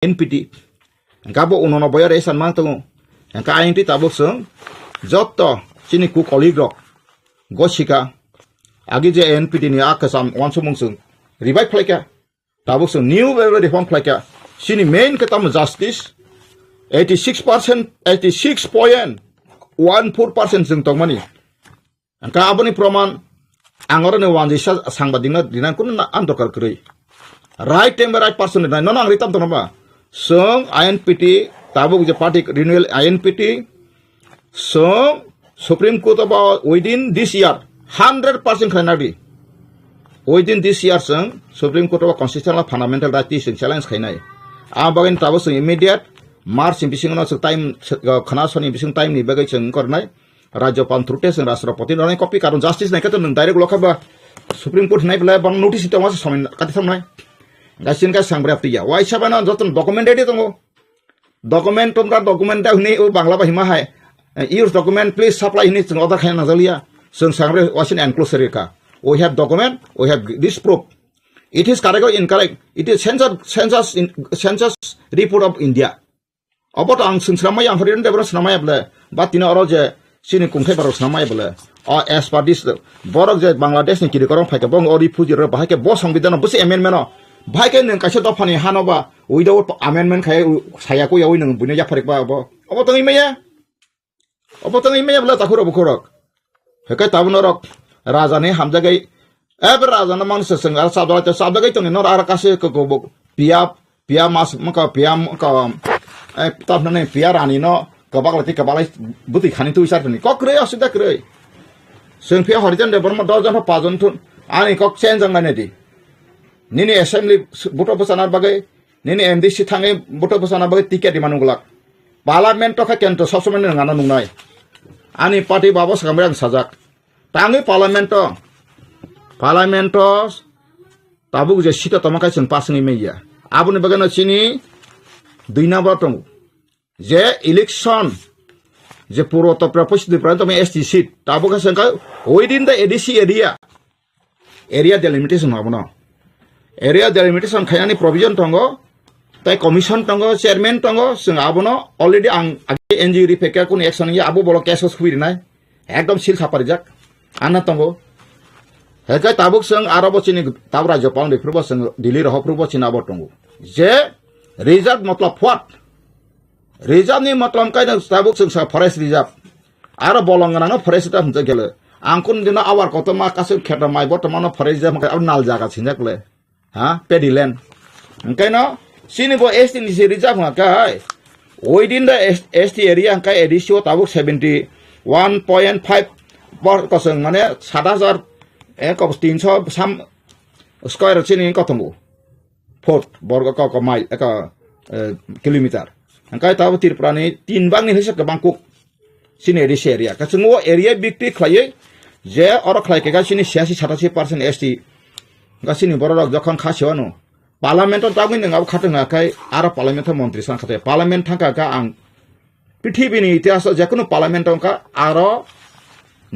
NPT gabo 89 re san mang tongo ka INT tabuk sung jotto chini ku colleague rok goshika agi je NPT ni akasam wansumung sung revive khlaika tabuk sung new reform khlaika chini main katam justice 86% 86.14% jung tongmani ka aboni proman angor ne wanjisa sangbadingna dinan kun andokar krei right time right person na non ang ritam tonoma sung INPT tabuk je party renewal INPT sung Supreme Court about within this year 100% khainadi within this year sung Supreme Court of constitutional fundamental rights sung challenge khainai abagin tabuk sung immediate March bising no time khana soni bising time ni bagai sung kornai Rajyapan Trute sung Rashtrapati nai copy karon justice nai kato nung direct lokaba Supreme Court nai bela bang notice ito mas somin kati nai gasin ka sangbra tiya wai sabana joton document ready tongo document tonga document da huni o bangla ba hima hai use document please supply hini sung other khaina jalia sung sangbra wasin enclosure ka we have document we have this proof it is correct or incorrect it is census report of India about ang sung samay ang horin de bro samay bla batina oro je sini kungkai baro samay bla as per this borok je Bangladesh ni kiri korong phai ka bong ori fuji ro bahai ke bo সংবিধান busi amendment भाई के नों कासे दफानि हानोबा without amendment खाय सायाको यावै नों बुने जाफारिक बा अब तंगै मैया बला ताखुरो बखरक हेकै ताबनो रक राजाने हामजागै एब राजाना मानस संग आर साबदागै तंगै नर आर कासे को पिया मास मका पिया मका ताबने पिया रानी न कबागलाय बुति खानि तु इसारनि कक्रे असुदा क्रै जों पिया हरिजन दे बर्मा 10 जन 5 जन थुन आनि कक change जांगाने the Nini assembly buto pesanar bagai nini MDC thangai buto pesanar bagai tiket di manunggulak parliament to kento sosmen ngana nungnai ani party babo sakamrang sajak tangi parliament to tabuk je sita tamakai sung pasngi meya abuni bagano chini দুই number tong je election je puro to propose di pranto me ST seat tabuk sangka within the ADC area delimitation abono area delimitation khaini provision tongo tai commission tongo chairman tongo sung abono already ang NGO ri pekya kun action ya abo bolo cases khuiri nai ekdom sil khapari jak ana tongo hekai tabuk sung arabo chini tabra jopang de prubo sung dili ro prubo china abo tongo je reserve matlab what reserve ni matlab kai tabuk sung sa forest reserve aro bolongana no forest ta hunja gele angkun dina awar koto ma kasu kheta mai bottomano forest reserve kai nal jaga sinjakle ha pediland engkai no sini bo ST ni reserve ngakai within the ST area angkai edisio tabuk 71.5 bor kosong mane 7000 ekop 300 sam square chini kotomu foot borgo ko mile eka kilometer angkai tabu tirprani 3 bang ni hisap ke bangkok sini edisio area kasungo area big khlai je oro khlai ke ga sini 86-87% ST gasini borok যখন খাসিওনো parliament তাগুই নং খাটং আকাই আর parliament মন্ত্রী সানখাতে parliament থাকা কা আং পৃথিবীনি ইতিহাস যেকোনো parliament কা আর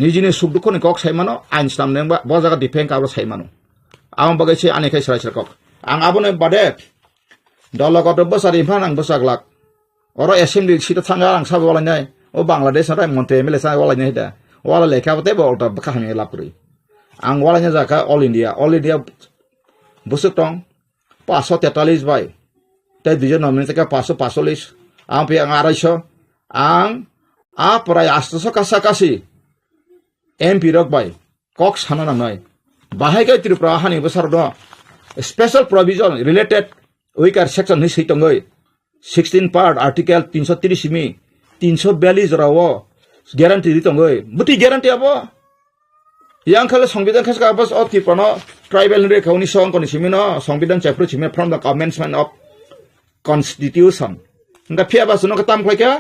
নিজিনি সুখ দুখনি কক সাইমানো আইন সামনে বজাগা ডিফেন্স আবো সাইমানো আম বাগাইছে আনিখাই সরাইছর কক আং আবনে বাদে দলগত বসার ইফান আং বসাগলাক অর অ্যাসেম্বলি সিটা থাঙ্গা আং সাবো বলাইনাই ও বাংলাদেশ না মন্ত্রী এমএলএ সাই বলাইনাই দা ওয়ালা লেখাবতে বলটা কাহানি লাপরি ang walanya jaka all India busuk tong 543 bai tai dijon nomin ka 545 ang pi ang araiso ang prai asto kasakasi MP rok bai kok sana nangai bahai ka tripura hani besar do special provision related weaker section ni sitongoi 16 part article 330 mi 342 rawo guarantee ditongoi buti guarantee abo yang kala সংবিধান khas ka bas of the prono tribal re khawni song kon simino সংবিধান chapter chime from the commencement of constitution nga phia bas no katam khlai ka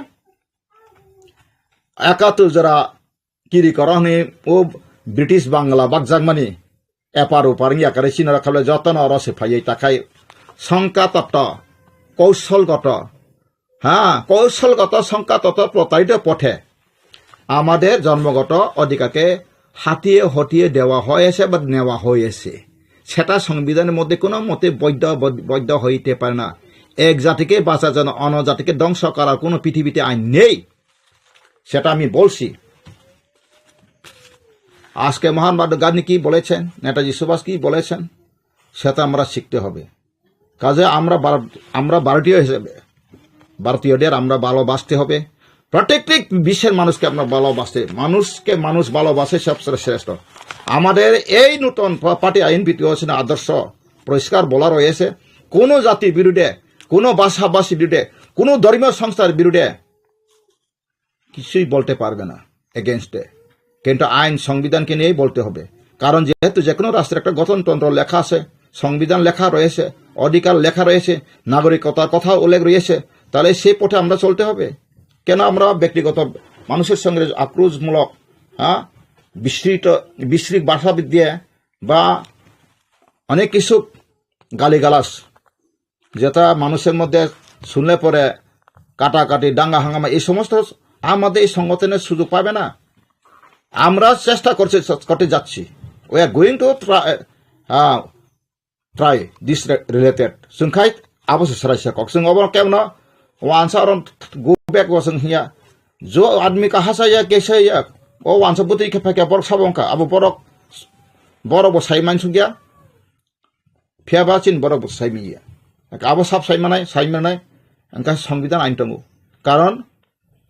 akatul jara kiri korani o british bangla bak jagmani eparu parngi akare sinara khale joton oro se phai takai সংকা তত্ত্ব কৌশলগত সংকা তত্ত্ব প্রতারিত পথে আমাদের জন্মগত অধিকারকে হাতিয়ে হটিয়ে দেওয়া হয়েছে বা নেওয়া হয়েছে সেটা সংবিধানের মধ্যে কোনো মতে বৈধ হইতে পারে না এক জাতিকে বাঁচার জন্য অন্য জাতিকে ধ্বংস করার কোনো পৃথিবীতে আইন নেই, সেটা আমি বলছি। আজকে মহাত্মা গান্ধী কি বলেছেন, নেতাজি সুভাষ কি বলেছেন, সেটা আমরা শিখতে হবে। কাজে আমরা ভারতীয় হিসেবে ভারতীয়দের আমরা ভালোবাসতে হবে। প্রত্যেকটি বিশ্বের মানুষকে আমরা ভালোবাসতে, মানুষকে মানুষ ভালোবাসে সবচেয়ে শ্রেষ্ঠ। আমাদের এই নতুন পার্টি আইন বিধিবচন আদর্শ পরিষ্কার বলা রয়েছে, কোনো জাতির বিরুদ্ধে, কোনো ভাষাভাষীর বিরুদ্ধে, কোনো ধর্মীয় সংস্থার বিরুদ্ধে কিছুই বলতে পারবে না, এগেনস্টে। কিন্তু আইন সংবিধানকে নিয়েই বলতে হবে। কারণ যেহেতু যে কোনো রাষ্ট্রের একটা গঠনতন্ত্র লেখা আছে, সংবিধান লেখা রয়েছে, অধিকার লেখা রয়েছে, নাগরিকতার কথা উল্লেখ রয়েছে, তাহলে সেই পথে আমরা চলতে হবে। কেন আমরা ব্যক্তিগত মানুষের সঙ্গে আক্রোশমূলক বিস্তৃত ভাষাবিদ দিয়ে বা অনেক কিছু গালিগালাস, যেটা মানুষের মধ্যে শুনলে পরে কাটাকাটি, দাঙ্গা হাঙ্গামা, এই সমস্ত আমাদের এই সংগঠনের সুযোগ পাবে না। আমরা চেষ্টা করতে যাচ্ছি। We are going two try this related. Sungkai apa sesuai kok. Sung obor kemna wansa orang go back wasung hiya. Jo admi ka hasa ya kesa ya. O wansa buti ke pakai borok sabong ka. Abu borok bo sai man sungya. Pia bacin borok bo sai miya. Abu sab sai manai. Angka সংবিধান আইন tunggu. Karon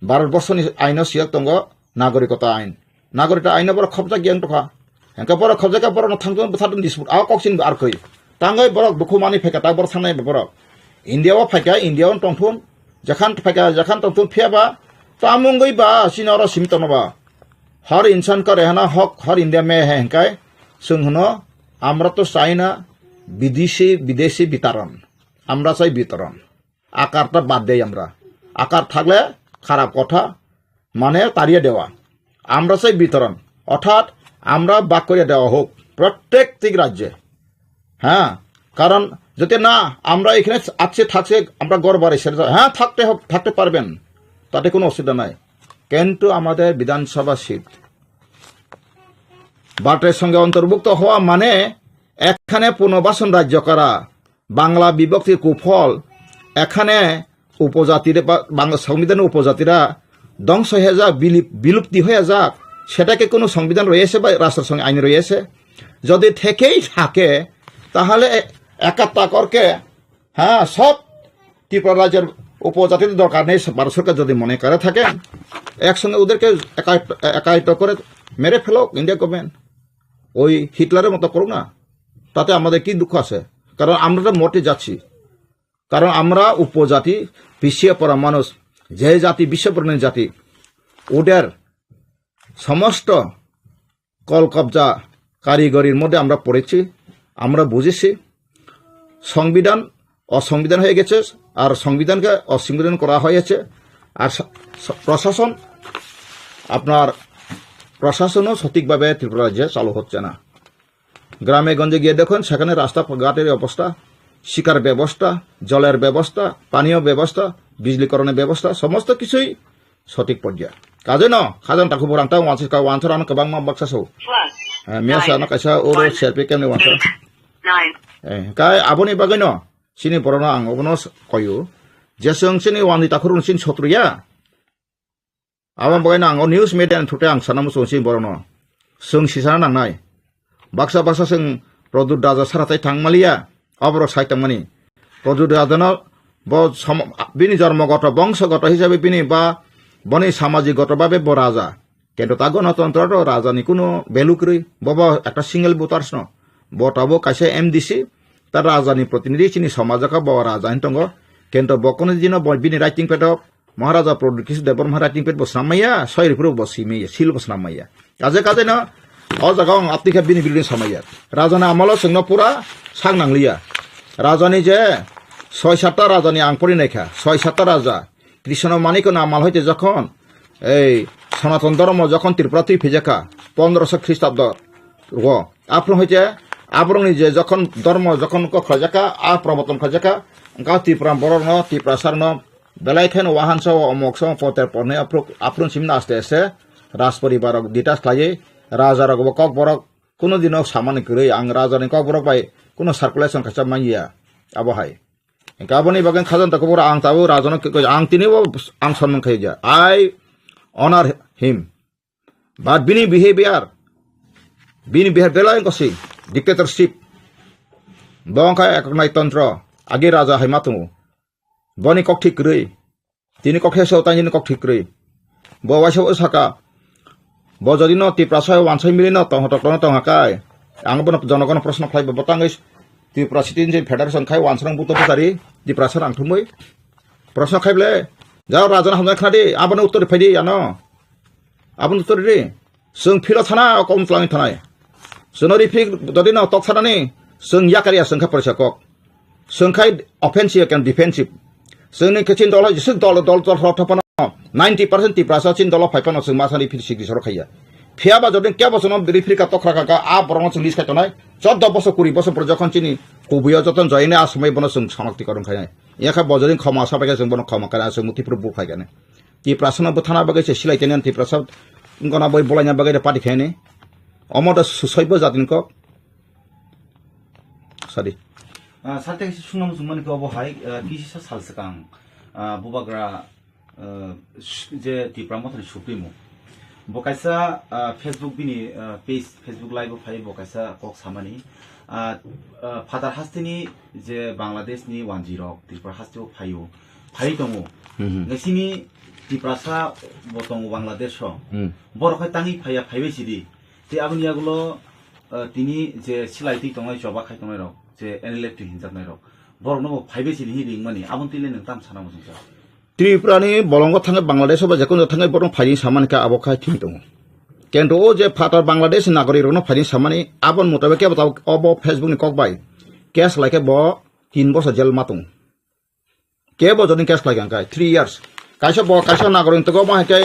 Bharatvarsha ni aino siak tunggu নাগরিকতা আইন। নাগরিকতা আইন বড় খবজা জ্ঞান টকা। Angka borok khobja ka borok thangton betadun disebut. Aw koksin ar koi. Tangai borok bukumani pheka ta borok sanai borok. India wa pheka India on tongthun. Jakhan tongthun phiaba. Ta mungoi ba sinara simtono ba. Har insan ka rehna hok har India me hai hengkai. Sunghono আমরা তো চাই না বিদেশি বিতরণ, আমরা চাই বিতরণ। আকারটা বাদ দেই আমরা। আকার থাকলে খারাপ কথা, মানে তাড়িয়ে দেওয়া। আমরা চাই বিতরণ, অর্থাৎ আমরা বাক করে দেওয়া হোক প্রত্যেকটি রাজ্যে। হ্যাঁ, কারণ যদি না আমরা এখানে থাকছে আমরা গড়বারে সেটা, হ্যাঁ থাকতে পারবেন, তাতে কোনো অসুবিধা নাই। কিন্তু আমাদের বিধানসভা সিট ভারতের সঙ্গে অন্তর্ভুক্ত হওয়া মানে এখানে পুনর্বাসন রাজ্য করা, বাংলা বিভক্তির কুফল। এখানে উপজাতির বাংলা সংবিধানের উপজাতিরা ধ্বংস হয়ে যাক, বিলুপ্তি হয়ে যাক, সেটাকে কোনো সংবিধান রয়েছে বা রাষ্ট্রের সঙ্গে আইন রয়েছে? যদি থেকেই থাকে তাহলে একাত্তা করকে সব ত্রিপুরা রাজ্যের উপজাতির দরকার নেই, ভারত সরকার যদি মনে করে থাকে একসঙ্গে ওদেরকে একায়িত করে মেরে ফেলো ইন্ডিয়া গভর্নমেন্ট, ওই হিটলারের মতো করুক না, তাতে আমাদের কি দুঃখ আছে? কারণ আমরা তো মরতে যাচ্ছি। কারণ আমরা উপজাতি, পিছিয়ে পড়া মানুষ, যে জাতি বিশ্ববর্ণের জাতি, ওদের সমস্ত কলকবজা কারিগরির মধ্যে আমরা পড়েছি, আমরা বুঝেছি। সংবিধান অসংবিধান হয়ে গেছে, আর সংবিধানকে অসংবিধান করা হয়েছে। আর প্রশাসনও সঠিকভাবে ত্রিপুরা রাজ্যে চালু হচ্ছে না। গ্রামে গঞ্জে গিয়ে দেখুন, সেখানে রাস্তাঘাটের অবস্থা, শিকার ব্যবস্থা, জলের ব্যবস্থা, পানীয় ব্যবস্থা, বিজলীকরণের ব্যবস্থা, সমস্ত কিছুই সঠিক পর্যায়ে। কাজে ন খাজান তাকু বরাংটা ওয়ানসার আনো কেবাং মা বাক্সা সৌ মিয়াসা আনো কাইসা ওর শেরপি কেমনি ওয়ানসার কাই আবনি বাগৈ ন সিনি বরনো আং অবনো কয়ু যে जों सिनि वाननि ताखुरुन सिन सत्रुया आबन बागैना आं निउज मिडिया थुटे आं सानामु सोंसिन बरनो जों सिसाना नांनाय बाक्सा जों प्रदुत राजा साराथाय थांमालिया अबरो साइतांमानि प्रदुत राजानो बिनि जन्मगत बंशगत हिसाबै बिनि बा बनि सामाजिकगतभाবে ब राजा, কিন্তু তা গণতন্ত্র রাজানি কোনো ভ্যালু করি বব একটা সিঙ্গেল ভোটার্স ন বটাবো কাছে এমডিসি তার রাজানি প্রতিনিধি চিনি সমাজকা ব রাজা হিন্তঙ্গ কিন্তু বকনে দিন বিনি রাইটিং পেট মহারাজা প্রদুত দেবর মহা রাইটিং পেট বসনামাইয়া সয়রিপুর বসিমিয়া সিল বসনামাইয়া কাজে না অ জায়গা আপনিকে বিনি বিল্ডিং সামাইয়া রাজানা আমল जोंनो পুরা সাং নাংলিয়া রাজানি যে ৬-৭টা রাজানি আং পড়ি নাইখা ৬-৭টা রাজা কৃষ্ণ মানিক নামাল হইতে যখন এই সনাতন ধর্ম যখন ত্রিপুরা ফিজাকা 1500 খ্রিস্টাব্দ আপনার হইতে আবরংনি যে যখন ধর্ম যখন খজাকা আর প্রবর্তন খজাকা গা ত্রিপুরা বরণ ত্রিপুরা সারন বেলাইখান ওয়াহানস অমোকস পতের পনে আপন সিমনা আস্তে আস্তে রাজ পরিবার ডিটাচ খাইয়ে রাজার কক বরক কোনো দিনও সামান্য করে আং রাজানি কক বরক বাই কোনো সার্কুলেশন খাচা মাইয়া আবহাই Kaboni bagan khazan takubur ang tabu razana ang tini bo ang sanman khaija. I honor him. But bini behavior bela ko si dictatorship. Bangka eknai tantra agi raja hai matu. Boni kok thik rei. Tini kok heso tani kok thik rei. Bo waso osaka. Bo jodi no ti prasai wansai milino tong hotokno tong hakai. Ang bono janogon prasna khlai botangis ti prasitin je federation khai wansrang buto butari di prasar ang thumoi. Prasna khaibele jao rajana hamna khadi abone uttor phaidi ano. Abon uttor ri. Sung philo thana kom tlang thanai. Sonori phik jodi no tok thanani sung yakaria sung kha prasakok. Sung khai offensive and defensive. Sung ni kachin dol sung dol thapana 90% ti prasa chin dol phaipana sung masani phir sigri soro khaiya. Fiaba jodin kya bosono refri ka tokra ka a borong sung list ka tonai 14 বছর 20 বছর পর যখন চিনি কুবিয়া যতন জয়নে আসময় বন song সমাপ্তিকরণ খায় ইয়াখা বজরিন ক্ষমা সাবাকে जों বন ক্ষমা কারা সং মুতিপ্রু বুখাই গানে তি প্রাসনা বথানা বাগে সিলাই কেনেন তি প্রাসাদ গনা বই বলাইনা বাগে পাটি খায়নে অমদ সুসৈব জাতিন ক সরি সাথে সুনাম সুমান কে অবহাই কিসা সালসকাং বুবাগ্রা যে তি প্রামথলি সুপ্রিমো বকাইসা ফেসবুক বিনি পেজ ফেসবুক লাইভ ফাই বকাইসা কক সামানি ফাদার হাস্তিনি যে বাংলাদেশনি 10 ত্রিপুরা হাস্তিও ফাইও ফাই দङ নসিনি ত্রিপুরাসা বতং বাংলাদেশ বরখাই তাঙি ফাইয়া ফাইবেসিদি তে আবনিয়াগুলো তিনি যে সিলাইতি দङাই জবা খাই দङাই রক যে এনএলএফ হিনজাবনাই রক বরনো ফাইবেসিদি হিরিং মানি আবন তিলে নং তাম সানা মজা ত্রিপুরানি বলঙ্গ থাঙে বাংলাদেশ বা যেকোনো থাঙে বরং ফাইনি সামানিকা আবখাই থিং দङ কিন্তু ও যে ফাটার বাংলাদেশ নাগরিক রনো ফাইনি সামানি আবন মোতাবে কে বাতাও অব ফেসবুক নি ককবাই কেস লাইকে ব 3 বছর জেল মাতুং কে ব জদিন কেস লাইকে আঙ্কাই 3 ইয়ার্স কাইসা নাগরিক তো গমা হাইকে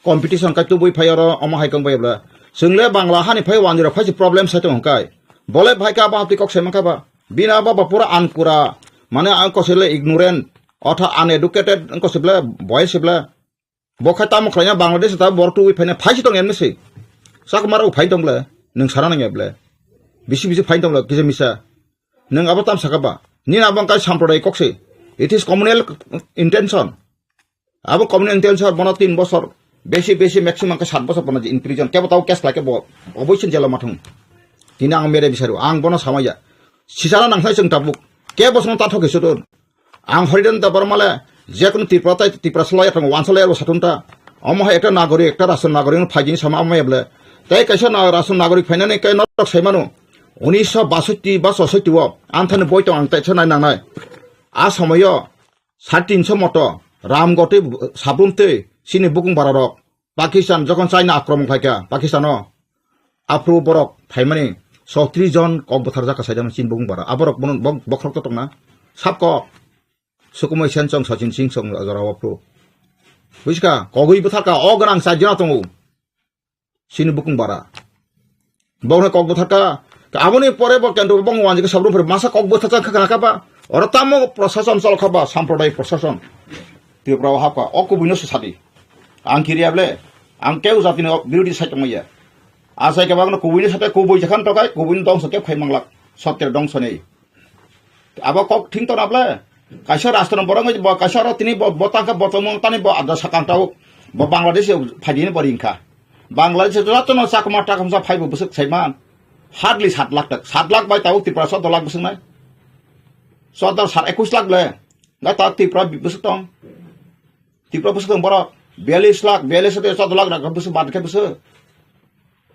কম্পিটিশন কাই তুবুই ফাইয়ার অমা হাইকং বাইবলা जोंले बांग्ला हानि फाइ वानजिरो फाइ प्रॉब्लम साइतो हंकाय बोले भाई का बापति कक सेमका बा बिना बाबा पूरा अनपुरा माने आंको सेले इग्नोरेंट अथा अनएडुकेटेड आंको सेबले बॉय सेबले बखाता मखलाया बांग्लादेश ता बरतु फाइने फाइ दं एमसे साक मारो फाइ दंले नों सारा नङेबले बिसि फाइ दंले किजे मिसा नों आबा ताम साकाबा नि आबं का साम्प्रदाय ककसे इट इज कम्युनल इंटेंशन आबो कम्युनल इंटेंशन बना 3 বছর बेसी मैक्सिमम का 7 বছর बना इन प्रिजन के बताओ केस लाके बो अबोसिन जेला माथुं दिना आं मेरे बिसारो आं बना सामाया सिसारा नांखाय जों ताबुक के बसनो ताथके सदो आं हरिदन दा बरमाले जेकुन तिप्रा सलाय थांग वानसलाय साथुनता अमहा एकटा नागरिक एकटा राष्ट्र नागरिक फाइजिन सामा अमयाबले तै कैसा राष्ट्र नागरिक फाइनाने कै नटक सैमानो 1962 बा 66 आंथाने बयतो आं तैसा नायनांनाय आ समय 350 मतो रामगति साबुनते सिनि बुकुं बारारक पाकिस्तान जखन चाइना आक्रमण खायका पाकिस्तान आफ्रो बरक फाइमानि 36 जन कक बथार जाका साइदाम सिन बुकुं बारा आबरक बन बखरक तंगना साबक सुकुमै सेनसं सचिन सिंह सं जरावप्रो बुझका कगै बथारका अगनां साइजना तंगौ सिनि बुकुं बारा बौने कक बथारका आबनि परे ब केन्द्र बंगवान जे साब्रुफोर मासा कक बथारका खाखाबा अरतामो प्रशासन चलखाबा साम्प्रदाय प्रशासन त्रिपुरा हापा अकुबिनो सुसादि आं किरियाबले आं केउ जातिनो बिरोधी साइतमैया आसाय के बागनो कुबिनि साथे कुबुइ जखान तकाय कुबिनि दं सके फाइमांलाक सत्य दं सनै आबा कक थिं तनाबले काइसा राष्ट्र बरंग ब काइसा र तिनि बताका बतमं तानि ब आदा साकांताव ब बांग्लादेश फाइदिनि बरिंखा बांग्लादेश जतन साकमा टाकमसा फाइबो बसक साइमान हार्डली 7 लाख तक 7 लाख बाय ताव त्रिपुरा 7 लाख बसंनाय 21 लाख ले दा ता त्रिपुरा बसक दं त्रिपुरा बसक दं बर 42 लाख 14 लाख राख बस बाद के बस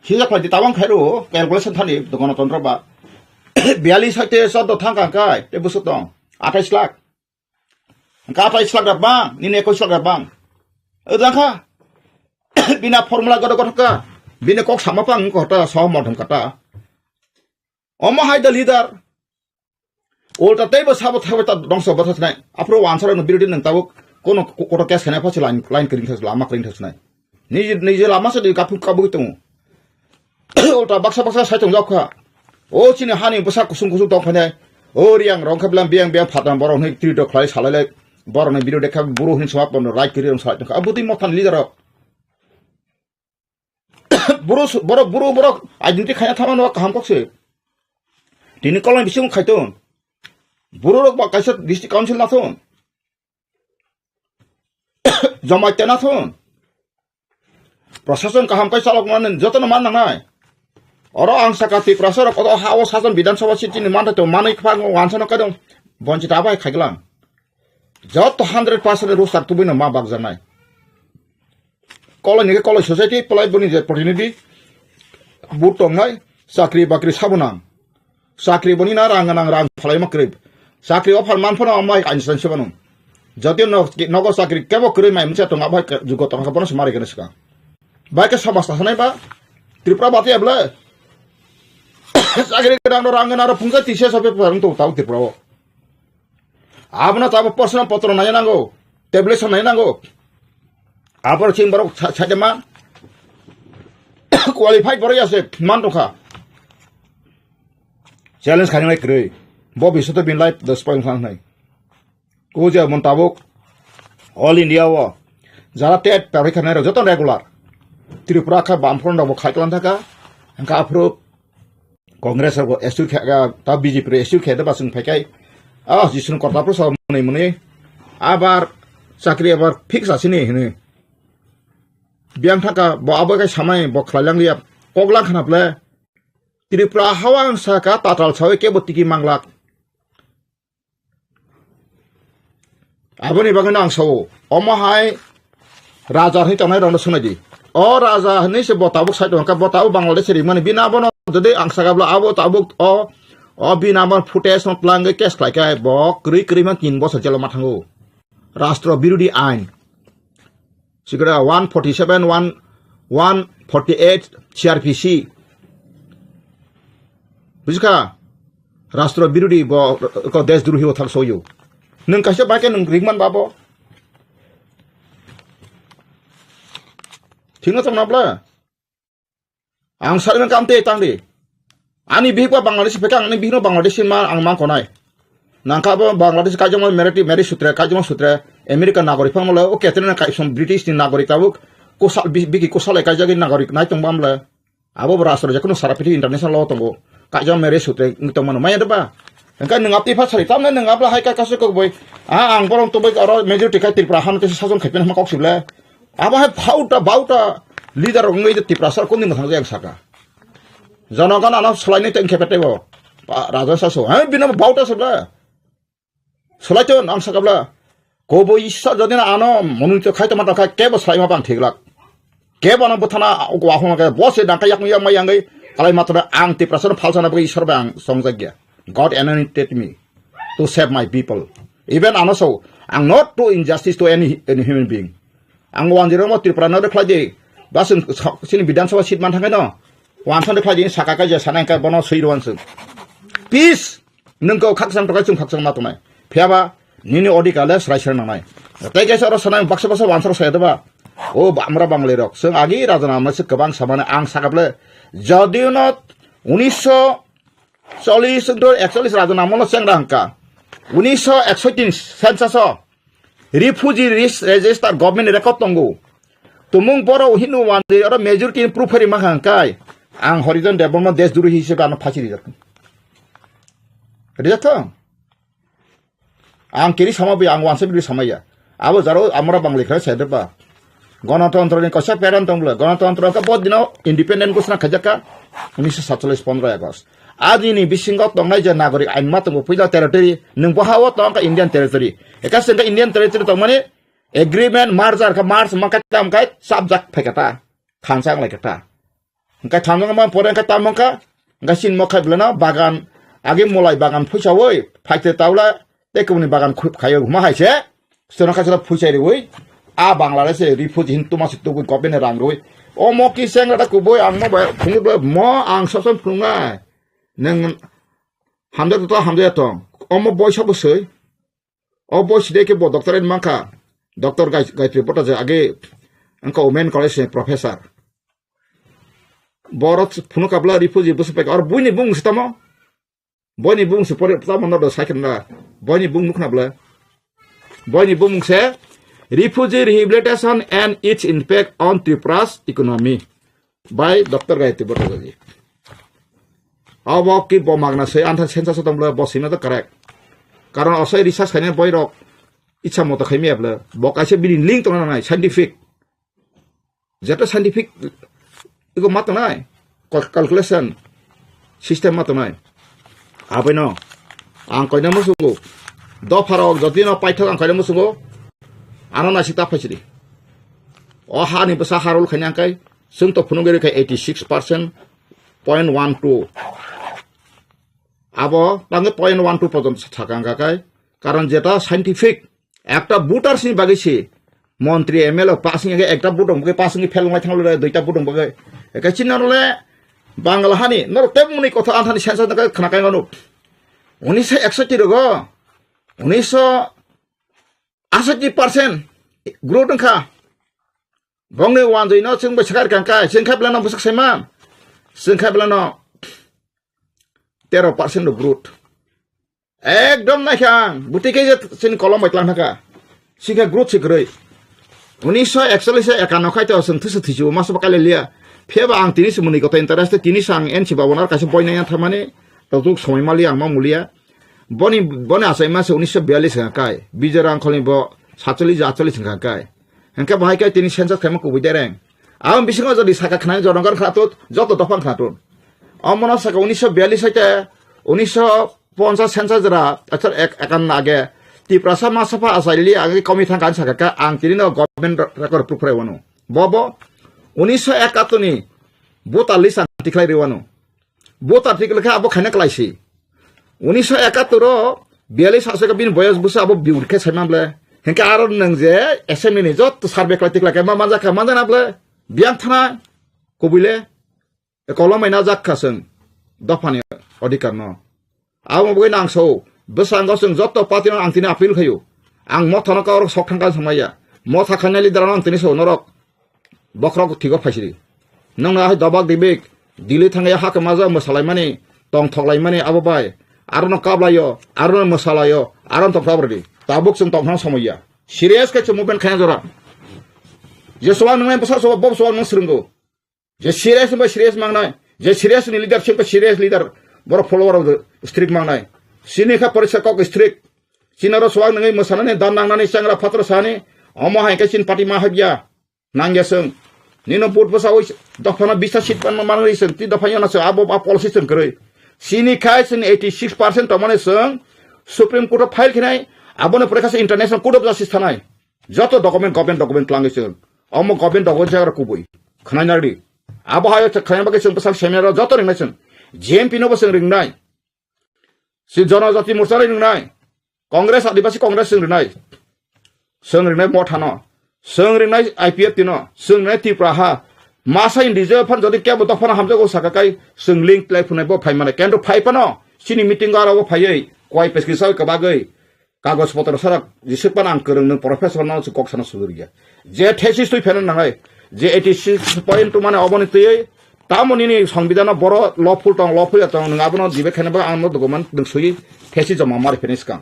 हिजा फाइदि तावां खायरो कैलकुलेशन थानि दगन तंत्र बा 42 साइते सद थांका काय ते बस दं 28 लाख का 28 लाख राबा निने 21 लाख राबा ओदाखा बिना फर्मुला गद गदका बिने कक सामापां कहता सहमत हमकाता अमहाय the leader ओल्टा तेबो Sabo थाबता दंस बथनाय Afro answer न बिरोधी नं ताबो कोनो कोटा केस खाना फाछि लाइन करिं थास लामा करिं थासनाय निजे लामा से काफु काबु दङ उल्टा बक्सा साइथं जाखा ओ चिनि हानि बसा कुसुं दं फानाय ओ रियां रंखाबलाम बियां फादां बरन त्रि द खलाय सालायलाय बरन बिरो देखा बुरो हिन समा पन राइट करिं साइथं अबुति मथान लिडर बुरो आइडेन्टिटी खाया थामानो काम कक्से दिनि कलम बिसिं खायतोन Buruk bak kaisa district council nathon. Jamaite nathon. Prosesun kaham kai salok manen jotono manang nai. Oro ang sakati prasara koto hawa sasan bidan sabha city ni manta to manai khang wansana kadong bonchita abai khaglang. Joto 100% rusar tubina ma bagjanai. Koloni society polai boni je protinidi butong nai sakri bakri sabunang. Sakri boni na rang phalai makrib. Sakri ofal manphona amai kainsan sebanung. Jati nogo sakri kebo kri mai mcha tong abai jugo tong kapona semari kene ska. Baik sabas tasanai ba Tripura bati abla. Sakri kadang orang nara pungka tise sampai parang tu tahu Tripura. Abna tahu personal potro nanya nango. Tablet nanya nango. Apa sih baru saja man qualified baru ya se man tuh challenge kali ini keren Bobby sudah bin live the spoil sang nai kuja mentabuk all India wa jara tet periksa nai joton regular Tripura ka bamfron dah bukai kelan thaka angka approve Congress ko SU ka ta BJP SU ka dah pasung pakai jisun kota pro sa muni abar sakri abar fix asini ini biang thaka bo abagai samai bo khailang liap poglang khanaple Tripura hawang saka tatal chawe ke botiki manglak aboni bagana ang sawo omahai raja ni tanai rona sunaji o raja ni se botabuk sai ka botabu bangladesh ri mani bina bono jodi ang sagabla abo tabuk o bina man footage not lange kes kai bo kri man 3 বছর jelo mathango rashtra birudi ain Sigara 147, 148 CRPC. Buska Rastro Birudi bo ko des druhi othal soyo. Nung kasya baike nung rigman babo. Tingna tam nabla. Ang saling kamte tangdi. Ani bihpa Bangladesh pekang ani bihno Bangladesh ma ang mang konai. Nangka ba Bangladesh kajang meri sutra kajang sutra American nagorik pamla o ketena kai som British ni nagorik tabuk kosal bigi kosal kajagi nagorik nai tong bamla abo brasro jakuno sarapiti international law tongo kajang meri sutra ngitong mano maya deba engka nengapti phasari tamna nengapla hai ka kasu ko boy ang borong to boy aro majority kai Tripura han te sajon khaipen ma kok sibla aba hai bauta leader ngai de Tripura sar konin thang jang saka janagan ana selaini teng khepete bo raja saso ha bina bauta sibla Selain ang sakabla, kobo isa jadi na ano menurut kaya teman kaya kebo selain apa ang tiglak, kebo na butana wahong kaya bos sedang kaya yang mayanggai kalau matra ang Tripura falsa na bagi isor bang songjagya. God anointed me to save my people. Even ano so, ang not do injustice to any human being. Ang wanjiro mo Tripura na de klaje, basun sini bidan sawa sit man thangay no, wansan de klaje sakaka ja sanang kaya bono suiruansun. Peace, nengko kaksang tokai cung kaksang matunay. Piaba nini odi kala sraisar nanai tai kaisa ro sanai baksa wansar sayadaba o amra bangle rok seng agi rajana amase kebang samane ang sakable jodiu not 1940 to 41 rajana amolo seng rangka 1961 census refugee register government record tongo tumung boro hinu wande ora majority proof ri mahangkai ang horizon development desh duru hisebe ana phachi rijak ang kiri sama bi ang wansa bi sama ya abo jaro amra bangli khara sedeba গণতন্ত্র ni kasa peran tongla গণতন্ত্র ka bod dino independent kusna khajaka 1947 15 August আজ ini bisingot tongnai je nagorik ain ma tongo puila territory nung bahawa tong ka Indian territory eka sengka Indian territory tong mane agreement merger ka mars makatam kai subject phekata thangsang lai kata ka thamang ma poren ka tamang ka gasin mokai blana bagan age molai bagan phuchawoi phaite taula tekuni bagan khup khayo ma haise sona khasara phuchai woi a Bangladesh refugee hin tuma situ ko government rang roi o mo ki seng ra ko boy ang mo ba phung mo ang sosom phunga neng hamda to o mo boy sob soi o boy side ke bo doctor en maka doctor guys report je age angka women college professor borot phunu kabla refugee busu pe or buini bung stamo boyni bung se pore tamo no do sakin na boyni bung nukna bla boyni bung se refugee rehabilitation and its impact on Tripura's economy by Dr. Gayatri Bhattacharya abo ki bo magna se antha sensa sotam bla bosina to correct karon osai research khaine boy rok icha moto khaime abla bo kaise bini link tong nai scientific jeto scientific iko mat nai calculation system mat nai abai no ang koina mo sungo do farok jodi no paithok ang koina mo sungo ano na sita phachiri o ha ni basa harul khaine kai sung to phunung gere kai 86% 0.12 abo bange 0.12 পর্যন্ত থাকাং কাকাই কারণ যেটা scientific একটা বুটার সিনি বাগেছি মন্ত্রী MLA passing একটা বুটং বগে passing ফেলমাই থাংলে দুইটা বুটং বগে একা চিনারলে বাংলা হানি নর তেমনি কথা আনথানি সেন্স নাকা খনাকাই গানো 1961 রগ 1968% গ্রোথ খা বংনে ওয়ান জইনো जों বছর কাঙ্কাই जों খাইब्लानो বসক সাইमा जों খাইब्लानो 13% গ্রোথ একদম নাখাং বুটিকে যে সিন কলম বাইতলাং থাকা সিখা গ্রোথ সিগ্রই 1941 একানো খাইতে जों থিসু থিসু মাস বাকালে লিয়া फेबा आं तिनि सोमोन्दै गथ इन्टारेस्ट तिनि सां एनसि बावनार कासे बयनाया थारमाने तौतुक समायमालि आं मा मुलिया बनि आसाय मासे 1942 काय बिजर आंखलनि ब 47 काय हंका बाहाय काय तिनि सेन्सास खायमा कुबै देरें आं बिसिङाव जदि साका खनाय जरंगार खातो जत दफां खातो अमना साका 1942 साइते 1950 सेन्सास जरा अथर एकान आगे तिप्रासा मासाफा आसायलि आगे कमी थांगान साका आं तिनिनो गभर्नमेन्ट रेकर्ड प्रुफराय वनो बबो 1971 ni bot alisan tiklai rewano bot artikel ka abo khana klaisi 1971 ro 42 asaka bin boyas busa abo biurke saimamble henka aron nang je assembly ni jot sarbe klai tiklai ka manja ka manja nable biang thana kobile kolomai na jak khaseng dofani odikar no abo boi nang so besang goseng jot party no angtini appeal khayo ang mothana ka sok thangka samaya motha khanali daran angtini so norok बखरक थिगो फाइसिरि नंना हाय दबाक दिबेक दिले थांगाय हाक माजा मसालाय माने तंग थगलाय माने आबो bye आरन काबलायो आरन मसालायो आरन तफाबरदि Tabuk जों तंग समया Sirius के movement खाया जरा जे सवा नंनाय बसा सवा बब सवा नों स्रंगो जे सिरियास बा सिरियास मांगनाय जे सिरियास नि लीडरशिप बा सिरियास लीडर बर फलोवर ऑफ द स्ट्रिक्ट मांगनाय सिनेखा परिषद कक स्ट्रिक्ट सिनारो सवा नंगाय मसानाने दान नांगनानै सांग्रा फात्र साने अमा हाय के सिन पार्टी मा हाबिया nangyaseng nino put pasawi dofana bisa sit pan manali sen ti dofanya na se abo policy sen krei sini khai sen 86% tamane seng supreme court of file khinai abone prekha se international court of justice thanai joto document klangi sen omo government document jagar kubui khanai nardi abo hayo khanai bage sen pasal seminar joto ringnai sen jmp no baseng ringnai si janajati morcha ringnai congress adivasi congress sen ringnai mothano संगरिनाय IPF तिनो संगनाय तिप्राहा मासा इंडिजे fun जदि केबो दफना हमजगो साकाकाय जों link लाइ फुनाय बो फाइ माने केन्टो फाइपनो सिनि मिटिं गारावो फायै कय पेसकिसाव कबागै कागज पत्र सारा जिसपन आं करंनो प्रोफेसर नाव से कक्सना सुगुरिया जे थेसिस तुइ फेन नाङै जे 86.2 माने अबनितयै तामनिनि संविधान बर लफुल तंग लफुल तंग नङाबनो दिबे खेनबा आं दगमान दोंसुयि थेसिस जमा मारि फेनिसका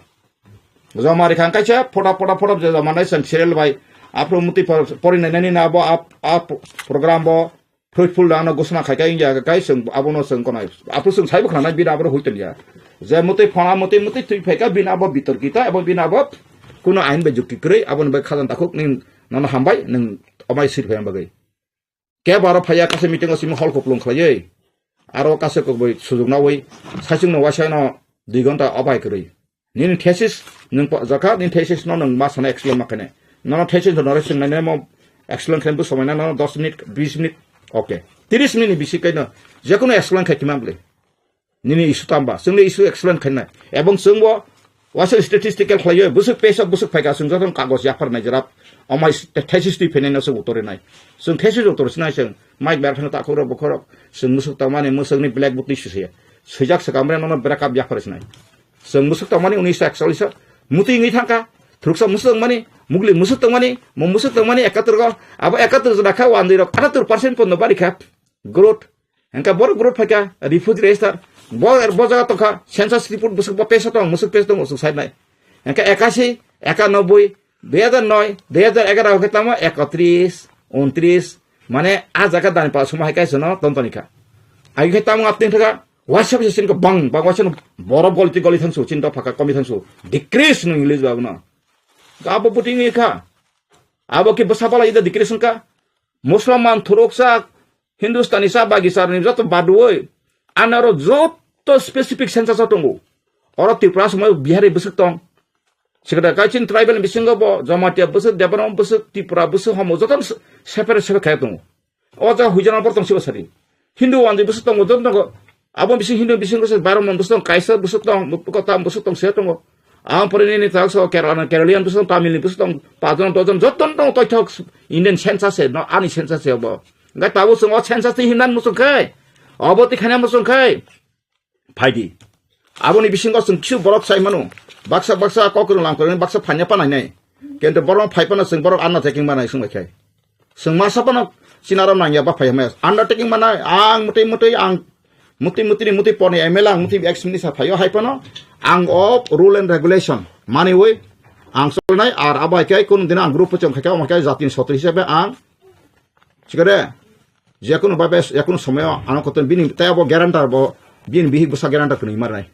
जमा रिखां कायसे फटा जमानाय सन सिरियल बाय आपरो मुति परिनायनायनि ना बो आप प्रोग्राम बो फ्रुटफुल दानो घोषणा खायका इंजा गाय जों आबोनो जों कोनाय आपरो जों साइबो खानाय बिना आबरो होइतलिया जे मुति फना मुति तुइ फायका बिना बो बितर किता एबो बिना बो कुनो आइन बे जुक्ति करै आबोन बे खाजान ताखुक नि नन हामबाय नों अमाय सिर फायम बगै के बारो फाया कासे मिटिं असिम हल को प्लुं खलायै आरो कासे को बै सुजुगनावै साइसिं नो वासायनो 2 घन्टा अबाय करै निन थेसिस नों जका निन थेसिस नो नों मा साना एक्सप्लेन माखने नन थेसिस नो नरेसन नाय मो एक्सप्लेन खेनबो समायना न 10 मिनिट 20 मिनिट ओके 30 मिनिट बिसि कैनो जेकुनो एक्सप्लेन खायतिमाबले निनि इशु तामबा जोंनि इशु एक्सप्लेन खायनाय एबं जोंबो वासे स्टेटिस्टिकल खलायो बुसुक पेसक बुसुक फायगा जों जतन कागज याफारनाय जरा अमाय थेसिस ति फेनेनो जों उतरनाय जों थेसिस उतरसिनाय जों माइक बेरफानो ताखुर बखर जों मुसुक तामाने मुसुकनि ब्लैक बुक निसुसे सैजाक सकामरे नन ब्रेकअप याफारसिनाय जों मुसुक तामाने 1941 मुति ngै थांका थुरसा मुसुक माने मुगली मुसुक तंगमानी मुसुक तंगमानी 71 गो अब 71 जनाखा वान 78% पन बारिखा ग्रोथ हंका बर ग्रोथ फाका रिफ्यूज रेजिस्टर बजा तखा सेंसस रिपोर्ट बुसुक पेसा तंग मुसुक पेस तंग मुसुक साइड नाय हंका 81 91 2009 2011 के तमा 31 29 माने आ जका दान पा समा हाइका सनो तंतनिका आइ के तमा आतिन थका WhatsApp sih sini ke bang WhatsApp borok goli thangsu cinta pakai kami thangsu decrease nung English babu na apa puting ika apa ki besapala ida decrease ka Musliman turuksa Hindustani sa bagi sarni jatuh baduoi anaro joto spesifik sensa tunggu orang Tripura semua Bihari besuk tong sekedar kacin tribal bisinga bo Jamatia besuk Depanom besuk Tripura besuk homo jotan separate kayak tunggu oja hujan portong sibasari Hindu wandi besuk tong jotan tong abang bising Hindu bising kau baru membesuk Kaisar besuk tong kota besuk tong saya tunggu pernah ini tahu so Keralian besuk Tamil besuk tong Padang tojon jotan tong toh Indian sensa se no ani sensa se bo nggak tahu semua sensa ti Hindan musuh kai abang ti kena musuh kai Paidi abang ni bising kau sengkiu borok saya manu baksa kau kurang langkau ini baksa panjang panai nih kente borok pai panai seng borok anak taking mana seng kai seng masa panai sinaram nanya apa pai mas anak taking mana ang muti poni emelang muti ex minister payo hai pano ang of rule and regulation money way ang solnai ar abai kai kun dina ang grup pecong kai makai zatin sotri hisabe ang sikade jakun babes yakun someo anak koten bini tay abo guarantor bo bin bihi busa guarantor kuni marai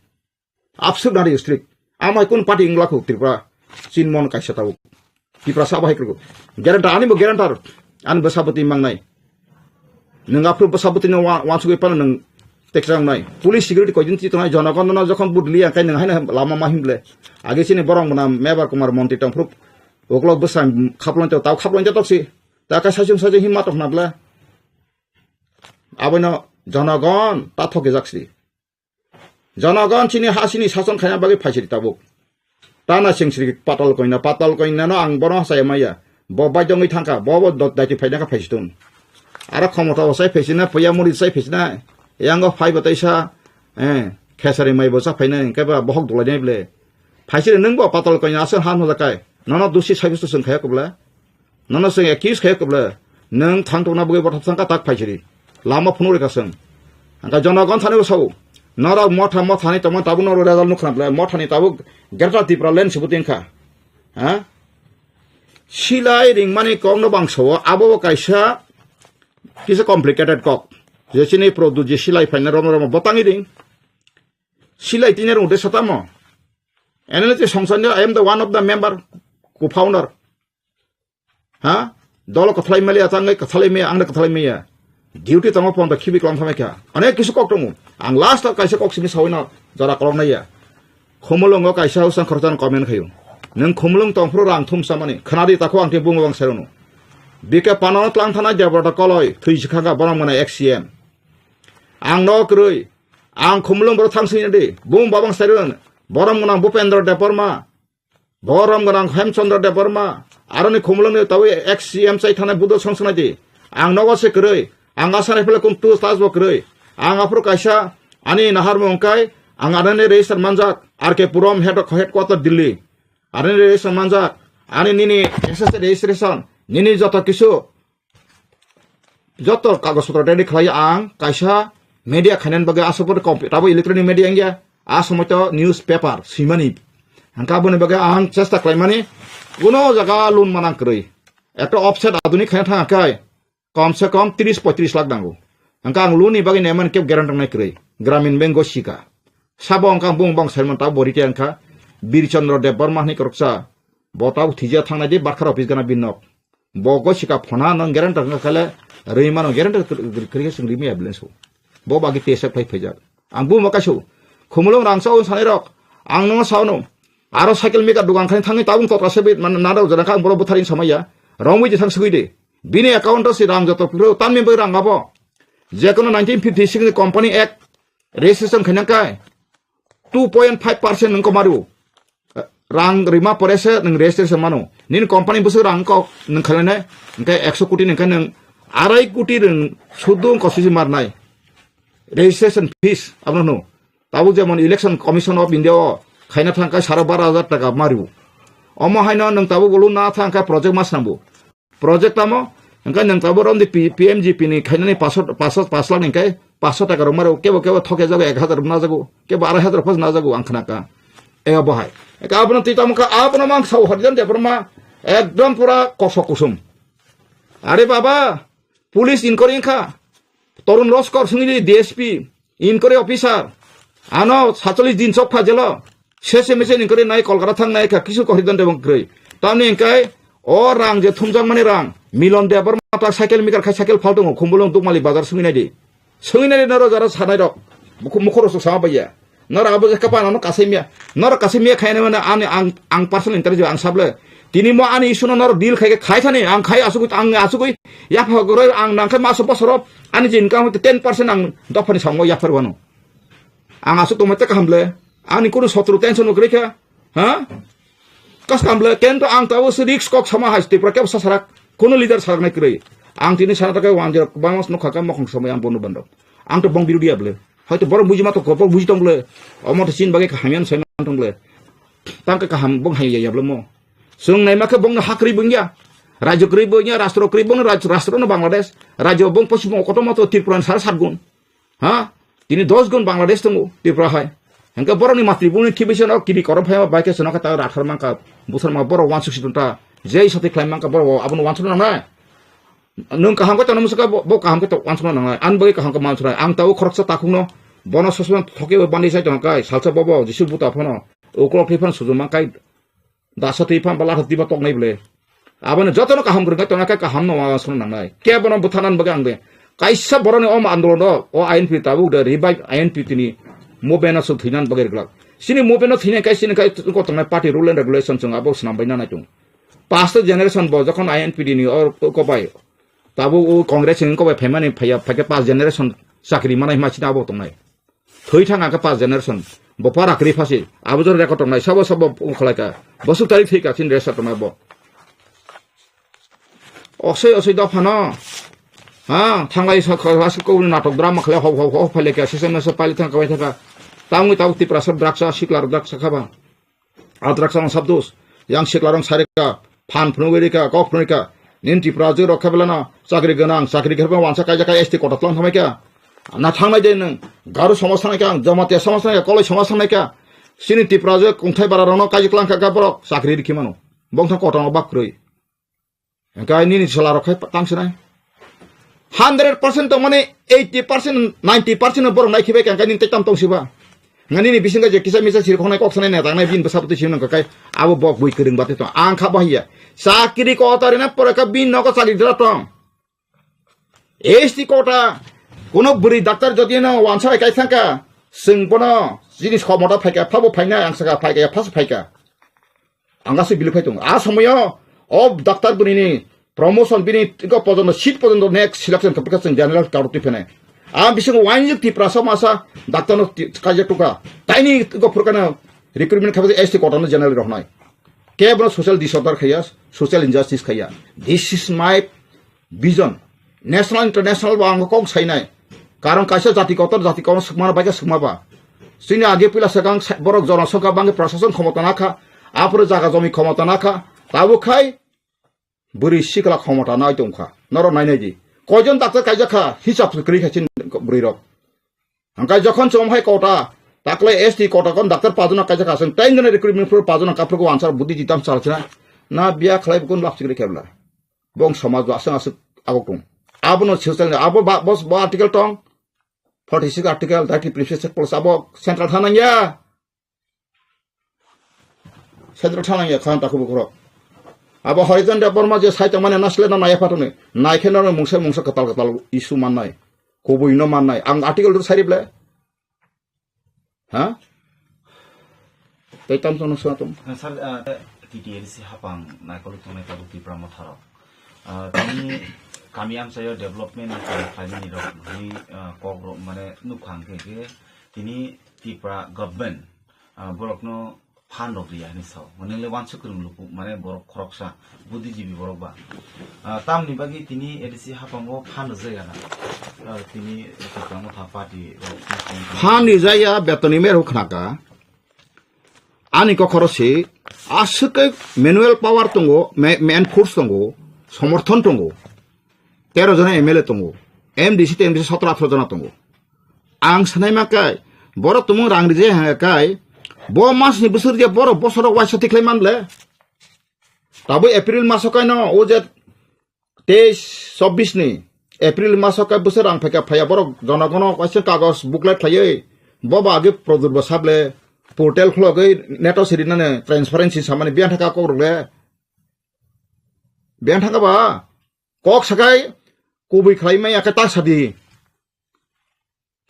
absurd dari strict amai kun party inglaku Tripura sinmon kai satau Tripura sabah ikru guarantor ani bo guarantor an besabati mangnai nengapru besabati no wansuge pan neng teksang nai police security kojin ti tonai jonagon na jokhon budli akai nang haina lama mahimble age sini borong mana mebar kumar monti tong pruk oklok besam khaplon taw khaplon tok si ta ka sajung himma tok nabla abono jonagon ta thoke jaksi jonagon chini hasini sason khaya bagi phaisiri tabuk tana singsri patal koina no ang borong saya maya bo bajong thangka bo dati phaina ka phaisitun ara khomota wasai phaisina poya muri sai phaisina yang go five bataisa khesari mai bosa phaina ke ba bohok dolai nei ble phaisire nang bo patal koina asal han hola kai nana dusi sabistu sung khaya kubla nana sung accuse khaya kubla nang thang tona boi bothap sangka tak phaisiri lama phunure ka sung angka jonagon thane bo sau nara motha ni tamon tabu noro result nukhna bla motha ni tabu gerta Tripura len sibutin kha ha silai ring mani kong no bangso abo kaisa kisa complicated kok jesini produce silai faina romo botangi ding silai tiner unde satamo enelite songsanyo I am the one of the member co-founder ha dolo kathlai mali atangai kathlai me angda kathlai me ya duty tamo pon da khibi klam thame kya anek kisu kok tomu ang last kaisa kok simi sawina jara kolong na ya khomolong kaisa usang khortan comment khayu nang khomolong tong pro rang thum samani khanadi takho angte bungo bang serono bika panona tlang thana jabrata koloi thui sikhaga borong mana XCM ang no krui ang khumlung bor thangsini de bung babang saron borong mana Bupendra Deparma borong mana Hemchandra Deparma aroni khumlung ne tawi XCM sai thana budo songsna de ang nogo se krui ang asane pele kum tu stas bo krui ang apro kaisa ani nahar mongkai ang arane register manjak RK Puram headquarter Delhi arane register manjak ani nini SSC registration nini joto kisu joto kagospatra ready khlai ang kaisa media khanan baga asopor tabo electronic media angya asomoto newspaper simani angka bone baga ang chesta klaimani uno jaga lun manang kroi ekta offset adunik khaya thanga kai kamse kam 30-35 lakh dango angka ang luni bagi neman ke guarantor nai kroi gramin bank gosika sabo angka bung bang serman ta borite angka Birchandra Deparma ni koroksa botau thija thangna de barkhar office gana binok bogo sika phona nang guarantor kala reimano guarantor kriya singri mi ambulance bo bagi tesek phai phejak ang bu makasu khumulong rangsau sanirok ang no sauno aro cycle meka dugang khani thangi tabung to trasebit man nadau jana khang boro butharin samaya rongwi je thang suide bini account si ram joto pro tan member rang abo je kono 1956 ni company act registration khanang kai 2.5% nang ko maru rang rima porese nang registration mano nin company busu rang ko nang khalane ngai 100 কোটি nang kan 2.5 কোটি nang sudung ko sisi marnai registration fees abno tabu jemon election commission of India khaina thangka 12,000 taka maru omo haina nang tabu golu na thangka project mas nambu project tamo nang nang tabu rom di PMGP ni khaina ni 500 lakh ningkai 500 taka maru kebo thoke jago 1000 na jago kebo 2,500 phas na jago angkhana ka e bahai ka abno ti tamka abno mang sau harjan de perma ekdom pura kosok kusum are baba police inquiry kha তরুণ লস্কর সঙ্গে DSP inquiry officer আনো 47 দিন চক ফাজেল শেষে মেসে inquiry নাই কলকাতা থাংনাय কিছু কহিদন দেবং গ্রৈ তামনি এংকাই ও রাং যে থুমজাং মানে রাং মিলন দেবার মাতা সাইকেল মিকার খাই সাইকেল ফালদং খুমবুলং দুমালি বাজার সুমিনাই দি নর যারা সানাই রক মুখরস সাবাইয়া নর আবো যে কাপা নর কাসেমিয়া খাইনে মানে আং পার্সোনাল ইন্টারভিউ আং সাবলে তিনি ম আনি ইসুনো নর ডিল খাইকে খাই থানে আং খাই আসুগুই ইয়াফাগরই আং নাংখাই মাস বছর আনি যে ইনকাম হইতে 10% আং দফানি সামো ইয়াফারবানো আং আসুক তোমাতে কামলে আনি কোনো শত্রু টেনশন নকরিখা হ্যাঁ কাস কামলে কেনতো আং তাও রিক্স কক সমা হাসতে প্রকে সাসারাক কোনো লিডার সারাক নাই কই আং তিনি সারা টাকা 10 বাংলাদেশ নখাকা মখং সময় আম বন্ধু বান্ধব আং তো বং বিরোধী আবলে হয়তো বড় বুঝি মাতো গপ বুঝি তংলে অমত চিন বাগে হামিয়ান সাইমান তংলে তাংকে কাহাম বং হাইয়া ইয়াবলে মো जों नायमाखौ बुंनो हाख्रि बुंया राज्य क्रि बुंया राष्ट्र क्रि बुंनो राष्ट्र न बांग्लादेश राज्य बुं पश्चिम कत मत त्रिपुरा 7.5 गुण हा तिनि 10 गुण बांग्लादेश दङ त्रिपुरा हाय हंका बरनि मात्रि बुंनि किबिसन किरि करम फाय बाइके सना का राथार मांका बुसर मा बर 160 ता जेई सते क्लाइम मांका बर आबन 160 ना नों काहाम को तनमसका बो काहाम को 160 ना आन बगे काहाम को मानसरा आं ताव खरकसा ताखुनो बन ससमान थके बानि साइ दंकाय सालसा बबो जिसु बुता फनो ओकल फेफान सुजुमा काय दासा तैफान बाला हतिबा तकनाय बले आबने जतन काहाम ग्रगा तनाका काहाम न वासन नांनाय के बन बुथानान बगे आंबे काइसा बरनि अम आन्दोलन ओ आईएनपि ताबु द रिवाइव आईएनपि तिनि मुभमेन्ट सो थैनान बगे ग्लाक सिनि मुभमेन्ट थैनाय काइसिनि काइ गतनाय पार्टी रुल एन्ड रेगुलेशन जों आबो सनामबायना नायदों पास्ट जनरेशन ब जखन आईएनपि दिनि और कोबाय ताबु ओ कांग्रेस नि कोबाय फेमानि फाया फाके पास जनरेशन साख्रि मानाय मासिना आबो तंनाय थै थाङा का पास जनरेशन बपारा क्रि फासि आबोजर रेकर्ड तंनाय सब खलायका बसु तारिख थैका सिन रेसा तंनाय ब असै दफानो हा थांगाय साखरास को नाटक ड्रामा खले हौ फालेका सेसेनस पालि थां कबाय थाका तांगै ताव तिप्रा सब द्राक्षा सिकलार द्राक्षा खाबा आ द्राक्षा सब दोस yang siklarang sarika fan phnugerika kok phnuika ninti prajo rokhabelana chakri ganang chakri gerba wansa kaijaka st kotatlan thamaika na thangnai de nang garu samosya naika jamate samosya naika kolai samosya naika sini ti prajo kongthai bararano kaijiklang ka borok chakri rikimano bongthang kotang bakroi kai nini sala rokhai tangsnai 100% to mane 80% 90% borok naikibe kan kai nintai tam tongsiba ngani ni bisinga je kisa misa sir khonai kok sanai na tangnai bin besapti sim nang kai abo bok bui kering bate to ang kha bahia sakiri ko tari na poraka bin no ko sali dra tong esti kota kono buri doctor jodi na wansai kai thangka singpono jinis khomota phaika phabo phaina ang saka phaika phas phaika anga se bilu phaitung a samoyo ob doctor buri ni promotion bini ko pojono seat pojono next selection application general karuti phene am bising wainjuk ti prasa masa doctor no kaje tuka taini ko furkana recruitment khabe st kota no general rohnai kebro social disorder khayas social injustice khaya this is my vision national international bang kong sainai karon kaisa jati kotor jati kon sukmana baika sukmaba sini age pila sakang borok jonasangka bange prashason khomota nakha apore jaga jomi khomota nakha tabu khai buri sikla khomota nai tongkha noro nainai di কয়জন doctor কাইজাখা হিসাব করি খাইছেন বুড়িরক হাঙ্কাই যখন চমহাই কটা তাকলে ST কটা কোন doctor পাজনা কাইজাখা আছেন তাই জন্য রিক্রুটমেন্ট ফর পাজনা কাপড়কো আনসার বুদ্ধি দিতাম চালছিনা না বিয়া খালাই কোন লাপসিগরি খেবলা বং সমাজ আসং আসু আগক দং আবনো সোশ্যাল আবো বস ব আর্টিকেল টং 46 আর্টিকেল 30 প্রিভিয়াস প্লাস আবো central থানাইয়া Khan তাকবো করক abo horizon de borma je saita mane nasle na naya patone naikhe na mungsa katal isu mannai koboi no mannai ang article dur sarible ha taitam tono satum sir TTLC hapang naikol tone tabu ti pramo tharo tani kami am sayo development ni file ni rok ni kogro mane nukhang ke tini tipra government borok no fan rok ria ni saw manele wansu kurum lupu mane borok khoroksa buddhijibi borok ba tamni bagi tini edisi hapango fan jaya na tini tikamo tha party fan ni jaya betoni mer hukhnaka ani ko khorosi asike manual power tongo man force tongo সমর্থন tongo 13 jona MLA tongo MDC te MDC 17 18 jona tongo ang sanai makai boro tumu rang rije hakai bo mas ni busur dia boro bosoro waisa tiklai manle tabu April maso kai no o je 23 24 ni April maso ka busur ang pheka phaya borok jonogono kaise kagos booklet thaye boba age produr basable portal khlogai neto sirinane transparency samane bian thaka korle bian thaka ba kok sakai kubi khlaimai aka ta sadi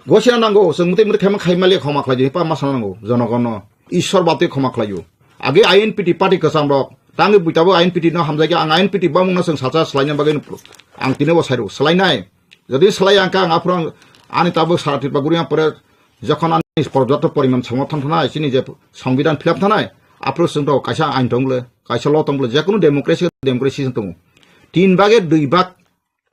gosina nango जों मुते मुते खायमा खायमाले खमा खलायो पा मासा नांगौ जनगण ईश्वर बाते खमा खलायो आगे आईएनपीटी party कसम रक तांगे बुइताबो आईएनपीटी न हामजागे आं आईएनपीटी बा मुंना जों साचा स्लाइना बागे आं तिने बसाइरो स्लाइनाय जदि स्लाइ आंका आं आफ्रं आनि ताबो साराति बागुरिया परे जखन आनि पर्याप्त परिमाण समर्थन थानाय सिनि जे संविधान फिलाप थानाय आप्रो जों तो कायसा आइन दंले कायसा ल दंले जेकुनु डेमोक्रेसि दं 3 भागे 2 भाग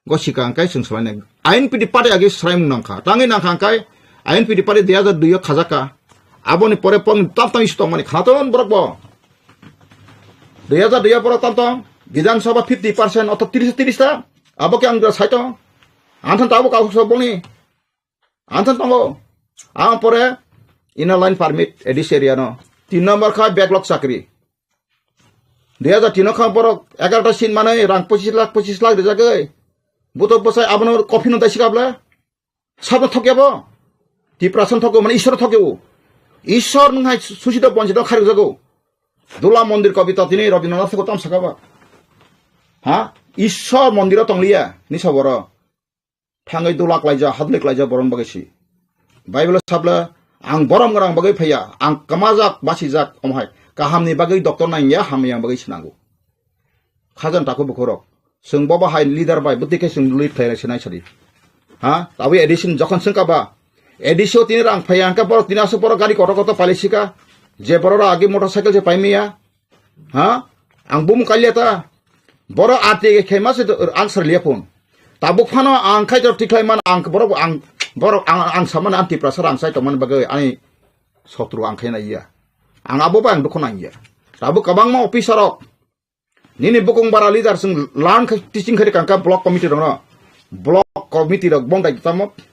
गसिका आंकाय जों स्लाइनाय आईएनपीटी पार्टी आगे स्राय मुंनांखा तांगे नांखा आंकाय आईएनपीटी पार्टी 2002 खाजाका आबोनि परे पं तापताम इस्तम माने खातन बरकबो 2002 पर तापताम विधानसभा 50% अत 30 ता अब के अंग साइतो आंथन ताबो काउसो बनि आंथन तांगो आ परे इनर लाइन परमिट एडिस एरिया न 3 नंबर खा बैकलॉग चाकरी 2003 खा पर 11 सिन माने रां 25 लाख जागै बुतो बसाय आबनो कफि न दासिकाब्ला सब थकेबो 10% थको माने ईश्वर थकेबो ईश्वर नहाय सुसित पञ्चित खारि जागौ दुला मन्दिर कविता दिनै रविन्द्रनाथको तम सकाबा हा ईश्वर मन्दिर तंलिया नि सबर थाङै दुला क्लाइजा हादले क्लाइजा बरन बगैसि बाइबल साबला आं बरम गरां बगै फैया आं कमाजाक बासिजाक अमहाय काहामनि बगै डक्टर नाइया हामिया बगै सिनांगौ खाजन ताको बखरक जों बाबा हाय लिडार बाय बुतिके जों लिड खायरासि नायसरि हा ताबो एडिशन जखन संकाबा एडिशो तीन रां फैया अंका पर 300 पर गाड़ी कत पालिसिका जे बरो आगे मोटरसाइकिल से पाइमिया हाँ आं बुम कालियाता बरो आते खेमा से आंसर लियापुन ताबुक फानो आं खाय जर तिख्लाय मान आं बरो आं सामान आंति प्रसार आं साइ तमन बगै आनि सत्रु आं खायना इया आं आबो बा आं दखना इया ताबु कबां मा अफिसर निनि बुकुं बारा लिडार जों लान टिचिं खरि कांका ब्लक कमिटि दङ ब्लक कमिटि रक बंदाइ तमक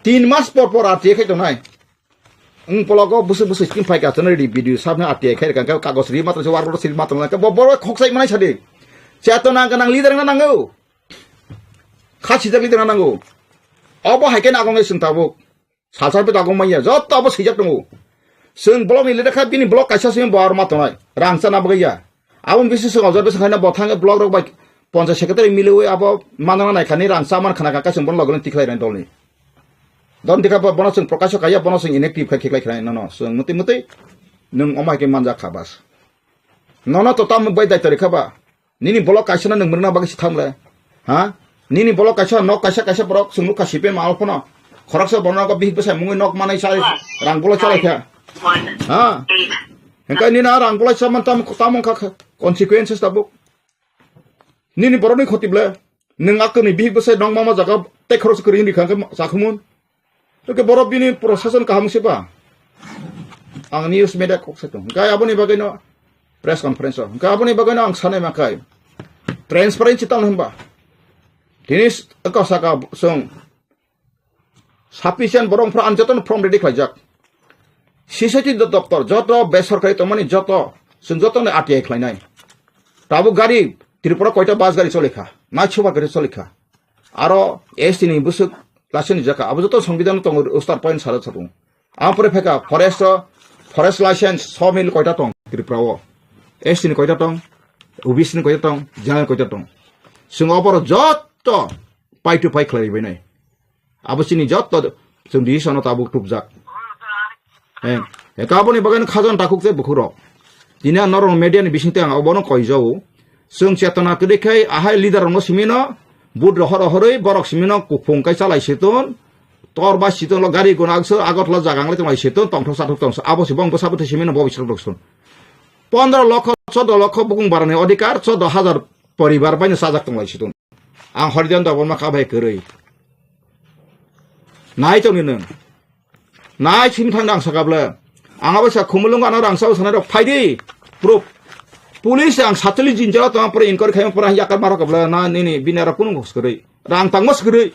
3 मास पर आते खाय दनाय उन पलको बुसु स्किन फाइका चन रेडी भिडियो साबने आते खाय कांका कागज रि मात्र वार सिल मात्र ना बरो खक्साइ मानाय सादे चेतना गोनां लिडार नांगौ खासि जाग लिडार नांगौ अब हायके नागंगे जों ताबो सासाबो दागौ माइया जत अब सैजाब दङ जों ब्लक नि लेखा बिनि ब्लक कायसा सिम बार मातनाय रांसा ना बगैया आबो बिसि सगाव जर बेस खायना बथांगे ब्लक रक बाय पंचायत सेक्रेटारि मिलौय अब मानना नायखानि रांसा मान खाना काका जों बन लगन तिखलायनाय दलनि don tika pa bonus prokasyo kaya bonus inactive kay kiklay kray no so muti nung omay ke manja kabas no to tam bay dai tori khaba nini bolok kaisana nung murna bagis thamle ha nini bolok kaisa nok kaisa borok sunu kasipe mal phono khoraksa borna ko bih besai mungi nok manai sai rang bolok chalai kha ha engkai nina rang bolok saman tam kha consequences tabuk nini boroni khotible nung akni bih besai dong mama jaga te khoros kri ni khang sakhumun Oke borok bini prosesan kaham siapa? Ang news media kok setung. Kaya aboni bagino press conference. Kaya aboni bagino ang sanay makai. Transparency tang hamba. Dinis engkau saka song sufficient borong pra anjoton from ready kajak. Sisati doktor joto besorkari tomani joto sung joto ne ATI khlainai. Tabu gari Tripura koita bus gari cholekha. Na chuba gari cholekha. Aro estini busuk licence जाका अब जो तो संविधान तो उस्तार point सारा छतु आमपरे फेका forest licence 6 मिल कोइटा तंग त्रिपुराओ ST नि कोइटा तंग ओबीसी नि कोइटा तंग जनरल कोइटा तंग जों अपर जत पाइ टु पाइ खलाय बैनाय अब सिनि जत जों दिसन ताबु टुबजाक ए काबनि बगन खाजन ताकुक जे बुखुरो दिना नरम मीडिया नि बिसिंते आं अबनो कइजाव जों चेतना कदेखाय आहाय लिडार न सिमिनो बुद रहरै बरक सिमिनो कुफुंकाय चालाय सेतन तोरबा सितन गारि गोनागसो आगतला जागांले तमाय सेतन तंथ साथक तंस आबसि बंग बसाबते सिमिनो भविष्य दक्सन 15 लाख 14 लाख बुकुं बारने अधिकार 14000 परिवार बायनो साजाक तंलाय सेतन आं हरिजन दाबन मा खाबाय करै नाय तंनि नों नाय सिम थांदां सगाब्ला आंहाबो सा खुमलुं गाना रांसाव सानाय फायदि proof police ang satuli jinjala tama pura inkor khayo pura yakar maro kabla na nini binara pun ngoskrei rang tangmos krei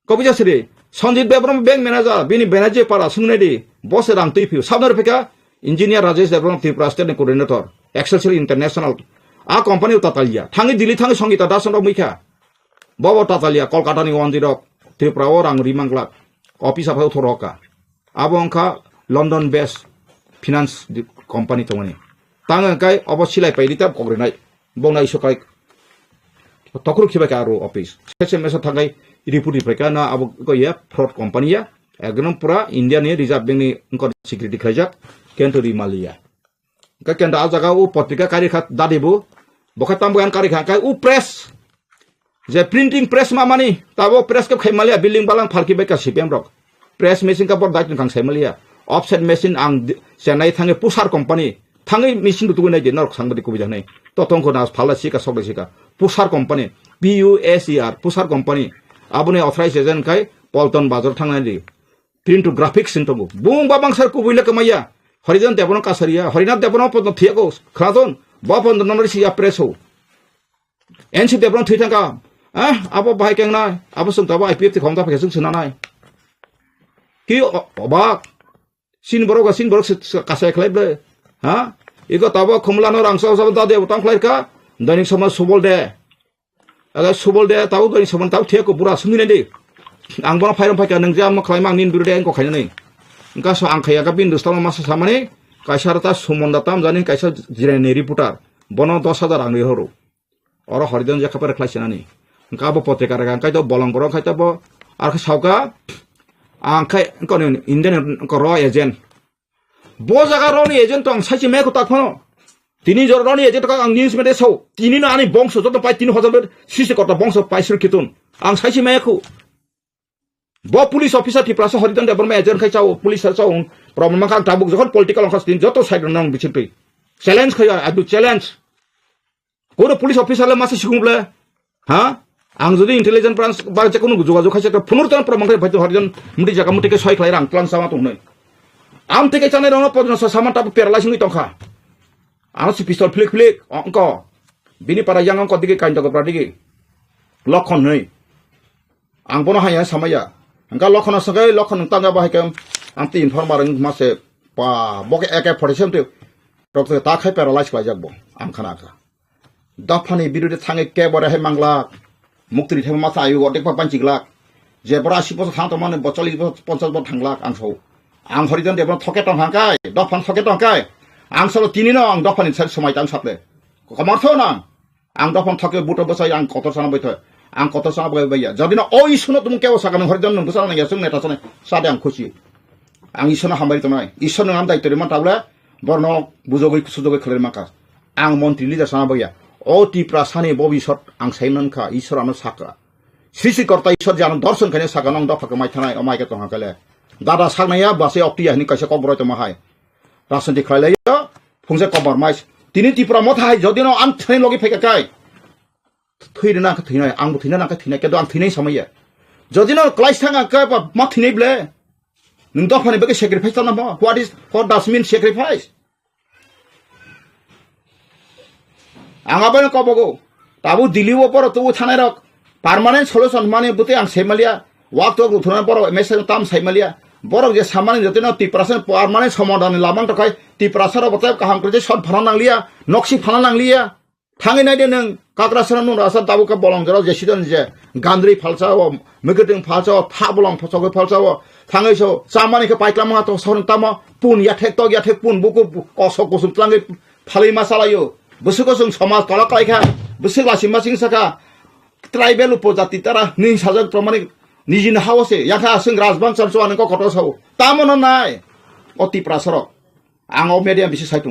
kobija sire Sanjit Bebram bank manager bini benaje para sungne di boss rang tuipiu sabnar peka engineer Rajesh Bebram Tripura state coordinator Excelsior International a company utatalia thangi dili thangi songita dason muikha Bawa tatalia Kolkata ni wandirok Tripura orang rimangklak office apa thoroka abo angka London based finance company tongani tangan kai abo silai paidi tab kogrenai bongnai sokai tokru khiba ka aro office sese mesa thangai report ipeka na abo ko ya fraud company ya ekdom pura India ni reserve bank ni ko security khajak kento ri malia ka kenta ajaga u patrika kari khat dadibu bokatam bukan kari khat u press je printing press mamani tabo press ka khaimalia building balang phalki beka CPM rok press machine ka por dait kang khaimalia offset machine ang Chennai thange pusar company thange machine tu nai je nor sangbadi ko bijanai to tongko nas phala sika sok sika pusar company PUSER pusar company abune authorized agent kai Polton bazar thangnai di print to graphics sintobu bung babang sar ku buile kamaya Horizon debono kasaria Horinath debono pod thiego khradon bapon nonori sia press ho NC debono thitanga abo bahai keng nai abo sung taba IPF khongta phake sung suna nai ki obak sin borok kasai khlai ble ha iko taba khumlano rangsa sa da de utang khlai ka dainik sama subol de aga subol de tau dainik sama tau thieko pura sungine de ang bona phairam phaka nang jam khlai mang nin biru de ko khaina nei engka so ang khaya ka bin dostama masa samane kaisarata sumonda tam jani kaisa jirani reporter bono 10000 ang horo oro Horizon je khapare khlaisina ni engka bo potrika ra kai to bolong borok khai to bo ar sauka ang khai ko Indian ko ro agent bo jaga ro ni agent tong saisi me ko takhono tini jor ro ni agent ka ang news me de so tini na ani bongso joto pai 3000 sisi kota bongso paisur kitun ang saisi me ko bo police officer ti prasa Horizon de borme agent khai chao police chao problem ma kang tabuk jokhon political khas tin joto side nang bichipi challenge khaya adu challenge ko police officer la masa sikumble ha ang jodi intelligence branch ba je kono jogajog khaise ta phunurtan promangkai bhaito Horizon muti jaga muti ke soi khlai rang plan sama tungnai am teke chane rono podno sa sama ta paralyzing ni tongkha ang si pistol flick angko bini para yang angko dige kain jaga pradigi lokhon nei ang bono haya samaya angka lokhon sagai lokhon tanga ba hakem am ti informer mase pa boke AK47 te doctor ta khai paralyze khlai jakbo am khana ka dafani birude thange ke bore he mangla muktri thema masa ayu odek pa panchigla je bora 80 বছর থাং তো মানে 40 বছর 50 বছর থাংলাক আং সৌ আং Horizon দেবন থকে টং হাংকাই দফান থকে টংকাই আং সলো তিনি ন আং দফানি সাই সময় তাং সাপলে কমারথ না আং দফান থকে বুটো বসাই আং কত সানা বইথ আং কত সানা বই বাইয়া যদি না ওই শুনো তুমি কেও সাকান Horizon নং বসানা না ইয়াসুং নেতা সনে সাদে আং খুশি আং ইসনা হামবারি তো নাই ইসর নাম দায়িত্ব রে মাতাবলে বর্ণ বুজগই সুজগই খলের মাকা আং মন্ত্রী লিডার সানা বইয়া ও টি প্রাসানি ভবিষ্যৎ আং সাইননখা ঈশ্বরানো সাকা সৃষ্টিকর্তা ঈশ্বর জানো দর্শন খানে সাকা নং দফাকে মাই থানায় অমাইকে তো হাকালে দাদা সাকনায়া বাসে অক্টিয়া হিনি কাইসে কবরয় তো মাহাই রাজনীতি খাইলাই ফুংসে কবর মাইস তিনি ত্রিপুরা মথাই যদিনো আম থৈ লগি ফেকা কাই থৈরে না থৈনাই আংবো থৈনা না থৈনাই কিন্তু আং থৈনাই সামাইয়া যদিনো ক্লাইস থাঙা কাই মা থৈনাই ব্লে নং দফানি বেকে স্যাক্রিফাইস না বা হোয়াট ডাজ মিন স্যাক্রিফাইস आंगाबन कबगो ताबु दिल्ली पर तो थानाय रक पार्मानेंट सल्यूशन माने बुते आं सेमालिया वाक तो गुथुना पर मेसेज ताम सेमालिया बरक जे सामान्य जतेनो 30% पार्मानेंट समाधान लामां तखाय 30% बते काहाम करे शट फाना नांगलिया नक्सि फाना नांगलिया थाङै नायदे नों काग्रासरा नु रासा ताबु का बलं जरा जेसिदन जे गान्द्रि फालसाओ मेगेटिं फालसाओ था बलं फसगै फालसाओ थाङै सो सामानि के पाइक्लामा तो सरन तामा पुन याथेक पुन बुकु कसक कुसुम त्राङै फालै मासालायो बसुकसुं समाज तला कायखा बसुलासि मासिं साका ट्राइबेल उपजाति तारा नि साजक प्रमाणिक निजिन हावसे याखा सिं राजबान चर्चो आन को खटो साव तामन नाय अति प्रासर आंगो मेडियाम बिसि साइतु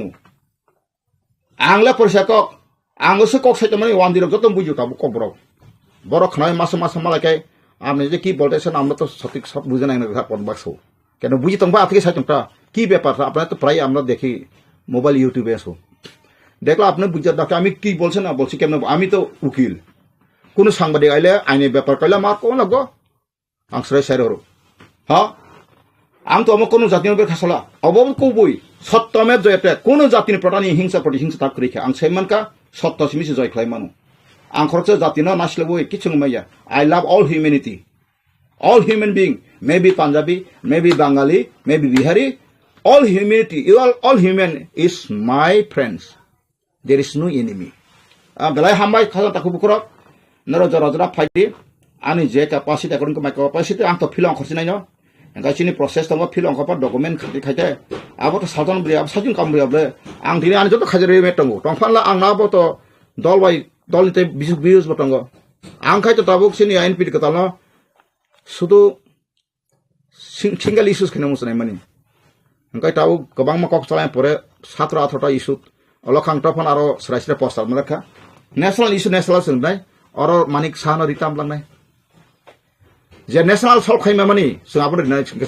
आंगला परसाक आंगोसो कक साइतु माने वान दिरक जतो बुजु ताबु कब्र बर खनाय मास मालाकाय आमने जे की बोलते सन আমরা তো সঠিক সব বুঝে নাই না পন বাক্সো কেন বুঝি তংবা আজকে সাইতুটা কি ব্যাপার আপনারা তো প্রায় আমরা দেখি মোবাইল ইউটিউবে আসো দেখলা আপনি বুঝা দেখো আমি কি বলছেন না বলছি কেন আমি তো উকিল কোন সাংবাদিক আইলে আইনের ব্যাপার কইলা মার কোন লাগো আংসরাই সাইরো হ্যাঁ আং তো আমক কোন জাতীয় বে খাসলা অবব কবই সত্যমে জয়তে কোন জাতির প্রটানি হিংসা প্রতিহিংসা তাক করিখা আং সাইমানকা সত্য সিমিসি জয় খাই মানু আং খরচে জাতিনা নাসলে বই কিছু মাইয়া I love all humanity all human being maybe Punjabi maybe Bengali maybe Bihari all humanity you all human is my friends there is no enemy belai hambai khala taku bukurok nero jora jora fight ani je capacity akon ko my capacity ang to philong khorsi nai no engkai chini process tong philong ko pa document khaite abo to sajon bri ab sajun kam bri able ang dini ani joto khajere me tongo tongfan la ang na bo to dol bai dol te views bo tongo ang khai to tabuk chini INP ko talo sudu single issues khene musanai mani engkai tabuk gobang ma kok chalai pore 17-18 ta issue olokhang tofan aro sraisre poster marakha national issue national sungnai oro manik sano ritam langnai je national solve khaima mani sung abor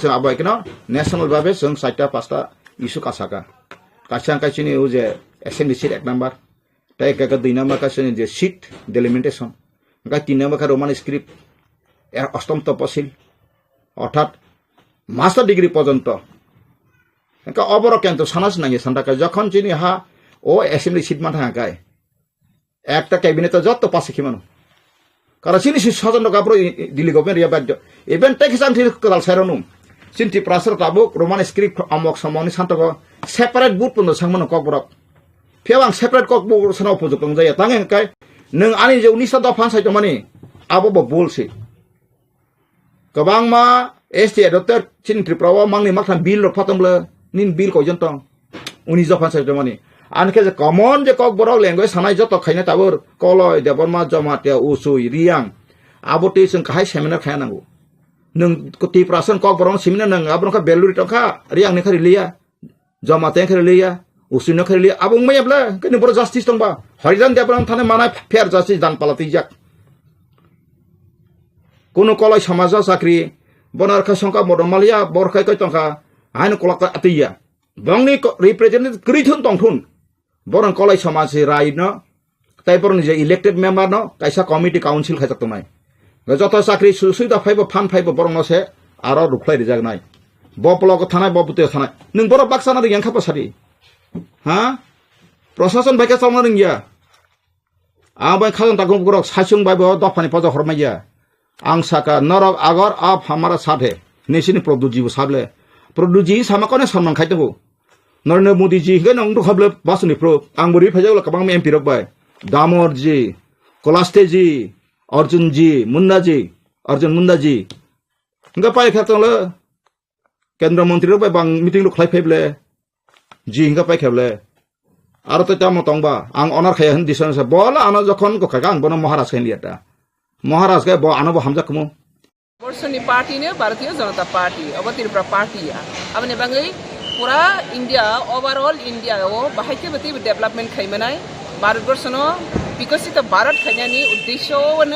sung abai kino national babe sung 4-5 issue kasaka kasang kai chini u je assembly seat 1 number tai ka 2 number ka chini je seat delimitation ga 3 number ka roman script er অষ্টম তপশিল অর্থাৎ master degree পর্যন্ত একা অবর কেন সানাস নাঙ্গে সান্টাকা যখন চিনি হা ও assembly seat মাথা গায় একটা ক্যাবিনেট যত পাশে খিমানো কারণ চিনি সজন কাপড় দিল্লি গভর্নমেন্ট রিয়া বাদ্য ইভেন টেক্স আনটি কদাল সাইরনু চিন্তি প্রাসর তাবো রোমান স্ক্রিপ্ট আমক সমনি সান্টাক সেপারেট বুট পন্দ সাংমনো ককবরক ফেবাং সেপারেট ককবো সানা উপযুক্ত যায় তাঙ্গে কাই নং আনি যে 19 দফা সাইতো মানি আবো বলছে Kabang ma ST adopter chin triprawa mangni makhan bill ro phatamle nin bill ko jontong uni jopan sai jamani anke je common je kok borok language sanai joto khaina tabor koloi deborma jama te usui riang abote sing khai seminar khai nangu nung koti prasan kok borok seminar nang abron ka beluri tongkha riang ne khari liya jama te khari liya usui ne khari liya abung mayabla kini bor justice tongba harijan debram thane manai fair justice dan palati jak কোনো কলাই সমাজ চাকরি বনার সংখ্যা মদমালিয়া বরখাই কই টংকা আইন কলাকা আতিয়া বংনি representative করিথুন টংথুন বরং কলাই সমাজ রাই ন তাই বরং যে ইলেক্টেড মেম্বার ন কাইসা কমিটি কাউন্সিল খাইজাক তনাই যত চাকরি সুবিধা ফাইব ফান ফাইব বরং নসে আর রুখলাই রিজাক নাই বপলক থানায় বপুতে থানায় নং বড় বাক্সানা রিং খাপা সারি হ্যাঁ প্রশাসন বাইকে চালনা রিংয়া আবাই খাজন তাগম গরক সাইসুং বাইব দফানি pause হরমাইয়া ang saka norok agar ap hamara sadhe nesini produji bu sable produji sama kone samang khai tabu Narendra Modi ji ge nong khable basuni pro ang buri phajau la kabang MP rok bai Damor ji Kolaste ji Arjun ji Munda ji Arjun Munda ji nga pai khatong le kendra mantri rok bai bang meeting lo khlai phaible ji nga pai khable aro to tamo tongba ang onar khai han dison sa bola ana jokhon ko khagang bono maharaj khain liata महाराज के बो आनो बो हमजा कमो वर्षनी party ने Bharatiya Janata party अब Tripura party अब ने बंगई पूरा इंडिया ओवरऑल इंडिया ओ बाहायके बति डेवलपमेंट खैमनाय भारतवर्ष नो विकसित भारत खैनानि उद्देश्य वन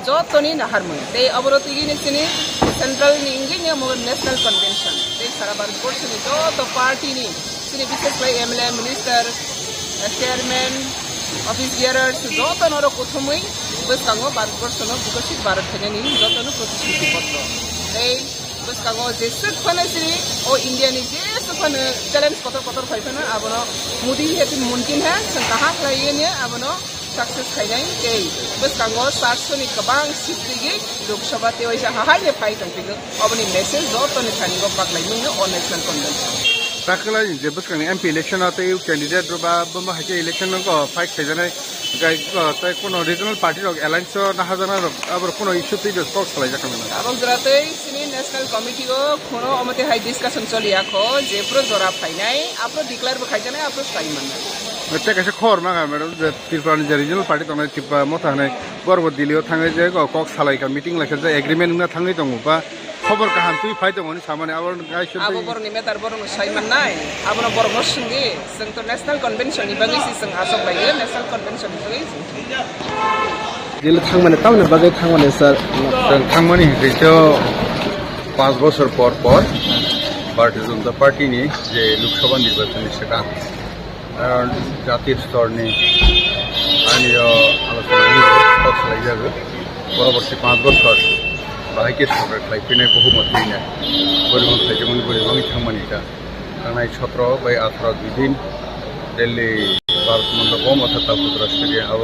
जतनि नाहारमन ते अबरति ने सिनि सेंट्रल नि इंगे ने मगर नेशनल कन्वेंशन ते सारा भारतवर्ष नि जत पार्टी नि सिनि विशेष भाई MLA minister chairman office bearers जत नरो कोथमै बस कांगो भारतवर्ष नो विकसित भारत खैनानि जतनो प्रतिश्रुति पत्र ते बस कांगो जे सफने श्री ओ इंडिया नि जे सफने चैलेंज पत्र फाइफना आबनो मोदी हेतु मुमकिन है जों कहां खाइए ने आबनो सक्सेस खाइनाय ते बस कांगो 700 नि कबां सिटरिगे लोकसभा ते वैसा हाहाय ने फाइ तंपिगो अबनि मेसेज जतनो थानिगो पाकलाइनो अन national convention Takla je bukan MP election atau candidate rupa bamba haji election ko fight sejane gai tai kono regional party rok alliance na hajana rok abor kono issue te just talk salai jakam na abang jurate sini national committee ko kono amate high discussion choli akho je pro jora phainai apro declare bo khaijane apro sai manna Mete kaise khor ma madam je Tripura je regional party tong tipa motha hanai borbo dilio thangai je ko kok salai ka meeting lakha je agreement na thangai tong ba খবর কাহান তুই ফাইতে মনি সামনে আবার গাইছ abo bor ni metar bor no sai manai abono bor mosingi sing to national convention ni bangi sing asok bai national convention ni bangi দিল থাংমানে তাওনে বাজে থাংমানে sir থাংমানে হিসেবে 5 বছর পর ভারতীয় জনতা পার্টি নিয়ে যে লোকসভা নির্বাচন সেটা জাতীয় স্তর নিয়ে আইনীয় আলোচনা যাবে পরবর্তী 5 বছর बाहायके सरकार खायफैनाय बहुमत गैया परिबहन खायजोमोन परिबहन बिथांमोननिखा थांनाय 17 बै 18 दुइ दिन दिल्ली भारत मण्डपम अर्थात तालकटोरा स्टेडियाम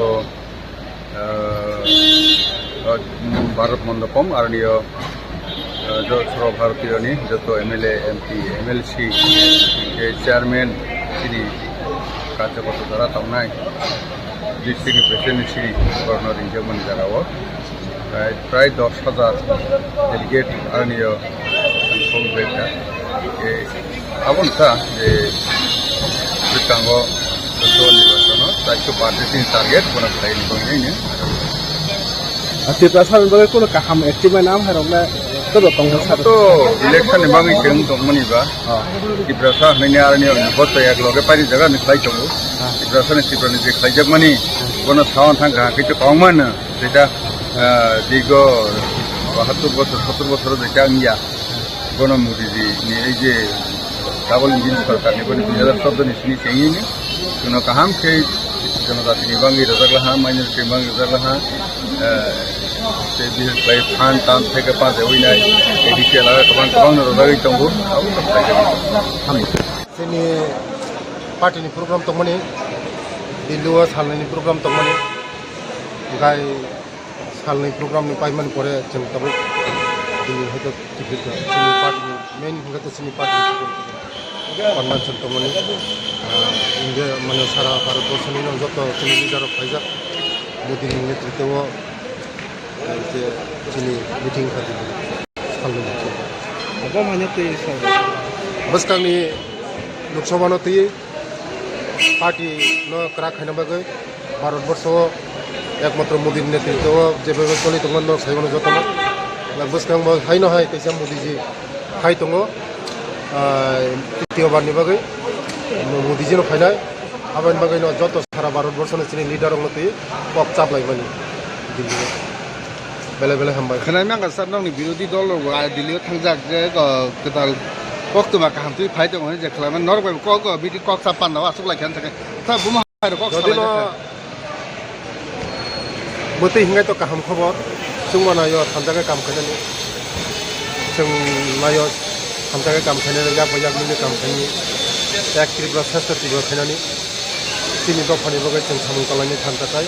भारत मण्डपम आरो सर्वभारतीयनि जत एमएलए एमपी एमएलसी चेयरमैन सिनि कार्यकर्ता द्वारा थांनाय डिस्ट्रिक्टनि प्रेसिडेन्ट सिरि गवर्नर इंजामोन जागाओ प्राय 10,000 डेलिगेट आर्नियो संसद बेटा ए आबन सा जे बितांगो तो निर्वाचन ताइको पार्टी टारगेट बना खाइनि कोइने त्रिपुरा सारन बगे कोनो काहाम एक्टिभ नाम हारंना तो कांग्रेस तो इलेक्शन बांगै जों दंमोनिबा त्रिपुरा सा हनैनि आर्नियो भोट एक लगे पारि जगह निखाइ दंगो त्रिपुरा सा त्रिपुरानि जे खाइजमानि कोनो थावन थांगा किछु कांगमान जेटा दीर्घ 72 বছর 70 বছর যেটা নিয়া গণ মোদীজি এই যে ডাবল ইঞ্জিন সরকারনি বলে 2014 नि सिनि चेंगिनि जोंनो गाहाम से जनजातिनि बांगै रजाग्लाहा माइनरिटि बांगै रजाग्लाहा से बिहेसलाय फान तान থেকে পাজে হইনাय एडिके लागा गोबां रजागै दंबो जोंनि पार्टीनि प्रग्राम दंमोन दिल्लीआव सालनायनि प्रग्राम दंमोन ओमफ्राय सालनाय प्रग्रामनि पाइमानि परे जों दाबो दिल्ली हयতো टिकेट जोंनि पार्टीनि मेन हयতো जोंनि पार्टीनि कन्वेन्सन दंमोन इंडिया माने सारा भारतवर्षनि जत जोंनि लिडार फाइजाक मोदीनि नेतृत्वआव जे जोंनि मिटिं खालामदों सालनाय अब माने बसकांनि लोकसभानो तै पार्टी न करा खाइना बागै भारतवर्षआव एकमात्र मोदी नेतृत्व जेबो चलि दंमोन न साइगोन जतन बसकां हाइनो हाय कैसा मोदीजी हाइ दङ तृतीयबारनि बागै मोदीजीनो फाइनाय आबानि बागै न जत सारा भारतवर्षनि सिनि लिडार नतै पक चापलायबानि दिल्ली बेले बेले हामबाय खोनाय नांगा सार नंनि बिरोधी दल दिल्लीआव थांजाक जे गोदाल वक्तबा काहामथि फाइ दङ जे खालामन नरबाय कक बिदि कक चापान नाव आसुक लायखान थाखाय ता बुमा हाय कक जदिनो बोतै हिंगाय तो काहाम खबर जों मानायो थामजागा काम खायनानै जों नायो थामजागा काम खायनानै जा बयागनि काम खायनि एक त्रिपुरा सेस्टर त्रिपुरा खायनानै तिनि दफानि बगै जों सामु कालानि थामजागाय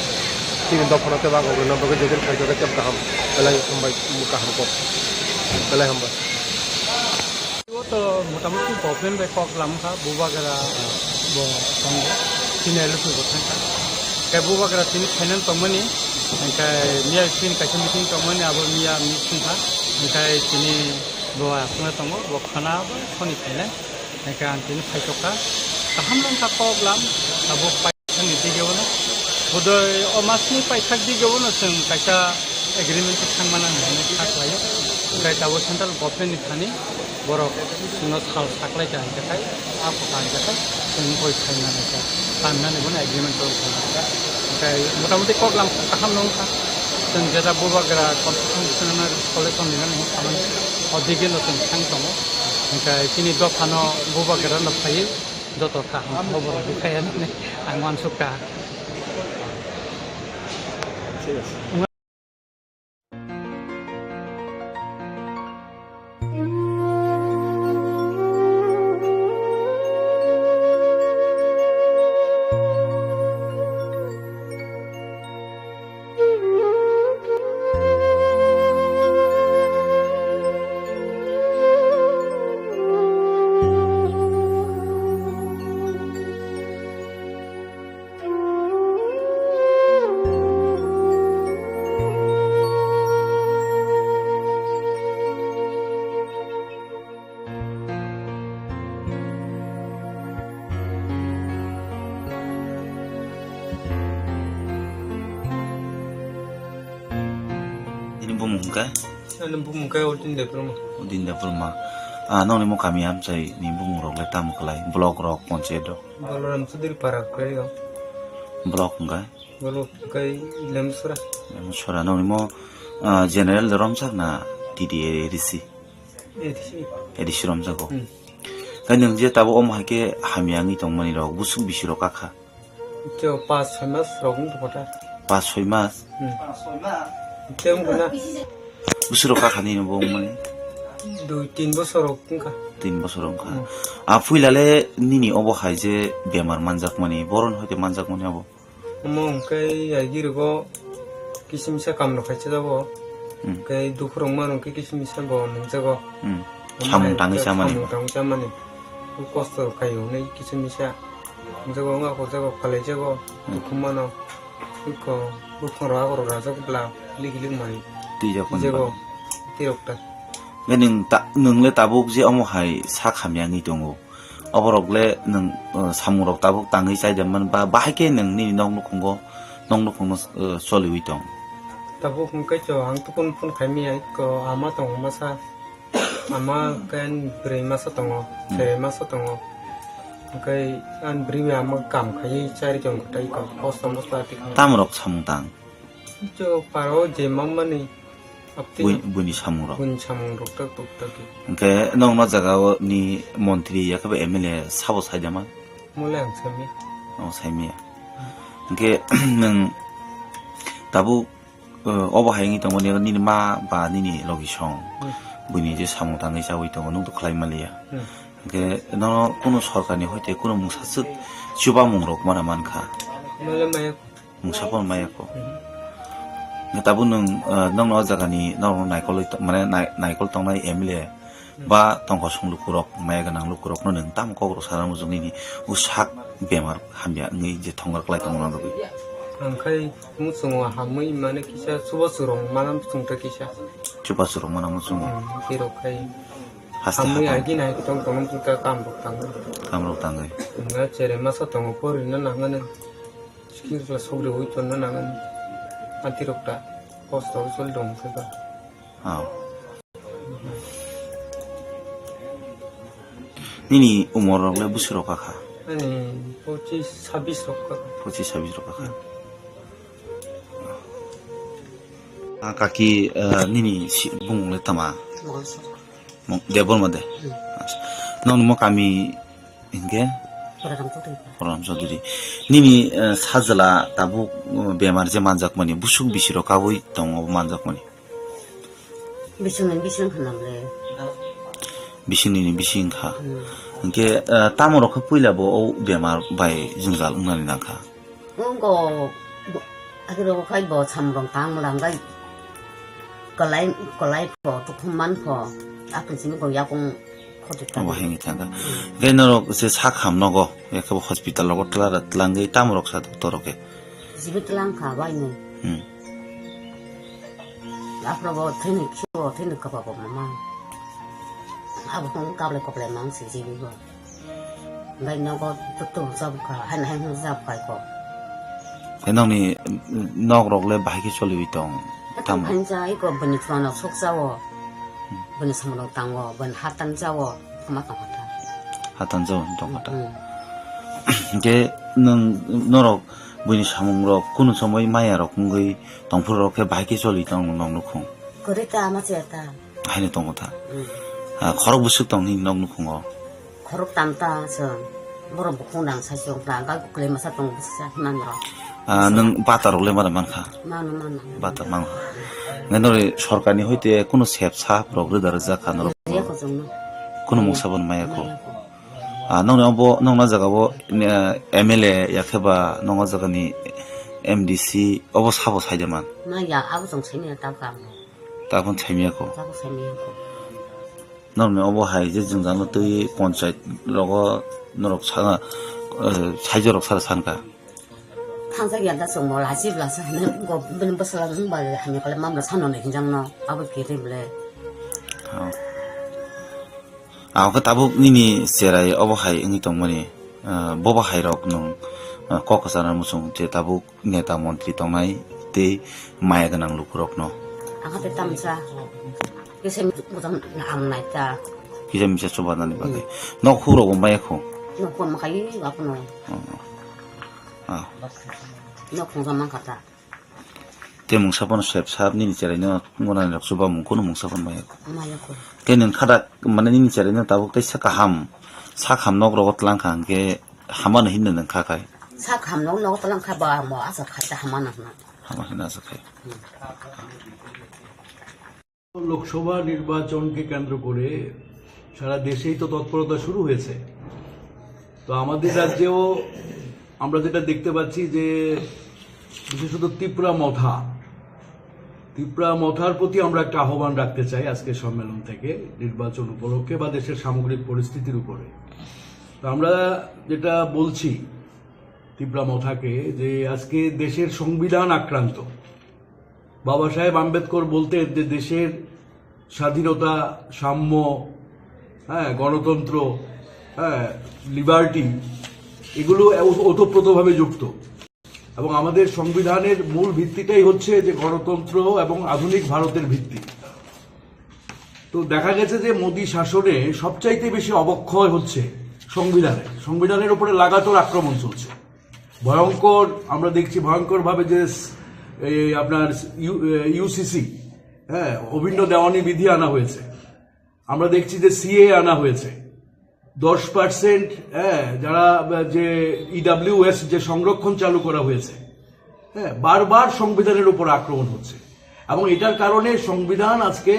तिनि दफानाते बागोना बगै जदिन खायजागा तेब काहाम बेलाय हमबाय काहाम को बेलाय हमबाय तो मोटामुटी गभर्नमेंट बाय कक लामखा बुबागरा बो संग सिनेल फुगो थांखा के बुबागरा तिनि फाइनाल तमनि ओंखाय मिया सिन कासे मिटिं तमनि आबो मिया मिटिं था ओंखाय तिनि बवा संग तंगो बो खाना सनि फाइनाल ओंखाय आं तिनि फाइटका गाहाम लंका कक लाम आबो फाइटनि दिगेवनो बदय अमासनि फाइटक दिगेवनो जों कासा एग्रीमेंट थांमाना होनो थाखायो ओंखाय दाबो सेन्ट्रेल गभर्नमेन्टनि थानि बरफ सिङाव साल साख्लाय जानो थाखाय आखु खानो थाखाय जों गय खायनानै खालामनानै बन एग्रीमेंट ओमफ्राय मटामटि कग्लाम गाहाम नंखा जों जेदा बबाग्रा कनस्टिटिउसनेल कलेज निनानै खामानि अदिगेनो जों थां दङ ओमफ्राय तिनि दफानो बबाग्रा नफायो जत गाहाम खबर देखायानो आं मानसुका Ini bumungka? Ano bumungkay utin de promo. Udin da purma. Nong ni mo kami am say ni bumurok le tam kalay blog rock ponchedo. Baloran sudir parak kayo. Blog nga? Balo kay lemsura. Sura nong ni mo general romsak na didi edisi. Edisi romsak ko. Kanyang je tabo om hake hamyangi tong mani rok busuk bisiro kakha. Ito 5-6 mas rogun to pata. 5-6 mas. Tem guna Busiro kakha ni no bong mani. 2-3 বছর রকম কা 3 বছর ka. Fuilale nini obo hai je bemar manjak mani boron hoite manjak mani abo. mong kay agirgo kisimisa kam no khache dabo. Kay dukrong man kay kisimisa bo nang jago. Hamung tangi samani. Hamung samani. Kosto kayo na kisimisa. Jago nga ko jago kale jago. Kumano Iko bukoro agoro raja kubla ligi mai. tija kon Jego tirokta. nung le tabuk je omo hai sa khamyangi tongo oborok le nung samurok tabuk tangi sai jaman ba bahake nung ni nong nukhungo soliwi tong Tabu kungkai jo ang tu pun kami ai ko ama tong masa ama kan beri masa tongo beri masa tongo kungkai an beri ama kam khai cari jong tai ko postom stati tamrok samungtang jo paro je mamma ni apti buni samurok bun chamung rok tak tuk tak ke nong no jaga ni montri yakabe MLA sabo sai jaman mulang sami saimi ke nung tabu obo hayangi tongoni ni ma ba ni logi song buni je samungtang ni jawi tong nung to khlai malia ke no kono sorkani hoite kono musasuk chuba mungrok mana mankha mule mai musapon mayako tabu nung no jagani no naikol mane naikol tongnai MLA ba tongko sunglukurok mayaga nang lukurok no nung tam ko sara mujungni ni usak bemar hambia ngi je thongar klai tongna dogi angkai musung hamui mane kisah suba surong malam sungta kisah chuba surok mana mujung kiro kai hasta hamui hapa agi nai kitong tong kita kam rok tang kamrok tangai nga chere masa tong por na nangan skil la sobre hui ton na nangan anti rokta posto sol dong seba ah nini umor le busiro kaka ani pochi sabis rokka pochi sabiro kaka kaki nini bung le tama debol made non mo kami inge Orang Choduri. Nini sajala tabu bemar je manjak mani busuk bisiro kabui tong manjak mani. Bising khanamle. Bising nini bising kha. Ke tamoro kha puila bo o bemar bai jungjal unani nakha. Ngo agro khai bo chamrong tang langai. Kolai pho tukhuman pho. Apun sini bo yakong Wah ini tangga. Genero se sakam nogo ya ke hospital logo tlara tlangai tamrok sa doktor ke. Sibit lang ka bai ne. Apro bo thini ka ba mama. Abo kong ka le ko le mang si jibi bo. Ngai nogo tu sab ka han sab kai ko. Genong ni nogrok le bahiki choli bitong. Tam han jai ko bani chwana sok sawo. Bani samro tangwo ban hatan jawo kama tang hata Hatan jawo tong hata ke nang norok buni samungrok kunu somoi maya rok ngai tongphurok ke bahiki choli tong nong nukhung korita ama cheta haini tong hata khorok busuk tong ni nong nukhung khorok tamta so borok bukhung dang sa jong ta ga kle masa tong bisa himan ro nang batar le mara mankha manu batar mang ngenori sorkani hoite kono sepsa progre daraja khanor ya ko jong no kono musabon mayako nongna jaga bo MLA yakheba nongna jaga ni MDC obo sabo saijaman na ya abu jong chini ta kam tabon chaimiyako ta ko sami ko nongna obo hai je jungjano tui panchayat logo norok sanga saijorok sara sanka 항상 연다 송 몰라 집라서 하는 거 ምን 버서 말 하면 걸 맘로 사놓네 긴장노 아버 기름래 그 tabu nini serai obo hai ingi tongmani boba hai rok nung kokosana musung je tabu neta montri tongnai te maya ganang lukurok no 아가데 땀사 요새 무슨 안 나있다 kija misa coba nani bagi nok huro go maya ko 너 그럼 가이 와보노 너 공사만 갔다 te mungsapon sep sap nini serai no ngona rok suba mung kono mungsapon maya ko 엄마야 그 kenin khada mane nini serai no tabu te sakaham nok ro tlang khang ke haman hinna nang khakai 사 감독 너 떨랑 가봐 뭐 아서 갔다 하면 안 haman hinna sakai Lok Sabha নির্বাচনকে কেন্দ্র করে সারা দেশেই তো তৎপরতা শুরু হয়েছে তো আমাদের রাজ্যেও আমরা যেটা দেখতে পাচ্ছি যে বিশেষত ত্রিপুরা মথার প্রতি আমরা একটা আহ্বান রাখতে চাই আজকে সম্মেলন থেকে নির্বাচন উপলক্ষে বা দেশের সামগ্রিক পরিস্থিতির উপরে তো আমরা যেটা বলছি ত্রিপুরা মথাকে যে আজকে দেশের সংবিধান আক্রান্ত। বাবা সাহেব আম্বেদকর বলতেন যে দেশের স্বাধীনতা, সাম্য, গণতন্ত্র, লিবার্টি, এগুলো ওতপ্রোতভাবে যুক্ত। এবং আমাদের সংবিধানের মূল ভিত্তিটাই হচ্ছে যে গণতন্ত্র এবং আধুনিক ভারতের ভিত্তি। তো দেখা গেছে যে মোদী শাসনে সবচাইতে বেশি অবক্ষয় হচ্ছে সংবিধানের উপরে লাগাতার আক্রমণ চলছে। ভয়ঙ্কর, আমরা দেখছি ভয়ঙ্করভাবে যে আপনার ইউসিসি, অভিন্ন দেওয়ানি বিধি আনা হয়েছে। আমরা দেখছি যে সিএ আনা হয়েছে। 10% যারা যে ইডব্লিউএস যে সংরক্ষণ চালু করা হয়েছে, বারবার সংবিধানের উপর আক্রমণ হচ্ছে। এবং এটার কারণে সংবিধান আজকে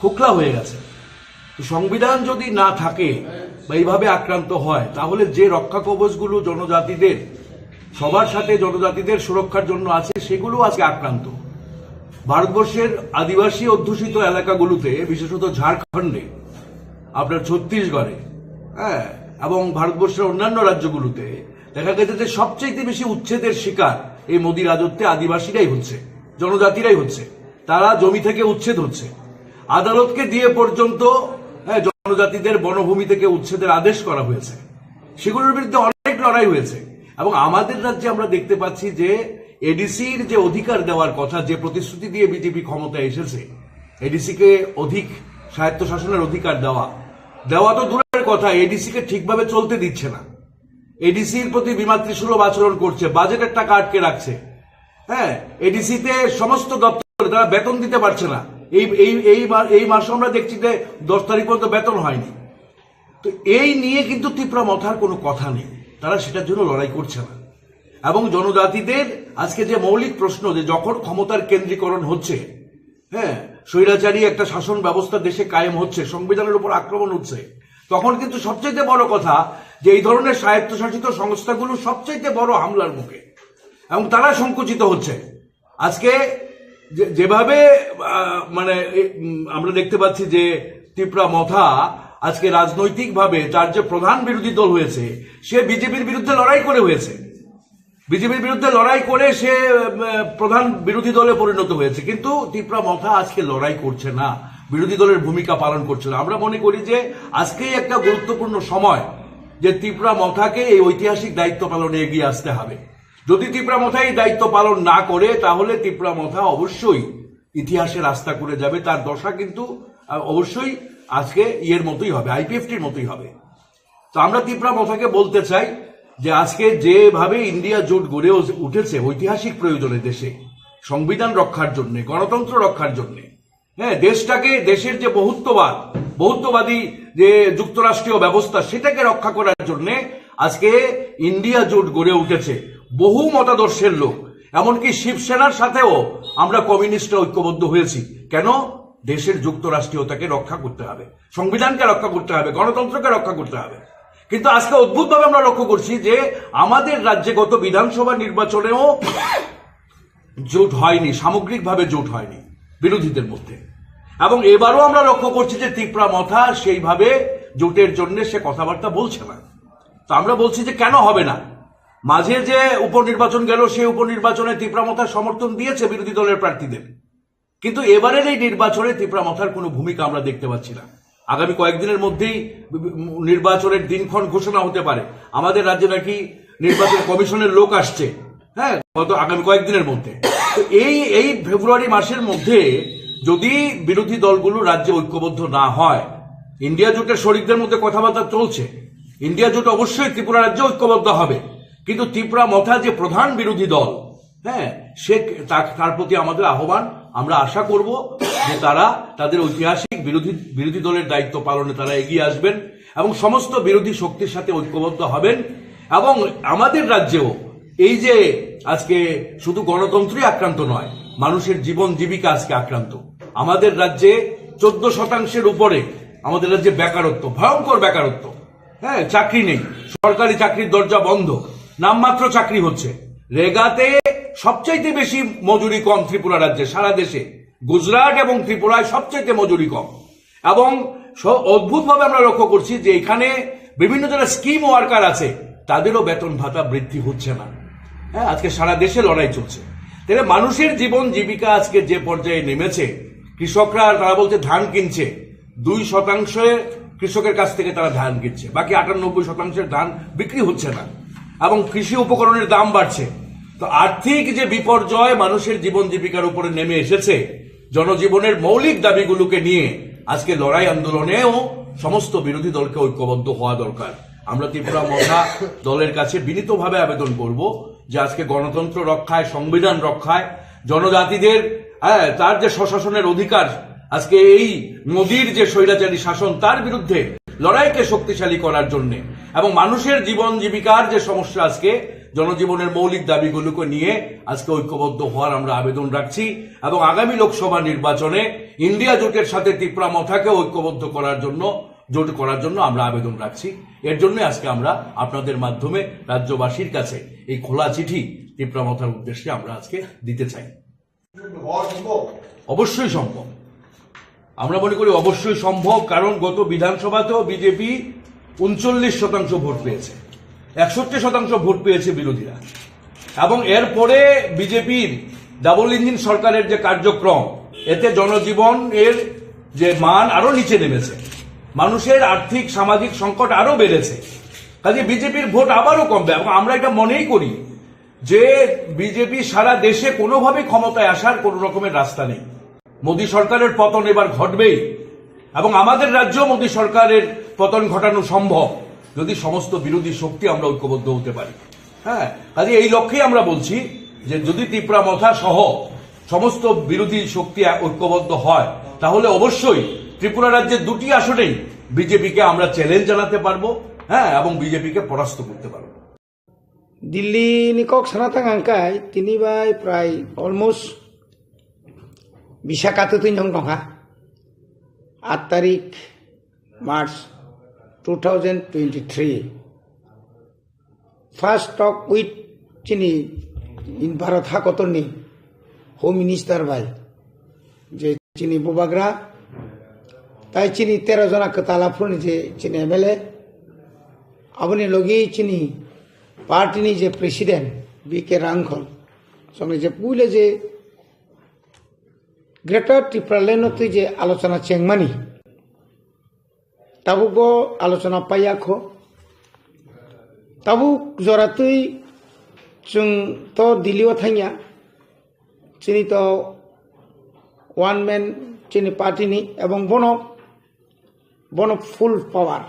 খোকলা হয়ে গেছে। সংবিধান যদি না থাকে বা এইভাবে আক্রান্ত হয়, তাহলে যে রক্ষা কবচগুলো জনজাতিদের, সবার সাথে জনজাতিদের সুরক্ষার জন্য আছে, সেগুলো আজকে আক্রান্ত। ভারতবর্ষের আদিবাসী অধ্যুষিত এলাকাগুলোতে, বিশেষত ঝাড়খণ্ডে, আপনার ছত্তিশগড়ে, এবং ভারতবর্ষের অন্যান্য রাজ্যগুলোতে দেখা গেছে যে সবচেয়ে বেশি উচ্ছেদের শিকার এই মোদী রাজত্বে আদিবাসীরাই হচ্ছে, জনজাতিরাই হচ্ছে। তারা জমি থেকে উচ্ছেদ হচ্ছে। আদালতকে দিয়ে পর্যন্ত জনজাতিদের বনভূমি থেকে উচ্ছেদের আদেশ করা হয়েছে। সেগুলোর বিরুদ্ধে অনেক লড়াই হয়েছে। এবং আমাদের রাজ্যে আমরা দেখতে পাচ্ছি যে এডিসির যে অধিকার দেওয়ার কথা, যে প্রতিশ্রুতি দিয়ে বিজেপি ক্ষমতায় এসেছে, এডিসিকে অধিক স্বায়ত্তশাসনের অধিকার দেওয়া তো দূরের কথা, এডিসিকে ঠিকভাবে চলতে দিচ্ছে না। এডিসির প্রতি বিমাতৃসুলভ আচরণ করছে, বাজেটের টাকা আটকে রাখছে। এডিসিতে সমস্ত দপ্তর তারা বেতন দিতে পারছে না। এই মাসে আমরা দেখছি যে 10 তারিখ পর্যন্ত বেতন হয়নি। তো এই নিয়ে কিন্তু ত্রিপুরা মথার কোনো কথা নেই, তারা সেটার জন্য লড়াই করছে না। এবং জনজাতিদের আজকে যে মৌলিক প্রশ্ন, যে যখন ক্ষমতার কেন্দ্রীকরণ হচ্ছে, স্বৈরাচারী একটা শাসন ব্যবস্থা দেশে কায়েম হচ্ছে, সংবিধানের উপর আক্রমণ হচ্ছে, তখন কিন্তু সবচেয়ে বড় কথা যে এই ধরনের স্বায়ত্তশাসিত সংস্থাগুলো সবচেয়ে বড় হামলার মুখে, এবং তারা সংকুচিত হচ্ছে। আজকে যেভাবে মানে আমরা দেখতে পাচ্ছি যে ত্রিপুরা মথা আজকে রাজনৈতিকভাবে তার যে প্রধান বিরোধী দল হয়েছে, সে বিজেপির বিরুদ্ধে লড়াই করে হয়েছে। বিজেপির বিরুদ্ধে লড়াই করে সে প্রধান বিরোধী দলে পরিণত হয়েছে। কিন্তু ত্রিপুরা মথা আজকে লড়াই করছে না, বিরোধী দলের ভূমিকা পালন করছে না। আমরা মনে করি যে আজকেই একটা গুরুত্বপূর্ণ সময় যে ত্রিপুরা মথাকে এই ঐতিহাসিক দায়িত্ব পালনে এগিয়ে আসতে হবে। যদি ত্রিপুরা মথা এই দায়িত্ব পালন না করে, তাহলে ত্রিপুরা মথা অবশ্যই ইতিহাসে রাস্তা করে যাবে। তার দশা কিন্তু অবশ্যই আজকে ইয়ের মতোই হবে, আইপিএফটির মতোই হবে। তো আমরা ত্রিপুরা মথাকে বলতে চাই যে আজকে যেভাবে ইন্ডিয়া জোট গড়ে উঠেছে ঐতিহাসিক প্রয়োজনে, দেশে সংবিধান রক্ষার জন্য, গণতন্ত্র রক্ষার জন্য, দেশটাকে, দেশের যে বহুত্ববাদী যে যুক্তরাষ্ট্রীয় ব্যবস্থা, সেটাকে রক্ষা করার জন্য আজকে ইন্ডিয়া জোট গড়ে উঠেছে। বহু মতাদর্শের লোক, এমনকি শিবসেনার সাথেও আমরা কমিউনিস্টরা ঐক্যবদ্ধ হয়েছি। কেন? দেশের যুক্তরাষ্ট্রীয়তাকে রক্ষা করতে হবে, সংবিধানকে রক্ষা করতে হবে, গণতন্ত্রকে রক্ষা করতে হবে। কিন্তু আজকে অদ্ভুতভাবে আমরা লক্ষ্য করছি যে আমাদের রাজ্যে গত বিধানসভা নির্বাচনেও জোট হয়নি, সামগ্রিকভাবে জোট হয়নি বিরোধীদের মধ্যে। এবং এবারও আমরা লক্ষ্য করছি যে ত্রিপুরা মথা সেইভাবে জোটের জন্য সে কথাবার্তা বলছে না। তো আমরা বলছি যে কেন হবে না? মাঝে যে উপনির্বাচন গেল, সেই উপনির্বাচনে ত্রিপুরা মথার সমর্থন দিয়েছে বিরোধী দলের প্রার্থীদের, কিন্তু এবারের এই নির্বাচনে ত্রিপুরা মথার কোনো ভূমিকা আমরা দেখতে পাচ্ছি না। আগামী কয়েকদিনের মধ্যেই নির্বাচনের দিনক্ষণ ঘোষণা হতে পারে। আমাদের রাজ্যে নাকি নির্বাচন কমিশনের লোক আসছে, গত আগামী কয়েকদিনের মধ্যে। তো এই ফেব্রুয়ারি মাসের মধ্যে যদি বিরোধী দলগুলো রাজ্যে ঐক্যবদ্ধ না হয়, ইন্ডিয়া জোটের শরিকদের মধ্যে কথাবার্তা চলছে, ইন্ডিয়া জোট অবশ্যই ত্রিপুরা রাজ্যে ঐক্যবদ্ধ হবে, কিন্তু ত্রিপুরা মথা যে প্রধান বিরোধী দল, সে তার প্রতি আমাদের আহ্বান, আমরা আশা করব যে তারা তাদের ঐতিহাসিক বিরোধী দলের দায়িত্ব পালনে তারা এগিয়ে আসবেন এবং সমস্ত বিরোধী শক্তির সাথে ঐক্যবদ্ধ হবেন। এবং আমাদের রাজ্যেও এই যে আজকে শুধু গণতন্ত্রই আক্রান্ত নয়, মানুষের জীবন জীবিকা আজকে আক্রান্ত। আমাদের রাজ্যে 14% উপরে আমাদের রাজ্যে বেকারত্ব, ভয়ঙ্কর বেকারত্ব। চাকরি নেই, সরকারি চাকরির দরজা বন্ধ, নামমাত্র চাকরি হচ্ছে। রেগাতে সবচাইতে বেশি মজুরি কম ত্রিপুরা রাজ্যে, সারা দেশে গুজরাট এবং ত্রিপুরায় সবচাইতে মজুরি কম। এবং অদ্ভুতভাবে আমরা লক্ষ্য করছি যে এখানে বিভিন্ন যারা স্কিম ওয়ার্কার আছে, তাদেরও বেতন ভাতা বৃদ্ধি হচ্ছে না। হ্যাঁ, আজকে সারা দেশে লড়াই চলছে। তাহলে মানুষের জীবন জীবিকা আজকে যে পর্যায়ে নেমেছে, কৃষকরা তারা বলছে ধান কিনছে 2% কৃষকের কাছ থেকে তারা ধান কিনছে, বাকি 98% ধান বিক্রি হচ্ছে না, এবং কৃষি উপকরণের দাম বাড়ছে। তো আর্থিক যে বিপর্যয় মানুষের জীবন জীবিকার উপরে নেমে এসেছে, জনজীবনের মৌলিক দাবিগুলোকে নিয়ে আজকে লড়াই আন্দোলনেও সমস্ত বিরোধী দলকে ঐক্যবদ্ধ হওয়া দরকার। আমরা ত্রিপুরা মথা দলের কাছে বিনীতভাবে আবেদন করব যে আজকে গণতন্ত্র রক্ষায়, সংবিধান রক্ষায়, জনজাতিদের তার যে স্বশাসনের অধিকার, আজকে এই মোদির যে স্বৈরাচারী শাসন তার বিরুদ্ধে লড়াইকে শক্তিশালী করার জন্য, এবং মানুষের জীবন জীবিকার যে সমস্যা, আজকে জনজীবনের মৌলিক দাবিগুলোকে নিয়ে আজকে ঐক্যবদ্ধ হওয়ার আমরা আবেদন রাখছি। এবং আগামী লোকসভা নির্বাচনে ইন্ডিয়া জোটের সাথে ত্রিপুরা মথাকে ঐক্যবদ্ধ করার জন্য আমরা আবেদন রাখছি। এর জন্য আজকে আমরা আপনাদের মাধ্যমে রাজ্যবাসীর কাছে এই খোলা চিঠি ত্রিপুরা মথার উদ্দেশ্যে আমরা আজকে দিতে চাই। অবশ্যই সম্ভব, আমরা মনে করি অবশ্যই সম্ভব, কারণ গত বিধানসভাতেও বিজেপি 39% ভোট পেয়েছে, 61% ভোট পেয়েছে বিরোধীরা, এবং এরপরে বিজেপির ডাবল ইঞ্জিন সরকারের যে কার্যক্রম, এতে জনজীবন এর যে মান আরো নিচে নেমেছে, মানুষের আর্থিক সামাজিক সংকট আরো বেড়েছে। কাজে বিজেপির ভোট আবারও কমবে, এবং আমরা এটা মনেই করি যে বিজেপি সারা দেশে কোনোভাবে ক্ষমতায় আসার কোন রকমের রাস্তা নেই। মোদী সরকারের পতন এবার ঘটবেই, এবং আমাদের রাজ্যেও মোদী সরকারের পতন ঘটানো সম্ভব যদি সমস্ত বিরোধী শক্তি আমরা ঐক্যবদ্ধ হতে পারি। হ্যাঁ, কাজে এই লক্ষ্যেই আমরা বলছি যে যদি ত্রিপুরা মথা সহ সমস্ত বিরোধী শক্তি ঐক্যবদ্ধ হয়, তাহলে অবশ্যই ত্রিপুরা রাজ্যের 2টি আসনেই বিজেপিকে আমরা চ্যালেঞ্জ জানাতে পারবো, হ্যাঁ, এবং বিজেপিকে পরাস্ত করতে পারবো। দিল্লি নিকক সানাতাং আংকাই তিনি বাই প্রায় অলমোস্ট বিশাখাতে তুই নং দংহা 8 তারিখ মার্চ 2023 ফার্স্ট টক উইথ চিনি ভারত হাকতনি হোম মিনিস্টার বাই যে চিনি বুবাগ্রা তাই চিনি 13 জনা কতালাফুনি যে চিনি এমএলএ আবনি লগি চিনি পার্টিনি যে প্রেসিডেন্ট বিকে রাংখল সঙ্গে যে পুলে যে গ্রেটার ত্রিপুরালেনতে যে আলোচনা চেংমানি তাবুক আলোচনা পাইয়াখো তাবুক জরাতুই जों तो दिल्ली थाइया चिनी तो वन मैन चिनी पार्टी नि एवं बनो फुल पावर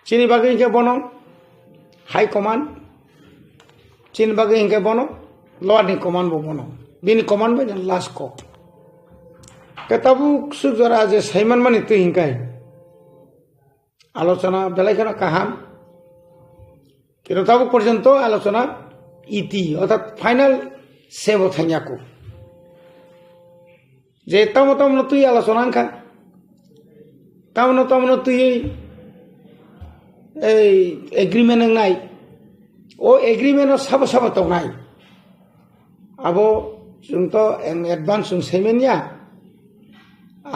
चिनी बागे इनके बनो हाई कमांड चिनी बागे इनके बनो लोअर नि कमांड बनो बिनी कमांड में लास्ट को केताबु सुजरा जे साइमन मानि तो इनका आलोचना बेलायखना काहाम কিন্তু পর্যন্ত আলোচনা ইতি অর্থাৎ ফাইনাল সেভ থাইয়াকো যে তামন তুই আলোচনা আনখা তামন তুই এই এগ্রিমেন্ট নাই ও এগ্রিমেন্ট সাব সাব তো নাই আবো जों তো এডভান্স जों সেমেনিয়া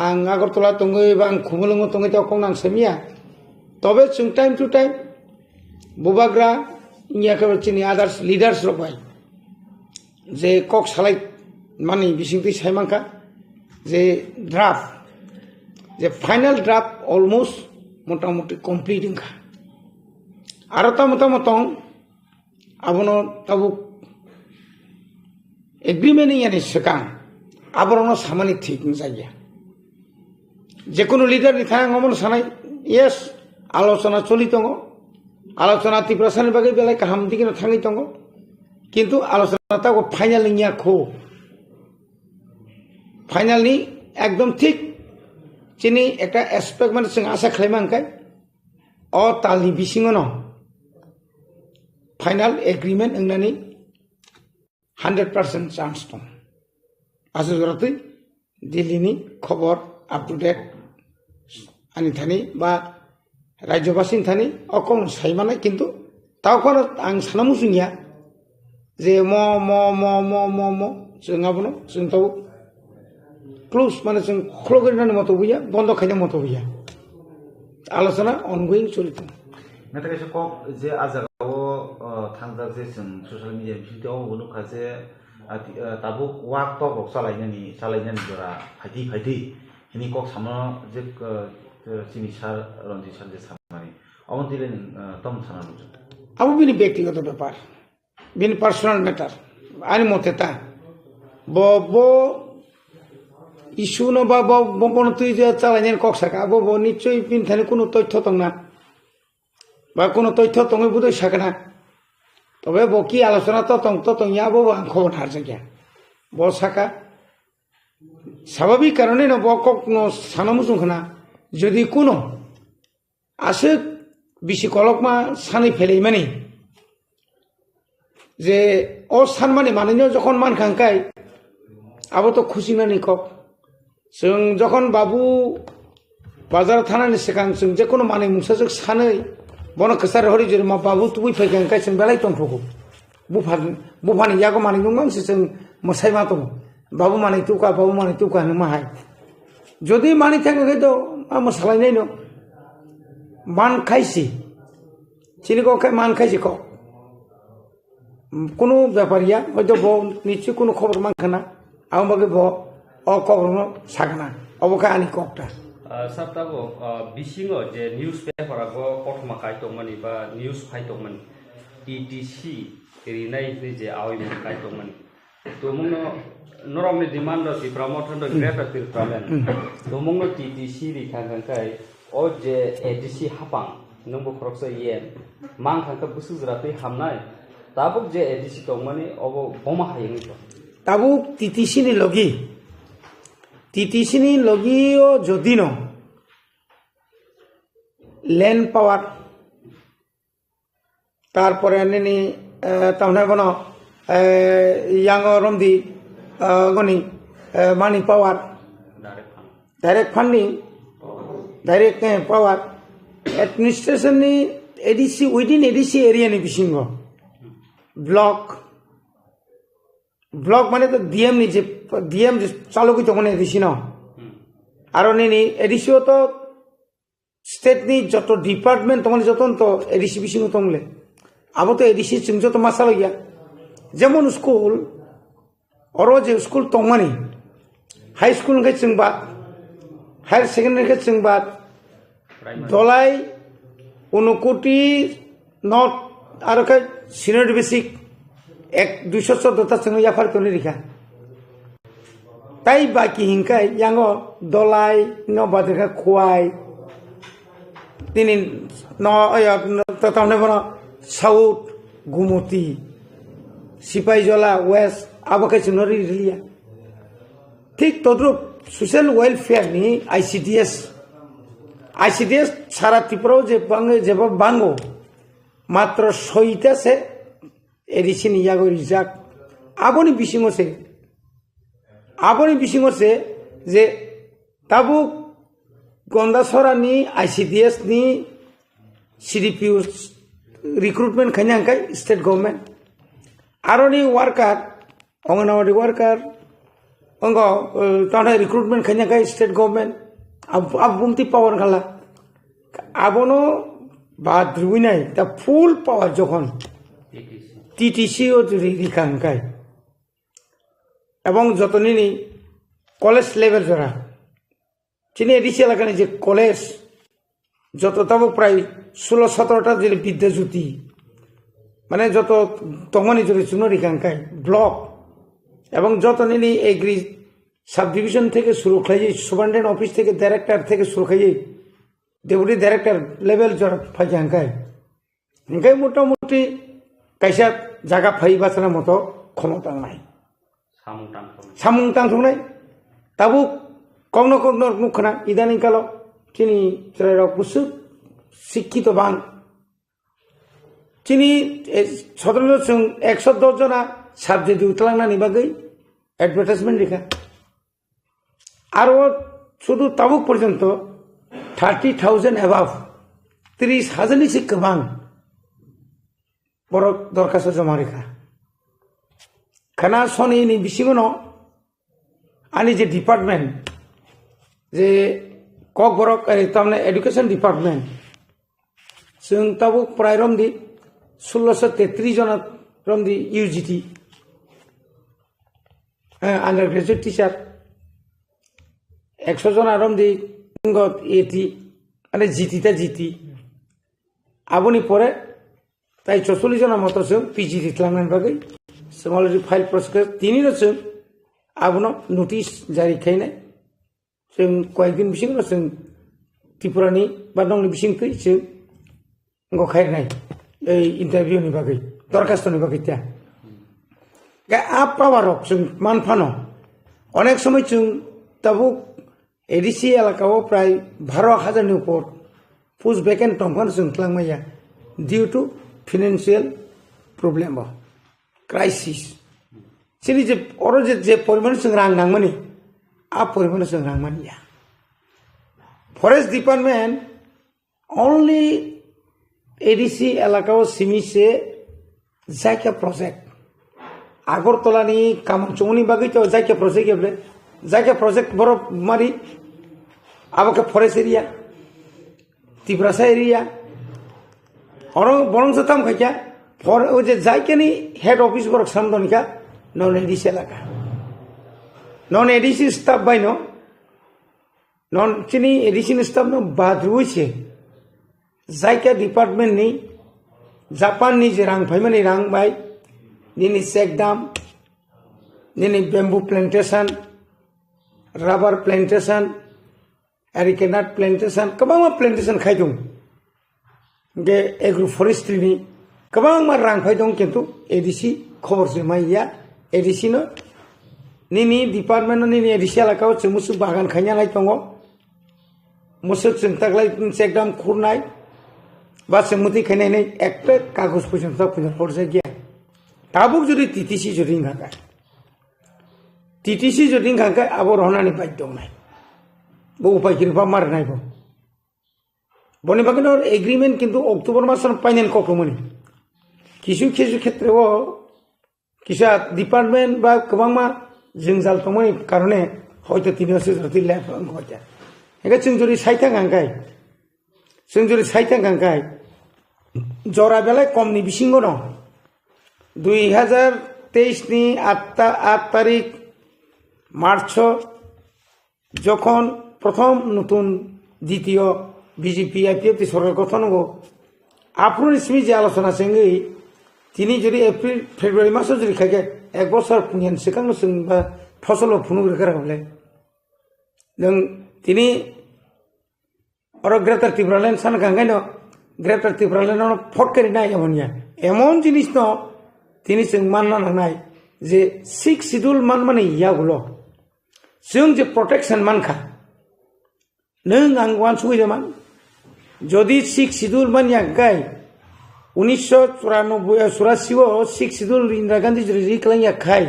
आं আগরতলা তঙ্গই বা आं খুমলুঙ্গ তঙ্গই তো কোন आं সেমিয়া তবে जों টাইম টু টাইম बुबाग्रा इनिया के चिनी आदार्स लीडर्स रबाय जे कक सालाय मानि बिसिंति साइमांखा जे ड्राफ्ट जे फाइनल ड्राफ्ट अलमोस्ट मोटामुटी कमप्लीट इंखा आरो तमतम आबनो ताबु एग्रीमेंट यानि सकां आबरनो सामानि ठीक जाया जे कोनो लीडर निथाय ngomong सानाय यस आलोचना चलि दङ आलोचना त्रिपुरा बागे बेलाय काहाम दिखे थांगी दङ किन्तु आलोचना ताको फाइनल निया खो फाइनलनि एकदम ठीक चिनी एकटा एस्पेक्ट माने जों आशा खालामखाय अ तालनि बिसिङाव फाइनल एग्रीमेंट ओंनानि 100% चान्स दं आसु जरातै दिल्लीनि खबर आप टू डेट आनि थानि बा राज्यबासी थानी अकल साइमाना किन्तु तावखौनो आं सानामुसुनिया जे म जोंहाबनो जों ताव क्लोज माने जों क्लोगरिनानि मत बुया बन्द खायनो मत बुया आलोचना अनगोइं चलिदों नाथाय खायसे कक जे आजागाव थांजाक जे जों ससियेल मिडिया बिथिङाव नुखा जे दाबो वाक टक रक सालायनायनि जरा फायदि हिनि कक सामनो जे चिनि सार रन्जित सार जे सामनानै अमन्तिले तम सानानु अब बिनि व्यक्तिगत ব্যাপার बिनि पार्सोनल मैटर आनि मते ता बो इस्यु न बा बन तुई जे चालायनायनि कक साका बो निश्चय बिनि थाने कोनो तथ्य दंना बा कोनो तथ्य दङै बुदो साकना তবে বো কি আলোচনা তো ইয়াবো আং খবর হারছে গিয়া বো সাকা স্বাভাবিক কারণে না বকক সানামুসুখনা যদি কোনো আসে বেশি কলকমা সানি ফেলেই মানে যে ও सान মানে যখন মানখাঙ্কাই আবো তো খুশি না নিকক जों যখন বাবু বাজার থানানি সিগাং जों যে কোনো মানে মুসাজক সাनै বন কসার হরি যে মা বাবু তুই ফেগাঙ্কাই जों বেলাই তন্ত্রকো बुफानि यागो मानि दंमोन जों मोसाइ मा दं बाबु मानि तुका नो माहाय যদি मानि थाङै द मोसालायनाय न मान खाइसि चिनिको खाय मान खाइसि को কোনো ব্যাপারিয়া হয়তো ব নিশ্চয় কোনো খবর মানখানা আমাকে ব অ খবর সাগনা অবকা আনি ককটা সাবতাবো বিসিङो जे निउज पेपाराबो प्रथमा कायतमनि बा निउज फायतमनि टीटीसी रिनाय जे आविमन कायतमनि तो मुनो नरमनि डिमान्ड सि प्रमोशन द ग्रेटर तिरफ्रामेन तो मुनो टीटीसी रिखांखाय ओ जे एडीसी हापां नंबो खरकसे येन मां खांका बुसुजरापै हामनाय ताबुक जे एडीसी तमनि अबो बमा हायनि तो ताबुक टीटीसी नि লগিও যদি ন ল্যান্ড পাওয়ার তারপরে আনি তাহলে বন ইয়াং রমদি গনি মানি পাওয়ার ডাইরেক্ট ফান্ডিং ডাইরেক্ট পাওয়ার এডমিনিস্ট্রেশন नि एडीसी उइदिन एडीसी एरिया नि बिसिङ ब्लॉक माने तो डीएम नि जे डीएम चालुकी तो माने एडीसी न आरो नि एडीसी तो स्टेट नि जतो डिपार्टमेंट तो माने जतन तो एडीसी बिसिङ तंगले अब तो एडीसी जों जतो मासाल गया जेमन स्कूल और जे स्कूल तो माने हाई स्कूल के जों बा हायर सेकेंडरी के जों बा दलाई उनकोटी नॉट आरो के सीनियर बेसिक एक 214 जों याफार तो निरिखा ताई बाकी हिंकाय यांगो दलाई न बादका खुआय तिनि न ततावने बन साउथ गुमती सिपाहीजला वेस्ट आबके चुनरी रिलिया ठीक तद्रुप सोशल वेलफेयर नि आईसीडीएस सारा त्रिपुरा जेब बांगो मात्र 6टा से एडीसी नि यागो रिजाक आबोनि बिसिङो से जे ताबु गंदासरानि आईसीडीएस नि सीडीपीयू recruitment खायनांखाय state government आरोनि worker anganwadi worker अंग ताना रिक्रुटमेंट खायनांखाय स्टेट गवर्नमेंट अब बुमति पावर खाला आबोनो बाद्रुइनाय दा फुल पावर जखन टीटीसी ओ रिखांखाय এবং যতনিনি কলেজ লেভেল জরা চিনি এডিসি এলাকায় যে কলেজ যত তাবো প্রায় 16-17টা যে বিদ্যাজ্যোতি মানে যত তমনি জরে চুনো রিখাংখায় ব্লক এবং যতনিনি এগ্রি সাব ডিভিশন থেকে শুরু খাইয়ে সুপারিনটেন্ডেন্ট অফিস থেকে ডাইরেক্টর থেকে শুরু খাইয়ে ডেপুটি ডাইরেক্টর লেভেল জরা ফাইখাংখায় ইনকাই মোটামুটি কাইসা জায়গা ফাই বাঁচানোর মতো ক্ষমতা নাই সামুং টাংথंनाय ताबु कौनो मुखना इदानीं कालो चिनी चरायरक बुसु शिक्षित बां चिनी स्वतंत्र जों 110 जना साबजेक्ट उतलांनानै बागै एडभार्टाइजमेंट लिखा आरो शुधु ताबुक पर्यन्त 30,000 एबाव 30,000 नि गोबां बर' दरखास्त जमा रेखा खाना सनी नि बिसिङो आनि जे डिपार्टमेंट जे कक बरक तामने एडुकेशन डिपार्टमेंट जों ताबो प्राय रमदी 1633 जना रमदी UGT अंडर ग्रेजुएट टीचर 100 जना रमदी 80 माने GT ता GT आबोनि परे ताई 44 जना मतो जों PGD खालामनायनि बागै जों अलरेडी फाइल प्रसेस तिनिनो जों आबोनो नोटिस जारि खायनाय जों कयदिन बिसिंनो जों त्रिपुरानि बा नंनि बिसिंखै जों गखायनाय এই ইন্টারভিউनि बागै दरखास्तनि बागै ता गा आप पावारक जों मानफानो अनेक समय जों ताबुक एडिसि एलाकाव प्राय 12,000 नि ऊपर पोस्ट वैकेंट दंफान जों क्लांमाया due to financial problem crisis सिनि जे अरो जे परिमाण जों रां नांमानि आ परिमाण जों रां मानिया फरेस्ट डिपार्टमेंट ओनली एडिसि एलाकाव सिमिसे जायका प्रोजेक्ट आगरतलानि कामचौनि बागै तो जायका प्रोजेक्ट एबले जायका प्रोजेक्ट बर मारि आबके फरेस्ट एरिया तिब्रासा एरिया और बरंस ताम खाया फर ओ जे जायकानि हेड ऑफिस बर सामदनिका नन एडिसि एलाका नन एडिसि स्टाफ बायनो नन चिनि एडिसि स्टाफ न बाद्रुइसे जायका डिपार्टमेंट नि जापान नि जे रां फाइमानि रां बाय निनि सेकदाम निनि bamboo plantation rubber plantation arecanut plantation कबां प्लांटेशन खायदों गे एग्रो फरेस्ट्री नि कबां रां फायदों किन्तु एडिसि खबर से माइया एडिसि नो निनि डिपार्टमेंट निनि एडिसि एलाकाव चमुसु बागान खायनाय दङ मुसु चिंताग्लाय सेकदाम खुरनाय बास मुति खायनाय एकटा कागज पर्यन्त फुजन हरसे गया ताबुक जुदि टीटीसी जुदि गाका टीटीसी जुदि गाका आबो रहनानि बाध्य नाय बो उपाय किरबा मारनाय बो बनि बागनो एग्रीमेंट किन्तु अक्टोबर मासन फाइनाल ककमनि किसु क्षेत्रव किसा डिपार्टमेंट बा गोबांमा जोंजाल तमनि कारणे हयतो तिनिसो जति लेफ गया एगा जों जुदि साइथा गांगाय जों जुदि साइथा गांगाय जरा बेलाय कमनि बिसिंगो दं 2023 नि 8 तारिख मार्च যখন প্রথম নতুন দ্বিতীয় বিজেপি আইপিএফ সরকার গঠন হবো আপনার ইসমি যে আলোচনা সঙ্গে তিনি যদি এপ্রিল ফেব্রুয়ারি মাসে যদি খাইকে এক বছর পুঁজেন সেখানে বা ফসল ফুনুক রেখে রাখলে তিনি গ্রেটার ত্রিপুরাল্যান্ড সান গাঙ্গাই গ্রেটার ত্রিপুরাল্যান্ড ফটকারি নাই এমন জিনিস ন তিনি মাননা নাंनाय যে 6 শিডিউল মানে ইয়াগুলো जों जे प्रोटेक्शन मानखा नों आं वान सुगैदोंमोन जदि 6 शिड्यूल मानिया गाय 1984 6 शिड्यूल इंदिरा गांधी जरि रिक्लाइया खाय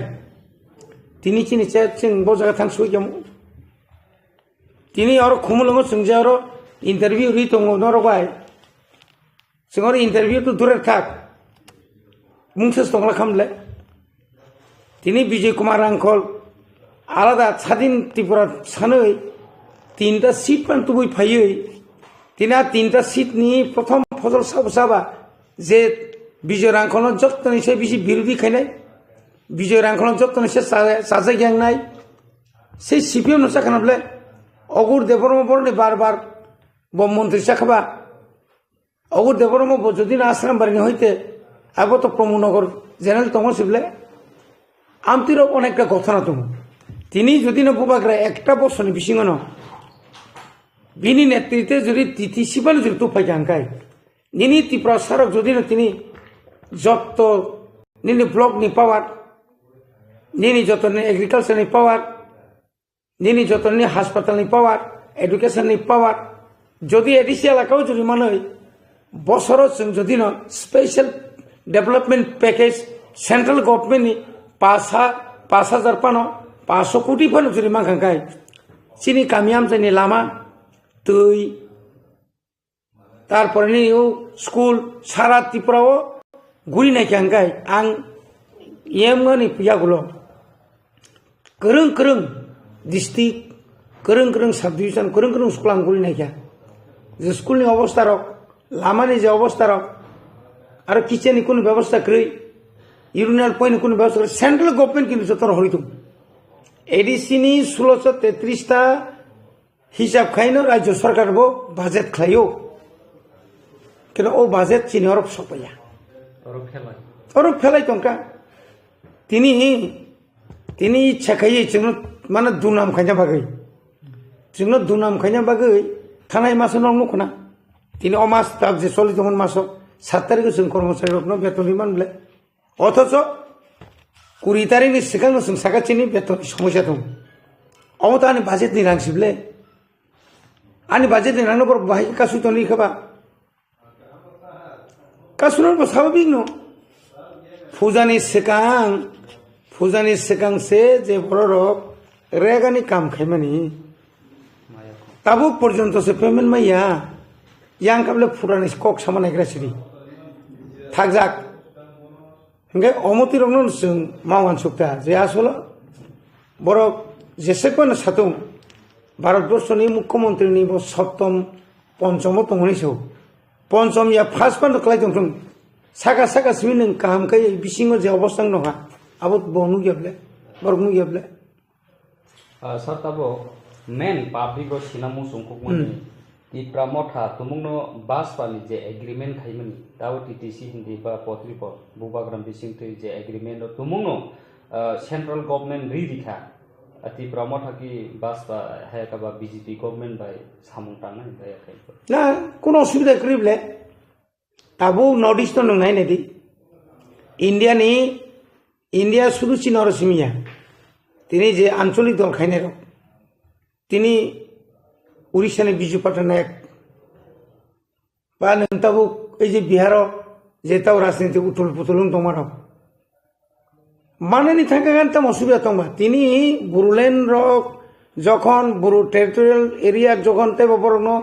तिनि चिनि जों बजागा थां सुगैम तिनि और खुमुलंग जोंजे और इंटरव्यू रि दङ नरबाय जों और इंटरव्यू तो दूर थाक मुंसस दंला खामले तिनि विजय कुमार आंखल आलादा स्वाधीन त्रिपुरा सानै 3टा सीट पान्तुबै फायै तिना 3टा सीटनि प्रथम फसल साबा जे विजय रांखल जत्तनिसे बिसि बिरोधी खायनाय विजय रांखल जत्तनिसे साजा ग्यांनाय से सीपीएम नसा खानाबले अगुर देबरम बरनि बार बम मंत्री साखाबा अगुर देबरम जदिन आश्रम बारिनि हइते आबो तो प्रमोनगर जेनेरेल तंगसिबले आमतिर अनेकटा घटना दङ তিনি যদি না বুবাগ্রা একটা বছরনি বিসিংনো বিনি নেতৃত্বে যদি টিটিসি বলে যদি তো ফাইজাঙ্কাই নিনি ত্রিপুরা সরক যদি না তিনি যত নিনি ব্লক নি পাওয়ার নিনি যত নি এগ্রিকালচার নি পাওয়ার নিনি যত নি হাসপাতাল নি পাওয়ার এডুকেশন নি পাওয়ার যদি এডিসি এলাকাও যদি মানে বছর যদি না special development package central government নি 5,000 পানো 500 কোটি ফাनो जुदि मांखांखाय सिनि कामियाम जानि लामा दै तारपरे नि स्कुल सारा त्रिपुराव गुरि नायखांखाय आं एमनि पियागुलो गोरों डिस्ट्रिक्ट गोरों सब डिविजन गोरों स्कुल आं गुरि नायखा जे स्कुलनि अवस्था रक लामानि जे अवस्था रक आरो किचेननि कोनो व्यवस्था करै इउरिनाल पॉइंट कोनो व्यवस्था करै सेंट्रल गवर्नमेंट किन्तु जतर हरितुम एडिसिनि 1633 टा हिसाब खाइनो राज्य सरकार बो बाजेट खायो किन्तु ओ बाजेट चिनि अरब सपया अरब फेलाय तंका तिनी इच्छा खायो जोंनो माने दुनाम खायना बागै जोंनो दुनाम खायना बागै थानाय मासो नंगौ खोना तिनी अमास ताब जे सलि दमन मासो 7 तारिख जों कर्मचारी रकनो बेतन मानले अथच 20 तारिखनि सिगांनो जों साखाथिनि बेतन समस्या दं अमतानि बाजेटनि रांसिबले आनि बाजेटनि रांनो बर बाहाय कासुतनि खबा कासुनो स्वाभाविक न फुजानि सिगां से जे बररक रेगानि काम खायमानि ताबो पर्यन्त से payment Maya yang kable furani kok sama naik rasiri thakjak hingga omoti rongnon sung mawan sukta je asolo borok jesekon satung bharatborshoni mukhyamantri ni bo saptom ponchom tongoni so ponchom ya first pan klai tong saka smin kam kai bisingo je obostang noha abot bonu geble borgnu geble sartabo main public ro sinamu sungkukmani di pramotha tumungno baspani je agreement khaimani daw TTC hindi ba potripo bubagram bisingtri je agreement ro tumungno central government ridikha ati pramotha ki baspa hayaka ba BJP government bai samung tangna hindaya khai na kono osubida krible tabu notice to nai nedi india শুধু চিনর সিমিয়া তিনি যে আঞ্চলিক দল খাইনে rock তিনি উড়িষ্যানি বিজু পট্টনায়ক বা নন্তাবু এই যে বিহার যেটাও রাজনীতি উঠুল পুতুলুন তোমার মানেনি থাকা গান তাম অসুবিধা তোমা তিনি বুরুলেন রক যখন বুরু টেরিটোরিয়াল এরিয়া যখন তেব বরনো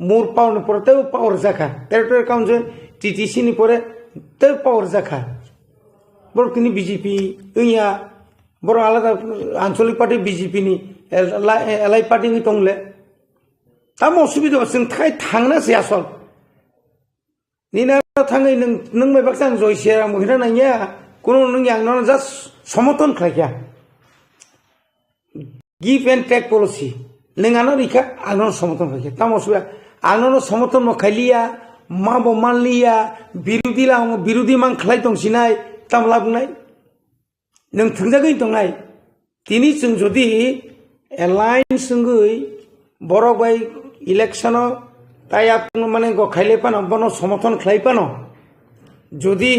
মুর পাওন পরে তেও পাওয়ার জাখা টেরিটোরিয়াল কাউন্সিল টিটিসি নি পরে তেও পাওয়ার জাখা বড় তিনি বিজেপি ইয়া বড় আলাদা আঞ্চলিক পার্টি বিজেপি নি এলআই পার্টি নি তংলে তাম অসুবিধা जों थाखाय थांनासै आसल निना थाङै नों मायबाखौ आं जयसेरा महिला नायया কোনো नों आंनो जास्ट समर्थन खालाया गिव एंड टेक पलिसि नों आनो रिखा आंनो समर्थन खालाया ताम असुबिदा आंनो समर्थन खालिया माबो मानलिया बिरोधी मान खालाय दंसिनाय ताम लाबनाय नों थंजागै दंनाय तिनि जों जदि एलायन्स जोंगै बरक बाय इलेक्शन ताई आप माने खाइले पानो बनो समर्थन खाइ पानो जदि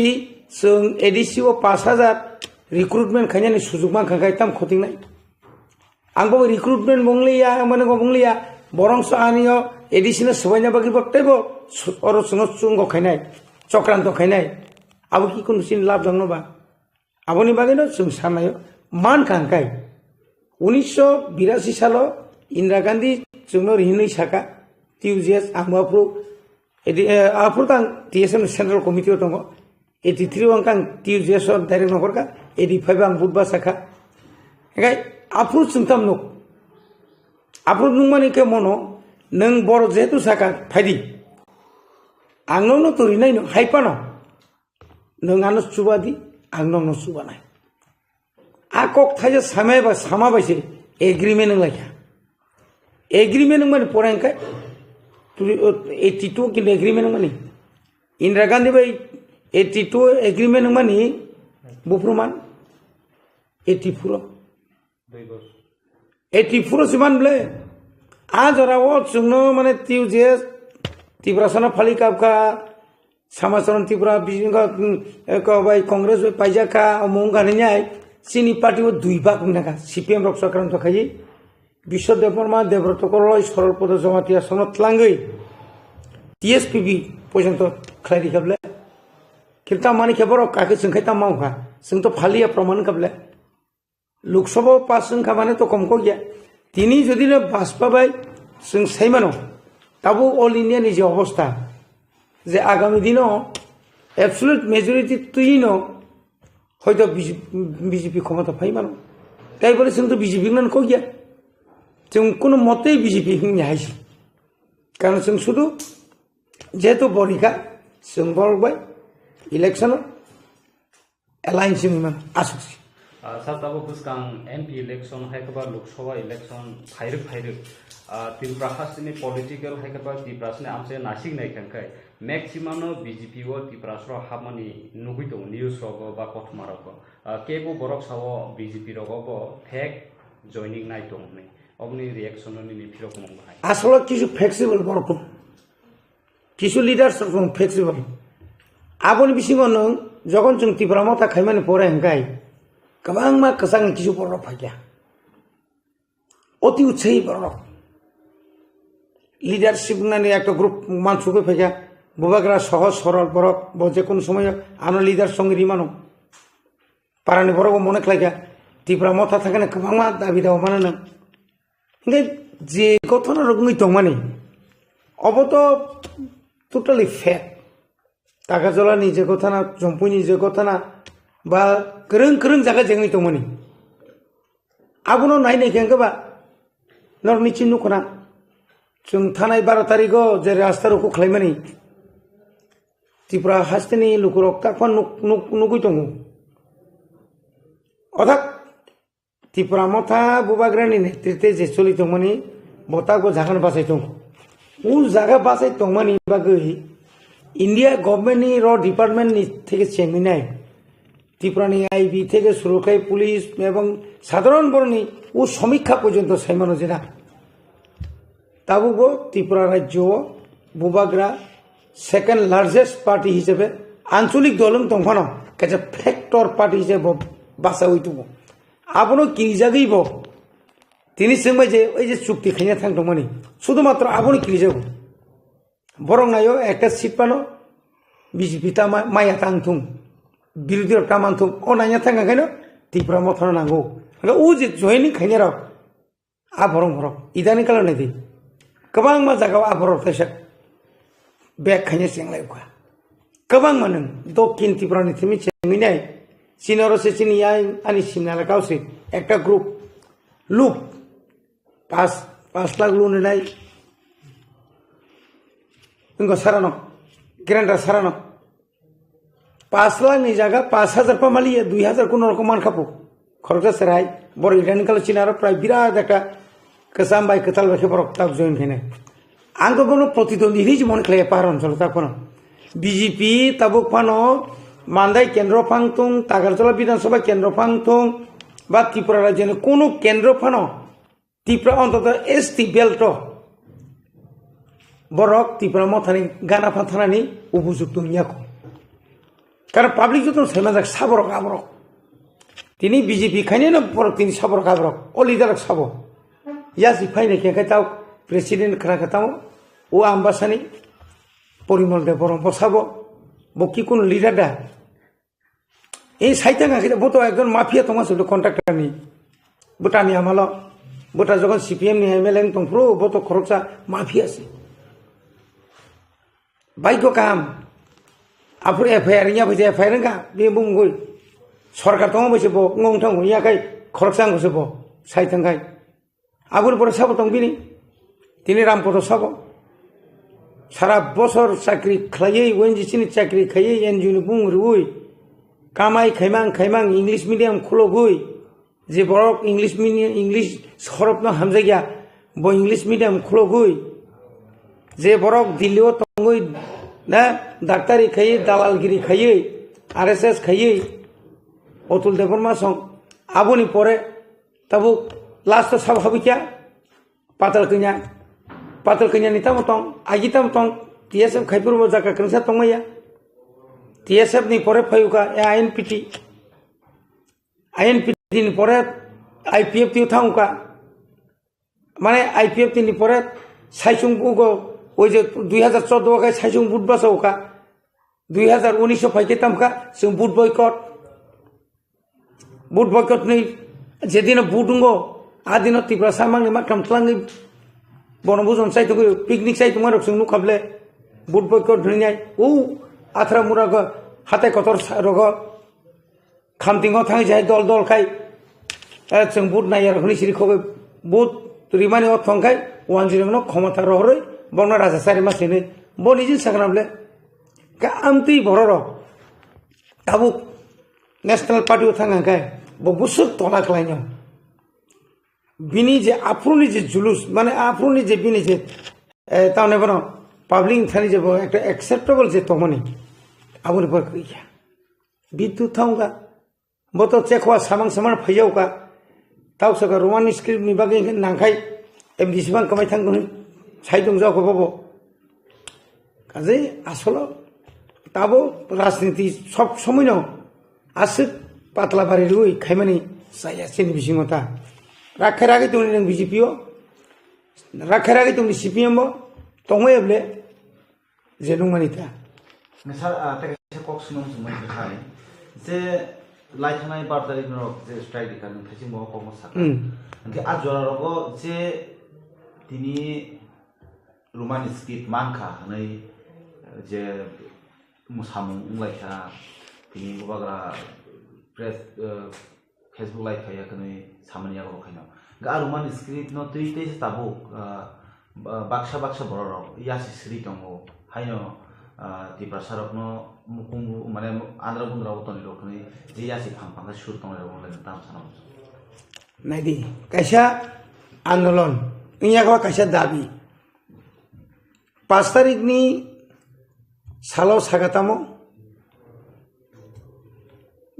जों एडिसि 5000 रिक्रुटमेंट खायनानि सुजुग मान खाय ताम खथिंनाय आंबो रिक्रुटमेंट बंगलिया माने बंगलिया बरंस आनियो एडिसिनो सबायना बागि बक्तबो अरो सुनो चुंगो खायनाय चक्रान्त खायनाय आबो कि कोन सिन लाभ दंनोबा आबोनि बागैनो जों साननायो मान खांखाय 1982 सालाव इंदिरा गांधी जोंनो रिहिनै साका टिउजिएस आंबाफ्रु आफ्रुतां टीएसएम सेंट्रल कमिटी दङ 83 आं टिउजिएस डाइरेक्ट नगरका 85 आं बुधबा साका हेगाय आफ्रु जोंताम नो आफ्रु नुमानि के मनो नों बर जेतु साका फाइदि आंनो न तोरिनाय न हाइपानो नों आनो सुबादि आंनो न सुबानाय आकक थाजे सामायबा सामाबायसे एग्रीमेंट लाया एग्रीमेंट माने परांका 82 की एग्रीमेंट माने इंदिरा गांधी बाय 82 एग्रीमेंट माने बुफ्रुमान 84 सिमान ब्ले आज रावो जोंनो माने तिउजे तिब्रासना फालिकाबका समाचरण तिब्रा बिजिंगा बाय कांग्रेस पाइजाका मंगानियाय सिनी पार्टी वो 2 भाग नाका सीपीएम रक सरकार तो खायि विश्व देवबर्मा देवव्रत करलय सरलपद जमातिया सनत लांगै टीएसपीबी पर्यन्त खायरि खाबले किंता माने केबर काके जोंखायता मावखा जों तो फालिया प्रमाण खाबले लोकसभा पास जोंखा माने तो कमको गया तिनी जदिनो बासपाबाय जों साइमानो ताबो ऑल इंडिया नि जे अवस्था जे आगामी दिनो एब्सोल्यूट मेजॉरिटी तुइनो হয়তো বিজেপি ক্ষমতা পাইমানো তাই বলে जों तो বিজেপি নান কো গিয়া जों কোনো মতেই বিজেপি হিংনি হাইছি কারণ जों শুধু যেহেতু বরিকা जों बरबाय इलेक्शन एलायंस जों आसुसि साताबो बुसकां एमपी इलेक्शन हायकबा लोकसभा इलेक्शन फायरक त्रिपुरा हासिनि पॉलिटिकल हायकबा त्रिपुरासनि आमसे नासिक नायखांखाय मैक्सिमम बीजेपी वो त्रिपुरासरो हामानि नुगै दं न्यूज रगो बा कथमारगो केबो बरक सावो बीजेपी रगो फेक जॉइनिंग नाय दं नै अबनि रिएक्शन नि फिरक मंगहाय आसला किछु फ्लेक्सिबल बरक किछु लिडार्स रकम फ्लेक्सिबल आबनि बिसिङाव नों जगन जों त्रिपुरा माथा खायमानि परे हंगाय गोबां मा कसां किछु बरक फायया अति उत्साही बरक লিডারশিপ নানি একটা গ্রুপ মানসুকে ফেজা বুবাগরা সহজ সরল বরক যে কোনো সময় আনো লিডার সঙ্গে রিমানো পারানি বরক মনে খাইগা ত্রিপুরা মথা থাকে না গোবাংমা দাবি দাও মানে না কিন্তু যে ঘটনা রকমই তো মানে অবত টোটালি ফেক টাকা জলা নিজে কথা না জম্পুই নিজে কথা না বা गोरों गोरों জায়গা যেই তো মানে আবুনো নাই নাই কেঙ্গবা নরনি চিন্নু কোনা जों थानाय 12 तारिखआव जे रास्ता रुखु खालामनानै त्रिपुरा हास्टेनि लुकुरक ताकफान नुगै दङ अर्थात त्रिपुरा मथा बुबाग्रानि नेतृत्वे जे चलि दंमोनि बतागो जागान बासाय दं उ जागा बासाय दंमोनि बागै इंडिया गभर्नमेंटनि र डिपार्टमेंटनि থেকে চেমিনাय त्रिपुरानि आईबी থেকে सुरक्षाय पुलिस এবং সাধারণ বর্ণি ও সমীক্ষা পর্যন্ত সাইমানো যেনা ताबुबो त्रिपुरा राज्य बुबाग्रा सेकेंड लार्जेस्ट पार्टी हिसाबै आंचलिक दलम दंफानो काजे फैक्टर पार्टी हिसाबै बासावै दङ आबनो किरिजागैब तिनि सोंबाय जे ओइ जे चुक्ति खायना थांदोंमोन शुधुमात्र आबनो किरिजागौ बरं नायो একটা সিট পানো বিজেপি তা মায়া थांथुं বিরোধীরা তামানथुं अ नायना थांगाखायनो त्रिपुरा मथानो नांगौ उ जे जयनिं खायना र आ बरं इदानि खालामनाय दे गोबां मा जागाव आबरर थायसा बेक खायनो सेंलायखा गोबां मानों दक्षिण त्रिपुरानि थिमि चेंगिनाय सिनरसे सिनिया आनि सिमनाला गावसे একটা ग्रुप लुप 5 लाख लुननाय इंगो सारानो ग्रेन्डार सारानो 5 लाख नि जागा 5000 पामाली 2000 कोन रकम मानखापो खरचा सेराय बर इरानि काल चिनारो प्राय बिराद একটা केसामबाई कताल बाखे बरक ताब जइन खेने आं तो कोनो प्रतिद्वंदी हिज मन खले पार अञ्चल ताखनो बीजेपी ताबुक फानो मान्दाय केन्द्र फांथुं तागारजला विधानसभा केन्द्र फांथुं बा त्रिपुरा राज्यनि कोनो केन्द्र फानो त्रिपुरा अन्तत एसटी बेल्ट बरक त्रिपुरा मथानि गाना फाथानानि उपयुक्त नियाखौ कारण पाब्लिक जतन सैमाजाक साबरक आबरक तिनि बीजेपी खायनो बरक तिनि साबरक आबरक अ लिडारक साबो या जिफाइने केंखायताव प्रेसिडेंट खराखाताव ओ आम्बासानि परिमल दे बरं बसाबो बकी कोन लिडार दा ए साइताङा के बतो एकजन माफिया तमासो कन्ट्राक्टरनि बुटानि आमालो बुटा जगन सीपीएम नि एमएलए तंफ्रो बतो खरकसा माफिया से बाइको काम आफुर एफआईआर nya बजे एफआईआर का बे बुंगoi सरकार तंग बसे बो ngongथां हुयाखाय खरकसा ngसे बो साइतांखाय आबुर पर साबो दं बिनि तिनि रामपथ साबो सारा बसर चाकरी खायै ओएनजीसी नि चाकरी खायै एनजिओ बुं रुई कामाय खायमां इंग्लिश मीडियम खुलगुई जे बरक इंग्लिश मीडियम इंग्लिश सरपना हामजागिया बो इंग्लिश मीडियम खुलगुई जे बरक दिल्लीआव तंगै ना डाक्टारी खायै दालालगिरि खायै आरएसएस खायै अतुल देबर्मा सं आबुनि परे ताबु लास्ट सब हबिया पातल कन्या निता मतong आगिता मतong टीएसएफ खाइपुर जाका कंसा तंगया टीएसएफ नि परे फयुका आईएनपीटी नि परे आईपीएफ ति थांका माने आईपीएफ नि परे साइसुं गुगो ओइ जे 2014 का साइसुं बुट बासौका 2019 फाइके तामका जों बुट बयकट नि जेदिन बुटुंगो आदिन त्रिपुरा सामांनि माथाम tlangै बनभोजन साइट पिकनिक साइट मारक जों नुखाबले बुट बयकट धुनियाय उ आथरा मुराग हाथाय कतर रग खामतिङाव थाङै जाय दल खाय जों बुट नायार हनि सिरिखौ बुट रिमानि अथंखाय 10 न क्षमता रहरै बंना राजा सारि मासेने boni jin sagnable ka amti bororo tabuk national party thanga kai bo busuk tola klainyo bini je apruni je julus mane apruni je bini je taune bono public thani je bo ekta acceptable je tomoni abuni par kriya bidu thonga boto chekwa samang samar phayau ka tau saka roman script ni bagai nangkai ebdisibang kamai thanggun saidong jaw ko bobo kaje asolo tabo রাজনীতি সব সময় ন আছে পাতলা বাড়ি রুই খাইমানি সাইয়া chain বিসিংতা রাখার আগে তুমি নং বিজেপিও রাখার আগে তুমি সিপিএম তংমাই এবলে যে নংমানিতা স্যার একটা কক সুনম সুমন দেখাই যে লাইথানাই 12 তারিখ নরক যে স্ট্রাইক দেখান থাকি মহ কম সাকা যে আজ জরারক যে তিনি রোমান স্ক্রিপ্ট মানখা হানাই যে musamung laika tini bagra press Facebook like kaya kani samanya ro khaina ga roman script no tuite tabu baksha bororo yasi sri tongo haino ti prasarok no mukum mane andra bundra utoni ro kani je yasi phangphang sur tongo ro le tam sanam naidi kaisa andolon inya ko kaisa dabi 5 tarik ni সালো সাগাতামো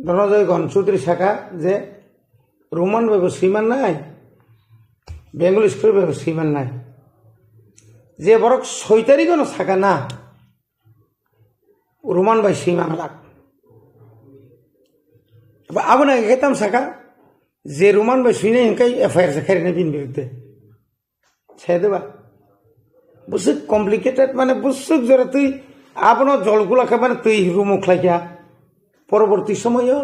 ধনজয় গণচৌধুরী শাখা যে Roman বাবু শ্রীমান নাই Bengal school বাবু শ্রীমান নাই যে বরক 6 তারিখও শাখা না Roman by শ্রীমান লাগ আবনা খেতাম শাখা যে রোমান বাই শ্রীনাই হিংকাই এফআইআর জাখারি না বিন বিরুদ্ধে ছেড়ে দেবা বুঝুক কমপ্লিকেটেড মানে বুঝুক জোরে তুই আপনো জলগুলাকে মানে তুই রুমুখ লাইয়া পরবর্তী সময়ে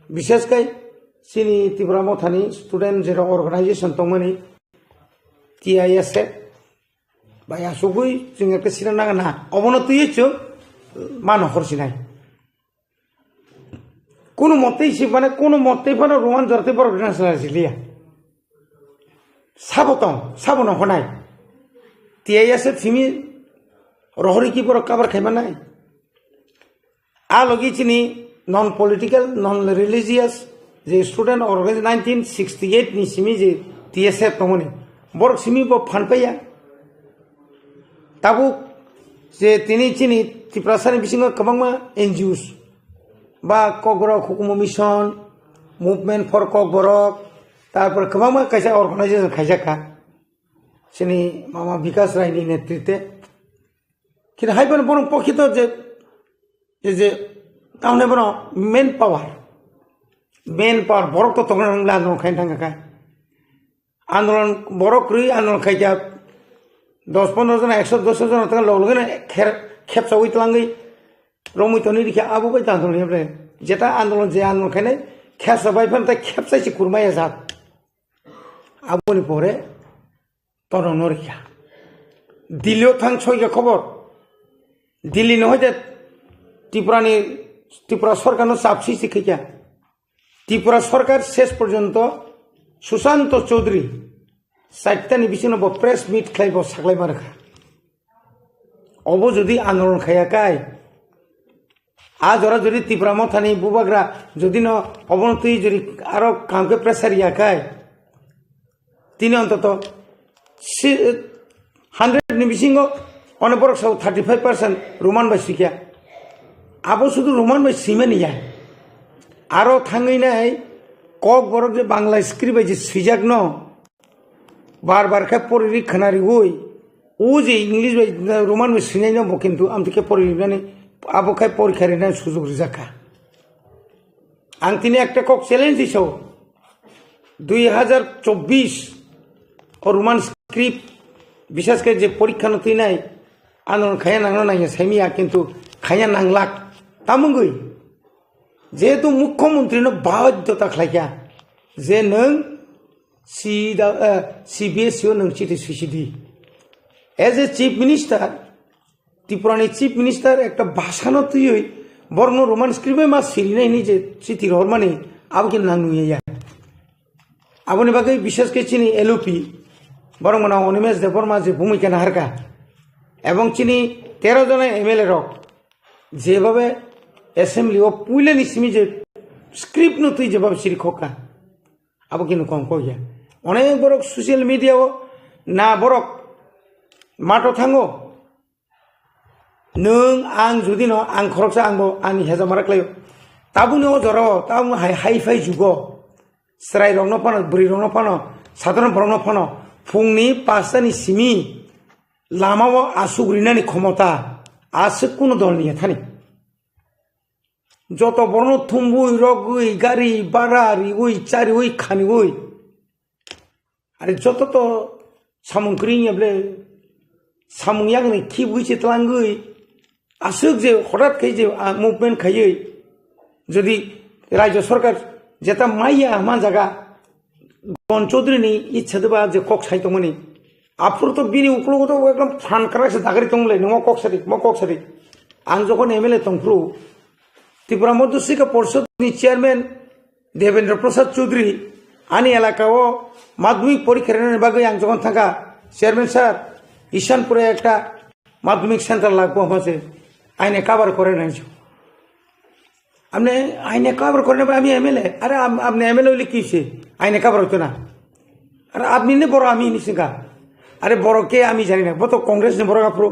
বিশেষ করে চিনি ত্রিপুরা মথানি স্টুডেন্ট যেটা অর্গানাইজেশন তমনি TISF বা আসুগুই जों একটা সিনা নাগা না অবনতিই মান হরছি নাই কোনো মতেই সে মানে কোনো মতেই মানে রোমান জরতে বড় ন্যাশনাল জিলিয়া সাবন হনাই TISF ফিমি রহরি কি বড় কাবার খাইবা নাই আ লগি চিনি নন পলিটিক্যাল নন রিলিজিয়াস যে student organise 1968 ni simi je TSF tongoni bor simi bo phan paya tabu je tini chini tiprasani bisingo kabangma NGOs ba kogrok hukumo mission movement for kogrok tarpor kabangma kaisa organization khaijaka chini mama vikas rai ni netritwe কিন্তু হাইবান বরং প্রকৃত যে তাহলে বরং main পাওয়ার বরক তো তখন আন্দোলন খাই থাকা আন্দোলন বরক রুই আন্দোলন খাইয়া 10-15 জন 110 জন তখন লগে খেপসা উইতলাঙ্গি রমিতনি রিখে আবু বাই আন্দোলন যেটা আন্দোলন যে আন্দোলন খাই খেপসা বাইফান তাই খেপসাইছি কুরমাইয়া যাত আবুনি পরে তরণ রিখা দিল্লিও থাং ছয়গা খবর দিল্লি নহয় যে ত্রিপুরা সরকার চাপসি শিখিয়া ত্রিপুরা সরকার শেষ পর্যন্ত সুশান্ত চৌধুরী 4টানি বিছিন্ন প্রেস মিট খাইব সাকলাইমা রেখা অব যদি আন্দোলন খাইয়াকাই আজ ওরা যদি ত্রিপুরা মথানি বুবাগ্রা যদি অবনতি যদি আরো কামকে প্রেসার ইয়াকাই তিনি অন্তত 100 ni bisingo অনেক বড় সব 35% রোমান বাই শিখিয়া আবো শুধু রোমান বাই সিমেনি যায় আরো থাঙ্গই নাই কক বড় যে বাংলা স্ক্রিপ্ট যে সিজাক ন বারবার খাই পরিরি খানারি ওই ও যে ইংলিশ বাই রোমান বাই সিনাই নাম কিন্তু আমি থেকে পরিরি মানে আবো খাই পরীক্ষার না সুযোগ রিজাকা আং তিনি একটা কক চ্যালেঞ্জ দিছ 2024 ও রোমান স্ক্রিপ্ট বিশেষ করে যে পরীক্ষা নতুই নাই আন্দোলন খাইয়া নাংলো নাই সেমিয়া কিন্তু খাইয়া নাংলাক তামুঙ্গই যেহেতু মুখ্যমন্ত্রী বাধ্যতা খাইয়া যে নং CBSE নং চিঠি সুইসিদি এজ এ চিফ মিনিস্টার ত্রিপুরানি চিফ মিনিস্টার একটা ভাষানো তুই বর্ণ রোমান স্ক্রিপ্টে মা সিরিনাই নিজে চিঠি রহমানি আবকে নানুইয়া আবনি বাকি বিশেষ করে চিনি LOP বরং মানে অনিমেষ দেববর্মা যে ভূমিকা নাহারকা এবং চিনি 13 জন এমএলএ রক যেভাবে অ্যাসেম্বলি ও পুইলে নিসিমি যে স্ক্রিপ্ট নতুই যেভাবে সিরি খোকা আবো কিন্তু কম কইয়া অনেক বড় সোশ্যাল মিডিয়াও না বড় মাটো থাঙ্গো नों आं जुदि न आं खरकसा आंबो आंनि हेजा माराख्लायो ताबुनो जरो ताबु हाइ फाइ जुगो स्राय रंनो पानो बुरि रंनो पानो साधारण रंनो पानो फुंनि 5टानि सिमि लामाव आसुग्रिनानि क्षमता आसो कुनो दलनि थानि যত বড় থুম্বুই রগুই গাড়ি বাড়ারি ওই চারি ওই খানি ওই আরে যত তো সামুংক্রিং এবলে সামুংয়াগনি খিবুই চিতলাঙ্গুই আসুক যে হঠাৎ খাই যে মুভমেন্ট খাইयै যদি রাজ্য সরকার যেটা মাইয়া মান জায়গা গণ চৌধুরীনি ইচ্ছা দেবা যে কক সাইতমনি আফুর তো বিনি উকলগত একদম ফান কারাসে দাগারি তংলে নম কক সারি आं যখন এমএলএ তংফ্রু ত্রিপুরা মধ্যশিক্ষা পরিষদনি চেয়ারম্যান দেবেন্দ্র প্রসাদ চৌধুরী আনি এলাকাও মাধ্যমিক পরীক্ষার বাগে आं যখন থাকা চেয়ারম্যান স্যার ঈশানপুরে একটা মাধ্যমিক সেন্টার লাগবো আমাকে আইনে কাভার করে নাইছো আপনি আইনে কাভার করে নেবে আমি এমএলএ আরে আপনি এমএলএ হইলে কি হয়েছে আইনে কাভার হতো না আরে আপনি নে বড় আমি নিশিকা আরে বড় কে আমি জানি না বড় কংগ্রেস নে বড় কাপড়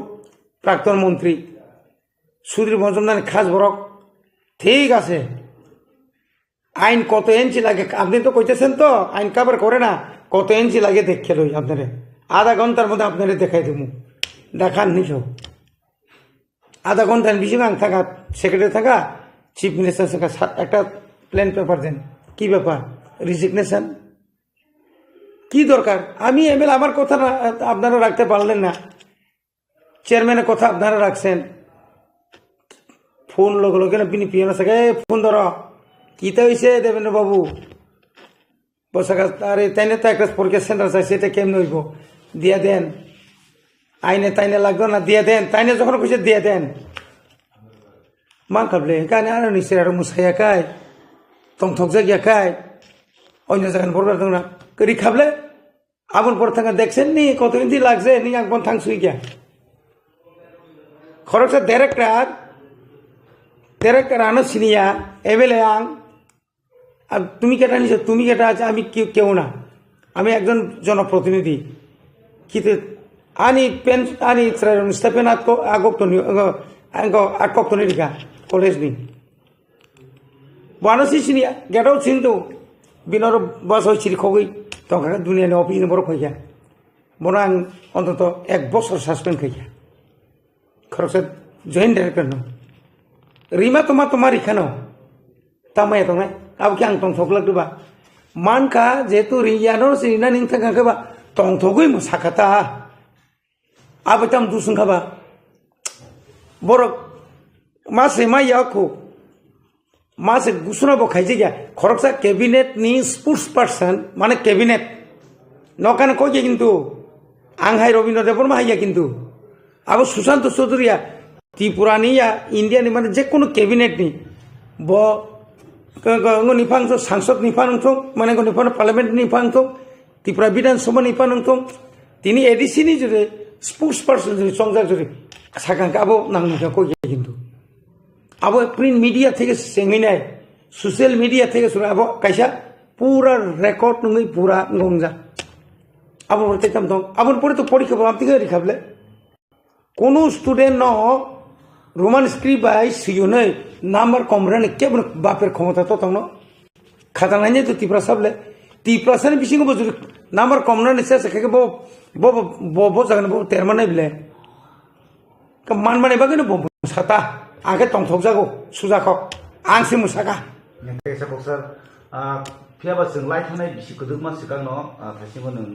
প্রাক্তন মন্ত্রী সুধীর মজুমদার খাস বড় ঠিক আছে আইন কত ইঞ্চি লাগে আপনি তো কইতেছেন তো আইন কাভার করে না কত ইঞ্চি লাগে দেখে লই আপনারে আধা ঘন্টার মধ্যে আপনারে দেখাই দেবো দেখান নিছো আধা ঘন্টার বেশি আং থাকা সেক্রেটারি থাকা চিফ মিনিস্টার থাকা একটা প্ল্যান পেপার দেন কি ব্যাপার রিজিগনেশন কি দরকার আমি এমএলএ আমার কথা আপনারা রাখতে পারলেন না চেয়ারম্যানের কথা আপনারা রাখছেন ফোন লগে লগে পিনি পিয়ানো থাকে ফোন ধর কিতা হয়েছে দেবেন্দ্র বাবু বসাকা আরে তাইনে তো একটা পরীক্ষা সেন্টার চাই সেটা কেমন হইব দিয়া দেন আইনে তাইনে লাগতো না দিয়া দেন তাইনে যখন কইছে দিয়া দেন মান খাবলে কানে আর নিশ্চয় আর মুসাইয়া খায় তংথক জায়গা খায় অন্য জায়গায় পড়বার দো না করি খাবলে আপন পর থাকা দেখছেন নি কত ইঞ্চি লাগছে নি একবার থাং শুই গিয়া খরচা দেড়েক্টার আনো সিনিয়া এবেলে আং আর তুমি কেটা নিছো তুমি কেটা আছে আমি কেউ না আমি একজন জনপ্রতিনিধি কিন্তু ani pen ani trayon stepen agok to ni ango akok to ni diga college ni bono sisini gero chintu binor bas hoi chiri khogoi tongka dunia ni office ni boro khoya bono ang ontoto 1 বছর suspend khaya khorose joint director no rima tomar ikhano tamai tomai ab kyang tong thoklak duba manka jetu riyano sina ning thanga ka ba tong thogoi mo sakata abatam dusun khaba borok mase mayako mase gusuna bo khaije gya khoroksa cabinet ni spokesperson mane cabinet nokane koje kintu anghai robindra deborma haiya kintu abo sushant chaudhurya ত্রিপুরানি ya india ni mane je kono cabinet ni bo ngoni phangso sangsad ni phangso mane ngoni phang parliament ni phangso Tripura বিধানসভা ni phangso tini adc ni jure spokesperson যদি সংসার যদি সাকাঙ্কা আবো নাংনিকা কই কিন্তু আবো print media থেকে seminar social media থেকে শুরু আবো কাইসা পুরা রেকর্ড নই পুরা গংজা আবো বলতে কাম তো আবো পরে তো পরীক্ষা আপনি কে রিখাবলে কোন স্টুডেন্ট ন রোমান স্ক্রিপ্ট বাই সিউনে নাম্বার কমরানে কে বাপের ক্ষমতা তো তখন খাতা নাই তো ত্রিপুরা সাবলে ত্রিপুরা সানে বিশিং Bazur number কমরানে say K bo jangan bo termane bile keman mane bagene bo sata age tong thok jago suja khok ang se musaka nente sa boxer pia ba sing lai thanai bisi koduk ma sikang no thasi mo nang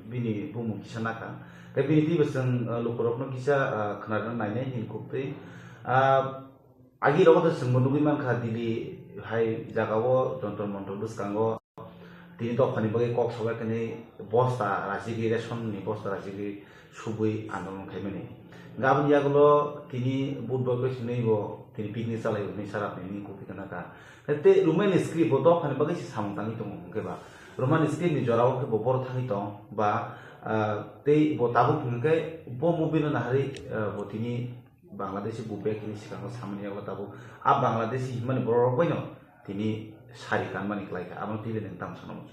bini bumu kisana ka te bini ti basang lokorok no kisa khnaran naine hin kopte agi ro to sing monugi man kha dili hai jagawo jontor montor buskango তিনি তখনই বগে cock সবাই কেনে বস্তা রাজিগি ration নি বস্তা রাজিগি সুবই আন্দোলন খাইমেনি গাবন ইয়াগুলো তিনি বুধবার কইছ নেইব তিনি পিকনিক চালাইব নি সারা তিনি কপি কানাকা তে রোমান স্ক্রিপ্ট তখনই বগে সামতানি দङ কেবা রোমান স্ক্রিপ্ট নি জরাও কে বড় থাকি দङ বা tei bo tabu pungke bo mobile na hari botini Bangladeshi bube kini sikang samani ya tabu a Bangladeshi himani borok boino tini sarikan mani klaika amang tile nentam sono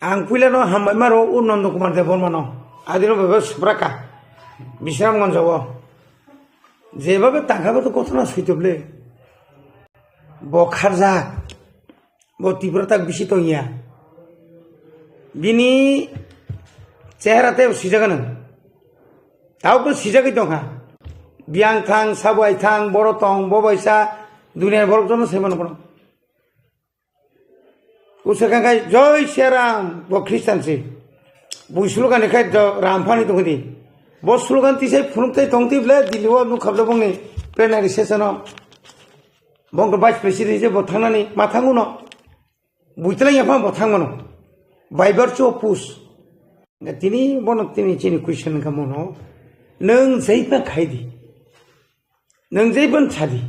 ang pila no hambai maro Nanda Kumar Dev Bর্মা adino bebe subraka Bisramganj jawo যেভাবে টাকাবে তো কত না সইতবলে বখারজা ব তীব্রতা বেশি তো ইয়া বিনি চেহারাতে সিজাগানো তাও তো সিজাগি দঙ্কা বিয়াং থাং সাবাই থাং বড় তং ববাইসা দুনিয়ার বড় জন সেমন বড় উসেখাঙ্গাই জয় শ্রীরাম ব খ্রিস্টানসি বুইসুলগান এখাই রামফানি দঙ্গি bos slogan tisai phunuktai tongti ble diliwa nu khabla bongni plenary session bongko vice president je bothanani mathanguno buitla yafa bothangono by virtue of push tini bonok tini chini question kamono nang jaipa khaidi nang jaiban chadi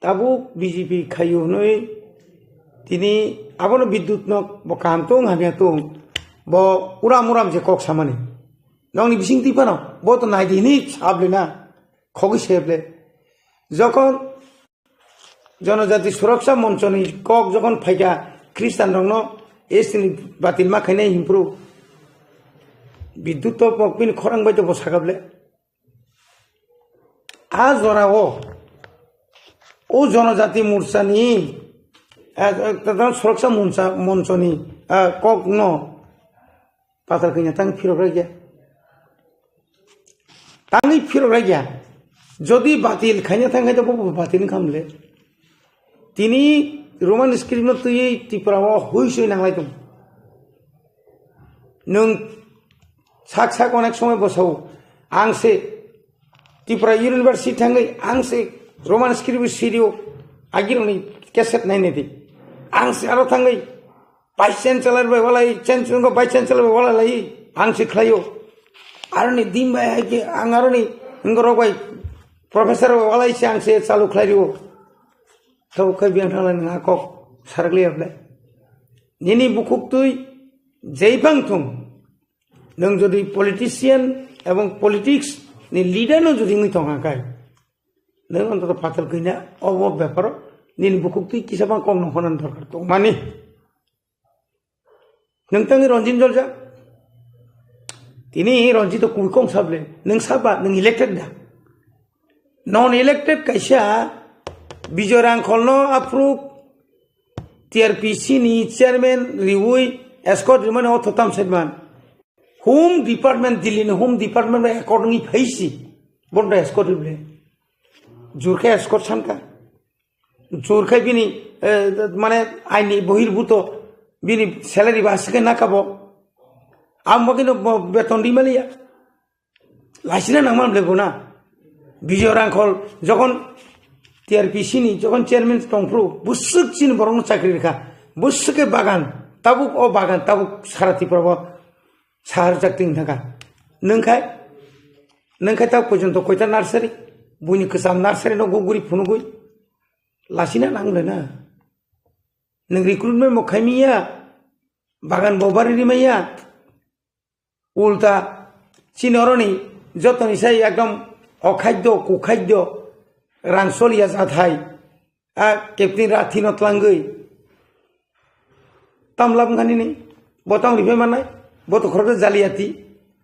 tabu BJP khayu noi tini abono bidyut nok bo kamtong habia tong bo uram uram je kok samani নংনি বিসিং তিপানো বত নাই দিনি সাবলে না খগি সেবলে যখন জনজাতি সুরক্ষা মঞ্চনি cock যখন ফাইকা খ্রিস্টান রং এসিনি বাতিল মা খাইনাই হিমপ্রু বিদ্যুৎ পকবিন খরাং বাইতো বসাগাবলে আ জরা ও জনজাতি মোর্চানি সুরক্ষা মঞ্চনি কক ন পাতাল কিনা তাং ফিরবে গিয়া tangi phiro ragia jodi batil khanya thang to batil khamle tini roman script no tui tiprawa hoisoi nanglai tum nung sak sak onek somoy bosau angse tipra university thangai angse roman script video agironi cassette nai nedi angse aro thangai vice chancellor bai walai chancellor ko vice chancellor bai walai angse khlayo aroni dimba ke angaroni ngorogai professor walai chang se chalu khlairio thau kai biang thalan nga kok sargli able nini bukuk tui jeibang thung nang jodi politician ebong politics ni leader no jodi ngi tonga kai nang onto patal kina obo byapar nini bukuk tui kisabang kong no honan dorkar to mani nang tangi Ranjin Jorja ini Ranjito kuikong sable neng saba neng elected da non elected kaisa bijorang kholno approve TRPC ni chairman riwui escort man othotam sedman home department dilin home department accordingly phaisi bonda escort ble jurkha escort sanka jurkha bini mane aini bohirbhuto bini salary basike nakabo amagino beton dimalia lasina namam lebona bijorang khol যখন TRPC ni যখন chairman টংপ্রু বুসুক চিন বরং চাকরি রেখা বুসুকে বাগান তাবুক ও বাগান তাবুক সারাতি প্রব সাহার চাকরিং থাকা নংখাই তা পর্যন্ত কয়টা নার্সারি বুইনি কসাম নার্সারি no গুগুরি ফুনুগুই লাসিনা নাংলে না নং রিক্রুটমেন্ট মখাইমিয়া বাগান ববারি রিমাইয়া উল্টা চিনরনি যতনি সাই একদম অখাদ্য কুখাদ্য রাংসলিয়া জাথাই কেপ্টেন রাথিনত লাঙ্গই তামলাবখানি নেই বতং রিফে মানাই বত খরচ জালিয়াতি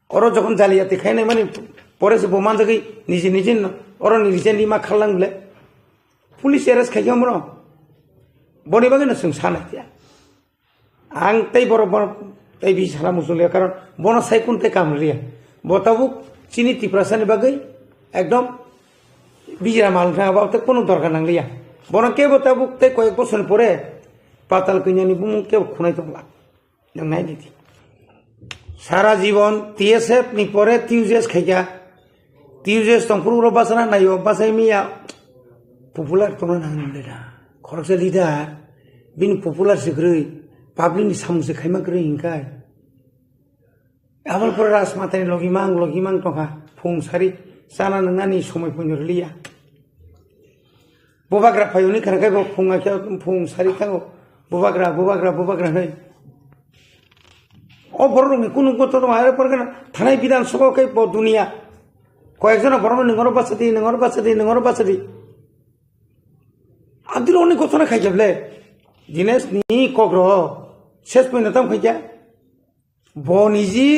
অর যখন জালিয়াতি খাইনাই মানে পরে সে বোমান জাগি নিজে নিজে অর রিসেন্টলি মা খালাংলে পুলিশ এরেস্ট খাইয়া মন বনিবাগে না जों सानाया आं तै बर तै बि साला मुसलिया कारण बन साइकुनते कामलिया बताबुक चिनी तिप्रासानि बागै एकदम बिजरा माल थाङाबा त कोनो दरकार नांलिया बन के बताबुक तै कयेक बছর পরে পাতাল কইনানি বুমু কে খুনাই তংলা जों नायदिति सारा जीवन TSF नि परे TUJS खाइया TUJS तंफुर बासना नायो बासाय मिया पपुलार तंना नांदेदा खरसे लिदा बिन पपुलार सिग्रै पाब्लिक नि सामुसे खाइमा ग्रै हिंकाय आबल पर राजमातानि लगिमां तंखा फुंसारि साना नंगानि समय फैनरलिया बबाग्रा फायुनि खारखाय फुंसारि थाङो बबाग्रा नै ও বড় রঙে কোন কথা তো আরে পরে কেন থানায় বিধানসভা কে দুনিয়া কয়েকজন বড় নগর বাচ্চাদি আদির অনেক কথা না খাই যাবলে জিনিস নি কগ্রহ শেষ পর্যন্ত তাম খাইয়া বনিজি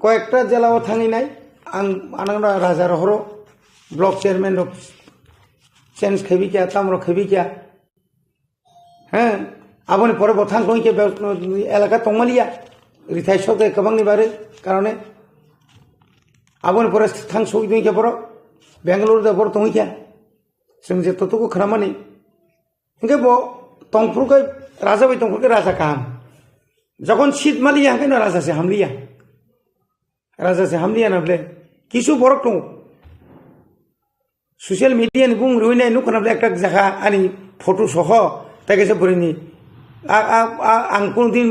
কয়েকটা জেলাও থাঙি নাই আনাংরা রাজার হর ব্লক চেয়ারম্যান চেঞ্জ খাবি কিয়া তামর খাবি কিয়া হ্যাঁ আবনি পরে বথাং কইকে এলাকা তংমালিয়া রিথাই সদে কবাংনি বারে কারণে আবনি পরে থাং সই দইকে বড় বেঙ্গালুরু দে বড় তংইয়া जों जे ततुको खालामनानै इनके बो तंगफुरखौ राजा बै तंगफुरखौ राजा काम যখন শীত মালিয়া কেন রাজা সে হামলিয়া না বলে কিছু বড় তো সোশ্যাল মিডিয়া নি বুং রইনাই নুকো না বলে একটা জায়গা আনি ফটো সহ তাকে সে বরিনি আং কোনদিন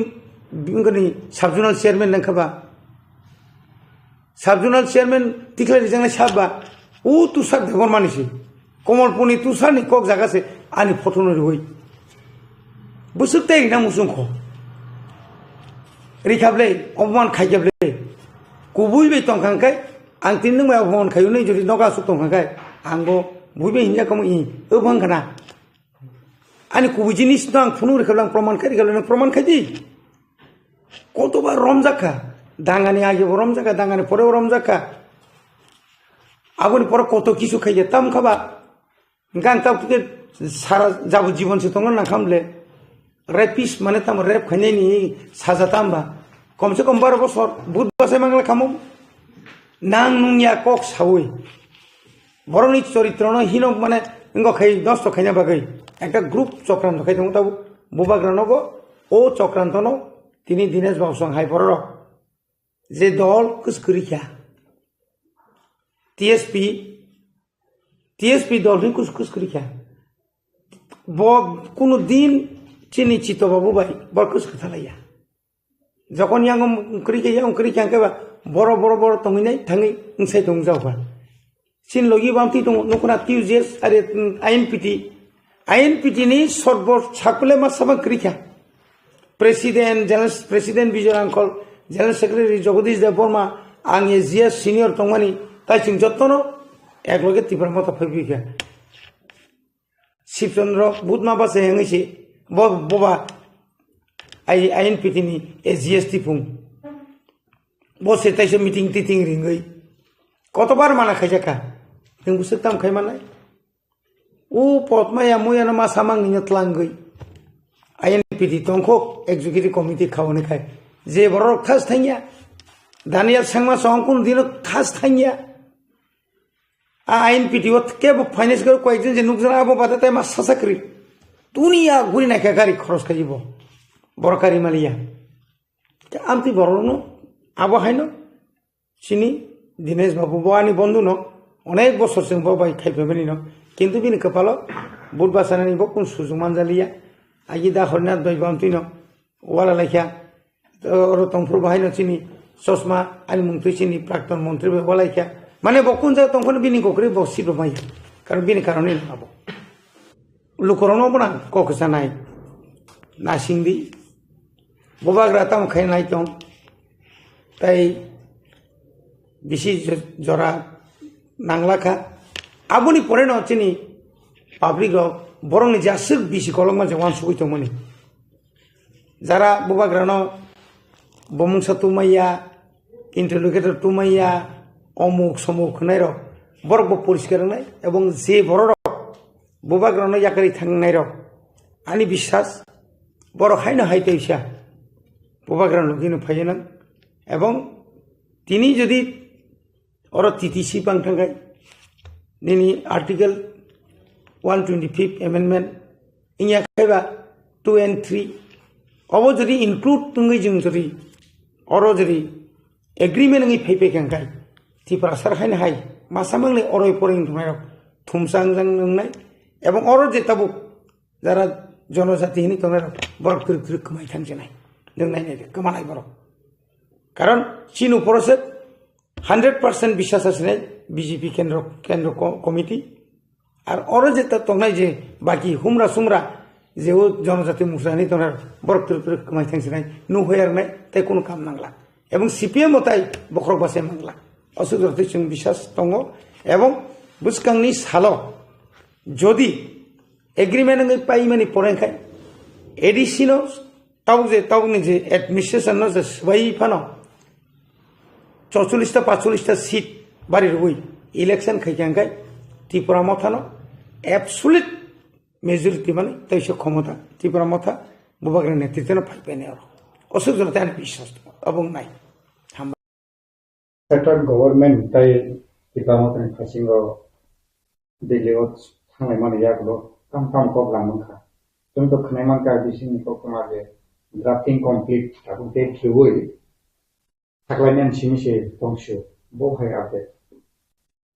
বিংগনি সাবজোনাল চেয়ারম্যান নাখাবা সাবজোনাল চেয়ারম্যান টিকলারি জানা সাববা ও তুষার দেবর মানিছি কমলপুনি তুষার নি কক জায়গা সে আনি ফটো নই হই বুসুকতে না মুসুংখো রিখাবলে অপমান খাইজাবলে কুবুইবে তংखांखाय आं तिन नंबाय अपमान खायुनै जुदि नगा सु तंखांखाय आंबो बुइबे हिंजा कम इ ओबंगना आनि कुबुजिनिस तो आं फुनु रिखाबलां प्रमाण खायदि कतबा रमजाखा दांगानि आगे रमजाखा दांगानि परे रमजाखा आबनि परे कत किसु खाइजे ताम खाबा गां तापके सारा जाबो जीवन से तंगन ना खामले रेपिस माने ताम रेप खाइनायनि साजा तामबा कम से कम 12 বছর बुध बासाय मांगला खामो नां नुंगिया कक सावै बरनि चरित्र न हिनक माने इंगो खाइ नष्ट खाइना बागै একটা গ্রুপ চক্রান্ত খাইতো তাও বুবাগ্রানব ও চক্রান্ত ন তিনি দিনেশ বাবুসং হাই পরর যে দল কুসকরিখা টিএসপি দল নি কুসকরিখা ব কোন দিন চিনি চিত বাবু ভাই বরকুস কথালাইয়া যখন ইয়াং করিখা কেবা বড় বড় তংইনাই থাঙি ইনসাই দং যাওবা চিন লগি বামতি দং নকনা টিউজেস আরে आईएनपीटी नि सर्व साकले मासामा करिखा प्रेसिडेंट विजय आंकल जनरल सेक्रेटारि जगदीश देव बर्मा आं एजिएस सिनियर तंगमानि ताइसिं जत्तनो एकलगे तिपर मत फैबिखा शिवचंद्र बुधमा बासे हेंगैसे बबा आईएनपीटी नि एजिएस तिफुं बसे ताइसे मीटिंग टिटिं रिंगै कतबार माना खाइजाखा जों बुसुक ताम खाइमानाय ও পদ্মায়া ময়ানা মা সামাং নিয়তলাঙ্গৈ আইএনপিটি তংখো এক্সিকিউটিভ কমিটি খাওনে খায় যে বড় খাস থাইয়া দানিয়াল সাংমা সংকুন দিন খাস থাইয়া আইএনপিটি ও কে ফাইনান্স করে কয়েকজন যে নুকসান আবো বাদাতে মা সাসাকরি দুনিয়া ঘুরি না গাড়ি খরচ খাইব বড়কারি মালিয়া আমতি বড় ন আবো হাইনো চিনি দীনেশ বাবু বানি বন্ধু ন অনেক বছর जों বাবাই খাইফেবেনি ন কিন্তু বিনি কপাল বুট বাসানানি বকুন সুজুমান জালিয়া আই দা হরনা দই বামতি ন ওয়ালা লেখা ওর তংফুর বাহাই ন চিনি চশমা আনি মন্ত্রী চিনি প্রাক্তন মন্ত্রী ওয়ালাইখা মানে বকুন যা তংফুর বিনি ককরি বসি রমাই কারণ বিনি কারণে নাবো লুকরনো বনা ককসা নাই নাসিংদি ববাগ্রা তাম খাই নাই তং তাই বেশি জরা নাংলাখা আবনি পরে ন চিনি পাবলিক বরংনি জাসুক বিসি কলংমা জওয়ান সুইতো মনি যারা বুবাগ্রান বমুংসা তুমাইয়া ইন্টারলোকেটর তুমাইয়া অমুক সমুক নাই র বরব পরিষ্কার নাই এবং যে বড় বুবাগ্রান ইয়াকারি থাংনাই র আনি বিশ্বাস বড় হাইনা হাইতে ইসা বুবাগ্রান দিন ফাইনা এবং তিনি যদি ওর টিটিসি পাং থাঙ্গাই Nini article 125 amendment inya khaiba 2 and 3 obo jodi include tungi jing jodi oro jodi agreement ngi phaipe kangkai ti prasar khaina hai masamang le oroi poring thumai thumsang jang nai ebong oro je tabu jara জনজাতি হিনি তোমরা বড় করে কমাই থাকছে নাই जों नायनाय कमानाय बर कारण चिनु परसे 100% বিশ্বাস আছে बीजेपी केंद्र कमिटी और और जे तंगनाय जे बाकी हुमरा सुमरा जेव जनजाति मुसरानि तोनार बरक तुर कमाय थांसिनाय नु होयारनाय ताय कोनो काम नांला एवं सीपीएम ताय बखरक बासे मांगला असुरते जों बिश्वास दङ एवं बुसकांनि सालो जदि एग्रीमेंट नङै पाइमानि परेखाय एडिसिनो तावनि जे एडमिनिस्ट्रेशन जे सबाई फानो 44টা 45টা सीट बारि रुई इलेक्शन खैखांखाय त्रिपुरा मथानो एब्सोल्यूट मेजॉरिटी माने तैसे क्षमता त्रिपुरा मथा बुबाग्रा नेतृत्व फाइपेने और असुरते आनि विश्वास अब नाय सेंट्रल गवर्नमेंट ताय त्रिपुरा मथानि खासिंगो दिल्लीआव थांनाय माने यागलो काम को लांमोनखा जों तो खनाय मानका बिसिनि को मागे ड्राफ्टिंग कंप्लीट थाबुते खेवै थाखलायनान सिमिसे दंसो बहाय आबे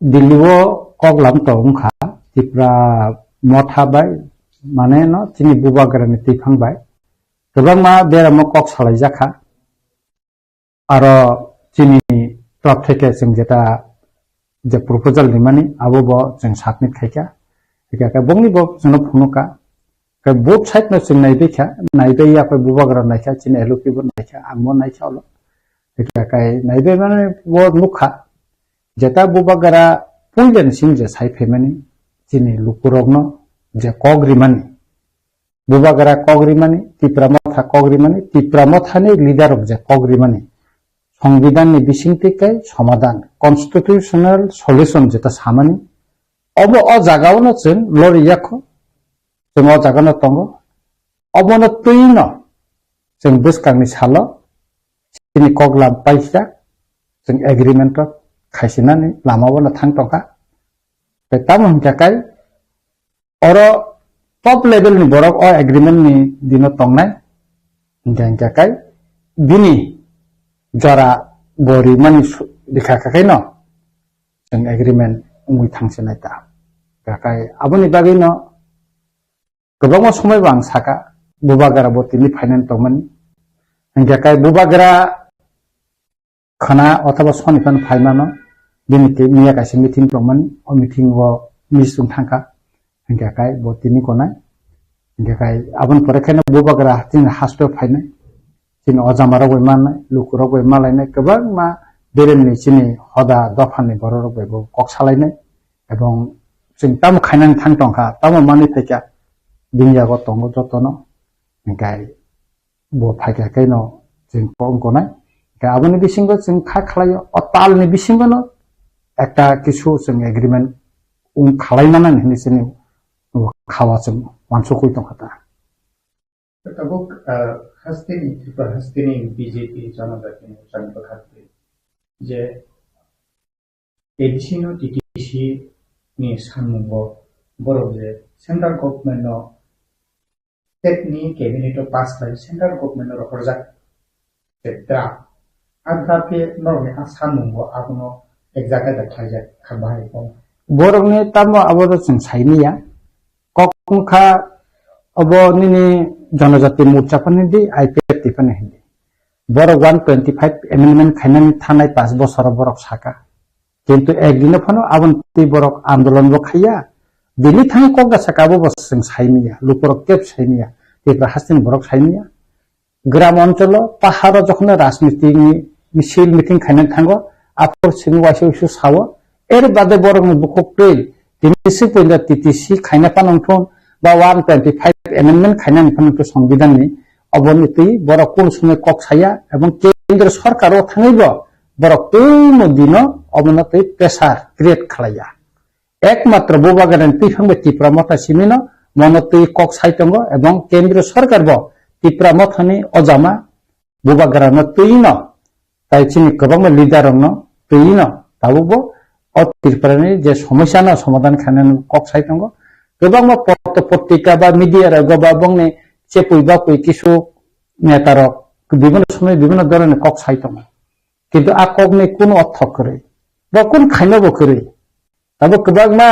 दिल्लीआव कगलाम तंखा त्रिपुरा मथाबाय माने न तिनि बुबाग्रानि तैफांबाय गोबां मा बेराम कक सालाय जाखा आरो तिनि तब থেকে जों जेटा जे प्रपोजल निमानि आबो जों सबमिट खायका एका बंनिबो जों फुनुका के बोथ साइड न जों नायबेखा नायबेया पे बुबाग्रा नायखा तिनि एलओपीबो नायखा आंबो नायखा अल एका नायबे माने वो नुखा जेटा बुबाग्रा पुइलेन सिं जे साइफेमानि तिनि लुकुरगनो जे कग्रिमानि बुबाग्रा कग्रिमानि त्रिपुरा मथा कग्रिमानि त्रिपुरा मथानि लिडार जे कग्रिमानि संविधान नि बिसिंतिकाय समाधान कन्स्टिट्यूशनल सल्यूशन जेटा सामानि अब अ जागावनो जों लरियाखो जों अ जागानो तंगो अबनो तुइनो जों बुसकांनि सालो तिनि कगला पाइसा जों एग्रीमेंट खायसिनानि लामावनो थांतंखा बे तामन जाकाय अरो टप लेवल नि बरक अ एग्रीमेंट नि दिनो तंनाय जाकाय बिनि जरा बोरी मानि दिखाखाखै न जों एग्रीमेंट उंगै थांसनाय ता जाकाय आबनि बागै न गोबां समय बां साका बुबाग्रा बतिनि फाइनेन्स तमनि जाकाय बुबाग्रा खना अथवा सनिफान फाइमानो दिनके मिया कासे मिटिं तमनि अ मिटिं व मिसुं थांका जाकाय बतिनि कोनाय जाकाय आबन परेखायनो बुबाग्रा तिन हास्टो फाइनाय तिन अजामाराव गयमानाय लुकुराव गयमालायनाय गोबां मा बेरेननि तिनि हदा दफानि बरर गयबो कक सालायनाय एवं जों ताम खायनानै थांतंखा ताम मानि फैका दिनियागो तंगो जतनो गाय बो फायकाखैनो जों पंगनाय गाय आबनि बिसिंगो जों खालायो अतालनि बिसिंगोनो एकटा किछु जों एग्रीमेंट उन खालायनानै हिनिसिनि खावा जों मानसुखै तंखाता tabuk hastini Tripura hastini BJP जनजाति मुसानि बखाते जे एडिसिनो टीटीसी नि सानमुंगो बरो जे सेंट्रल गवर्नमेंट नो स्टेट नि कैबिनेट पास खाय सेंट्रल गवर्नमेंट नो रखरजा तेत्रा आद्रापे नरने आ सानमुंगो आबनो एक्जाक्ट खायजा खाबाय बरगनि ताम आबो जों साइनिया ककखा अब निनि जनजाति मोर्चाफोरनि दि आईपीएफ टिफानि हिंदी बरक 125 एमेंडमेंट खायनानै थानाय 5 बोसोर बरक साका किन्तु एक दिन फनो आबन्ति बरक आंदोलन बो खाया दिल्ली थांग कगा साकाबो बसजों साइनिया लुपरक केप साइनिया त्रिपुरा हास्तिन बरक साइनिया ग्राम अंचल पाहाड़ जखन राजनीतिनि मिছিল मिटिं खायनानै थांगो आफर सिनवासो इशु सावो एर बादे बरकनि बुखोक्तै दिनिसि पयला टीटीसी खायना पानंथन बा 125 एमेंडमेंट खायनानै फानथ संविधान नि अबनिति बरक कुल समय कक साया एवं केंद्र सरकार थाङैबो बरक तै दिन अबनतै प्रेसार क्रिएट खालाया एकमात्र बुबाग्रानि तैफांबे त्रिपुरा मथा सिमिनो मनतै कक साइतंगो एवं केंद्र सरकार बो त्रिपुरा मथानि अजामा बुबाग्रानो तैनो ताइचिनि गोबां लिडारनो तैनो ताबो अ त्रिपुरानि जे समस्यानो समाधान खायनानै कक साइतंगो गोबां पत्रिका बा मीडिया गोबां बंनि चेपुइबा कोई किसु नेतारक विभिन्न समय विभिन्न धरনের कक साइतंग किन्तु आ ककनि कोनो अर्थ करे बा कोन खायनोबो करे तब गोबां मा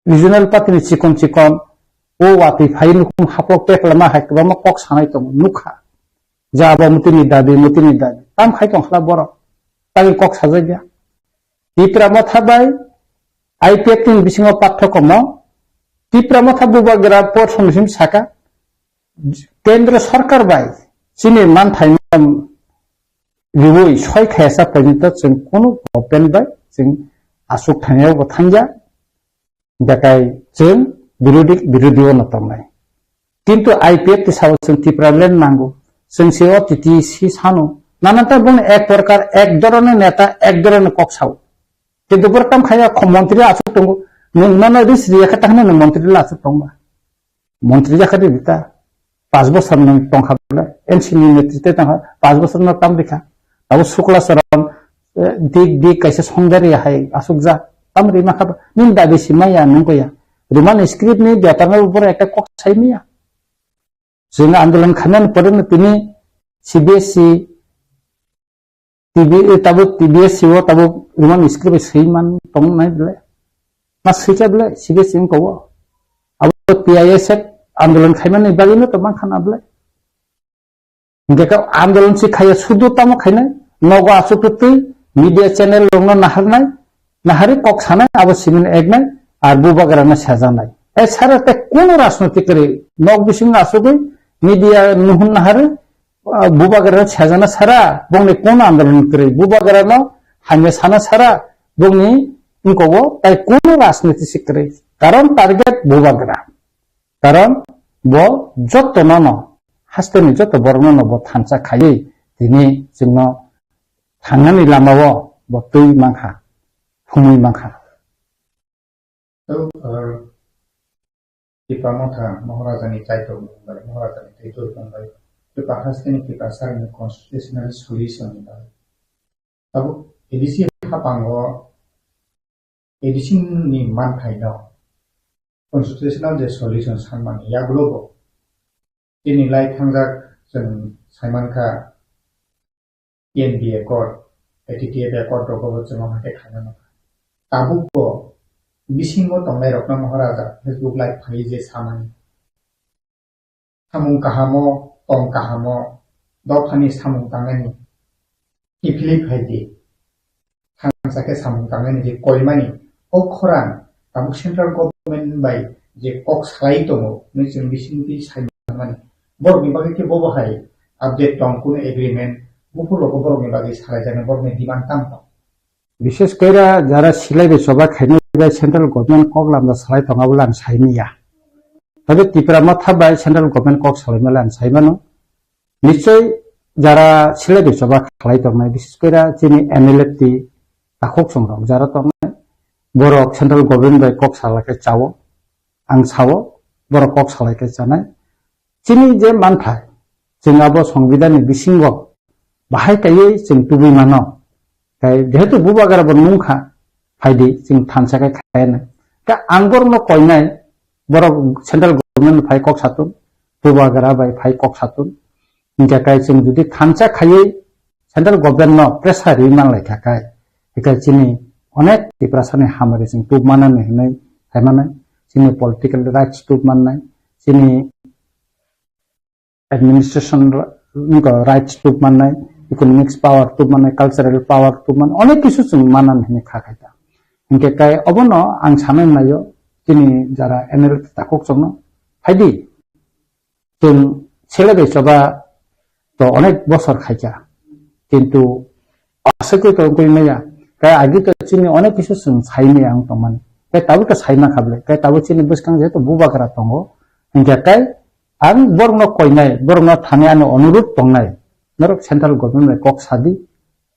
रिजनल पार्टीनि चिकन ओ वाति फाइलखौ हापक पेखला हाय गोबां मा कक सानाय दं नुखा जाबा मुतिनि दाबि ताम खायतं खला बर तागि कक त्रिपुरा मथाबाय आईपीएफ नि बिसिङाव पाठ्यक्रम ত্রিপুরা মাথা বুবাগরা প্রথমसिम साका केंद्र सरकार बाय चीनी मान थाइनाम रिवुई सय खायसा पर्यंत जों कोनो गभर्नमेन्ट बाय जों आसुक थानायाव थांजा दाकाय जों बिरोधी नतमनाय किंतु आईपीएफ तिसाव जों त्रिपुरा लैंड नांगौ जों सेवा टीटीसी सानो नानाता बुन एक प्रकार एक धरনের नेता एक धरনের कक्साव किंतु बरकाम खाया मंत्री आसुक दंगो नोंनानो रिस रियाखा थांनो मंत्री आसुक दंबा मंत्री जाखादि बिता 5 बोसोर नों दंखाबला एनसीनि नेतृत्व दंहा 5 बोसोर न ताम देखा अब शुक्ला सरम दिग कैसे संगारि हाय आसुक जा ताम रि माखा निन दाबि सिमाया नंगया रोमान स्क्रिप्ट नि बेटारनि ऊपर एक कक साइमिया जों आंदोलन खानान परन तिनि सीबीएसई टीबी तब टीबीएसई वो तब रोमान स्क्रिप्ट सैमान तंग नाय बले ना सैचा बले सीबीएसई को अब पीआईएस आंदोलन खाइमाने बागिनो तो मा खाना बले देखा आंदोलन से खाया सुदु तम खाइना नगो आसुकतै मीडिया चैनल लोंनो नाहारे कक सानाय अब सिमिन एकनाय आर बुबागराना साजानाय ए साराते कोन राजनीतिक रे नग बिसिं आसुगै मीडिया नुहुन नाहारे बुबागराना साजाना सारा बंनि कोन आंदोलन करे बुबागराना हाने साना सारा बंनि इनकोगो ताई कोन राजनीति सिकरे कारण टारगेट बुबागरा कारण बो जत्तो नन हास्तेनि जत्तो बरनो बो थानसा खायै दिनै जोंनो थांनानै लामावो बो तै माखा फुमै माखा टिपा मथा महाराजानि टाइटल बुंबाय महाराजानि टाइटल बुंबाय टिपा हास्तेनि टिपा सारनि कन्स्टिट्यूशनल सल्यूशन बुंबाय अब एडिसी हापांगो एडिसिंनि मानथाइनो कन्स्टिट्यूशनल जे सल्यूशन सानमान याग्लोबो दिनैलाय थांजाक जों साइमानखा एनबी एकर्ड एटीटीएफ एकर्ड रगबो जों हाथे खानो ताबुको बिसिंगो तंनाय रत्न महाराजा फेसबुक लाइव फाइ जे सामानि सामुं काहामो तं काहामो दफानि सामुं तांनायनि इफिलि फाइदि थांसाके सामुं तांनायनि जे कयमानि ओ खरान Tabuk central government by J कक साइ दङो नै जों बिसिंनि साइमानि बरनि बागै के बबहाय अपडेट दं कुन एग्रीमेंट बुफुलको बरनि बागै सालायजानो बरनि डिमान्ड ताम विशेष करा जरा सिलाई बेसबा खाइनो सेंट्रल गवर्नमेंट कक लामदा सालाय तंगाबला साइनिया तबे त्रिपुरा माथा बाय सेंट्रल गवर्नमेंट कक सालायमाला साइमानो निश्चय जरा सिलाई बेसबा खालाय तंनाय विशेष करा जिनि एमएलएटी ताखक संरं जरा तंनाय बर सेंट्रल गवर्नमेंट बाय कक सालायके चावो आं सावो बर कक सालायके जानाय जिनि जे मानथाय जोंआबो संविधाननि बिसिंग बाहाय कायै जों तुबि मानो जेहेतु बुबागराबो नंखा फाइदि जों थानसाके खायानो दा आंगरनो कयनाय बर सेंट्रल गवर्नमेंट फाइ कक सातुन बुबागरा बाय फाइ कक सातुन इनकाय जों जुदि थानसा खायै सेंट्रल गवर्नमेंट नो प्रेसार रिमान लायखाय एका जिनि अनेक टिप्रासानि हामरे जों तुब मानानै होनाय हायमानाय जोंनि पलिटिकल राइट्स तुब माननाय जोंनि एडमिनिस्ट्रेशन राइट्स तुब माननाय इकोनॉमिक्स पावर तुब माननाय कल्चरल पावर तुब मान अनेक किसु जों मानानै होनाय खाखायदा इनके काय अबनो आं सानो नायो दिनै जरा एनएल ताखक संनो फाइदि जों सेलेबे सबा तो अनेक बছর खाइजा किन्तु आसको तो कइनाया काय आगे तो चिनि अनेक किसु जों साइने आं तमान काय ताबो का साइना खाबले काय ताबो चिनि बसकां जेतो बुबागरा दंगो इनके काय आं बरनो कइनाय बरनो थाने आनो अनुरोध दंनाय नरक सेंट्रल गवर्नमेंट कक सादि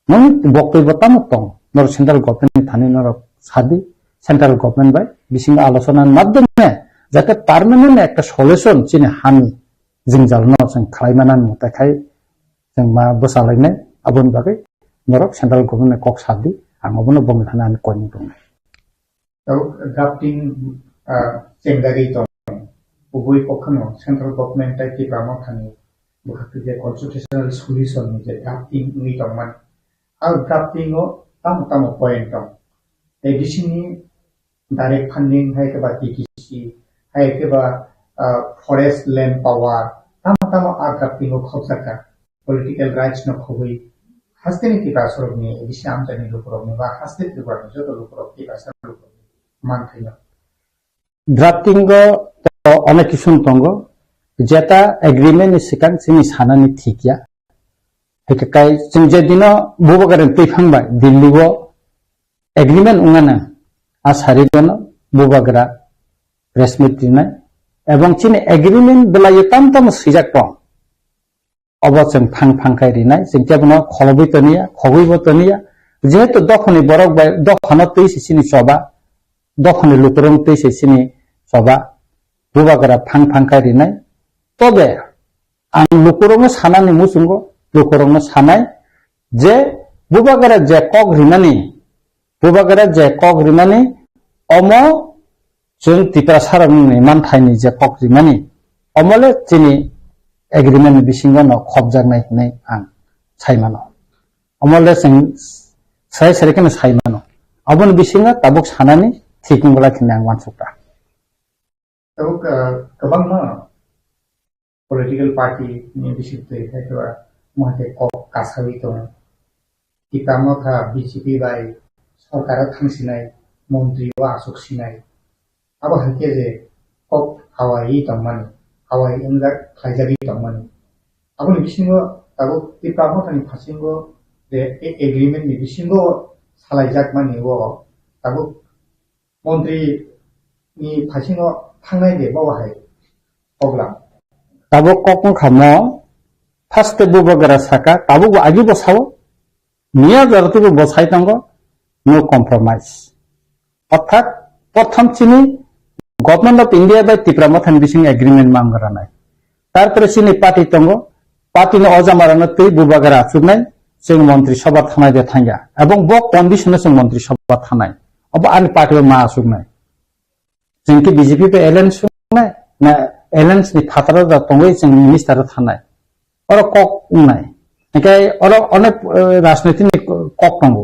नों बक्तव्य तामक दं नरक सेंट्रल गवर्नमेंट थाने नरक सादि सेंट्रल गवर्नमेंट बाय बिसिं आलोचनानि माध्यमे जाते पार्मानेंट एक सल्यूशन चिनि हानि जों जालनो जों खालायमानानै मताखाय जों मा बसालायनाय आबुन बागै नरक सेंट्रल गवर्नमेंट कक सादि आं अबनो बुंनो थानानै कयनि दंनाय ड्राफ्टिं जेंगारि दं उभय पक्षनो सेंट्रल गवर्नमेंट टाइपि बामथानि बुखाखै जे कन्स्टिट्यूशनल सल्यूशन जे ड्राफ्टिं नि दंमान आ ड्राफ्टिंगो ताम पॉइंट दं एडिशननि डायरेक्ट फंडिंग है के बाद टीटीसी है के बाद फॉरेस्ट लैंड पावर ताम आ ड्राफ्टिंगो खबजाका पॉलिटिकल राइट्स न खबै हास्तेनि टिपा सरबनि एडिशन आमजानि लोकरबनि बा हास्ते टिपा जतो लोकरब टिपा सरब मान थैनो drafting অনেক কিছু দङ যেটা এগ্রিমেন্ট সিকাं जोंनि सानानि थिक या हेकाय जों जेदिनो बुबागारन तैफांबाय दिल्लीआव एग्रीमेंट उङानो आसारिदनो बुबागरा प्रेसमिट दिनाय एवं चिनि एग्रीमेंट बेलाय ताम सैजाक दं अबचन फांखाय रिनाय जों केबनो खलबैतनिया खगैबतनिया जेहेतु दखनि बरक बाय दखनो तैसे सिनि सभा दखनि लुकरं तैसे सिनि सभा बुबागरा फांखाय रिनाय तबे आं लुकरं सानानि मुसुंगो लुकरं सानाय जे बुबागरा जे कक रिमानि अमो जों तिप्रा सारमनि मानथायनि जे कक रिमानि अमले चिनि एग्रीमेंट बिसिंगनो खबजानाय नै आं सायमानो अमले जों सायसेरेकनो सायमानो अबन बिसिंगा ताबुक सानानि थिकिंगला खिने आं वानसुक्ता ताबुक गोबां political party ni bisipte thaiwa mohte kok kasawi to kitamo tha BJP bai sarkar thangsinai montri wa asuk sinai abo hake je kok hawai tongmani hawai inga khaijagi tongmani abo ni bisingo abo kitamo thani phasingo de agreement ni bisingo salaijak mani wo abo montri ni phasingo thangnai de bawa hai ogla Tabo ककन खामो fast Bubagra साका ताबो आगे बसाओ मिया जरतुबो बसाय दंगो no compromise अर्थात प्रथम चिनि government of India बाय त्रिपुरा मथान बिसिं एग्रीमेंट मांगरानाय तारपर चिनि पार्टी दंगो पार्टी ने अजामारानो तै बुबागरा आसुनाय जों मंत्री सभा थानाय दे थांगा एवं ब कंडीशन जों मंत्री सभा थानाय अब आन पार्टी मा आसुनाय जोंकि बीजेपी पे एलायंस सुनाय ना एलायंस नि फातरा दा तंगै जों मिनिस्टार थानाय और कक उनाय एकाय और अनेक राजनीतिनि कक दंगो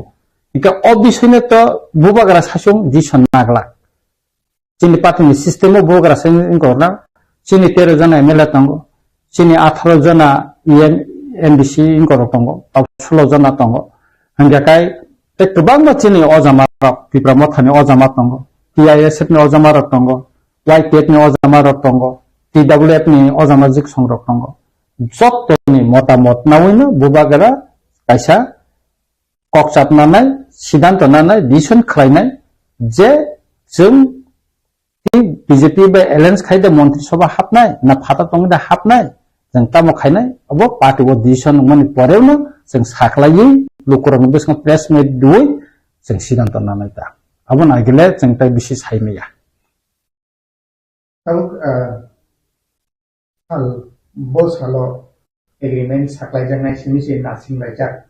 एका अबिसयने तो बुबागरा सासुं दिसन नागला चिनि पार्टीनि सिस्टेमो बुबागरा सासुं गरना चिनि 13 जना एमएलए दंगो चिनि 18 जना एनडीसी इंगर दंगो 16 जना दंगो हंगाकाय ते गोबां चिनि अजामारक त्रिपुरा मथानि अजामार दंगो टीआईएसएफ नि अजामार दंगो वाईपीएफ नि अजामार दंगो TWF ni अजामाजिक संरक दंगो जत्तनि मतामत नावैनो बुबागरा कायसा ककसाबनानै सिद्धांत नानै डिसिसन खालायनाय जे जों बीजेपी बे एलायंस खायदे मंत्री सभा हाबनाय ना फाता दंदा हाबनाय जों तामो खायनाय अब पार्टी वो डिसिसन मनि परेवनो जों साखलायै लुकरन बेसं प्रेस मिट दुय जों सिद्धांत नानै दा अब नागिले जों ताय बिसि सायनाया अब hal bos halo agreement saklai jangai sini sini nasim baca.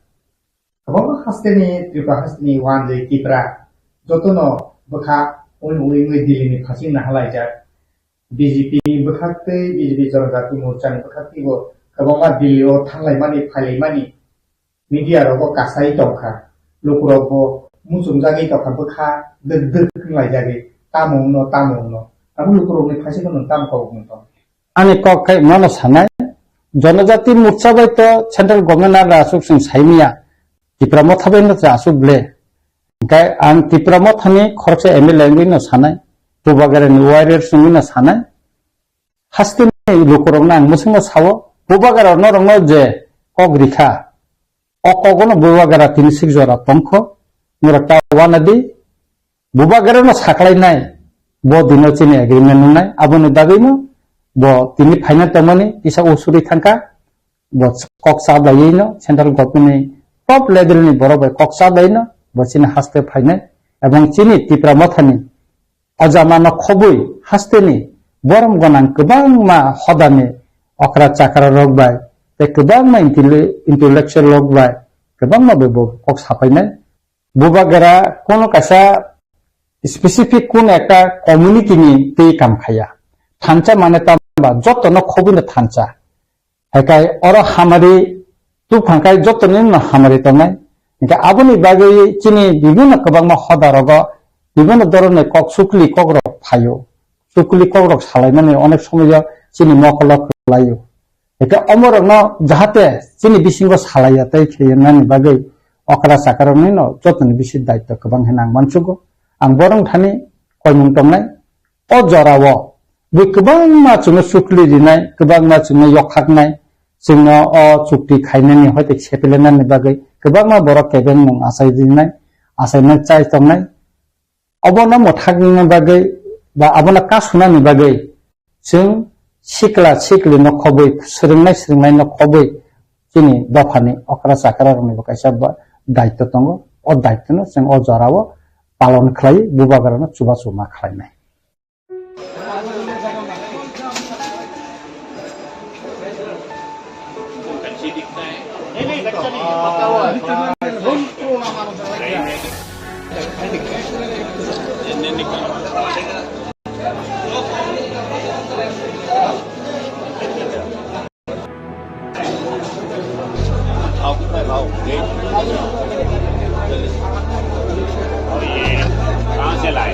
Abang hasteni tripa hasteni wan jai tipra jotono baka ui dili ni phasing na halai jak BJP bakhatte BJP Janata Morcha ni bakhatte bo kabama dili o thanglai mani phailai mani media ro bo kasai tongkha lokuro bo musumjagi tokha bakha deg khlai jagi tamong no abu lokuro ni phasing no tam ko no आने कक मन सानाय जनजाति मोर्चा bye तो central government आसुक जों सायमिया त्रिपुरा मथाबैनो आसुकले गाय आं Tripura मथानि खरसे MLA नि सानाय बुबागरानि वारियर्स नि सानाय हास्तिनि लुकरंना आं मुसुंग सावो बुबागरा नरंनो जे कक रिखा अकगनो बुबागरा 36 जरा तंखो मुरता वानादि बुबागरानो साखलायनाय बो दिनो चिनि एग्रीमेंट नाय आबोनो दागैनो bo tini final tamani isa usuri thangka bo koksa bayino central government ni top level ni borobai koksa bayino bo chini haste final ebong chini tipra mathani ajamana khobui haste ni borom gonang kebang ma hodani okra chakra rogbai te kebang ma intellectual rogbai kebang ma bebo koksa final bubagara kono kasa specific kun ekta community ni tei kam khaya thancha mane ta जत्तनो खबुनो थांचा हेकाय और हमारी तु फांकाय जत्तनो न हमारी तनाय इनका आबुनि बागै चिनि विभिन्न कबांमा हदारग विभिन्न धरने कक सुकली ककरक फायो सुकली ककरक सालायनानै अनेक समय चिनि मकलक लायो हेका अमरन जाहाते चिनि बिसिंगो सालायातै खेयनानि बागै अकरा साकारनि न जत्तनि बिसि दायित्व कबां हेनां मानसुगो आं बरं थानि कयमुं तंनाय o jorao बै गोबां जोङो सुक्लि दिनाय गोबां जोङो यखाकनाय जोङो अ चुक्ति खायनायनि हयतो सेपेलेनायनि बागै गोबां बर' केबेन मुं आसाय दिनाय आसायनाय चाय तंनाय अबना मथाकनि बागै बा अबना कासुनानि बागै जों सिक्ला सिक्लि न खबै सोलोंनाय न खबै जोंनि दफानि अक्रा साक्रानि बायसा दायित्व दङ अ दायित्वनो जों अ जराव पालन खालायो बुबागारानो चुबा चुमा खालायनाय कहाँ से लाए?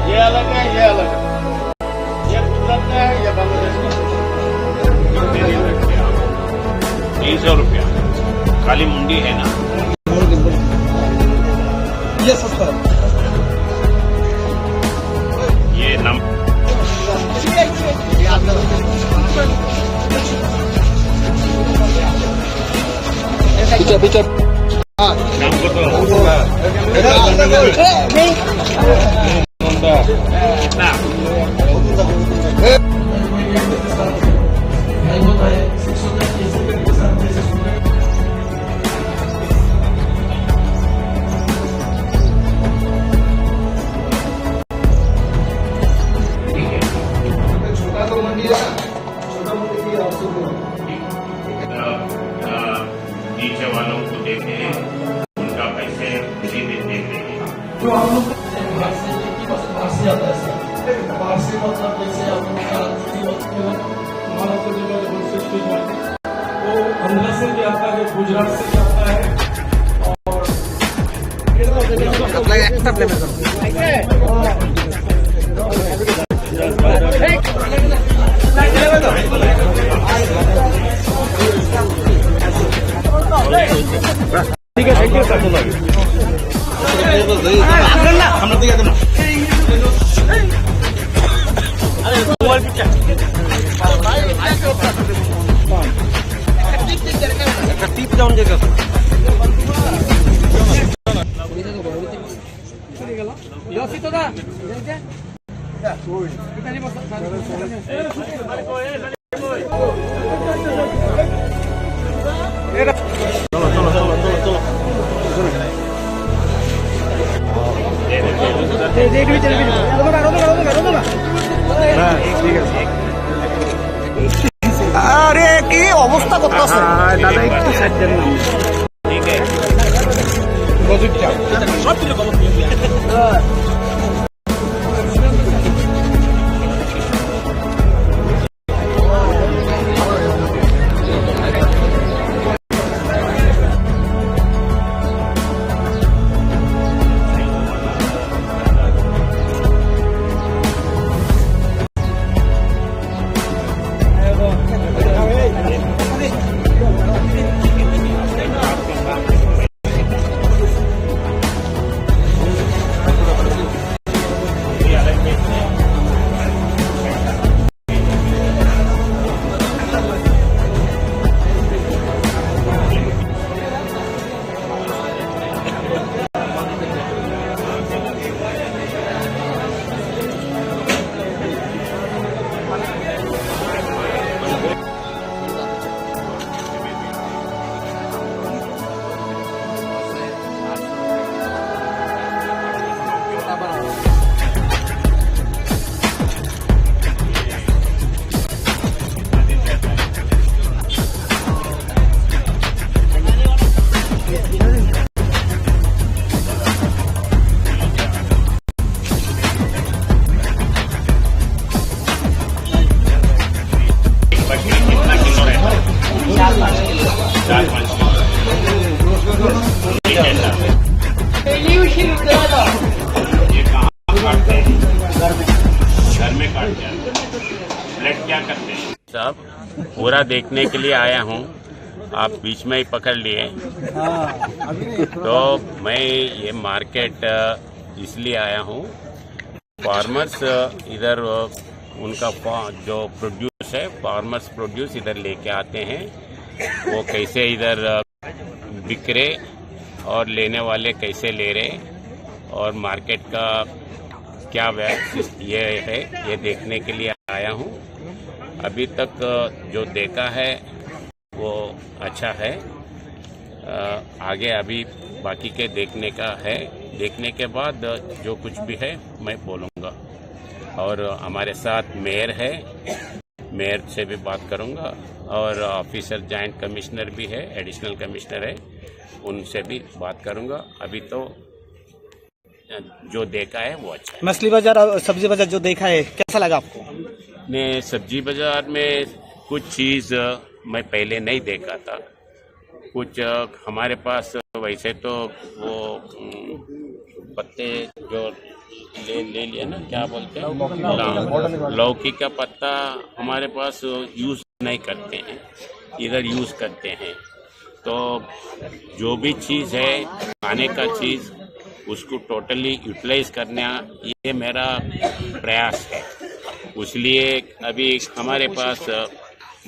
ये अलग है, ये अलग है, ये गुजरात का है, ये बांग्लादेश का है। 300 रुपया खाली मुंडी है ना, ये सस्ता है। ये नम पीछे नाम को तो नीचे वालों को देते हैं, उनका पैसे फ्री में दे देंगे। जो हम लोग बाहर से आता है सर, बाहर से मतलब जैसे हमारा तो जो वो अंदर से भी आता है, गुजरात से भी आता है ठीक है, थैंक यू सर। हम लोग दिया ना टीप डाउन जगह আরে কি অবস্থা করতেছে দাদা একটু সাইড দেন না ঠিক আছে প্রজেক্টটা সব কিছু খবর पूरा देखने के लिए आया हूँ। आप बीच में ही पकड़ लिए। तो मैं ये मार्केट इसलिए आया हूँ, फार्मर्स इधर उनका जो प्रोड्यूस है, फार्मर्स प्रोड्यूस इधर लेके आते हैं, वो कैसे इधर बिक रहे और लेने वाले कैसे ले रहे और मार्केट का क्या ये है, ये देखने के लिए आया हूँ। अभी तक जो देखा है वो अच्छा है। आगे अभी बाकी के देखने का है। देखने के बाद जो कुछ भी है मैं बोलूँगा। और हमारे साथ मेयर है, मेयर से भी बात करूँगा और ऑफिसर जॉइंट कमिश्नर भी है, एडिशनल कमिश्नर है, उनसे भी बात करूँगा। अभी तो जो देखा है वो अच्छा है। मछली बाजार और सब्जी बाजार जो देखा है कैसा लगा आपको? ने सब्जी बाजार में कुछ चीज़ मैं पहले नहीं देखा था। कुछ हमारे पास वैसे तो वो पत्ते जो ले लिया ना, क्या बोलते हैं, लौकी का पत्ता हमारे पास यूज़ नहीं करते हैं, इधर यूज़ करते हैं। तो जो भी चीज़ है, खाने का चीज़, उसको टोटली यूटिलाइज करना ये मेरा प्रयास है। इसलिए अभी हमारे पास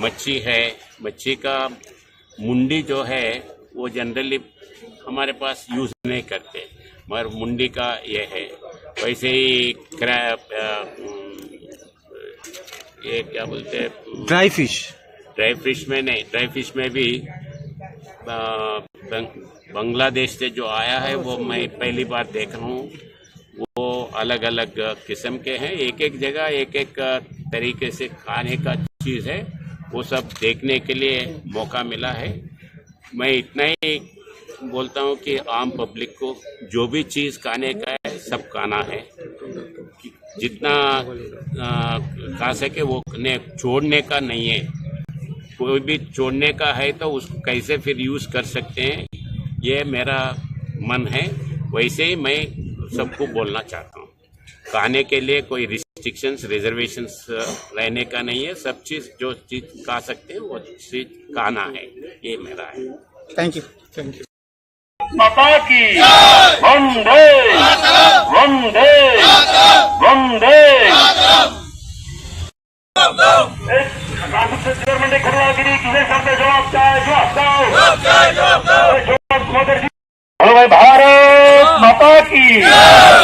मच्छी है, मच्छी का मुंडी जो है वो जनरली हमारे पास यूज़ नहीं करते, मगर मुंडी का ये है। वैसे ही ये क्या बोलते हैं, ड्राई फिश। ड्राई फिश में नहीं, ड्राई फिश में भी बांग्लादेश से जो आया है वो मैं पहली बार देख रहा हूँ। वो अलग अलग किस्म के हैं, एक एक जगह एक एक तरीके से खाने का चीज़ है। वो सब देखने के लिए मौका मिला है। मैं इतना ही बोलता हूँ कि आम पब्लिक को जो भी चीज़ खाने का है सब खाना है, जितना खा सके वो छोड़ने का नहीं है। कोई भी छोड़ने का है तो उसको कैसे फिर यूज़ कर सकते हैं, ये मेरा मन है। वैसे ही मैं सबको बोलना चाहता हूँ, खाने के लिए कोई रिस्ट्रिक्शंस, रिजर्वेशंस रहने का नहीं है। सब चीज़ जो चीज़ खा सकते हैं वो चीज़ खाना है, ये मेरा है। Thank you, thank you. माता की वंदे वंदे वंदे। गवर्नमेंट खरलागिरी किसे सबसे जवाब बोलो भाई भारत माता की,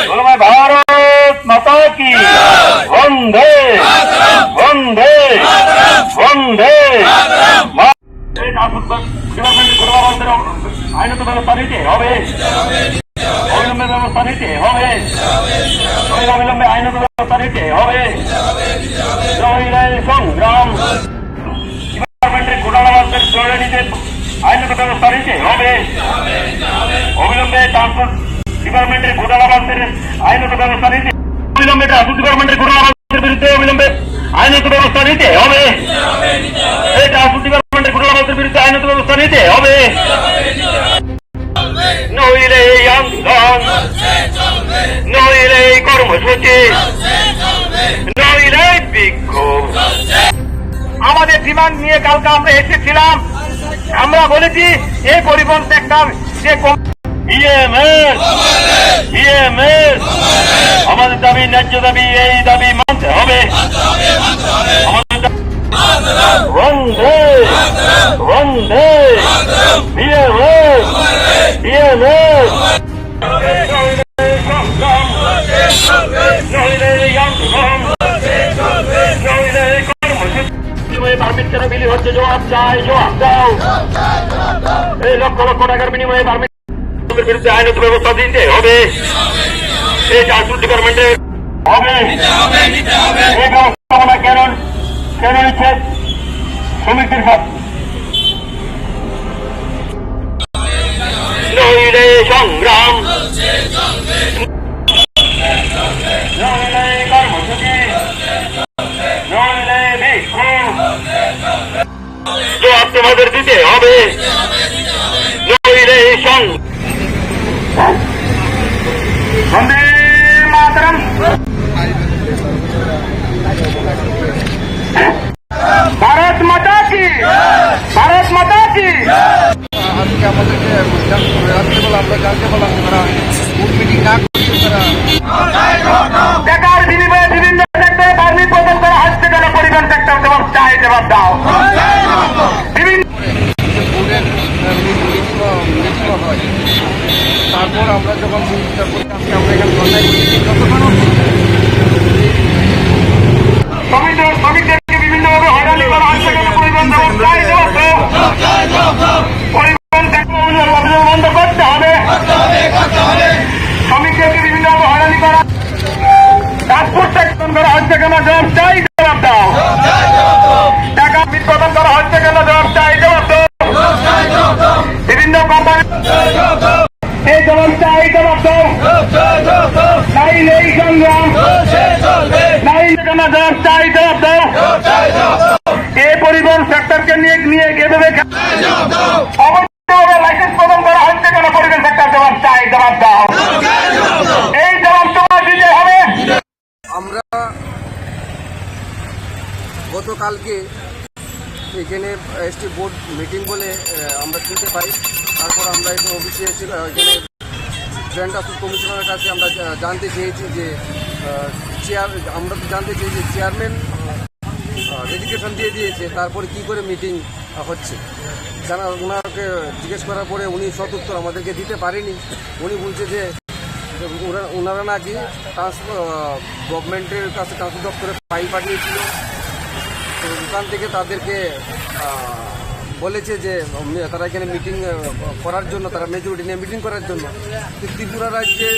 बोलो भाई भारत माता की। वंदे वंदे वंदे। गवर्नमेंट घोड़ा आईन तो व्यवस्था नीति হবে, অবিলম্বে ব্যবস্থা নিতে হবে, অবিলম্বে আইন তো ব্যবস্থা নিতে হবে। সংগ্রাম গভর্নমেন্টের ঘোটালাবাজদের জড়িয়ে নিতে আইন তো ব্যবস্থা নিতে হবে, অবিলম্বে ট্রান্সপোর্ট ডিপার্টমেন্টের ঘোটালাবাজদের আইনত ব্যবস্থা নিতে, অবিলম্বে ট্রান্সপোর্ট ডিপার্টমেন্টের ঘোটালাবাজদের বিরুদ্ধে অবিলম্বে আইনত ব্যবস্থা নিতে হবে। এই ট্রান্সপোর্ট ডিপার্টমেন্টের ঘোটালাবাজদের বিরুদ্ধে আইনত ব্যবস্থা নিতে হবে। নইলে এই আন্দোলন, নইলে এই কর্মসূচি, নইলে বিক্ষোভ। আমাদের ডিমান্ড নিয়ে কালকে আমরা এসেছিলাম, আমরা বলেছি এই পরিবহন সেক্টর যে আমাদের দাবি, ন্যায্য দাবি, এই দাবি মানতে হবে। বন্দে বন্দে পারমিট কেন বিলি হচ্ছে, জবাব চাই, জবাব দাও। এই লক্ষ লক্ষ টাকার বিনিময়ে পারমিট বিরুদ্ধে আইনত ব্যবস্থা দিতে হবে। এই ট্রান্সপোর্ট ডিপার্টমেন্টে হবে এই ব্যবস্থাপনা কেন নিচ্ছে শ্রমিকদের সাথে। নইলে সংগ্রাম, নইলে কর্মসূচি, নইলে বিক্ষোভ, জবাব তোমাদের দিতে হবে। নইলে বন্দে মাতরম। भारत माता की, করা পাসপোর্ট সেকশন করা হচ্ছে কেন জবাব চাই জবাব দাও টাকা বিতরণ করা হচ্ছে কেন জবাব চাই জবাব দাও বিভিন্ন কোম্পানি এই জবাব চাই জবাব দাও নাই নেই সংগ্রাম নাই কেন জবাব চাই জবাব দাও এই পরিবহন সেক্টরকে নিয়ে এভাবে লাইসেন্স প্রদান করা হচ্ছে কেন পরিবহন সেক্টর জবাব চাই জবাব দাও এই জবাব তোমার দিতে হবে। আমরা গতকালকে এখানে এসটি বোর্ড মিটিং বলে আমরা শুনতে পাই। তারপর আমরা এখানে অফিসে এখানে জয়েন্ট অফিস কমিশনারের কাছে আমরা জানতে চেয়েছি যে আমরা তো জানতে চেয়েছি যে চেয়ারম্যান রেজিগনেশন দিয়ে দিয়েছে, তারপরে কি করে মিটিং হচ্ছে ওনাকে জিজ্ঞেস করার পরে উনি সদুত্তর আমাদেরকে দিতে পারেনি। উনি বলছে যে ওনারা নাকি গভর্নমেন্টের কাছে ট্রান্সপোর্ট দপ্তরে ফাইল পাঠিয়েছিল, তো ওখান থেকে তাদেরকে বলেছে যে তারা এখানে মিটিং করার জন্য, তারা মেজরিটি নিয়ে মিটিং করার জন্য। ত্রিপুরা রাজ্যে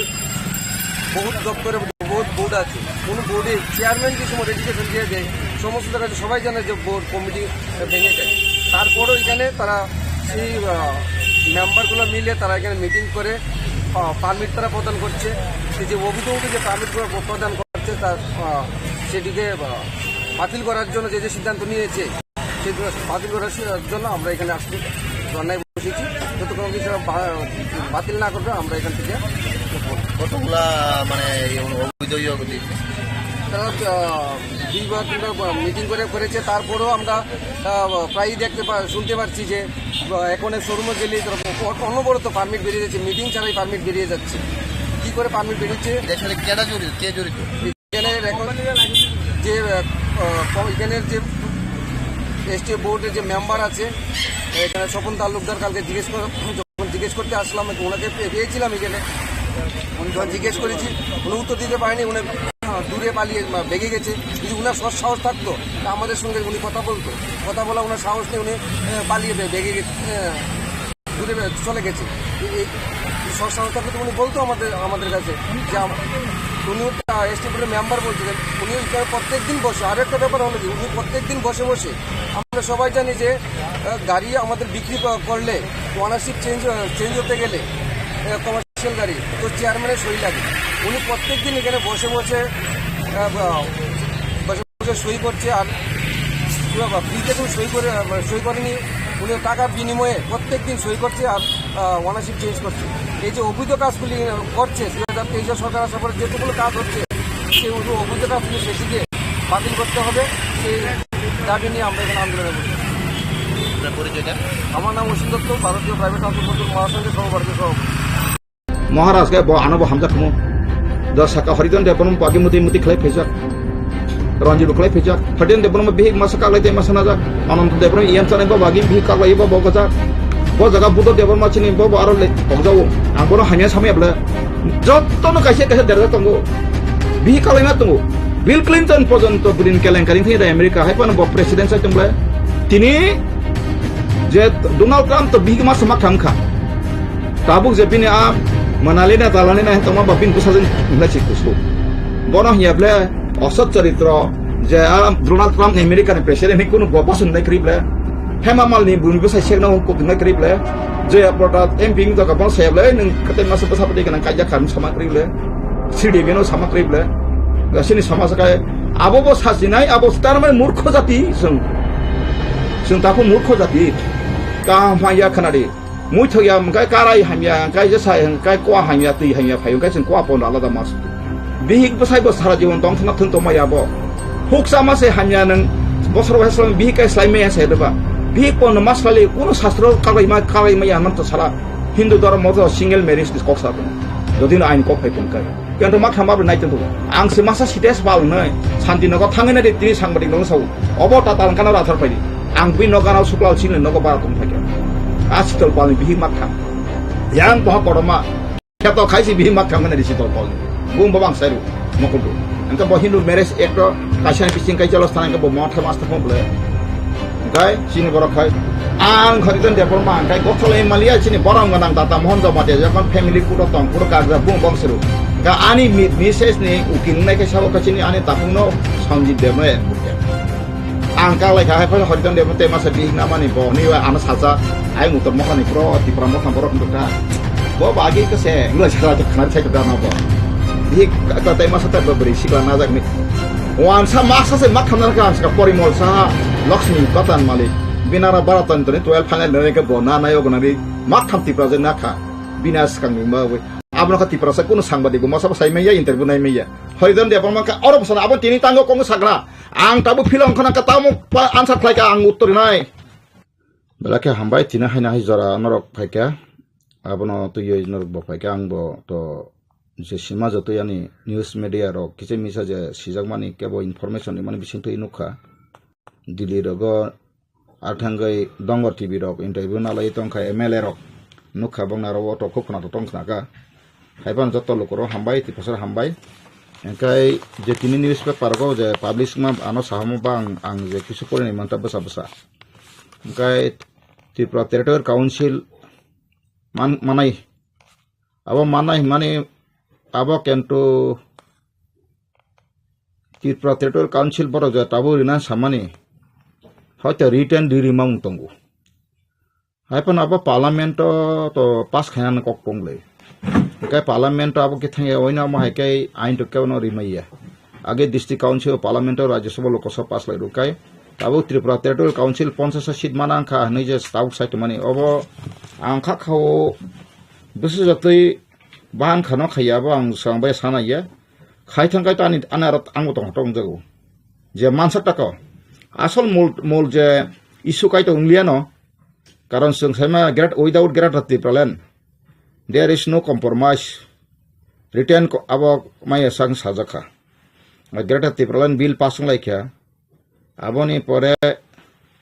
বহুত দপ্তরে বহুত বোর্ড আছে, কোনো বোর্ডে চেয়ারম্যান যে সময় রেজিস্ট্রেশন দিয়ে দেয় সমস্ত জায়গায় সবাই জানে যে বোর্ড কমিটি ভেঙে যায়। তারপরেও এখানে তারা সেই মেম্বারগুলো মিলে তারা এখানে মিটিং করে পারমিট তারা প্রদান করছে। সেই যে অভিযোগ যে পারমিটগুলো প্রদান করছে তার সেটিকে বাতিল করার জন্য যে সিদ্ধান্ত নিয়েছে সেগুলো বাতিল করার জন্য আমরা এখানে আসতে ধর্নায় বসেছি। যতক্ষণ কিছু বাতিল না করবে আমরা এখান থেকে কতগুলা মানে তারা দুইবার তিনবার মিটিং করেছে। তারপরেও আমরা প্রায়ই শুনতে পাচ্ছি যে এখন শোরুমে গেলে অনবরত পারমিট বেরিয়ে যাচ্ছে, মিটিং ছাড়াই পারমিট বেরিয়ে যাচ্ছে। কি করে পারমিট বেরিয়েছে কে জড়িত এখানের এখন যে এখানের যে এসটি বোর্ডের যে মেম্বার আছে এখানে স্বপন তালুকদার কালকে যখন জিজ্ঞেস করতে আসলাম ওনাকে পেয়েছিলাম এখানে, উনি যখন জিজ্ঞেস করেছি উনি উত্তর দিতে পারেনি, উনি দূরে পালিয়ে বেগে গেছে। যদি উনার সাহস থাকতো তা আমাদের সঙ্গে উনি কথা বলতো, কথা বলা ওনার সাহস নেই, উনি পালিয়ে বেগে গেছে, দূরে চলে গেছে। এই সাহস থাকলে তো উনি বলতো আমাদের কাছে যে উনি এসটি বোর্ডের মেম্বার বলছিলেন, উনি প্রত্যেক দিন বসে। আর একটা ব্যাপার হলো যে উনি প্রত্যেক দিন বসে বসে আমরা সবাই জানি যে গাড়ি আমাদের বিক্রি করলে ওনারশিপ চেঞ্জ হতে গেলে কমার্শিয়াল গাড়ি তো চেয়ারম্যানের সই লাগে। উনি প্রত্যেক দিন এখানে বসে বসে সই করছে, আর ফ্রিতে কোনো সই করেনি, উনি টাকার বিনিময়ে প্রত্যেক দিন সই করছে আর ওনারশিপ চেঞ্জ করছে। এই যে অবৈধ কাজগুলি করছে 2023 সরকার আসার পরে যেটুকুলো কাজ হচ্ছে সেই অবৈধ কাজগুলি সেটিকে বাতিল করতে হবে, সেই দাবি নিয়ে আমরা এখানে আন্দোলনে বসি। আমার নাম অসীম দত্ত, ভারতীয় প্রাইভেট ট্রান্সপোর্ট মহাসংঘের সহভারতীয় সভাপতি। महाराज के आनब हामजाखमो द साका हरिदन देबन पागी मुति खले फेजक रंजित खले फेजक हरिदन देबन बिहि मासका लाइते मासनाजा अनंत देबन इयम सने बागी बिहि कागलाई बा बगजा बो जगा बुद देबन माचिनि बो आरो बगजाव आंगोनो हानिया सामयाब्ला जत्तनो काइसे देरजा तंगो बिहि कागलाइमा तंगो बिल क्लिंटन पर्यन्त बुदिन केलेंकारि थै अमेरिका हायपन बो प्रेसिडेंट साइतंब्ला तिनि जे डोनाल्ड ट्राम्प तो बिहि मास मा थांखा tabuk je bini a manalina talanina toma babin kusajin nglachi kusu bono hiable osot charitro je Donald Trump American president ni kunu gopasun nai krible hema mal ni bumi besai sekna ko nai krible je apota emping to kapon seble ning kate masa pasapati kana kajak kan sama krible sidi beno sama krible gasini sama sakai abo bo sasinai abo starman murkho jati sung taku murkho jati ka maya khanari muy thaya kai karai hamya kai jasa kai kwa hamya ti hamya phayu kai sin kwa pon ala da mas bihik basai bos sara jiwon tong thna thun to maya bo huk sama se hamya nang bosro haslam bihik kai slai me se deba bihik pon mas fali kono shastro kagai ma yan to sara hindu dharma mo single marriage dis koksa to jodino ain kok phai pon kai কিন্তু मा खामा नाय तो आं से मासा सिटेस बाल नै शान्ति नगर थाङै नै तिनी सांबादिक नङ साउ अब टाटा काना राथार फाइदि आं बि नगानाव सुक्लाव सिन नग बारा तुम फाइके आसितल पालि बिहि माखा yang poha koroma kata kaisi bihi makam mana di situ kol bung babang seru mokudu engkau boh Hindu marriage act kasihan pising kai jalos tanah engkau boh mau temas tepung boleh kai sini borok kai ang kharidan dia porma kai gotol Malaysia sini borong ganang tata mohon jama dia jangan family kudo tong kudo kaza bung bang seru Ka ani message ni ukil nai ke sabo kacini ani tapung no Sanjit Dev no angka lai ka hai horitan Dev te masa di nama ni bo ni wa ana saja ai ngutor mo ni pro ti pramo kan pro untuk ka bo bagi ke se lu sala te khana chai ka na bo di ka te masa te beri sikla na jak ni wan sa masa se mak khana ka ska porimol sa Lakshmi Katan Malik binara baratan to ni 12 final ne ke bo na yo gona ri mak tham ti project na kha binas kang ni ma we abang kati perasa kuno sangbadi bu masa saya meja interview nai meja horidan dia pamaka orang sana abang tini tanggo kongo sagla ang tabu film kana katamu answer play ka ang uttor nai belaka hambai tina hai nai jara norok phaika abono to yo norok bo phaika ang bo to je sima joto yani news media rok kise misa je sijak mani kebo information mani bising to inukha dili rogo arthangai dongor tv rok interview nalai tongkha mla rok nukha bong naro to kopna to tongkhna ka haiban joto lokoro hambai ti pasar hambai engkai je tini newspaper go je publish ma ano sahamu bang ang je kisu pore ni manta basa basa engkai ti territorial council manai abo manai mane abo kento ti territorial council boro je tabu rina samani hoyto written diri mang tongu haipan abo parliament to pass khanan kok pongle kai parliament abo ke thange oina ma kai ain to kew no rimaiya age district council parliament rajya sabha lok sabha pass lai rukai abo tripura territorial council 50 seat manang kha nei je south side mani obo angkha khao bisu jatoi ban khano khaya ba ang sangbai sana ya khai thang kai tani anarat ang tong tong jago je mansa taka asol mol je issue kai to unglia no karon sung sama without gratuity plan there is no compromise written abo maya sang sajaka gratuity plan bill passing laikya aboni pore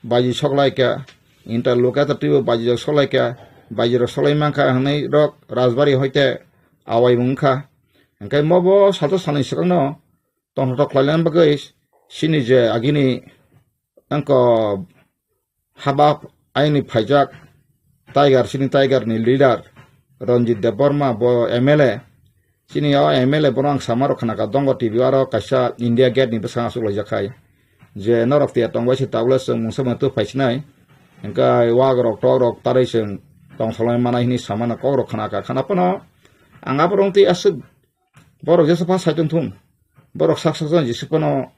baji sok laikya interlocutor baji sok laikya baji ro solai mangka hanai rok rajbari hoite awai mungkha engkai mobo sato sanai sikangno tong tok lailan bagai sini je agini angko habab aini phaijak sini tiger ni leader Ranjit Deborma bo MLA sini ya MLA borang samaro khana ka dongo TV aro kasha India Gate ni besang asuk la jakai je norok tia tongwa si tawla sung musama tu phaisnai engka wag rok tok rok tarai sung tong solai manai ni samana kok rok khana ka khana pono anga borong ti asuk borok jesa pa saitun thum borok saksajon jisipono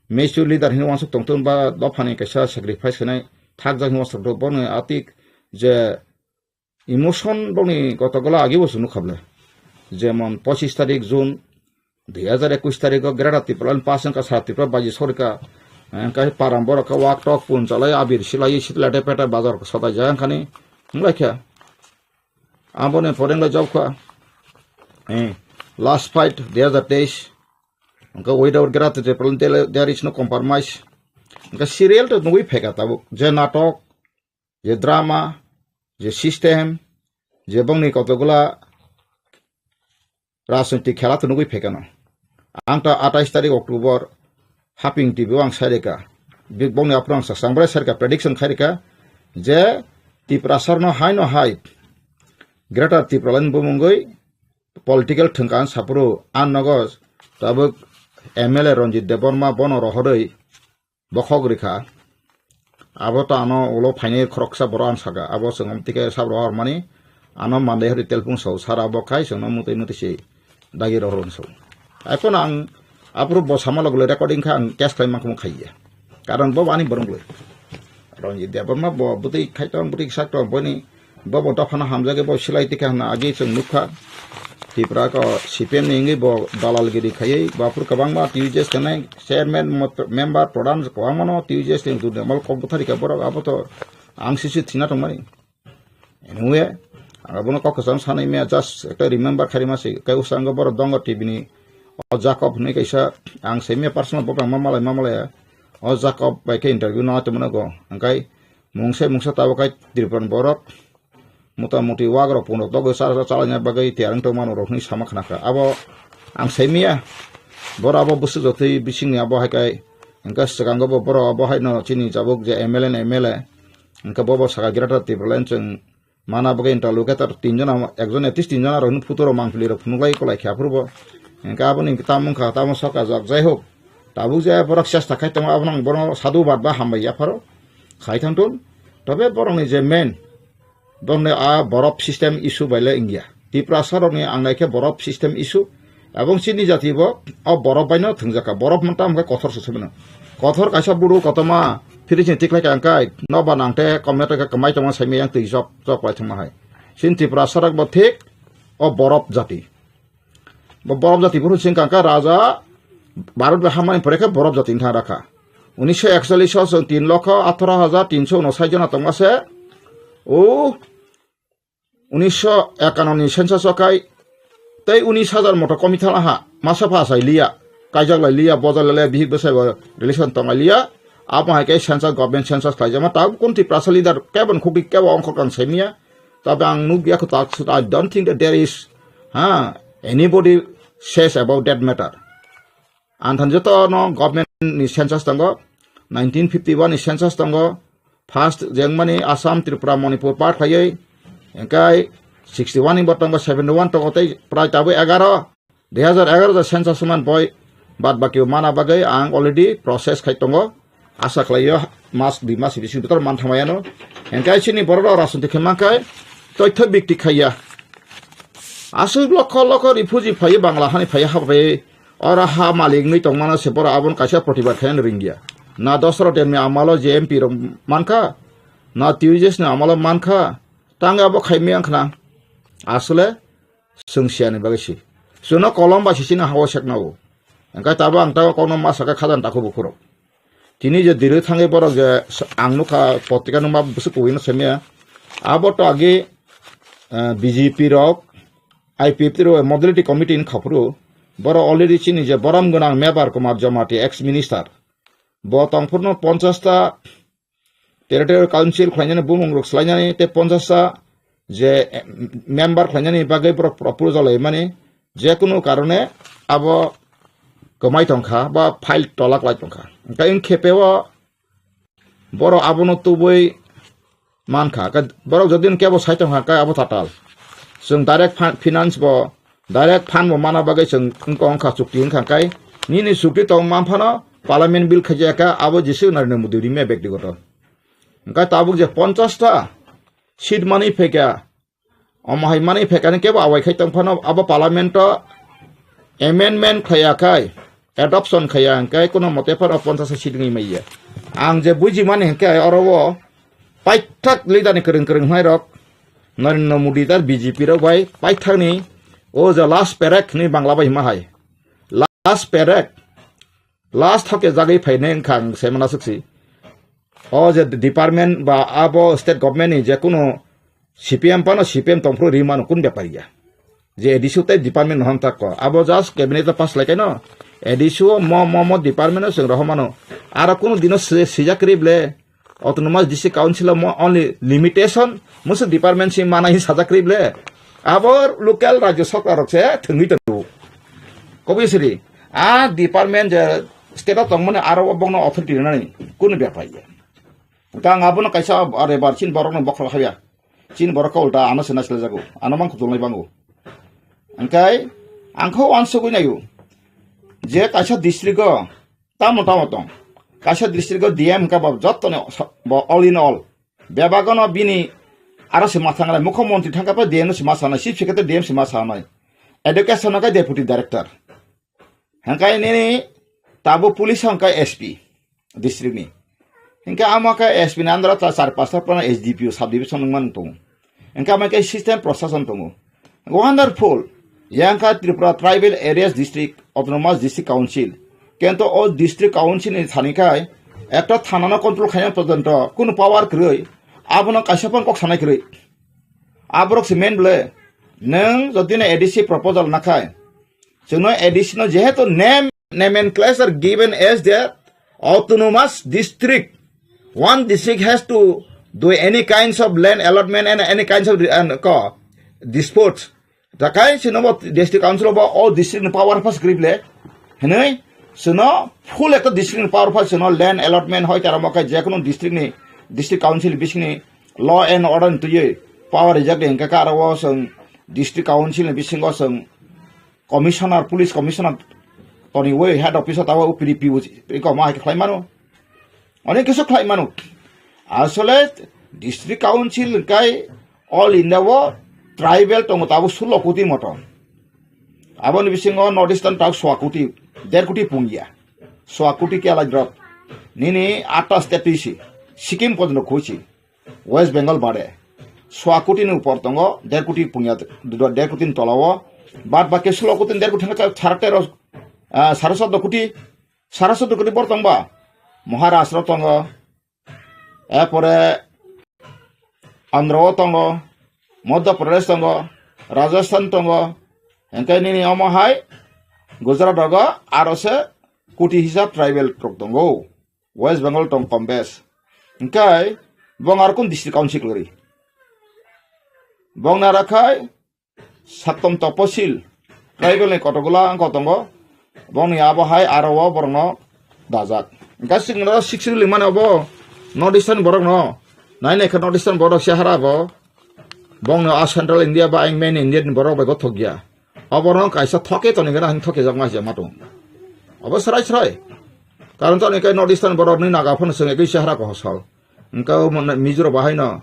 mesu leader hin wansuk tongtun ba dofani kasha sacrifice nai thak jang wasuk do bon atik je emotion বনি কতগুলো আগে বসে নুখাবলে যেমন 25 তারিখ June 2021 তারিখ গ্রেডাতি plan পাসন কা সাথে প্র বাজি সরকা কাই পারাম্বর কা ওয়াক টক পুন চালাই আবির সিলাই সিতলাটে পেটা বাজার সদা যায় খানি মুলাইখা আমনে ফরেনলা জব খা লাস্ট ফাইট 2023 কা উইদাউট গ্রেডাতি plan there is no compromise কা সিরিয়াল তো নই ফেকা তাবো যে নাটক যে ড্রামা যে সিস্টেম যে বংনি কতগুলা রাজনৈতিক খেলা তো নগুই ফেকানো আংটা 28 তারিখ অক্টোবর হাপিং টিভি আং সারিকা বিগ বংনি আপ্রাং সাংব্রাই সারকা প্রেডিকশন খারিকা যে ত্রিপুরাসার ন হাই গ্রেটার ত্রিপুরালাইন বুমুঙ্গই পলিটিক্যাল ঠেঙ্কান সাপুরু আন নগজ তাবুক MLA Ranjit Deborma বন রহরই বখক রেখা abo to ano ulo phaini khoroksa boran saga abo sengom tike sabro mani ano mande hori telpung so sara abo kai sengno mutai sei dagi rohron so ipon ang apro bo samalo gole recording kha ang cash claim makmu khaiya karon bo ani borong gole Ranjit Deborma bo butai khaitong butai sakto boni bo bo tofana hamjage bo silai tika na agi seng nukha Tripura ko CPM ningi bo dalalgiri khayai bapur kabangma TUJS kanai chairman member pradhan kwamano TUJS ting du demal komputhari ka borok apoto angsisi thina tongmani anyway abono kokosam sanai me just ekta remember kharimasi kai usanga bor dongo TV ni o Jacob ne kaisa ang semi personal bopang mamalai o Jacob bai ke interview na tumna go angkai mungse tawakai Tripuran borok মোটামুটি ওয়াগর পুনক দগ সারা চালাইনা বাগাই তিয়াং তো মানো রখনি সামাখনাকা আবো আং সাইমিয়া বড় আবো বুসু জতই বিসিংনি আবো হাইকাই এনকা সগাঙ্গ বড় আবো হাইনো চিনি জাবুক যে MLA এনকা ববো সাগা গিরাটা তিবলেন চং mana bagai interlocutor tinjon ekjon etis tinjon aro futuro mangpili ro funulai kolai khaprbo engka aboni tamung kha tamung soka jok jai hok tabu je borok sesta khai tong abong borong sadu bat ba hambai ya pharo khai thangton tobe borong ni je main donne a borop system issue baile india tipra saroni angnaike borop system issue এবং চিনি জাতিব অ বরফ বাইনো থংজাকা বরফ মন্তা আমকে কথর সসবনো কথর কাইসা বুড়ু কতমা ফিরিছিন টিকলাই কাঙ্কাই নবা নাংতে কমেটকা কমাই তমা সাইমে yang tui jok jok lai thangma hai sin tipra sarak bo thik অ বরফ জাতি বরফ জাতি পুরু সিং কাঙ্কা রাজা ভারত হামানি পরেখা বরফ জাতি থা রাখা 1941 3,18,359 জন তমাসে ও 1951 census সকাই tei 19,000 motor komithala ha masa phasai liya kaijak lai liya bozal lai bihik besai relation tongai liya apa hai kai census government census kaijama ta kunti prasali dar kebon khoki kebo ongkho kang semia tabe ang nubia ko tak I don't think that there is anybody says about that matter anthan joto no government ni census tango 1951 ni census tango first jengmani Assam Tripura Manipur part khai engkai 61 in bottom 71 to otai prai tabu 11 2011 census man boy bad baki mana bagai ang already process khai tongo asa khlayo mas di mas bisi betor man thamayano engkai chini bororo rasunti khemakai toitho bikti khaya asu lokho lokho refugee phai bangla hani phai habai ora ha malik ni tongmana sepora abon kaisa protibar khayan ringya na dosro denme amalo jmp ro manka na tujes na amalo manka tanga bo khaimi angkhna asle sungsiani bagasi suno kolom ba sisina hawa seknawo engkai taba ang taw kono masaka khadan takho bukhuro tini je dire thange borok je angnu kha potika numa busu kuino semia abo to age bjp rok ipf ro mobility committee in khapru boro already chini je boram gonang mebar kumar jamati ex minister bo tongpurno 50 ta territorial council khlainani bumung rok slainani te 50 ta যে member খাইনানি বাগৈ proposal মানে যে কোনো কারণে আব কমাই টংখা বা file তলাক লাই টংখা কাই খেপেও বড় আবন তুবই মানখা বড় যদিন কেবল সাই টংখা কাই আব তাতাল जों डाइरेक्ट फाइनान्स ब डाइरेक्ट फान ब माना बागै जों अंखा चुक्ति अंखा काई निनि चुक्ति तो मानफानो पार्लियामेन्ट बिल खाइजाका आबो जिसु नरेन्द्र मोदी मे व्यक्तिगत काई ताबुक जे 50 टा सीट मानी फेका अमाहाय मानी फेकानि केबो आवाय खाइतों फानो आबो पार्लियामेन्ट एमेन्डमेन्ट खायाखाय एडप्शन खायाखाय कोनो मते फानो 50 सीट नि मैया आं जे बुजि माने खाय अरबो पाइथाक लिदानि करं हाय रक नरेन्द्र मोदी दार बीजेपी रो बाय पाइथाकनि ओ जे लास्ट पेरेक नि बांग्ला बाय माहाय लास्ट पेरेक लास्ट थाके जागै फायने खां सेमना सखसि ओ जे डिपार्टमेंट बा आबो स्टेट गवर्नमेंट नि जे कोनो सीपीएम पानो सीपीएम तंफ्रो रिमान कुन बेपारिया जे एडिसु ते डिपार्टमेंट नहम तक आबो जास्ट कैबिनेट पास लायकै न एडिसु म डिपार्टमेंट जों रहमानो आरो कोनो दिनो सिजाक्रिबले autonomous district council only limitation most department si mana hi sajakrible abor local rajya sarkar se thungi tu obviously a department je state of tongmane aro bongno authority nani kun bepai tang abon kaisa are bar chin borok no bokro habya chin borok ulta ana sena sela jago ana mang khudulai bango angkai angkho ansugui nayu je kaisa district go tamotong काशा district DM का जतने all in all बेबागन बिनी आरो सिमा थांगला मुख्यमंत्री थांगा पर DM सिमा साना chief secretary DM सिमा साना education का डेप्यूटी डायरेक्टर हंकाय ने ताबो पुलिस हंकाय एसपी डिस्ट्रिक्ट नि हंका आमाका एसपी नांद्रा ता 4-5 पर एसडीपी सब डिविजन मन तो हंका माके सिस्टम प्रशासन तो वंडरफुल यांका Tripura tribal areas district autonomous district council কিন্তু ও ডিস্ট্রিক্ট কাউন্সিল থানিকায় একটা থানানো কন্ট্রোল খাইয়া পর্যন্ত কোন পাওয়ার কই আবনো কাইসাপন কক সানাই কই আবরক সিমেন বলে নং যদি না এডিসি প্রপোজাল না খায় जोंनो एडिशनल जेहेतु name and class are given as the autonomous district one district has to do any kinds of land allotment and any kinds of disputes the kind of district council of all district power pass grible हनै सुनो फुल एक district power file सुनो land allotment होय तारा मका जे कोनो डिस्ट्रिक्ट काउंसिल बिसिनि लॉ एंड ऑर्डर तुये power jak de ka karawo sung district council ni bisingo sung commissioner police commissioner toni we head office tawa upiri pi ko ma ke khlaimano অনেক কিছু khlaimano asole district council kai all India wo tribal tongo tabu 16 কোটি মতন abon bisingo north eastern tak 1 কোটি 1.5 কোটি pungia 1 কোটি ke ala drop nini 8 state isi Sikkim পর্যন্ত খুঁজছি West Bengal বাড়ে 1 কোটি উপর তঙ্গ 1.5 কোটি পুনিয়া 1.5 কোটি তলাও বাদ বাকি 16 কোটি 1.5 কোটি ছাড়তে 14.5 কোটি 14.5 কোটি বর্তংবা মহারাষ্ট্র তঙ্গ এরপরে অন্ধ্র তঙ্গ মধ্যপ্রদেশ তঙ্গ রাজস্থান তঙ্গ এনকাই নিনি অমহাই গুজরাট দগ আর আছে কোটি হিসাব tribal তঙ্গ West Bengal Tang কমবেস এনকাই bong arkun district council lori bong narakai satom toposil tribal ni kotogula angkotongo bong ni abahai arawa borno dajak gasing no 6 limane obo north eastern borok no nai ne north eastern borok sahara bo bong no central india ba ing main indian borok ba gothogya oborno kaisa thoke to nigera hang thoke jangma je mato obo sarai sarai karon to ni kai north eastern borok ni naga phone senge kai sahara ko hosal engkau mijro bahai no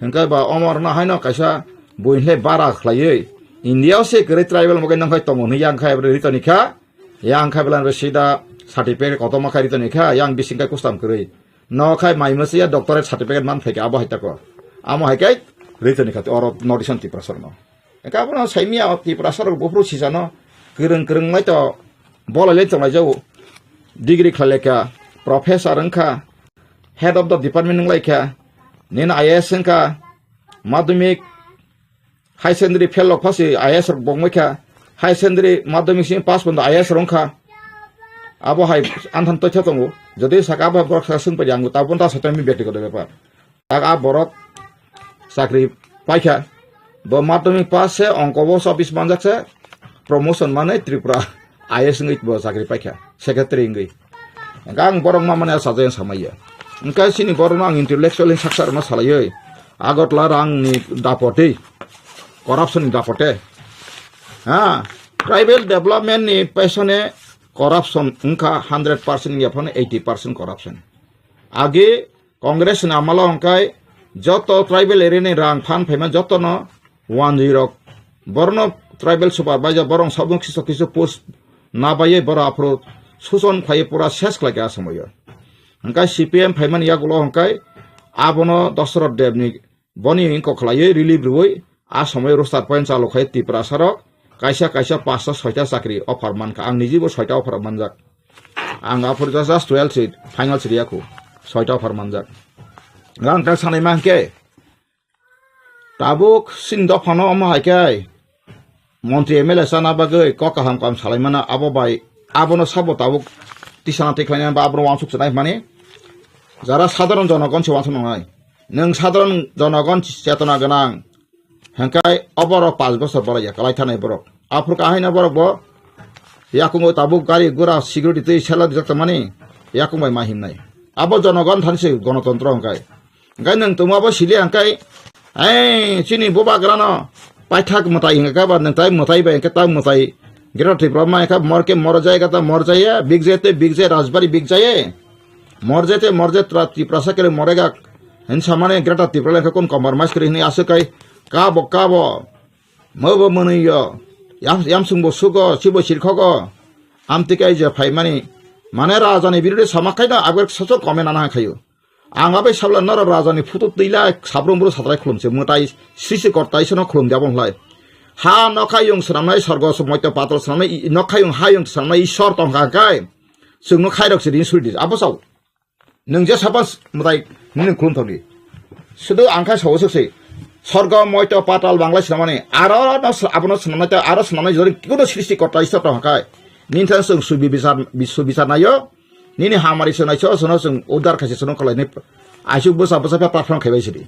engkau ba omor na hai no kaisa boinhle bara khlaiye india se kere tribal mogai nang khai tongo ni yang khai bre ritoni kha yang khai blan re sida certificate koto ma khai ritoni kha yang bising kai kustam kere no khai mai masia doctorate certificate man pheke abo haita ko amo hai kai ritoni kha oro nodison ti prasar no engkau bono saimia ti prasar bofru sisano kereng mai to bola le chongai jau degree khaleka professor engkha head of the department like nina IAS ka madhyamik high secondary fellow phasi IAS bongmeka high secondary madhyamik sin pass bondo IAS rongkha abo hai anthan tocha tongo jodi saka ba borok sasun pa jangu tabon ta satami ব্যক্তিগত ব্যাপার taka borok sakri paikha bo madhyamik pass se onkobo 24 manjak se promotion mane Tripura IAS ngi bo sakri paikha secretary ngi gang borok ma mane sajen samaya engkai sini borno ang intellectual saksar ma salaye agot larang ni dapote corruption ni dapote ha tribal development ni pesone corruption engka 100% ya phone 80% corruption age congress na amalo engkai joto tribal area ni rang phan phaima joto no 10 borno tribal supervisor borong sabung kiso post na baye bora apro suson khaye pura ses klage asamoyo engkai CPM phaiman yagulo engkai abono Dasharat Devni boni ingko khlaye relief roi a samoy rostar point chalo khai Tripura sarok kaisa 5-6ta chakri offer manka ang nijibo 6ta offer manjak ang apur just 12 seat final seat yaku 6ta offer manjak gang ta sanai manke tabuk sindo phano ma haikai মন্ত্রী MLA sana bagai kokaham kam salaimana abo bai abono sabo tabuk tisana teklaina ba abro wansuk sanai mane যারা সাধারণ জনগণ সে ওয়ানসুক নয় নং সাধারণ জনগণ চেতনা গোনাं হেंकाय अबरक 5 বছর বড় কালাই থানায় বরক আফর কাহিনা বরক ব ইয়াকুম তাবুক গাড়ি গোরা সিকিউরিটি তৈ সেলা দিতে মানে ইয়াকুম মাহিম নাই আবো জনগণ থানছে গণতন্ত্র হেंकाय হেंकाय নং তোমাবো সিলে হেंकाय চিনি বুবা গ্রানো পাইঠাক মতাই হেंका বা নং তাই মতাই বা হেंका তাই মতাই গেরটি ব্রহ্মা হেंका মরকে মর জায়গা তা মর যায় বিগ যায় রাজবাড়ি বিগ যায় মরজেতে Tripura sakele morega hen samane greta Tripura ka kon compromise kri ni asukai kabo mobo moniyo yam sungbo sugo sibo sirkhogo amtikai je phaimani mane rajani birode samakai na agar sacho comment ana khayo angabe sabla nor rajani futu tila sabrombro satrai khulumse mutai sisi kortai sono khulum jabon lai ha nokhayung sramnai sorgo somoito patro sramnai nokhayung hayung sramnai ishor tongka kai sungno khairok sirin suldi abosau nung je sabas mutai ning khulum thodi sudu angkai sawsukse sorgo moito patal bangla sramani aro abono sramnai aro sramnai jori kikono sristi kortai ishor tongkai nintan sung subi bisar nayo nini hamari sonai sono sung udar khasi sono khalai ne aisuk bosa pa platform khaibai sidi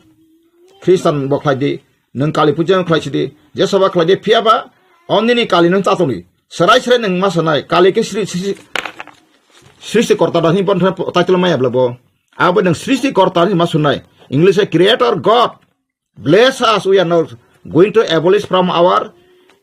Christian boklai di nung kali puja khlai sidi je saba khlai de phiaba onnini kali nung tatoni sarai nung masanai kali ke সৃষ্টি কর্তা দানি বন্ধ title মাই আবলাবো আবো নং সৃষ্টি কর্তা নি মাসুনাই ইংলিশে creator god Bless us, we are not going to abolish from our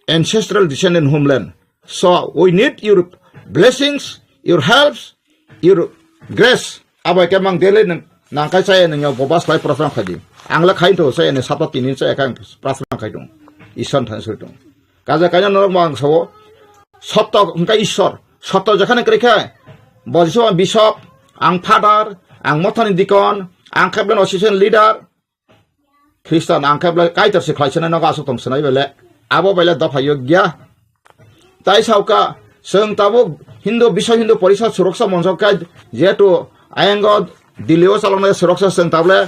ancestral descendant homeland. So we need your blessings, your helps, your grace. Abai kemang dele nangkai saya nengyo bobas lai prasang khadi. Angla khain to saya ne sapat tinin saya kan prasang khai dong. Ison than sur dong. Kaja kanya norong mang sawo. Sotto engkai isor. Sotto jakhane kreka. Bosiso bishop, ang father, ang mothani dikon, ang kablan association leader. Kristen ang kablan kai terse khlaisana naga asuk tong sanai bele. Abo bele dafa yogya. Tai sauka seng tabuk Hindu Biswa Hindu Parishad Suraksa Monsok jetu ayanggo dilio salona suraksa seng table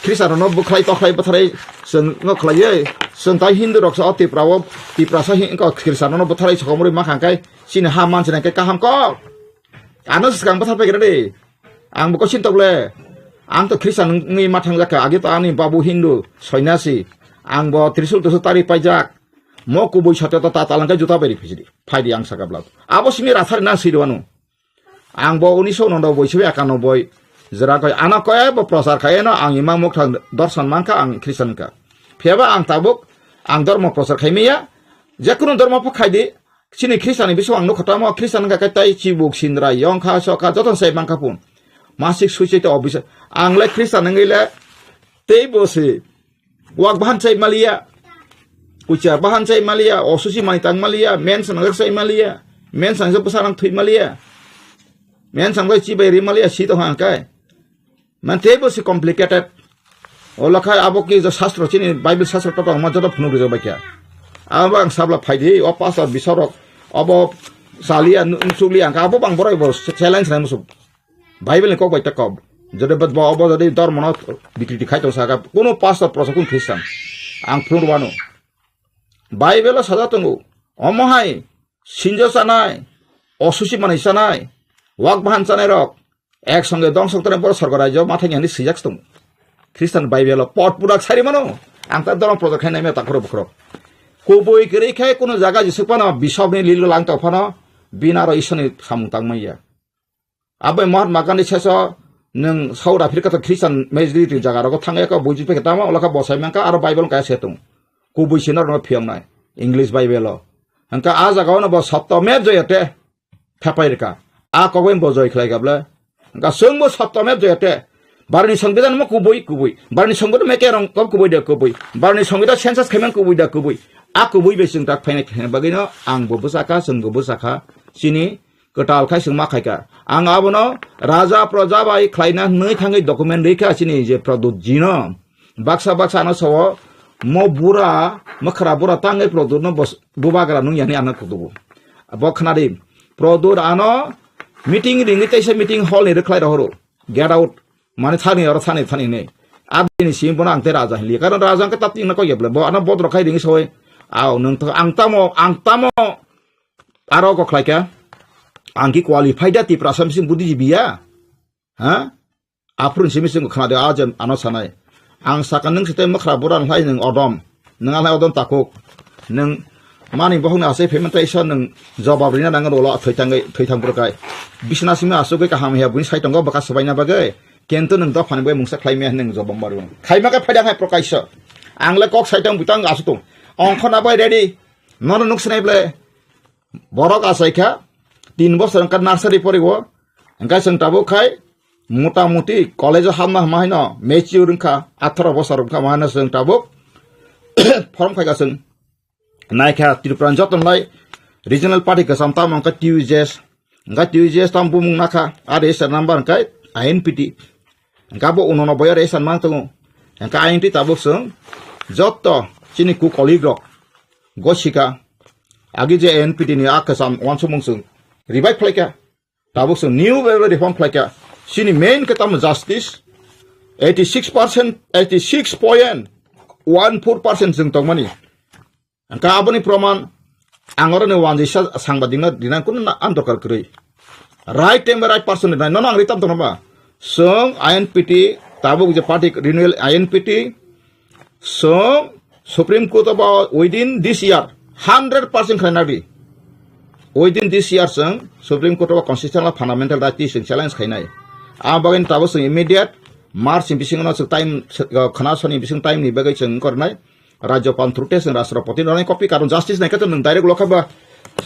Kristen no buklai toklai batharai seng no khlaiye seng tai Hindu roksa ati prawo ti prasa hinko Kristen no batharai sokomuri makhangkai sin haman sin kai kaham ko anos sekang bathar pegere de ang buko sin toble ang to Kristen ngi mathang jaka agi to ani babu Hindu sonyasi ang bo trisul tu tari pajak mo kubui sate to tatalangka juta beri phijidi phaidi ang sakabla abo simi rathar na sidwanu ang bo 1999 91 jera koi ana koy bo prasar khaye no ang imam mok thang darshan manka ang Kristen ka pheba ang tabuk ang dharma prasar khaimiya jekono dharma po khaidi sini Kristen bisu ang no khatamo Kristen ka kai chibuk sindra yong kha so ka joton sai manka pun masik suci to obis ang le Kristen ngile tei bosi wak bahan sai malia Ucar bahan saya Malia, osusi manitang Malia, men sangat saya Malia, men sangat besarang tui Malia, men sangat cibai Malia sih tuh angkai, man table si complicated, olah kai abok ni jo sastro cini Bible sastro to orang macam tu penuh gitu baca, abang sabla phaidi, opasar bisorok, abo salia nusuli angka abo bang borai bos challenge na musuk, Bible ni kau baca kau, jadi bet bawa abo jadi dor mana dikritik kai tu sahaja, kuno pastor prosakun Kristen, ang penuh wano. Bible saja tunggu, omohai, sinjo sanai, osusi manai sanai, wak bahan sanai rok, ek sange dong sok terempor sorgarajo matanya ni sejak tunggu. Kristen Bible pot budak sari mano, angkat dorong produk hai name takro bukro. Kubui kiri kai kuno jaga jisupana bishop ni lilu lang topana binaro isoni samutang maya. Abai Mahatma Gandhi seso neng South Africa to Kristen majority jaga roko tangga ka buji pe ketama olaka bosai mangka aro Bible kaya setung. Kubui sinar no piang nai English Bible lo angka aja kau na bo sabto mep joyate thapai reka a kowen bo joy khlai gabla angka sung bo sabto mep joyate barni সংবিধান mo kubui barni সংবিধান me kerong kom kubui da kubui barni সংবিধান census khemen kubui da kubui a kubui be sing tak phaine khen bagino ang bo busaka sung bo busaka sini ketal khai sung ma khai ka ang abono raja praja bai khlaina nei thangai document rekha sini je pradut jino baksa no sawo mo bura makara bura tangai produk no bos bubagara nung yani anak kutubu abo khnadi produk ano meeting ring ite meeting hall ni reklai rohoro get out mane thani ora thani ne abini sim bona angte raja hili karon raja ka tapti na ko yeble bo ana bod rokai ring soy aw nung to angtamo aro ko khlai ka angki qualified ati prasam sim budi biya ha aprun sim sim khnade ajan ano sanai ang sakan neng sete makra buran lai neng odom neng alai odom takuk neng mani bohong ase fermentation neng jobab rina nang rolo thoi burkai bisna sima asuge ka ham ya bun sai tonggo baka sabai na bagai kento neng do phan bai mungsa khlai me neng jobam baru khaima ka phadang hai prokaisha ang le kok sai tong butang asutung ongkhona bai ready non nuk snai ble borok asai kha 3 বছর ka nursery porigo angka seng tabu khai মোটামুটি কলেজে হামনা হামাইনো mature খা 18 বছর খা মানা जों তাবুক form খাইগাসों নাইখা ত্রিপুরান যতনলাই regional party ka samta mangka TUJS tam bumung nakha are sa number kai INPT gabo 89 are sa mang tungu ka INPT tabuk जों jotto chini ku koligro gosika agi je INPT ni akasam wansumung जों revive khlaika tabuk जों new reform khlaika sini main ketam justice 86% 86.14% जों tongmani angka aboni proman angorane wanjisa sangbadingna dinan kun andokar krei right time right person na non angri tam tonoma song INPT tabuk je party renewal INPT song Supreme Court about within this year 100% khanadi within this year song Supreme Court of constitutional fundamental rights challenge khainai abagen tabuk immediate March बिसिंग time खोनासनी बिसिंग time नि बागै जों करनाय राज्यपाल थ्रुटे जों राष्ट्रपति रनाय कपि कारण justice नायखा जों डाइरेक्ट लखाबा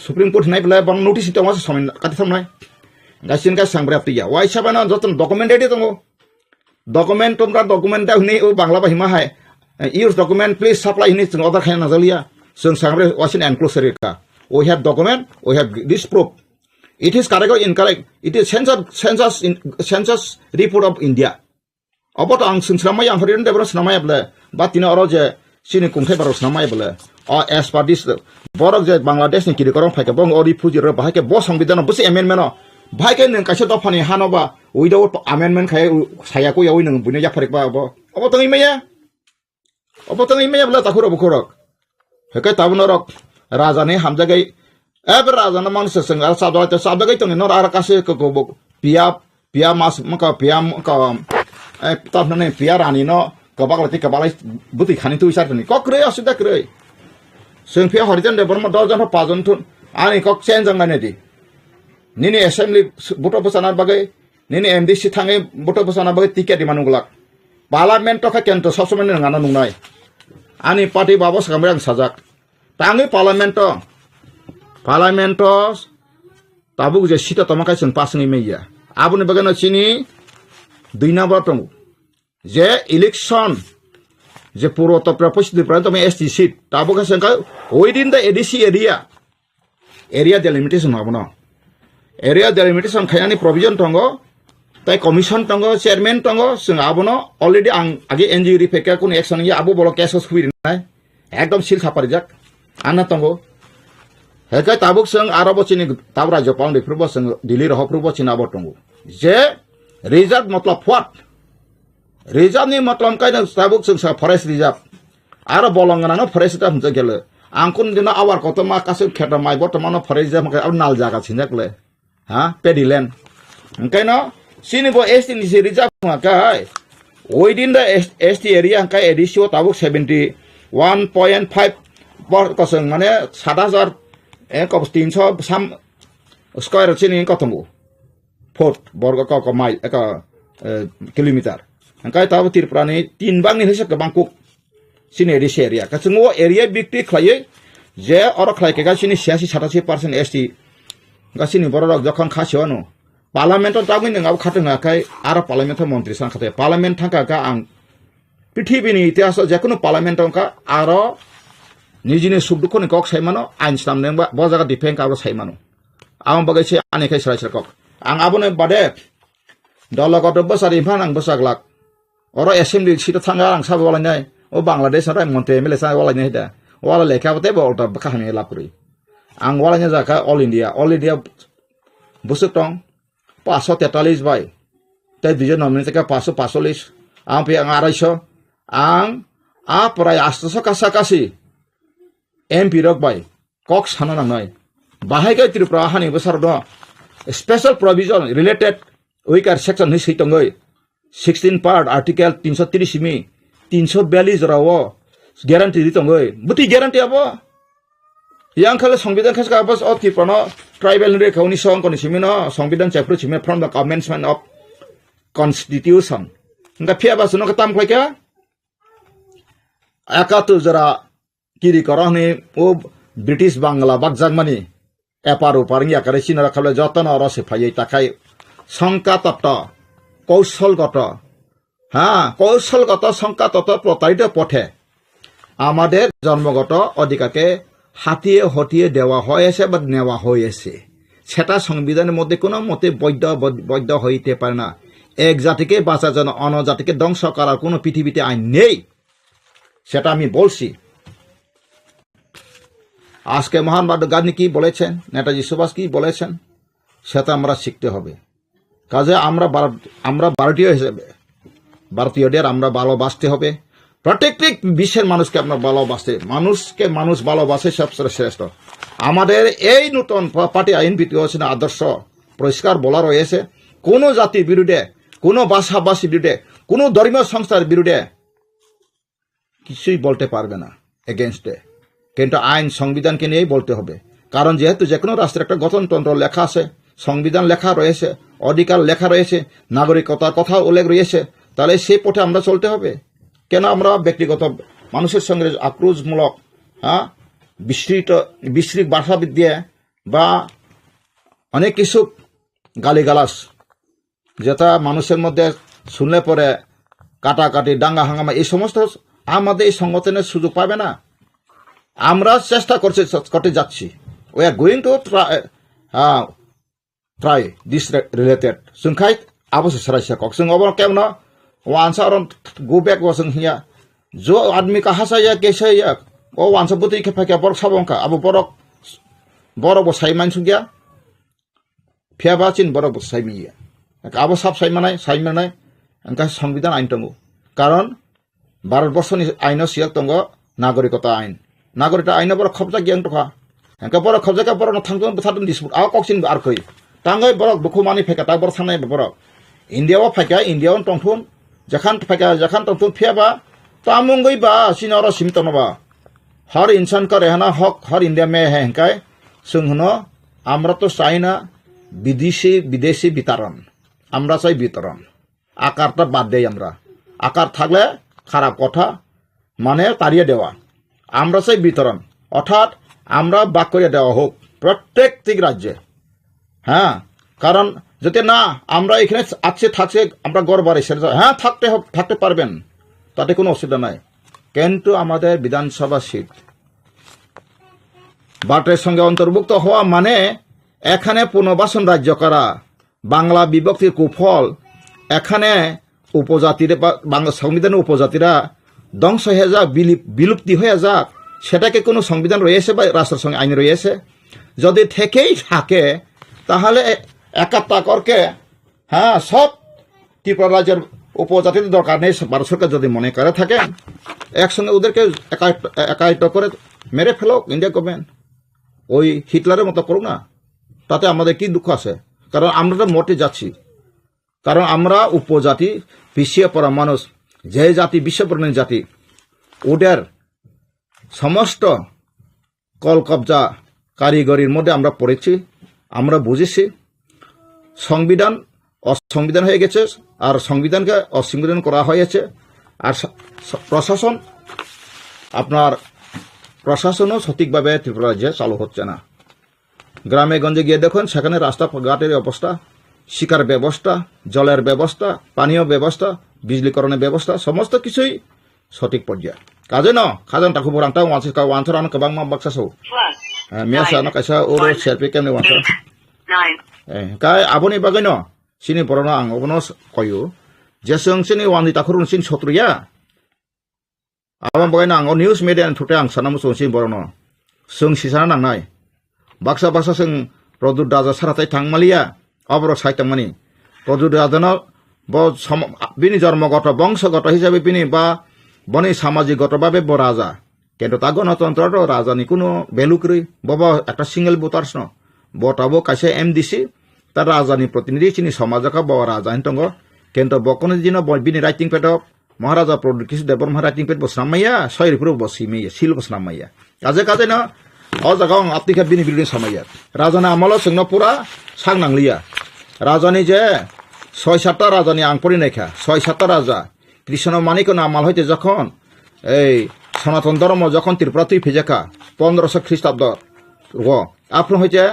सुप्रीम कोर्ट नाय बला बं नोटिस दङ समय काति थामनाय गासिन गास सांग्रा पिया वाइ साबाना जतन डकुमेन्ट रेडी दङ डकुमेन्ट तुमरा डकुमेन्ट दा हुने बांग्ला बाहिमा हाय use document please supply in it other kind nazalia sung sangre wasin enclosure ka we have document we have this proof it is correct or incorrect it is census report of India about ang sung samay ang harin debra samay bla batina oro je sini kungthai baro samay bla or as per this borok je Bangladesh ni kiri korong phai ka bong ori fuji ro bahai ke bo সংবিধান busi amendment no bhai ke nang kaisa dofani hanoba without amendment khai saya ko yawi nang bunya jafarik ba abo tangi meya Opotong ime bela takur bukurok. Hekai tabunorok rajane hamjagai eber rajana manusia sengal sabdagai tongi nor arakase ke gobok pia mas maka pia ka tap nane pia rani no kabak lati kabalai buti khani tu isar ni kok re asuda kre seng pia harijan de borma dojan ho pajon tun ani kok chen jangane di nini assembly buto pesanar bagai nini MDC thangai buto pesanar bagai tiket di manunglak parliament to ka kento sosmen ngana nungnai ani party babos kamrang sajak tangi parliament tabuk je sita tomakai sen pasngi meya abuni bagano chini 2 number tong je election je puro to propose di pranto me ST seat tabuk sen ka within the ADC area delimitation hobono area delimitation khayani provision tongo tai commission tongo chairman tongo sing abono already ang age NGO ri peka kun action ya abo bolo cases huir nai ekdom sil khapari jak anna tongo hekai tabuk sing arabo chini tab rajyapal ni purbo sing dili roh purbo china abo tongo je reserve matlab what reserve ni matlab kai na tabuk sing sa forest reserve aro bolongana no forest ta humja gele angkun dina awar koto ma kasu kheta mai bortomano forest reserve ka nal jaga chinjakle ha pediland engkai no sini bo ST ni reserve kai within the ST area kai edisio tabuk 71.5 por kosong mane 7000 ko 303 square chini ko tombo foot borgo ko mile ka kilometer kai tabu tirprani 3 bang ni hese ka bangkok sini edisio area ka sungo area bigti khlaye je oro khlai ke ga sini 86-87% ST ga sini borok jokhon khasiano Parliament tabu ni ngau khatanga kai ara parliament mantri sang khate parliament thangka ka ang pithibini itihaso jekono parliament ka aro nijini subduko ni kok saimano ain samne bo jaga defend ka saimano ang bagai se ane kai sarai kok ang abone bade dologot besar imhan ang besaglak oro assembly sita thanga ang sabu wala nai o Bangladesh rai monte mele sa wala nai da wala lekha bote bo ta bakhami lapuri ang wala nya jaka all India busuk tong 543 bai tai dijo nominate ka 545 ang pi ang araiso ang prai 800 kasakasi MP rok bai kok sana nang nai bahai ka Tripura hani besar do special provision related weaker section ni sitongoi 16 part article 330 simi 342 rawo guarantee ditongoi buti guarantee abo yang kala সংবিধান khaska abas of Tripura tribal re khauni song kon simino সংবিধান chapter chime from the commencement of constitution nga phia ba suno katam khaika akatu jara kiri korani o British Bangla bak jangmani eparu paringi akare sinara khale joton oro se phai takai সংকা তত্ত্ব কৌশলগত সংকা তত্ত্ব প্রতারিত পথে আমাদের জন্মগত অধিকারকে হাতিয়ে হটিয়ে দেওয়া হয়েছে বা নেওয়া হয়েছে সেটা সংবিধানের মধ্যে কোনো মতে বৈধ হইতে পারে না এক জাতিকে বাঁচার জন্য অন্য জাতিকে ধ্বংস করার কোনো পৃথিবীতে আইন নেই সেটা আমি বলছি আজকে মহান গান্ধী কি বলেছেন নেতাজি সুভাষ কি বলেছেন সেটা আমরা শিখতে হবে কাজে আমরা ভারতীয় হিসেবে ভারতীয়দের আমরা ভালোবাসতে হবে প্রত্যেকটি বিশ্বের মানুষকে আমরা ভালোবাসতে মানুষ ভালোবাসে সবচেয়ে শ্রেষ্ঠ আমাদের এই নতুন পার্টি আইন ভিত্তিক আদর্শ পরিষ্কার বলা রয়েছে কোনো জাতির বিরুদ্ধে কোনো ভাষাভাষীর বিরুদ্ধে কোনো ধর্মীয় সংস্থার বিরুদ্ধে কিছুই বলতে পারবে না এগেইনস্টে কিন্তু আইন সংবিধানকে নিয়েই বলতে হবে কারণ যেহেতু যে কোনো রাষ্ট্রের একটা গঠনতন্ত্র লেখা আছে সংবিধান লেখা রয়েছে অধিকার লেখা রয়েছে নাগরিকতার কথা উল্লেখ রয়েছে তাহলে সেই পথে আমরা চলতে হবে। কেন আমরা ব্যক্তিগত মানুষের সঙ্গে আক্রোশমূলক বিস্তৃত ভাষাবিদ্যা বা অনেক কিছু গালিগালাস যেটা মানুষের মধ্যে শুনলে পরে কাটাকাটি দাঙ্গা হাঙ্গামা এই সমস্ত আমাদের এই সংগঠনের সুযোগ পাবে না। আমরা চেষ্টা করতে যাচ্ছি। We are going to try this related जोंखाय आबोस सरायसा कक जों अब केमन वांस और गो बैक वासं हिया जो आदमी का हसाया केसाया ओ वांस बुति के फाके बर साबंका अब बर बसाय मानसुगिया फेबा चिन बर बसाय मिया अब साब सायमानाय अंका संविधान आइन दङ कारण भारतबर्षनि आइनो सियाक दङ नागरिकता आइन बर खबजा गियां दखा अंका बर खबजा का बर थांदों बथादों दिसपुट आ कक्सिन आरखै तांगै बरक बुखुमानि फेका ता बर थांनाय बरक इंडियाव फायका इंडियाव टंथुन जखान फायका जखान टंथुन फेबा तामुंगै बा सिनर सिमतनबा हर इंसान का रहना हक हर इंडिया में है हंकाय जोंहनो আমরা তো চাই না বিদেশি বিতরণ, আমরা চাই বিতরণ। আকারটা বাদ দেই আমরা, আকার থাকলে খারাপ কথা মানে তাড়িয়ে দেওয়া। আমরা চাই বিতরণ, অর্থাৎ আমরা বাক করে দেওয়া হোক প্রত্যেকটি রাজ্যে। হ্যাঁ, কারণ যদি না আমরা এখানে থাকছে আমরা গড়বারে সেরে হ্যাঁ থাকতে পারবেন, তাতে কোনো অসুবিধা নাই। কিন্তু আমাদের বিধানসভা সিট ভারতের সঙ্গে অন্তর্ভুক্ত হওয়া মানে এখানে পুনর্বাসন রাজ্য করা, বাংলা বিভক্তির কুফল, এখানে উপজাতিরা বাংলা সংবিধানের উপজাতিরা ধ্বংস হয়ে যাক, বিলুপ্তি হয়ে যাক, সেটাকে কোনো সংবিধান রয়েছে বা রাষ্ট্রের সঙ্গে আইন রয়েছে? যদি থেকেই থাকে তাহলে একাত্তা করকে হ্যাঁ সব ত্রিপুরা রাজ্যের উপজাতির দরকার নেই। ভারত সরকার যদি মনে করে থাকে একসঙ্গে ওদেরকে একায়িত করে মেরে ফেলো ইন্ডিয়া গভর্নমেন্ট, ওই হিটলারের মতো করুক না, তাতে আমাদের কি দুঃখ আছে? কারণ আমরা তো মোটে যাচ্ছি, কারণ আমরা উপজাতি পিছিয়ে পড়া মানুষ, যে জাতি বিশ্ববর্ণের জাতি, ওদের সমস্ত কল কবজা কারিগরির মধ্যে আমরা পড়েছি, আমরা বুঝেছি। সংবিধান অসংবিধান হয়ে গেছে, আর সংবিধানকে অসংবিধান করা হয়েছে। আর প্রশাসন আপনার প্রশাসনও সঠিকভাবে ত্রিপুরা রাজ্যে চালু হচ্ছে না। গ্রামে গঞ্জে গিয়ে দেখুন সেখানে রাস্তাঘাটের অবস্থা, শিকার ব্যবস্থা, জলের ব্যবস্থা, পানীয় ব্যবস্থা, বিজলীকরণের ব্যবস্থা সমস্ত কিছুই সঠিক পর্যায়ে কাজে ন খাজান তাকে বরাংটা ওয়ানসার আনো গোबां बाक्सासौ मियासा न कायसा ओरो सेल्फि केमने वानसार काय आबोनि बागै न सिनि बरनो आं अबनो कयो जे जों सिनि वाननि ताखुरुन सिन सत्रुया आबन बागै आं निउज मिडिया थुटे आं सानामु सिन बरनो जों सिसाना नांनाय बाक्सा जों प्रदुत राजा साराथाय थांमालिया अबरो सायतांमानि प्रदुत राजानो बिनि जन्मगत बंशगत हिसाबै बिनि बा बनि सामाजिकगतभाবে ब राजा, কিন্তু তা গণতন্ত্র রাজানি কোনো ভ্যালু করি বাবা একটা সিঙ্গেল ভোটার্স ন বটাবো কাছে এমডিসি তার রাজানি প্রতিনিধি চিনি সমাজকা ব রাজা হিন্তঙ্গ কিন্তু বকনে দিন বিনি রাইটিং পেট মহারাজা প্রদুত কিছু দেবর রাইটিং পেট বসনামাইয়া শহরপুর বসিমাইয়া সিল বসনামাইয়া কাজে কাজে না অ জায়গা আপনিকা বিনি বিল্ডিং সামাইয়া রাজানা আমল जोंनो পুরা সাং নাংলিয়া রাজানি যে 6-7টা রাজানি আং পড়ি নাইখা 6-7টা রাজা কৃষ্ণ মানিক নামাল হইতে যখন এই সনাতন ধর্ম যখন ত্রিপুরা তুই ফেজাকা 1500 খ্রিস্টাব্দ আপন হইতে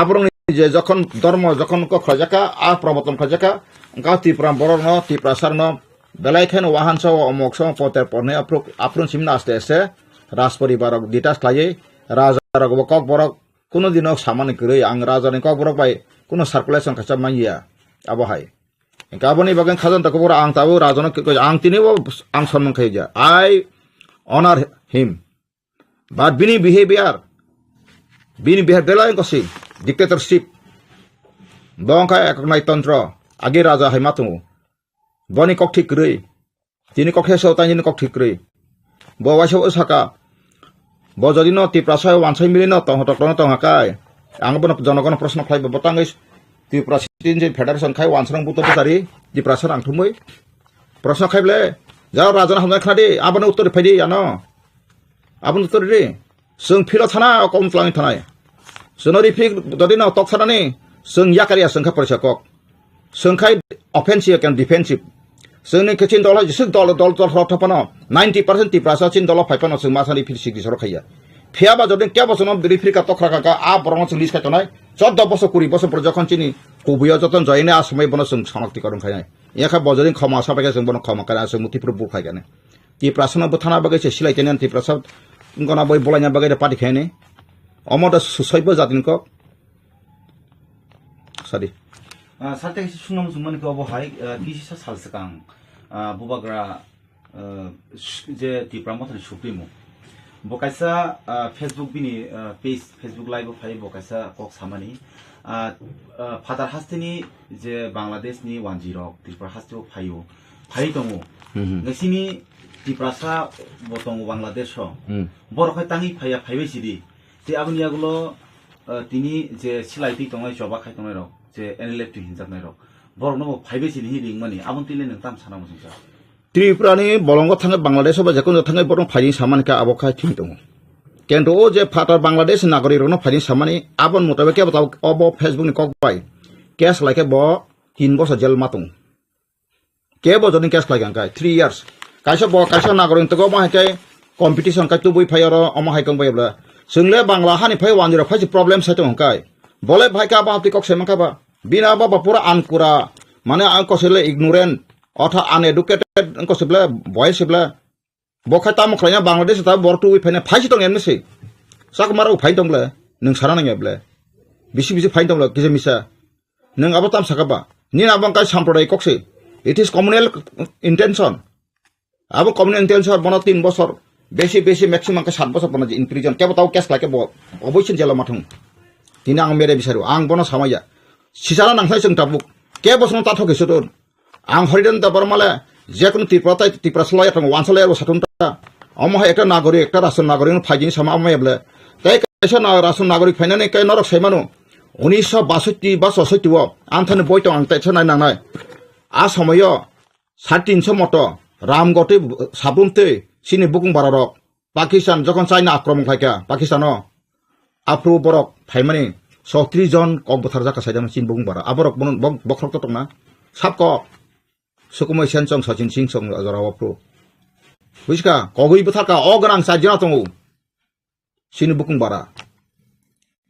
আপন যে যখন ধর্ম যখন খজাকা আর প্রবর্তন খজাকা গা ত্রিপুরা বড় ন ত্রিপুরা সার ন বেলাইখান ওয়াহানস অমোক সম পতের পনে আপন সিমনা আস্তে আস্তে রাজ পরিবার ডিটাস লাইয়ে রাজা কক বড় কোনো দিন সামান্য করে আং রাজানি কক বড় পাই কোনো সার্কুলেশন খাচা মাইয়া আবহাই गाबोनी बागन खाजन तक आं ताबो राजन आं तिनिबो आं सन्मान खाइजा आई ऑनर हिम बाट बिनि बिहेवियर बेलाय कसी डिक्टेटरशिप बंका एकनाय तंत्र आगे राजा है मातु बनि कक ठीक रै तिनि कखेसो ताइनि कक ठीक रै बवासो साका बजदिन तिप्रासाय वानसाय मिलिन तहतकन तहाकाय आं बन जनगण प्रश्न खाइ बतांगै त्रिपुरा सिटिजन फेडारेशन खाय वानसरं बुतो बुतारि त्रिपुरासर आंथुमै प्रश्न खायब्ले जा राजा हमना खादि आबन उत्तर फायदि यानो आबन उत्तर रे जों फिल थाना कमस्लांनि थानाय जोनरि फिक ददिनो तक थानानि जों याकारिया संखा परिसा कक संखाय अफेन्सिभ एन्ड डिफेन्सिभ जोंनि के चिन दल जिसु दल थापानो 90% तिप्रासा चिन दल फाइपानो जों मासानि फिर सिगि सर खाया फियाबा जदि क्या बसनो रिफ्रिका तखरा का आ बरम जों लिस्ट खायतनाय 14 बছর 20 বছর পর যখন চিনি কুবিয়া যতन जयने आसमै बनो जों सनाक्तिकरण खायनाय याखा बजरिन खमा साबाय जों बनो खमा का जों मुतिपुर बुखायगाने तिप्रासनो बथाना बागैसे सिलाइतेन तिप्रासा गना बय बलायना बागै पार्टी खायने अमदा सुसैबो जातिनको सरी साथे सुनम जुमन को अब हाय किसी सा साल सकां बुबाग्रा जे तिप्रा मथरि सुप्रिमो बकाइसा फेसबुक बिनि पेज फेसबुक लाइव फाइ बकाइसा कक सामानि फादार हास्तेनि जे बांलादेशनि 10 तिप्रा हास्तेव फाइयो फाइ दङो नसिनि तिप्रासा बतङ बांलादेश बरखाय ताङि फाइया फाइबेसिदि जे आबनि आगुलो तिनि जे सिलाइति दङै जबा खाय दङै र जे एनएलएफटि हिनजाबनाय र बरनो फाइबेसिनि हिलिं मानि आबन तिले नों ताम सानामो जों त्रिपुरानि बलंग थाङै बांलादेश बा जेखुनु थाङै बरं फाइनि सामानका आबखाय थिं दङ केन्टो ओ जे फादार बांलादेश नागरिकनो फाइनि सामानि आबन मुताबे के बताव अब फेसबुकनि कक बाय केस लाइके ब 3 বছর जेल मातुं के बजनि केस लाइके अंकाय 3 years काइसा नागरिक तको माहाय कम्पिटिशन का तुबुय फायर अमाहाय कंबाय ब्ला जोंले बांला हानि फाय 10 फाय प्रॉब्लम साइतो अंकाय बोले भाई का बाप तिकक सेमका बा बिना बाबा पूरा अनकुरा माने आं कसेले इग्नोरेंट अथा अनएडुकेटेड कसेबले बॉय सेबले बखाय ताम खलायना बांलादेश ता बरतु फायना फाइसि दं एमसे साक माराव फाइ दंब्ला नों सारा नाङेब्ला बिसि फाइ दंब्ला किजे मिसा नों आबो ताम साकाबा नि आबं का साम्प्रदाय कक्से इट इज कम्युनल इंटेंशन आबो कम्युनल इंटेंशन बना 3 বছর बेसी मैक्सिमम का 7 বছর बना इन प्रिजन के बताओ केस लाके ब अबयसिन जेला माथुं दिनै आं मेरे बिसारो आं बनो सामाया सिसारा नांथाय जों ताबु के बसनो ताथकेसो दन आं हरिदन दाबर माले जेकुन तिप्रा सलाय थांग वानसलाय साथुनता अमहा एकटा नागरिक एकटा राष्ट्र नागरिक फाइजिनि सामा अमायब्ले तै कैसा राष्ट्र नागरिक फाइनानै कै नरक सैमानो 1962 बा 67 आंथाने बयतो आं तैसा नायनांनाय आ समय 350 मत रामगति साबुमते सिनि बुकुं बारारक पाकिस्तान जखन चाइना आक्रमण खायका पाकिस्तानो आफ्रो बरक फाइमानि 36 जन कक बथार जाका साइदाम सिन बुकुं बारा आबरक बन बखरक तंना साबक सुकुमै सेनसं सचिन सिंह सं जरावप्रो बुझका कगै बथारका अगरां साइजना दङ सिनि बुकुं बारा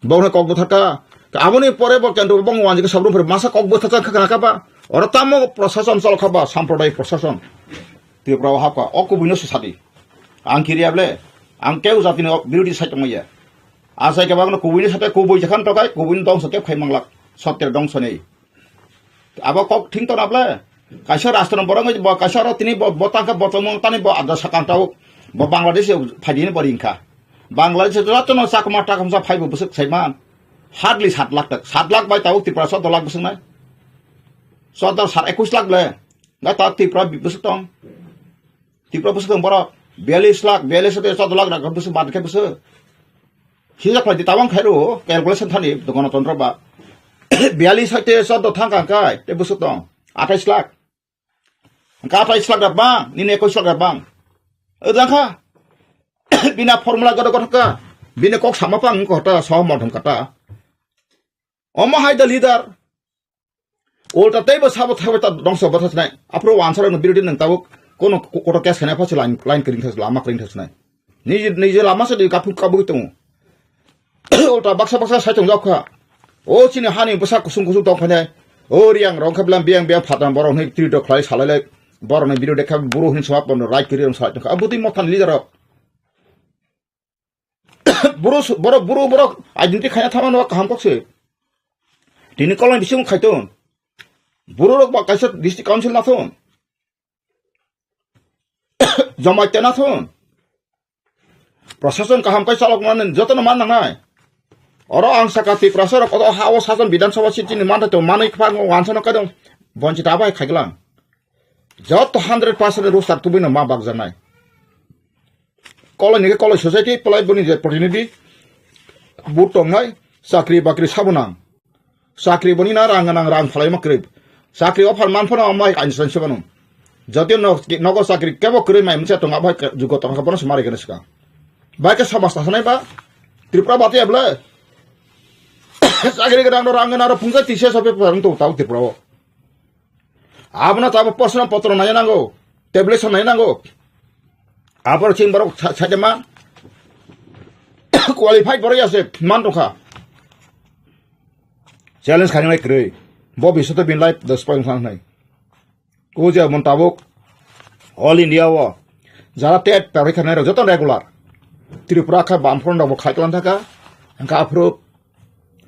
बौना कक बथारका आबनि परे बकेन्द बंग वानजिक साब्रुफोर मासा कक बथारका खानाकाबा अरताम प्रशासन चलखाबा साम्प्रदाय प्रशासन तिप्राव हाका अकुबिनो सुसादि आं किरियाब्ले आं केउ जातिनि बिरोधि साइतमैया आसाय के बागनो कुबिनि साथे कुबै जखान तकाय कुबिनि दंस के फाइमांलाक सत्य दंसनै आबा कक थिं तनाब्ले काइसा राष्ट्र बरंग काइसा तिनि बतांका बतमं तानि ब आदा साकांताव ब बांलादेश फाइदिनि बरिंखा बांलादेश रतन साकमा टाकमसा फाइबो बसक सैमान हार्डली 7 लाख तक 7 लाख बाय ताव तिप्रा 14 लाख बसंनाय 21 लाख ले गा ता तिप्रा बसक दं तिप्रा बसक दं बर 42 लाख 14 लाख राख बसक बादके बसक हिजा फाइदि तावां खायरो कैलकुलेशन थानि गणतन्त्र बा 42 साइते 14 थांका काय ते बसक दं 28 लाख का 28 लाख दाबा निने 21 लाख दाबा ओजाखा बिना फर्मुला गद गथका बिने कक सामापां कटा सहमत कटा अमहाय द लीडर ओल्टा तैबो साबो थाबता दंस बथासनाय आफ्रो वानसारनो बिरोदि नंताबो कोनो कोटा केस खानाय फासे लाइन करिं थास लामा करिं थासनाय निजे लामा से काफु काबु दङ ओल्टा बक्सा साइथं जाखा ओ चिनि हानि बसा कुसुं दं फानाय ओ रियां रंखाब्लाम बियां फाटान बरन नै त्रिद खलाय सालायलाय बरन बिरो देखा बुरु हिन सवाब बन राइट करियन साइथ अबुति मथान लिडर बुरु आइडेंटिटी खाया थामान काम कक्से दिनै कलन बिसिम खायतोन बुरु रक बाकाइसा डिस्ट्रिक्ट काउन्सिल नाथोन जमायते नाथोन प्रशासन काहाम काय चालक माने जतन मान नांनाय अर आं साकाति प्रसार कत हाव सासन विधानसभा सिटिनि मानथाय मानै फांग वानसन कादों बंचित आबाय खायगलां जत 100% रोस्टार तुबिनो मा बाग जानाय कॉलेज सोसाइटी पलाई बनी जे प्रतिनिधि बुट तंनाय साख्रि बाख्रि साबनां साख्रि बनी ना रां फलाय मक्रे साख्रि अफार मानफोना माइ आइनस्टाइन सेबानो जति नगर साख्रि केबो करे माइ मोनसे तंगा भाय जुग तंगा बनो मारि गनसका बाइके समाज थानाय बा त्रिपुरा बातेब्ला साख्रि गोनां रां गोनां फुंजा तिसे सबे फोरों तो ताव Tripura Abna tabo personal potro na yanango. Tabulation na yanango. Abor chin barok sajama. Qualified baro yase man toka. Challenge khani nai kre. Bo bisoto bin light the spoil khang nai. Ko je montabok all India wo. Jara tet parikha nai ro joton regular. Tripura kha bamfront bo khaitlan thaka. Angka approve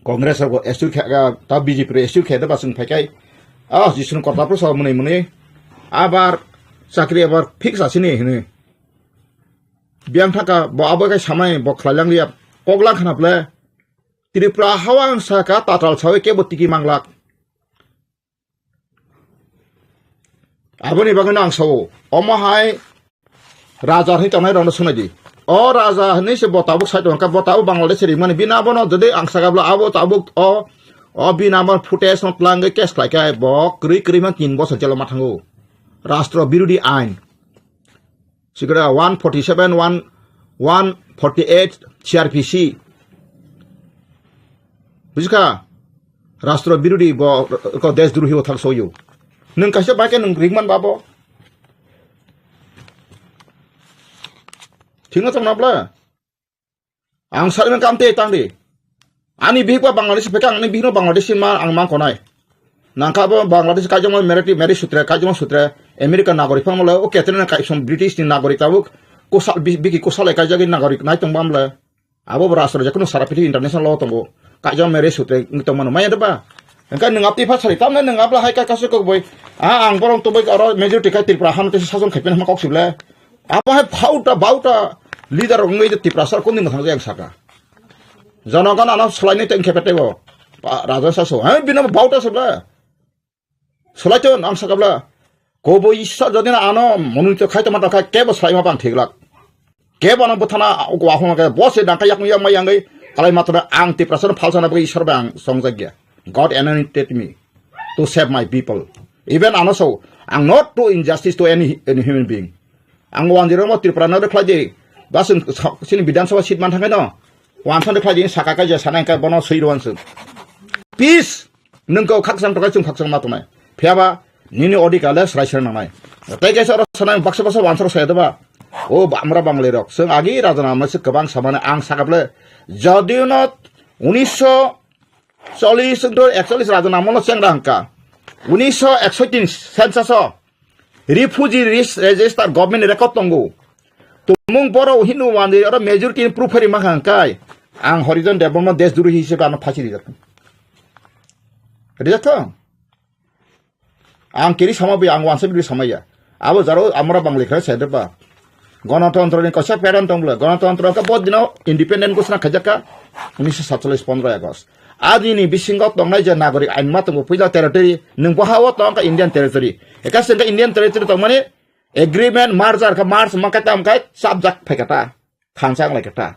Congress ko SU kha ta BJP re SU kha da basung phakai. Jisun kota pro sa mune abar sakri abar fix asini hine biang thaka bo abagai samai bo khlayang liap koglang khanaple Tripura hawang saka tatal chawe ke botiki manglak aboni bagana angso omahai raja hi tanai ron sunadi o raja ni se botabuk sai tongka botabu bangladesh ri mane bina bono jodi angsaga bla abo tabuk o binabar footage not lange kes like bo kri man 3 বছর jail মাথাঙ্গো রাষ্ট্র বিরোধী আইন সিগরা 147 148 CRPC বুঝকা রাষ্ট্র বিরোধী ব দেশদ্রোহী ওথাল সয়ু নং কাছে বাকে নং রিগমান বাবো ঠিক না তোমরা আং সারমেন কামতে তাংদি Ani bihwa Bangladesh pekang ani bihno Bangladesh ma angmang konai. Nangka bo Bangladesh kajama meri sutra kajama sutra Amerika nagorik pamala o ketena kai som British ni nagorik tabuk kosal biki kosal kajagi nagorik nai tongbam la. Abo rastra jakono sarapiti international law tongo. Kajama meri sutra ngtomano maya deba. Engka nangapti phasari tamna nangapla hai ka kasu ko boy. Ang borong to boy aro majority ka Tripura han te sason khaipen ma kok sibla. Apa hai bauta leader ngai de Tripura sar konin thang yang saka. Janogan anak selain itu engkepete bo, Pak Raja saso, bina bauta sebla, selain itu ang sakabla, kobo isa jadi na ano menurut kai teman terkai kebo selain apa antiglak, kebo anak betana aku ahong agak bos sedang kayak yang gay, kalau matra ang tiprasan falsana bagi isor bang songjagya, God anointed me to save my people, even ano so, ang not to injustice to any human being, ang wanjiro mo tiprana de klaje, basun sini bidang sawa sit man thangay no. Wansan dekla jing sakaka je sanai ka bono seiruan se peace nengko khaksang tokai chung khaksang matunai phiaba nini odikale sraisar nanai tai ge sar sanai baksa wansar sayadaba o amra bangle rok seng agi rajana mase kebang samane ang sakable jadiu not 1940 to 41 rajana mono sengrangka 1961 census refugee register government record tongo tumung boro hindu wandi ora majority proof makangkai ang horizon development desdrohi hisebe ano phasi rijak ang kiri samabi ang wansa bi samaya abo jaro amra bangli kha sedeba গণতন্ত্র ni kosa peran tongla গণতন্ত্র ka bodino independent gosna khajaka 1947 15 August আজি ni bisingot tongnai je nagorik ain matung puila territory nung bahawa tong ka Indian territory eka senka Indian territory tongmani agreement merger ka mars makatam kai subject phekata khansang laikata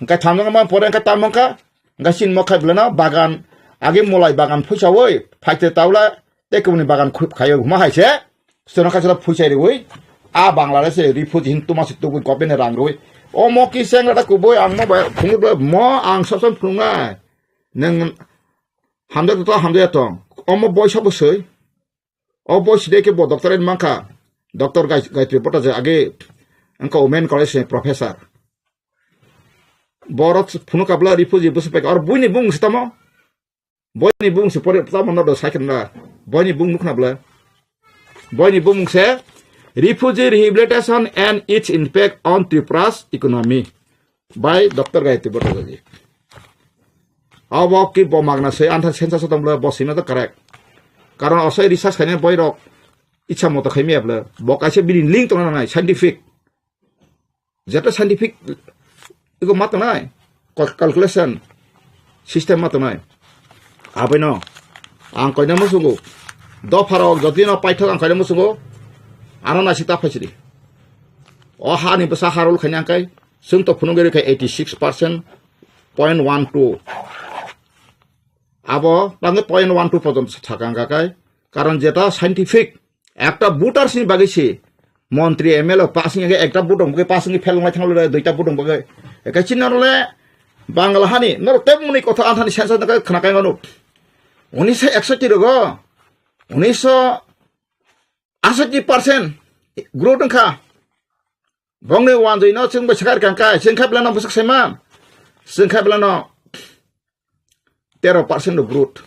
engkai thamang ma pore ka tamangka engkai sin mokai blana bagan age molai bagan phuisawoi phaite taula tekuni bagan khup khayo ma haise sona ka sala phuisai roi a Bangladesh refugee hin tuma situ ko government rang roi o mo ki senga ta kuboi ang mo phung mo ang sason phunga nang hamda to o mo boy sab sei o boy side ke bo doctorate mangka Dr. Gayatri Bhattacharya age angka women college professor borot phunu kabla refugee buspe or buini bung sitamo boini bung se pore tamo no do sakin na boini bung nukna bla boini bung se refugee rehabilitation and its impact on Tripura's economy by Dr. Gayatri Bhattacharya awo ki bo magna se antha sensa sotam bla bosina to correct karon osai research khane boy rok icha moto khaimi abla bokaise bilin link tona nai scientific jeta scientific iko mat nai calculation system mat nai abeno ang koina musugo do pharo jodi no paithok ang koina musugo ano na sita phasiri o ha ni basa harul khanya kai sung to phunungeri kai 86%.12 abo tange 0.12 পর্যন্ত থাকাঙ্গা kai karon jeta scientific একটা বুটার সিনি বাগিছে মন্ত্রী MLA passing এগে একটা বুটং বগে passing fail মাই থাংলে দুইটা বুটং বগে একা চিনারলে বাংলা হানি নর তেমনি কথা আনথানি sense খনাকাই গনো 1961 রগ 60% growth nang kha bong ne wan joi no chung ba sakar kang kai sing khai blano busak saima sing khai blano 13% no growth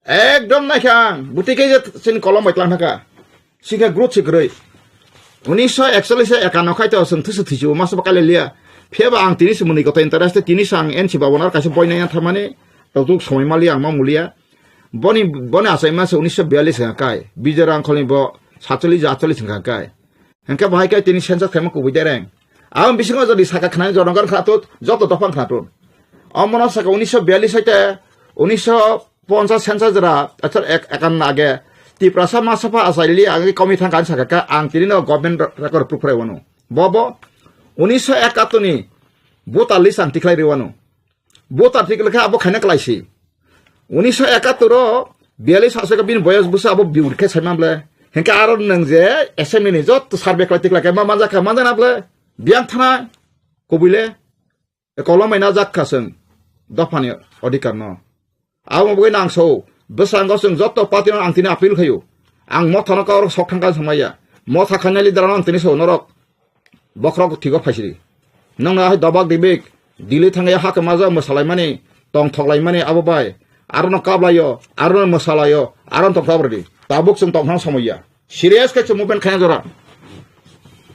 ekdom na khang butike je sin kolom baitlang thaka singha growth sikroi 1941 ekano khai to sing thusu thiju mas bakale lia pheba ang tini simuni ko interest tini sang en chiba bonar kaise boina ya thamane tok somai mali ang ma mulia boni asai mas 1942 kai bijarang kholi bo 47 singha kai hengka bahai kai tini sensa khema ku bidareng am bisingo jodi saka khana jongar khatut joto dofan khatun amona saka 1942 saite 1950 sensa jara achar ekan age ti prasa masafa asaili age komi thangkan saka ang tini no government record proof wano bobo 1971 ni bot alis ang tiklai rewano bot artikel ka abo khana klaisi 1971 ro 42 asaka bin boyas busa abo biur ke saimamble hengka aron nang je assembly ni jot survey klai tikla ka manja ka manja na ble biang thana kobile kolomai na jak kaseng dofani odikar no abo boi nang so besang goseng jot pati ang tini apil khayo ang mothana ka sok thangka samaya motha khanali daran ang tini so norok bokrok tigo phasiri nang na dabak dibek dile thangaya hak maza masalai mani tong thoklai mani abo bai aron kablayo aron masalayo aron tokrabri tabuk sung tong samaya serious ka chumuben khana jora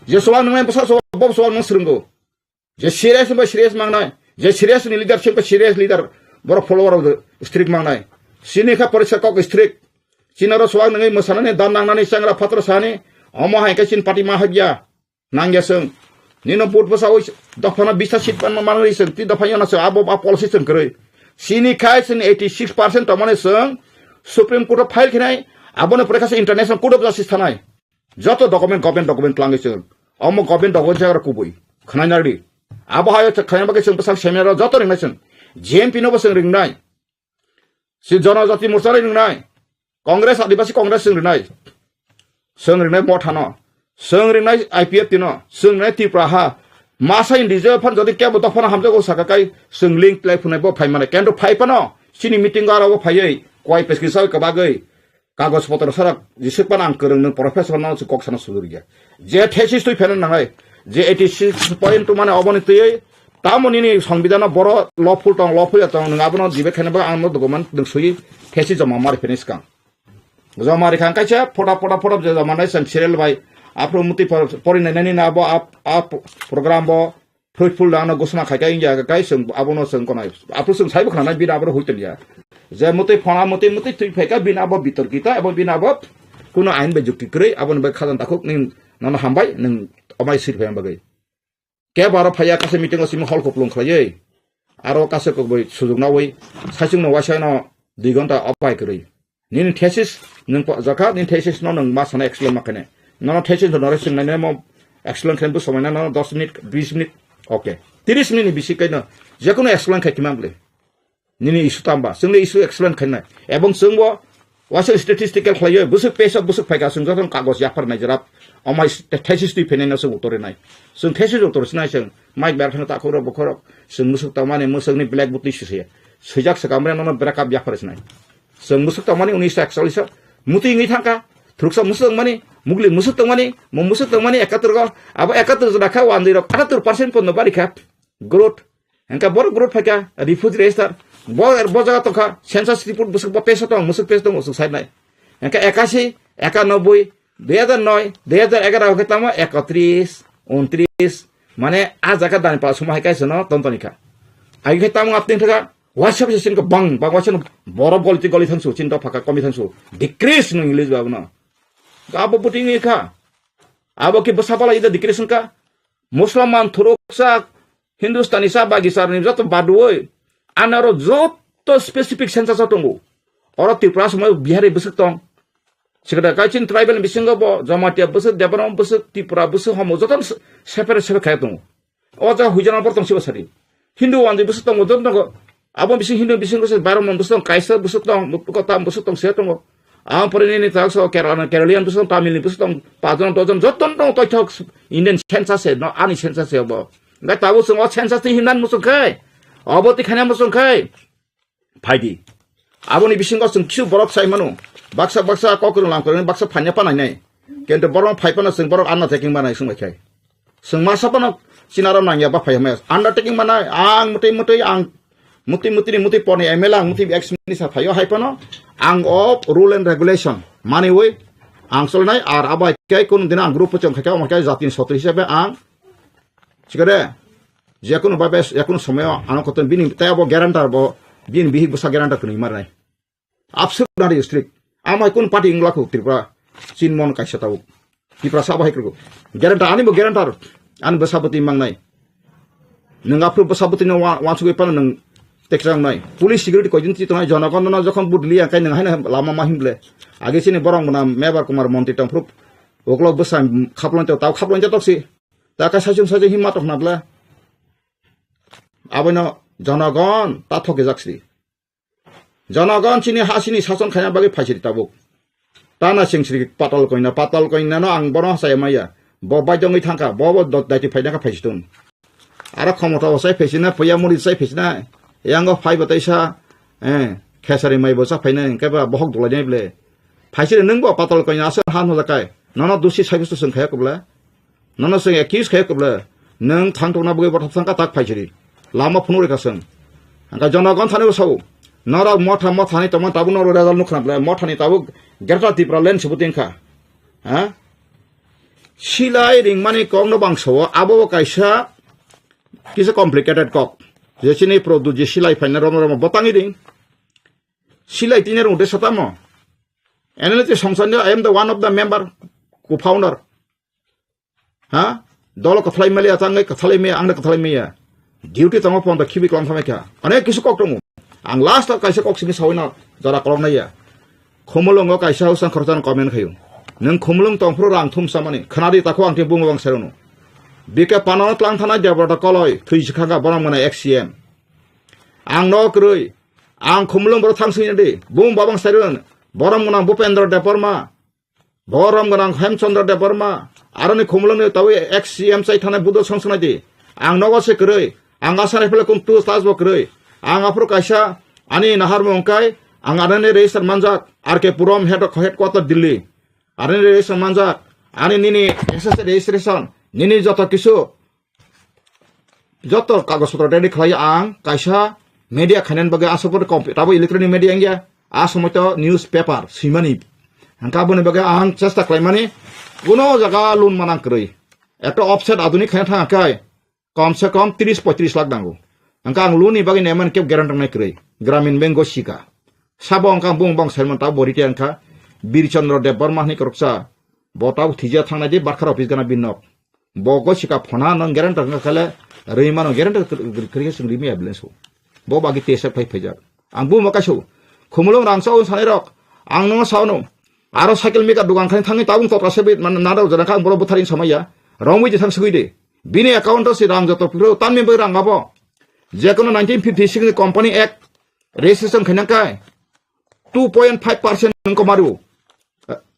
je sowan nang pasa so bob sowan nang srungo je serious ba serious mangnai je serious ni leadership ba serious leader bor follower of the strict mangnai sini ka parisa kok strict sinaro sowan nang masana ne dan nang nani sangra patra sani omo hai ka sin party ma hagya nangya sung nino put pasa oi dofana bisa sit pan manai sung ti dofanya na so abo ba policy sung kroi sini kai sin 86% tamane sung supreme court file khinai abone prekasa international court of justice thanai joto government klangi sung omo government document jagar kubui khana nari abo hayo khana bage sung pasal seminar joto ringnai sung jmp no basung ringnai si janajati morcha ringnai congress adivasi congress sung ringnai mothano sung ringnai ipf tino sung ringnai tipra ha masa indije phan jodi kebo dofana hamjago sakakai sung link play phunai bo phaimane kendo phaipano sini meeting garo phaiei koi pesquisa ka bagai kagos potro sarak jisukpan ang kereng nang professor nang su koksana suluria je thesis tui phenan nangai je 86.2 mane oboni tui tamoni ni সংবিধান boro lawful tong nang abono dibe khana ba ang mo document nang sui thesis jama mar finish kang jama ri khang kaisa foda je jama nai sang serial bai apro muti porinai nani na bo ap program bo fruitful dana gosna khai kai ja kai sung abono sung konai apro sung sai bkhana bi abro hoiten ya je muti phona muti tui pheka bin abo bitor kita abo bin abo kuno ain be jukti krei abon be khadan takuk ning nana hambai ning omai sir phem bagai ke baro phaya kase meeting o sim hall ko plong khlai aro kase ko boi sujug na oi sasung no wasai no 2 ghonta opai krei nin thesis ning jaka nin thesis no nang masana excellent makane nana thesis no resing na mo excellent khen bu somai na 10 minute 20 minute okay 30 minute bisi kai na je kono excellent khai timamble nini isu tamba sungle isu excellent khanna ebong sungbo wasa statistical khlayo busuk pesa busuk phaika sung joton kagos yapar nai jarap omai thesis tu phene na sung utore nai sung thesis utore sinai sung mai ber khana ta khoro bokhoro sung musuk tamane musuk ni blackboard ni sise sujak sakamre no backup yapar sinai sung musuk tamane 1941 muti ngi thangka truksa musuk mani mugli musuk tamane mo musuk tamane 71 go aba 71 jada kha 78% pon no bari kha growth engka bor growth phaika refugee register bojaga tongkha census report busuk pesa tong musuk pesa tong usuk sai nai engka 81 91 2009 2011 ke tama 31 29 mane a jaga dan pa sumai kai sono tontonika ai ke tama aptin thaka whatsapp sin ko bang whatsapp boro bolti goli thangsu chinta phaka komi thangsu decrease no english ba na abo puting ka abo ke basapala ida decrease ka musliman thuroksa hindustani sa bagi sarni joto badoi anaro joto specific census tongo oro tripura samay bihari busuk tong sikada kachin tribal bisingo bo jamatia busuk debaram busuk tripura busuk homo joton separate khay tongo oja hujana por tong sibasari hindu wandi busuk tong joton tongo abo bising hindu bisingo se baram busuk tong kaisa busuk tong kota busuk tong se tongo am porini ni takso keralian busuk tamil busuk tong pajon tojon joton tong toitok indian census no ani census bo ngai tabu sung o census ti hinan musuk kai oboti khana musung khai phaidi aboni bisingo sung khiu borok sai manu baksa kokru lang baksa phanya pa nai Kento borong faipana sing borong undertaking mana sing makai. Sing masa pano sinara nanya ba fai mes. Undertaking mana ang muti poni emelang muti ex minister fayo haipano ang of rule and regulation. Mani we ang solnai ar abai kai kun dina ang grupo chong kai makai zatin sotri hisabe ang sigare jakunu babes jakunu someo ano koton bini tayabo guarantor bo bin bihi busa guarantor kuni marnai. Absolute not strict. Amai kun party inglaku tripura sinmon kaisa tahu. Tripura sabah ikru. Guarantor ani bo guarantor an besabuti mangnai. Nang apru besabuti no wansu pan nang teksang nai. Police security ko jinti tonai jonagon na jokhon budli ang kai nang haina lama mahimble. Age sini borong mana mebar kumar monti tang prup. Oklo besam khaplon taw khaplon tok si. Ta ka sajung himmat of nabla. Abono jonagon ta thoke jaksi. Jonagon chini hasini sason khaya bagi phaisiri tabuk. Tana singsri patal koina no ang bono saya maya. Bo bajong thangka bo daiti phaina ka phaisitun. Ara khomota osai phaisina pya muri sai phaisina. Yang phai bataisa khesari mai bosa phaina ka ba bohok dolai ble. Phaisiri nungbo patal koina asan han hojakai. Nono dusi saibus sung khaya kubla. Nono sung accuse khaya kubla. Nung thangtona bagi bot thangka tak phaisiri. Lama phunuri ka sung. Angka jonagon thane usau. Nara motha ni teman tabu nara rezal nukhan bla motha ni tabu gerta tipra len sebutin ka. Ha? Silai ring mani kong no bangso abo kaisa kisa complicated kok. Jesini produce silai final romo botangi ring. Silai tiner ude satamo. Enelite songsanyo I am the one of the member co-founder. Ha? Dolo kathlai meli atangai kathlai me angna kathlai me ya. Duty tamo pon the kibi klam thameka. Ane kisu kok tongu. Ang last kaisa kok sini sawina jara kolom na ya. Khomolong kaisa usang khortan comment khayu. Nang khomolong tongpro rang thum samani khanadi takho ang timbung bang serono. Bika panonat lang thana jabarta koloi thuisikhaga borang mana XCM. Ang no krui ang khomolong bor thangsini de bung babang seron borang mana Bhupendra Deparma borang mana Hemchandra Deparma arani khomolong ne tawi XCM sai thana budo songsona de ang no se krui ang asane pele kum tu stas bo krui ang apro kaisa ani nahar mongkai ang arane register manjak RK Puram headquarter Delhi arane register manjak ani nini SSC registration nini joto kisu joto kagospotro ready khlaya ang kaisa media khanen bagai asopor computer tabo electronic media angya asomoto newspaper simani angka bone bagai ang chesta klaimani kuno jaga lun manang krui ekta offset adunik khaya thangakai komse kom 30-35 lakh dango angka ang luni bagi neman kep guarantor nai krui gramin bank shika sabo angka bung bang selman taw boriti angka Birchandra Deparma ni koroksa botaw thija thangna je barkhar office gana binnok bogo shika phona nang guarantor nga khala reimano guarantor kriya sungri me ambulance bo bagi tesa phai phajak ang bu makaso khumulong rangso sanirok ang no sauno aro cycle meka dugang khani thangi tabung to rasebe man nadaw jana khang boro butharin samaya rongwi je thang suide bini account si rang joto pro tan member rang abo jekono 1956 company act registration khanangkai 2.5% nang komaru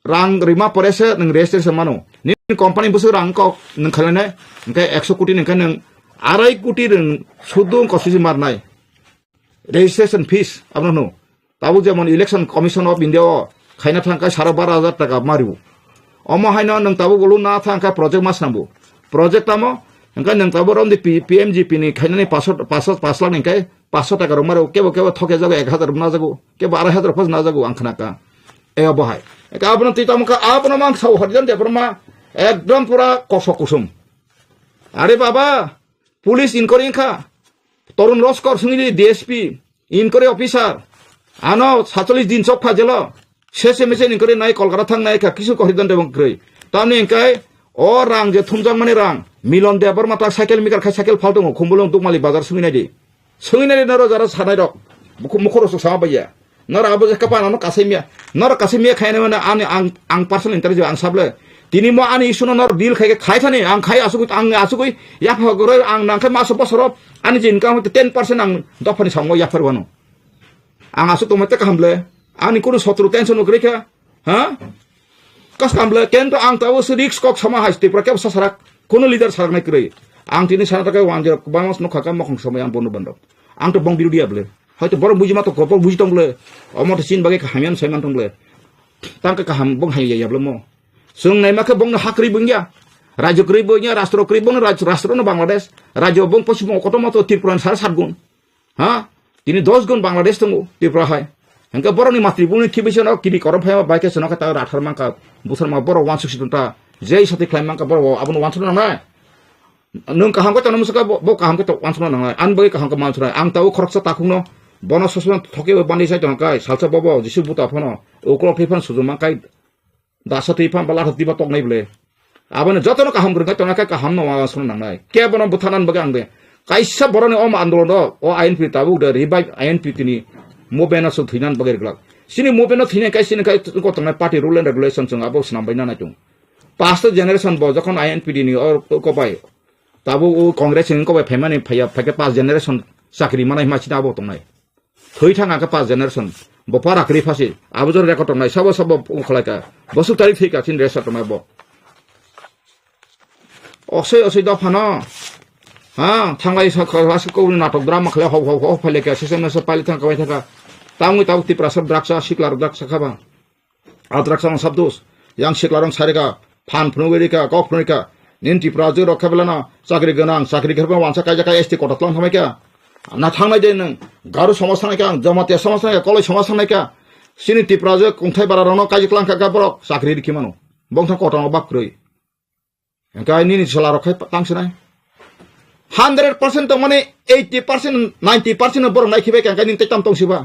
rang rima porese nang registration mano ni company busu rang ko nang khalane ngkai 100 koti nang kan nang 2.5 koti nang sudung kosi marnai registration fees abno tabu jemon election commission of India khaina thangkai 12,000 taka maru omo haina nang tabu bolu na thangkai project mas nambu project tamo ngkai nang tabu rom di PMGP ni khaina ni 500 lakh ngkai 500 taka romaru kebo thoke jago 1000 na jago kebo 2,500 phos na jago angkhanaka e bohai ka abno titamka abno mang sau harjan de perma ekdom pura kosok kusum are baba police inquiry kha তরুণ লস্কর সঙ্গে DSP inquiry officer আনো 47 দিন চক ফাজেল শেষে মেসে inquiry নাই কলকাতা থাংনাই কিছু কহিদন দেবং ক্রই তামনি Inkai ও রাং যে থুমজাং মানে রাং মিলন দেবর মাতা সাইকেল মিকার খাই সাইকেল ফালদং খুমবুলং দুকমালি বাজার সঙ্গিনাই নর যারা সানাই রক মুখরস সামা বাইয়া নর আবো যে কাপা নর কাসেমিয়া খাইনে মানে আং পার্সোনাল ইন্টারভিউ আং সাবলে তিনি mo ani isuno nor deal khai thani ang khai asugui ya phagore ang nangkai maso bosoro ani jin income 10% ang dofani songo ya pharwano ang asu tomate kamble ani kuno sotru tension ukre kha ha kas kamble kento ang tawo risk kok sama hasti prakep sasarak kuno leader sarak nai krei ang tini sana takai wanje bangos no khaka mokhong samay ang bono bando ang to bong biru dia ble hoyto boro bujima to kopok buji tongle omot sin bagai kahamian saiman tongle tangka kaham bong hayya ya ble mo Sung nai maka bong hak ribungnya. Raja keribungnya, rastro keribung, rastro no Bangladesh. Raja bong posimo kotomoto Tripuran sar satgun. Ha? Tini 10 gun Bangladesh tunggu Tripura hai. Engkau borong ni matri buni kibisono kiri korom hai baik sono kata rathar mangka busar ma borong 160 tunta. Jai sati klaim mangka borong abun 160 nang. Nung kaham ko tanam suka bo kaham ko 160 nang. An bagi kaham ko mansura. Ang tahu koroksa takungno. Bono sosman thoke bandi sai tongkai salsa bobo jisu buta phono. Ukro phifan suju mangkai dasa tifan bala hati ba tok nai ble. Abone jotono kaham gurga tongkai kaham no wa sun nang nai. Ke bono butanan bagi angbe. Kaisa borone om andolon do o INP tabu da revive INP tini mobena so thinan bagir glak sini mobena thine kai sini kai ko tong party rule and regulation chung abo snam baina na chung past generation bo jokon INP ni or ko bai tabu o congress ni ko bai phemani phaya phake past generation sakri manai ma china abo tong nai thoi thanga ka past generation bo para kri phasi abo jor record tong nai sabo kholai ka bosu tarik thika chin resa tong bo osei da phana ha thangai sakwas ko natok drama khle ho phale ka sesen se pali thang kawai thaka tamu tabu ti prasab draksa siklar draksa khaba adraksa no sabdos yang siklarong sarega phan phnugerika kok phnuika ninti prajo rakhabelana sakri ganang sakri gerba wansa kaja kai esti kotatlang thamai ka na thangnai de nang garu samasana ka jamate samasana ka kolai samasana ka sini ti prajo kongthai bararono kajiklang ka borok sakri dikimano bongthang kotang bak kroi engkai nini salarok khai tangsinai 100% to mane 80% 90% borong nai khibe kan kanin tetam tong siba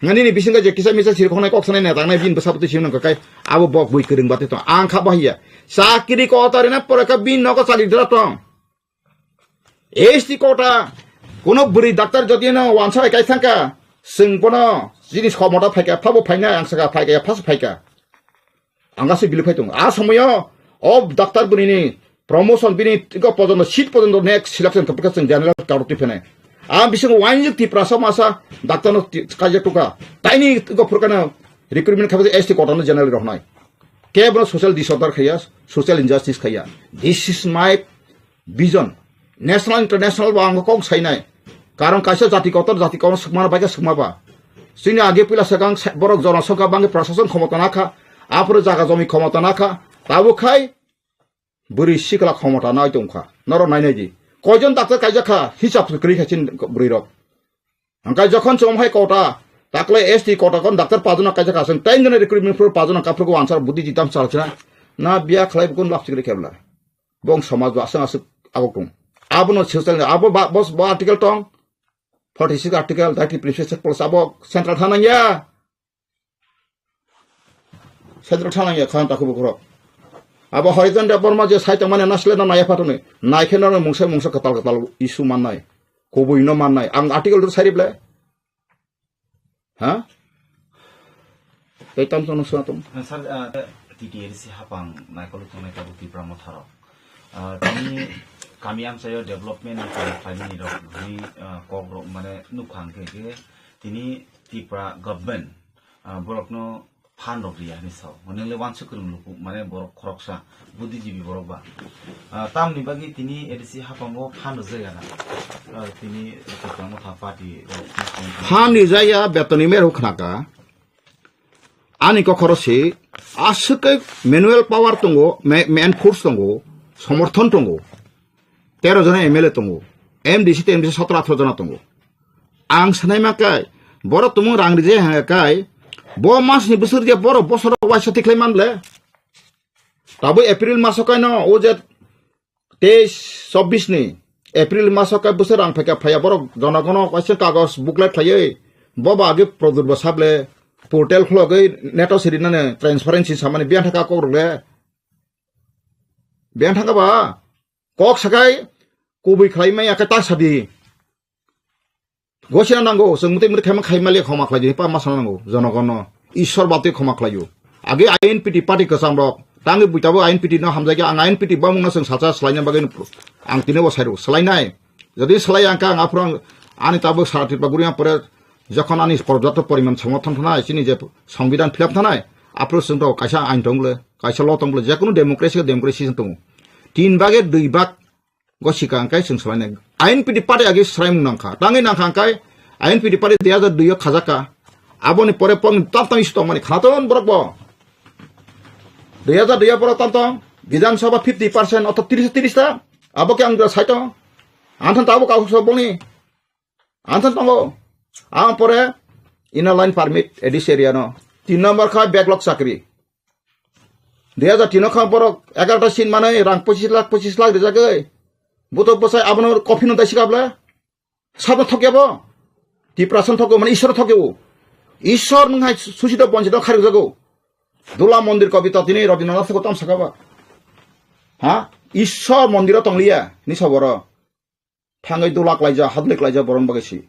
ngani ni bisinga je kisa misa sir khonai kok sanai na tangnai bin besapti simna ka kai abo bok bui kering bate to ang kha bahia sakiri ko tarina poraka bin noko sali dra tong esti kota kono buri doctor jodi na wansa kai thangka singpono jinis khomota phaika phabo phaina angsaka phaika phas phaika angase bilu phaitong a samoyo ob doctor buri ni promotion bini tiga pojono seat pojono next selection kapikasan general karuti phene am bising wainjuk ti prasa masa doctor no kaje tuka taini tiga furkana recruitment khabate ST kotano general rohnai kebro social disorder khayas social injustice khaya this is my vision national international ba ang kong sainai karon kaisa jati kotor jati kon sukmana baika sukmaba sini age pila sakang borok jonasangka bange prashasan khomota nakha apro jaga jomi khomota nakha tabu khai buri sikala khomota nai tongkha noro nai nai ji koijon doctor kaijaka hisab kri khachin buri rok angkai jokhon chomhai kota takle ST kota kon doctor pajuna kaijaka sen tain jone recruitment for pajuna kapro ko answer budhi jitam chalchna na biya khlai bukun lapsikri kebla bong samaj ba asang asuk agokung abono social abo bos ba article tong 46 article 30 previous plus abo central thananya khan takhu bukro abo horizon development je saita mane nasle na naya patone naikena no mungsa katal isu mannai koboi no mannai ang article dur sarible ha kaitam tono suatum sar TTLC hapang naikolu tonai ka buti pramotharo tani kami am sayo development ni rok ni kogrok mane nukhang ke tini tipra government borokno fan rok ria ni saw monele wansu kurung luku mane borok khoroksa buddhijibi borok ba tam ni bagi tini edisi hapango fan jaya na tini tikamo tha party fan ni jaya betoni meru khnaka ani ko khorosi asuk manual power tongo man force tongo সমর্থন tongo 13 জন MLA tongo MDC 17 18 জন tongo ang sanai makai boro tumu rang rije hangakai bo mas ni busur je boro bosor waisa tiklai manle tabu April masokai no o je 23 24 ni April masokai busur rang phaka phaya boro jonagono question kagos booklet thaye boba age produr basable portal khlogai neto sirinane transparency samane bian thaka korle bian thaka ba kok sakai kubi khlaimai akata sabi gosia nango sengmuti muti khama khaimali khoma khlai pa masana nango jonagono ishwar bate khoma khlayo age INPT party kasam rok tangi buitabo INPT no hamjage ang INPT bamung na seng sacha slaina bagin ang tine bo sairu slainai jodi slai angka ang aprang ani tabo sarati baguriya pore যখন আনি পর্যাপ্ত পরিমাণ সমর্থন থানায় চিনি যে সংবিধান fill up থানায় আপ্রোচ তো কাইসা আইন দংলে কাইসা ল দংলে যে কোনো ডেমোক্রেসি দং 3 ভাগের 2 ভাগ গসিকা আংকাই जों सलायनाय आईएनपीटी पार्टी आगे सराय मुंदांखा तांगै नांखा आंकाय आईएनपीटी पार्टी 2002 खाजाका आबोनि परे पं ताम इस्तो माने खातन बरकबो 2002 poro tantong Bidan Sabha 50% atau 30 ta abo ke ang saito antan tabo ka so boni antan tongo ang pore inner line permit ediseriano 3 number ka backlog sakri 2003 ka poro 11 sin manai rang 25 lakh dejagai buto posai abno coffee no dasikabla sabno thokebo 2% thoko mane ishor thokebo ishor ngai susida bonjida khari jago Dula Mondir kobita tini Rabindranath Tagore tam sakaba ha Ishor Mondir tonglia ni saboro thangai dulak laija hadlik laija borom bagasi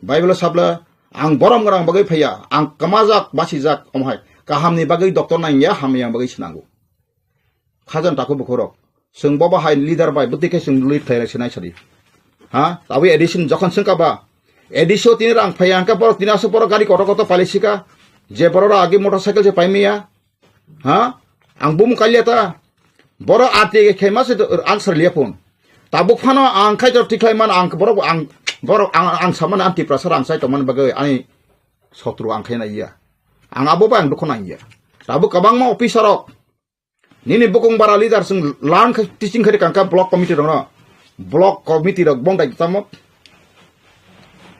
Bible sabla ang borom garang bagai phaya ang kamajak basijak omhai kahamni bagai doktor nanya hamyang bagai sinangu khajan taku bukhorok sung baba hai leader bai budike sung lead thaira sinai sari ha tawi edition jokhon sungkaba edition tini rang phaya angka bor tinaso bor gari koto palisika je borora agi motorcycle je paimia ha ang bum kalyata boro ati khema se answer liapun tabuk phano ang khai jor tiklai man ang boro ang saman anti prasar ang sai toman bagai ani sotru ang khai na iya ang abo bang dukon iya tabuk kabang ma officer ok nini bukung bara leader sung lan teaching khari kangka block committee rong block committee rok bong dai tamok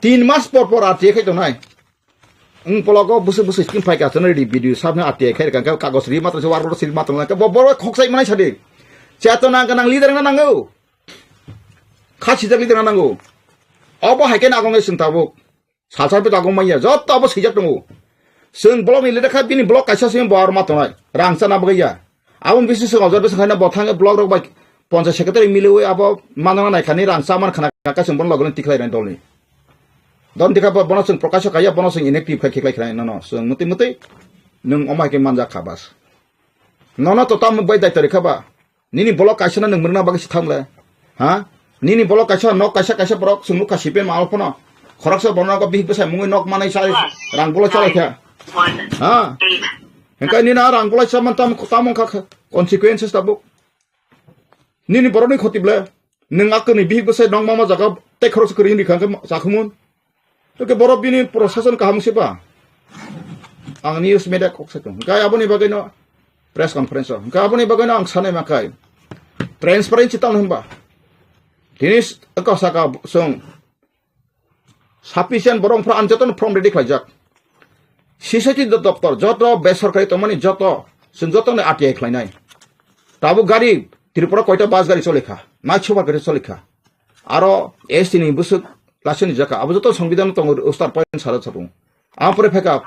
3 mas por ati khai to nai pologo busu skin pai ka tonari video sabna ati khai kan kagos ri matra war ro sil matra ka boro khoksai manai sade chatona kanang leader na nango khachi jak leader na nango obo haike na agong sing tabuk salsa pe agong maya jot abo sijak tongo sing blok ni leader kha bini blok kaisa sing bor matonai rangsa na bagaya abon bisi sing ojor bisi khana bothang blok rok bai 50 secretary milewe abo manana nai khani rangsa man khana ka sing bon logon tiklai ran dolni Don tika pa bono sung prokasyo kaya bono sung inactive kaya kiklay kaya no sung muti nung omay kay manja kabas no to tam bay day tari kaba nini bolok kasyo na nung murna bagay si thamla ha nini bolok kasyo nok kasya borok sung nuka sipen maal pono khorak sa bono ka bihik basay mungi nok manay sa rang bolok chalay kaya ha kaya nina rang bolok sa man tamong ka consequences tabuk nini borok ni khotibla nung akani bihik basay nong mama jaga tek khorak sa kering di kang sakumun Oke borok bini prosesan kaham siapa? Ang news media kok sekong. Kaya aboni bagay no press conference. Kaya aboni bagay no ang sanay makai. Transparency taon hamba. Dinis engkau saka song sufficient borong pra anjoton from ready klajak. Sisati doktor joto besorkari tomani joto sunjoto ne ati ekhlainai. Tabu gari Tripura koita bas gari cholekha. Ma choba gari cholekha. Aro estini busuk Lasen jaka abu joto সংবিধান tong ustar point sara sapung apore pheka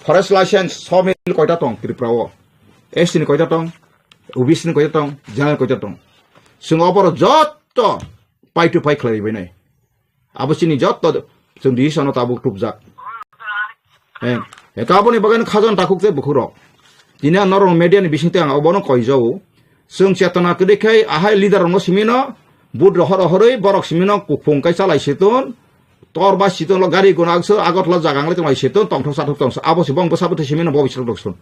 forest license 100 mil koita tong Tripura estin koita tong ubis ni koita tong jangal koita tong sung opor joto pai to pai khlai benai abu sini joto sung di sono tabuk tupjak ka boni bagan khajan takukte bukhuro dina norong media ni bisingte ang obono koijau sung chetana kedekai ahai leader no simino Bud rohoroi borok simino kupung kai salai situn torba situn lo gari gunakso agot lo jagang le tumai situn tongthong sathuk tong abo sibong besabut simino bobi sitok sun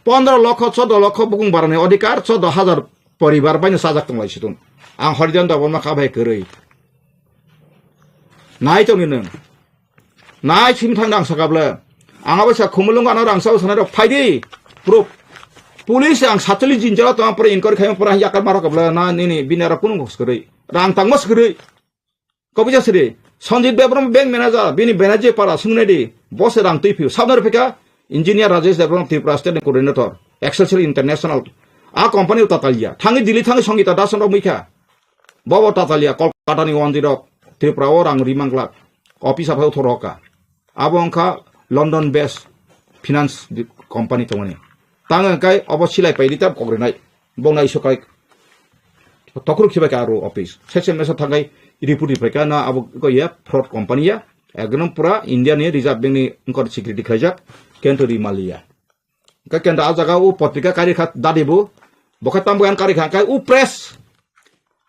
15 লক্ষ 14 লক্ষ বুকুং বারনে অধিকার 14000 পরিবার বাইনে সাজাক তংলাই situn ang horijan da bonma khabai koroi nai tongni nung nai sim thang dang sakabla ang abasa khumulung ana rang sau sanaro faidi proof Pulis yang satu lagi jinjala tuh pernah inkor kaya pernah yakal marok kabla na ini binara punung koskerei rang tangmos kerei kau bisa sih Sanjit Bebram bank manager bini manager para sungnedi bos rang tipu sabnar peka engineer Rajesh Bebram Tripura state coordinator Excelsior International company Tatalia tangi dili tangi songita dasan rok mika bawa Tatalia Kolkata ni wandirok Tripura orang rimangklak office apa thoroka abongka London based finance company tongani Tangan kai apa silai pai ditap kogrenai bongnai sokai tokruk sibai karo office section mesa tangai report di mereka na abu ko ya fraud company ya agnom pura India ni reserve bank ni engkau security khajak kento di Malaysia ka kenta ajaga u patrika kari khat dadibu boka tambuan kari khat kai u press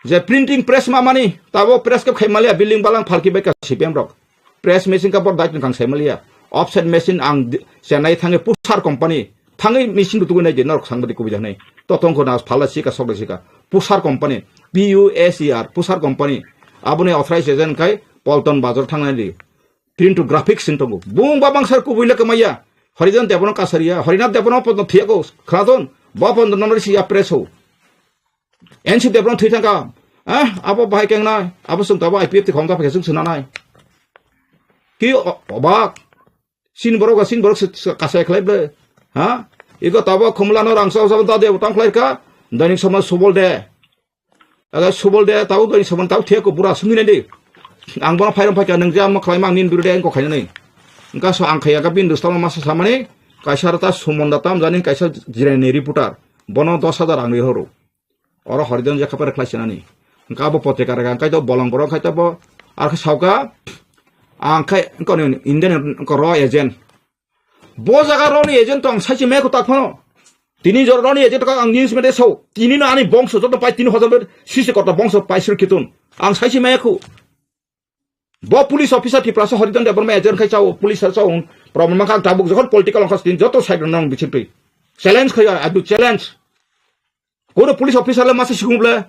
je printing press mamani tabo press ke khai Malaysia building balang phalki bai ka CPM rok press machine ka bor dait kang sai Malaysia offset machine ang Chennai thange pusar company Tangai mesin tu guna je narok sangbadi kubi janai. Totong ko nas phala sika sok sika. Pusar company, PUSER, pusar company. Abune authorized agent kai Polton Bazar tangai di. Print to graphics sintogo. Bung babang sar kubi lek maya. Horijan Debon Kasaria, Horina Debon upon the Tiagos, Cradon, Bob on the Nonosia Preso. And she Debon Titanga, Abo Bikang, Abosum Taba, I picked the Honda Sunanai. Ki Obak, Sinboroga, Sinborg, Kasai Kleble, huh? You got Taba, Kumlano, and South of the Tankleka, then it's someone Subol there. Ada subol dia tahu tu sebentar tahu dia kubura sembilan ni. Angkor payung pakai nengja mak klaimang nin biru dia engkau kaya ni. Engkau so angkaya kapin dostal masa sama ni. Kaisar atas sumonda tam janin kaisar jirani reputar. Bono 10,000 angri horo. Orang haridan jaka pada kelas ni. Engkau apa potekar angkai tu bolong borong kai tu apa. Arke sauka angkai engkau ni Indian engkau raw agent. Bos agar raw ni agent tu ang sahaja mereka tak mana. Tini joroni aja tu ang news media show. Tini na ani bongso tu pai 3,000 sisi kota bongso pai sirkitun. Ang saisi meku. Bo police officer ti prasa horidan de berma agent kai chau police chau problem makang tabuk jokon political angkas tin joto side nang bichipi. Challenge khaya adu challenge. Kono police officer la masa sigumble.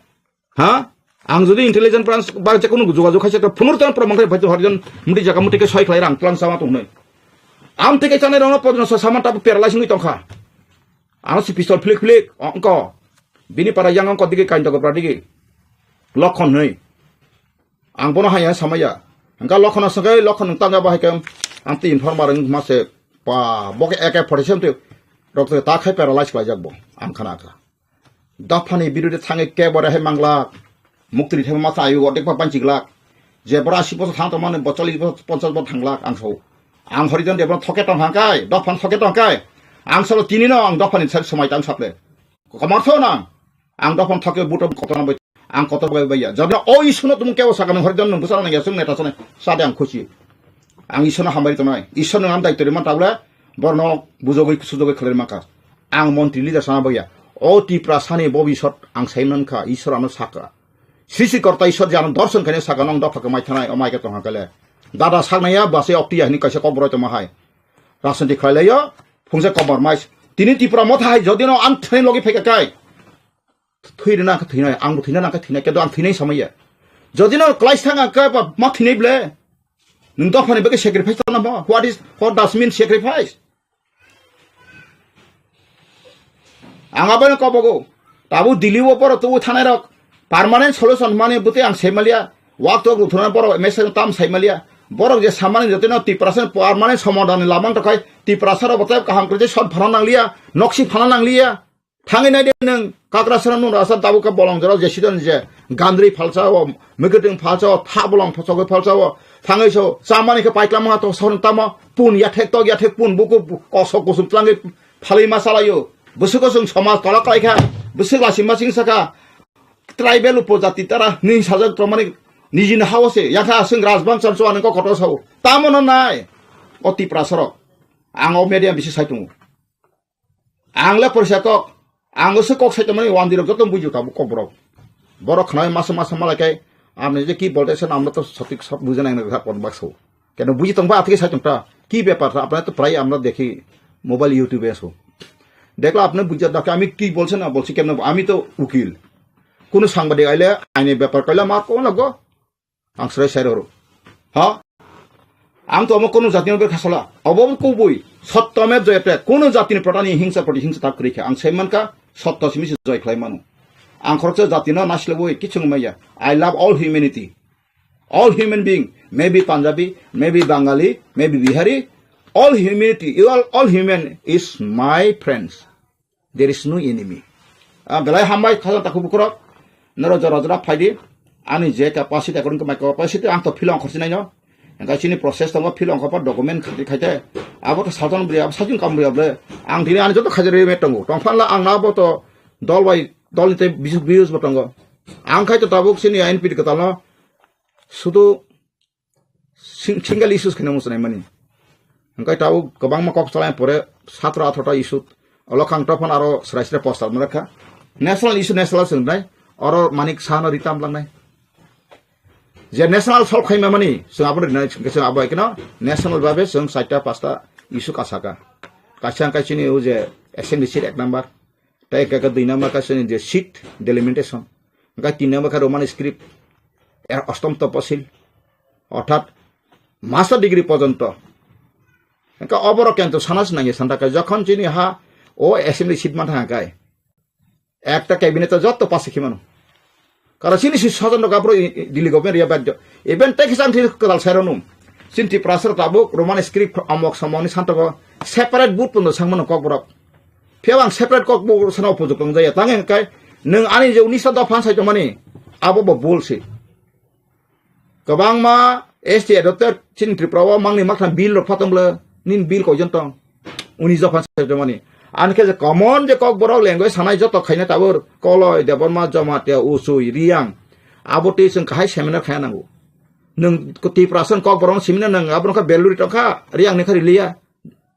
Ha? Ang jodi intelligence branch ba je kono jogajog khaise to phunurtan problem kai bhaito horidan muti jaga muti ke soi khlai rang plan sama tu nei. Am teke chane rona podno saman tabu paralyzing ni tongkha. Ano si pistol flik engkau bini para yang engkau digi kain jago pradigi lokon nih ang bono hanya sama ya engkau lokon asagai lokon tangga bahai kem anti informer masih pa boke eke 47 tu dokter tak hai paralyze kelajak bo ang khana ka dafani biru de thange ke bora hai mangla mukti the masa ayu odek pa panchik lak je bora 10 thang to mane 40 50 thang lak ang so ang horijan de bora thoke tong hangkai dafan thoke tong kai ang solo tini na ang dapan insal somai tam sakle kamartho na ang dapan thake buto kotona bai ang kotor bai bai jabna o isuno tum kewa sakam horijan nung busana ngi sung neta sone sade ang khushi ang isona hambari tonai ison ngam dai tori man tabla borno bujogai sujogai khler maka ang montri leader sana bai o ti prasani bobi shot ang saiman kha isor amo saka sisi korta isor jan darshan khane saka nong dafa ka mai thanai o mai ka tong hakale dada saknaya base opti ahni kaise kobro to mahai rasanti khailaya Fungsi kabar mais, tini tipra mota hai jadi no am train logi feka kai, thui na ka thina, ang thina na ka thina, kedo am thina sama ya, jadi no kelas thang ka pa mak thina ble, nungto phane beke sacrifice na ba, what does mean sacrifice? Ang aban ko bogo, tabu diliwo por tu thana rak, permanent solution mane bute ang semalia, waktu ko thuna por message tam semalia. Borok je samane jote no 30% permanent समाधान Lamang तकाय 30% बतय kaham kerja shot phana nanglia noksi phana nanglia thangi nai de nang kakrasana nu rasa tabu ka bolong jaro je sidon je gandri phalcha o meketing phalcha o tha bolong phachogoi phalcha o thangai so samani ka paiklam ma to son tama pun ya thek pun buku kosok kusum tlangi phalai masalayo busuko sung samaj tala klaikha busugla simasing saka tribal upojati tara ni sajak pramanik Nijin hawase, yata sing rasbang sanso aneng ko kotos haw. Tamo na nai, oti prasarok. Ang o media bisi saitung. Ang le persakok, ang se kok saitung mani wan dirok jotom buju kabu kobrok. Borok khnai masa malakai, amne je ki bolte sen amna to satik sab bujan ang nagha kon bakso. Keno buji tong ba athike saitung ta, ki ব্যাপার apna to prai amna dekhi mobile youtube eso. Dekla apne bujat dak ami ki bolchen na bolchi kemna ami to ukil. Kono sangbadik aile aine ব্যাপার kala ma ko lago. Ang serai serai horo, ha? Ang tu amo kono jati ni berkasala, abo ko boy, satta me joyate, kono jati ni protani hingsa tak kerike, ang seman ka satta simi joy klai manu. Ang korja jati na nasle boy, kichung maya. I love all humanity, all human being, maybe Punjabi, maybe Bengali, maybe Bihari, all humanity, all human is my friends. There is no enemy. Belai hambai khasan taku bukurok, nero jara faidi. Ani je capacity according to my capacity ang to philong khorsi nai no engka chini process tong philong khapa document khaite abo to sajon bri ab sajun kam bri able ang dine ani joto khajere metongo tongphan la ang na bo to dol bai dol te views botongo ang khaite tabuk chini INP ka tala sudu single issues khene musnai mani engka tabuk gobang ma kok chalai pore 17-18 issue olokhang topon aro sraisre postal marakha national issue national sungnai aro manik sana ritam langnai je national solve khaima mani sung abon na sung abai kena national babe sung 4-5 isu kasaka kasang ka chini u je assembly seat 1 number tai ka 2 number ka chini je seat delimitation ga 3 number ka roman script অষ্টম তপশিল অর্থাৎ master degree পর্যন্ত Ka oboro kento sanas nangi santaka যখন যিনি হা ও assembly seat মাঠা গায় একটা ক্যাবিনেটে যত পাশে খিমানো কারণ চিনি সজন কাপড় দিল্লি গভর্নমেন্ট ইয়া বাদ্য ইভেন টেক্স আনটি কাল সাইরনুম চিন্তি প্রাসর তাবুক রোমান স্ক্রিপ্ট আমক সামনি সান্তক সেপারেট বুট পন্দ সাংমানো ককবরক ফেওয়াং সেপারেট ককবো সানাव উপযুক্ত जायो तांगे काय नों आनि जौ निसा दा फानसाय माने आबो बुलसि गोबां मा एसटी एडप्टर चिन त्रिपुराव मांनि माखा बिल फातमले निन बिल को जंत उनि ज फानसाय माने आनके जे कमन जे ककबरक लैंग्वेज सानाय जत खायना ताबोर कलय देबरमा जमाते उसुय रियां आबोते जों काहाय सेमिनार खाया नांगौ नों त्रिपुरासन ककबरक सेमिनार नों आबरका बेलुरि टका रियां ने खारि लिया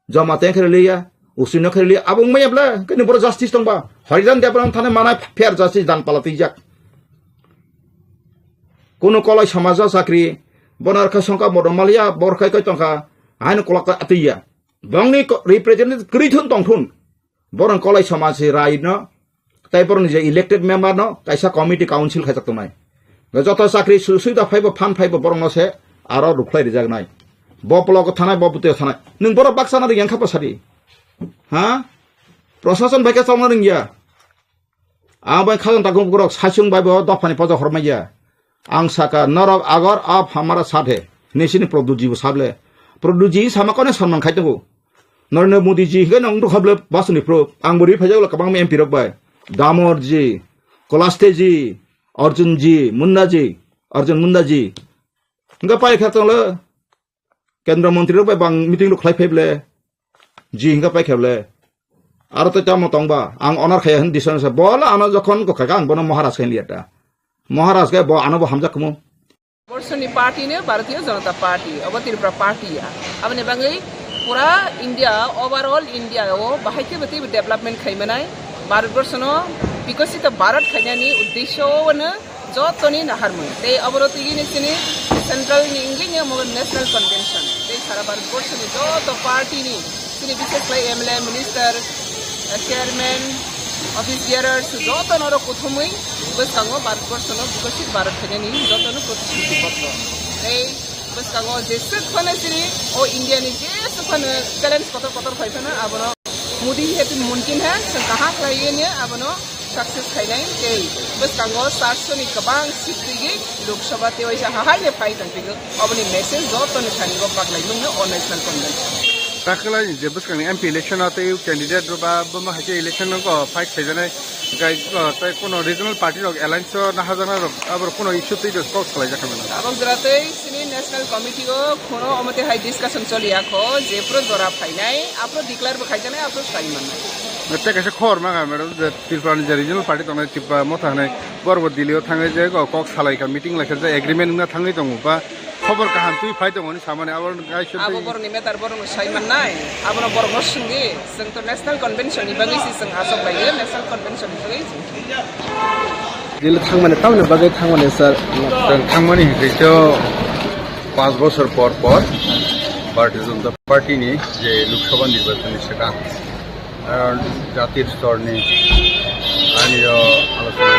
जमाते खारि लिया उसुनो खारि लिया आबो मैयाब्ला कनि बर जस्टिस दंबा हरिदान देबराम थाने मानाय फेर जस्टिस दान पालाति जाक কোনো কলয় সমাজ চাকরি বনারখা সংখ্যা মদমালিয়া বরখাই কয় টঙ্কা আইন কলাকা আতিয়া বংনি রিপ্রেজেন্টেটিভ ক্রিথুন টংথুন বরং কলয় সমাজ রাই ন তাই বরং যে ইলেক্টেড মেম্বার ন কাইসা কমিটি কাউন্সিল খাইজাক তনাই যত চাকরি সুবিধা ফাইব ফান ফাইব বরং নসে আর রুখলাই রিজাক নাই বপলক থানায় বপুতে থানায় নों बर বাক্সানা রিয়াং খাপাসারি হ্যাঁ প্রশাসন ভাইকে চালনা রিয়া आबाय खाजन तागुम गरक साइसुं बायब दफानि पजा हरमाया आं साका नरक आगर आप हमारा साथ है नेशनल प्रोड्यूजी साबले प्रोड्यूजी सामाकने सन्मान खाइतगो नरेंद्र मोदी जी के नंग खबले बासनि प्रो आं बोरि फैजागला कबां एमपी रकबाय दामोर जी कलास्ते जी अर्जुन जी मुन्ना जी अर्जुन मुन्ना जी इंगा पाइ खातले केंद्र मंत्री रकबाय बां मीटिंग लो खलाय फैबले जी इंगा पाइ खेबले आरो तो चामो तंगबा आं अनार खाया हन दिसन से बोला आनो जखन को खागा आं बनो महाराज खाय लियाटा महाराज के बो आनो बो हमजा कमो वर्षनि पार्टी ने भारतीय जनता पार्टी अब त्रिपुरा पार्टी अब ने बांगै पूरा इंडिया ओवरऑल इंडिया ओ बाहायके बति डेवलपमेंट खायमनाय भारत वर्षनो विकसित भारत खायनानि उद्देश्यनो जतनि नाहारमो ते अबरतिगि निसिनि सेंट्रल नि इंगिनि मग नेशनल कन्वेंशन ते सारा भारत वर्षनि जत पार्टी नि सिनि विशेष लाई MLA minister chairman office bearers जतनर प्रथमै बसकांगो भारत वर्षनो विकसित भारत खायनानि जतन प्रतिश्रुति पत्र ए बसकांगो जेसे खने सिनि ओ इंडिया नि जेसे खने चैलेंज कतर फाइफना आबनो मोदी हेतु मुमकिन है जों कहां खायने आबनो सक्सेस खायनाय के बसकांगो 700 नि गोबां सिटनि लोकसभा ते वैसा हाहायने फाइटन पिगो अबनि मेसेज जतन खानिगो बागलायनो अ नेशनल कन्वेंशन दाखला जे बसकांनि एमपी इलेक्शन आते कैंडिडेट बा बमा हाजे इलेक्शन को फाइट खायजानाय गाय ताय कोनो रिजनल पार्टी रक अलायंस ना हाजाना रक आबर कोनो इश्यू ते डिस्कस खालाय जाखामोन आबं जराते सिनि नेशनल कमिटी को कोनो अमते हाई डिस्कशन चलियाखो जेप्रो जरा फाइनाय आपरो डिक्लेयर बो खायजानाय आपरो साइमान नते कैसे खबर मागा मैडम जे त्रिपुरानि जे रिजनल पार्टी तने तिपा मथाने बरबो दिल्लीयाव थाङै जे कक सालायका मीटिं लाखा जे एग्रीमेंट ना थाङै दङ बा खबर काहाम तुइ फाइ दङ नि सामाने आबर गायसो आबो बरनि मेटार बरनि साइमान नाय आबनो बरनो संगे जों तो नेशनल कन्वेंशन नि बागै जों आसब बाययो नेशनल कन्वेंशन नि बागै दिल्ली थांमाने टाउन बागै थांमाने सर थांमाने हिसाबै 5 বছর পর भारतीय जनता पार्टी नि जे लोकसभा निर्वाचन सेटा जातीय स्तरनि आनिय आलोचना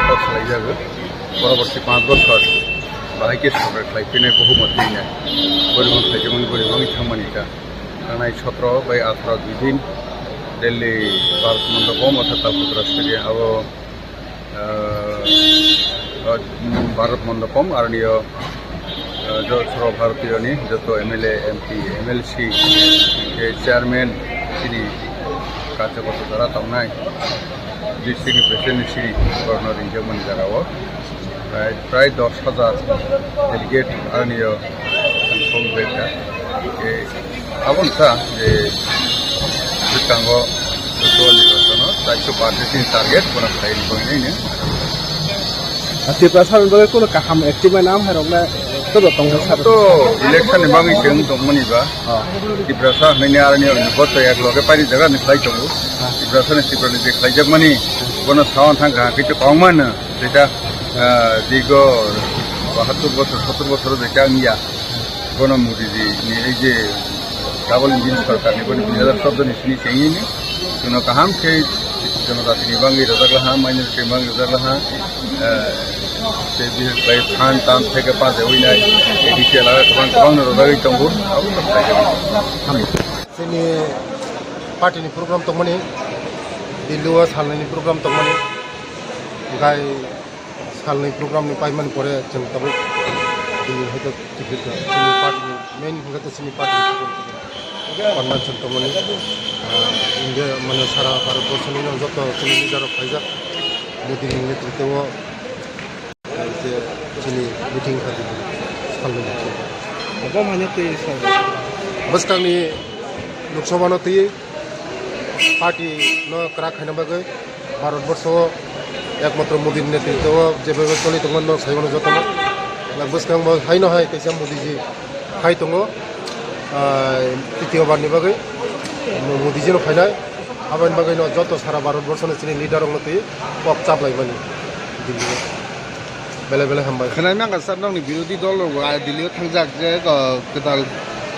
खालामजागो परवर्ती 5 বছর बाहायके सरकार खालायफैनाय बहुमत दिनै बोरैबा खालायदोंमोन बोरैबा थांमानिका थांनाय 17 बै 18 दुइ दिन दिल्ली भारत मण्डपम अर्थात तालकटोरा स्टेडियाम आबो भारत मण्डपम आरो जो सर्वभारतीयनि जत एमएलए एमपी एमएलसी चेयरमैन सिनि कार्यकर्ता द्वारा थांनाय डिस्ट्रिक्ट प्रेसिडेंट श्री गवर्नर इंजमन जागाव प्राय 10,000 डेलीगेट आरो कंट्रोल बेटा आबन सा जे बितांगो जत निर्वाचन राज्य पार्टी टार्गेट बना फाइल कोइने त्रिपुरा साबन बगे कोनो काहाम एक्टिव नाम हरला तो इलेक्शन नि बागै जों दंमोनिबा त्रिपुरा सा हैने आरनि बत एक लगे पारि जगह नि खाइ दंगो त्रिपुरा सा त्रिपुरा नि खाइजक मानि बन सावन थांगा कितु कमन जेटा दिगो 72 বছর 70 বছর जेटा निया बन मोदी जी नि ए जे डाबल इंजिन सरकार नि बन 2014 नि सिनि चेंगिनि जोनो काहाम के जनता नि बागै रजागला माइनरिटी बागै रजागला से बिहाय फान तान থেকে পাজে হইনাय एडिसिएला गोबां गोबां रजागै दंगो ini party ni program tongmani Diluwa salni program tongmani gai salni program ni paiman pore jeng tabuk ini hito tikit sini party main hingga sini party convention tongmani India mana sara Bharatbor ni joto sini jaro phaijak Modi ni netritwo je sini meeting khati salni apa mana tu sir Bastang ni Lok Sabha no ti party no kra khaina bagai Bharatbor একমাত্র মোদীর নেতৃত্ব যেভাবে চলিত গণ্য সাইবন যতন বসকাং high নহাই কাইসা মোদীজি খাই দङ তৃতীয়বাरनि बागै मोदीजिनो फायनाय आबानि बागै যত সারা ভারতবর্ষनि चिनि लिडार नति पक चापलायबानि दिल्ली बेले बेले हामबाय खोनाय नांगा सार नंनि बिरोधी दल दिल्लीयाव थांजाक जे गोदाल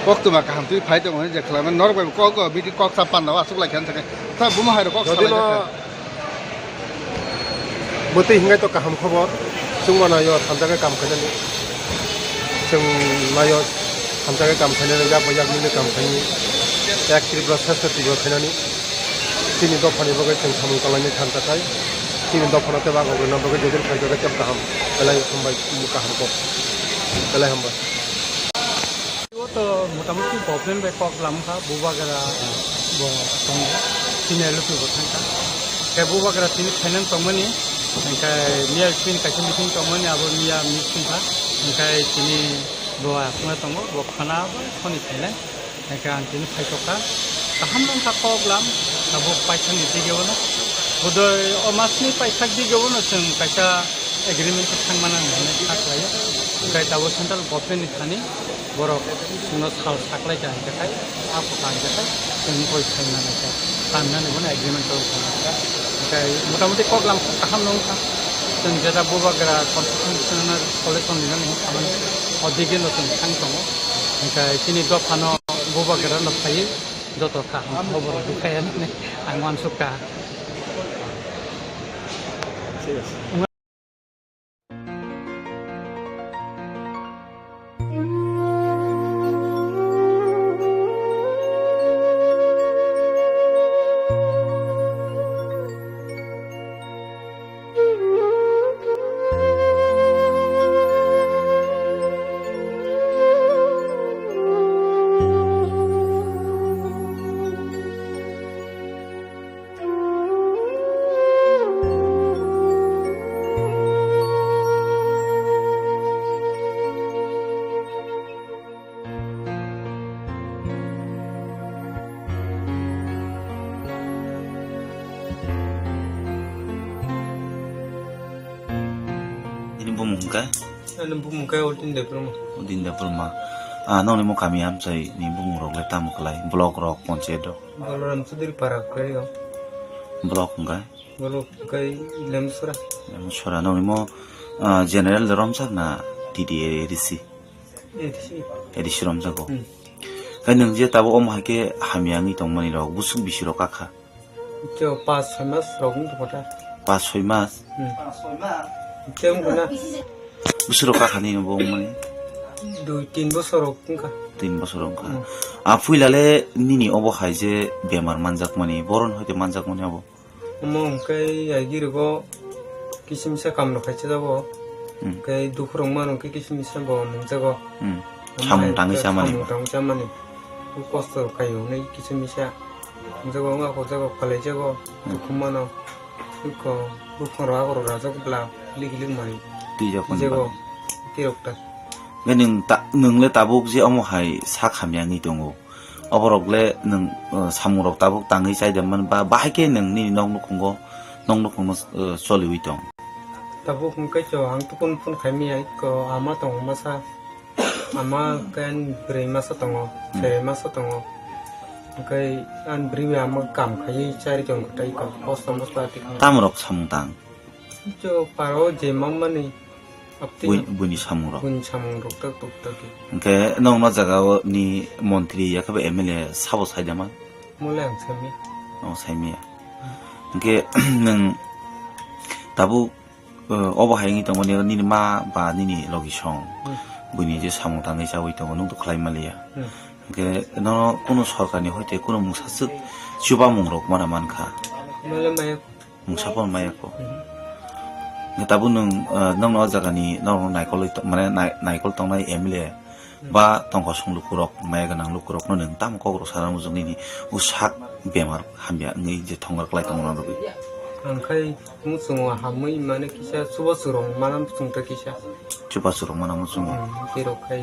कक्टमा काहामथि फाइ दङ जे खालामो नरबाय कक बिदि कक चापानाव आसुलायखान थाखाय ता बुमा हायरो कक चालाय Mesti hingga itu kaham khobor, semua nayo hamjaga kam khanani, seng nayo hamjaga kam khanani, jak banyak ni kam khanani, ek tribra sasa tribra khanani, sini dofani bagai seng samung kalani thantakai, sini dofana te bagai guna bagai jodoh kaya jaga cap kaham, belai hambai kaham kok, belai hambai. Itu motamoti problem bekok lamka buba gara tong sini elu tu bertengkar, ke buba gara sini khanan tongmani. Engkai niat sini kasih meeting tongmani abo niat meeting ha engkai sini bawa semua tongmo bawa khana khoni thailand engkai antini phaitoka taham nang ka koglam abo paithan dite gewona bodoi omasni paithak di gewona seng kaisa agreement thangmana nane thaklai engkai tabo central government ni thani borok sungno sal saklai ja engkai apo kan engkai seng koi thaina engkai tanna bona agreement to engkai motamoti koglam kaham nang ka जों जेटा Bubagra कन्स्टिटिउसनाल collection लिरनानै खामानि अदिगे नतुन थां दङ ओमफ्राय तिनि दफानो बुबागरा नफायो जत काहाम खबर दुखायानो आं मानसुका Bumungkai? Ada bumungkai ultin dapur mah. Ultin dapur mah. Nong ni mo kami am say ni bumurok le tamu kelai blok rok poncedo. Baloran sudir parak kari kau. Blok enggak? Blok kai lemsura. Lemsura nong ni mo general romsak na tidi edisi. Edisi romsak ko. Kai nong je tabo om hake hamiangi tong mani rok busung bisiro kakha. Jo 5-6 mas rogun tu pota. 5-6 mas. 5-6 mas. Tiang guna. Busuro kakha ni bo mani. 2-3 বছর রকমকা 3 বছর রকমকা ফুইলালে নিনি of high যে বেমার মানজাক মানি বরন হইতে মানজাক মানি আবো মংকাই আইগিরগো কিসিমসা কাম রখাইছে যাবো কাই দুখরং মানকে কিসিমসা ব মংজাগো সামুং টাঙ্গি সামানি কষ্ট রখাইও নাই কিসিমসা মংজাগো nga ko jago khalai jago dukhumano ko bukhoro agoro rajago bla ligiling mari jago kirokta nung le tabuk je omo hai sak hamyangi dongo oborok le nung samurok tabuk tangi chai deman ba bahake nung ni nong nukungo soliwi dong tabuk ngkai cho ang tupun pun khaimi ai ko ama tong masa ama kan brei masa tongo fere masa tongo ngkai an brei ama kam khai chari jong tai ko postom stati tamrok samutang cho paro je mamani bunyi samurok tak tuk ke nong no jaga ni montri yakabe MLA sabo saidama mulang sami saimi ke nang tabu obo haingi tongoni ni ma ba ni logi song bunyi je samutang ni jawi tong nung to khlai malia কোনো সরকারনি হইতে কোনো মুসাসুক চুবা মুংরক মানা মানখা Malam maya মুসাপন মায়াকো তাবু নং জায়গানি নং নাইকল মানে নাইকল তংনাই MLA বা তংক সংলুকুরক মায়া गोनां লুকুরক নং তাম কগ্র সারা মুজুংनि উসাক বেমার হামিয়া ngै जे थंगर क्लाय तंगना रबि angkai musung hamui mana kisah suba surong malam sungta kisah coba suruh mana musung kiro kai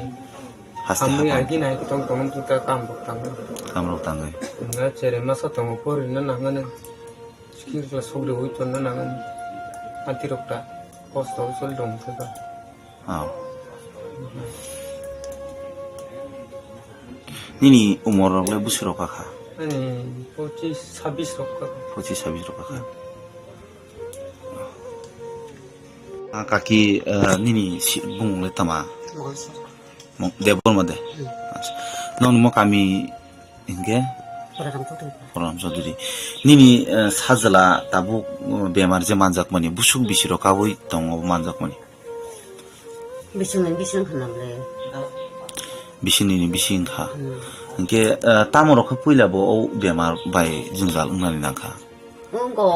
hasti hamui hapa agi naik tong tong tuta kambok kamrok tanggai nga cere masa tong por na nangan skir la sobre hui ton na nangan anti rokta posto sol dong tuta nini umur le busiro kakha ani 25 rokka 25 kakha kaki nini bung le tama debol made non mo kami inge program soduri nini sajala tabu bemar je manjak mani busuk bisiro kabui tong manjak mani bising khanamle bisini bising kha inge tamoro kha puila bo bemar bai jungjal ungnani nakha ngo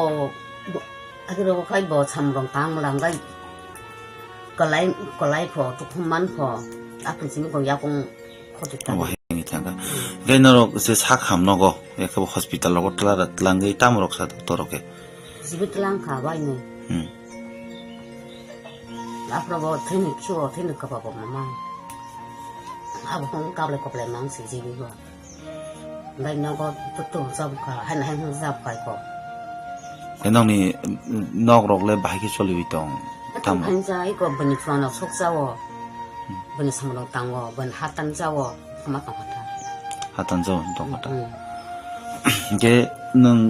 agiro kai bo chamrong tang langai kolai pho tukman pho apun sini ko yakong khojuta wa hengi tanga genaro se sakham nogo ekabo hospital logo tlara tlangai tamrok sa doktoroke sibitlang kha bai ne apro bo thini ka ba mama abo hong kable kople mang si ji bi bo ngai no ko tu sab ka han sab kai ko enong ni nok rok le bahiki cholibi tong tam hanjai ko bani fana sok jawo bani samlo tango ban hatan jawo ma tong hata hatan jawo tong hata ge nang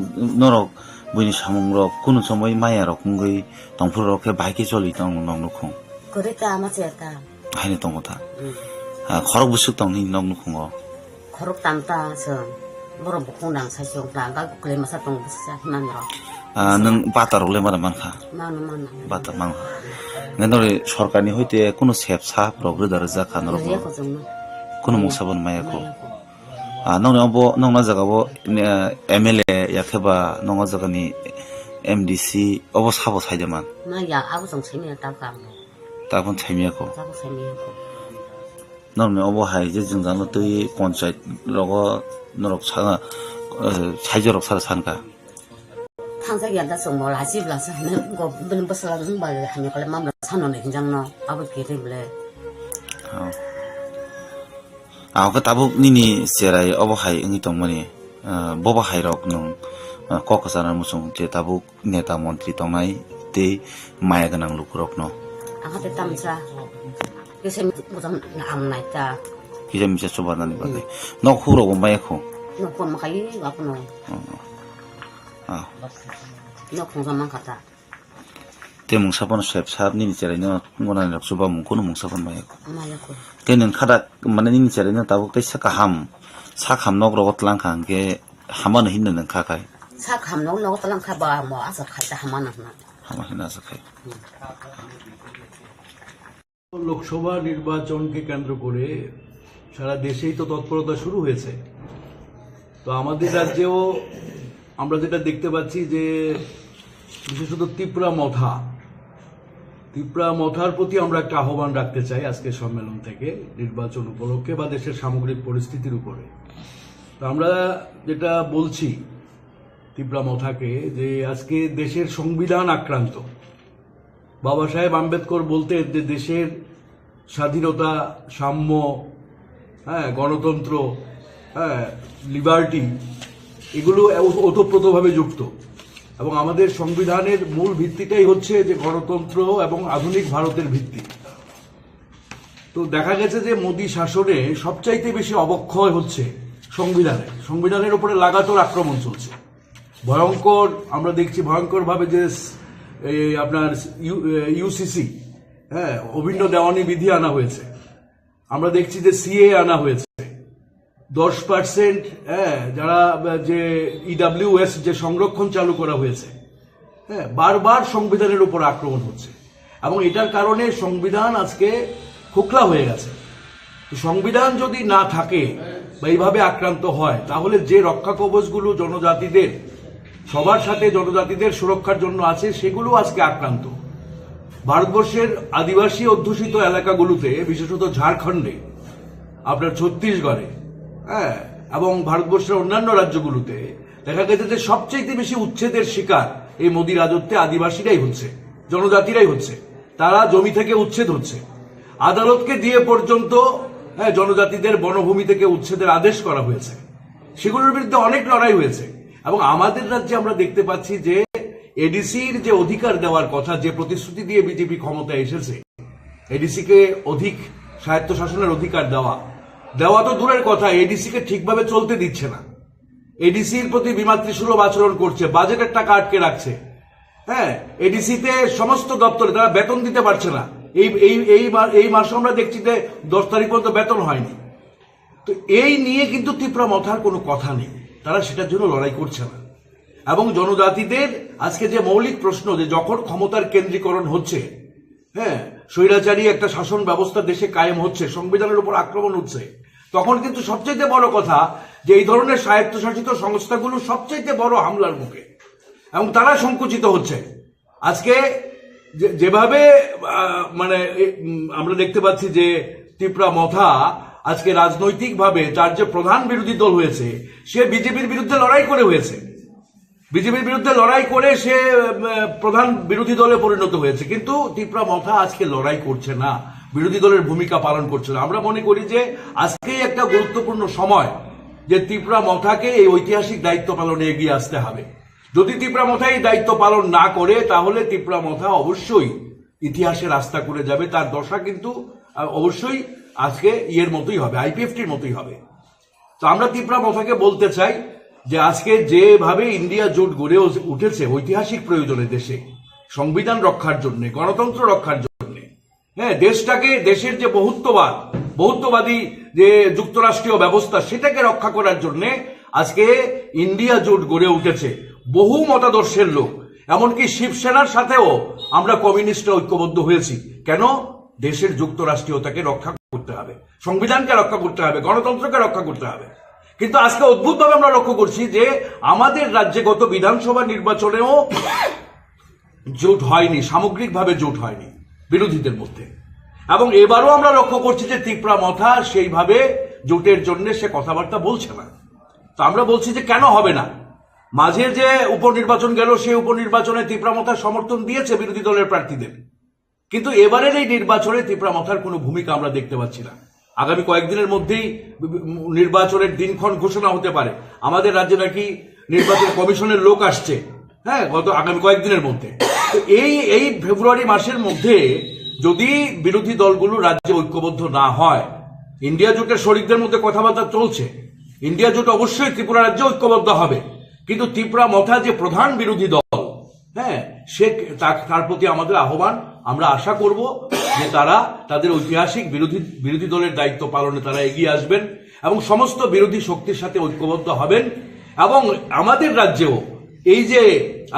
norok bani samung rok kunu somoi maya rok ngai tongphur rok ke bahiki choli tong nong nukhung kore ta ma cheta haini tong hata khorok busuk tong ni nong nukhungo khorok tamta so boro bukung dang sa syong dang ga kle masa tong busa himan ro nang batar le mara manखा batar mang ngenori সরকারনি হইতে কোনো shape সাপ রগরে দরজা খানর কোনো মুসাবন মায়াকো নং অবো নং না জাগাবো MLA ইয়াখেবা নং জাগানি MDC অবো সাবো সাইদেমান না ya abu jong chini ta kam Tapan ছাইমিয়াকো নং অবো হাই যে জংজানো তৈ পঞ্চায়েত রগ নরক সাগা সাইজরক সারা সানকা 상자기야 다 정말 아집라서 하는 거 무슨 버스라 무슨 말 하냐 그래 마음을 사놓는 현장나 아버 기름래 그 따복 니니 세라이 어버하이 응이 동머니 버버하이럭 능 거커사나 무슨 제 따복 네타 몬트리 동나이 때 마야가낭 루크럭노 아가데 땀자 요새 무슨 암나이다 기자 미자 쏘바나니 바데 너 후로고 마야코 너 그럼 가이 와꾸노 너 공사만 갔다 때 뭉사번 셉 삽니 제라이너 ngonan rak suba mung kono mungsaban mayako mayako kenen khada mane ning 제라이너 따복 때 사함 너그로 것랑 간게 하만 힘는 카카이 사함 너그로 것랑 카바 뭐 아서 갔다 하만 하나서 카이 Lok Sabha নির্বাচনকে কেন্দ্র করে সারা দেশেই তো তৎপরতা শুরু হয়েছে তো আমাদের রাজ্যেও আমরা যেটা দেখতে পাচ্ছি যে বিশেষত ত্রিপুরা মথার প্রতি আমরা একটা আহ্বান রাখতে চাই আজকে সম্মেলন থেকে নির্বাচন উপলক্ষে বা দেশের সামগ্রিক পরিস্থিতির উপরে তো আমরা যেটা বলছি ত্রিপুরা মথাকে যে আজকে দেশের সংবিধান আক্রান্ত বাবা সাহেব আম্বেদকর বলতেন যে দেশের স্বাধীনতা সাম্য গণতন্ত্র লিবার্টি এগুলো ওতপ্রোতভাবে যুক্ত এবং আমাদের সংবিধানের মূল ভিত্তিটাই হচ্ছে যে গণতন্ত্র এবং আধুনিক ভারতের ভিত্তি তো দেখা গেছে যে মোদী শাসনে সবচাইতে বেশি অবক্ষয় হচ্ছে সংবিধানের উপরে লাগাতার আক্রমণ চলছে ভয়ঙ্কর আমরা দেখছি ভয়ঙ্করভাবে যে আপনার ইউসিসি অভিন্ন দেওয়ানি বিধি আনা হয়েছে আমরা দেখছি যে সিএ আনা হয়েছে 10% যারা যে ইডব্লিউএস যে সংরক্ষণ চালু করা হয়েছে বারবার সংবিধানের উপর আক্রমণ হচ্ছে এবং এটার কারণে সংবিধান আজকে খোকলা হয়ে গেছে সংবিধান যদি না থাকে বা এইভাবে আক্রান্ত হয়, তাহলে যে রক্ষা কবচগুলো জনজাতিদের সবার সাথে জনজাতিদের সুরক্ষার জন্য আছে সেগুলো আজকে আক্রান্ত। ভারতবর্ষের আদিবাসী অধ্যুষিত এলাকাগুলোতে, বিশেষত ঝাড়খণ্ডে, আপনার ছত্তিশগড়ে, হ্যাঁ, এবং ভারতবর্ষের অন্যান্য রাজ্যগুলোতে দেখা গেছে যে সবচেয়ে বেশি উচ্ছেদের শিকার এই মোদী রাজত্বে আদিবাসীরাই হচ্ছে, জনজাতিরাই হচ্ছে। তারা জমি থেকে উচ্ছেদ হচ্ছে, আদালতকে দিয়ে পর্যন্ত জনজাতিদের বনভূমি থেকে উচ্ছেদের আদেশ করা হয়েছে। সেগুলোর বিরুদ্ধে অনেক লড়াই হয়েছে। এবং আমাদের রাজ্যে আমরা দেখতে পাচ্ছি যে এডিসির যে অধিকার দেওয়ার কথা, যে প্রতিশ্রুতি দিয়ে বিজেপি ক্ষমতায় এসেছে, এডিসিকে অধিক স্বায়ত্তশাসনের অধিকার দেওয়া তো দূরের কথা, এডিসিকে ঠিকভাবে চলতে দিচ্ছে না। এডিসির প্রতি বিমাতৃসুলভ আচরণ করছে, বাজেটের টাকা আটকে রাখছে। হ্যাঁ, এডিসিতে সমস্ত দপ্তরে তারা বেতন দিতে পারছে না। এই মাসে আমরা দেখছি যে 10 তারিখ পর্যন্ত বেতন হয়নি। তো এই নিয়ে কিন্তু তীব্র মাথার কোনো কথা নেই, তারা সেটার জন্য লড়াই করছে না। এবং জনজাতিদের আজকে যে মৌলিক প্রশ্ন, যে যখন ক্ষমতার কেন্দ্রীকরণ হচ্ছে, হ্যাঁ, স্বৈরাচারী একটা শাসন ব্যবস্থা দেশে কায়েম হচ্ছে, সংবিধানের উপর আক্রমণ হচ্ছে, তখন কিন্তু সবচেয়ে বড় কথা যে এই ধরনের স্বায়ত্তশাসিত সংস্থাগুলো সবচেয়ে বড় হামলার মুখে, এবং তারা সংকুচিত হচ্ছে। আজকে যেভাবে মানে আমরা দেখতে পাচ্ছি যে ত্রিপুরা মথা আজকে রাজনৈতিকভাবে তার যে প্রধান বিরোধী দল হয়েছে, সে বিজেপির বিরুদ্ধে লড়াই করে হয়েছে, বিজেপির বিরুদ্ধে লড়াই করে সে প্রধান বিরোধী দলে পরিণত হয়েছে। কিন্তু ত্রিপুরা মথা আজকে লড়াই করছে না, বিরোধী দলের ভূমিকা পালন করছে না। আমরা মনে করি যে আজকেই একটা গুরুত্বপূর্ণ সময় যে ত্রিপুরা মথাকে এই ঐতিহাসিক দায়িত্ব পালনে এগিয়ে আসতে হবে। যদি ত্রিপুরা মথা এই দায়িত্ব পালন না করে, তাহলে ত্রিপুরা মথা অবশ্যই ইতিহাসে রাস্তা করে যাবে। তার দশা কিন্তু অবশ্যই আজকে ইয়ের মতোই হবে, আইপিএফটির মতোই হবে। তো আমরা ত্রিপুরা মথাকে বলতে চাই যে আজকে যেভাবে ইন্ডিয়া জোট গড়ে উঠেছে ঐতিহাসিক প্রয়োজনে, দেশে সংবিধান রক্ষার জন্য, গণতন্ত্র রক্ষার জন্য, হ্যাঁ, দেশটাকে, দেশের যে বহুত্ববাদী যে যুক্তরাষ্ট্রীয় ব্যবস্থা, সেটাকে রক্ষা করার জন্য আজকে ইন্ডিয়া জোট গড়ে উঠেছে। বহু মতাদর্শের লোক, এমনকি শিবসেনার সাথেও আমরা কমিউনিস্টরা ঐক্যবদ্ধ হয়েছি। কেন? দেশের যুক্তরাষ্ট্রীয়তাকে রক্ষা করতে হবে, সংবিধানকে রক্ষা করতে হবে, গণতন্ত্রকে রক্ষা করতে হবে। কিন্তু আজকে অদ্ভুতভাবে আমরা লক্ষ্য করছি যে আমাদের রাজ্যে গত বিধানসভা নির্বাচনেও জোট হয়নি, সামগ্রিকভাবে জোট হয়নি বিরোধীদের মধ্যে। এবং এবারও আমরা লক্ষ্য করছি যে ত্রিপুরা মথা সেইভাবে জোটের জন্য সে কথাবার্তা বলছে না। তো আমরা বলছি যে কেন হবে না? মাঝে যে উপনির্বাচন গেল, সেই উপনির্বাচনে ত্রিপুরা মথার সমর্থন দিয়েছে বিরোধী দলের প্রার্থীদের, কিন্তু এবারের এই নির্বাচনে ত্রিপুরা মথার কোনো ভূমিকা আমরা দেখতে পাচ্ছি না। আগামী কয়েকদিনের মধ্যেই নির্বাচনের দিনক্ষণ ঘোষণা হতে পারে। আমাদের রাজ্যে নাকি নির্বাচন কমিশনের লোক আসছে, হ্যাঁ, গত আগামী কয়েকদিনের মধ্যে। তো এই ফেব্রুয়ারি মাসের মধ্যে যদি বিরোধী দলগুলো রাজ্যে ঐক্যবদ্ধ না হয়, ইন্ডিয়া জোটের শরিকদের মধ্যে কথাবার্তা চলছে, ইন্ডিয়া জোট অবশ্যই ত্রিপুরা রাজ্যে ঐক্যবদ্ধ হবে, কিন্তু ত্রিপুরা মথা যে প্রধান বিরোধী দল, হ্যাঁ, সে তার প্রতি আমাদের আহ্বান, আমরা আশা করব যে তারা তাদের ঐতিহাসিক বিরোধী দলের দায়িত্ব পালনে তারা এগিয়ে আসবেন এবং সমস্ত বিরোধী শক্তির সাথে ঐক্যবদ্ধ হবেন। এবং আমাদের রাজ্যেও এই যে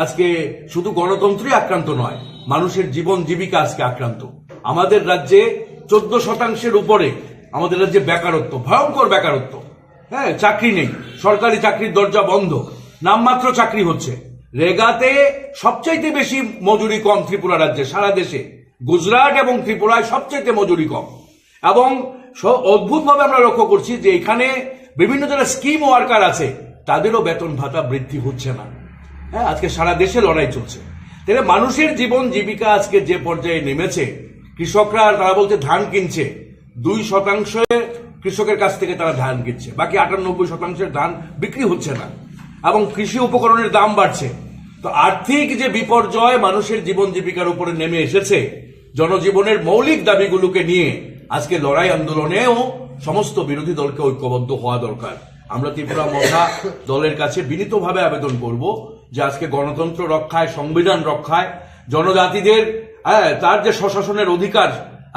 আজকে শুধু গণতন্ত্রই আক্রান্ত নয়, মানুষের জীবন জীবিকা আজকে আক্রান্ত। আমাদের রাজ্যে 14% উপরে আমাদের রাজ্যে বেকারত্ব, ভয়ঙ্কর বেকারত্ব, হ্যাঁ, চাকরি নেই, সরকারি চাকরির দরজা বন্ধ, নামমাত্র চাকরি হচ্ছে। রেগাতে সবচাইতে বেশি মজুরি কম ত্রিপুরা রাজ্যে, সারা দেশে গুজরাট এবং ত্রিপুরায় সবচাইতে মজুরি কম। এবং অদ্ভুতভাবে আমরা লক্ষ্য করছি যে এখানে বিভিন্ন যারা স্কিম ওয়ার্কার আছে, তাদেরও বেতন ভাতা বৃদ্ধি হচ্ছে না। হ্যাঁ, আজকে সারা দেশে লড়াই চলছে। তাহলে মানুষের জীবন জীবিকা আজকে যে পর্যায়ে নেমেছে, কৃষকরা, তারা বলছে ধান কিনছে, 2% কৃষকের কাছ থেকে তারা ধান কিনছে, বাকি 98% ধান বিক্রি হচ্ছে না, এবং কৃষি উপকরণের দাম বাড়ছে। তো আর্থিক যে বিপর্যয় মানুষের জীবন জীবিকার উপরে নেমে এসেছে, জনজীবনের মৌলিক দাবিগুলোকে নিয়ে আজকে লড়াই আন্দোলনেও সমস্ত বিরোধী দলকে ঐক্যবদ্ধ হওয়া দরকার। আমরা ত্রিপুরা মথা দলের কাছে বিনীতভাবে আবেদন করব যে আজকে গণতন্ত্র রক্ষায়, সংবিধান রক্ষায়, জনজাতিদের তার যে স্বশাসনের অধিকার,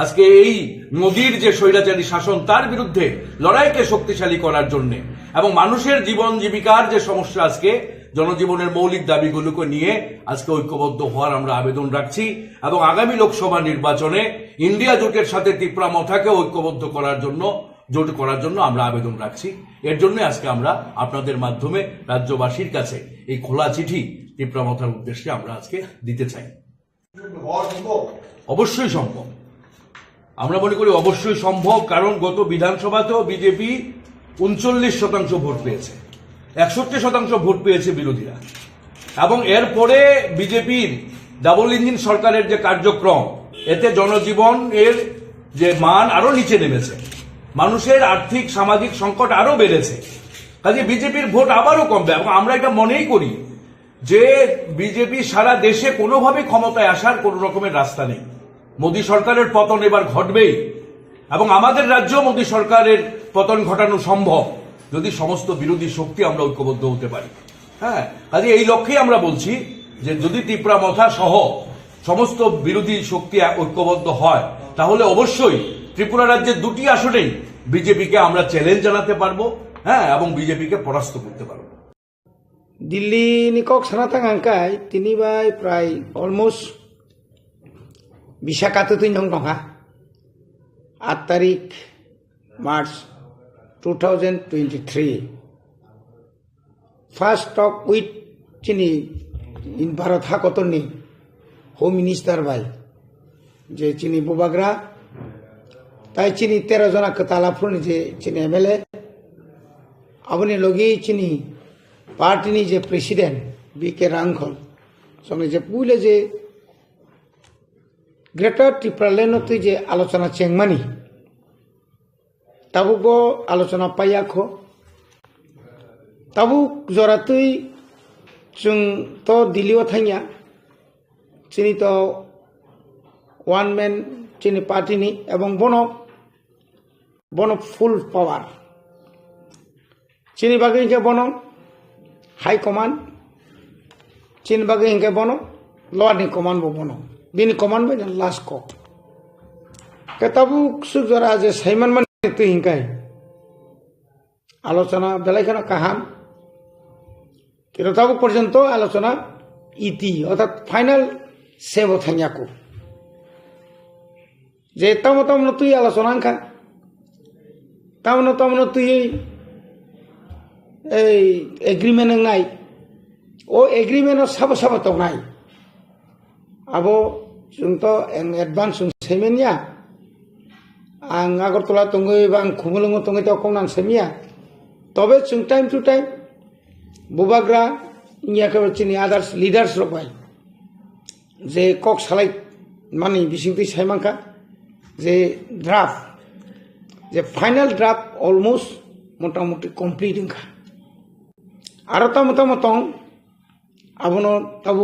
আজকে এই মোদির যে স্বৈরাচারী শাসন, তার বিরুদ্ধে লড়াইকে শক্তিশালী করার জন্য, এবং মানুষের জীবন জীবিকার যে সমস্যা, আজকে জনজীবনের মৌলিক দাবিগুলোকে নিয়ে আজকে ঐক্যবদ্ধ হওয়ার আমরা আবেদন রাখছি। এবং আগামী লোকসভা নির্বাচনে ইন্ডিয়া জোটের সাথে ত্রিপুরা মথাকে ঐক্যবদ্ধ করার জন্য জোট করার জন্য আমরা আবেদন রাখছি। এর জন্য আজকে আমরা আপনাদের মাধ্যমে রাজ্যবাসীর কাছে এই খোলা চিঠি তীব্রমথার উদ্দেশ্যে আমরা আজকে দিতে চাই। অবশ্যই সম্ভব, আমরা মনে করি অবশ্যই সম্ভব, কারণ গত বিধানসভাতেও বিজেপি 39% ভোট পেয়েছে, 61% ভোট পেয়েছে বিরোধীরা, এবং এরপরে বিজেপির ডাবল ইঞ্জিন সরকারের যে কার্যক্রম, এতে জনজীবন এর যে মান আরো নিচে নেমেছে, মানুষের আর্থিক সামাজিক সংকট আরো বেড়েছে, কাজে বিজেপির ভোট আবারও কমবে। এবং আমরা এটা মনেই করি যে বিজেপি সারা দেশে কোনোভাবে ক্ষমতায় আসার কোন রকমের রাস্তা নেই। মোদী সরকারের পতন এবার ঘটবেই, এবং আমাদের রাজ্য মোদী সরকারের পতন ঘটানো সম্ভব যদি সমস্ত বিরোধী শক্তি আমরা ঐক্যবদ্ধ হতে পারি। হ্যাঁ, কাজে এই লক্ষ্যেই আমরা বলছি যে যদি তীব্রমথা সহ সমস্ত বিরোধী শক্তি ঐক্যবদ্ধ হয়, তাহলে অবশ্যই ত্রিপুরা রাজ্যের 2টি আসনেই বিজেপিকে আমরা চ্যালেঞ্জ জানাতে পারবো, হ্যাঁ, এবং বিজেপিকে পরাস্ত করতে পারবো। দিল্লি নিকক সানাতাং আংকাই তিনি বাই প্রায় অলমোস্ট বিশাখাতে তুই নং নঙা 8 তারিখ মার্চ 2023 ফার্স্ট টক উইথ চিনি ইন ভারত হাকতনি হোম মিনিস্টার বাই যে চিনি বুবাগ্রা তাই চিনি 13 জনা কতালাফুনি যে চিনি এমএলএ আবনি লগি চিনি পার্টিনি যে প্রেসিডেন্ট বিকে রাংখল সঙ্গে যে পুলে যে গ্রেটার ত্রিপুরালেনতে যে আলোচনা চেংমানি তাবুক আলোচনা পাইয়াখো তাবুক জরাতুই जों तो दिल्ली थांया चिनी तो वन मैन चिनी पार्टी नि एवं बनो फुल पावर चिनी बागे इनके बनो हाई कमांड चिनी बागे इनके बनो लोअर नि कमांड बो बनो बिनि कमांड बे लास्ट को केताबु सुजरा जे साइमन मन तो इनके आलोचना बेलायखाना काहाम কিন্তু তাবো পর্যন্ত আলোচনা ইতি অর্থাৎ ফাইনাল সেভ থাঙ্গাকো যে তামতামন তুই আলোচনা আঙ্কা তামন তুই এই এগ্রিমেন্ট নাই ও এগ্রিমেন্ট সাব তো নাই আবো जोंथ एडभान्स सेमेनिया आं आगरतला तंगै बा आं खुमलुंग तंगै तो कौन सेमिया तबे जों टाइम टू टाइम बुबाग्रा इया के चिनी आदार्स लीडर्स रबाय जे कक सालाय माने बिसिंति सायमांका जे ड्राफ्ट जे फाइनल ड्राफ्ट अलमोस्ट मोटामुटी कमप्लीट इंखा आरो मत आबनो ताबु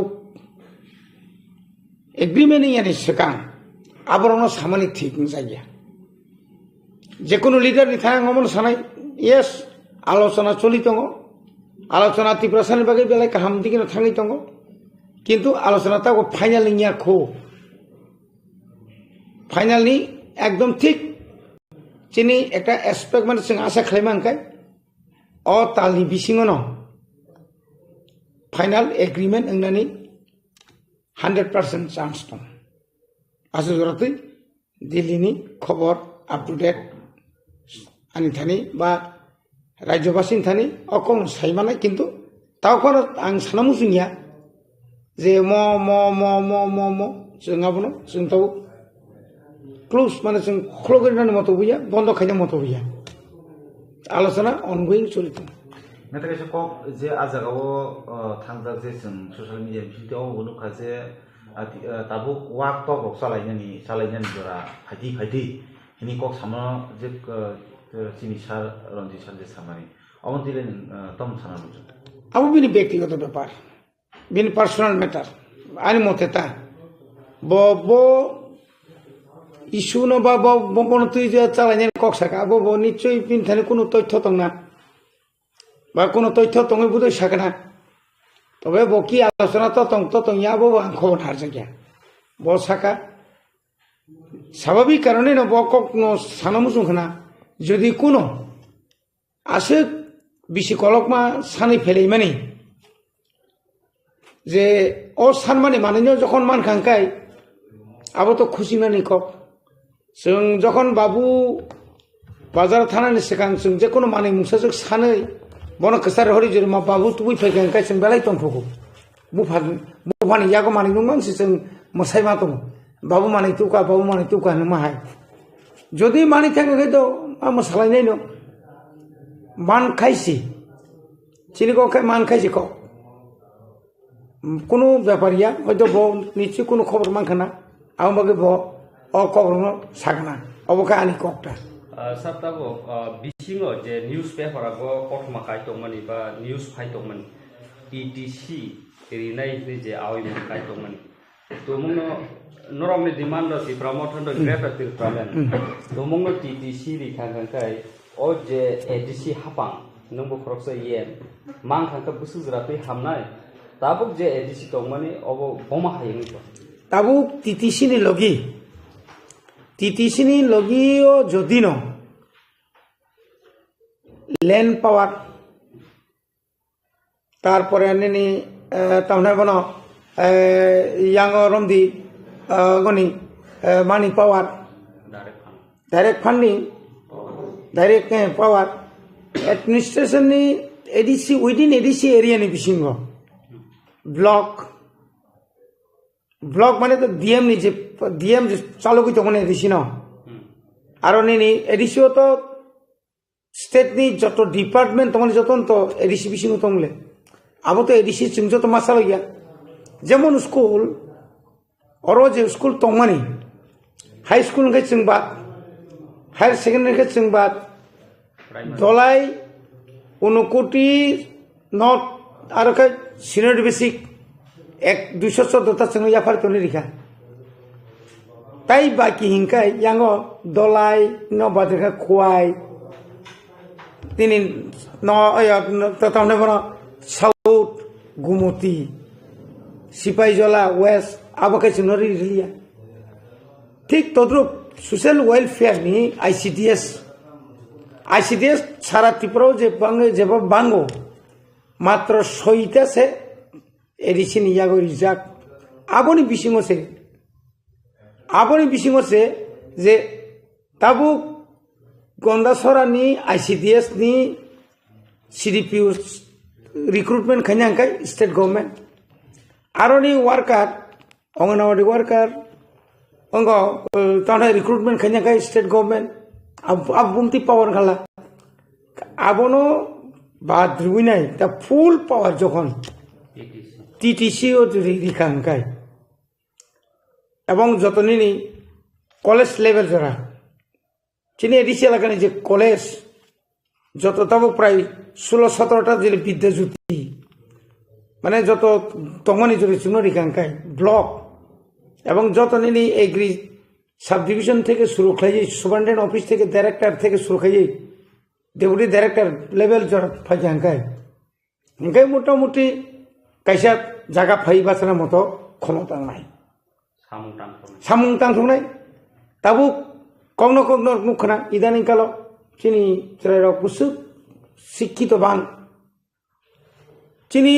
एग्रीमेंट यानी सिगां आबरनो सामानि ठीक जाया जेकुनु लीडर नि थांगमन सानाय यस आलोचना चलि दङ आलोचना তীব্রসানি बागै बेलाय गाहाम दिगिनो थाङै दङ किन्तु आलोचना ताको फाइनल निया खो फाइनल नि एकदम ठीक चिनी एकटा एस्पेक्ट माने जों आशा खालामनांखाय अ तालनि बिसिङाव न फाइनल एग्रीमेंट ओंनानै 100% चान्स दं आसु जरातै दिल्लीनि खबर आप टू डेट आनि थानि बा राज्यबासिनि थानि अकल सायमानाय किन्तु तावखौनो आं सानामुजुनिया जे म जोंहाबनो जों ताव क्लोज माने जों क्लोगरिनानि मत बुया बन्द खायनो मत बुया आलोचना अनगोइं चलिदों नाथाय कक जे आजागाव थांजाक जे जों ससियेल मिडिया बिथिङाव नुखा जे ताबुक वाक टक सालायनायनि जरा फायथि हिनि कक सामना जे चिनी सार रंजित सार जे सामानि अमन्तिले तम साना बुझ अब बिनि व्यक्तिगत ব্যাপার बिनि पार्सोनल मैटर आनि मते ता बो इस्यु न बा बन तुइ जे चालायनाय कक साका बो निश्चय बिनि थानि कोनो तथ्य दंना बा कोनो तथ्य दङै बुदै साकना तबे बकी आलोचना तो तंया बो आं खबर हारजा गया बो साका স্বাভাবিক কারণে ন বকক ন সানামুজুখনা যদি কোনো আসে বিশি কলকমা সানি ফেলেই মানে যে ও সানমানি মানিনো যখন মানখাंखाय আবো তো খুশি মানি কক जों যখন বাবু बाजार थानानि सिगां जों जेखुनु माने मुंसाजों सानै बन कसार हरि जरि मा बाबु तुबुइ फैगोन काय जों बेलाय तंफोखौ बुफानि यागो माने नों मानसि जों मोसाय मा दं बाबु माने तुका नो माहाय যদি माने थाङो तो मा मोसालायनाय नो मान खायसि चिलिको खाय मान खायसि को কোনো ব্যাপারিয়া হয়তো ব নিশ্চয় কোনো খবর মানখানা আমাকে ব অ খবর সাগনা অবকা আনি ককটা साबताबो बिसिङो जे निउज पेपाराबो कथमा कायतोमोन बा निउज फायतोमोन टीटीसी एरिनाय जे आविमोन कायतोमोन तो मुनो नरमनि डिमान्ड सि प्रमोशन द ग्रेटर तिरफ्रामेन तो मुनो टीटीसी रिखांखाय ओ जे एडीसी हापां नंबो खरकसे येन मां खांका बुसुजरापै हामनाय ताबुक जे एडीसी तोमनि अबो बमा हायनि तो ताबुक टीटीसी नि লগিও যদি ন ল্যান্ড পাওয়ার তারপরে নিনি তাহলে বন ইয়াং রমদি গনি মানি পাওয়ার ডাইরেক্ট ফান্ডিং ডাইরেক্ট পাওয়ার এডমিনিস্ট্রেশন नि एडीसी उइदिन एडीसी एरिया नि बिसिंग ब्लॉक माने तो डीएम नि जे डीएम चालू की तो माने एडीसी न आरो नि एडीसी तो स्टेट नि जतो डिपार्टमेंट तो माने जतन तो एडीसी बिसिंग तो मले अब तो एडीसी जों जतो मासाल गया जेमन स्कूल अरो जे स्कूल तो माने हाई स्कूल के जों बात हायर सेकेंडरी के जों बात दलाई उनकोटी नॉट आरो के सीनियर बेसिक 214 संग याफार तो निरिखा ताई बाकी हिंकाय यांगो दलाई न बादका खुआई तिनि न ततावने बन साउथ गुमती सिपाहीजला वेस्ट आबके चुनरी रिलिया ठीक तद्रुप सोशल वेलफेयर नि आईसीडीएस सारा त्रिपुरा जे बांगो मात्र 6टा से एडीसी नि यागो रिजाक आबोनि बिसिङो से जे ताबु गंदासरा नि आईसीडीएस नि सीडीपीयू recruitment खैनांखाय state government आरोनि worker anganwadi worker अंगो ताना रिक्रुटमेंट खैनांखाय स्टेट गवर्नमेंट अब बुमती पावर खाला आबोनो बाद्रुइनाय दा फुल पावर जखन टीटीसी रिखांखाय এবং যতনি কলেজ লেভেল যারা চিনি এডিসি এলাকায় যে কলেজ যত তাবো প্রায় 16-17টা যে বিদ্যাজ্যোতি মানে যত তমনি জড়ি চুনো রিখাংখাই ব্লক এবং যতনি এগ্রি সাব ডিভিশন থেকে শুরু খাই সুপারিনটেন্ডেন্ট অফিস থেকে ডাইরেক্টর থেকে শুরু খাই ডেপুটি ডাইরেক্টর লেভেল যারা ফাইখাংখাই ইনকাই মোটামুটি কাইসা জায়গা ফাই বাঁচানোর মতো ক্ষমতা নাই सामुं तांथुनाय ताबु कग्न मुखना इदानीं कालो चिनी चरायराव कुसु शिक्षित बां चिनी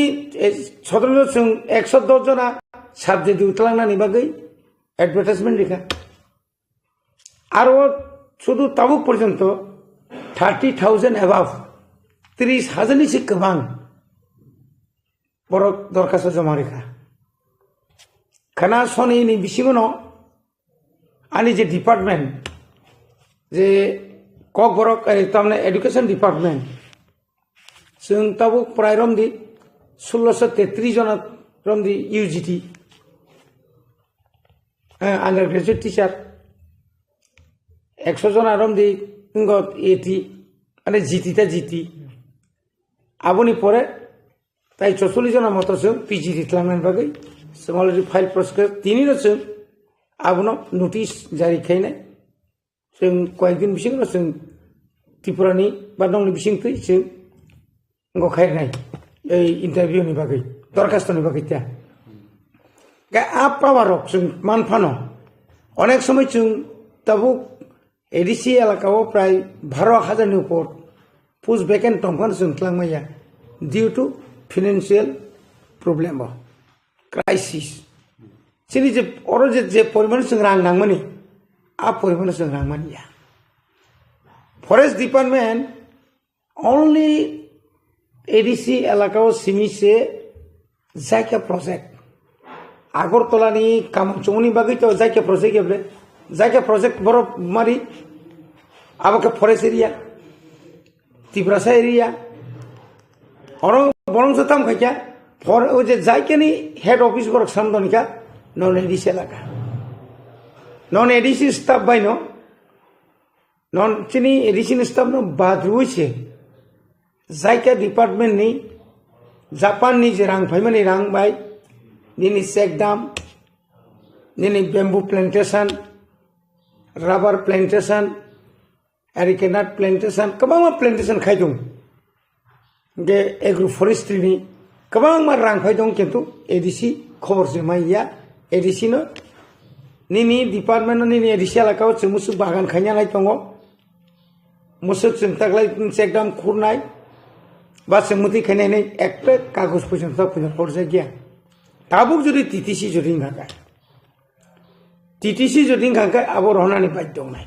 स्वतंत्र जों 110 जना साबजेक्ट उतलांनानै बागै एडभार्टाइजमेंट लिखा आरो शुधु ताबुक पर्यन्त 30,000 एबाव 30,000 नि गोबां बर दरखास्त जमा रेखा खाना सनी नि बिसिङो आनि जे डिपार्टमेंट जे ककबरक तारमाने एडुकेशन डिपार्टमेंट जों ताबु प्राय रमदि 1633 जना रमदि यूजीटी अंडर ग्रेजुएट टीचर 100 जना रमदि इंगो एटी माने जीटी आबुनि परे ताई 44 जना मतो जों पीजी रिख्लांनानै बागै जों अलरेडी फाइल प्रसेस तिनिनो जों आबुनो नोटिस जारी खायनाय जों कयेकदिन बिसिङाव जों त्रिपुरानि बा नंनि बिसिंथै जों गखायनाय এই ইন্টারভিউनि बागै दरखास्तनि बागै ता आ पावारक जों मानफानो अनेक समय जों ताबु एडीसी एलाकाव प्राय 12,000 नि ऊपर पोस्ट वैकेंट दंफान जों ख्लांमाया due to financial problem crisis सिनि जे परिमाण जों रां नांमानि आ परिमाण जों रां मानिया ফরেস্ট ডিপার্টমেন্ট অনলি এডিসি এলাকাও সিমিছে জায়গা প্রজেক্ট আগরতলানি কামচমনি বাকি তো জায়গা প্রজেক্ট এবে জায়গা প্রজেক্ট বড় মারি আবাকে ফরেস্ট এরিয়া তিব্রাসা এরিয়া বরং যেতাম খাইকা ওই যে জায়গানি হেড অফিস বড় সামদনিকা নন এডিসি এলাকা নন এডিসি স্টাফ বাইন নন চিনি এডিসি স্টাফ নো বাদ রয়েছে জায়গা ডিপার্টমেন্ট নি জাপান নি যে রাং ফাইমানি রাং বাই নিনি চেকডাম নিনি bamboo plantation rubber plantation arecanut plantation कबां प्लांटेशन खाई दं जे एग्रो फरेस्ट्री नि कबां रां फाय दं किन्तु एडिसी खबर से माइया एडिसी नो निनी डिपार्टमेंट निनी एडिसी एलाकाव जों मुसु बागान खायनाय दङ मुसु जों तागलाय चेकडाम खुरनाय बा जों मुति खायनाय एकटा कागज पर्यन्त हरजा गैया दाबो जुदि टीटीसी जुदि गागा टीटीसी जुदि गागा आबो रहनानै बाध्य दंनाय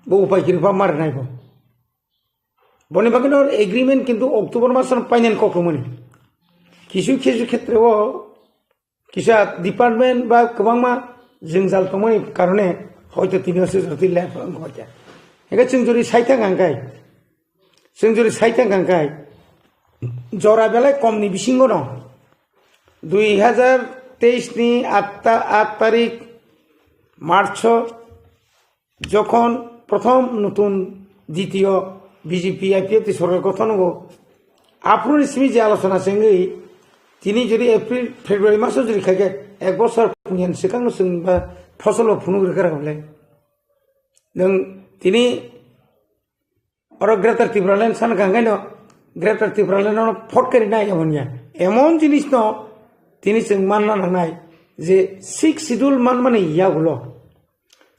वो उपाय किरपा मार नाय बो बने बागन एग्रीमेंट किन्तु अक्टोबर मासन फाइनाल कखमोन किसु किसु क्षेत्र वो किसा डिपार्टमेंट बा गोबांमा जोंजाल तमनि कारणे हयतो 3 जति लाइफ गया एगा जोंजुरि साइथा गांगाय जोंजुरि साइथा गांगाय जरा बेलाय कमनि बिसिंगो दं 2023 नि 8 तारिख मार्च যখন প্রথম নতুন দ্বিতীয় বিজেপি আইপিএফ সরকার গঠন হবো আপনার ইসমি যে আলোচনা সঙ্গে তিনি যদি এপ্রিল ফেব্রুয়ারি মাসে যদি খাইকে 1 বছর পুঞ্জান সিকাং বা ফসল ফুনুগ্রেকার হলে তিনি গ্রেটার ত্রিপুরাল্যান্ড সান গাঙ্গাই গ্রেটার ত্রিপুরাল্যান্ড ফটকারি নাই এমন জিনিস ন তিনি মাননা নাঙাই যে 6 শিডিউল মানে ইয়াগুলো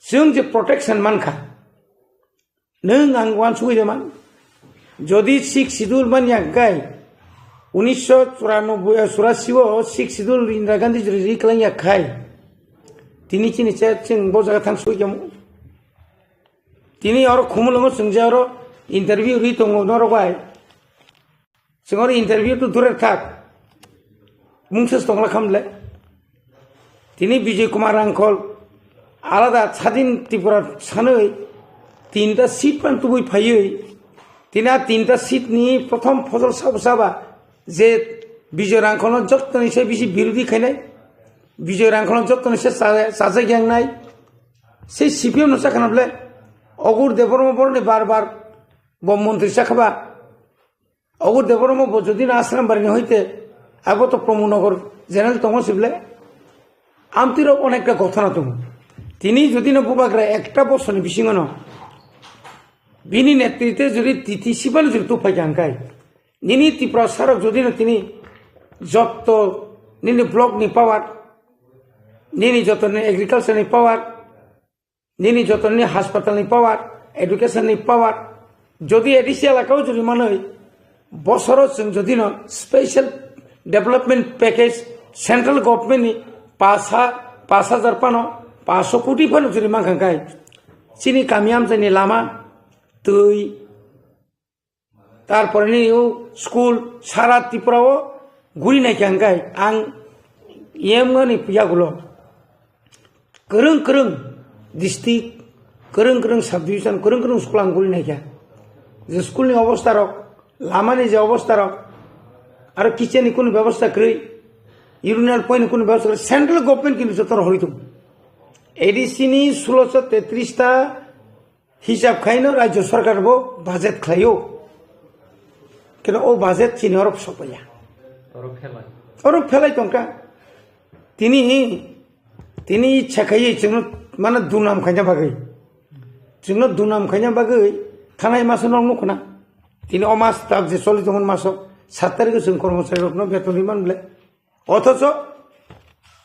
जों जे प्रोटेक्शन मानखा नों आं वान सुगैदोंमोन जदि 6 शिड्यूल मानिया गाय 1984 6 शिड्यूल इंदिरा गांधी जरि रिक्लाइया खाय तिनी चिनि जों बजागा थां सुगैम तिनी और खुमलंग जों जे और इंटरव्यू रि दङ नरगाय जों और इंटरव्यू तो दुरे थाक मुंसस दंला खामले तिनी विजय कुमार आंखल आलादा स्वाधीन त्रिपुरा सानै 3टा सीट पान्तुबै फायै तिना 3टा सीटनि प्रथम फसल साबा जे विजय रांखल जत्तनिसे बिसि बिरोधी खायनाय विजय रांखल जत्तनिसे साजा ग्यांनाय से सीपीएम नसा खानाबले अगुर देबरम बरनि बार बम मंत्री साखाबा अगुर देबरम बजदिन आश्रम बारिनि हইতে आबो तो प्रमोनगर जेनेरेल तंगसिबले आमतिर अनेकटा घटना दङ তিনি যদি না বুবাগ্রা একটা বছর বিশিঙন বিনি নেতৃত্বে যদি টিটিসি বলে যদি তো পাই গাঙ্গাই নিনি ত্রিপুরা সরক যদি না তিনি যত নিনি ব্লক নি পাওয়ার নিনি যত এগ্রিকালচার নি পাওয়ার নিনি যত নি হাসপাতাল নি পাওয়ার এডুকেশন নি পাওয়ার যদি এডিসি এলাকাও যদি মানে বছর যদি না special development package central government নি 5,000 পানো 500 কোটি फानो जुदि मांखांखाय चिनि कामियाम जोंनि लामा दै तारपरे स्कुल सारा त्रिपुराव गुरि नायखांखाय आं येमनि पियागुलो गोरों डिस्ट्रिक्ट गोरों सब डिविजन गोरों स्कुल आं गुरि नायखा जे स्कुलनि अवस्था रक लामानि जे अवस्था रक आरो किचेननि कोनो व्यवस्था गै इउरिनाल पॉइन्ट कोनो व्यवस्था सेंट्रल गभर्नमेंट किन्तु जतर हरिदों एडिसी नि 1633टा हिसाब खायनो राज्य सरकार बो बाजेट खायो किन्तु ओ बाजेट चिनि अरब सपया अरब फेलाय तंका तिनी इच्छा खायो जोंनो माने दुनाम खायना बागै जोंनो दुनाम खायना बागै थानाय मासो नखना तिनी अमास ताब जे चलि दंमोन मासो 7 तारिख जों कर्मचारी रखनो बेतन मानले अथच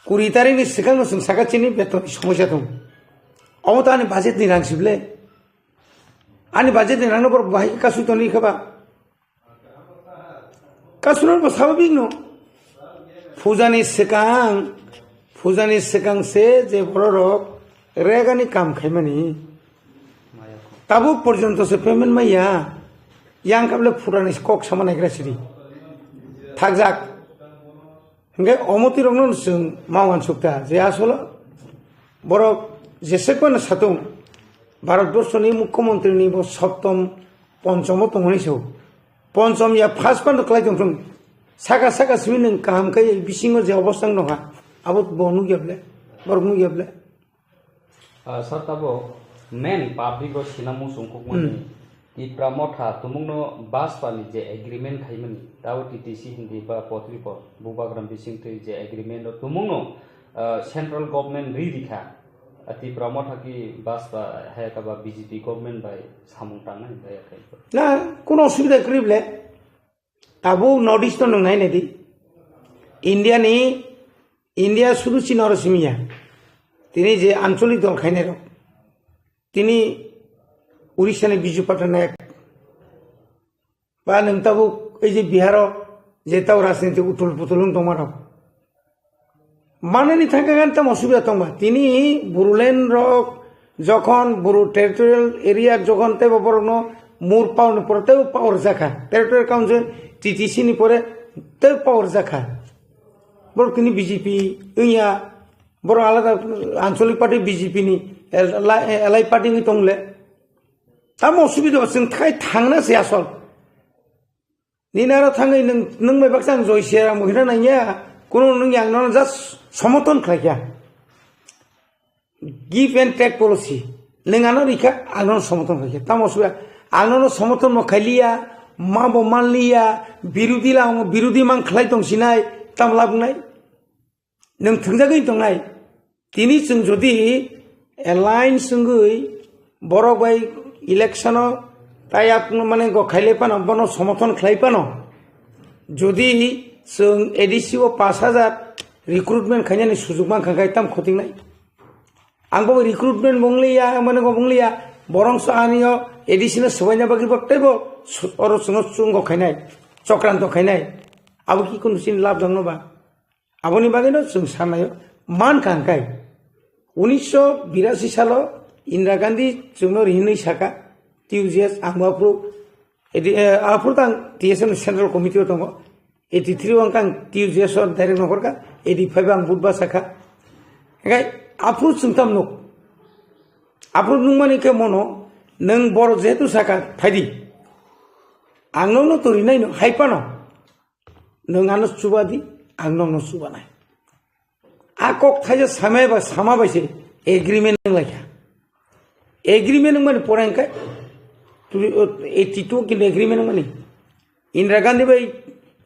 20 तारिखनि सिगां जों साखाथिनि बेतननि समस्या दं अमता आंनि बाजेटनि रांसिबले आंनि बाजेटनि रांनो बाहाय कासुतनि खाबा कासुनर स्वाभाविक न फुजानि सिगां से जे बररक रेगानि काम खायमानि তাবো পর্যন্ত সে পেমেন্ট মাইয়া ইয়াং কাবলে ফুরানি কক সামানাय গ্রাসিরি থাকজাক হंगे অমতি রংন जों मावान सुक्ता जे आसल बर जेसेबां सातुं भारतबर्षनि मुख्यमंत्रिनि सप्तम पंचम तंगनिसौ पंचम या फार्स्ट बार क्लाइदों साका साका सिमि नों कामखाय बिसिङाव जे अवस्था दंहा आबो बनु गेबले बरगु गेबले सर तबो मेन पब्लिक रो सिनामु संखोमनि इप्रा मथा तुमुंनो बासपानि जे एग्रीमेंट खाइमनि दाव टीटीसी हिंदी बा पोत्रिप बुबाग्राम बिसिंथै जे एग्रीमेंट तुमुंनो सेंट्रल गवर्नमेंट रिदिखा अतिप्रा मथा की बासपा हायकाबा बीजेपी गवर्नमेंट बाय सामुं तांना हायाखै ना कोनो असुबिदा करिबले आबो नॉर्थ ईस्ट नों नायनायदि इंडिया सुरुचि नरसिंहिया तिनी जे आंचलिक दल खायनाय रक तिनी उड़ीसानि बिजु पट्टनायक बा नोंताबो এই যে বিহার যেটাও রাজনীতি উতুল পুতুল তোমার মানেনি থাকা গান তাম অসুবিধা তোমা তিনি বুরুলেন রক যখন বুরু টেরিটোরিয়াল এরিয়া যখন তে বরনো মুর পাউন পরতে পাওয়ার জাখা টেরিটোরিয়াল কাউন্সিল টিটিসি নি পরে তে পাওয়ার জাখা বড় তিনি বিজেপি ইয়া বড় আলাদা আঞ্চলিক পার্টি বিজেপি নি এলআই পার্টি নি তংলে তাম অসুবিধা जों थांनासै आसल निनारा थाङै नों मायबाक्सा आं जयसिया महिना नायया कोनो नों यांनो जास्ट समर्थन खालाया गिव एंड टेक पॉलिसी नोंआनो रिखा आंनो समर्थन खालाया ताम असुबिदा आंनो समर्थन मखालिया मा बमानलिया बिरोधी मान खालाय दंसिनाय ताम लाबनाय नों थंजागै दंनाय तिनि जों जदि एलायन्स जोंगै बरक बाय इलेक्शन তাই আপনি মানে খাইলে পানো বন সমর্থন খাই পানো যদি जों एडिसिओ 5000 रिक्रुटमेंट खायनानि सुजुग मान खाय ताम खतिं नाय आंबो रिक्रुटमेंट बंगलिया माने बंगलिया बरंस आनियो एडिसिनो सबायना बागि बक्तैबो अर सुनो सुंगो खायनाय चक्रान्त खायनाय आबो कि कोन सिन लाभ दंनोबा आबोनि बागैनो जों साननाय मान खांखाय 1982 सालाव इंदिरा गांधी जोंनो रिहिनै साका टीयूजीएस आंबाफ्रु आफ्रुतां टीएसएन सेंट्रल कमिटी दङ 83 अंकां टीयूजीएस डाइरेक्ट नखरका 85 आं बुधबा साखा एगाय आफ्रु जोंताम नो आफ्रु नुमानि के मनो नों बर जेतु साखा फायदि आंनो तोरिनाय नो हाइपानो नों आनो सुबादि आंनो सुबानाय आकक थाजे सामायबा सामाबायसे एग्रीमेंट लाया एग्रीमेंट माने परांका 82 की एग्रीमेंट माने इंदिरा गांधी भाई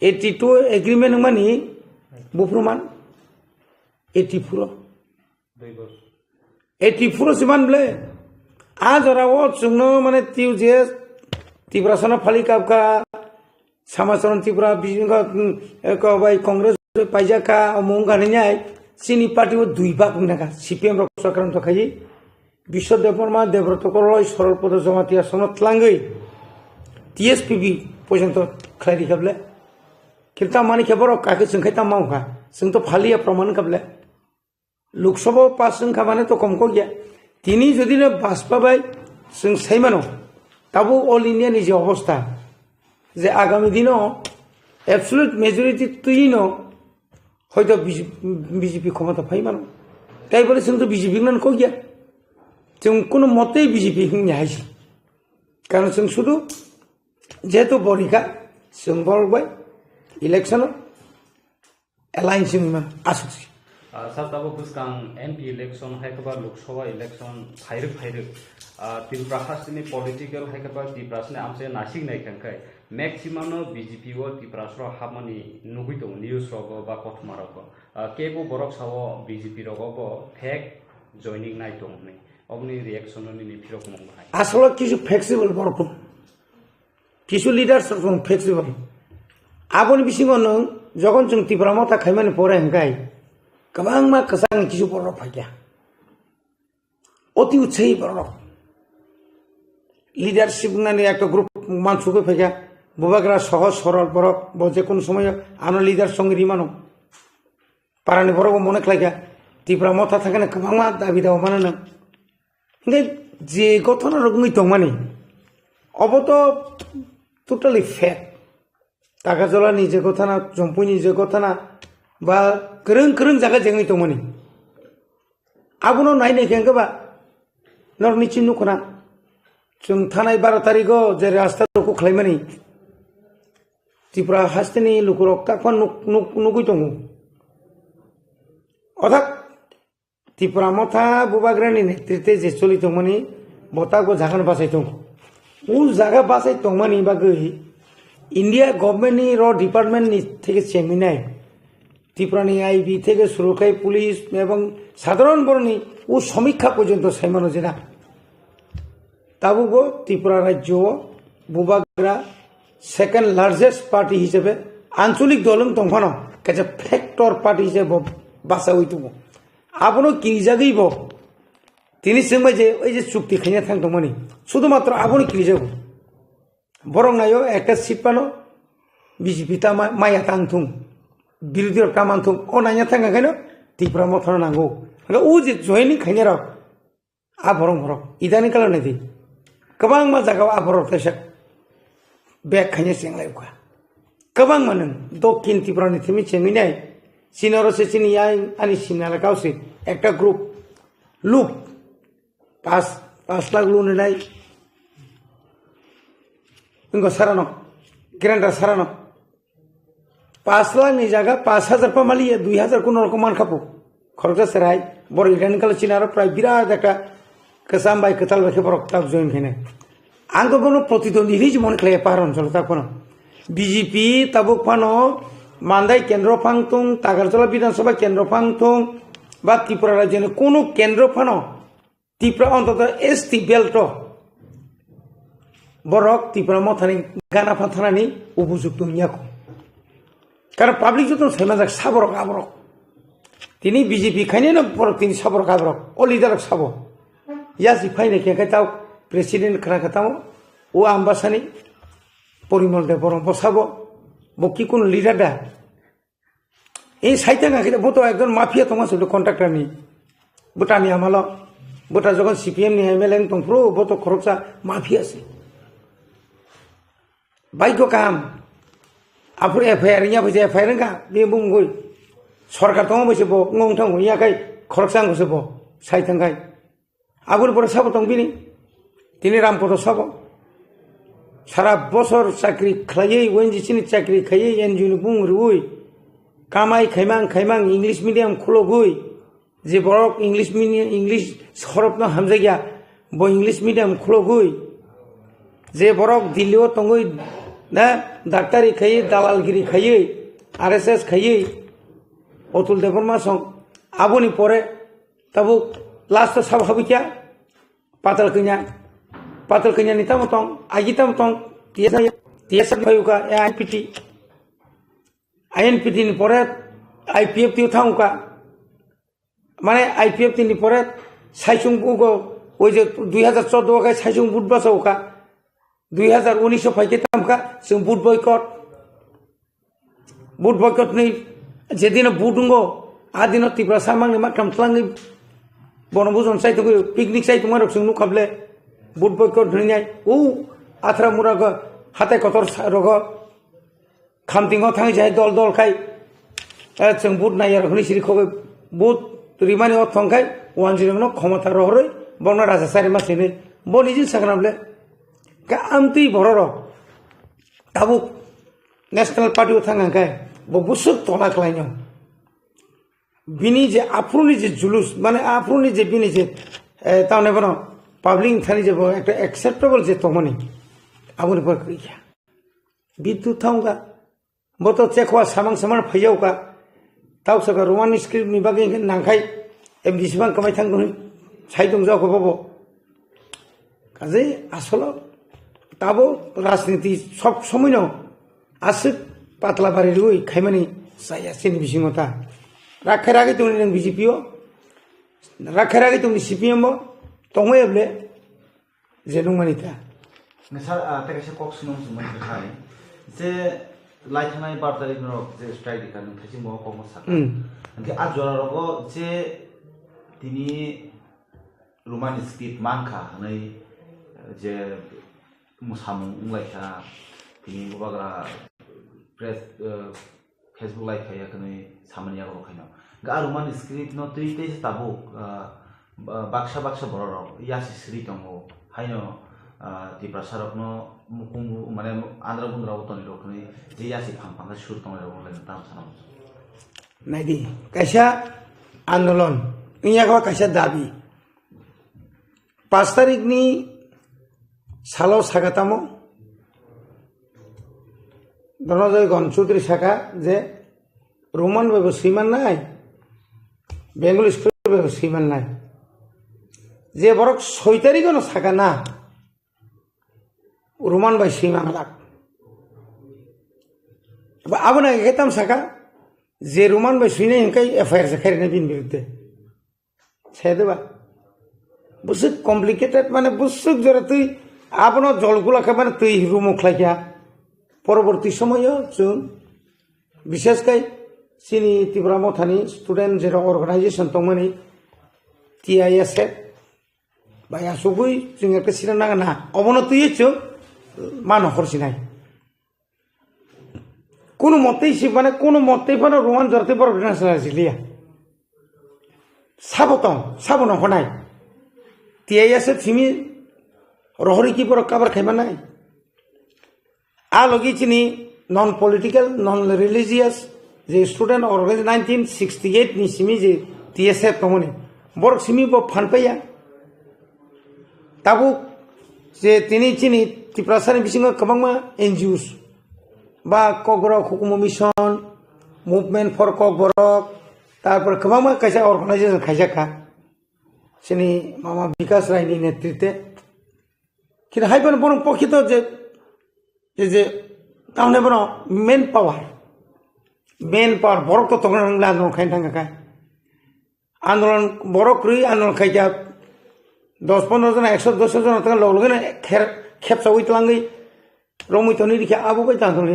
82 एग्रीमेंट माने बुफ्रुमान 84 से मान ब्ले आज राव जोंनो माने टीयूजीएस त्रिपुरासना फालिकाबका समाचरण त्रिपुरा बिजंगा को भाई कांग्रेस पाइजाका अमंगानियाय सिनी पार्टी वो दुई भाग नाका सीपीएम रक सरकार तो खाई विश्वदेव बर्मा देवव्रत करलय सरलपद जमातिया सनत लांगै टीएसपीबी पर्यंत खायरि खाबले किंतु मानि खबर काके संखायता मावखा जों तो फालिया प्रमाण खाबले लोकसभा पास जों खाबाने तो कम को गया तिनी जदि बासपाबाय जों साइमानो ताबो ऑल इंडिया नि जे अवस्था जे आगामी दिनो एब्सोल्यूट मेजॉरिटी तुइनो হয়তো বিজেপি ক্ষমতা পাইমানো তাই বলে जों तो বিজেপি নান को गया जों কোনো মতেই বিজেপি হিংনি হাইছি কারণ जों শুধু যেহেতু বরিকা जों বলবাই ইলেকশন এলায়েন্স মান আসুছি साताबो गुसकां एमपी इलेक्शन हायकबा लोकसभा इलेक्शन फाइरक त्रिपुरा हासनि पॉलिटिकल हायकबा त्रिपुरासनि आमसे नासिक नायखांखाय मैक्सिमम बीजेपी वो त्रिपुरासरो हामनि नुगै दं न्यूज रगो बा कथमारगो केबो बरक सावो बीजेपी रगो फेक जॉइनिंग नाय दं नै अपनी रिएक्शन नि फिरक मंगाय আসলে কিছু ফ্লেক্সিবল বরক কিছু লিডারস दं फ्लेक्सिबल आबोनि बिसिङाव नों जगन जों त्रिपुरा मथा खायमानि परे हंगाय गोबां मा कसां किछु बरक फायया अति उत्साही बरक लिडारशिप नानि একটা গ্রুপ मानसुबो फायया बुबाग्रा सहज सरल बरक बजे कोन समय आनो लिडार संगे रिमानो पारानि बरक मने खायया त्रिपुरा मथा थाखाने गोबां मा दाबि दाव मानो नों যে ঘটনা রকমই তো মানে অব তো টোটালি ফেক টাকা জলা নিজে কথা না জম্পু নিজে কথা না বা কেরেं কেरें জায়গা যেঙই তো মানে আবুনো নাই নাই কেঙ্গবা নর নিচি নুকনা जों थानाय 12 तारिखआव जे रास्ता रखौ खालामनानै त्रिपुरा हास्टेनि लुकुरक ताकफान नुगै दङ अर्थात त्रिपुरा मथा बुबाग्रानि नेतृत्वे जे चलि दंमोनि बतागो जागान बासाय दं उ जागा बासाय दंमोनि बागै इंडिया गभर्नमेंटनि र डिपार्टमेंटनि থেকে চেমিনাय त्रिपुरानि आईबी থেকে सुरक्षाय पुलिस এবং সাধারণ বর্ণি ও সমীক্ষা পর্যন্ত সাইমানো যেনা ताबुगो त्रिपुरा राज्य बुबाग्रा सेकेंड लार्जेस्ट पार्टी हिसाब से आंचलिक दलम दंफानो कैसे फैक्टर पार्टी हिसाब बासा हुई तुम आपनो किरिजागैब तिनी सोंबाय जे ओइ जे चुक्ति खायना थांदोंमोन शुधुमात्र आपनो किरिजागो बरं नायो একটা সিট পানো বিজেপি তা মায়া थांथुं বিরোধীর কামানथुं ও নাইया थांगाखायनो त्रिपुरा मथानो नांगौ ও যে जयनिं खायना र आ बरं इदानि खालामनाय दे गोबां मा जागाव आबरर तैसाक बेग खायनो सेंलायखा गोबां मानों दक्षिण त्रिपुरानि थेमि चेंगिनाय सिनरसे सिनियाय आनि सिनाला गावसे একটা ग्रुप लुक 5 लाख लुननाय इंगो सारानो ग्रेंडार सारानो 5 लाख नि जागा 5000 पामाली 2000 कोन रकम मानखापो खरचा सेराय बर इडानि काल सिनारो प्राय बिराद একটা केसामबाई कताल बाखे बरक ताक जइन खेने आं तो कोनो प्रतिद्वंदी हिज मन खले पार अञ्चल ताकनो बीजेपी ताबुक फानो मान्दाय केन्द्र फांथुं तागारजला विधानसभा केन्द्र फांथुं बा त्रिपुरा राज्यनि कोनो केन्द्र फानो त्रिपुरा अन्तत एसटी बेल्ट बरक त्रिपुरा मथानि गाना फाथानानि उपयुक्त नियाखौ कारण पाब्लिक जतन सैमाजाक साबरक आबरक तिनि बीजेपी खायनो बरक तिनि साबरक आबरक अ लिडारक साबो या जिफाइने केंखायताव प्रेसिडेंट खानाखाताव ओ आम्बासानि परिमल दे बरं बसाबो बकी कोन लिडार दा এই সাইতে গাখিতে বতো একজন মাফিয়া তোমা ছিল কন্ট্রাক্টরনি বুটানি আমালো বুটা যখন সিপিএম নি এমএলএ তংপ্রো বতো খরচা মাফিয়া আছে বাইকো কাম আফুর এফআইআর ইয়া বজে এফআইআর কা বি বুমগই সরকার তং বসে ব ngongthang ইয়াকাই খরচা গসে ব সাইতাঙ্গাই আগুর পরে সাবো তং বিনি তিনি রামপদ সাবো সারা বছর চাকরি খাইয়ে ওএনজিসি নি চাকরি খাইয়ে এনজিও বুং রুই কামাই খাইমাং इंग्लिश मीडियम खुलगुई जे बरक इंग्लिश सरब न हामजागिया ब इंग्लिश मीडियम खुलगुई जे बरक दिल्लीओ तंगुई ना डाक्टारी खाइए दालालगिरी खाइए आरएसएस खाइए अतुल देवबर्मा सं आबोनि परे ताबु लास्ट सब हाबिकिया पातल कन्या निता मतंग आगिता मतंग टीएसआर भायुका आईएनपीटी नि परे आईपीएफ टी थांगका माने आईपीएफ टी नि परे साइसुं बुगो ओइ जे 2014 का साइसुं बुट बासावका 2019 फाइके तामका जों बुट बयकट नि जेदिन बुटुंगो आ दिन त्रिपुरा सामांनि माथाम tlangनि बनभोजन साइट पिकनिक साइट मारक जों नुखाबले बुट बयकट धनियाय ओ आथरा मुराग हाथाय कतर रग खामतिंगाव थाङै जाय दल खाय जों बुट नायार हनि सिरिखौ बुट रिमानि अथंखाय 10 नो क्षमता रहरै बर्ना राजा सारि मासेनि बनिजि सागनाबले का आमति बरर ताबु नेशनल पार्टी थाङाखाय बबुसुक तला खलायनो बिनि जे आफ्रुनि जे जुलुस माने आफ्रुनि जे बिनि जे ताउने बनो पाब्लिक थानि जे একটা एक्सेप्टेबल जे तमनि आबुनि पर करिया बिदुत थांगा बतो चेखवा सामां सामान फैयावका तावसका रोमान स्क्रिप्ट नि बागै नांखाय एम बिसिबां कमाय थांदों साइदों जाखौ बाबो काजे आसल ताबो राजनीति सब समयनो आसु पातला बारि रुइ खायमानि सायासिन बिसिङता राखेरागै दंनि नों बिजेपिओ राखेरागै दंनि सिपिएमओ तंगयबले जे नंमानिता नोंसा तेकासे कक्स नं जुमाय खाय जे लाइथानाय 12 तारिख नो जे स्ट्राइक दिखान थासि मो कमर सा कि आज जरा रगो जे तिनी रुमानि स्क्रिप्ट मानखा नै जे मुसामुं उंलायखा बिनि बुबाग्रा प्रेस फेसबुक लाइखाया कनै सामानिया रखायना गा रुमानि स्क्रिप्ट न तुइते ताबो बाक्सा बाक्सा बरराव यासि श्री दंगो हायनो तिब्रा सारकनो मुकुंगु माने आंद्रा गुन्द्रा उतनि रखनै जे यासि फांफांगा सुर दंलाय रलाय दाम सानाम नायदि कायसा आन्दोलन इयागवा कायसा दाबी 5 तारिखनि सालाव सागातामो धनजय गणचौधरी साका जे रोमान बाबू श्रीमान नाय बेंगल स्कुल बाबू श्रीमान नाय जे बरक 6 तारिखनो साका ना रोमान बाय श्रीमान लाग आबना गेताम साका जे रोमान बाय श्रीने इनकाय एफआईआर जाखारिना बिन बिरुद्धे सेदबा बुसु कम्प्लिकेटेड माने बुसु जरा तुई आपनो जलगुलाखा माने तुई रुमुखलायखा परवर्ती समय जों विशेषकै सिनि त्रिपुरा मथानि स्टुडेन्ट जेरा अर्गानाइजेशन दंमोन TISF बाया सबै जों एक सिरा नागा ना अबनो तुई जों मान हरसिनाय কোনো মতেই সে মানে কোনো মতেই মানে রোমান জরতে বড় ন্যাশনাল জিলিয়া সাবতং সাবন হনাই TISF সিমি রহরি কি বড় কাবার খাইবা নাই আ লগি চিনি নন পলিটিক্যাল নন রিলিজিয়াস যে স্টুডেন্ট অর্গানাইজ 1968 নি সিমি যে TSF তমনে বড় সিমি ব ফানপাইয়া তাবু যে তিনি চিনি ত্রিপুরাসানি বিসিং কবাংমা NGOs বা ককবরক হুকুম মিশন মুভমেন্ট ফর ককবরক তারপর কবাংমা কাইসা অর্গানাইজেশন খাইজাখা সিনি মামা বিকাশ রায়নি নেতৃত্বে কিন্তু হাইবান বরং প্রকৃত যে যে তাহলে বড় মেন পাওয়ার বড় তো তখন আন্দোলন খাই থাকা আন্দোলন বড় করি আন্দোলন খাইকা 10-15 জন 110 জন তখন লগে খেপসা উইতলাঙ্গি রমিতনি দিকে আবুবাই আন্দোলন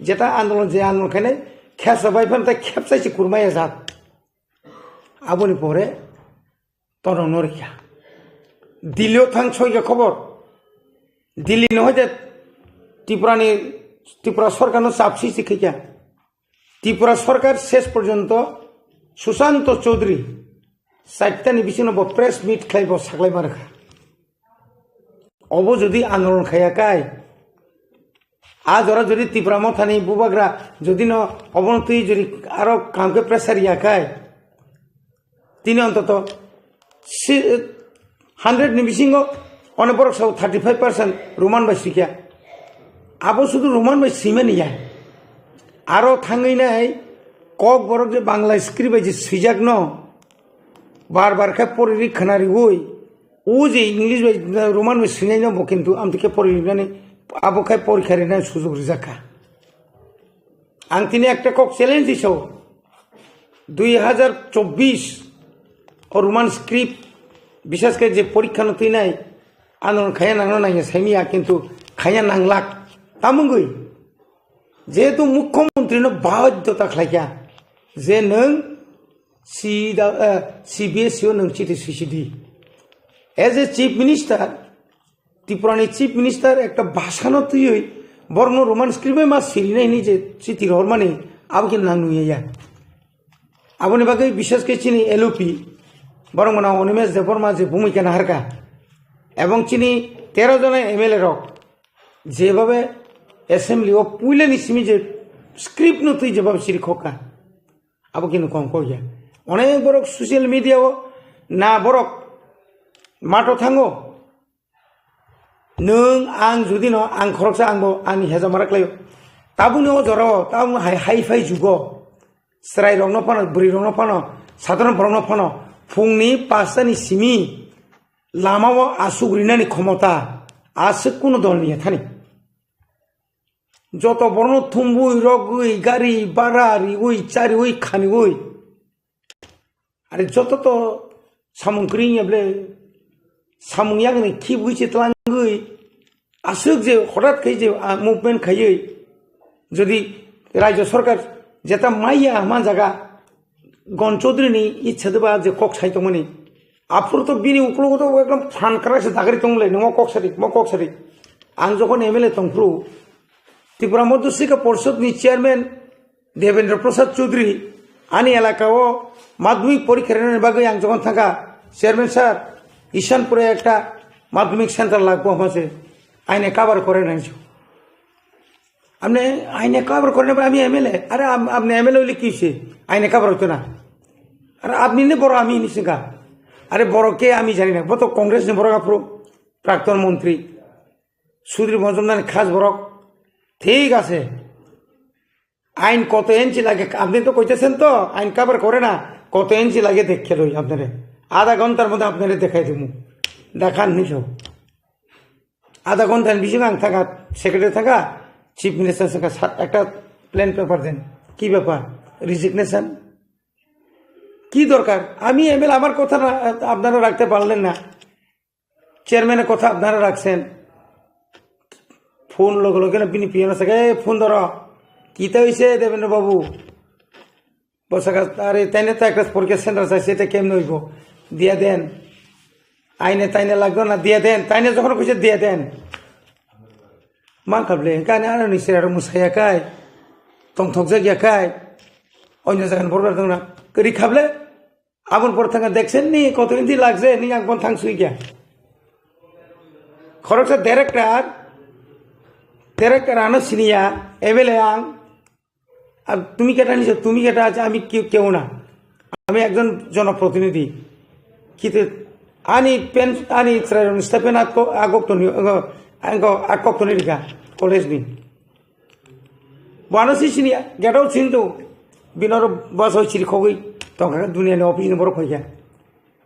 যেটা আন্দোলন যে আন্দোলন খাই খেপসা বাইফান তাই খেপসাইছে কুরমাইয়া যাত আবুনি পরে তন নরিকা দিল্লিও থাং ছয়গা খবর দিল্লি নহয় যে ত্রিপুরা সরকার চাপসি শিক্ষিকা ত্রিপুরা সরকার শেষ পর্যন্ত সুশান্ত চৌধুরী 4টানি বিছিন্ন প্রেস মিট খাইব সাকলাইমা রেখা অব যদি আন্দোলন খাইয়াকাই আজ ওরা যদি ত্রিপুরা মথানি বুবাগ্রা যদি ন অবনতি যদি আরো কামকে প্রেসার ইয়াকাই তিনি অন্তত 100 নি বিছিঙ্গ অনেক সব 35% রোমান বাই শিখিয়া আবো শুধু রোমান বাই সিমে নিয়া আরো থাঙ্গই নাই কক বরক যে বাংলা স্ক্রিপ্ট যে সিজাক ন বারবার খাই পড়ি খানারি ওই ও যে ইংলিশ বাই রোমান বাই সিনাই নব কিন্তু আমি থেকে পড়ি মানে আবো খাই পরীক্ষার না সুযোগ রিজাকা আং তিনি একটা কক চ্যালেঞ্জ দিছ 2024 ও রোমান স্ক্রিপ্ট বিশেষ করে যে পরীক্ষা নতুই নাই আন্দোলন খাইয়া নাংলো নাই সাইমিয়া কিন্তু খাইয়া নাংলাক তামুঙ্গই যেহেতু মুখ্যমন্ত্রী বাধ্যতা খাইয়া যে নং CBSE নং চিঠি সুইসিডি এজ এ চিফ মিনিস্টার ত্রিপুরানি চিফ মিনিস্টার একটা ভাষা নতুই বর্ণ রোমান স্ক্রিপ্টে মা সিরিনাই নিজে চিঠি রহর মানে আবকে নানুইয়া আপনি বাকি বিশেষ করে চিনি LOP বরং মনে অনিমেষ দেববর্মা যে ভূমিকা নাহারকা এবং চিনি 13 জনের MLA রক যেভাবে অ্যাসেম্বলি ও পুইলে নিসিমি যে স্ক্রিপ্ট নতুই যেভাবে সিরি খোকা আবো কিন্তু কম করিয়া অনেক বড় সোশ্যাল মিডিয়াও না বড় মাঠও থাঙ্গো নং আং যদি ন আং খরকসা আংবো আंनि হেজা মারাকলাयो তাবুনো জরাও তাবু হাই ফাই যুগ স্রাই রংন ফানো বুড়ি রংন ফানো সাধারণ রংন ফানো ফুংনি 5টানি সিমি লামাও আসুগ্রিনানি ক্ষমতা আছে কোন দল নিয়ে থানি যত বর্ণ থুম্বুই রগুই গাড়ি বাড়ারি ওই চারি ওই খানি ওই আরে যত তো সামুংক্রি বলে সামুংয়াগনি কি বুঝছে তলাঙ্গই আসুক যে হঠাৎ খাই যে মুভমেন্ট খাইয়ে যদি রাজ্য সরকার যেটা মাইয়া মান জায়গা গণ চৌধুরীনি ইচ্ছা দেবা যে কক সাইতমনি आपरो तो बिनि उक्लो तो एकदम फान करासे दागरि तंगले नमो कक्सारि आं जखन एमएलए तंफ्रु त्रिपुरा मध्य शिक्षा परिषद नि चेयरमैन देवेंद्र प्रसाद चौधरी आनी एलाकाओ माध्यमिक परीक्षा बागै आं जखन थांगा चेयरमैन सर ईशानपुरे एक माध्यमिक सेंटर लागबो हमसे आइने कवर करे नाइछो हमने आइने कवर करने पर आमी एमएलए अरे आपने एमएलए হইলে কি হইছে আইনে কভার হতো না আরে আপনি নে বড় আমি নিছিকা আরে বড় কে আমি জানি না বড় কংগ্রেস নে বড় কাপড় প্রাক্তন মন্ত্রী সুধীর মজুমদার খাস বড় ঠিক আছে আইন কত ইঞ্চি লাগে আপনি তো কইতেছেন তো আইন কভার করে না কত ইঞ্চি লাগে দেখে লই আপনারে আধা ঘন্টার মধ্যে আপনারে দেখাই দেবো দেখান নিছো আধা ঘন্টার বেশি আং থাকা সেক্রেটারি থাকা চিফ মিনিস্টার থাকা একটা প্ল্যান পেপার দেন কি ব্যাপার রিজিগনেশন কি দরকার আমি এমএলএ আমার কথা আপনারা রাখতে পারলেন না চেয়ারম্যানের কথা আপনারা রাখছেন ফোন লগে লগে পিনি পিয়ানো থাকে ফোন ধর কিতা হইছে দেবেন্দ্র বাবু বসাকা আরে তাইনে তো একটা পরীক্ষা সেন্টার চাইছে এটা কেমন হইব দিয়া দেন আইনে তাইনে লাগতো না দিয়া দেন তাইনে যখন কইছে দিয়া দেন মান খাবলে কানে আর নিছে আর মুসাইয়া কাই টংথক জায়গা কাই অন্য জায়গায় বড় দং না করি খাবলে আপন পর থাকা দেখছেন নি কত ইঞ্চি লাগছে নি একবার থাং সুই গিয়া খরচা ডাইরেক্টর আনো সিনিয়া এমএলএ আং আর তুমি কেটা নিছো তুমি কেটা আছে আমি কেউ না আমি একজন জনপ্রতিনিধি কিন্তু ani pen ani trayon stepen agok to angko akok to nirika college ni bana sini gado cintu binor baso chiri khogoi tongka dunia ni office ni boro khoya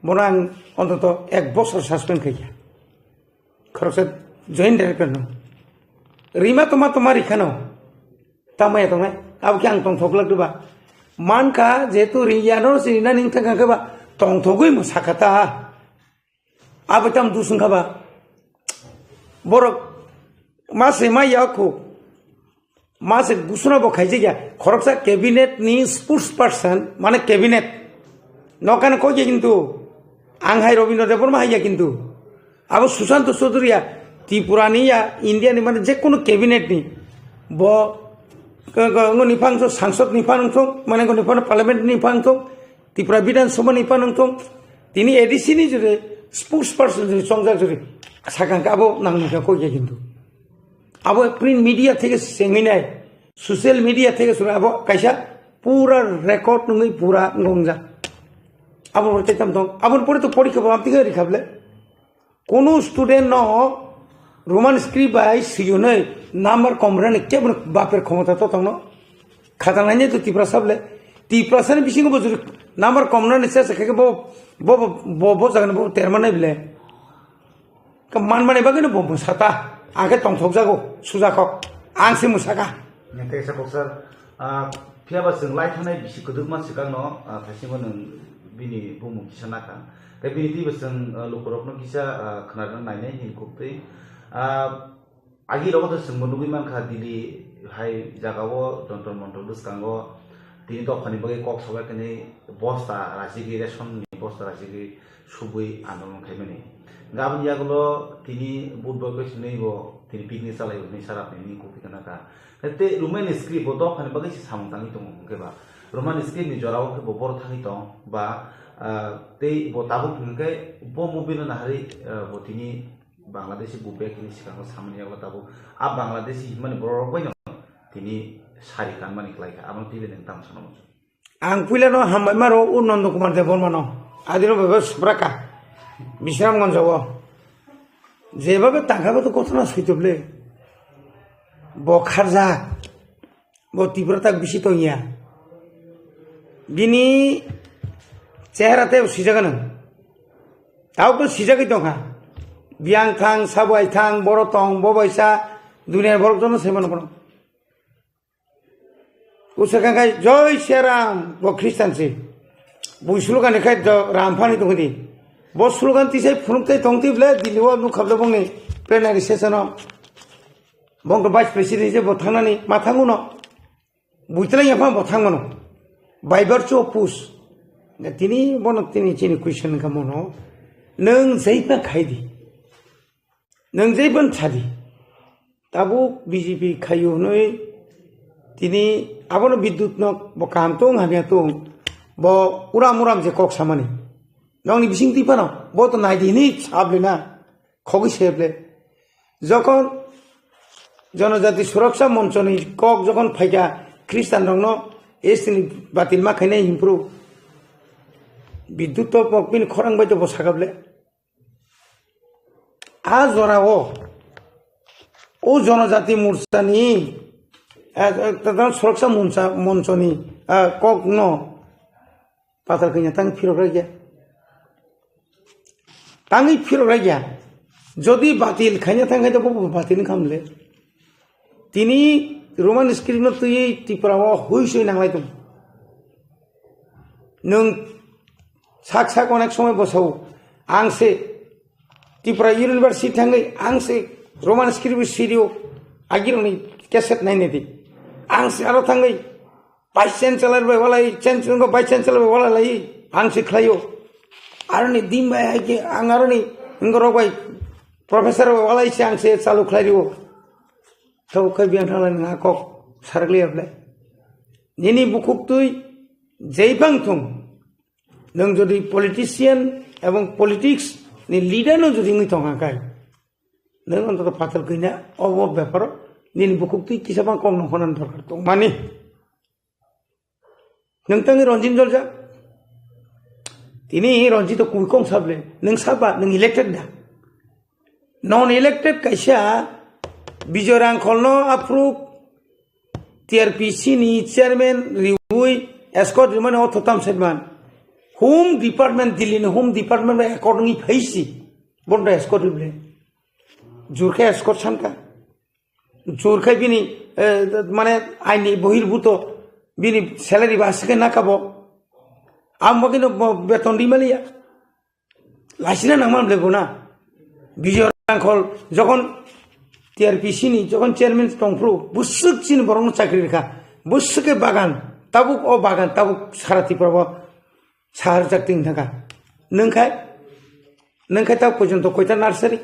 borang onto ek bosor suspend khaya khorose joint director no rima tomari khano tamai to nai ab kyang tong thoklak duba man ka jetu riyano sina ning thanga ka ba tong thogoi mo sakata अब तम दूसरा खबा बोरो मासे मायाको मासे गुसना बो खाइजे गया खरकसा cabinet नि स्पोर्ट्स पर्सन माने कैबिनेट नकान कोजे किन्तु आंहाय रविन्द्र देबर्मा हाइया किन्तु अब सुशांत चौधुरिया त्रिपुरानि या इंडिया नि माने जे कोनो कैबिनेट नि बो निफांसो सांसद निफांसो माने निफान पार्लियामेंट निफांसो त्रिपुरा विधानसभा निफांसो तिनी एडिसि नि जरे स्पोर्ट्स पर्सन संजाक जरी साकांका अब नांगनिका कोइया किन्तु अब प्रिंट मीडिया থেকে सेंगिनाय सोशल मीडिया থেকে सुना अब काइसा पूरा रेकर्ड नङै पूरा गंजा अब बरते तम दं अब परे तो परीक्षा बामति गरि खाबले कोनो स्टूडेंट न रोमान स्क्रिप्ट बाय सियोनै नाम्बार कमराने केबन बापेर क्षमता तो तंग खाता नाइने तो तिप्रा सबले तिप्रा सन बिसिंग बजुर नाम्बार कमराने से सके बो जागन बो तेरमाने बिले मान माने बागैनो बो मुसाता आगे तंथक जागो सुजाखक आंसे मुसाका नेते से बक्सर फियाबा जों लाइथानाय बिसि गदुक मानसि गांनो खायसेबो नों बिनि बुमु किसानाका दा बिनि दिबो जों लकरकनो किसा खोनादों नायनाय हिनखुबै आगि रगद जों मनुगै मानखा दिल्ली हाय जागावो जन्तर मन्तर दुसकांगो তিনি দফানি বাগে কক সবাই কেনে বস্তা রাজিগি রেশন বস্তা রাজিগি সুবই আন্দোলন খাইবেনি গাবন ইয়াগুলো তিনি বুধবার কইছে নেইব তিনি পিকনিক চালাইব नै সারা আপনি কপি কানাকা তে রোমান স্ক্রিপ্ট দফানি বাগে সামতানি দङ কেবা রোমান স্ক্রিপ্ট नि জরাও কে ববর থাকি দङ বা তে বতাবু কিনকে ব মুবিনো নাহারি বতিনি বাংলাদেশি বুবে কিনি সিকানো সামনিয়াগো তাবু আ বাংলাদেশি মানে বড় কইনো তিনি सारी कान मानिक लाइका आमन टिभि नों ताम सनम आं पुइलानो हामबाय मारो उनन्द कुमार देबरमानो आदिनो बेबो सुब्राका बिश्रामगंजआव जेबाबे तांखाबो तो घटना सैतबले बखारजा बो तीव्रता बिसि तंगिया बिनि चेहराते सिजागानो तावबो सिजागै दंहा बियां थां साबाय थां बर' तं बबायसा दुनिया बरजन सेमन बन उसकांखाय जय श्रीराम वो ख्रिस्टान से वो स्लोगान खाय रामफानी दंगदि वो स्लोगान तिसाय फुनुकथाय दंतिब्ले दिल्लीआव नुखाबले बंनि प्लेनारि सेसनाव बंग भाइस प्रेसिडेंट जे बथांनानै मा थांगोनो बुइतला याफा बथांगोनो बाय भार्चु अफ पुस तिनि बन तिनि चिनि question खामोनो nung zaipan khaidi nung zaipan chadi tabu BJP khayu noi tini abono biddut nok bo kam tong hamya tong bo uram uram je kok samani nongni bising tipano bo to nai dini chable na khogi seble যখন জনজাতি সুরক্ষা মঞ্চ নি cock যখন ফাইকা খ্রিস্টান রং এসিনি বাতিল মা খাইনে ইমপ্রুভ বিদ্যুৎ তো পকপিন খরাং বাইতো বসাগাবলে আ জরা ও জনজাতি মোর্চা নি সুরক্ষা মঞ্চ নি কক ন পাতাল কইনা তাং ফিরক রাখিয়া তাঙ্গি ফিরক রাখিয়া যদি বাতিল খাইনা থাকাই তো বাতিল খামলে তিনি রোমান স্ক্রিপ্ট তুই ত্রিপুরা হইসই নাংলাইতো নং সাক সাক অনেক সময় বসাও আংসে ত্রিপুরা ইউনিভার্সিটি থাঙ্গাই আংসে রোমান স্ক্রিপ্ট সিরিও আগির ক্যাসেট নাই নেদি আংসে আরো থাঙ্গাই ভাইস চ্যান্সেলর বেলাই চ্যান্সেলর ভাইস চ্যান্সেলর বেলাই আংসে খাইও আর নি দিম ভাই আইকে আং আর নি ইংগর ভাই Profesor walai siang se salu klariwo tau kai biang thalan nga kok sargli able nini bukuk tui jeibang thung nang jodi politician ebong politics ni leader no jodi ngi tonga kai nang onto patal kina obo byapar nini bukuk tui kisabang kong no honan dorkar tong mani nang tangi Ranjit Jorja tini Ranjit to kui kong sable nang saba nang elected da non-elected kaisa bijorang kolno approve TRPC ni chairman riui escort man othotam sedman home department dilin home department accordingly phaisi bonda escort lible jurkha escort sanka jurkha bini mane aini bohirbuto bini salary basike nakabo amogino beton dimalia lasina namam lebo na bijor খল যখন TRPC নি যখন chairman টংফ্রু বুসুক চিন বরং চাকরি রেখা বুসুকে বাগান তাবুক ও বাগান তাবুক সারা ত্রিপুরা সাহার চাকরি থাকা নংখাই তা পর্যন্ত কয়টা নার্সারি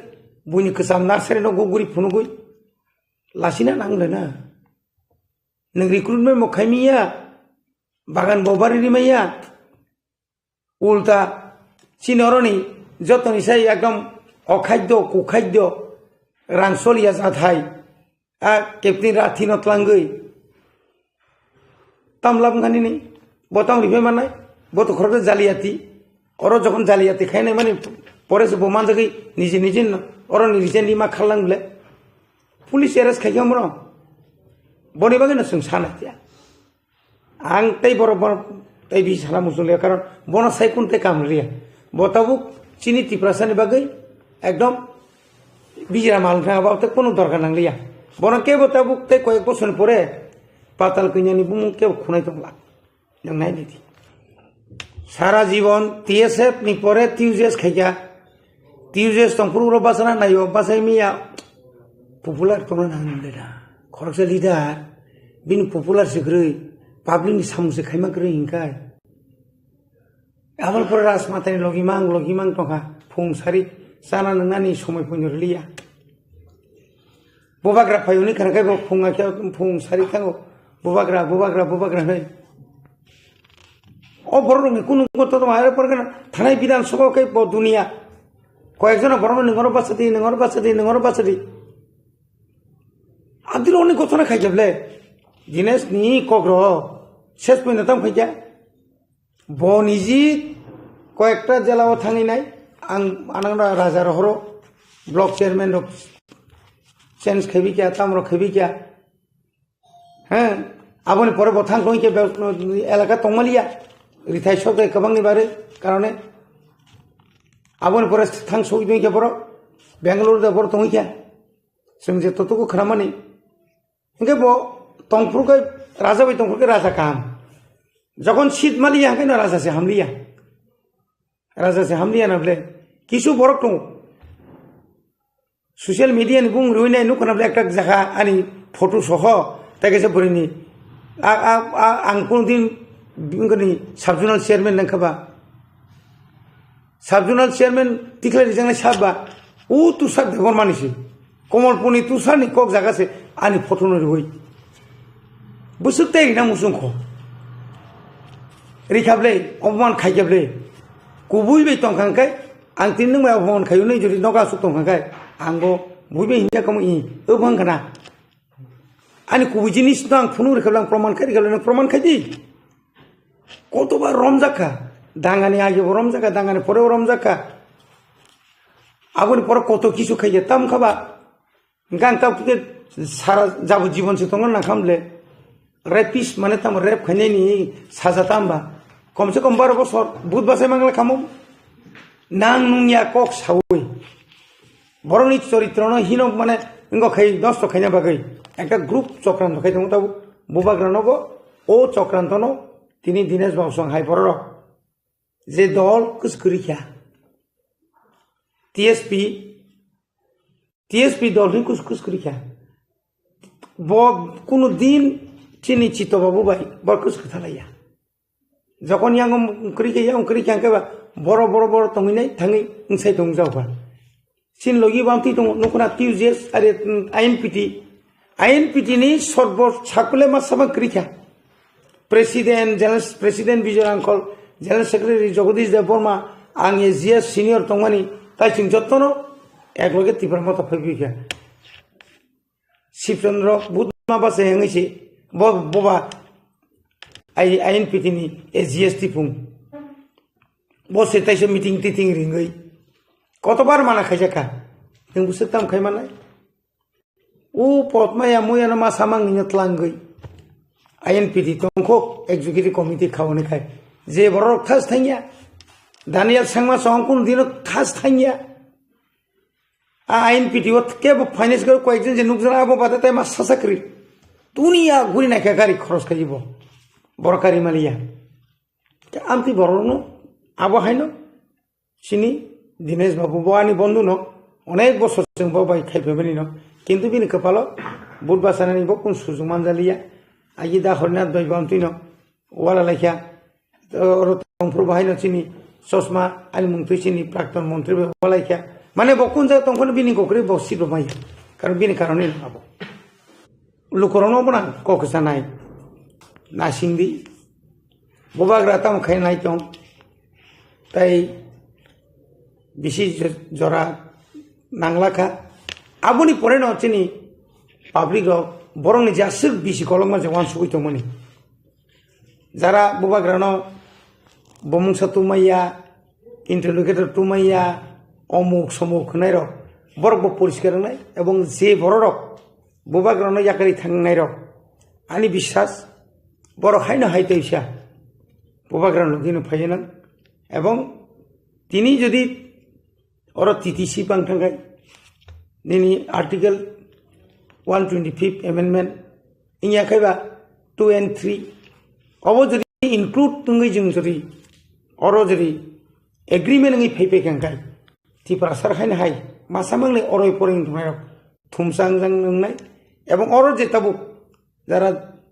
বুনি কসাম নার্সারি ন গুগুরি ফুনুগুই লাসিনা নাংলে না নং রিক্রুটমেন্ট মখাইমিয়া বাগান ববারি রিমাইয়া উল্টা চিনরনি যতনি সাই একদম অখাদ্য কুখাদ্য রাংসলিয়া জাথাই কেপ্টেন রাথি নতলাঙ্গই তামলাবখানি নেই বতাং রিফে মানাই বত খরচ জালিয়াতি অর যখন জালিয়াতি খাইনাই মানে পরে যে বোমান জায়গায় নিজে নিজে অর নিজে নিমা খালাংলে পুলিশ এরেস্ট খাইকে আমরা বনিবাগে না जों সানাতিয়া আং তাই বড় বড় তাই বি সালা মুসলিয়া কারণ বনা সাইকুনতে কামরিয়া বতাবুক চিনি ত্রিপ্রাসানি বাগৈ একদম বিজরা মাল খাওয়া কোনো দরকার নাংলিয়া বনা কে বতাবুক তাই কয়েক বছর পরে পাতাল কইনানি বুমুক কেউ খুনাই তংলা जों নাই দিদি সারা জীবন টিএসএফ নি পরে টিউজেস খাইয়া টিউজেস তংপুরো বাসনা নাইও বাসাই মিয়া পপুলার তোমরা নাংলেরা খরচা লিডার বিন পপুলার সেগ্রই পাবলিকনি সামুসে খাইমা গ্রই হিংকাই আবার পরে রাজমাতানি লগিমাং টকা ফুং সারি জানা नंनानि समय फैनो लिया बबाग्रा फायनि खारखाय फुङा के फुं सारि थांगो बबाग्रा नै ओ बरनि कुनु गत तो मारे परगना थानाय बिधान सभा के दुनिया कयेकजना बरन नंगर बासदी आदिल अनेक घटना खाइजबले दिनेश नि कग्र शेष पयनताम खाइजा बनिजि कयेकटा जेलाव थाङिनाय आं आनांगा राजा रहरो ब्लॉक चेयरमैन रो चेंज खेबी क्या तामरो खेबी क्या हैं आबोनि परे बथां कोइ के एलाका तंगलिया रिथाय सब कबांनि बारे कारणे आबोनि परे थां सौइ दइ के बरो बेंगलुरु दा बरो तंगि क्या जों जे ततुको खरामानि इंगे बो तंगफ्रुके राजा बै तंगफ्रुके राजा काम যখন শীত মালিয়া কেন রাজা সে হামলিয়া নাবলে কিছু বড় তো সোশ্যাল মিডিয়া নি বুং রইনাই नु কোনাবলে একটা জায়গা আনি ফটো সহ তাকে সে বরিনি আং কোনদিন বিংগনি সাবজোনাল চেয়ারম্যান নাখাবা সাবজোনাল চেয়ারম্যান টিকলারি জাংলাই সাববা ও তুষার দেখর মানিসি কমলপুনি তুষারনি কক জাগাছে আনি ফটনের হই বুসুক তাই না মুসুংখ রিখাবলে অপমান খাইখাবলে কুবুইবে তংখাंखाय आं तीन नंग अपमान खायो नै जुदि नगा सुक तंखांखाय आंबो बुइबे हिंजा कम इ ओबंखना आनि कुबुइ जिनिस आं फुनु रेखाबलां प्रमाण खाइ रेखाबलां प्रमाण खाइदि कतबार रमजाखा दांगानि आगे रमजाखा दांगानि परे रमजाखा आगुनि परे कत किसु खाइया ताम खाबा गां तापके सारा जाबो जीवन से तंगन ना खामले रेपिस माने ताम रेप खाइनायनि साजा तामबा कम से कम 12 बছর बुध बासाय मांगला खामो नां नुंगिया कक सावै बरनि चरित्र न हिन माने इंगो खाइ नष्ट खाइना बागै একটা গ্রুপ চক্রান্ত খাইতো তাও বুবাগ্রানগো ও চক্রান্ত ন তিনি দিনেশ বাবুসং হাই পরর যে দল কুসকরিখা টিএসপি দল নি কুসকরিখা ব কোন দিন চিনি চিত বাবু ভাই বড় কুসকথালাইয়া যখন ইয়াং করিখা কেবা বড় বড় বড় তমিনাই থাঙি ইনসাই দং যাওবা सिन लगी बामती दङ नखना टिउजेस आरो आईएनपीटी नि सर्व साकले मासामा क्रिखा प्रेसिडेंट विजय आंकल जनरल सेक्रेटारि जगदीश देव बर्मा आं एजिएस सिनियर तंगमानि ताइसिं जत्तन एकलगे तिपर मत फैबिखा शिवचंद्र बुधमा बासे हेंगैसे बबा आईएनपीटी नि एजिएस टिपुं बसे ताइसे मीटिंग टिटिं रिंगै कतबार माना खाइजाखा जों बुसुक ताम खाइमानाय उ पदमाया मयानो मा सामांनि तलांगै आईएनपीटी तंखो एग्जीक्यूटिव कमिटी खावनखाय जे बरक थास थाइया दानियल सांमा संकुन दिन थास थाइया आईएनपीटी व केबो फाइनेंस गर कयजन जे नुकसान आबो बादाय मा सासाक्रि दुनिया गुरि नाखा गारि खरस खाइबो बरकारि मालिया आमति बरनो आबो हायनो सिनि दिनेश बाबू बानी बंधु न अनेक बছর जों बाय खाइफेबनि न किन्तु बिनि कपालो बुधबा सानानि बकुन सुजुमान जालिया आगि दा हरना दय बामति न वाला लाखिया रतनपुर बाहायनो चिनि चश्मा आलि मुंतुसिनि प्राक्तन मन्त्री वालाखिया माने बकुन जा तंखन बिनि गखरि बसिबो माया कारण बिनि कारणे आबो लुकरनो बना कखसा नाय नासिंदि बबाग्रा ताम खाइनाय दं ताई बिसि जरा नांलाखा आबुनि परे न चिनि पाब्लिक बरंनि जासुक बिसि कलम जे वान सुइतो मनि जारा बुबाग्रान बमुंसा तुमाइया इंटरलोकेटर तुमाइया अमुक समूक नाय र बरक परिष्कार नाय एवं जे बरक बुबाग्रान याकारि थांनाय र आनि विश्वास बर हायनो हायतैसा बुबाग्रान दिनो फायना एवं तिनि जदि और टीटीसी पांथांगाय निनि आर्टिकल 125 अमेंडमेंट इया खायबा 2 and 3 अबो जदि इंक्लूड तुंगै जों जदि और जदि एग्रीमेंट नङै फैफै खांगाय तिपरा सरखायनो हाय मासामांनि अरय परिं थुमाय थुमसांजां नंनाय एवं और जेताबो जारा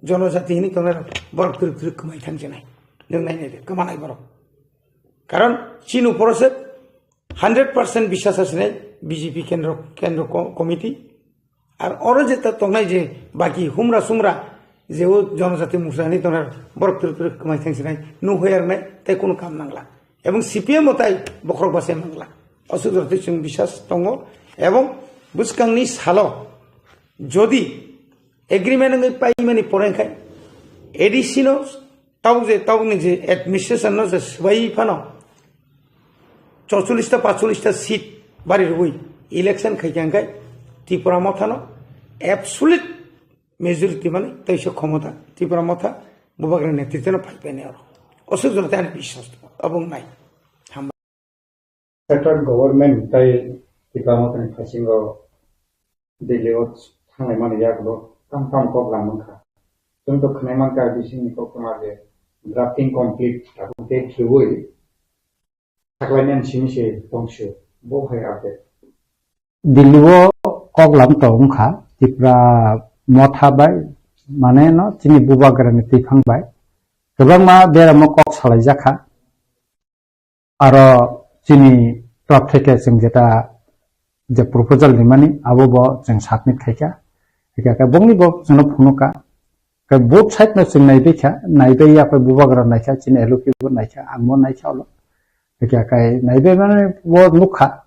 जनजातिनि तंनाय बरक त्रिक कमाय थांजनाय जों नायनाय कमानाय बरक कारण चिनु परसे 100% विश्वास आसने बीजेपी केंद्र कमिटी और जेता तंगनाय जे बाकी हुमरा सुमरा जे जनजाति मुसलानि तंनाय बरक त्रिक कमाय थांजनाय नुहैरनाय ताय कोनो काम नांला एवं सीपीएम ताय बखरक बासे नांला असुदरति जों विश्वास दङ एवं बुसकांनि सालो जदि एग्रीमेंट नङै पाइमानि परेखाय एडिसिनो तावनि जे एडमिनिस्ट्रेशन न जे सबाय फानो 44টা 45টা सीट बारि रुई इलेक्शन खाइखांखाय त्रिपुरा मथानो एब्सोल्यूट मेजॉरिटी माने तैसे क्षमता त्रिपुरा मथा बुबाग्रा नेतृत्व फाइबाने और असुक जनता विश्वास अबं नाय सेंट्रल गवर्नमेंट ताय त्रिपुरा मथानि खासिंगो दिल्लीआव थांनाय माने यागलो काम कबलांमोनखा जों तो खनाय मानका बिसिनि कमाजे ड्राफ्टिं कंप्लीट आबुते थ्रुयै Saklanyan sini sih tongsu, bohai apa? Diliwo kok lam tong kha, tipra motha bai, mana no cini bubagrani tipang bai. Kebang ma bera mo kok salai jakha, aro chini top theke jeng jeta je proposal ni mani abo bo jeng submit khaika ka bongni bo jono phunuka ka both side na jeng naibe ya pa bubagra naikha chini eluki bo naikha angmo naikha lo ka naibe mane bo nukha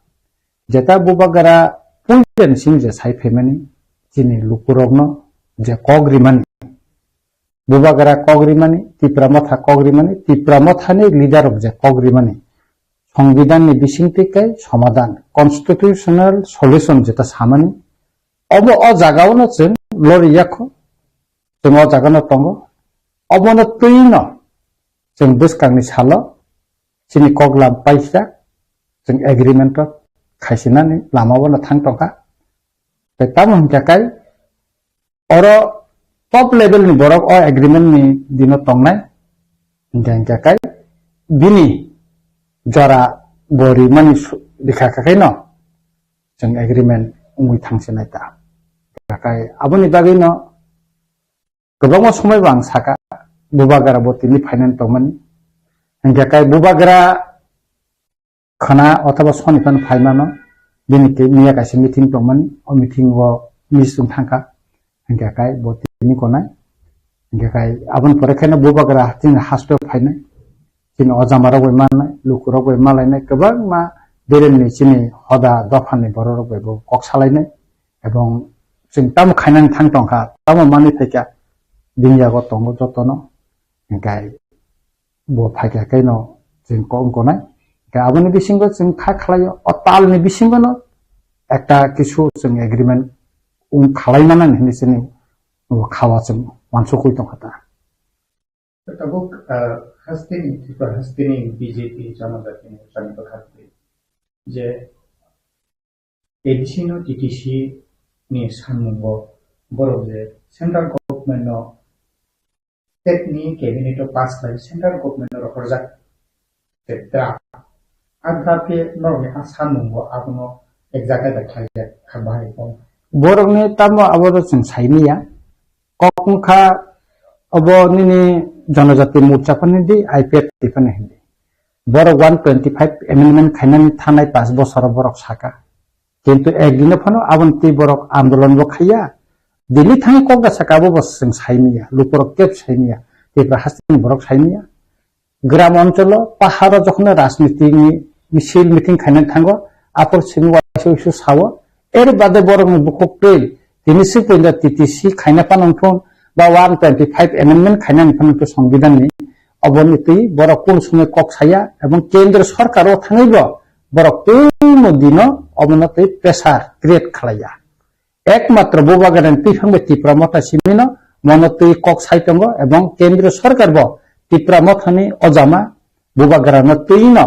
jeta bubagra pulen sing je sai phemani chini lukurogno je kogrimani bubagra kogrimani tipramotha kogrimani tipramothani leader of je kogrimani সংবিধান ni bisingtikai সমাধান constitutional solution jeta samani obo o jagao cheng lori yakho cheng o jagano tongo obo no tuino cheng buskangni salo chini koglam paisa cheng agreement khaisinani lamao na thang tongka te tamon jakai oro top level ni borok o agreement ni dino tongnai jakai bini jara bori mani dikha kakai no jeng agreement ungui thangsinai ta kakai aboni bagi no gobang somai bang saka bubagara botini finance tongmani jakai bubagara khana othaba sonifan phaimano binike miya kaisi meeting tongmani o meeting wo misum thangka jakai botini konai jakai abon pore khena bubagara tin hasto phainai chini ojamara goi manai lukuro goi malainai gobang ma berenni chini hoda dofani bororo goi bo kok salainai ebong ching tam khainani thang tongkha tam mani theka dingya go tongo jotono gai bo phaika kaino ching kong konai ga aboni bisingo ching kha khlayo o talni bisingo no ekta kichu ching agreement khalainana ni chini khawa ching manso koi tongkha ta tabuk hastini tipa hastini BJP jamadatini sani bakhatri je ADC no TTC ni sanmungo borok je central government no state ni cabinet o pass khai central government no horjak tetra adhape no ni sanmungo abuno exactly da khai khabai ko borok ni tamo aboro ching saimiya kokmkha abo nini जनजाति मोर्चा पनि IPF पनि हिँड्ने बरक 125 amendment खाइनानै थानाय 5 बছर बरक साका किन्तु एकदिन फनो आबन ती बरक आन्दोलन बो खाया दिल्ली थाङै कगदा साकाबो बसजों साइमिया लुपरक केप साइमिया तेब्रा हास्तिन बरक साइमिया ग्राम अञ्चल पाहाड जखन राजनीतिनि मिसिल मिटिङ खाइनानै थांगो आपर सिमवा इशु सावो एर बादे बरक बुखक पेल दिनिसि पइन्दा टीटीसी खाइना पानंथन বা 125 एमेन्डमेन्ट खाइनानै फानखो संविधाननि अबनिति बरक कुन समय कक साया एवं केन्द्र सरकारो थाङैबो बरक तुनो दिनो अबनति प्रेसार क्रिएट खालाया एकमात्र बुबागारन तिफांबे तिप्रामथा सिमिनो मनति कक साइतंगो एवं केन्द्र सरकारबो तिप्रामथानि अजामा बुबागारन तुइनो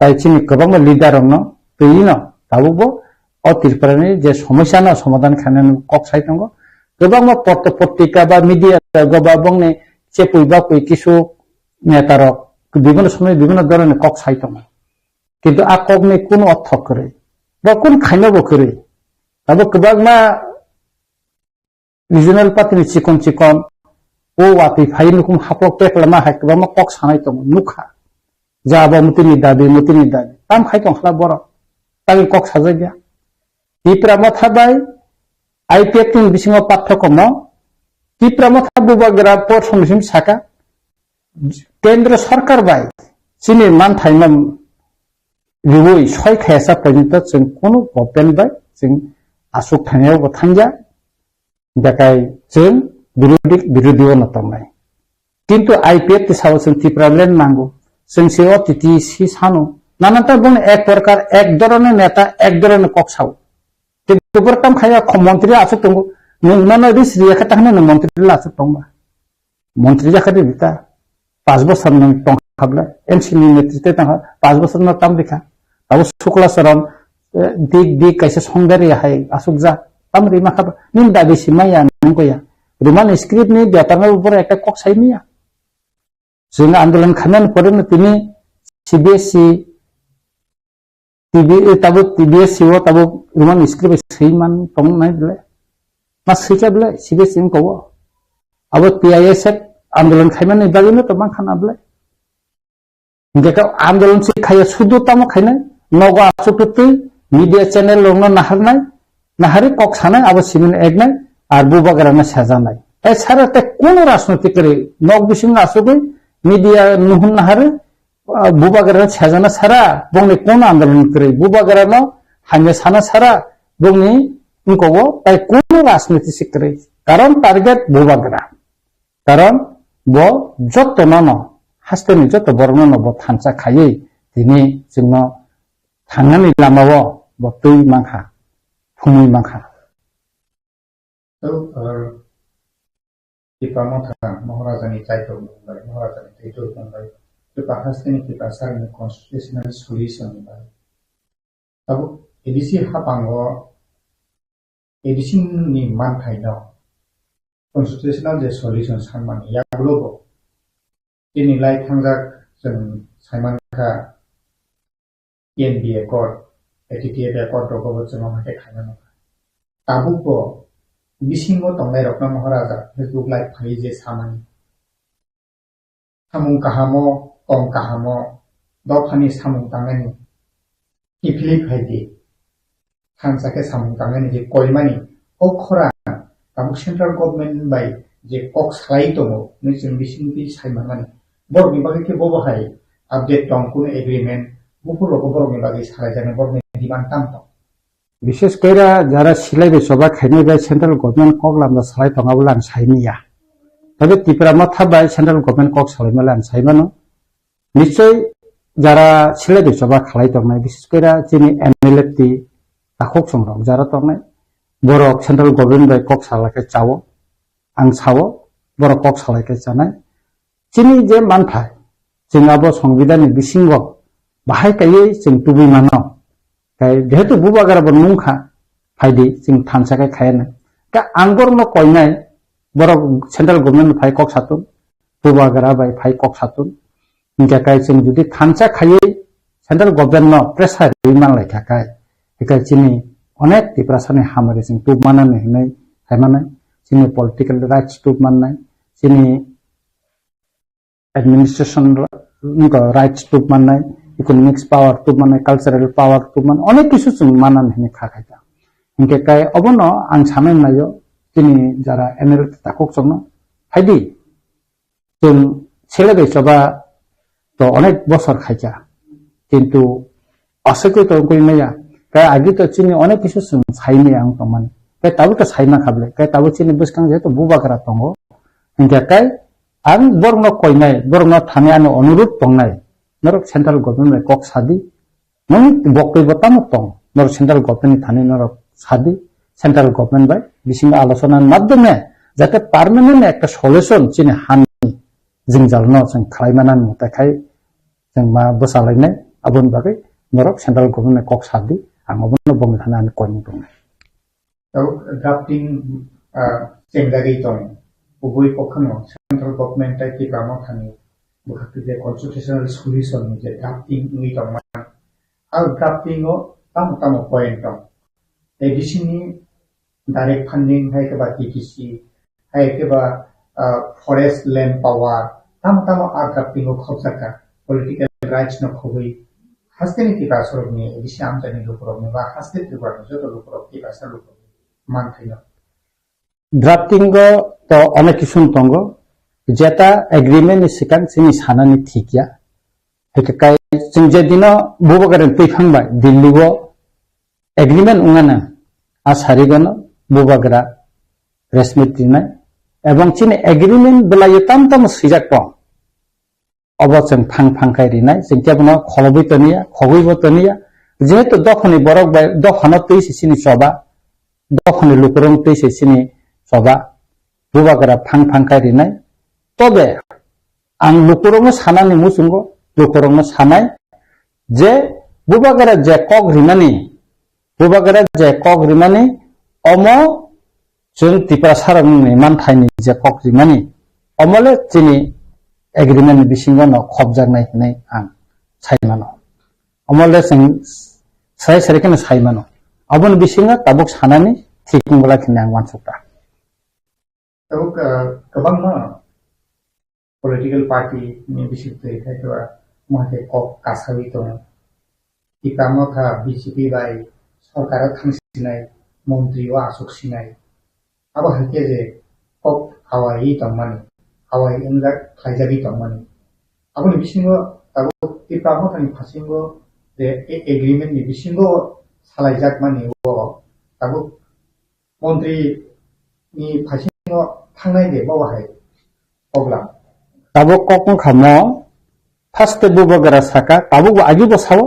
ताइचिनि गोबां लिडारनो तुइनो ताबुबो अ तिरपानि जे समस्यानो समाधान खानानै कक साइतंगो गोबां पत्रिका बा मिडिया गोबां ने चेपुई बा कोई किसु नेतारक বিভিন্ন সময় বিভিন্ন ধরনের কক সাইতম কিন্তু আ কক নে কোন অর্থ করে বা কোন খাইনব করে তবে গোবাং মা রিজনাল পার্টি চিকন চিকন ও আতি ফাইন কুম হাপক পেকলা মা হাক বা কক সানাইতম নুখা যা বা মুতিনি দাবি তাম খাইতম খলা বড় তাই কক সাজাই দিয়া ইপ্রা মাথা বাই आइपिएफ नि बिसिङाव पाठ्यक्रम तिप्रामथा बुबाग्रा पर समसिम साका केन्द्र सरकार बाय चिनि मान थाइम रिवै सय खायसा पर्यन्त जों कोनो गभर्नमेन्ट बाय जों आसुक थानायाव थांजा बेखाय जों बिरोधी नतमनाय किन्तु आइपिएफ तिसाव जों तिप्रालेन नांगौ जों सेव टीटीसी सानो नानाता बुं एक प्रकार एक धरনের नेता एक धरনের कक्साव Tubertam kaya menteri asuk tunggu, mana di Sri Lanka tahun ini menteri asuk tunggu, menteri jaga di kita, 5 besar nang tong kabla, MC ni netri tengah 5 besar nang tam dikha, tahu sukla seram, di kaisa songgari hai asuk za, tam rima kab, ni dah bisi maya nangko ya, rumah skrip ni di atas upor ekak kok saya ni ya, sehingga andolan kanan pada nanti CBSC tabu TBS siwo tabu rumah skrip seiman tong nai bele mas sicha bele CBS ing ko abo PIS andolan khaiman ni bagino to bang khana bele Jika आंदोलन से खाया सुदु तमो खाइना नगो आसुकतु media channel लोगनो नाहारी कक सानाय आबो semen एकनाय are बुबागराना साजानाय ए साराते कोन राजनीति करे नग बिसिं आसुगै मीडिया नुहुन नाहारी बुबागराना साजाना सारा बंनि कोन आंदोलन करे बुबागरानो हान्या साना सारा बंनि इनकोगो ताय कोन राजनीति से करे कारण टारगेट बुबागरा कारण बो जत्तनानो हास्तेनि जत्त बरनो बो थानसा खायै दिनै जोंनो थांनानै लामावो बो दै माखा फुंनि माखा Kita motha Maharajani title by Maharajani title by the Pakistani kita sarang constitutional solution by tabu edisi hapango edisi ni man thaino constitutional the solution sanman ya globo ini lai thangjak जों साइमानखा ENBA court ATTA court rogo जों माथे खायनो ताबुको बिसिंगो तंनाय रत्न महाराजा Facebook live phi जे सामानि सामुं काहामो कम काहामो दफानि सामुं तांनायनि किफिलि फाइदि खानसाके सामुं तांनायनि जे कयमानि अखरा Tabuk central government by J कक साइ दङो नों बिसिंनि साइमानि बरनि बागै के बबहाय আপডেট दं कुन एग्रीमेंट बुफुरको बरनि बागै सारायजानो बरनि डिमान्ड ताम विशेष कर जरा सिलाई सबा खाई सेंट्रल गवर्नमेंट कक लाम सालाई तंगाबो आं साइनिया तब त्रिपुरा थाबाय सेंट्रल गवर्नमेंट कक सालायमाल आं साइमानो निश्चय जरा सिलाई सबा खालाई तंनाय विशेष कर जोंनि एमएलएटी आखक संरक जरा तंनाय बर सेंट्रल गवर्नमेंट बाय कक सालायके चावो आं सावो बर कक सालायके जानाय जोंनि जे मानथाय जोंहाबो संविधाननि बिसिङाव बाहाय गायै जों तुबै मानो जेहेतु बुबागराबो नुखा फायदि जों थानसाखाय खायानो का आंगरनो कयनाय बर सेंट्रल गवर्नमेंट फाय कक सातुन बुबागरा बाय फाय कक सातुन इनकाय जों जुदि थानसा खायै सेंट्रल गवर्नमेंट प्रेसार मान लायखाय एका जोंनि अनेक त्रिपुरासानि हामारे जों तुब मानानै होनाय हायमानाय जोंनि पलिटिकल राइट्स तुब माननाय जोंनि एडमिनिस्ट्रेशन राइट्स तुब माननाय इकोनॉमिक्स पावर तुब माने कल्चरल पावर तुब मान अनेक किसु जों मानानै होनाय खाखायदा इनके काय अबनो आं सानै नायो जोंनि जरा एमएल ताखक जोंनो फायदि जों सेलेबै सबा तो अनेक बছর खायजा किन्तु असके तो कइनाया काय आगि तो चिनि अनेक किसु जों साइनि आं तो मान काय ताबो तो साइना खाबले काय ताबो चिनि बसखां जेतो बुबागरा दंगो इनके काय आं बरनो कइनाय बरनो थानायानो अनुरोध दंनाय नरक सेंट्रल गवर्नमेंट कक सादी नों बक्तब्य तामो दं नरक सेंट्रल गवर्नमेंट थाने नरक सादी सेंट्रल गवर्नमेंट बाय बिसिंग आलोचनानि माध्यमे जाते पार्मानेंट एक सल्यूशन चिनि हानि जों जालनो जों खालायमानानै मुताखाय जों मा बसालायनाय आबुन बागै नरक सेंट्रल गवर्नमेंट कक सादी आं अबनो बुंनो थानानै कयनि दं ड्राफ्टिं जेंगारि दं उभय पक्षनो सेंट्रल गवर्नमेंट टाइपि कामो थानि बुखाते constitutional solution जे ड्राफ्टिं नि दं आ ड्राफ्टिंगो ताम पॉइंट दं एडिशननि डायरेक्ट फंडिंग है के बाद टीटीसी है के बाद फॉरेस्ट लैंड पावर ताम आ ड्राफ्टिंगो खबजाका पॉलिटिकल राइट्स न खबै हास्तेनि की बासरनि एडिशन आमजानि लोकरनि बा हास्ते त्रिपुरानि जत लोकर की बासर लोकर मान थाइनो ड्राफ्टिंगो तो अनेक किसुम दंगो जेता एग्रीमेंट नि सिकां जोंनि सानानि थिकिया हेकाय जों जे दिनो बुबागरान फैखांबाय दिल्लीआव एग्रीमेंट उङानो आसारिगन बुबागरा रेसमिट दिनाय एवं चिनि एग्रीमेंट बेलाय ताम सैजाक दं अबचन फांखाय रिनाय जों केबनो खलबैतनिया खगैबतनिया जेहेतु दखनि बरक बाय दखनो तैसिनि सबा दखनि लुकरं तैसिनि सबा बुबागरा फांखाय रिनाय तबे आं लुकरंनो सानानि मुसुंगो लुकरंनो सानाय जे बुबागरा जे कक रिमानि अमो जों त्रिपुरा सारंनि मानथायनि जे कक रिमानि अमले जोंनि एग्रीमेंट बिसिङाव खबजानाय होननाय आं सायमानो अमले जों सायसारिखौनो सायमानो अबन बिसिङा ताबुक सानानि थिकंगला खिने आं वानसुक्ता ताबुक गोबां political party ni bisip te khai to माथे कक कासावि दङ टिका मथा बीजेपी बाय सरकाराव थांसिनाय मन्त्रियाव आसुक सिनाय आबो हाके जे कक हावाई दंमानि हावाई उनगा खायजागि दंमानि आबोनि बिसिङाव दाबो टिका मथानि फासिङाव जे एग्रिमेन्ट नि बिसिङाव सालायजाक मानि दाबो मन्त्रि नि फासिङाव थांनाय दे बावहाय अब्ला दाबो कक खामो फार्स्ट बुबागरा साका दाबो आगि बसाव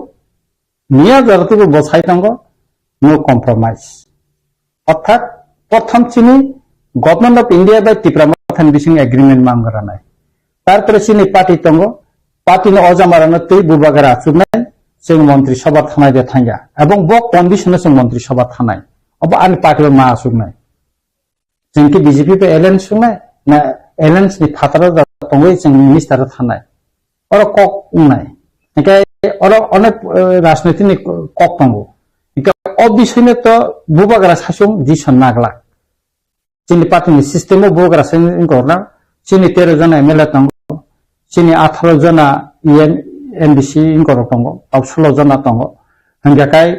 निया जरतिबो बसाय दंगो नो कम्प्रोमाइज अर्थात प्रथम चिनी गवर्नमेंट ऑफ इंडिया बाय त्रिपुरा मथान बिसिं एग्रीमेंट मांगरानाय तारपरे चिनी पार्टी दंगो पार्टी ने अजामारानो तै बुबागरा आसुनाय जों मंत्री सभा थानाय दे थांगा एबं ब कंडीशन जों मंत्री सभा थानाय अब आन पार्टी मा आसुनाय जोंकि बीजेपी पे एलायंस सुनाय ना एलायंस नि फातारा दंगै जों मिनिस्टार थानाय और कक उनाय एके और अनेक राजनीतिनि कक दंगो एके अबिसयनो तो बुबागरा सासुं दिसन नागला जोंनि पार्टीनि सिस्टेमाव बुबागरा सासुं गरना जोंनि 13 जना एमएलए दंगो जोंनि 18 जना एनडीसी इंगर दंगो 16 जना दंगो हंगाकाय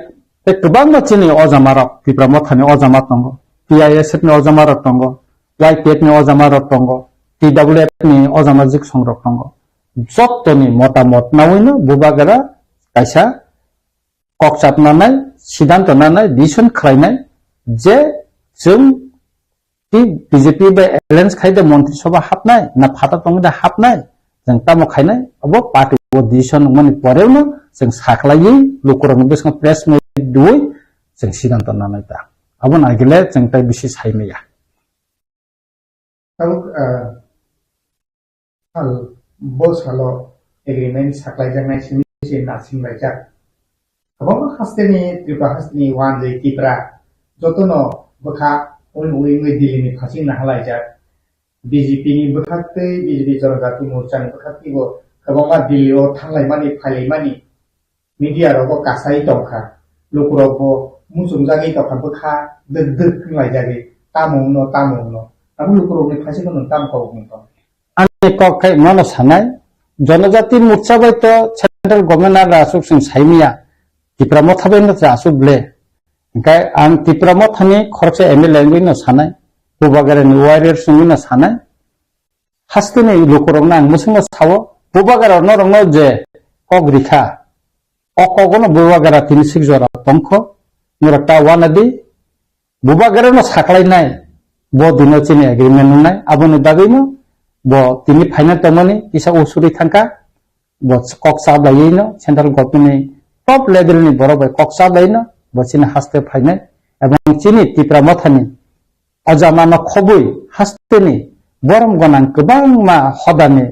बे गोबां जोंनि अजामाराव त्रिपुरा मथानि अजामा दंगो PISF नि अजामाराव दंगो YPF नि अजामाराव दंगो TWF नि अजामाजिक संरक दंगो जत्तनि मतामत नावैनो बुबागरा कायसा ककसाबनानै सिद्धांत नानै डिसिसन खालायनाय जे जों बीजेपी बे एलायंस खायदे मंत्री सभा हाबनाय ना फाता दंदा हाबनाय जों तामो खायनाय अब पार्टी वो डिसिसन माने परेवनो जों साखलायै लोकरनो बेसं प्रेस मिट दुय जों सिद्धांत नानै दा अब नागिले जों ताय बिसि सायनाया हाल बोसालो एग्रीमेंट साख्लाय जानाय सिनि नासिं बायजा गोबां हास्तेनि त्रिपुरा हास्तेनि वान जे त्रिपुरा जतनो बखा उन उइङै दिल्लीनि फासि नाहालायजा बीजेपी नि बखाते बीजेपी जनजाति मोर्चानि बखातिबो गोबां दिल्लीयाव थांलायमानि फायलायमानि मिडियारावबो कासाय दंखा लोकरावबो मुसुंजागि दंखा बखा दोद लायजागि तामुनो आबो लोकरावनि फासिखौ नों तामखौ बुंतो आनि कक्काय मनो सानाय जनजाति मोर्चा बाय तो सेंट्रल गवर्नमेंट आ रासुक सिं साइमिया त्रिपुरा मथाबैनो रासुब्ले ओंखाय आं त्रिपुरा मथानि खरसे एमएलए नि सानाय बुबागरानि वारियर्स नि सानाय हास्तेनि लोकरावनो आं मुसुंगा सावो बुबागरानो रंनो जे कग्रिखा अकगनो बुबागरा 36 जरा तंखो मुरता वानादि बुबागरानो साखलायनाय बो दिनो चिनि एग्रीमेंट नाय आबोनि दागैनो बो तिनि फाइनाल तमनि किसा उसुरि थांका बो कक साबलायैनो सेंट्रल गवर्नमेंट नि टप लेवल नि बरोबर कक साबलायैनो बो चिनि हास्ते फाइनाल एबं चिनि त्रिपुरा मथानि अजामानो खबुइ हास्तेनि बरम गनां गोबां मा हदानि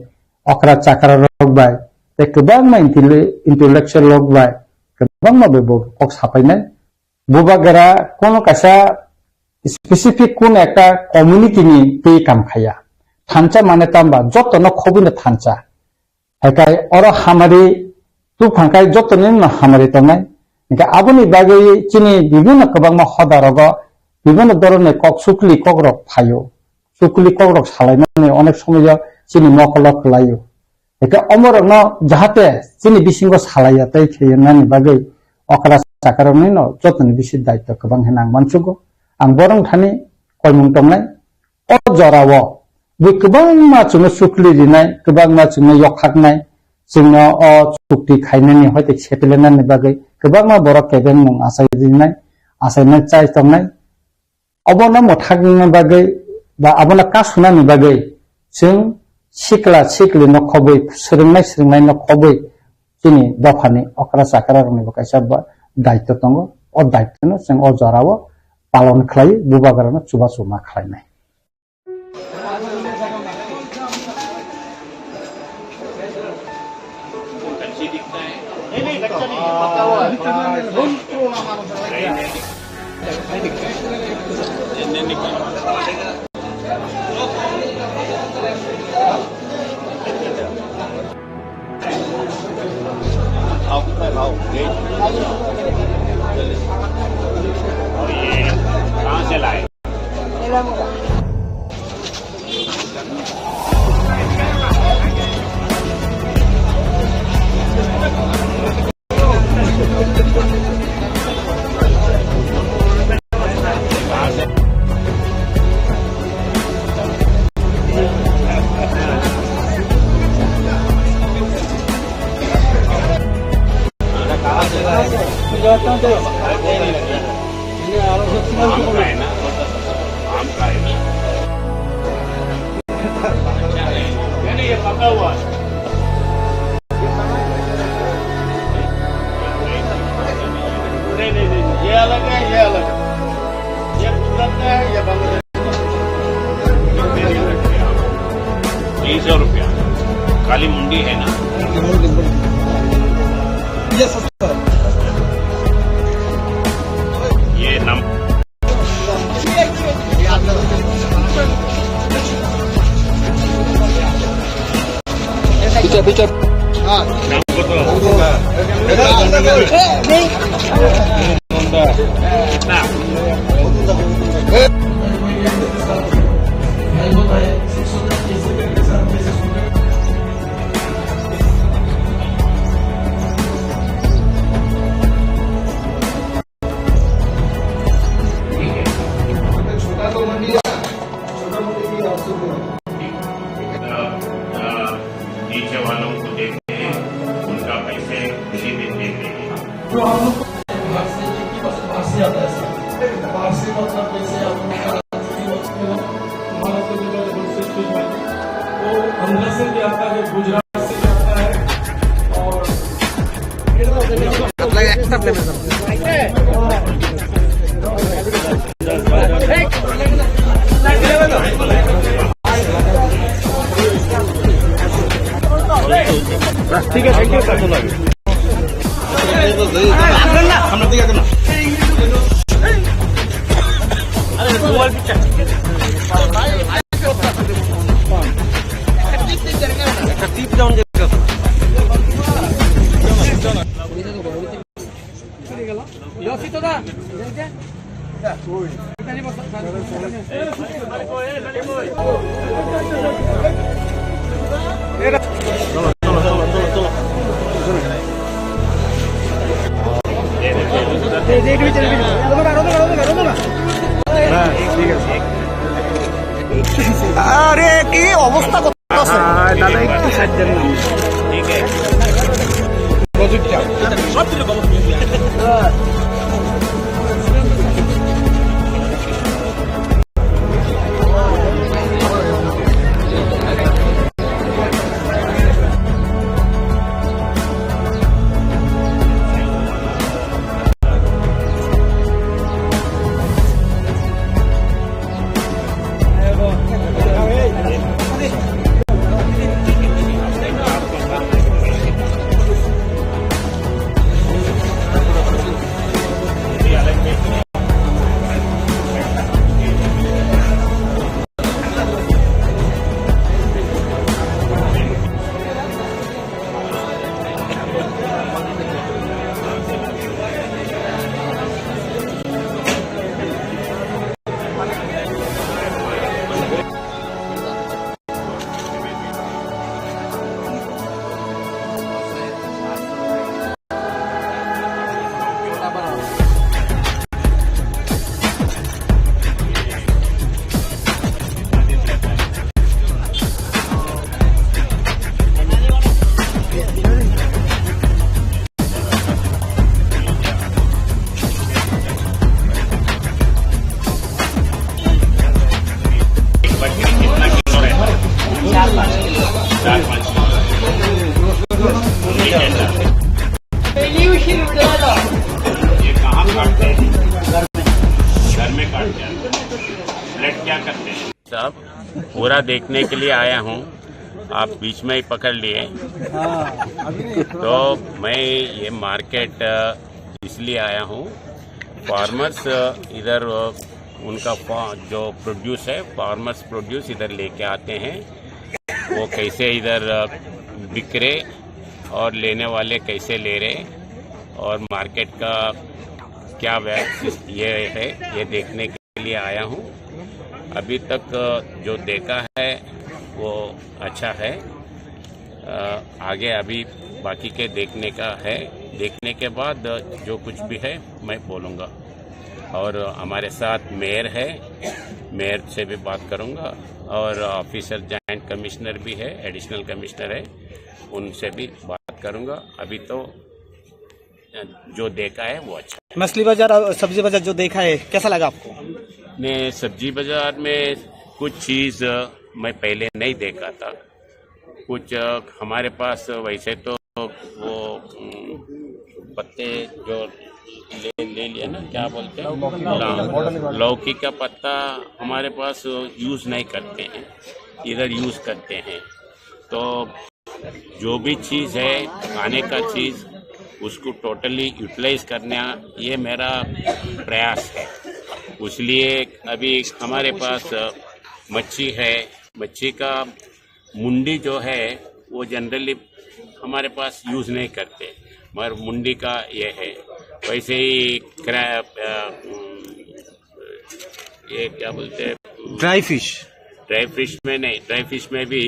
अक्रा चाकरा रगबाय ते गोबां मा इंटेलेक्चुअल रगबाय गोबां मा बे कक साफायनाय बुबागरा कोनो कासा स्पेसिफिक कोन एकटा कम्युनिटी नि पे काम खाया थांचा माने तांबा जतनो खबिनो थांचा हायकाय और हामारि तु फांकाय जतनो न हामारि तनाय इनका आबुनि बागै चिनि विभिन्न गोबां मा हदारग विभिन्न धरনের কক सुकलि ककरक फायो सुकलि ककरक सालायनानै अनेक समय चिनि मकलक लायो एका अमरन जाहाते चिनि बिसिंगो सालाया तै खेयनानि बागै अकरा साकारनि न जतनि बिसि दायित्व गोबां होनां मानसुगो आं बरं थानि कयमुं तंनाय अ जरावो बे गोबां माचुनो सुकलि दिनाय गोबां माचुनो यखाकनाय जोंनो अ सुक्ति खायनानि हयते सेपेलेनानि बागै गोबां मा बर केबेन मुं आसाय दिनाय आसायनाय चाय तंनाय अबना मथागनि बागै बा अबना कासुनानि बागै जों सिकला सिकलि न खबै सोलोंनाय न खबै जोंनि दफानि अकरा साकारानि बकायसा दायित्व दङ अ दायित्वनो जों अ जरावो पालन खालायो बुबागरानो चुबा चुमा खालायनाय कहाँ से लाए? ये पका हुआ है। नहीं, ये अलग है, ये अलग है, ये गुजरात का है, ये बांग्लादेश 300 रुपया काली मुंडी है ना, ये सस्ता ये नम पीछे नीचे वालों को देते हैं, उनका पैसे उसी दिन देते हैं। तो हम लोग बाहर से आता है सर, बाहर से मतलब जैसे हमारा तो अंदर से भी आता है, गुजरात से भी आता है ठीक है, थैंक यू सर। আরে কি অবস্থা করতে দাদা, একটু সাইড দেন না। ठीक है, সব দিলে साहब पूरा देखने के लिए आया हूँ, आप बीच में ही पकड़ लिए। तो मैं ये मार्केट इसलिए आया हूँ, फार्मर्स इधर उनका जो प्रोड्यूस है, फार्मर्स प्रोड्यूस इधर लेके आते हैं, वो कैसे इधर बिक रहे और लेने वाले कैसे ले रहे और मार्केट का क्या ये है, ये देखने के लिए आया हूँ। अभी तक जो देखा है वो अच्छा है, आगे अभी बाकी के देखने का है, देखने के बाद जो कुछ भी है मैं बोलूँगा। और हमारे साथ मेयर है, मेयर से भी बात करूँगा और ऑफिसर जॉइंट कमिश्नर भी है, एडिशनल कमिश्नर है, उनसे भी बात करूँगा। अभी तो जो देखा है वो अच्छा। मछली बाजार और सब्जी बाजार जो देखा है कैसा लगा आपको? ने सब्जी बाजार में कुछ चीज़ मैं पहले नहीं देखा था। कुछ हमारे पास वैसे तो वो पत्ते जो ले लिया ना, क्या बोलते हैं, लौकी का पत्ता हमारे पास यूज़ नहीं करते हैं, इधर यूज़ करते हैं। तो जो भी चीज़ है खाने का चीज़ उसको टोटली यूटिलाइज करना ये मेरा प्रयास है। इसलिए अभी हमारे पास मच्छी है, मच्छी का मुंडी जो है वो जनरली हमारे पास यूज़ नहीं करते, मगर मुंडी का ये है। वैसे ही क्रैब, ये क्या बोलते हैं, ड्राई फिश में नहीं, ड्राई फिश में भी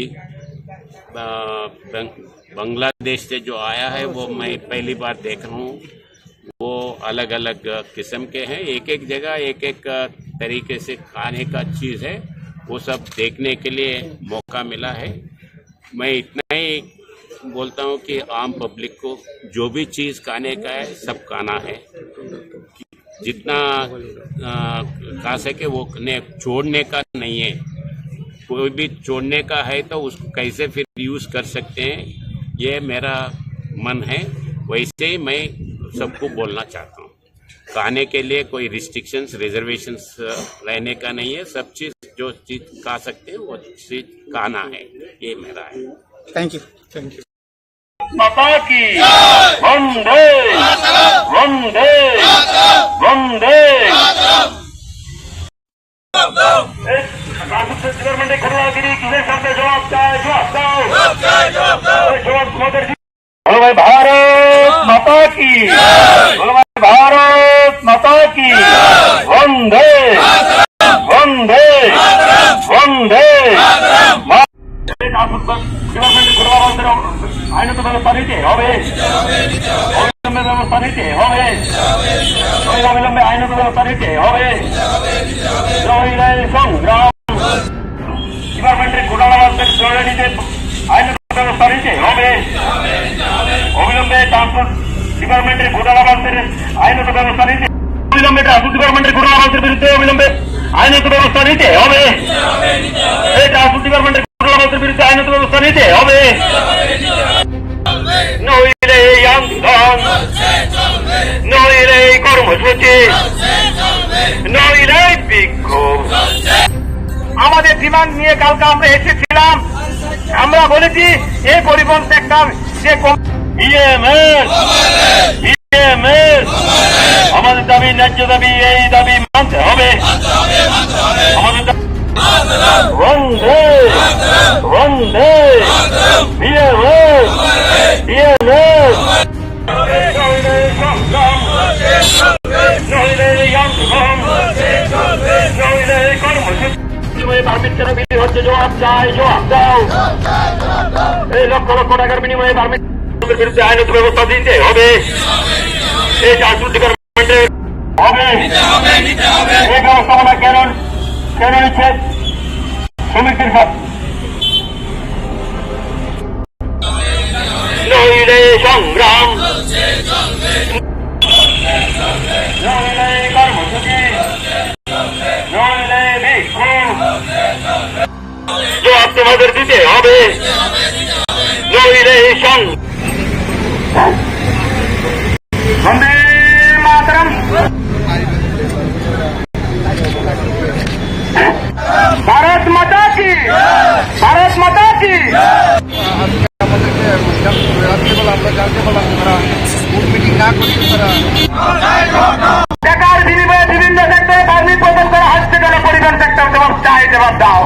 बांग्लादेश से जो आया है वो मैं पहली बार देख रहा हूँ। वो अलग अलग किस्म के हैं, एक एक जगह एक एक तरीके से खाने का चीज़ है, वो सब देखने के लिए मौका मिला है। मैं इतना ही बोलता हूँ कि आम पब्लिक को जो भी चीज़ खाने का है सब खाना है, जितना खा सके वो छोड़ने का नहीं है। कोई भी छोड़ने का है तो उसको कैसे फिर यूज़ कर सकते हैं, ये मेरा मन है। वैसे ही मैं सबको बोलना चाहता हूँ, खाने के लिए कोई रिस्ट्रिक्शंस रिजर्वेशंस रहने का नहीं है। सब चीज़ जो चीज़ खा सकते हैं वो चीज़ खाना है, ये मेरा है। Thank you. माता की वंदे वंदे वंदे। गवर्नमेंट खड़वागिरी किसे सामने जवाब दो। बोलो भाई भारत माता की, बोलो भाई भारत माता की। वंदे वंदे वंदे। गवर्नमेंट खड़वा আইনত ব্যবস্থা নিতে হবে, অবিলম্বে ব্যবস্থা নিতে হবে, অবিলম্বে আইনত ব্যবস্থা নিতে হবে। সংগ্রাম ডিপার্টমেন্টের ঘোটালাবাজদের ধরে নিতে আইনত ব্যবস্থা নিতে হবে, অবিলম্বে ট্রান্সপোর্ট ডিপার্টমেন্টের ঘোটালাবাজদের আইনত ব্যবস্থা নিতে, অবিলম্বে ট্রান্সপোর্ট ডিপার্টমেন্টের ঘোটালাবাজদের বিরুদ্ধে অবিলম্বে আইনত ব্যবস্থা নিতে হবে। এই ট্রান্সপোর্ট ডিপার্টমেন্টের ঘোটালাবাজদের বিরুদ্ধে আইনত ব্যবস্থা নিতে হবে। নইলে এই আন্দোলন, নইলে এই কর্মসূচি, নইলে বিক্ষোভ। আমাদের ডিমান্ড নিয়ে কালকে আমরা এসেছিলাম, আমরা বলেছি এই পরিবহন সেক্টর যে আমাদের দাবি, ন্যায্য দাবি, এই দাবি মানতে হবে। আমাদের वंदे वंदे পারমিট কেন বিক্রি হচ্ছে, জবাব চাই, জবাব দাও। এই লক্ষ লক্ষ টাকার বিনিময়ে পারমিট বিরুদ্ধে আইনত ব্যবস্থা দিতে হবে। এই ট্রান্সপোর্ট ডিপার্টমেন্টের হবে এই ব্যবস্থাপনা কেন নিচ্ছে শ্রমিকদের কাছে। নইলে সংগ্রাম, নইলে কর্মসূচি, নইলে বিক্ষোভ, জবাব তোমাদের দিতে হবে। নইলে বন্দে মাতরম। भारत माता की, भारत माता की। আমরা জানতে পারলাম তারা মিটিং না করতে তারা টাকার বিনিময়ে বিভিন্ন সেক্টরে পারমিট প্রদান করা হচ্ছে কেন? পরিবহন সেক্টর জবাব চাই, জবাব দাও।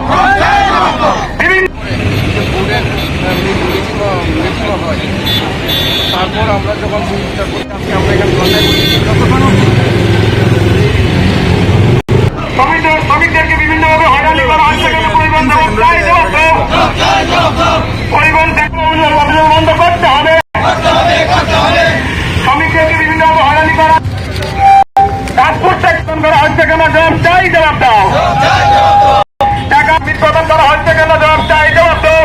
তারপর আমরা যখন আমরা এখানে শ্রমিকদেরকে বিভিন্নভাবে হয়রানি করা হচ্ছে কেন? পরিবহন জবাব চাই, জবাব দাও। পরিবহন সেক্টর বন্ধ করতে হবে। শ্রমিকদেরকে বিভিন্নভাবে হয়রানি করা, ট্রান্সপোর্ট সেক্টর করা হচ্ছে কেন? জবাব চাই, জবাব দাও। টাকা প্রদান করা হচ্ছে কেন? জবাব চাই, জবাব দাও।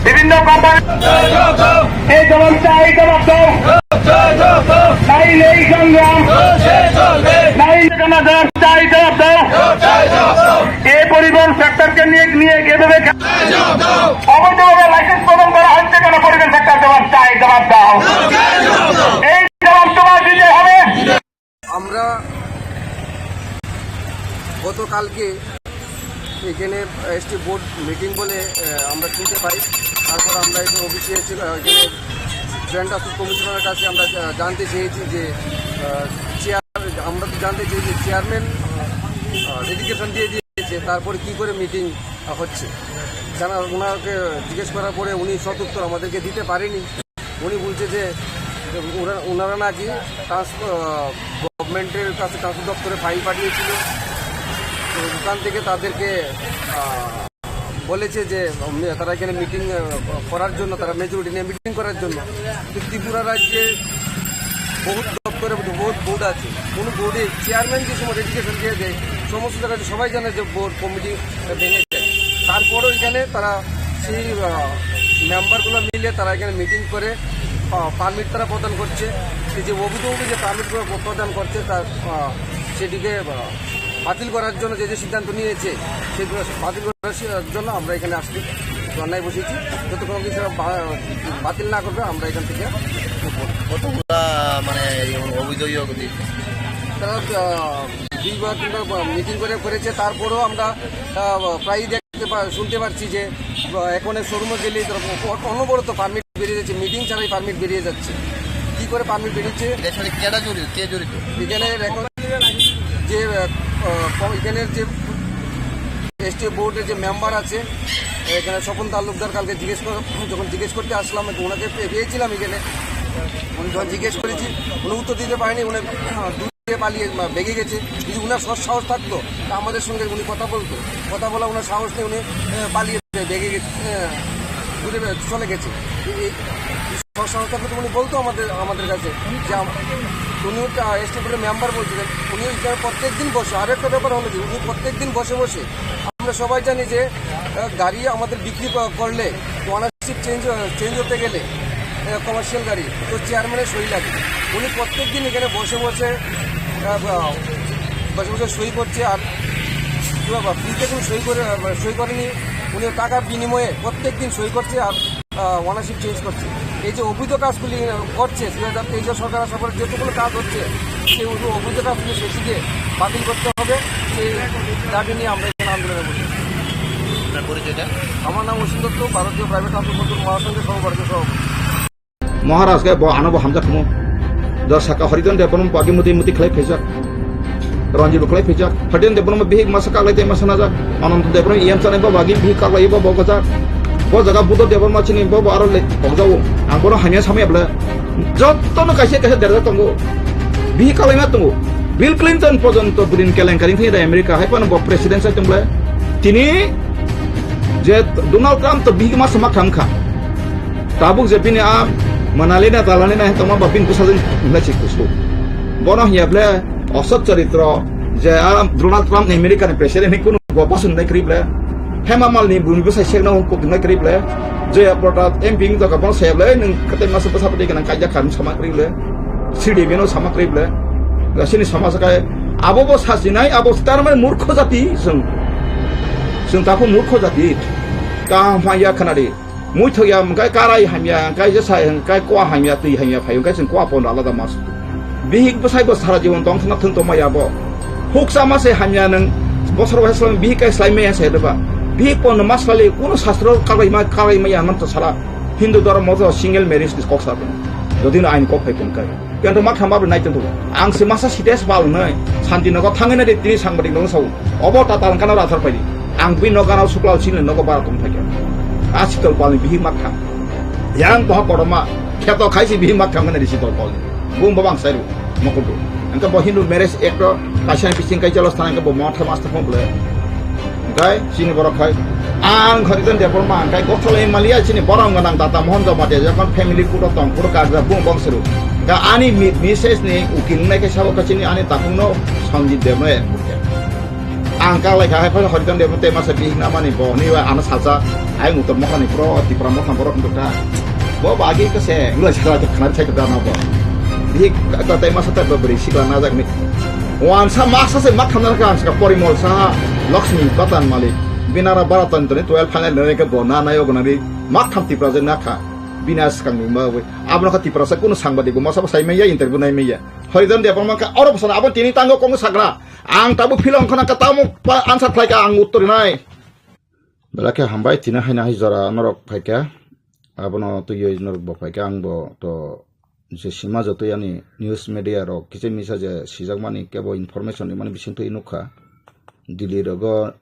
বিভিন্ন কোম্পানি এই জবাব চাই, জবাব দাও। সংগ্রাম নাই কেন জবাব চাই, জবাব দাও। এই পরিবহন সেক্টরকে নিয়ে এভাবে অবৈধভাবে লাইসেন্স প্রদান করা হচ্ছে কেন? পরিবহন সেক্টর জবাব চাই, জবাব দাও। এই জবাব তোমার দিতে হবে। আমরা গতকালকে এখানে এসটি বোর্ড মিটিং বলে আমরা শুনতে পাই। তারপর আমরা এখানে অফিসে এখানে জয়েন্ট অফিস কমিশনারের কাছে আমরা জানতে চেয়েছি যে আমরা তো জানতে চেয়েছি যে চেয়ারম্যান ডেডিকেশন দিয়ে দিয়েছে, তারপরে কি করে মিটিং হচ্ছে জানা ওনাকে জিজ্ঞেস করার পরে উনি সদুত্তর আমাদেরকে দিতে পারেনি। উনি বলছে যে ওনারা নাকি গভর্নমেন্টের কাছে ট্রান্সপোর্ট দপ্তরে ফাইল পাঠিয়েছিল, তো ওখান থেকে তাদেরকে বলেছে যে তারা এখানে মিটিং করার জন্য, তারা মেজরিটি নিয়ে মিটিং করার জন্য। ত্রিপুরা রাজ্যে বহুত দপ্তরে বহুত বোর্ড আছে, কোনো বোর্ডে চেয়ারম্যান যে সময় ডেডিকেশন দিয়ে দেয় সমস্ত জায়গায় সবাই জানে যে বোর্ড কমিটি ভেঙে যায়। তারপরও এখানে তারা সেই মেম্বারগুলো মিলে তারা এখানে মিটিং করে পারমিট তারা প্রদান করছে। এই যে অবৈধ যে পারমিটগুলো প্রদান করছে তার সেটিকে বাতিল করার জন্য যে সিদ্ধান্ত নিয়েছে সেগুলো বাতিল করার জন্য আমরা এখানে আসছি, ধর্নায় বসেছি। যতক্ষণ কিছু বাতিল না করবে আমরা এখান থেকে মানে অবৈধ তারা দুইবার তিনবার মিটিং করেছে। তারপরেও আমরা প্রায়ই শুনতে পারছি যে এখন শোরুমে গেলে অনবরত পারমিট বেরিয়ে যাচ্ছে, মিটিং ছাড়াই পারমিট বেরিয়ে যাচ্ছে। কি করে পারমিট বেরিয়েছে? কে জড়িত? এখানে যে এখানের যে এসটি বোর্ডের যে মেম্বার আছে এখানে স্বপন তালুকদার, কালকে যখন জিজ্ঞেস করতে আসলাম ওনাকে পেয়েছিলাম এখানে, উনি যখন জিজ্ঞেস করেছি উনি উত্তর দিতে পারেনি, উনি দূরে পালিয়ে বেগে গেছে। যদি উনার সাহস থাকতো তা আমাদের সঙ্গে উনি কথা বলা ওনার সাহস নেই, উনি পালিয়ে বেগে গেছে, দূরে চলে গেছে। এই সাহস থাকলে তো উনি বলতো আমাদের কাছে যে উনি এসটি বোর্ডের মেম্বার বলছিলেন, উনি প্রত্যেক দিন বসে। আর একটা ব্যাপার হলো যে উনি প্রত্যেক দিন বসে আমরা সবাই জানি যে গাড়ি আমাদের বিক্রি করলে ওনারশিপ চেঞ্জ হতে গেলে কমার্শিয়াল গাড়ি তো চেয়ারম্যানের সই লাগে। উনি প্রত্যেক দিন এখানে বসে সই করছে, আর ফ্রিতে কোনো সই করেনি, উনি টাকার বিনিময়ে প্রত্যেক দিন সই করছে আর ওনারশিপ চেঞ্জ করছে। এই যে অবৈধ কাজগুলি করছে 2023 সরকার আসার পরে যেটুকুলো কাজ হচ্ছে সেই অবৈধ কাজগুলি বেশিকে বাতিল করতে হবে, সেই দাবি নিয়ে আমরা এখানে আন্দোলনে বসি। আমার নাম অসীম দত্ত, ভারতীয় প্রাইভেট ট্রান্সপোর্ট মহাসংঘের সহকারী সভাপতি। महाराज के आनब हामजाखमो द साका हरिजन देवनम बागी मुति खलाई फेजाक रंजीब खलाई फेजाक हरिजन देवनम बिहिक मासा कागलाइते मासाना जा अनंत देवनम इएम चाने बा बागी बिहिक कागलाई बा बगजा ब जगा बुद देवन माचिनि ब आरो ले बगजाओ आंगोनो हानिया सामयाब्ला जत्तनो काइसे देरजा तंगो बिहिक कागलाइमा तंगो बिल क्लिंटन पर्यन्त बुदिन केलेंकारि फैदा अमेरिका हायपान ब प्रेसिडेन्ट साइतंब्ला तिनि जे डोनाल्ड ट्राम्प तो बिहिक मासा मा खामखा ताबुक जे बिनि आ Manalina talanina toma babin kusalin nglachi kusu bono hiable osot charitra je Donald Trump ni American president ni kunu gopasun nai krible hemamal ni bumi besai sekna ko nai krible je product emping to kabon seble ning kate mas pesapati kana kajak kan sama krible sidi beno sama krible gasini sama sakai abo bo sasinai abo starman murkho jati sung taku murkho jati ka maya khanari muy thoya kai karai hamya kai jasai kai kwa hamya tui hamya phayu kai sin kwa pon alada mas bihik besai bo sara jiwon tong thna thun to maya bo huksa mase hamya nang bosor waslam bihik kai slai me sai deba bihik pon masali kuno shastro karai maya nam to sara hindu dharma mozo single marriage dis koksa ben jodin ain kok phai pon kai কিন্তু মা খামাবো নাই কিন্তু আং সে মাসা সিটেস পাল নাই Shantinagar Than না তিনি সাংবাদিক নং সাউ অবতা তালকানাव রাথার পাইলি আং বি নগানাव সুক্লাव सिन नगो बारा कम থাকে आसितल पालि बिहि माखा yang toh kodoma keto kaisi bihi makam ngene disitol pol bum babang sairu mokodo angka bo hindu marriage act kasan pising kai jalos tanang ke bo motha master pomple kai sini borok kai ang kharidan depor ma kai kothole malia sini borong nang tata mohon do mate jakon family puro tong puro karja bum bang seru ga ani message ni ukil nai ke sabo kachini ani takungno sangjit deme angka lai kai pa kharidan depor te masa bihi namani bo ni wa ana salsa ai ngutur mokhani pro ti pramokhon borok ndukta bo bagi ke se ngla sakala khanar chai ke dana bo dik kata masa tak beri sikla nazak ni wan sa masa se mak khamna ka ska porimol sa Lakshmi Patan Malik binara baratan tone 12 final ne ka gona na yo gona ri mak khamti project na kha binas kang ni ma we abna khati prasa kuno sangbadi go masa sai me ya interview nai me ya horidan de apama ka oro sana abon tini tango kong sakra ang tabu film khana ka tamu answer khlai ka ang uttor nai belaka hambai tina haina hijara norok phaika abono tu yo norok bo phaika ang bo to je sima joto yani news media rok kise misa je sijak mani kebo information ni mani bising to inukha dili rogo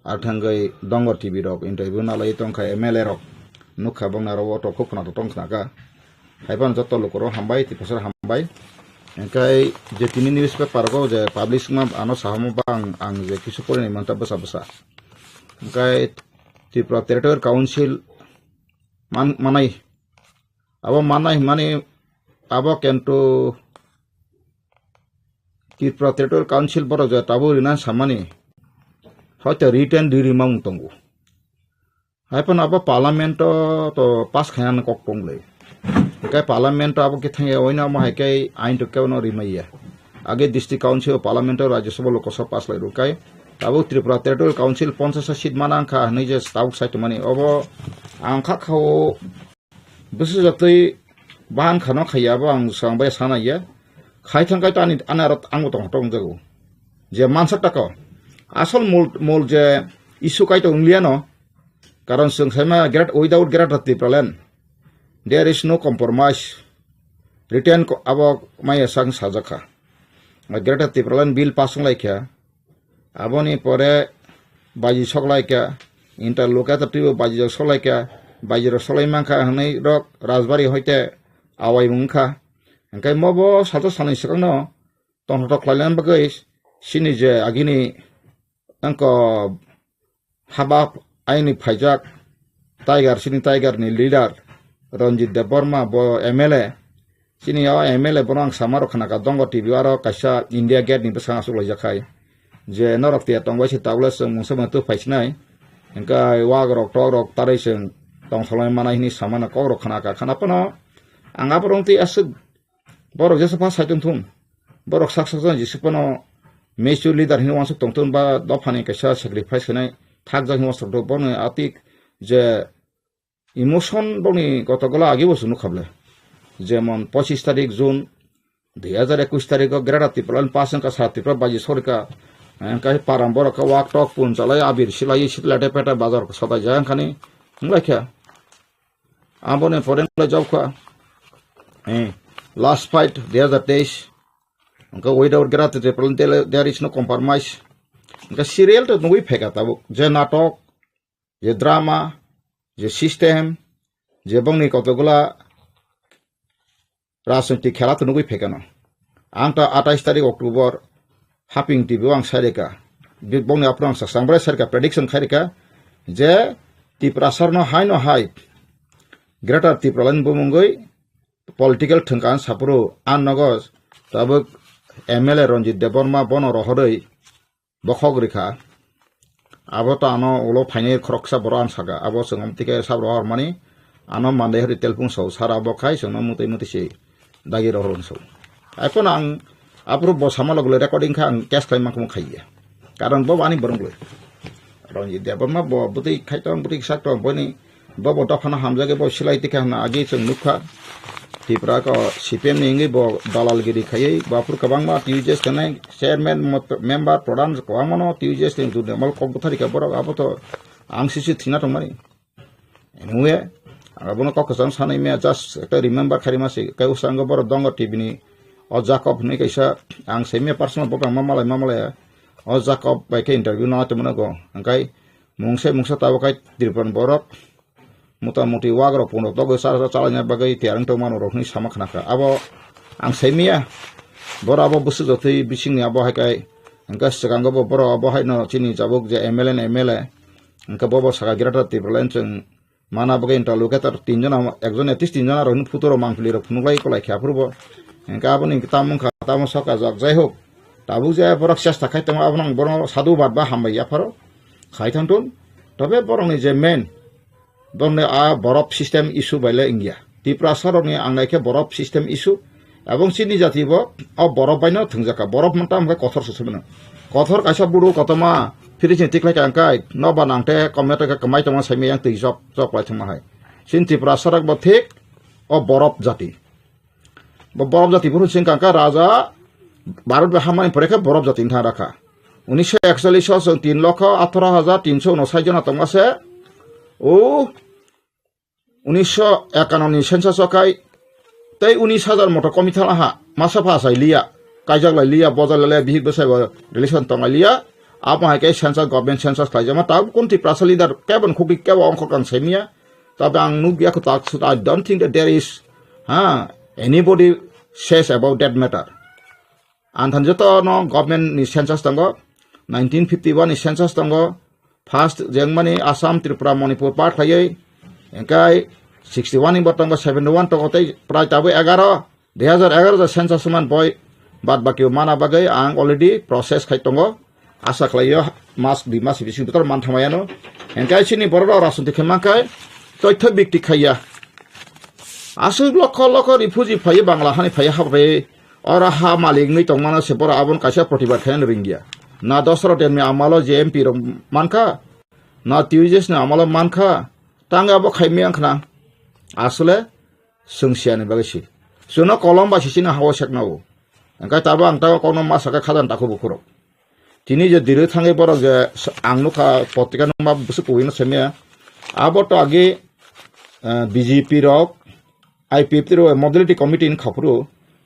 arthangai dongor tv rok interview na lai tongkha mla rok nukha bongna ro to kokna to tongkhna ka haiban joto lokoro hambai ti pasar hambai engkai je tini newspaper go je publish ma ano sahamo bang ang je kisu pore ni manta basa basa engkai Tripura Territorial Council manai abo manai mani abo kento Tripura Territorial Council boro je tabu rina samani hoyto written diri mang tongu haipan abo parliament to pass khayan kok tongle kai parliament abo ke thange oina ma kai ain to keono rimaiya age district council parliament rajya sabha lokasabha pass lai rukai tabu Tripura Territorial Council 50 seat manang kha nei je tauk site mani obo angkha khao bisu jatoi ban khano khaya ba ang sangbai sana ya khai thang kai tani anarat ang tong tong jago je mansak tako asol mol je issue kai to ungliano karon sung sama without gratuity plan there is no compromise written abo maya sang sajaka gratuity plan bill pass lai kya aboni pore baji soklai kya interlocutor baji soklai kya baji solai mangkha hanai rok rajbari hoite awai mungkha engkai mobo sato sanai sikangno tongtok klailan bagai sini je agini angko habab aini phaijak sini tiger ni leader Ranjit Deborma bo MLA sini awa MLA borang samaro khana ka dongo tv aro kaisa India Gate ni besang asu lajakai je norok tia tongwai si tawla sung musama tu phaisnai engkai wag rok tok rok tarai sung tong solai manai ni samana kok rok khana ka khana pano anga borong ti asuk borok jesa pa saitung thum borok saksajon jisipano mesu leader hin wansuk tongtun ba dofani kaisa sacrifice kanai thak jang wasuk do bon atik je emotion boni kotogala age bosunu khable যেমন 25 তারিখ June 2021 তারিখ গ্রেডাতি plan পাসং का साथिप्रा बाजी सरका काहे पारंबर का वाक talk पुन चलाय आबिर सिलाई सिलाटे पेटा बाजार को सदा जाय खानी लाख्या आबने फरेन जॉब का लास्ट फाइट 2023 उनका विदाउट ग्रेडाति plan there is no compromise उनका सीरियल तो नुई फेका तब जे नाटक जे ड्रामा जे सिस्टेम जे बंगनि कतगुला राजनीतिक खेला तो नुगै फेकानो आंथ 28 तारिख अक्टोबर हापिंग टीवी आं सारेका बिबंनि आपन आं सांब्राय सरका प्रेडिक्शन खारिका जे त्रिपुरा सरनो हाय ग्रेटर त्रिपुरालान बुमुंगै पॉलिटिकल थंकान सापुरो आन नगज तब एमएलए रंजित देबर्मा बन रहरै बखगरिखा आबो तो आनो ओलो फाइने खरकसा बर आं सागा आबो संगमतिके साब्र हरमानि आनो मानदे हरि तेलपुं सौ सारा बखाय संनो मुतै मुतिसे दागी रहरन सौ এখন आं आप्रो ब सामालगले रेकर्डिंग खा आं कैश खाइ माखौ खाइया कारण ब बानि बरंगले रंजित देबर्मा ब बुतै खाइतम बुतै साक्तम बनि ब ब दफाना हामजागे ब सिलाइति खाना आगे जों नुखा त्रिपुरा को सीपीएम निंगै ब दालालगिरि खायै बापुर कबांमा टिउजेस कनाय चेयरमैन मेंबर प्रधान कोआमनो टिउजेस जों जुदमल कबथारि का बर आबो आं सिसि थिना तंमानि एनुवे आबोनो ककसन सानै मे जस्ट एक रिमेम्बर खारिमासि कै उसांग बर दंग टीवी नि अ जाकब नै कैसा आं सेमे पर्सनल बबा मामालाय अ जाकब बाइके इंटरव्यू न त मनगो अंकाय मुंसे ताबकाय त्रिपुरान बरक मोटामोटी वाग्र पुनो तगो सारा चालायना बागै तियारं त मानो रखनि सामाखनाखा आबो आं सेमिया बर आबो बुसु जथै बिसिंनि आबो हायकाय अंका सगांग बर आबो हायनो चिनि जाबक जे एमएलए अंका बबो सागा गिराटा त्रिपुरान जों माना बगे इंटरलोकेटर तीनजना एकजन एटिस तीनजना रहन फुतरो मांखलि र फुनुलाय कलाय ख्याफुरबो एंका आबनि तामुखा तामु सका जक जाय हो ताबु जे बरक सेस्ता खायतम आबनंग बर साधु बाद बा हामबाय याफारो खायथांतुन तबे बरनि जे मेन दने आ बरफ सिस्टेम इशू बायले इंडिया त्रिपुरा सरनि आंनायखे बरफ सिस्टेम इशू এবং চিনি জাতি bo borok bai no thungjaka borok manta amka kothor susubna kothor kaisa buru kotoma firisin tiklai kangkai no banangte komete ka kamai tama saimi yang tei jok lai thangma hai sin tripura sarak bo thik borok jati borok jati buru sin kangka raja Bharat Hamani পরেখা বরফ জাতি থা রাখা 1941 3,18,359 জন তংমাসে ও 1951 census কাই তাই 19,000 মতো কমিথালা হা মাসা ফাসাই লিয়া কাইজাগলাই লিয়া বজালালে বিহিক বসাই রিলেশন তংলাই লিয়া আপা হাইকে সেন্সাস গভর্নমেন্ট সেন্সাস খাইজামা তাব কোনটি প্রাসা লিডার কেবন খুকি কেব অংক কাং সেমিয়া তবে আং নুগিয়াকো তাক I don't think that there is anybody says about that matter. Antan joto no government ni census tango 1951 ni census tango first jengmani Assam Tripura Manipur part khaye engkai 61 ni botango 71 tango tai prai tabu 11 2011 the census man boy bad baki mana bagai ang already process khai tango asa khlayo mas di mas bising betor man thamayano engkai chini bororo rasunti khemakai toitho bikti khaya asu lokho refugee phai bangla hani phai habre और हा मालिक नहीं तो माना से परा आबन काशा प्रतिबाद खाने रिंगिया ना दसरो टेन में आमालो जेएमपी रो मानखा ना ट्यूजेस ने आमालो मानखा तांगा बो खाइमे आंखना आसले संसियाने बागैसि सुनो कलम बासिसिना हावा सेकनावो अंका ताबा आंता कोनो मासाका खादान ताखौ बुखुरो तिनि जे दिरो थांगे बरो जे आंनुखा पत्रिका नमा बुसु कोइनो सेमे आबो तो आगे बीजेपी रो आईपीएफ रो मॉडलिटी कमिटी इन खपरो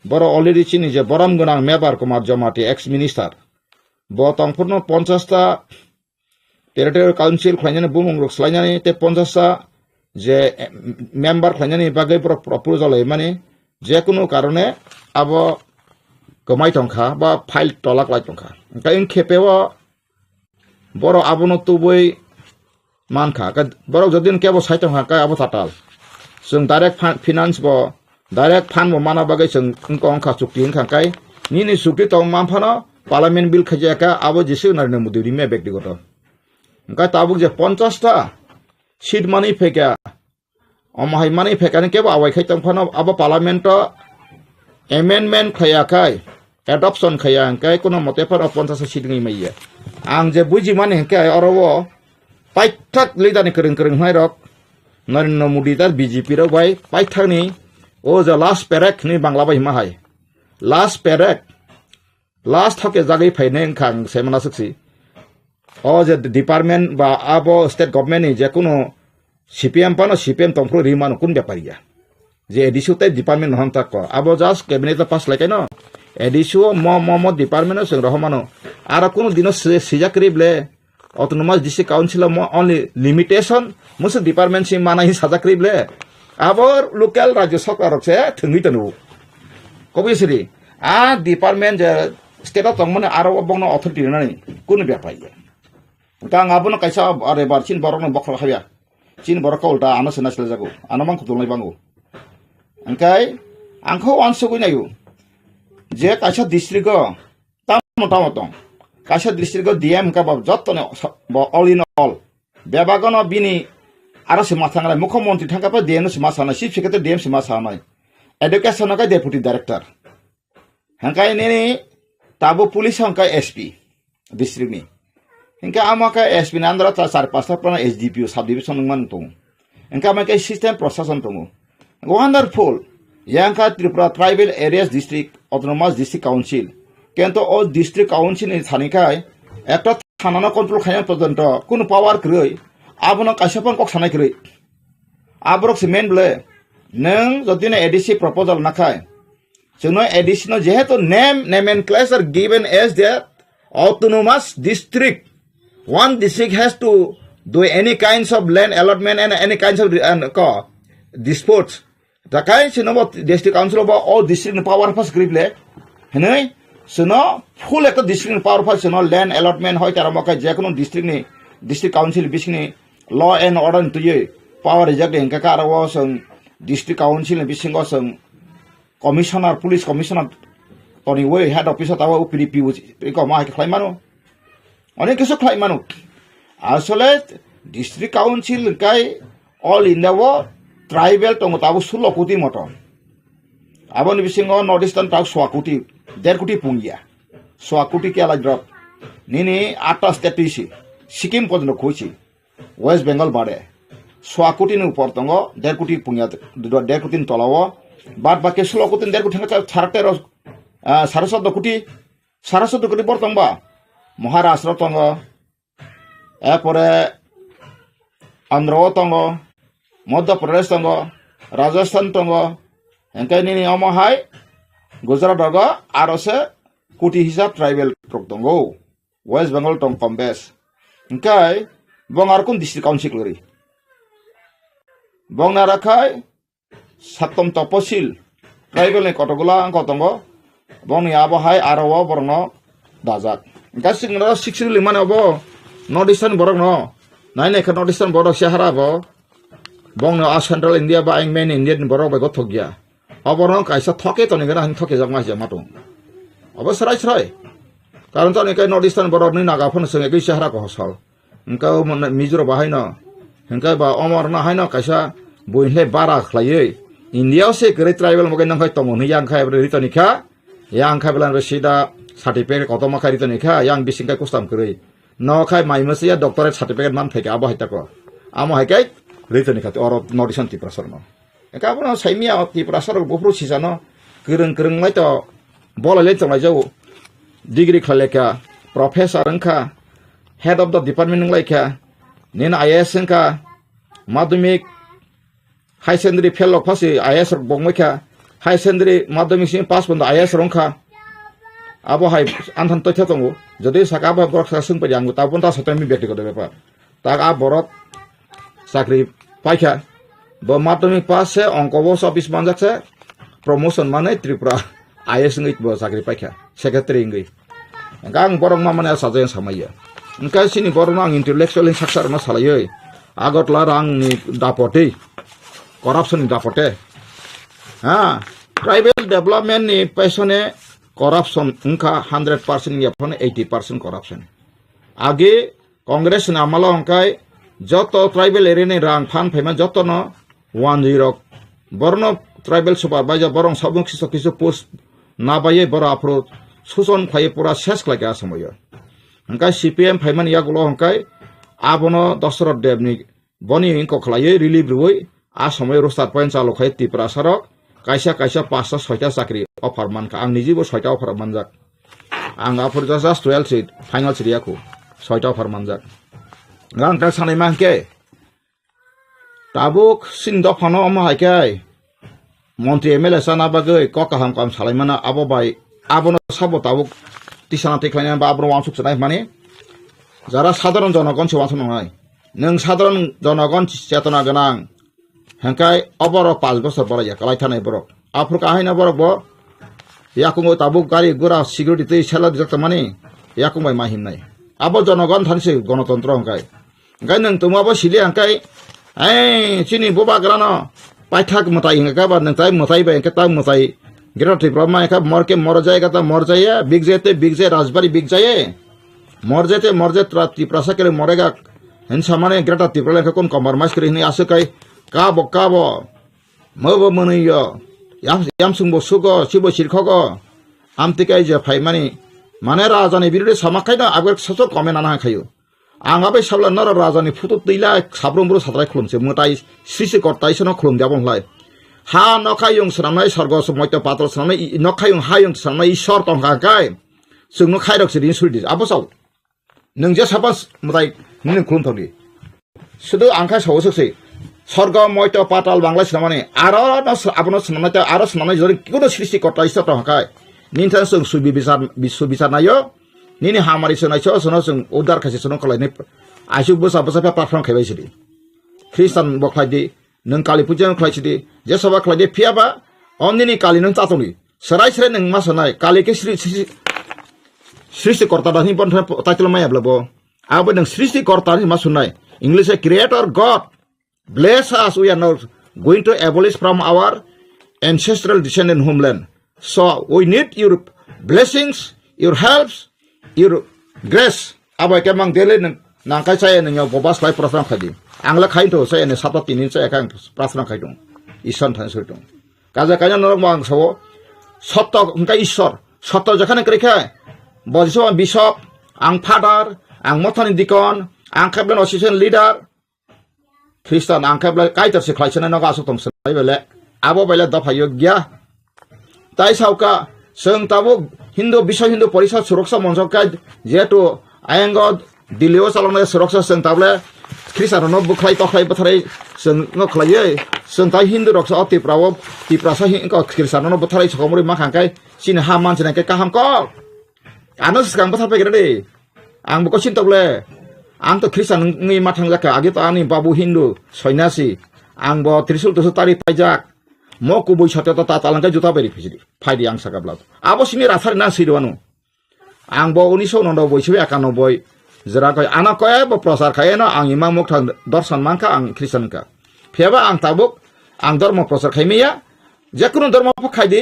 बरो अलरेडी चिनि जे बरम गोनां मेबर कुमार जमाती एक्स मिनिस्टार बो तंफुरनो 50 ता टेरिटोरियल काउन्सिल खायनानै बुमुंग्रुक स्लायनानै ते 50 ता जे मेम्बर खायनानै बागै प्रपोजल माने जे कुनु कारणे आबो गमाय टंखा बा फाइल तलाक लाय टंखा काइन खेपेव बरो आबनो तुबै मानखा बरो जदिन केबो साइटंखा का आबो ताटाल जों डाइरेक्ट फाइनान्स बो डायरेक्ट फान मो माना बागै जों इंको अंखा चुक्ति इंखांकाय निनि चुक्ति तो मानफानो पार्लियामेंट बिल खाजाका आबो जिसु नरेन्द्र मोदी मे व्यक्तिगत ओंका ताबुक जे 50 ता सीट मानि फेका अमहाय मानि फेकानि केबो आवाय खाय तंफानो आबो पार्लियामेंट एमेंडमेंट खायाकाय एडॉप्शन खायाकाय कोनो मते पर 50 सीट नङै मैया आं जे बुजि माने हेकाय अरवो पाइथाक लिदानि करं हाय रक नरेन्द्र मोदी दार बीजेपी रो बाय पाइथानि ओ जो लास्ट पेरेक नि बांग्ला बाय माहाय लास्ट पेरेक लास्ट हके जागै फायने खां सेमना सक्सि ओ जे डिपार्टमेंट बा आबो स्टेट गवर्नमेंट नि जे कोनो सीपीएम पानो सीपीएम तंफ्रो रिमान कुन बेपारिया जे एडिसु ते डिपार्टमेंट नहम तक आबो जास्ट कैबिनेट पास लायकै न एडिसु म डिपार्टमेंट जों रहमानो आरो कोनो दिनो सिजाक्रिबले ऑटोनोमस डिस्ट्रिक्ट काउंसिल म ओनली लिमिटेशन मुसु डिपार्टमेंट सि मानाहि साजाक्रिबले आबर लोकल राज्य सरकार से थंगै तनु कबिसरी आ डिपार्टमेंट जे स्टेट ऑफ तंगमने आरो बंगनो अथॉरिटी ननै कुन बेपाइया तां आबनो कायसा आरे बारचिन बरनो बखल खाया चिन बरक उल्टा आनो सनासले जागो आनो मां खुदुलनाय बांगो अंकाय आंखौ अनसुगै नायु जे कायसा डिस्ट्रिक्ट ताम मता मतं कायसा डिस्ट्रिक्ट डीएम का बाब जत्तने ऑल इन ऑल बेबागनो बिनि आरो सिमा थांगाय मुख्यमंत्री थांगापा डीएम सिमा साना चीफ सेक्रेटारि डीएम सिमा सानाय एडुकेशन का डेपुटी डायरेक्टर हंकाय नेनि ताबो पुलिस हंकाय एसपी डिस्ट्रिक्ट नि हंका आमाका एसपी नांद्रा ता 4-5 प्लान एसडीपीओ सब डिविजन मान तो हंका माके सिस्टम प्रशासन तो वंडरफुल यांका Tripura tribal areas district autonomous district council केंतो ओ डिस्ट्रिक्ट काउंसिल नि थानिकाय एकटा थानाना कंट्रोल खायन पर्यन्त कुन पावर क्रय आबनो कायसापन कक सानाय क्रय आब्रक सिमेन ब्ले नों जदिनो एडीसी प्रपोजल नाखाय जोंनो एडिशनल जेहेतु name and class are given as that autonomous district one district has to do any kinds of land allotment and any kinds of disputes the kinds of district council of all district power first grible henai sono full ekta district power first sono land allotment hoy tara maka je kono district council bisini law and order to ye power reject enka karawo song district council bisingo song commissioner police commissioner toni we head officer tawa updp ko ma khai mano অনেক কিছু খাই মানুষ আসলে district council কাই all India tribal টং তাবো 16 কোটি মতো Abon bisingo North Eastern tak 1 koটি 1.5 কোটি pungia 1 কোটি ke alai drop nini 8 state isi Sikkim পর্যন্ত কইছি ওয়েস্ট বেঙ্গল বাড়ে 1 কোটি উপর তঙ্গ 1.5 কোটি pungia 1.5 কোটি তলাও বাদ বাকি 16 কোটি 1.5 কোটি ছাড়তে 14.5 কোটি 14.5 কোটি পর তংবা মহারাষ্ট্র তঙ্গ এরপরে অন্ধ্র তঙ্গ মধ্যপ্রদেশ তঙ্গ রাজস্থান তঙ্গ এনকাই নিনি অমহাই গুজরাট দগ আরসে কোটি হিসাব ট্রাইবেল তঙ্গ ওয়েস্ট বেঙ্গল তং কম বেস এনকাই বং আর কোন ডিস্ট্রিক্ট কাউন্সিল করি বং না রাখাই সাতম তপশিল ট্রাইবেল নি কতগুলা কতঙ্গ বং নি আবহাই আরও বরং দাজাক গাসিং না সিক্সিলি মানে অব নর্থ ইস্টার্ন বরং নাই নাই নর্থ ইস্টার্ন বরং সাহারা ব bong no central India ba ang main Indian borok ba gothok ya oborong kaisa thoke to nigana han thoke jangma ja matung obo sarai sarai karon to nikai north eastern borok ni naga phone senge kai sahara ko hosal engka mijro ba haino engka ba omor na haino kaisa boinle bara khlaiei India se gre tribal mogai nang khai tongo ni yang khai bre ritoni kha yang khai blan resida certificate koto ma khai ritoni kha yang bising kai kustam krei no khai mai masia doctorate certificate man theke abo haita ko amo haikai Rito ni kata orang Nordisan ti prasar no. Eka apa no saimia ti prasar bopro sisa no. Kereng lai to bola lai tong lai jau. Degree khlale ka professor engka head of the department lai ka. Nena IAS engka madhyamik high secondary fellow pasi IAS bongmai ka. High secondary madhyamik sin pass bondo IAS rongka. Abo hai anthan to thatongo. Jodi saka ba borok sa sung pa jangu ta pun ta satami ব্যক্তিগত ব্যাপার. Tak a borok চাকরি পাইখা মাধ্যমিক পাশে অঙ্ক বস office বানজাকছে promotion মানে Tripura is ngই bo চাকরি পাইখা secretary ngই গাং বরং মা মানে সাজায় সামাইয়া এনকা সিনি বরং আং ইন্টেলেকচুয়াল সাকসার না সালাयै আগতলা রাংনি দাপটে করাপশন দাপটে হ্যাঁ ট্রাইবেল ডেভেলপমেন্ট নি পেছনে করাপশন উনকা 100% ইয়াফনে 80% করাপশন আগে কংগ্রেস নামালা অঙ্কায় যত ট্রাইবেল এরিয়ানি রাং ফান ফাইমা যত ন 10 বর্ণ ট্রাইবেল সুপারভাইজার বরং সবং কিছু পোস্ট না বাইয়ে বড় আপ্রো সুজন ফাইয়ে পুরা শেষ লাগে আসময় হংকাই সিপিএম ফাইমান ইয়াগুলো হংকাই আবনো দশরথ দেবনি বনি ইনকো খলায়ে রিলিভ রুই আসময় রস্তার পয়েন্ট চালু খাই ত্রিপুরা সড়ক কাইসা 5-6টা চাকরি অফার মানকা আং নিজেবো 6টা অফার মানজাক আং আফর জাস্ট 12 সিট ফাইনাল সিরিয়াকো 6টা অফার মানজাক gang ta sanai mangke tabuk sindo phano ama haikai মন্ত্রী এমএলএ সানা বাগৈ ককাহাম কাম সালাইমানা আবো বাই আবনো সাবো tabuk tisana teklaina ba abro wansuk sanai মানে যারা সাধারণ জনগণ সেবা নয় নং সাধারণ জনগণ চেতনা গোনাং হেংকাই অবর 5 বছর পরে কালাই থানাই বরক আফ্রো কাহিনা বরক ব ইয়াকুঙ্গ tabuk গাড়ি গোরা সিকিউরিটি তে সেলা দিতে মানে ইয়াকুঙ্গ মাহিম নাই আবো জনগণ থানছে গণতন্ত্র হংকাই গাই নং তোমাবো সিলি হংকাই চিনি বোবা গ্রানো পাইথাক মতাই হংকা বা নং তাই মতাই বা হংকা তা মতাই গেরটি প্রমা হংকা মরকে মর জায়গা তা মর যায় বিগজে রাজবাড়ি বিগ যায় মরজে ত্রিপ্রাসা কেলে মরেগা হেনসা মানে গ্রেটা ত্রিপ্রালে কোন কম্প্রমাইজ করে নি আসে কাই কাবো মবো মনইয় ইয়ামসুংবো সুগো সিবো সিরখগো আমতিকাই যে ফাই মানে রাজানি বিরুদ্ধে সামাখাই না আগের সাথে কমে না খাইও আঙাবে সাবলা নর রাজানি ফুটো তৈলা সাব্রমব্রু সাতরাই খুলমছে মোটাই সৃষ্টি কর্তাই সন খুলম দেবংলাই হা নখায়ং সামনাই স্বর্গ মৈত পাত্র সামনাই নখায়ং হায়ং সামনাই ঈশ্বর তংকাকাই जोंनो खायरक सिरिन सुरिदि आबसाव नों जे साबास मोदाय नों खुलुम थदि सुदु आंखा सावससै स्वर्ग मयत पाताल बांग्ला सिनामाने आरो आपनो सिनामाते आरो सिनामाने जरि किनो सृष्टि करता इसर तंकाय निनथा जों सुबिचार नायो निनि हामारि सनायसो सनो जों उद्धार खासे सनो कलायनि आइसु बोसा प्लाटफर्म खायबायसिदि ख्रिस्टान बखलायदि नों काली पूजा खलायसिदि जे सभा खलायदि फियाबा अन्निनि काली नों तातोनि सराय नों मा सनाय कालिके सृष्टिकर्ता दानि बन्धन टाइटल मायाब्लाबो आबो नों सृष्टिकर्तानि मा सुनाय English creator God bless us we are now going to abolish from our ancestral descendant homeland so we need your blessings your helps your grace abai kemang dele nang kai saya nang bobas lai prasna khadi angla khain to saya ne sapati nin saya kan prasna khai dong ison than soi dong কাজে কাজে নরক মাংস সত্য হংকাই ঈশ্বর সত্য যেখানে রেখে বলছো বিশপ আং ফাদার আং মথানি দিকন আং খেবলেন অসিস্টেন্ট লিডার খ্রিস্টান আং খেবলে কাইতারসে খাইছেন নগা আসো তংসাই বেলে আবো বেলে দফাयो গিয়া তাই সাউকা जों ताबो हिंदू विश्व हिंदू परिषद सुरक्षा मंचका जेहेतु आयंग दिल्लीयाव चालांनाय सुरक्षा जों ताबले ख्रिस्टाननो बुख्लाय तख्लाय बोथारै जों खलायो जों ता हिंदू रक्षा तिप्रासा ख्रिस्टाननो बोथारै सकमरि मा खांखाय सिन हा मानसिनाय काहाम क आनो सिगां बोथार फैगोन दे आं बको सिनतबले आं तो ख्रिस्टाननि माथां जाखा आगे तो आंनि बाबु हिंदू सन्यासी आं बो त्रिशूल तुसु तारि पाइजाक मको बैसाते तो तालांका जुता बेरि फिसिदि फाइदि आं सागाब्ला आबो सिनि राथारि ना सिरवानु आं बो 1999 बैसो 91 जरा कय आना कय बो प्रचार खाय न आं इमा मुख दर्शन मानका आं ख्रिस्टानका फेबा आं ताबो आं धर्म प्रचार खायमिया जेकुनु धर्म फखायदि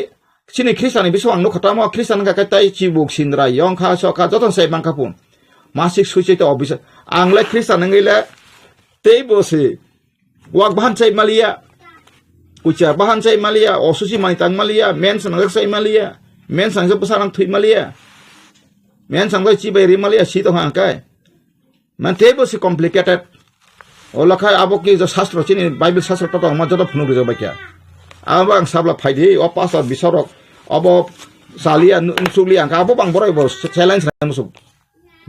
सिनि ख्रिस्टाननि बिसो आं नखताम ख्रिस्टानका काय चिबुक सिनरा यंखा सका जतन साइ मानका पुन मासिक सुइचैते अबिस आंलाय ख्रिस्टान नंगैले तै बोसे वाक भान साइ Mallya Ucia bahan saya Malia, osusi manitang Malia, men sangat saya Malia, men sangat besarang tui Malia, men sangat ciberi Malia sih tuh angkai, man tebo si complicated, olah kai abok ki jo sastra cini Bible sastra toto amat jodoh penuh gitu baca, abang sabla faidi, opasar bisorok, abo salia nusuli angka abo bang borai bos challenge na musuk,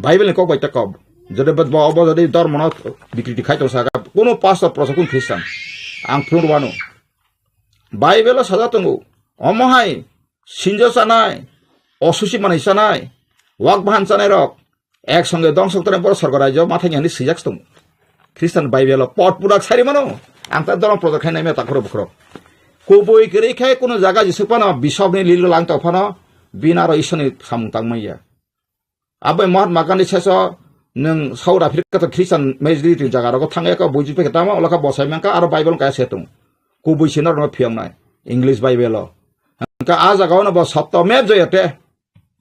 Bible ni kau baca kau, jadi buat bawa abo jadi dor mana dikri dikai tuh saga, kuno pastor prosakun Kristen, ang penuh wano. Bible saja tunggu, omahai, sinjo sanai, osusi manai sanai, wak bahan sanai rok, ek songge dong sok teren poro sorgarai jo matanya ni sijak tunggu. Kristen Bible pot pudak sari mano, angta dorong produk hai naime takro bukro. Kuboi kiri kai kuno jaga jisupana bishop ni lilo lang tau pano, binaro isoni samung tang maya. Abai Mahatma Gandhi seso neng South Africa to Kristen majority jaga roko tangga ka buji pe ketama olaka bosai mangka aro Bible kaya setung. Kubui sinar no piam nai English Bible ka aja gauna bo sapta map joyate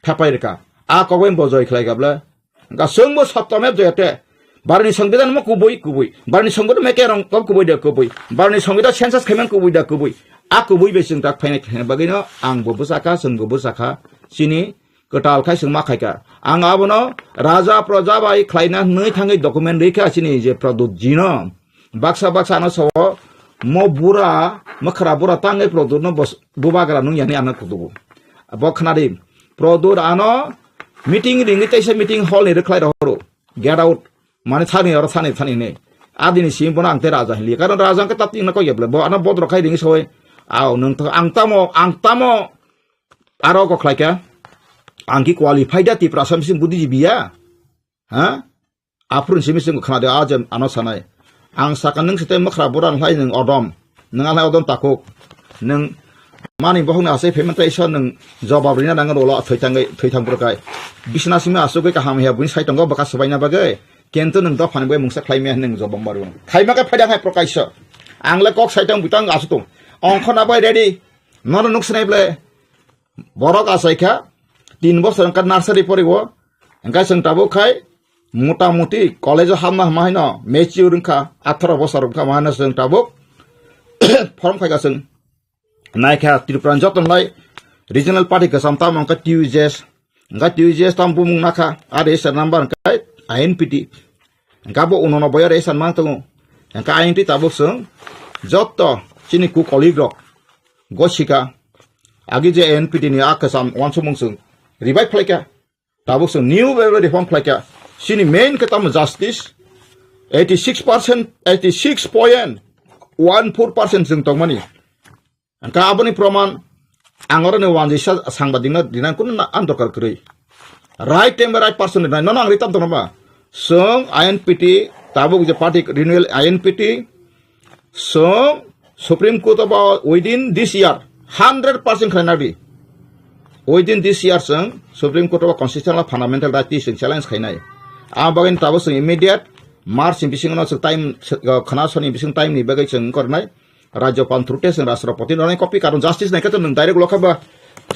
thapai ka a kowen bo joy khlai gabla ka sungbo sapta map joyate barni সংবিধান mo kubui barni সংবিধান me kerong kom kubui da kubui barni সংবিধান census khemen kubui da kubui a kubui be sing tak phainai khene bagino ang bo busaka sung bo busaka sini ketal khai sung ma khai ka ang abono raja praja bai khlaina nei thangai document rekha sini je pradut jino baksa no so mo bura makhra bura tangai produt no bos bubagra nung yani anak kutubu bokhnadi produt ano meeting ringi taise meeting hall ni reklai ro get out mane thani or thani ne adini sim bona angte raja hili karon raja ka tapti na ko yeble bo ana bodro khai ringi soy aw nung to angtamo aro ko khlai ka angki qualified ti prasam sim budi jibiya ha aprun simising khana de ajam ano sanai ang sakan neng sete makhra buran lai neng odom neng alai odom takuk neng mani bohong na ase fermentation neng jawab rina nang rolo thaithang burkai bisna sima asugai ka ham he buin saitongo baka sabaina bagai kento neng do phanbai mungsa khlaime neng jobam baru khaima ka phada hai prakaisha angla kok saitang butang asutung ongkhona bai ready non nuksnai ble borok asaika 3 বছর ka nursery poribo engkai seng tabo khai মোটামুটি কলেজে হামা হাইন mature খা 18 বছর খা মানা जों তাবো form খাইगा जों नायखा त्रिपुरा जतनलाय रिजनल पार्टी का समता मंका टिउजेस ताम बुमुं नाखा आरो एसार नाम्बार काय आईएनपीटी गाबो 89 आरो एसार मा तंगो का आईएनटी ताबो जों जत चिनि कु कलिग गसिका आगे जे आईएनपीटी नि आकासाम वानसुमुं जों रिभाइव फ्लाइका ताबो जों न्यू वेबल रिफॉर्म फ्लाइका Sini main ketam justice 86.14% जों tongmani angka aboni proman angoro ne wanjisa sangbadingna dinan kun andokar krei right time right person na non ang ritam tonoma song INPT tabuk je party renewal INPT song Supreme Court about within this year 100% khainadi within this year song Supreme Court of constitutional fundamental rights sing challenge khainai Abagen tabo sing immediate March in bising no time khana soni bising time ni bagai sing kornai Rajyapan trute sing Rashtrapati no copy karon justice nai katon direct lokaba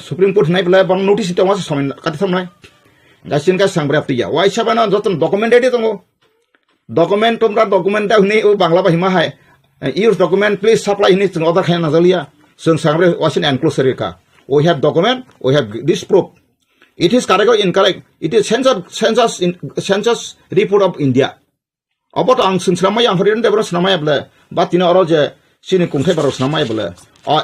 Supreme Court nai bla bang notice ito mas somin katitham nai gasin ka sang brapti ya wai sabana joton document ready tongo document tomra document ta huni o bangla ba hima hai use document please supply hini sing order khaina nazalia जों सांग्रे वासिन enclosure का we have document, we have this proof. It is correct or incorrect. It is census report of India. About ang selama yang hari ini dia selama bela, bat ini orang je sini kungkai baru selama bela.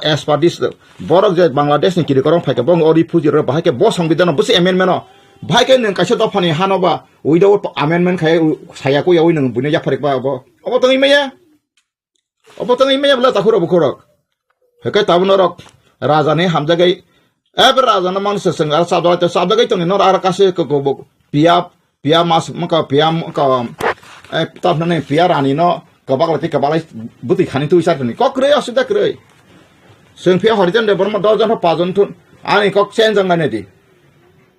As per this, borok je Bangladesh ni kiri korang pakai bong ori puji ro bahaya ke bos संविधान busi amendment no. Bahaya ke neng kasih tu pani hanoba, without amendment kaya saya ko ya wih neng punya jafarik ba abo. Apa tengah ini ya bela takur abu korok. Hekai tahu norok. Raja ne hamza gai raja na manusia sengar sabda gai tong nor ara kasih ke gobok pia mas maka pia maka tap nane pia rani no kabak lati buti khani tu isar ni kok kre asuda kre seng pia harijan de berma dojan ha pajon tun ani kok change ngane di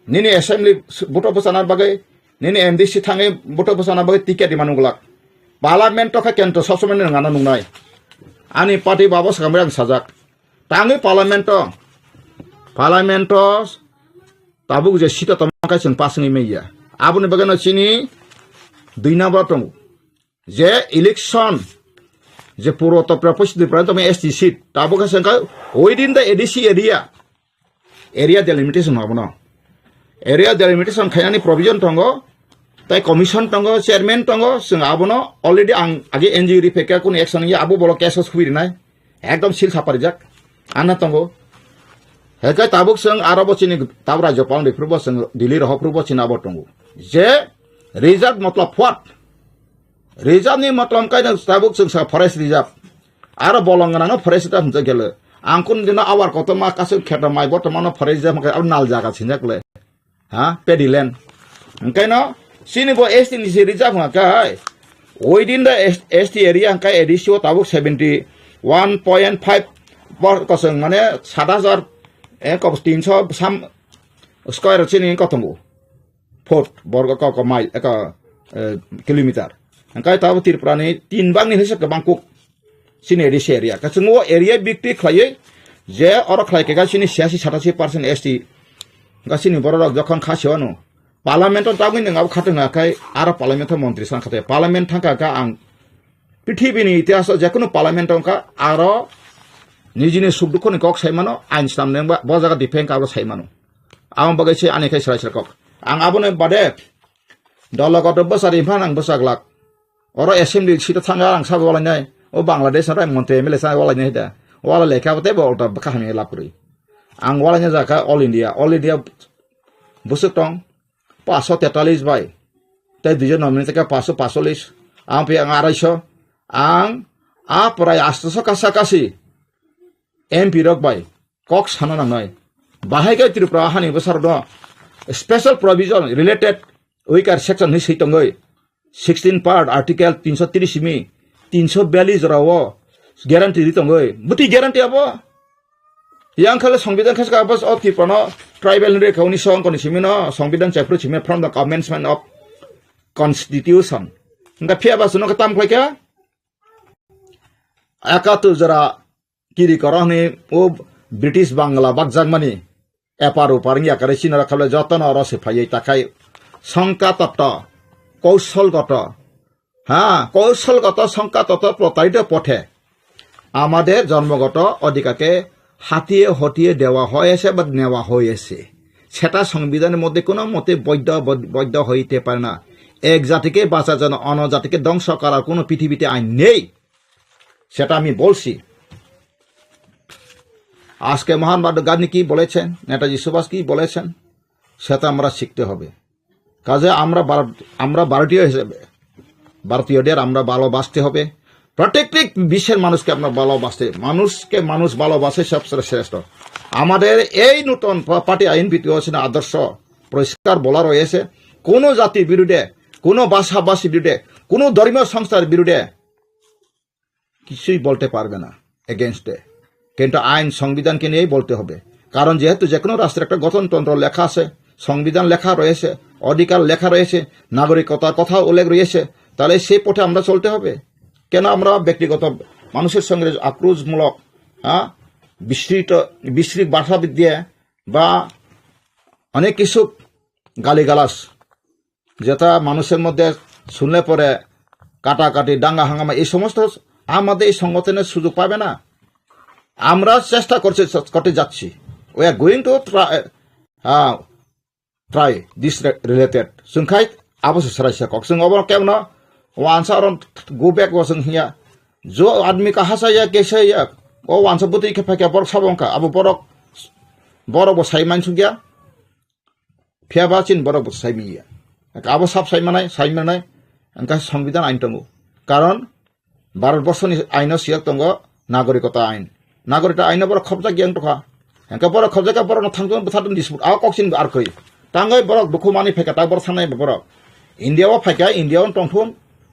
nini assembly buto pesanar bagai nini MDC thangai buto pesanar bagai tiket di manungulak parliament to ka kento sosmen ngana nungnai ani party babos kamrang sajak tangi parlamentos tabuk je sita tamakai sen pasngi meya abune bagana chini 2 number tong je election je puro to propose di pranto me ST seat tabuk sen ka within the ADC area delimitation habna area delimitation khayani provision tongo tai commission tongo chairman tongo sen abono already ang age NGO ri peka kun action ya abu bolo cases khuiri nai ekdom sil sapari jak ana tongo hekai tabuk seng arabo chini tab rajyapal ni purbo seng Delhi roh purbo china abo tongo je reserve matlab what reserve ni matlab kai tabuk seng sa forest reserve aro bolongana no forest ta hunja gele angkun dina awar koto ma kasu kheta mai bortoman forest reserve ka nal jaga chinjakle ha pediland engkai no sini bo ST ni reserve ma kai within the ST area kai edisio tabuk 71.5 bor kosong mane 7,000 303 square chini kotongu fort borgo ko mile kilometer angkai tabu tirprani 3 bang ni hese ke bangkok sini di area ka sungo area bikti khlaye je ora khlai ke ga sini 86% ST ga sini borok jokhon khasiano parliament tabu ni ngab khatna kai ara parliament mantri san khate parliament thangka ga ang pithibini iতিহাস যেকোনো parliament ka aro nijini subduko ni kok saimano Einstein nengba bojaga dipeng kablo saimano ang bagaisi ani kai sarai kok ang abone bade dologoto besari phanang besaglak oro assembly sita thanga ang sabe wala nai o Bangladesh rai monte mele sa wala nai da wala lekha bote bolta bakhami lapuri ang wala nya jaka all India busuk tong 543 bai tai dijo nominate ka 545 ang pi ang 250 ang pray 800 kasakasi MP rok bai kok sana nangai bahai kai Tripura hani besar do special provision related weaker section ni sitongoi 16 part article 330 mi 342 rawo guarantee ditongoi buti guarantee abo yang khala সংবিধান khaska bas of Tripura tribal re kauni song koni simino সংবিধান chapter chime from the commencement of constitution nga phia bas no katam khoika akatu jara kiri korani o British Bangla bak Germany eparu paringi akare sinara khale joton oro se phai takai সংকা তত্ত্ব কৌশলগত কৌশলগত সংকা তত্ত্ব প্রতারিত পথে আমাদের জন্মগত অধিকারকে হাতিয়ে হটিয়ে দেওয়া হয়েছে বা নেওয়া হয়েছে সেটা সংবিধানের মধ্যে কোনো মতে বৈধ হইতে পারে না এক জাতিকে বাঁচার জন্য অন্য জাতিকে ধ্বংস করার কোনো পৃথিবীতে আইন নেই সেটা আমি বলছি আজকে মহাত্মা গান্ধী কি বলেছেন নেতাজি সুভাষ কি বলেছেন সেটা আমরা শিখতে হবে কাজে আমরা ভারতীয় হিসেবে ভারতীয়দের আমরা ভালোবাসতে হবে প্রত্যেকটি বিশ্বের মানুষকে আমরা ভালোবাসতে মানুষকে মানুষ ভালোবাসে সবচেয়ে শ্রেষ্ঠ আমাদের এই নতুন পার্টি আইন ভিত্তিক আদর্শ পরিষ্কার বলা রয়েছে কোনো জাতির বিরুদ্ধে কোনো ভাষাভাষীর বিরুদ্ধে কোনো ধর্মীয় সংস্থার বিরুদ্ধে কিছুই বলতে পারবে না এগেইনস্টে কিন্তু আইন সংবিধানকে নিয়েই বলতে হবে কারণ যেহেতু যে কোনো রাষ্ট্রের একটা গঠনতন্ত্র লেখা আছে সংবিধান লেখা রয়েছে অধিকার লেখা রয়েছে নাগরিকতার কথা উল্লেখ রয়েছে তাহলে সেই পথে আমরা চলতে হবে কেন আমরা ব্যক্তিগত মানুষের সঙ্গে আক্রোশমূলক বিস্তৃত ভাষা দিয়ে বা অনেক কিছু গালিগালাজ যেটা মানুষের মধ্যে শুনলে পরে কাটাকাটি দাঙ্গা হাঙ্গামা এই সমস্ত আমাদের এই সংগঠনের সুযোগ পাবে না আমরা চেষ্টা করতে যাচ্ছি। We are going to try this related. Sungkai apa seserah kok sung obor kemna wansa ron go back wasung hiya jo admi ka hasa ya kesa ya o wansa buti ke pakai borok sabongka abu borok bo sai man sugya phia ba chin borok bo sai mi ya abo sab sai manai angka সংবিধান আইন tongo karon ভারতবর্ষনি আইন সিয়াক tongo নাগরিকতা আইন নাগরিকতা আইন বড় খবজা গিয়াং টকা angka borok khobjaka borok no thangton buthatun dispute a koksin ar koi tangai borok bukhumani pheka ta borok sanai borok India wa pheka India on tongthun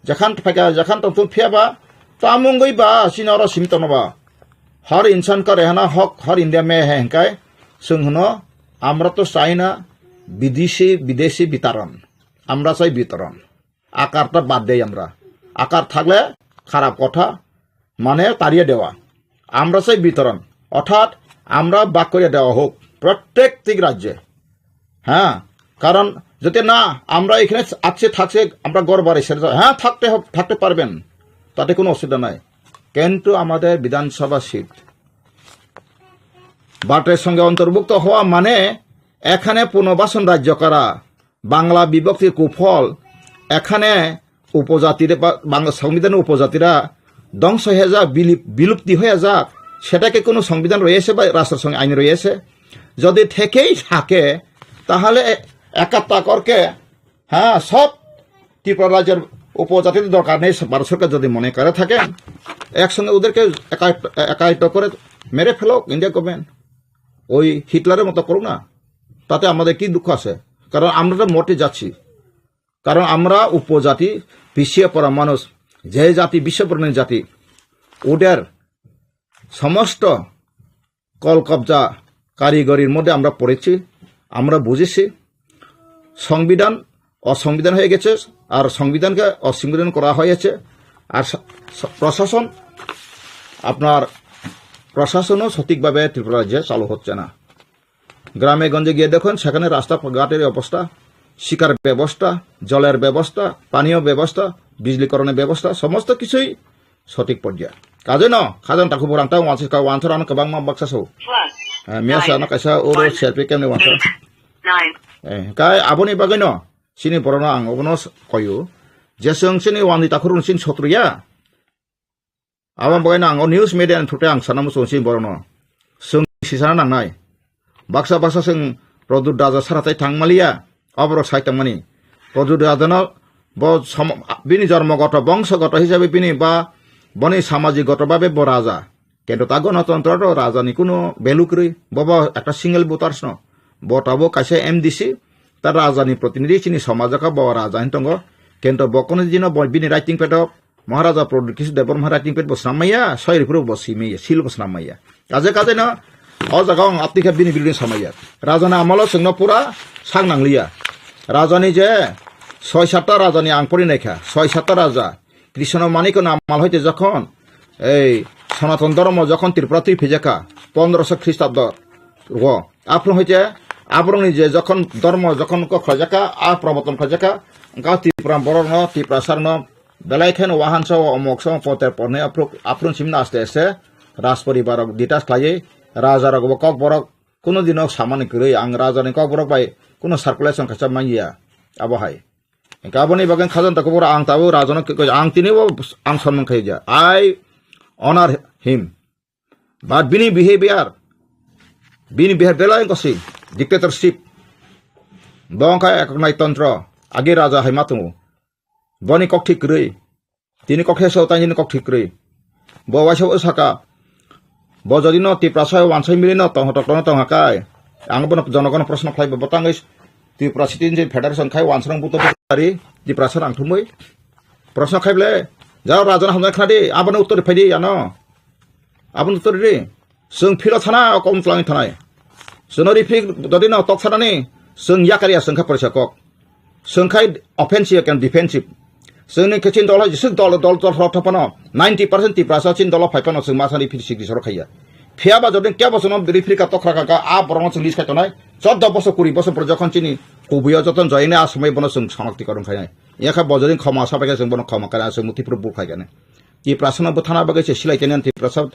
jakhan tongthun phiaba tamungoi ba sinara simtono ba har insan ka rehna hak har India mein hai hengkai sunghuno আমরা তো চাই না বিদেশি বিতরণ আমরা চাই বিতরণ আকারটা বাদ দেই আমরা আকার থাকলে খারাপ কথা মানে তাড়িয়ে দেওয়া আমরা চাই বিতরণ অর্থাৎ আমরা বাক করে দেওয়া হোক প্রত্যেকটি রাজ্যে হ্যাঁ কারণ যদি না আমরা এখানে থাকছে আমরা গড়বারে সেটা হ্যাঁ থাকতে পারবেন তাতে কোনো অসুবিধা নাই কিন্তু আমাদের বিধানসভা সিট ভারতের সঙ্গে অন্তর্ভুক্ত হওয়া মানে এখানে পুনর্বাসন রাজ্য করা বাংলা বিভক্তির কুফল এখানে উপজাতির বাংলা সংবিধানের উপজাতিরা ধ্বংস হয়ে যাক বিলুপ্তি হয়ে যাক সেটাকে কোনো সংবিধান রয়েছে বা রাষ্ট্রের সঙ্গে আইন রয়েছে যদি থেকেই থাকে তাহলে একাত্তা করকে হ্যাঁ সব ত্রিপুরা রাজ্যের উপজাতির দরকার নেই ভারত সরকার যদি মনে করে থাকে একসঙ্গে ওদেরকে একায়িত করে মেরে ফেলো ইন্ডিয়া গভর্নমেন্ট ওই হিটলারের মতো করুক না তাতে আমাদের কি দুঃখ আছে কারণ আমরা তো মোটে যাচ্ছি কারণ আমরা উপজাতি পিছিয়ে পড়া মানুষ যে জাতি বিশ্ববর্ণের জাতি ওদের সমস্ত কল কবজা কারিগরির মধ্যে আমরা পড়েছি আমরা বুঝেছি সংবিধান অসংবিধান হয়ে গেছে আর সংবিধানকে অসংবিধান করা হয়েছে আর প্রশাসন আপনার প্রশাসনও সঠিকভাবে ত্রিপুরা রাজ্যে চালু হচ্ছে না গ্রামে গঞ্জে গিয়ে দেখুন সেখানে রাস্তাঘাটের অবস্থা শিকার ব্যবস্থা জলের ব্যবস্থা পানীয় ব্যবস্থা বিজলীকরণের ব্যবস্থা সমস্ত কিছুই সঠিক পর্যায়ে কাজে ন খাজান তাকু বরাংটা ওয়ানসার আনো কেবাং মা বাক্সাসো মিয়াসা আনো কাইসা ওর সেলফি কেমনে ওয়ানসার কাই আবনি বাগৈ ন সিনি বরনো আং অবনো কয়ো যে जों सिनि वाननि ताखुरुन सिन सत्रुया आबा बागैना आं निउज मिडिया थुटे आं सानामु सोंसिन बरनो जों सिसाना नांनाय बाक्सा जों प्रदुत राजा साराथाय थांमालिया अबर साइतांमानि प्रदुत राजानो बिनि जन्मगत बंशगत हिसाबै बिनि बा बनि सामाजिकगतभाবে ब राजा কিন্তু তা গণতন্ত্র রাজানি কোনো ভ্যালু করি বাবা একটা সিঙ্গেল ভোটার্স ন বটাবো কাছে এমডিসি তার রাজানি প্রতিনিধি চিনি সমাজকা ব রাজা হিন্তঙ্গ কিন্তু বকনে দিন বিনি রাইটিং পেট মহারাজা প্রদুত কিছু দেবর রাইটিং পেট বসনামাইয়া সয়রিপুর বসিমিয়া সিল বসনামাইয়া কাজে না অ জায়গা আপনিকে বিনি বিল্ডিং সামাইয়া রাজানা আমল जोंनो পুরা सांनांलिया রাজানি যে 6-7টা রাজানি আং পড়ি নাইখা 6-7টা রাজা কৃষ্ণ মানিক নামাল হইতে যখন এই সনাতন ধর্ম যখন ত্রিপুরা ফিজাকা 1500 খ্রিস্টাব্দ আপন হইতে আবরংনি যে যখন ধর্ম যখন খজাকা আ প্রবর্তন খজাকা গা ত্রিপুরা বরন ত্রিপুরা সারন বেলাইখান ওয়াহানস অমোকস পতের পনে আপন সিমনা আস্তে আস্তে রাজ পরিবার ডিটাচ খাইয়ে রাজার কক বরক কোনো দিন সামানি করে আং রাজানি কক বরক বাই কোনো সার্কুলেশন খাইছা মাইয়া আবহাই গাবনি বাগান খাজান তাকে বড় আং তাবো রাজন আং তিনিও আং সম্মান খাই যা আই অনার হিম বাট বিনি বিহেভিয়ার বেলায় কসি ডিক্টেটরশিপ বংকায় একনাইতন্ত্র আগে রাজা হাই মাতু বনি কক ঠিক রই তিনি কক্ষে সৌতানি কক ঠিক রই বওয়াইসব সাকা ব যদি ন ত্রিপ্রাসায় ওয়ানসাই মিলি ন তংহাকায় আং বন জনগণ প্রশ্ন খাইব বতাঙ্গই ত্রিপুরা সিটিজেন फेडारेशन खाय वानसरं बुतो पारि ত্রিপুরা রাং थुमै प्रश्न खाइबले जाव राजन हमना खादि आबन उत्तर फाइदि यानो आबन उत्तर रे जों फिल थाना कम फ्लांग थानाय जोंरि फिक ददि न तक थानानि जों याकारिया संखा परिसक संखाय अफेन्सिभ एन्ड डिफेन्सिभ जोंनि केचिन दल जिसु दल थापन 90% ত্রিপুরা चिन दल फाइपन जों मासानि फिसिगि सर खाया फियाबा जदि क्या बसन रिफ्रिका तखराका आ बरन जों लिस्ट खायतनाय 14 বছর 20 বছর পর যখন চিনি কবিয়া যতন জয়নে আসমে বন जों শনাক্তকরণ খায় ইয়াখা বজরিন ক্ষমা সাবাকে जों বন ক্ষমা কারা जों মুতিপুর বুখায়গানে কি প্রাসন বথানা বাগেছে সিলাইতেন তি প্রসাদ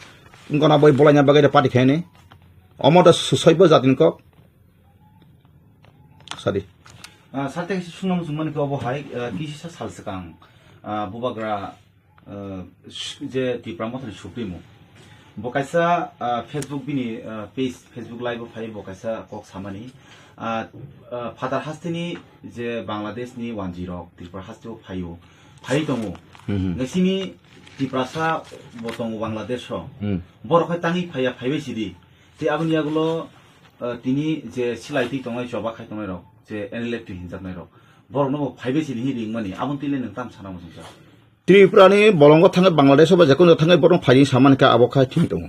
gona boy bolanya bagai da party khene omoda susoibo jatin kok sadi साथे सुनाम सुमन को बहाय किसिसा सालसकां बुबाग्रा जे तिप्रा मथल सुप्रिमो बकाइसा फेसबुक बिनि पेज फेसबुक लाइव फाइ बकाइसा कक सामानि फादार हास्तिनि जे बांलादेशनि 10 तिप्रा हास्तिओ फाइयो फाइ दङो नसिनि तिप्रासा बतंग बांलादेश बरखाय तांगि फाइया फाइबेसिदि जे आबनि आगुलो तिनि जे सिलाइति दङै जबा खाय दङै रक जे एनलेक्टिव हिनजाबनाय रक बरनो फाइबेसिदि हिरिं मानि आबन तिले नों ताम साना मोजों त्रिपुरानि बलंग थाङो बांलादेश बा जेखुनु थाङो बरं फाइनि सामानिका आबखाय थिं दङ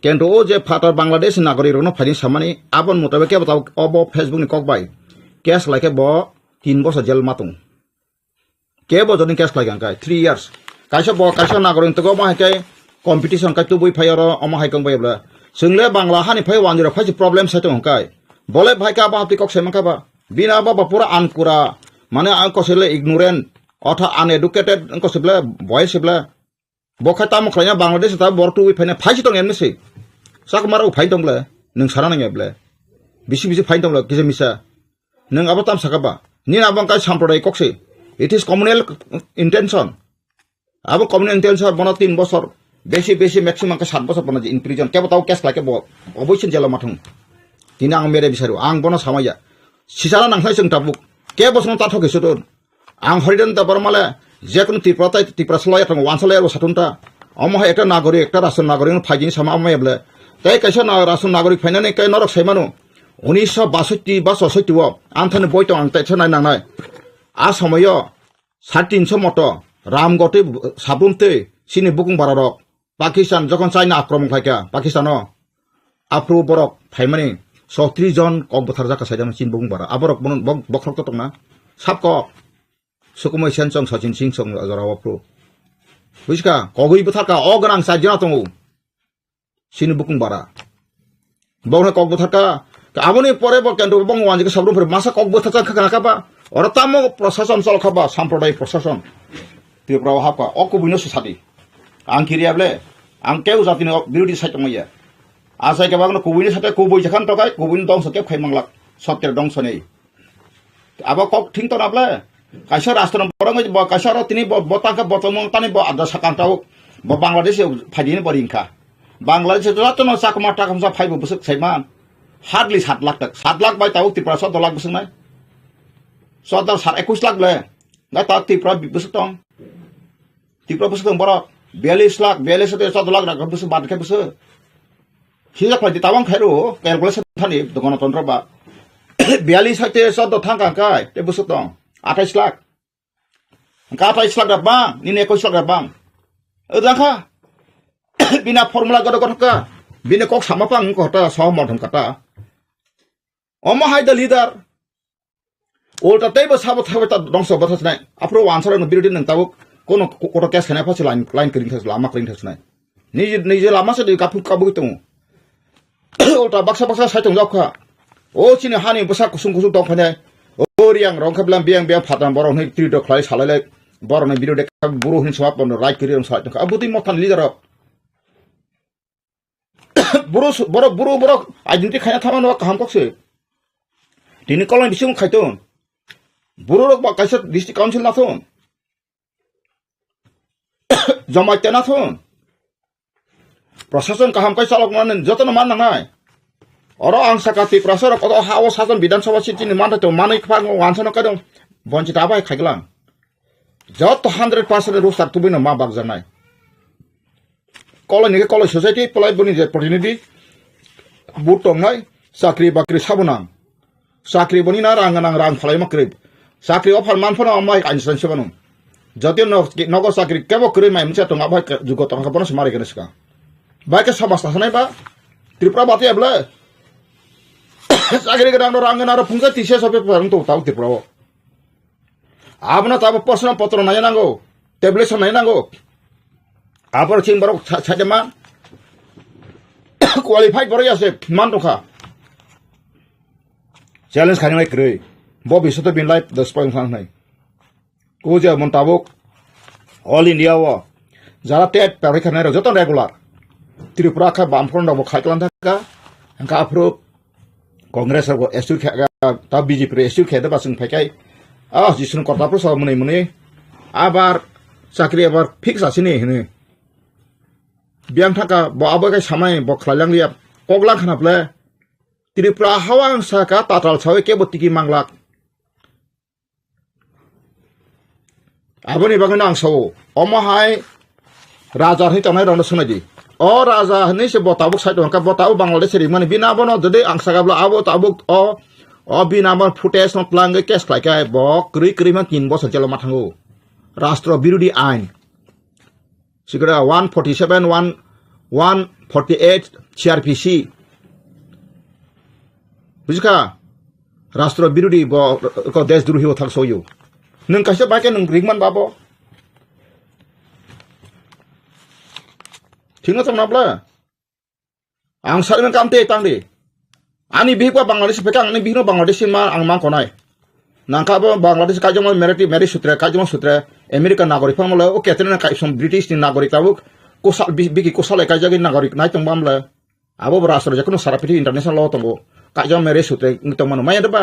केन्टो ओ जे फादार बांलादेश नागरिक रनो फाइनि सामानि आबन मुताबे के बताव अब फेसबुक नि कक बाय केस लाइके ब 3 बছর जेल मातुं के बजनि केस लाइके अंकाय 3 इयार्स काइसा ब काइसा नागरिक तगो मा हाय कम्पिटिशन का तुबुइ फायर अमा हाय कं बायब्ला जोंले बांला हानि फाय 10 फाय प्रॉब्लम साइतो अंकाय बोले भाई का बाप टिकक सेमा का बा बिना बाबा पूरा अनपुरा माने आं कसेले इग्नोरेंट अथा अनएडुकेटेड कसेबले बॉयस सेबले बखाता मखलाया बांलादेश ता बरतु wi फाइने फाइसि दं एमसे साक मारो फाइ दंब्ला नों सारा नङाब्ला बिसि बिसि फाइ दंब्ला किजे मिसा नों आबो ताम साकाबा नि आबं का साम्प्रदाय कक्से इट इज कम्युनल इंटेंशन आबो कम्युनल इंटेंशन बना 3 বছর बेसी बेसी मैक्सिमम का 7 বছর बना इन प्रिजन के बताओ केस लाके ब अबोसिन जेला माथुं दिना आं मेरे बिसारो आं बना सामाया सिसारा नांखाय जों ताबुक के बसनो ताथकेसो दन आं हरिदन दा बरमाले जेकुनु तिप्रा सलाय तंग वानसलाय साथुनता अमहा एकटा नागरिक एकटा राष्ट्र नागरिक फाइजिन सामा अमायब्ले तै कैसा ना राष्ट्र नागरिक फाइनाने कै नरक सैमानो 1962 बा 67 आंथाने बयतो आं तैसे नायनांनाय आ समय 350 मत रामगते साबुमते सिनि बुकुं बारारक पाकिस्तान जखन चाइना आक्रमण खायका पाकिस्तानो आफ्रो बरक फाइमानि 36 जन कक बथार जाका साइदाम सिन बुकुं बारा आबरक बखरक तो तंगना साबक सुकुमै सेनसं सचिन सिंह सं जरावप्रो बुझका कगै बथारका अगनां साइजना तंगौ सिनि बुकुं बारा बौने कक बथारका आबनि परे बकेन्द बंग वानजिक साब्रुफोर मासा कक बथारका खानाकाबा अरताम प्रशासन चलखाबा साम्प्रदाय प्रशासन त्रिपुरा हाबका अकुबिनो सुसादि आं किरियाब्ले आं केउ जातिनि बिरोधि साइतमैया आसाय के बागनो कुबिनि साथे कुबुइ जखान तकाय कुबिनि दंस के खैमांलाक सत्य दंसनै आबा कक थिं तनाब्ले काइसा राष्ट्र बरंगै ब काइसा र तिनि बताका बतमं तानि ब आदा साकांताव ब बांलादेश फाइदिनि बरिंखा बांलादेश जतनो साकमा टाकमसा फाइबो बसक सैमान हार्डली 7 लाख तक 7 लाख बाय ताउ त्रिपुरा 7 लाख बसंनाय 21 लाख ले दा ता त्रिपुरा बसक तंग त्रिपुरा बसक तंग बर 42 लाख 42 से 7 लाख राख बसक बाद के बसक हिजा फाइदि तावां खैरो कैलकुलेशन थानि गणतंत्र बा 42 साइते 14 थांका काय ते बसक तंग 28 लाख का 28 लाख दाबा निने 21 लाख दाबा ओदाखा बिना फर्मुला गदगदका बिना कक सामापां कहता सहमत हमकाता अमा hi the leader ओल्टा तैबो Sabo थाबता दंस बथसनाय Afro answer न बिरोदि नंग ताबो कोनो कोटा केस खाना फासि लाइन करिं थास लामा करिं थासनाय निजे लामा से काफु काबु तंग ओल्टा बक्सा साइतंग जावखा ओ चिनि हानि बसा कुसुं कुसुं दं फाने ओरियां रंखाब्लाम बियां फादान बरन है त्रिद खलाय सालायलाय बरन बिरोदि बुरु हिन सवाब बन राइट करिं साइतंग अबुति मथान लीडर बुरु आइडेंटिटी खाना थामान काम कक्से दिनै कलम बिसिम खायतोन बुरु रक बा काइसा डिस्ट्रिक्ट काउन्सिल नाथोन जमाइते नाथोन प्रशासन काहाम काइसा लक माने जतन मान नांनाय अर आं साकाति प्रशासन कत हाव सासन विधानसभा सिटिनि मानथो मानै फांग वानसन कादों बंचित आबाय खायगलां जत 100% रुसार तुबिनो मा बाग जानाय कॉलेज कॉलेज सोसाइटी पलाई बनी जे प्रतिनिधि बुट तंगनाय साख्रि बाख्रि साबनां साख्रि बनी ना रां फलाय माख्रि साख्रि अफार मानफोरा माइ आइनस्टाइन सेबानो जति नगर साख्रि केबो क्रै माइ मोनसे तंगा बाय जुग तंगा बनो मारि गनसका बाय के समाज थानाय बा त्रिपुरा बाते अब्ला साख्रि गरां रां ना फुंगा तिसे सबे परं तो ताउ त्रिपुरा आबना ताब पर्सनल पत्र नाय नांगौ टेब्लेट नाय नांगौ आपर चिन बरक साइदमा क्वालिफाइड बरय आसे मान दखा चैलेंज खानिनाय क्रै ब बिसत बिन लाइफ 10 पॉइंट खानाय कोजे मन ताबुक ऑल इंडिया व जरा टेट परीक्षा नाय जतन रेगुलार त्रिपुरा का बामफ्रंट दो खाइकलान थाका अंका अफ्रो कांग्रेस को एसु ता बीजेपी एसु खेदे बासुं फैकाय जिसुन कर्ताफोर सब मुनै आबार साख्रि आबार फिक्स आसिनि होनो बियां थाका ब आबागाय सामाय ब खलायलांलिया कगलां खानाप्ले त्रिपुरा हावां साका ताताल सावे के बतिकी मांगलाक आबोनि बागैनो आं सावो अमाहाय राजा हनै तनाय रंद सुनायदि अ राजा हनै से बताबो साइड हनका बताबो बांलादेश रिमानि बिना बनो जदि आं सागाब्ला आबो ताबो अ बिना बन फुटेज नट लांगे केस खायखाय ब क्रि क्रि मा 3 बছর जेल मा थांगो राष्ट्र विरोधी आइन सिगरा 147 148 CRPC बुझका राष्ट्र विरोधी ब को देशद्रोही हो थांसयो नों कासे बाके नों रिगमान बाबो थिंनो तमनाब्ला आं सारमेन कामते तांदे आनी बिहबा बांग्लादेश फेका आंनि बिहनो बांग्लादेश मा आं मा कोनाय नांकाबो बांग्लादेश काजमा मेरि सूत्र काजमा सूत्र अमेरिका नागरिक फमले ओ केतन काइसम ब्रिटिश नि नागरिक ताबुक कोसा बिकी कोसाले काजगी नागरिक नाय तंबामले आबो राष्ट्र जखनो सारा पृथ्वी इंटरनेशनल लॉ तंगो काजमा मेरि सूत्र तंमन माय दबा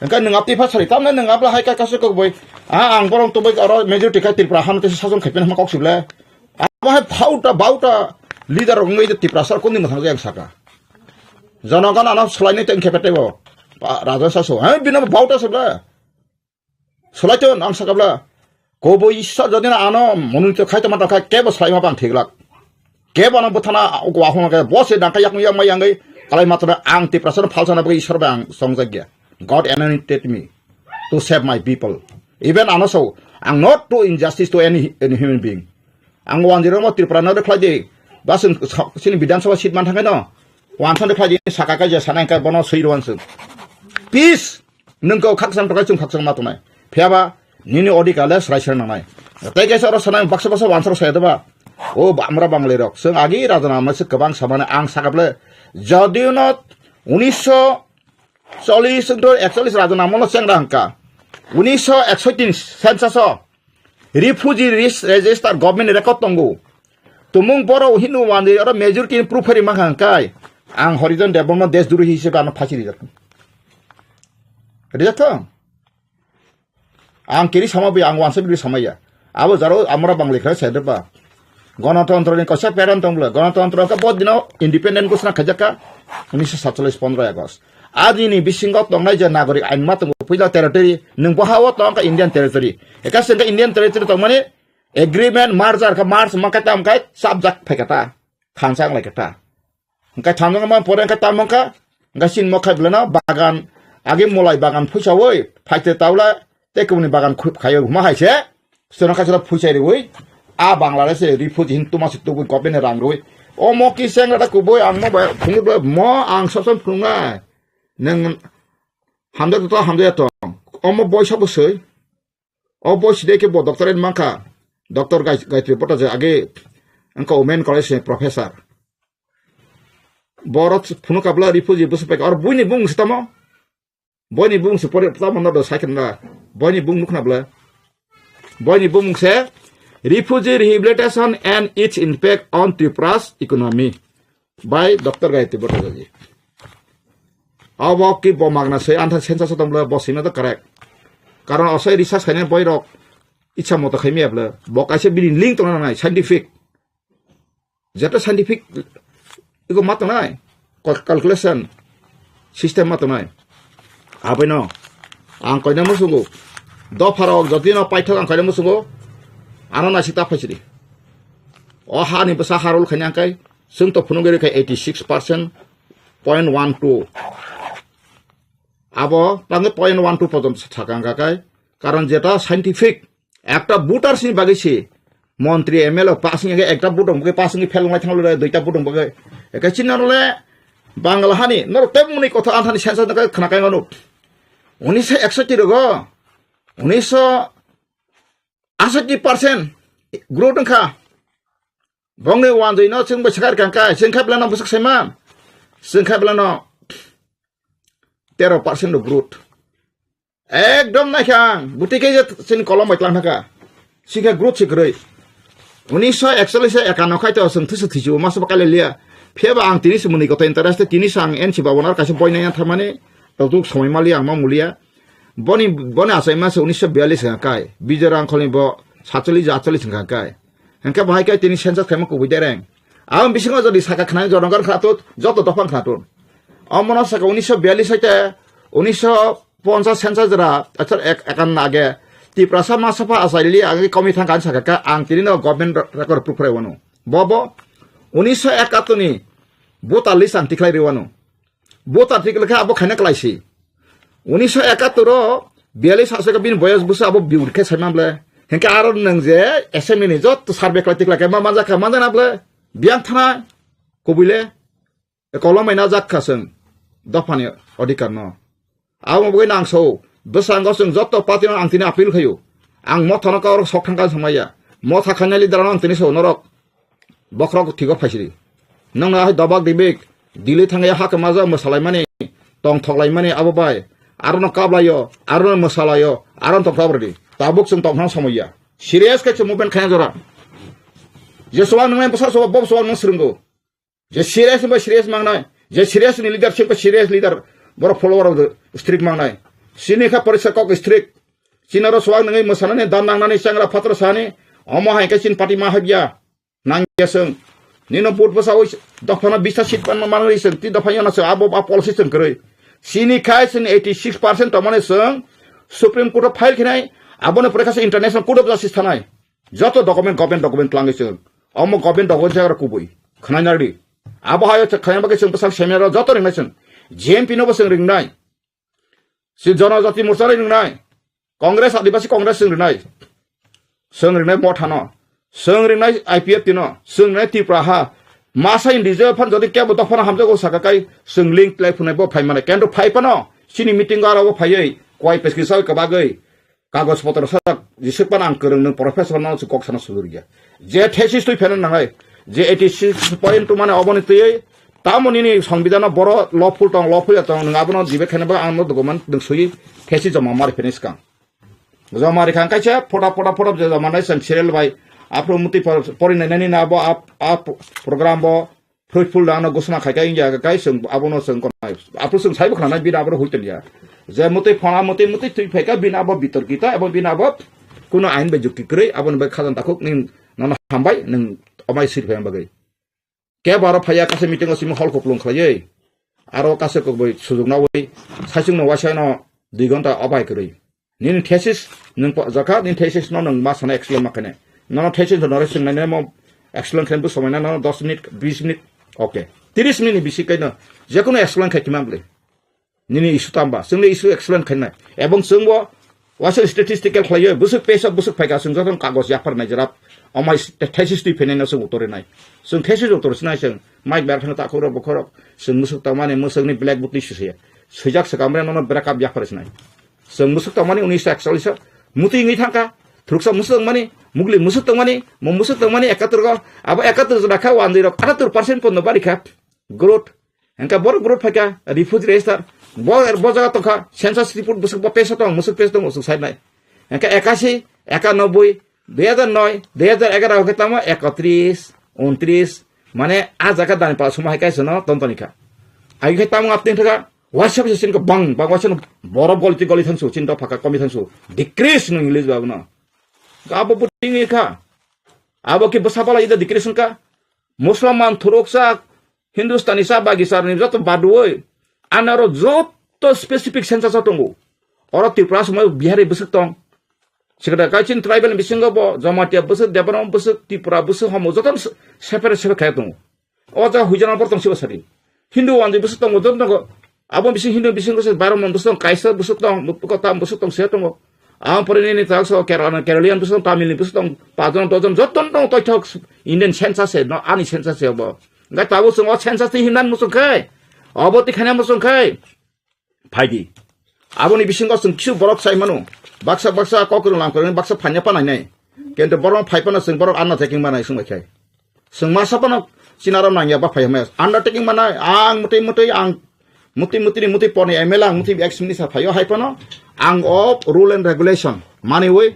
अंका नों आपति फासरि तामने नों आपला हाय कासे को बय आं बरं तो बय अर मेजॉरिटी का त्रिपुरा हामते साजन खैपेन मा कक्सिबले आबा बाउटा लीडर ngै त्रिपुरा सर कोनि मथां जे आं साका जनगण आना सलायनि टें खेपेटेबो राजा सासो हा बिना बाउटा सबला सलायतो आं साकाब्ला कोबो इसा जदिना आनो मनुतो खायतो माता खाय केबो सलायमा बां थिगलाक केबो बथाना गवाखौ के बसे दाका याक या मायांगै कालाय मात्र आं त्रिपुरा सर फालसाना बगै इसोर बां संजाग्या God anointed me to save my people even आनो सो आं not to injustice to any human being आं 10 म त्रिपुरा न देखलादि बासुन सिनि विधानसभा सीट मान थांगै न वानसन देखलादि साकाका जे सानायका बनो सैरवानसो पीस नोंखौ खाकसां थाखाय जों खाकसां मातनाय फेयाबा निनि अधिकाले स्रायसर नानाय तैगेसर सनाय बक्स वानसर सायदबा ओ हमरा बांगले रक जों आगि राजनामा से गोबां सामाने आं सागाब्ले जदिउ न 1940 to 41 राजनामा सेंग्रा हंका 1961 सेंसास रिफ्यूजी रेजिस्टर गवर्नमेंट रेकर्ड तंगो तुमुं बर' हिन्दू मानदि आरो मेजॉरिटी प्रूफ हरि माखांकाय आं हरिजन डेभलपमेंट देशद्रोही हिसाबै आं फासि रिजाथों आं केरि समाबि आं वानसे बिदि समाया आबो जारो हमरा बांग्लिखा सेदबा गणतन्त्रनि कसा पेरन तंब्ला गणतन्त्र का बहुत दिनाव इंडिपेंडेंट घोषणा खजाका 1947 15 अगस्त आदिनि बिसिंगाव तंनाय जे नागरिक आइन मा तंगो फैला टेरिटरी नों बहाव तंका इंडियन टेरिटरी एका सेंगा इंडियन टेरिटरी तंमाने एग्रीमेंट मार्जार का मार्च माका तामकाय साबजाक फेकता खानसां लायकता ओंका थांगा मा परे का तामका गासिन मखायब्लना बागान आगे मलाय बागान फैसावै फाइते तावला तेकुनि बागान खायो मा हायसे सोना कासरा फैसाय रै आ बांग्लादेश रिफ्यूजी हिन्दू मासे तो गवर्नमेंट रांगै ओ मकी सेंगा कुबोय आं मा फुंगबो म आं सबसम फुंगा नों हामदे तो अम बयसा बसै ओ बयस देके ब डॉक्टरेट माखा डॉक्टर गायत्री पटाजे आगे अंका वुमेन कॉलेज से प्रोफेसर बरत फुनु काबला रिफ्यूजी बसपे और बुनि बुं सतम बयनि बुं से परे तम न साइकेनला बयनि बुं नुखनाबला बयनि बुं से refugee rehabilitation and its impact on Tripura's economy by Dr. Gayatri Bhattacharya. अब की बमागना से आंथा सेंसास दंब्ला बसिना तो करेक्ट कारण असै रिसर्च खायने बयरक इच्छा मत खैमेब्ला बकासे बिनि लिंक तो नाय साइंटिफिक जेटा साइंटिफिक इको मत नाय कैलकुलेशन सिस्टम मत नाय आबैनो आं कयना मुसुगो दफाराव जदिनो पाइथक आं कयना मुसुगो आनो नासिता फैसिरि अ हानि बसा हारल खैनांकाय जों तो फुनुगेरि खाय 86.12 आबो तांगे 0.12 पर्यंत थाकांगाकाय कारण जेटा साइंटिफिक एकटा बुटारसिनि बागैसि मन्त्री एमएलए पासिंग एकटा बुटं बगे पासिंग फेलंगाय थांले दुइटा बुटं बगे एका चिनारले बांगला हानि नर तेमनि कथा आन्थानि सेन्सास नका खनाकाय गनु 1961 रगो 80% ग्रोथ खा बंगे वान जैनो जों बसखार कांका जोंखा ब्लाना बसख सैमा जोंखा ब्लाना 13% ग्रोथ एकदम नाखां बुटिके जों कलम बायतलां थाका सिखा growth सिग्रै 1941 khai to sung thusu thichu mas bakale lia pheba ang tini sumuni ko interest tini sang en chi babonar kaise boina yan thamane tawtuk somai mali ang ma mulia boni asai mas 1942 ga kai bijara ang kholi bo 47 ga kai hangka bahai kai tini sensa khama ko bidereng ang bisingo jodi saka khana jongar khatut joto dofan khatut amona saka 1942 saite 1950 sensa jara achar ekan age Tiprasa masafa asali agi komi thangkan sakaka ang tini no government record proof rewano bobo 1971 ni bota lisan tiklai rewano bota tiklai abo khana klaisi 1971 ro 42 asaka bin boyas busa abo biur ke samamble henka aro nang je SME ni jot survey klai tiklai ma manja ka manja nable biang thana kobile kolomai na jakkaseng dofani odikar no amo boi nang so besang goseng joto patino ang tini apil kayu ang mothano ka sok thangkan samaya motha khanali daran tini so norok bokrok thigo phaisiri nang na dabak dibek dili thangaya hak maza masalai mani tong thoklai mani ababai arono kablayo arono masalayo aron to property tabuk sung tong hang samaya serious ka movement khaya jora je soal nang basa so bob soal nang srungo je serious ba serious mangnai je serious ni leadership ba serious leader boro follower of the strict mangnai sini ka parisa kok strict sinaro swag nangai masana dan nangnani sangra patra sani omo hai ka sin party ma habya nang yaseng nino put pasawi dofana bisa sit pan mangai sen ti dofanya na abo policy sen kroi sini khai sin 86% tamane seng supreme court file khinai abone prekasa international court of justice thanai joto government document langai sen omo government document jagra kubui khanai nari abo hayo khayam ba sen pasal seminar joto ringai sen JMP no baseng ringnai si जनजाति मोर्चा ringnai Congress आदिवासी Congress ringnai mothano ringnai IPF tino ringnai tipraha masa indije phan jodi kya bota phana hamja go sakakai sung link play phunai bo phai mane kendo phai pano sini meeting gara bo phai koi pesquisa ka bagai kagos potor sa jisek pan ang kereng nang professor na su kok sana suluria je thesis toi phenan nangai je 86.2 mane oboni tei tamoni ni সংবিধান বড় lawful tong ngabno jibe khenaba amno dogoman ding sui thesi jama mari finish kang jama ri khang kaisa foda je jama nai sang serial bai apro muti porinai nani na bo ap program bo fruitful dano gosna khai kai ya kai sung abono sung konai apro sung saibo khana bina abro huitel ya je muti phona muti tui pheka bina bo bitor kita ebo bina bo kuno ain be jukti krei abon be khajan takuk ning nana hambai ning omai sir phayam bagai ke baro phaya kase meeting osim hall ko plong khlai aro kase ko boi sujug na boi saisung no wasai no 2 ঘন্টা abai krei nin thesis ning jaka nin thesis no nang ma sana excellent makane no thesis no resing na mo excellent khen bu somai na no 10 minute 20 minute okay 30 minute bisi kai na je kono excellent khai kimamble nini issue tamba sungni issue excellent khen na ebong sungbo wasai statistical khlai busuk pesa busuk phaika sung joton kagos yapar na jarap amai thesis ti phene na sung utore nai sung thesis utore sinai sung mic ber phana ta khoro bokhoro sung musuk ta mane musuk ni black book ni sise sujak sakamre no brakap yapar sinai sung musuk ta mane 1941 muti ngi thangka thuruksa musuk mane mugli musuk ta mane mo musuk ta mane 71 go abo 71 rakha 1.78% pon no bari khap growth enka bor growth phaka refugee register bo jaga to kha census report busuk bo pesa tong musuk pesa tong musuk sai nai enka 81 91 2009 2011 ke tama 31 29 mane a jaga dan pa sumai kai sono tontonika ai ke tama aptin thaga WhatsApp sin ko bang WhatsApp boro golti goli thansu chinta phaka komi thansu decrease no english babna abo putingi kha abo ki basapala ida decrease ka musliman thuroksa hindustani sa bagisar ni joto badoi anaro joto specific census tongo ora tripura somai bihari busuk tong sikada kachin tribal bisingo bo jamatia busuk debaram busuk tripura busuk homo joton separate khai tong oja hujana por tong sibasari hindu wandi busuk tong joton tong abo bising hindu bisingo se baram busuk kaisa busuk tong kota busuk tong se tong am porini ni takso keralian busuk tamil busuk tong pajon tojon joton tong toithok indian census no ani census bo ngai tabu sung census ti hinan musuk khai abo ti khana musuk khai phaidi aboni bisingo sung kisu borok sai manu baksa kokurung lam koreng baksa phanya panai nai kento borong phai pana sung borok anna taking manai sung khai sung masa pana sinaram nang ya ba phai mes undertaking manai ang muti poni emelang muti ex minister phayo hai pana ang of rule and regulation money way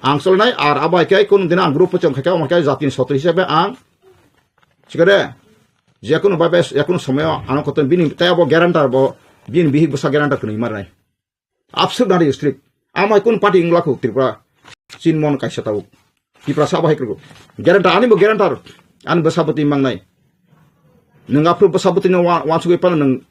ang solnai ar abai kai kun dina ang grup pocong kai makai jatin soto hisabe ang sikare je kun babe ya kun someyo ang koton bini tay abo guarantor bo bin bihi bosa guarantor kun imarai absurd nari strict amai kun party inglaku tripura sinmon kaisa tau tripura sabai kru guarantor ani bo guarantor an besabati mangnai nang apru besabati no wansugoi pan nang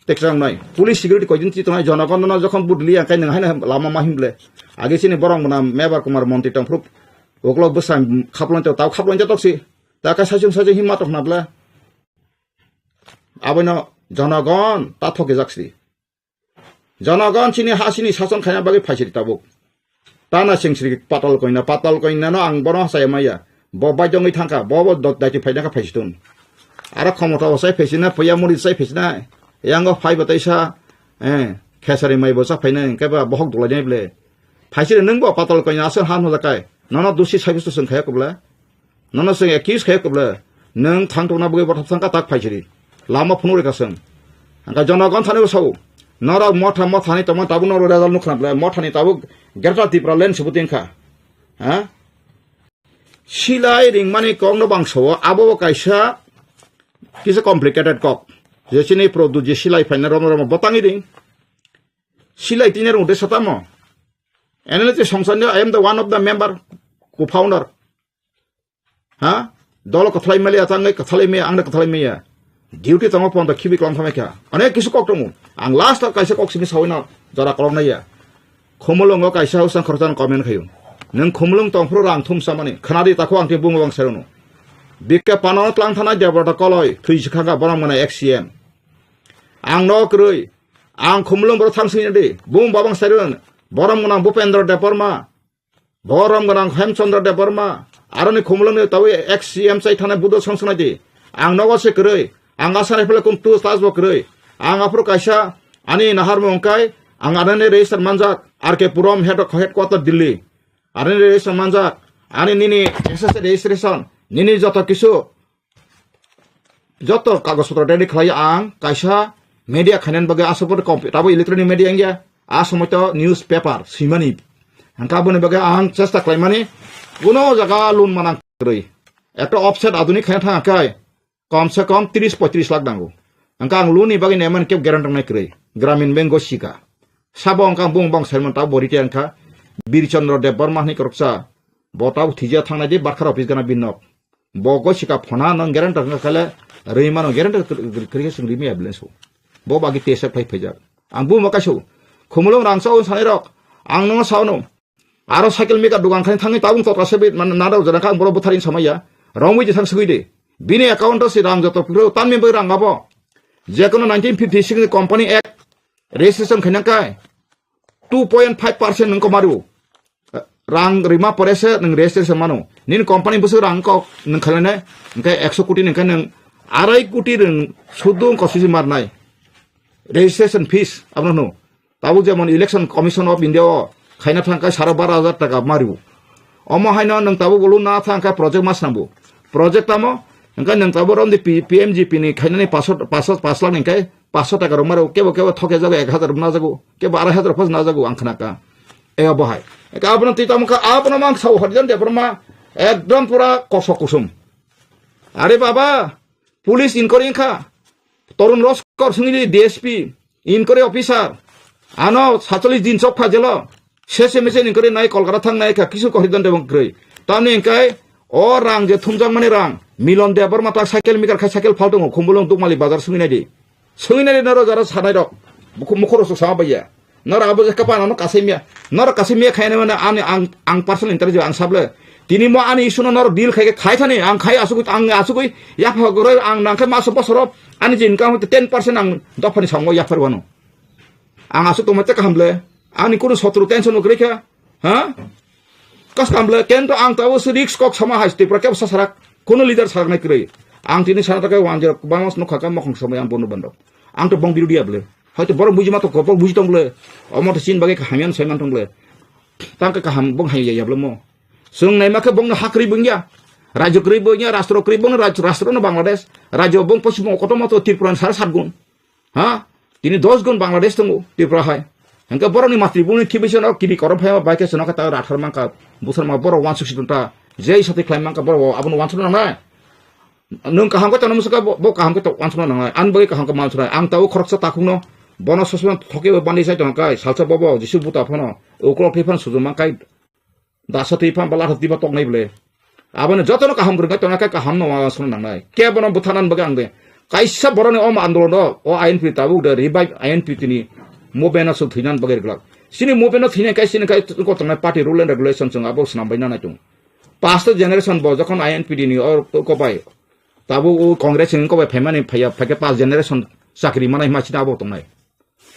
teksang nai police security ko jinti tonai jonagon na jokhon budli akai nang haina lama mahimble age sini borong mana mebar kumar monti tangpru oklo besam khaplon taw khaplon toksi ta ka sajung himmat of nabla abono jonagon ta thoke jaksi jonagon sini hasini sason khaya bagi phaisiri tabuk tana singsri patal koina no ang bono saya maya bo bajong thangka bo dot dai phaina ka phaisitun ara khomota osai phaisina pya muri sai phaisina yang phai bataisa khesari mai bosa phaina ka ba bohok dolai ble phaisire nang bo patal koina asan han hojakai nono dusi sabistu sung khaya kubla nono sung ekis khaya kubla nang thangtona boi bothap sangka tak phaisiri lama phunure ka sung angka jonagon thane sau nora motha ni tama tabu noro rezal nukhnabla motha ni tabu gerta tipra len subutingkha ha silai ringmani kong no bangso abo kaisa kisa complicated kok jesini produce je silai faina rom botangi ring silai tiner unde satamo analysis songsanyo I am the one of the member co-founder ha dolo kathlai mali atangai kathlai me angna kathlai me ya duty tamo pon the kibi klong thameka ane kisu kok tomu ang last kaisa kok sini sawina jara kolong na ya khomolongo kaisa usang khortan comment khayu nang khomolong tongpro rang thum samani khanadi takho angte bungo bang serono bikka panona tlang thana jabrata koloi thuisikhaga borang mana XCM ang no krui ang khomolong bor thangsini de bung babang seron borang mana Bupendra Deparma borang mana Hemchandra Deparma aroni khomolong tawi XCM sai thana budo sangsana de ang nogo se krui ang asane pele kum tu stas bo krui ang apro kaisa ani nahar mongkai ang adane register manjak RK Purom headquarter Delhi arane register manjak ani nini SSC registration nini joto kisu joto kagos patra ready khlai ang kaisa media khanen bage asopor tabo electronic media angya asomoto newspaper simani angka bone bage ang chesta klaimani uno jaga lun manang krui ekta offset adunik khain thang kai कम से कम 30-35 लाख नांगौ अंका आं लुनि बागै नेमान cab गेरान्टर नायख्रै ग्रामीण bank गसिका साबो अंका बुं बां Simon ता बरिते अंका बीरचंद्र देव Burma नि करकसा बटाव थिजा थांनाय दे बारखार अफिस गाना बिनक ब गसिका फना नं गेरान्टर खाले रैमानो गेरान्टर क्रिके संग्रि मे एबलेन्सो ब बागि तेसा फाइ फैजा आं बु मकासौ खुमलुं रांसाव सानै रक आं नंग सावनो आरो साइकेल मेका दुगान खानि थाङै ताबुं तकासे बे नादाव जनाखा आं बर बुथारिन समया रंमै जे थां सगैदे bini account si rang joto piro tan member rang abo jekono 1956 company act registration khainang kai 2.5% nang ko maru rang rima porese nang registration manu nin company busu rang ko nang khalane ngai 100 koti nang nang 2.5 koti rang sudung ko sisi marnai registration fees abno tabu jemon election commission of india khaina thangkai 12,000 taka maru omo haina nang tabu golu na thangkai project mas nambu project tamo engkai nang tabo rom di PMGP ni khainani 500 lakh ningkai 500 taka romaro kebo thoke jago 1000 na jago kebo 2,500 phas na jago angkhnaka e abohai eka abno titamka abno mang sau harjan de brahma ekdom pura kosok kusum are baba police inquiry kha torun roskor sungini DSP inquiry officer ano 47 din chok phajelo sese mese inquiry nai kolkata thang nai kha kisu kohridan de bangkrei tamni engkai o rang je thumjang mani rang milon de barma ta cycle mikar kha cycle phaltongo khumulong tukmali bazar sunginai naro jara sanai rok mukhoro so sabaya nara abo je kapana no kasimia khaine mane ani ang personal interview ang sable tini mo ani isuno naro deal khai thani ang khai asugui ya phagore ang nangkai maso bosoro ani je income 10% ang dofani sango ya farwano ang asu tomate kamble ani kuno sotru tension okre kha ha kas kamble kento ang tawo risk kok sama haste prakep sasarak kono leader sarak nai krei ang tini sana takai wanjir bangas no khaka mokhong samay ang bono bando ang to bong biru dia ble hoyto bor bujima to kopok buji tongle omot sin bage khamian saiman tongle tangka kaham bong hayya ya ble mo sung nai maka bong hakri bungya rajo kri bungya rastro kri bong rastro no Bangladesh rajo bong posim koto moto Tripuran sar 7 gun ha tini 10 gun Bangladesh tongo Tripura hai engke boroni matri buni kibise no kiri korom phaya baike sono kata rathar mangka busar ma boro 160 ta jei sate klaim mangka boro abun 160 nang nung kaham ko tanam suka bo kaham ko 160 nang an bagi kaham ko mansura ang tau khoroksa takungno bono sosman thoke bani sai tong kai salsa bobo jisu buta phono okro phefan sujuma kai dasati pham bala hati ba tok nai ble abone jotono kaham gurga tong kai kaham no wa sun nang nai ke bono buthanan baga angde kaisa borone om andolon o INP tabu de revive INP tini mobena su thinan bager glak sini mobena thine kai sini kai ko tong party rule and regulation chung abo snam baina na tung past generation bo jokhon INP ni or ko bai tabu o congress ni ko bai phemani phaya phake past generation sakri manai ma china abo tong nai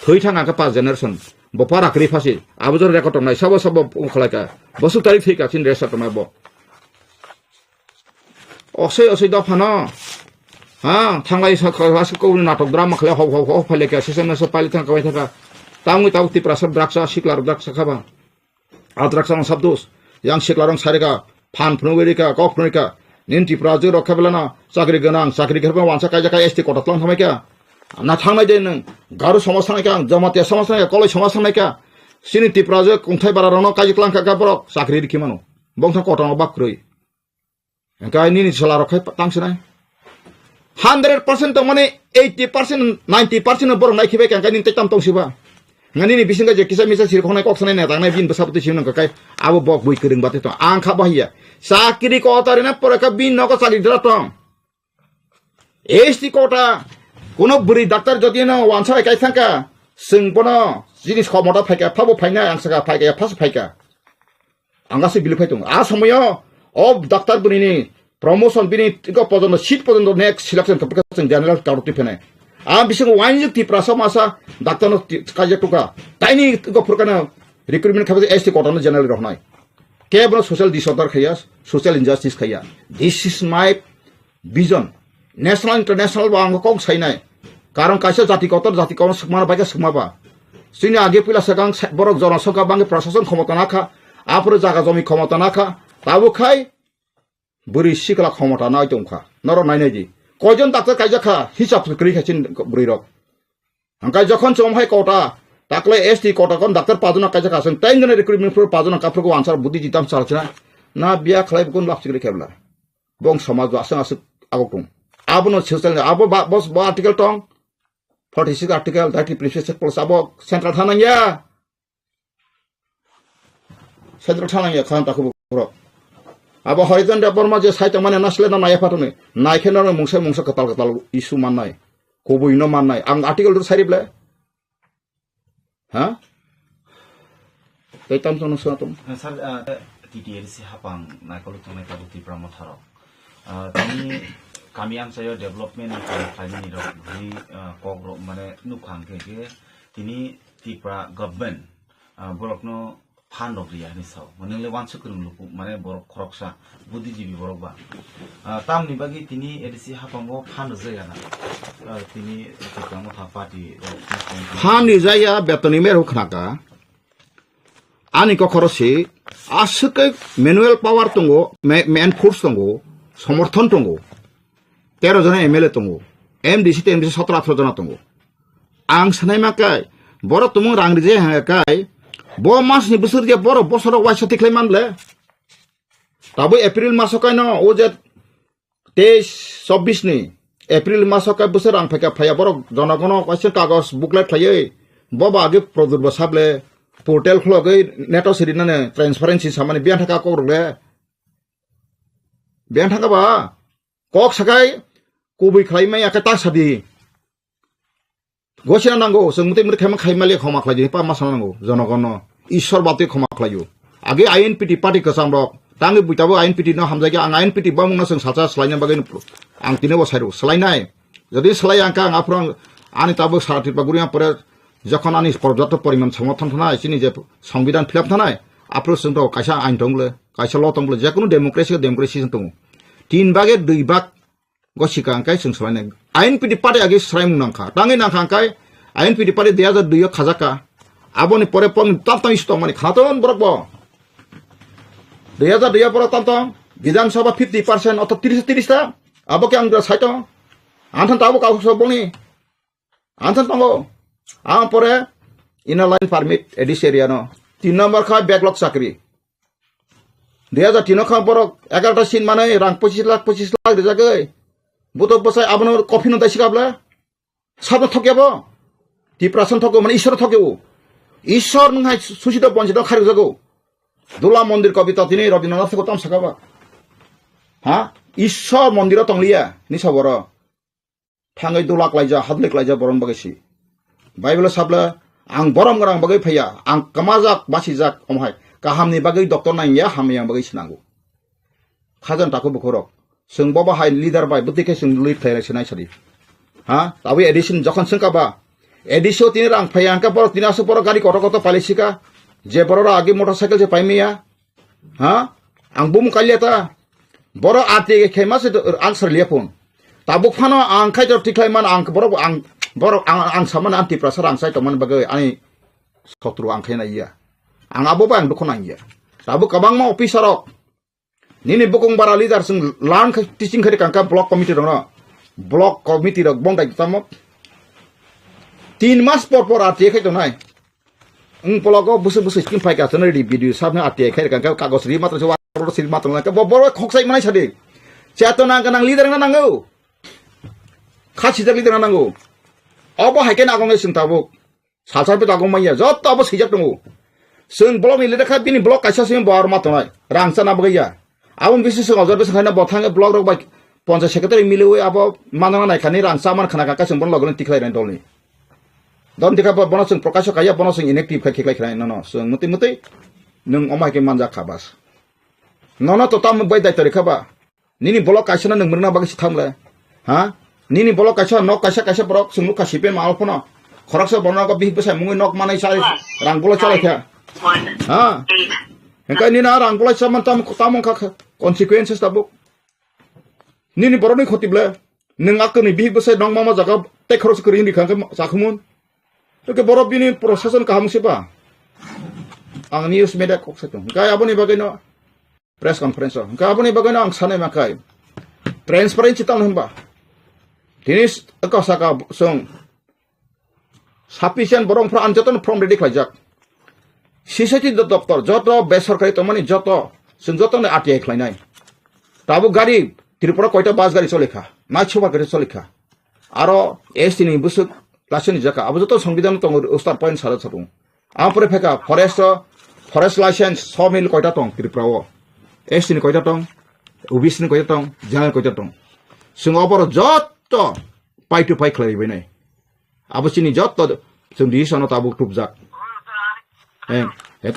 thoi thanga ka past generation bo para kri phasi abo jor record tong nai sabo khalaka bosu tarikh thika chin resa tong abo osei da phana ha thangai sa ko natok drama khle ho phale ka sesena sa pali thang kawai thaka tangui ti prasab draksa siklar draksa khaba adraksa sabdos yang siklarang sarega phan phnugerika kok phnuika ninti prajo rakhabelana sakri ganang sakri gerba wansa kaja kai st kotatlang thamai ka na thangnai de nang garu samasang ka jamate samasang ka koloi samasang ka sini ti prajo kungthai bararano kajiklang ka borok sakri rikimano bongthang kotang bakroi engkai nini sala rakhai tangsinai 100% to mane 80% 90% borong nai khibe kan kanin tetam tong siba ngani ni bisinga je kisa misa sir khonai kok sanai na tangnai bin besapti sim nang kai abo bok bui kering bate to ang kha bahia sakiri ko tare na pore ka bin noko sali dra tong esti kota kono buri doctor jodi na wansa kai thangka singpono jinis khomota phaika phabo phaina angsaka phaika phas phaika angase bilu phaitung a samoyo ob doctor buri ni promotion bini ko pojono seat pojono next selection to general karuti phene a bising wainjuk ti prasa masa doctor no kaje tuka taini ko furkana recruitment khabe st kotono general rohnai kebro social disorder khayas social injustice khaya this is my vision national international bang ko sainai karon kaisa jati kotor jati kon sukmana baika sukmaba sini age pila sakang borok jonasangka bange prashasan khamata nakha apro jaga jami khamata nakha tabu khai buri sikala khamata nai tongkha noro nai nai ji kojon doctor kaijaka hisab kri khachin buri rok angkai jokhon chomhai kota takle st kota kon doctor pajuna kaijaka sen tainjone recruitment for pajuna kapro ko answer budhi jitam chalchina na biya khlai bukun lapsikri khebla bong samaj asang asuk agokung abono social abo bos bo article tong 46 article 30 previous plus abo central thanangya central thanangya khan takhu bro abo horizon department je saita mane nasle na naya patone naikena no mungsa katal isu mannai koboi no mannai ang article dur sarible ha kaitam tono satum sar TTLC hapang naikolu tonai kabuti pramotharo tani kami am sayo development ni ro ni kogro mane nukhang ke tini tipra government borokno fan of riya ni saw manele wansu kurung lupu mane borok khoroksa buddhijibi borok ba tam ni bagi tini edisi hapango fan jaya na tini tikamo thapati fan ni jaya betoni mer hukhnaka ani ko khorosi asuk manual power tongo man force tongo সমর্থন tongo 13 জন MLA tongo MDC te MDC 17 18 জন tongo ang sanai makai boro tumung rang rije hangakai bo mas ni busur dia boro bosoro wa sati kleman le tabo April maso kai no o je 23 24 ni April maso kai busur ang phaka phaya boro jonagono question kagos booklet thaye bo bage product basable portal khlogai neto sirinane transparency samane bian thaka ko rle bian thaka ba kok sakai kubi khlaimai akata sabi gochina nango sengmuti muti khama khaimali khoma khlaji pa masana nango jonagono ishwar bate khoma khlayo age INPT party kasam rok tangi buitabo INPT no hamjagi ang INPT bamungna seng salsa slaina bagin ang tinebo sairu slainai jodi slai angka ang aprang ani tabo sarati baguri pore যখন আনি পর্যাপ্ত পরিমাণ সমর্থন থানায় চিনি যে সংবিধান fill up থানায় আপ্রোচ তো কাইসা আইন দংলে কাইসা ল দংলে যে কোনো ডেমোক্রেসি দং 3 ভাগে 2 ভাগ গসিকা আঙ্কাই जों सलायनाय आईएनपीटी पार्टी आगे सराय मुंदांखा तांगे नांखा आंकाय आईएनपीटी पार्टी 2002 खाजाका आबोनि परे पन तामताम इस्तो माने खातन बरकबो 2002 परे तामताम विधानसभा 50% अत 30 ता आबोके आं साइतो आंथन ताबो काउसो बनि आंथन तांगो आं परे inner line permit edis area no 3 number kha backlog sakri 2003 kha borok 11 ta sin manai rang 25 lakh rejagai buto bosai abono coffee no daisi kabla sabno thokebo tiprasan thoko mane ishor thokebo ishor ngai susito ponjito khari jago dula mondir kবিতা tini Rabindranath ko tam sakaba ha ishor mondiro tonglia ni saboro thangai dulak laija hadlik laija boron bagasi Bible sabla ang borom garang bagai phaya ang kamajak basijak omhai kahamni bagai doctor naiya hamyang bagai sinangu khajan tako bukhorok sung baba hai leader bai butike sung lead khaira sinai sari ha tawi edition jokhon sungkaba edition tini rang phaya angka por tinasu por gari koto palisika je borora age motorcycle je paimiya ha ang bum kalyata boro ate khema se answer liapun tabuk phano ang khai jor tiklai man ang boro ang saman anti prasar ang sai toman bagai ani sotru ang khena iya ang abo bang dukon ang iya tabuk kabang ma officer ok nini bukung bara leader sung lan teaching khari kangka block committee dong block committee rok bong dai tamok 3 mas por ate khai to nai pologo busu skin pai ka tana di video sabna ate khai kangka kagos ri matra jawa sil matra ka boro khoksai manai sadi chatona kanang leader na nango khachi leader na nango abo haike na gong sing tabuk salsar pe tagong maya jot abo sijak dong sing blok ni lekha bini blok kaisa sing bor matonai rangsa na bagaya abon bisi sing ojor bisi khana bothang blok rok bai 50 secretary milewe abo manana nai khani rangsa man khana ka sing bon logon tiklai ran dolni don dikha bono sing prakash kaya bono sing inactive khai khai khai no sing muti nung omai ke manja khabas nono to tam bai dai tori khaba nini blok kaisa na nung mrna bagasi thamla ha nini blok kaisa nok kaisa brok sing muka sipe mal phono khoraksa bono ko bih besai mungui nok manai sai rang bola chalai kha ha engka nina rang bola saman tamong kha consequences tabuk nini boroni khotibla nung akni bih besai dong mama jaga te khoros kri ni khang sakhumun to boro bini procession kaham sipa ang news media kok satung kai aboni bagino press conference ka aboni bagino ang sanai makai transparency tal hamba tinis akasaka song sufficient borong fra anjaton from ready khajak sisati doctor joto besorkari tomani joto sing joto na ati khlainai tabu gari tripura koita bus gari cholekha na choba gari cholekha aro estini busuk license জাকা আবো যত সংবিধান তং উস্তার point সারা সাতুং আমপরে ফেকা ফরেস্ট লাইসেন্স সব মিল কয়টা তং ত্রিপুরাও এসটিনি কয়টা তং ওবিসিনি কয়টা তং জেনারেল কয়টা তং সিং অপর যত পাই টু পাই খ্লাইবাই নাই আবো চিনি যত जों ডিসিশন তাবুক টুবজাক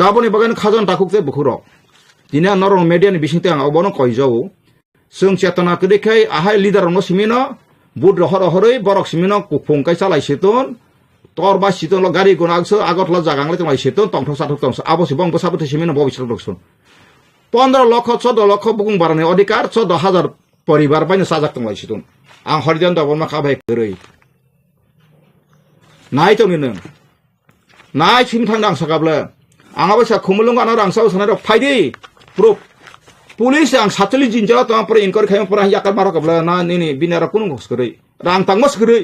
কাবনি বাগান খাজন তাকুকতে বুখুরক দিনা নরম মিডিয়ানি বিসিংতে আং অবনো কইজাও जों চেতনা কদেখাই আহাই লিডার ন সিমিনো বুট রহরই বরক সিমিনো কুফুংকাই চালাই Sethan tor ba siton lo gari guna agso agot lo jagang le tomai siton tong thok sathok tong abo sibong bosabute simino bobisro dokson 15 লক্ষ 14 লক্ষ বুকুং বারানে অধিকার 14000 পরিবার বাইনে সাজাক তংলাই সিতুন আং হরিজন দবন মা খাবাই কरै নাই তো নিন নাই সিম থাंदां সাগাবলে आंगाबो सा खुमुलुंग आना रांसाव सनारो फाइदि प्रुफ पुलिस आं सातलि जिनजा तो पर इनकर खायम पर याकर मारो कबला ना निनि बिनारा कुनु गसकरै रां तांगमस करै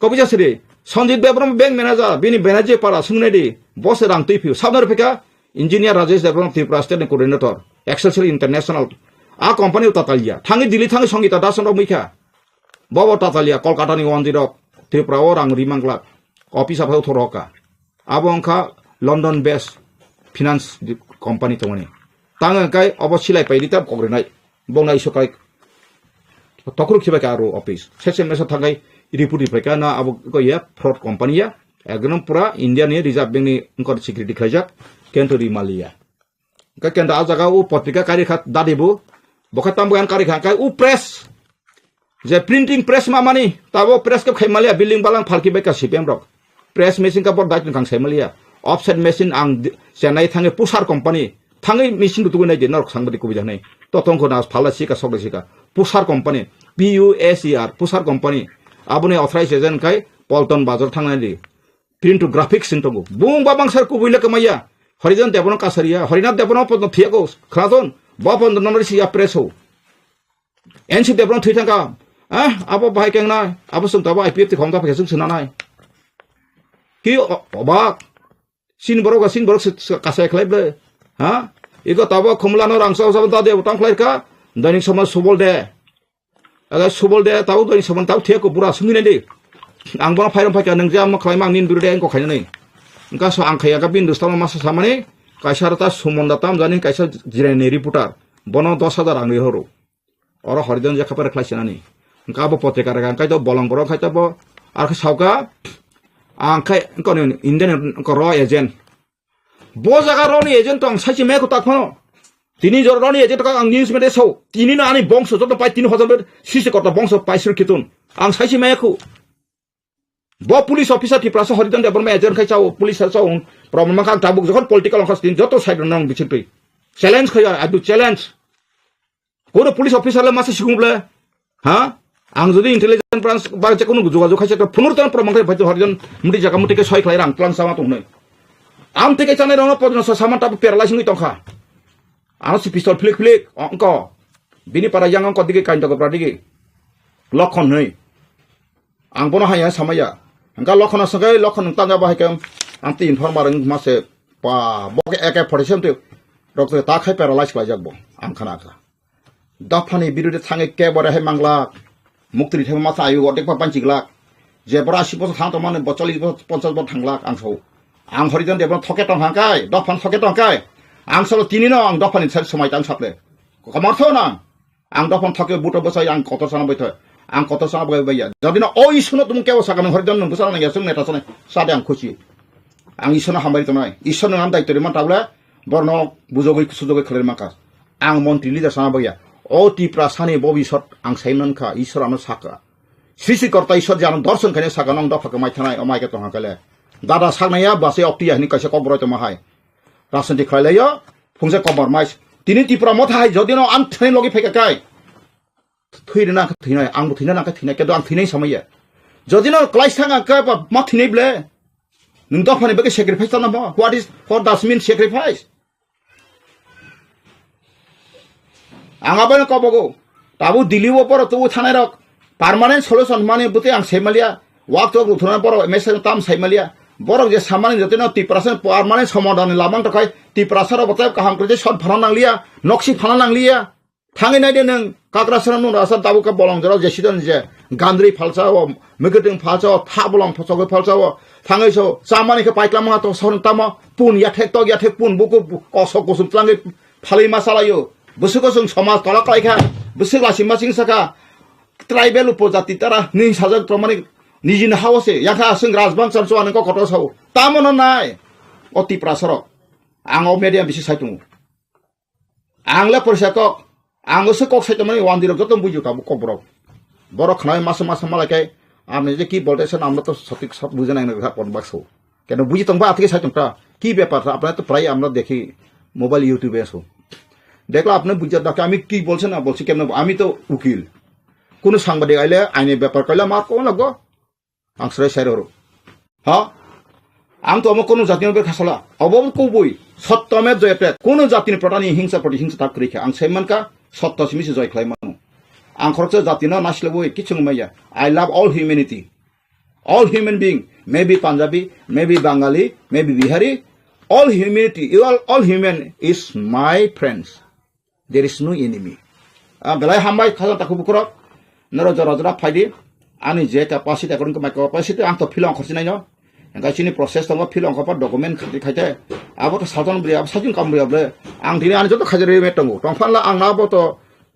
कबिजा सरे संजीत देवरम बैंक मैनेजर बिनि बेनाजे पारा सुंगनेदि बस रां तैफिउ साबनार फेका engineer Rajesh Debbarma Tripura state coordinator Excel international आ कंपनी तातालिया थांगि दिल्ली थांगि संगीता दासन मैखा बबो तातालिया कलकाता नि 10 त्रिपुरा ओ रां रिमांगला ऑफिस आफाव थरका आबंखा लंडन बेस फिनांस कंपनी तमनि तांग काय अबसिलाय पाइदिता कग्रेनाय बंनाय सकाय तखरु खिबाय आरो ऑफिस सेसे मेसा थांगाय रिपोर्ट फ्रायका ना अब गया फ्रॉड कंपनीया एकदम पूरा इंडिया नि रिजर्व बैंक नि अंकर सिक्युरिटी खायजाक केन्टो रिमालिया का केन्टा आ जगह उ पत्रिका कारिखा दादेबो बखताम बयान कारिखा काय उ प्रेस जे प्रिंटिंग प्रेस मामानि ताबो प्रेस के खायमालिया बिल्डिंग बालां फालकि बायका सिपिएम रक प्रेस मेसिन का पर दाइट खां सायमालिया ऑफसेट मेसिन आं चेन्नाई थांगे पुसार कंपनी थांगे मेसिन दुगु नाय दिनर सांगबदि कबिदा नै ततंखो ना फालासि का सकलसि का पुसार कंपनी PUSER पुसार कंपनी आबुनि ऑथराइज एजेंट काय पल्टन बाजार थांनाय प्रिंट टू ग्राफिक्स सिंतगु बुं बाबां सर कुबुइला कमाया हरिजन देबन कासारिया हरिनाथ देबन पदन थियागो खादन बापन नम्बर सिया प्रेसो एनसि देबन थैथांगा आबो बाहाय केंना आबो संताबा IPF खमता फेसुं सुनानाय কি অবাক sin borok kasai khlai ble ha iko tabo khumlano rangso sabon ta de utang khlai ka dainik samaj subol de aga subol de tau dainik samaj tau thia ko pura sungni de ang bona phairam phai ka nang jam khlai mang nin birude ko khaina nei engka so ang khaya ka bin dostama masa samane kaisarata sumonda tam jani kaisar jirani reporter bono 10000 ang horo oro harijan ja khapar khlai sinani engka bo potrikar ga kai to bolong boro khai to bo ar kha sauka angkai engkau ni Indian engkau raw agent, bos agar raw ni agent tu ang sahaja mereka tak mana, tini jor raw ni agent tu ang news media show, tini na ani bangsa tu pai tini hotel sisi kota bangsa pai sur kitun, ang sahaja mereka, bo police officer di prasa haritan dia bermain agent kai cau police cau, problem makang tabuk jauh political angkas tini jatuh side nang bicin tu, challenge kai adu challenge, kau police officer le masih singgung le, ha? Ang jadi intelligence branch baca kuno juga kaca tu penurut permangkai baju harian mesti jaga mesti ke soal kelahiran pelan sama tu nih. Am tiga channel orang pun sama tapi paralysis ni tongkah. Anu si pistol flik engkau bini para yang engkau tiga kain jaga berarti lokon nih. Ang pun hanya sama ya. Engkau lokon asalnya lokon tanya bahaya kem anti informasi masih pa boke eke polisi tu dokter tak hai paralysis kelajak bo ang kana ka. Dapani biru de tangi ke boleh mangla. Muktri thema masa ayu godek pa 5 lakh je bora 80 বছর থাং তো মানে 40 বছর 50 বছর থাংলাক আং সৌ আং হরিজন দেবন থকে টং হাঙ্কাই দফান থকে টংকাই আং সলো তিনি ন আং দফানি সাই সময় তাং সাপলে কমারথ না আং দফান থকে বুটো বসাই আং কত সানা বইথ আং কত সানা বই বাইয়া যদি না ও ইসুনো তুমি কেও সাগান হরিজন নং বুসানা গেছং নেতা সনে সাদে আং খুশি আং ইসুনো হামবারি তনাই ইসুনো নাম দায়িত্ব মান তাবলে বর্ণ বুজগই সুজগই খলের মাকাস আং মন্ত্রী লিডার সানা বইয়া o ti prasani bobisot ang saiman ka isor anu saka sisi korta isor jan dorson khane saka nong da phaka mai thanai o mai ka tong kale dada saknaya base opti ahni kaise kobro to mahai rasanti khailaya phungse kobor mai tini ti pra mothai jodino an thai logi pheka kai thuirna ka thina ang bu thina na ka thina ke do ang thinai samaya jodino klai sanga ka ba ma thinai ble nung da phane beke sacrifice na ba what does mean sacrifice Anggapan kau bago, tabu diliwo poro tu thane rok permanent solution mane buti ang semalia waktu aku thuna poro mesen tam semalia borok je samane jote no 30% permanent সমাধান lamang takai 30% ro batai kaham kerja shot phanan nang liya noksi phanan nang liya thangi nai de nang kakrasana nu rasa tabu ka bolong jaro je sidon je gandri phalsa o megeting phalsa o tha bolong phosok phalsa o thangai so samane ke paiklam ma to son tama pun ya thek pun buku kosok kusum tlangi phalai masalayo Besok kosong sama kalau kau ikan besok masing masing saka tribal upojati tara ni saja termani nijin hawa se yang kah seng rasbang sansuan kau kotor sahu taman nai oti prasaro ang media bisa saya tunggu ang le persakok ang sekok saya temani wandirok jotom buju kamu kobrok borok nai masa malakai amne je ki bolte sen amna to sotik sab bujan ang negara pon bakso kena buji tongba atike saya tungta ki ব্যাপার আপনারা তো প্রায় আমরা দেখি mobile ইউটিউবে আসো দেখলো আপনার বুঝার দরকার আমি কি বলছেন না বলছি কেমন আমি তো উকিল কোন সাংবাদিক আইলে আইনের ব্যাপার কইলে আমার কোন লাগবো আংসরাই সাইর হরো হ্যাঁ আম তো আমার কোন জাতির ব্যাপার খাসলা অবব কবই সত্যমের জয়তে কোন জাতির প্রটানি হিংসা প্রতিহিংসা তাক করিখা আং সাইমানকা সত্য সিমিসি জয় খাই মানু আং খরচ জাতি না নাসলে বই কিছু মাইয়া I love all humanity all human being maybe Punjabi maybe Bengali maybe Bihari all humanity all human is my friends there is no enemy belai hambai khajan taku bukurok naro jara phaidi ani je capacity according to my capacity ang to philong khorsi nai no engka chini process tong philong khapa document khati khaite abo to sajon bri ab sajun kam bri able ang dini ani joto khajare me tongo tongfanla ang na bo to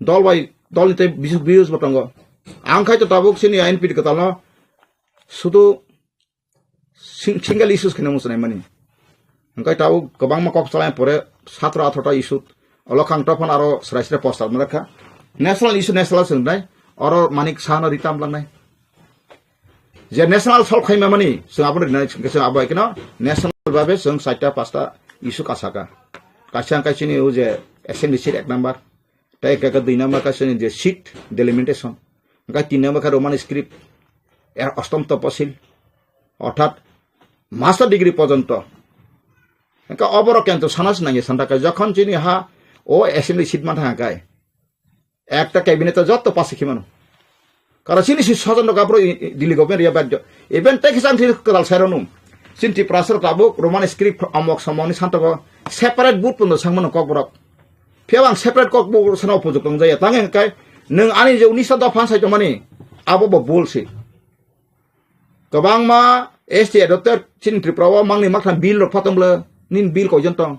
dol bai dol te views botongo ang khai to tabuk chini INP katala sudu single issues kena musanai mani engkai tahu gobang ma kok salai pore 17-18 isu olokang topon aro srai postal mereka national issue national sengnai aro manik sana ritam langnai je national sol khaima mani sing apor dinai sing abai kena national babe sing 4-5 isu kasaka kasang kai chini u je assembly seat 1 number tai ka 2 number ka chini je seat delimitation engkai 3 number ka roman script এর অষ্টম তপশিল অর্থাৎ master degree পর্যন্ত অবরকেন্দ্র সানাস নাঙ্গে সান্তাকা যখন চিনি হা ও assembly seat মাথা হাঁকায় একটা ক্যাবিনেটে যত পাশে খিমানো কারণ চিনি সজন কাপড় দিল্লি গভর্নমেন্ট ইয়া বাদ্য ইভেন টেক্স আংটি কাল সাইরনুম sinti prasar tabuk roman script amok samoni santago separate boot pun sangmono kok borok piawang separate kok bu sanau pojok tong jaya tangen kai neng ani je unisa da fan sai tomani abo bo bolsi kabang ma ST adopter sinti prawa mangni makhan bill ro patong le nin bill ko jontong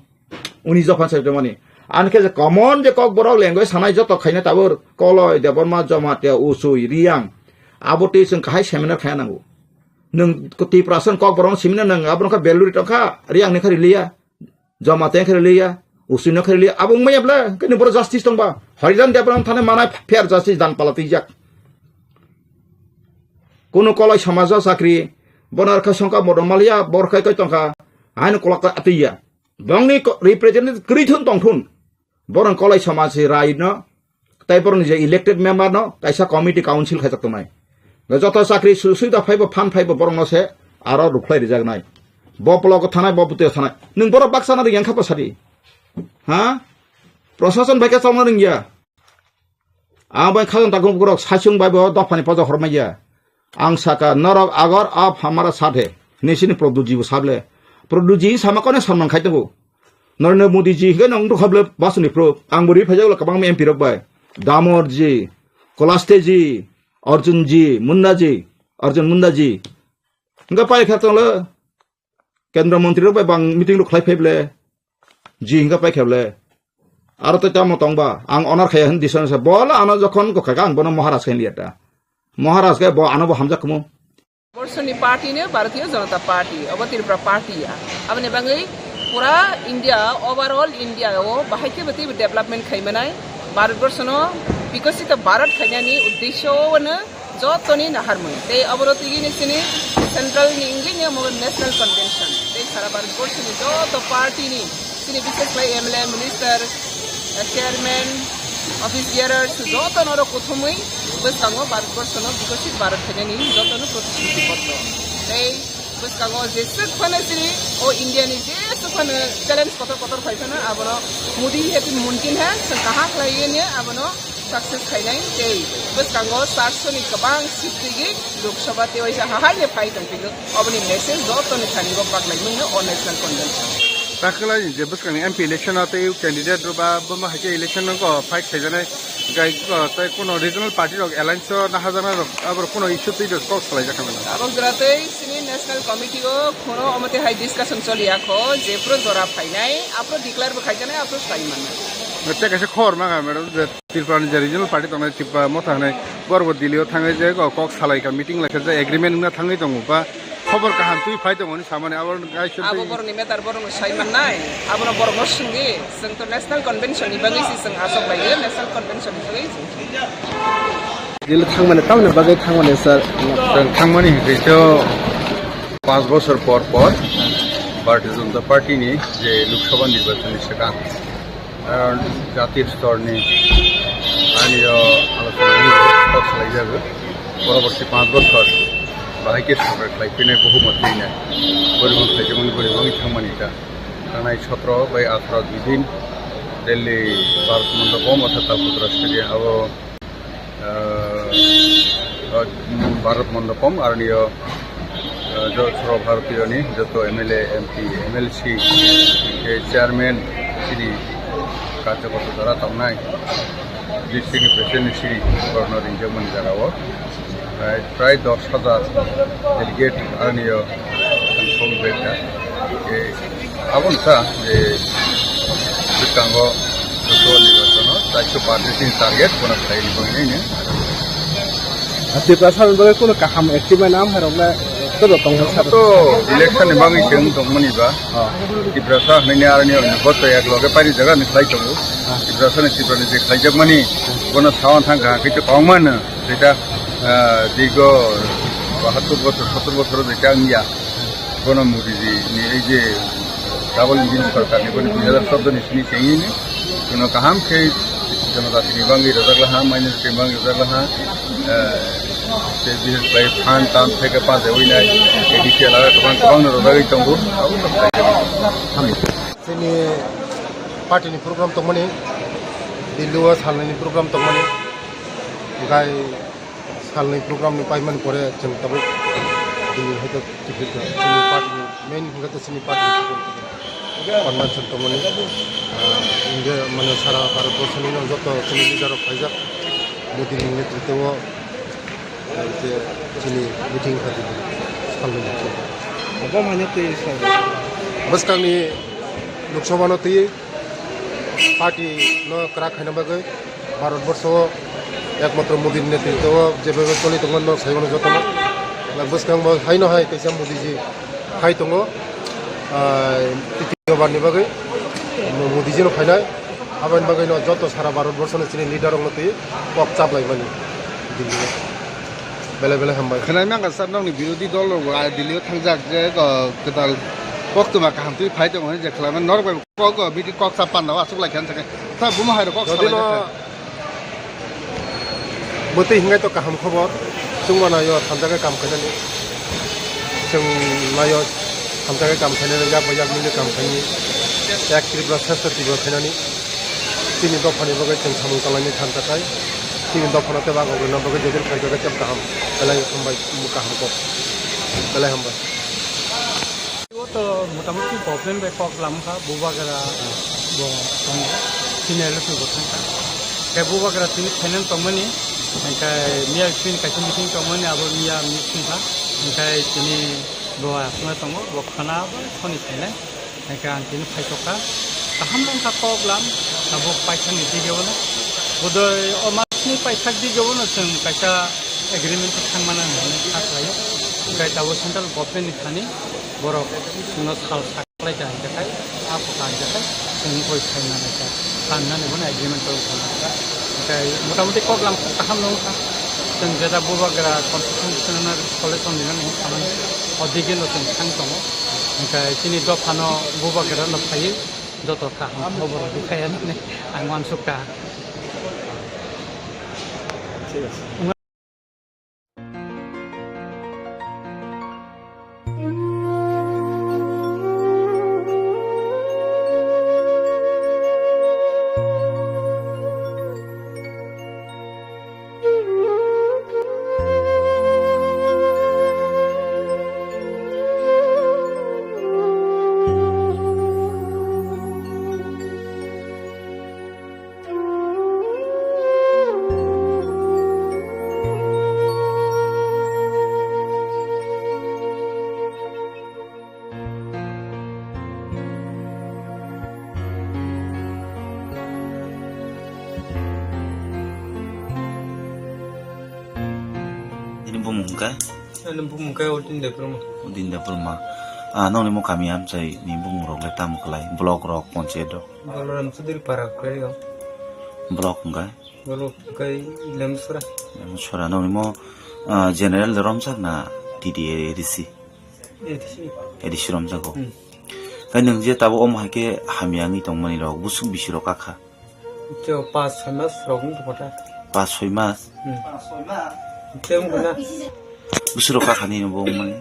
unisa fan sai tomani anke je common je kok borok language sanai joto khaina tabur koloi deborma jamatia usui riang abote sing kahai seminar khaya nangu nung koti prasan kok borong seminar nang abron ka beluri tongka riang ne khari liya jamate khari liya usino khari liya abung mayabla kene bor justice tongba haridan deborong thane mana fair justice dan palati jak kono koloi samaja sakri bonar ka songka modomalia bor kai kai tongka ain kolaka atiya bangni representative krithun tongthun borong koloi samaj rai no tai borong je elected member no kaisa committee council khajak tonai যত চাকরি সুবিধা five fun five বরং আছে আর রুফলাই রিজাক নাই বপলক থানায় বপুতে থানায় নং বড় বাক্সানা রিং খাপা সারি হ্যাঁ প্রশাসন ভাইকে চালনা রিংয়া आं खाजन ताकुम गुरक साचुं बाबो दफानि पजा हरमाइया आं साका नरक आगर आप हमारा साथ है नेसिनि प्रभुजी वो साबले प्रभुजी सामाकने सन्मान खाइतगो नरेंद्र मोदी जी के नंग खबले बासनि प्रो आं बुरि फैजागला कबां एमपी रबाय दामोर जी कलास्ते जी अर्जुन जी मुन्ना जी अर्जुन मुन्ना जी इंगा पाइ खातंले केंद्र मंत्री रबाय बां मीटिंग रो खलाय फैबले जी इंगा पाइ खेबले आरो तो तामो तंगबा आं अनार खाय हन दिसन से बोला आनो जखन को खागा आं बनो महाराज के लियाटा महाराज के बो आनो हमजा कमो वर्षनि पार्टी ने भारतीय जनता पार्टी अब त्रिपुरा पार्टी अब ने बांगै पूरा इंडिया ओवरऑल इंडिया ओ बाहायके बति डेवलपमेंट खैमनाय भारत वर्षनो विकसित भारत खैनानि उद्देश्यनो जतनि नाहारमोन ते अबरतिगि निसिनि सेंट्रल नि इंगिनि मगन नेशनल कन्वेंशन ते सारा भारत वर्षनि जत पार्टी नि सिनि विशेष लाई MLA minister chairman office bearers जतनरो प्रथमै बसकांगो भारत वर्षनो विकसित भारत खैनानि जतनो प्रतिश्रुतिबद्ध ते बसकांगो जे सखने सिनि ओ इंडिया नि जे सखने चैलेंज कतर फाइफना आबनो मोदी हेतु मुमकिन है कहां खलाइने आबनो सक्सेस खाइनाय ते बसकांगो 700 नि कबां सिटगिि लोकसभा ते वैसा हाहाले फाइटन पिगो अबनि मेसेज जतनो थानिगो पागलाइमनो ओ नेशनल कन्वेंशन दाखला जे बसकांनि एमपी इलेक्शन आते कैंडिडेट बा बमा हाके इलेक्शन को फाइट खाइजानाय गाय तय कोनो रीजनल पार्टी रो अलायंस ना हाजाना आबर कोनो इश्यू ते को खलाय जाखामोन अब जराते सिनि नेशनल कमिटी को कोनो अमते हाई डिस्कशन चलियाखो जे प्रो जरा फाइनाय आपरो डिक्लेयर बो खाइजानाय आपरो साइ माननाय नते कैसे खबर मागा मैडम जे त्रिपुरा जे रीजनल पार्टी तंग तिपा मथाने बरबो दिल्लीयाव थाङै जे कक सालायका मीटिंग लाखा जे एग्रीमेंट ना थाङै दङ बा खबर काहाम तुइ फाइदो मनि सामाने आबर गाइसो आबो बरनि मेटार बरनो साइ माननाय आबनो बरगो संगे जों तो नेशनल कन्वेंशन नि बागै जों आसब लायो नेशनल कन्वेंशन नि बागै दिल्ली थांमाने ताउने बागै थांमाने सर थांमाने हिसो 5 বছর পর भारतीय जनता पार्टी नि जे लोकसभा निर्वाचन सिगां जातीय स्तरनि आनि आलोचना खालामजागो परवर्ती 5 বছর बाहायके सरकार खालायफैनाय बहुमत लैनाय बोरैबा खालायदोंमोन बोरैबा थांमानि दा थांनाय 17 बै 18 दिन दिल्ली भारत मण्डपम अर्थात तालकटोरा स्टेडियाम अब भारत मण्डपम आरो जो सर्वभारतीयनि जत एमएलए एमपी एमएलसी चेयरमैन सिरि कार्यकर्ता द्वारा थांनाय डिस्ट्रिक्ट प्रेसिडेंट सिरि गवर्नर इंजमनि जागाव प्राय 10,000 डेलीगेट आर्नियो कंट्रोल बेटा के आबन सा जे बिकांगो तो निर्वाचन 435 टारगेट बना खाइनि बंगैने त्रिपुरा सानबो कोनो काहाम एक्टिभमेन्ट नाम हरबला तो इलेक्शन बांगै जों दंमोनिबा त्रिपुरा सा हनैनि आर्नियो नबत एक लगे पारि जगह नि खाइ दंगो त्रिपुरा सा त्रिपुरा जे खाइजक मानि कोनो सावन थांगा कितु कमन जेटा दीर्घ 72 বছর 70 বছর যেটা ইয়া কোনো মোদিজি নি এই যে ডাবল ইঞ্জিন সরকার নি কোনো 2014 নি সিনি চেইনি কোনো কাহাম সেই জনতা নি বাঙ্গি রজাগলাহা মাইনরিটি বাঙ্গি রজাগলাহা যে বিশেষ ভাই ফান টান থেকে পাজে হইনাই এডিসিএল আর गोबां রজাগै दंगो जोंनि पार्टीनि प्रग्राम दंमोन दिल्लीयाव सालनायनि प्रग्राम दंमोन गाय सालनै प्रग्रामनि पाइमानि परे जों तब ini itu kita sini party main kita sini party konman contohnya India mana sara para person ini joto sini leader pajak Modi नेतृत्व sini meeting tadi sekali apa mana tuh bas kami Lok Sabha nanti party no kerak hanya bagai Bharat Barsho একমাত্র মোদীর নেতৃত্ব যেভাবে চলিত Saigon যত্ন বস Kang high ন high কাইসা মোদীজি high দङ তৃতীয়বাरनि बागै मोदीजिनो फायनाय आबानि बागै न जत सारा भारतबर्षनि चिनि लिडार नति पक चापलायबानि दिल्ली बेले बेले हामबाय खोनाय मांगा सार नंनि बिरोधी दल दिल्लीयाव थांजाक जे गोदाल पक्तमा काहामति फाइ दङ जे खालामो नरबाय कक बिदि कक चापानाव आसुलायखान थाखाय ता बुमा हायरो कक चालाय बते हिंगाय तो काहाम खबर जों मानायो थामजागा काम खायनानै जों नायो थामजागा काम खायनानै जाबाय जागनिनो काम खायनि एक त्रिपुरा सेस्टिबो खायनानै तिनि दफानि बागै जों सामुं कालानि थान थाखाय तिनि दफानाते बागोना बागै जेदेल खायजागा चेप काहाम बेलाय हामबाय काहाम को बेलाय हामबाय वो तो मोटामोटी प्रॉब्लम बे कक लामखा बुबागरा बो संग सिनेल सु गथांखा के बुबागरा तिनि फाइनाल तमनि ओंखाय मिया फिन काइसे मिटिं तमनि आबो मिया मिटिं खा ओंखाय तिनि बो आसना तम बो खाना सनि फाइनाल ओंखाय आं तिनि फाइटका गाहाम लंखा कक लाम आबो पाइथानि दिगेवना बदय अमासनि पाइथाक दिगेवना जों काइसा एग्रीमेंट थांमाना होननानै खाख्लायो ओंखाय दाबो central गभर्नमेन्टनि थानि borok sungno sal saklai jan jakai apa kan jakai sung koi saina naika kanna ne bona agreement to kana kai motamoti kok lam kaham nong ka sung jeta bubagara constitutional solution dinan mo kaman odige no sung sang tomo kai tini do phano bubagara no phai joto kaham khobor dikhaya ne angwan sukka ঠিক আছে Dapurma nong mo kami am say ni bung rok le tam klai blok rok ponche do baloram sudir parak kaya blok nga blok kai lemsura lemsura nong mo general romsak na didi edisi romsak ko kai nang je tabo om hake hamyangi tongmani rok busuk bisiro kakha jo 5-6 mas rokun to pata 5-6 mas tem guna busiro kakha ni bo mani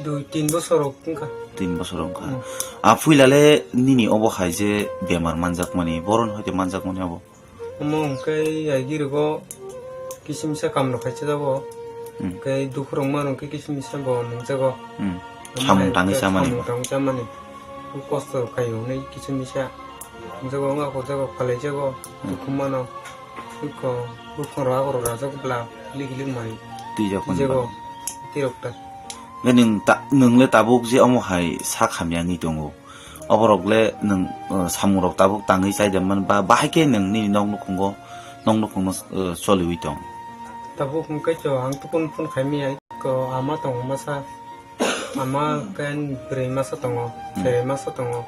2-3 বছর রকমকা 3 বছর রকমকা ফুইলালে নিনি of খাই যে বেমার মানজাক মানি বরন হইতে মানজাক মানি আবো মংকাই আইগিরগো কিসিমসা কামনো খাইছে যাবো কাই দুখরং মানকে কিসিমসা ব নংজাগো সামুং টাংইসা মানি কষ্ট খাইও नै কিসিমসা নংজাগো ngako jago khalai jago dukhumano ko bukhora agoro rajago bla ligiling mari jago tirokta neng neng le tabuk je omo hai sa khamyangi tongo oborok le neng samurok tabuk tangi sai jaman ba bahake neng ni nong nukongo soliwi tong tabuk ngkai cho ang tupun pun khaimi ai ko ama tong masa ama kan bre masa tongo bre masa tongo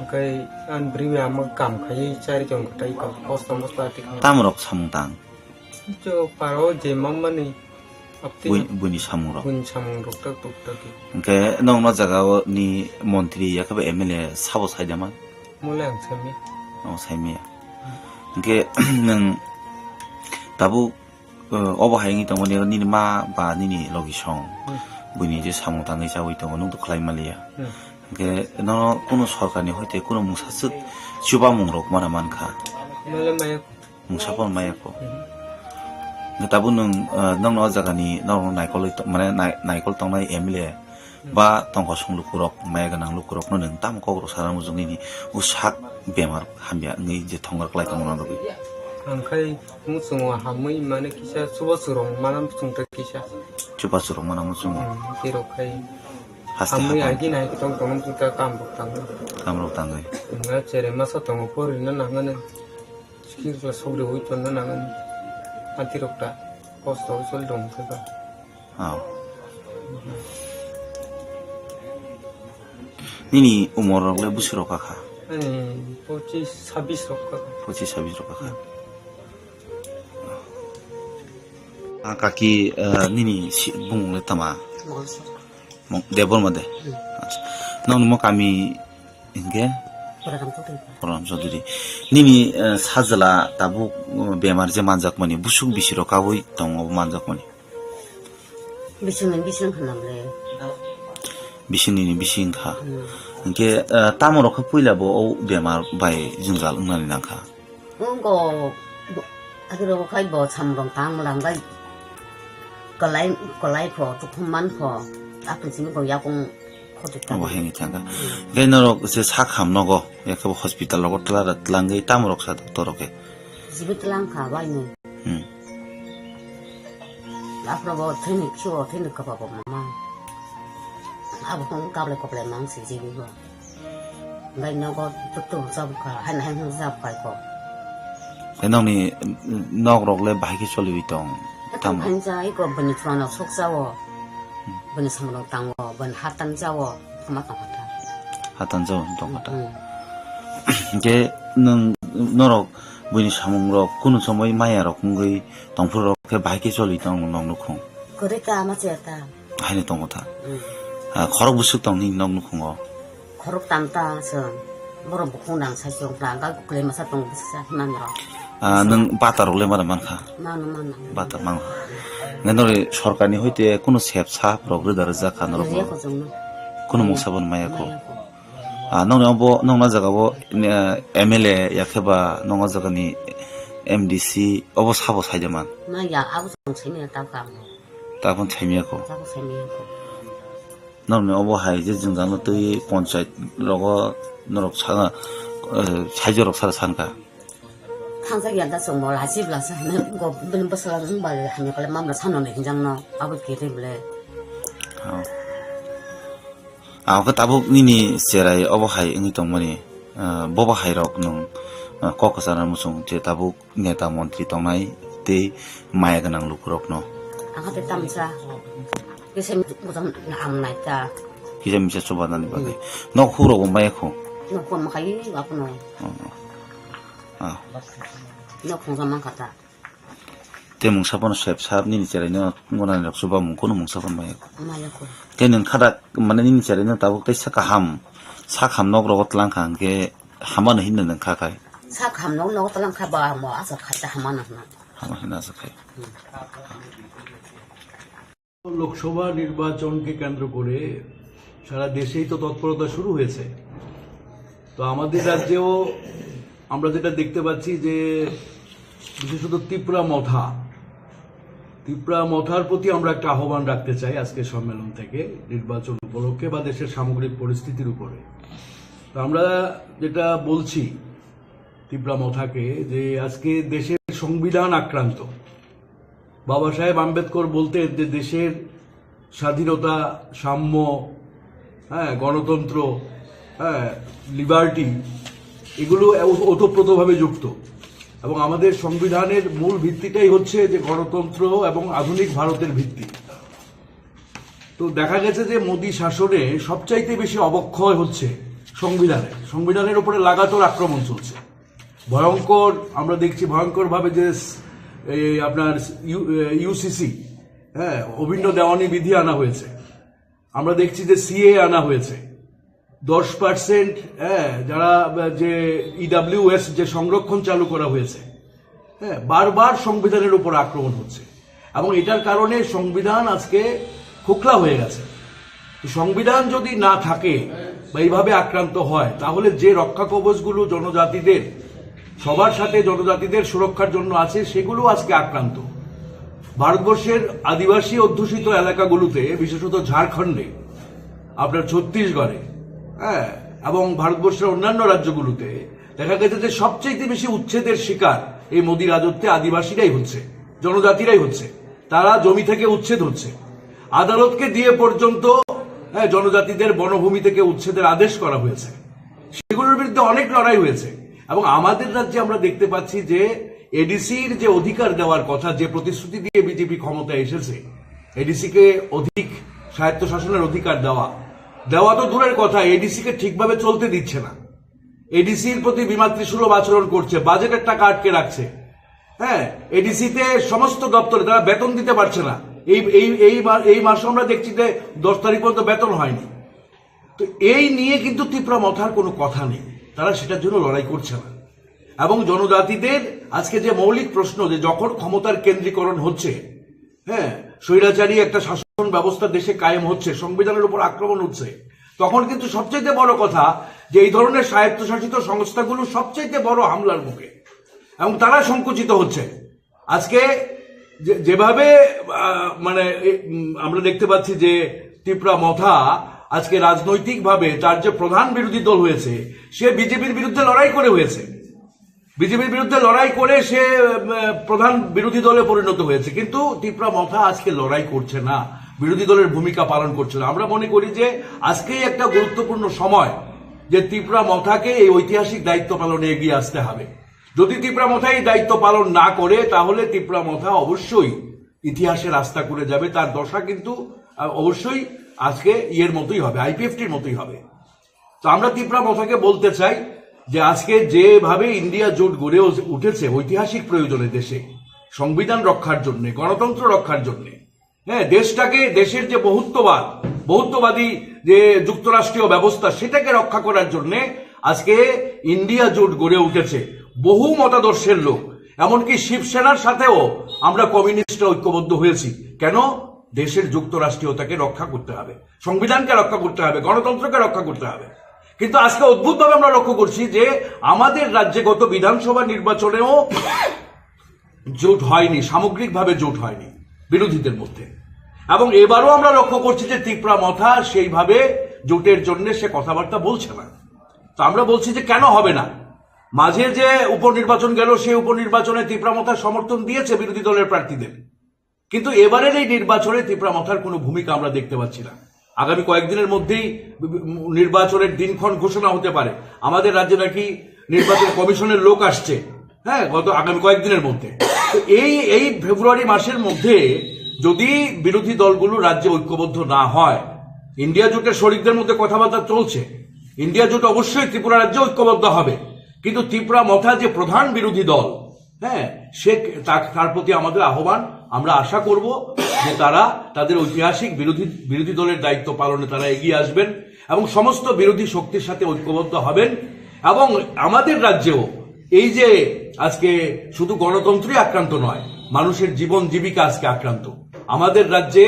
ngkai an bre ama kam khai chari jong tai ko kosto masta tik tamrok samung tang cho paro je mamani buni samurok tak ke nong no jaga ni montri yakabe MLA sabo saidama mulang sami saimi ke nang tabu obo haingi tongoni ni ma ba ni logi song buni je samung tangai jawi tong nong to khlai malia ke no kono sorkani hoite kono musasuk chuba mungrok mana mankha mala maya musapon maya ko Tabu nung nong no jagani nong naikol mane naikol tongnai MLA ba tongko song lukurok maya ganang lukurok no nung tam kogro sara mujungni ni usak bemar hambia ngi je thonggar klai tongna dogi. Angkai musung hamui mana kisah coba surong malam sungta kisah. Coba surong mana musung. Kiro kai. Hasti Hamui hati. lagi naik tong tong sungta kambuk tang. Kamro tangai. Enggak cere masa tong opor ina nangan. Sikir kelas sobre hui tuan nangan. Anti rokta. Posto usul dong keba. Aw. Nini umur le busiro kakak. Ani poci sabis rokka. Poci sabis kakak. Kaki nini si bung le tama. Debor made. Nong mo kami inge. Program Soduri. Nini sajala tabu bemar je manjak mani busuk bisiro kawui tongo manjak mani. Bising hanamle. Bising nini bising kha. Inge tamoro kha puila bo o bemar bai jingal ngani nangkha. Ngo agiro kai bo chamrong tang langgai. Kolai pho tukman pho. Apun sini bo yakong Oh, hengi tanga. Genero se sakham nogo yakabo hospital logo tlara tlangai tamrok sa doktor ke. Sibit lang ka bai ne. Apro bo thini chuo thini ka ba mama. Abo kong kable kople mang si ji bo. Ngai no go tu sab ka han sab kai ko. Enong ni nok rok le bai ki choli bitong. Tam han jai ko bani trana sok sawo. Bani samrong tangwo ban hatan jawo kama tong hata. Hatan jawo tong hata. Ge nung norok bani samung rok kunu somoi maya rok ngai tongphur rok ke bai ki choli tong nong nukhong. Kore ka ma cheta. Haini tong hata. Khorok busuk tong ni nong nukhong. Khorok tamta song. Boro bukhung dang sa jong plan ga kle masa tong bisa man ro. Nung batar rok le mara mankha. Manu. Batar mang. Ngenore sorkarni hoite kono sepsa progre daraja khanoro kono musabon maya ko nong bo nong na jaga bo MLA yakheba nong jaga ni MDC obo sabo saijaman na ya abu song chine ta ka ta kon chaimia ko nong ne obo hai je jingjang tei panchayat rogo norok sanga saijorok sara sanka Tangsa yang tak semua lazim lah sah. Kau belum bersalah balik hanya kalau mampu sana nih jangan no. Aku kirim le. Aku tabuk nini cerai obo hai ini tong mani boba hai rok nung kok kesana musung je tabuk neta menteri tong nai te maya ganang lukurok no. Aku tetap sah. Kisah macam am naik ta. Kisah bisa coba nanti bagai. Nok huro maya ko. Nok pun makai aku no. Nok pun sama kata. Te mungsapon sep sap nini cerai no ngonan rok coba mungkono mungsapon maya ko. Maya ko. Kening kada mana nini cerai no tabuk te sakaham nok rogot langkang ke haman hinna nang kakai. Sakaham nok telang kabar mau asal kata hamana na. Haman hinna sakai. Lok Sabha নির্বাচনকে কেন্দ্র করে সারা দেশেই তো তৎপরতা শুরু হয়েছে। তো আমাদের রাজ্যেও আমরা যেটা দেখতে পাচ্ছি যে বিশেষত ত্রিপুরা মথার প্রতি আমরা একটা আহ্বান রাখতে চাই আজকে সম্মেলন থেকে নির্বাচন উপলক্ষে বা দেশের সামগ্রিক পরিস্থিতির উপরে। তো আমরা যেটা বলছি ত্রিপুরা মথাকে যে আজকে দেশের সংবিধান আক্রান্ত। বাবা সাহেব আম্বেদকর বলতেন যে দেশের স্বাধীনতা, সাম্য, গণতন্ত্র, লিবার্টি এগুলো ওতপ্রোতভাবে যুক্ত এবং আমাদের সংবিধানের মূল ভিত্তিটাই হচ্ছে যে গণতন্ত্র এবং আধুনিক ভারতের ভিত্তি। তো দেখা গেছে যে মোদী শাসনে সবচাইতে বেশি অবক্ষয় হচ্ছে সংবিধানের উপরে লাগাতার আক্রমণ চলছে। আমরা দেখছি ভয়ঙ্করভাবে যে আপনার ইউসিসি অভিন্ন দেওয়ানি বিধি আনা হয়েছে। আমরা দেখছি যে সিএ আনা হয়েছে। 10% যারা যে ইডব্লিউএস যে সংরক্ষণ চালু করা হয়েছে, বারবার সংবিধানের উপর আক্রমণ হচ্ছে এবং এটার কারণে সংবিধান আজকে খোকলা হয়ে গেছে। সংবিধান যদি না থাকে বা এইভাবে আক্রান্ত হয় তাহলে যে রক্ষা কবচগুলো জনজাতিদের সবার সাথে জনজাতিদের সুরক্ষার জন্য আছে সেগুলো আজকে আক্রান্ত। ভারতবর্ষের আদিবাসী অধ্যুষিত এলাকাগুলোতে, বিশেষত ঝাড়খণ্ডে, আপনার ছত্তিশগড়ে, হ্যাঁ, এবং ভারতবর্ষের অন্যান্য রাজ্যগুলোতে দেখা গেছে যে সবচেয়ে বেশি উচ্ছেদের শিকার এই মোদী রাজত্বে আদিবাসীরাই হচ্ছে, জনজাতিরাই হচ্ছে। তারা জমি থেকে উচ্ছেদ হচ্ছে, আদালতকে দিয়ে পর্যন্ত জনজাতিদের বনভূমি থেকে উচ্ছেদের আদেশ করা হয়েছে। সেগুলোর বিরুদ্ধে অনেক লড়াই হয়েছে এবং আমাদের রাজ্যে আমরা দেখতে পাচ্ছি যে এডিসির যে অধিকার দেওয়ার কথা, যে প্রতিশ্রুতি দিয়ে বিজেপি ক্ষমতায় এসেছে, এডিসিকে অধিক স্বায়ত্তশাসনের অধিকার দেওয়া তো দূরের কথা, এডিসিকে ঠিকভাবে চলতে দিচ্ছে না। এডিসির প্রতি বিমাতৃসুলভ আচরণ করছে, বাজেটের টাকা আটকে রাখছে। হ্যাঁ, এডিসিতে সমস্ত দপ্তরে তারা বেতন দিতে পারছে না। এই মাসে আমরা দেখছি যে 10 তারিখ পর্যন্ত বেতন হয়নি। তো এই নিয়ে কিন্তু ত্রিপুরা মথার কোনো কথা নেই, তারা সেটার জন্য লড়াই করছে না। এবং জনজাতিদের আজকে যে মৌলিক প্রশ্ন, যে যখন ক্ষমতার কেন্দ্রীকরণ হচ্ছে, হ্যাঁ, স্বৈরাচারী একটা শাসন ব্যবস্থা দেশে কায়েম হচ্ছে, সংবিধানের উপর আক্রমণ হচ্ছে, তখন কিন্তু সবচেয়ে বড় কথা যে এই ধরনের স্বায়ত্তশাসিত সংস্থাগুলো সবচেয়ে বড় হামলার মুখে এবং তারা সংকুচিত হচ্ছে। আজকে যেভাবে মানে আমরা দেখতে পাচ্ছি যে ত্রিপুরা মথা আজকে রাজনৈতিকভাবে তার যে প্রধান বিরোধী দল হয়েছে, সে বিজেপির বিরুদ্ধে লড়াই করে হয়েছে, বিজেপির বিরুদ্ধে লড়াই করে সে প্রধান বিরোধী দলে পরিণত হয়েছে। কিন্তু ত্রিপুরা মথা আজকে লড়াই করছে না, বিরোধী দলের ভূমিকা পালন করছে না। আমরা মনে করি যে আজকেই একটা গুরুত্বপূর্ণ সময় যে ত্রিপুরা মথাকে এই ঐতিহাসিক দায়িত্ব পালনে এগিয়ে আসতে হবে। যদি ত্রিপুরা মথা এই দায়িত্ব পালন না করে, তাহলে ত্রিপুরা মথা অবশ্যই ইতিহাসে রাস্তা করে যাবে। তার দশা কিন্তু অবশ্যই আজকে ইয়ের মতোই হবে, আইপিএফটির মতোই হবে। তো আমরা ত্রিপুরা মথাকে বলতে চাই যে আজকে যেভাবে ইন্ডিয়া জোট গড়ে উঠেছে ঐতিহাসিক প্রয়োজনে, দেশে সংবিধান রক্ষার জন্য, গণতন্ত্র রক্ষার জন্য, হ্যাঁ, দেশটাকে, দেশের যে বহুত্ববাদী যে যুক্তরাষ্ট্রীয় ব্যবস্থা, সেটাকে রক্ষা করার জন্য আজকে ইন্ডিয়া জোট গড়ে উঠেছে। বহু মতাদর্শের লোক, এমনকি শিবসেনার সাথেও আমরা কমিউনিস্টরা ঐক্যবদ্ধ হয়েছি। কেন? দেশের যুক্তরাষ্ট্রীয়তাকে রক্ষা করতে হবে, সংবিধানকে রক্ষা করতে হবে, গণতন্ত্রকে রক্ষা করতে হবে। কিন্তু আজকে অদ্ভুতভাবে আমরা লক্ষ্য করছি যে আমাদের রাজ্যে গত বিধানসভা নির্বাচনেও জোট হয়নি, সামগ্রিকভাবে জোট হয়নি বিরোধীদের মধ্যে। এবং এবারও আমরা লক্ষ্য করছি যে ত্রিপুরা মথা সেইভাবে জোটের জন্য সে কথাবার্তা বলছে না। তো আমরা বলছি যে কেন হবে না? মাঝে যে উপনির্বাচন গেল, সেই উপনির্বাচনে ত্রিপুরা মথার সমর্থন দিয়েছে বিরোধী দলের প্রার্থীদের, কিন্তু এবারের এই নির্বাচনে ত্রিপুরা মথার কোনো ভূমিকা আমরা দেখতে পাচ্ছি না। আগামী কয়েকদিনের মধ্যেই নির্বাচনের দিনক্ষণ ঘোষণা হতে পারে। আমাদের রাজ্যে নাকি নির্বাচন কমিশনের লোক আসছে, হ্যাঁ, গত আগামী কয়েকদিনের মধ্যে। তো এই ফেব্রুয়ারি মাসের মধ্যে যদি বিরোধী দলগুলো রাজ্যে ঐক্যবদ্ধ না হয়, ইন্ডিয়া জোটের শরিকদের মধ্যে কথাবার্তা চলছে, ইন্ডিয়া জোট অবশ্যই ত্রিপুরা রাজ্যে ঐক্যবদ্ধ হবে, কিন্তু ত্রিপুরা মথা যে প্রধান বিরোধী দল, হ্যাঁ, তার প্রতি আমাদের আহ্বান, আমরা আশা করব যে তারা তাদের ঐতিহাসিক বিরোধী দলের দায়িত্ব পালনে তারা এগিয়ে আসবেন এবং সমস্ত বিরোধী শক্তির সাথে ঐক্যবদ্ধ হবেন। এবং আমাদের রাজ্যেও এই যে আজকে শুধু গণতন্ত্রই আক্রান্ত নয়, মানুষের জীবন জীবিকা আজকে আক্রান্ত। আমাদের রাজ্যে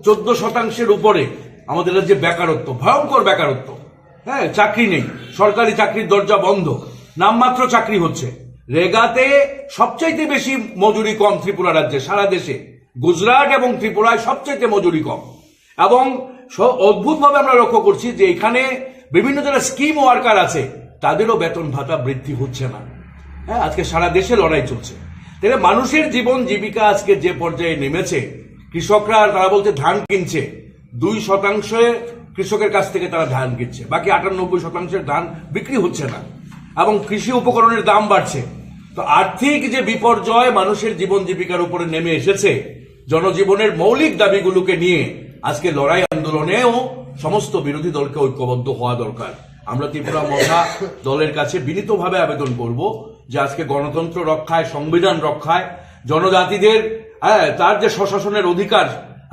14% উপরে আমাদের রাজ্যে বেকারত্ব, ভয়ঙ্কর বেকারত্ব, হ্যাঁ, চাকরি নেই, সরকারি চাকরির দরজা বন্ধ, নামমাত্র চাকরি হচ্ছে। রেগাতে সবচাইতে বেশি মজুরি কম ত্রিপুরা রাজ্যে, সারা দেশে গুজরাট এবং ত্রিপুরায় সবচাইতে মজুরি কম। এবং অদ্ভুতভাবে আমরা লক্ষ্য করছি যে এখানে বিভিন্ন যারা স্কিম ওয়ার্কার আছে, তাদেরও বেতন ভাতা বৃদ্ধি হচ্ছে না। হ্যাঁ, আজকে সারা দেশে লড়াই চলছে। তাহলে মানুষের জীবন জীবিকা আজকে যে পর্যায়ে নেমেছে, কৃষকরা, তারা বলতে ধান কিনছে, 2% কৃষকের কাছ থেকে তারা ধান কিনছে, বাকি 98% ধান বিক্রি হচ্ছে না এবং কৃষি উপকরণের দাম বাড়ছে। তো আর্থিক যে বিপর্যয় মানুষের জীবন জীবিকার উপরে নেমে এসেছে, জনজীবনের মৌলিক দাবিগুলোকে নিয়ে আজকে লড়াই আন্দোলনেও সমস্ত বিরোধী দলকে ঐক্যবদ্ধ হওয়া দরকার। আমরা ত্রিপুরা মথা দলের কাছে বিনীতভাবে আবেদন করব যে আজকে গণতন্ত্র রক্ষায়, সংবিধান রক্ষায়, জনজাতিদের তার যে স্বশাসনের অধিকার,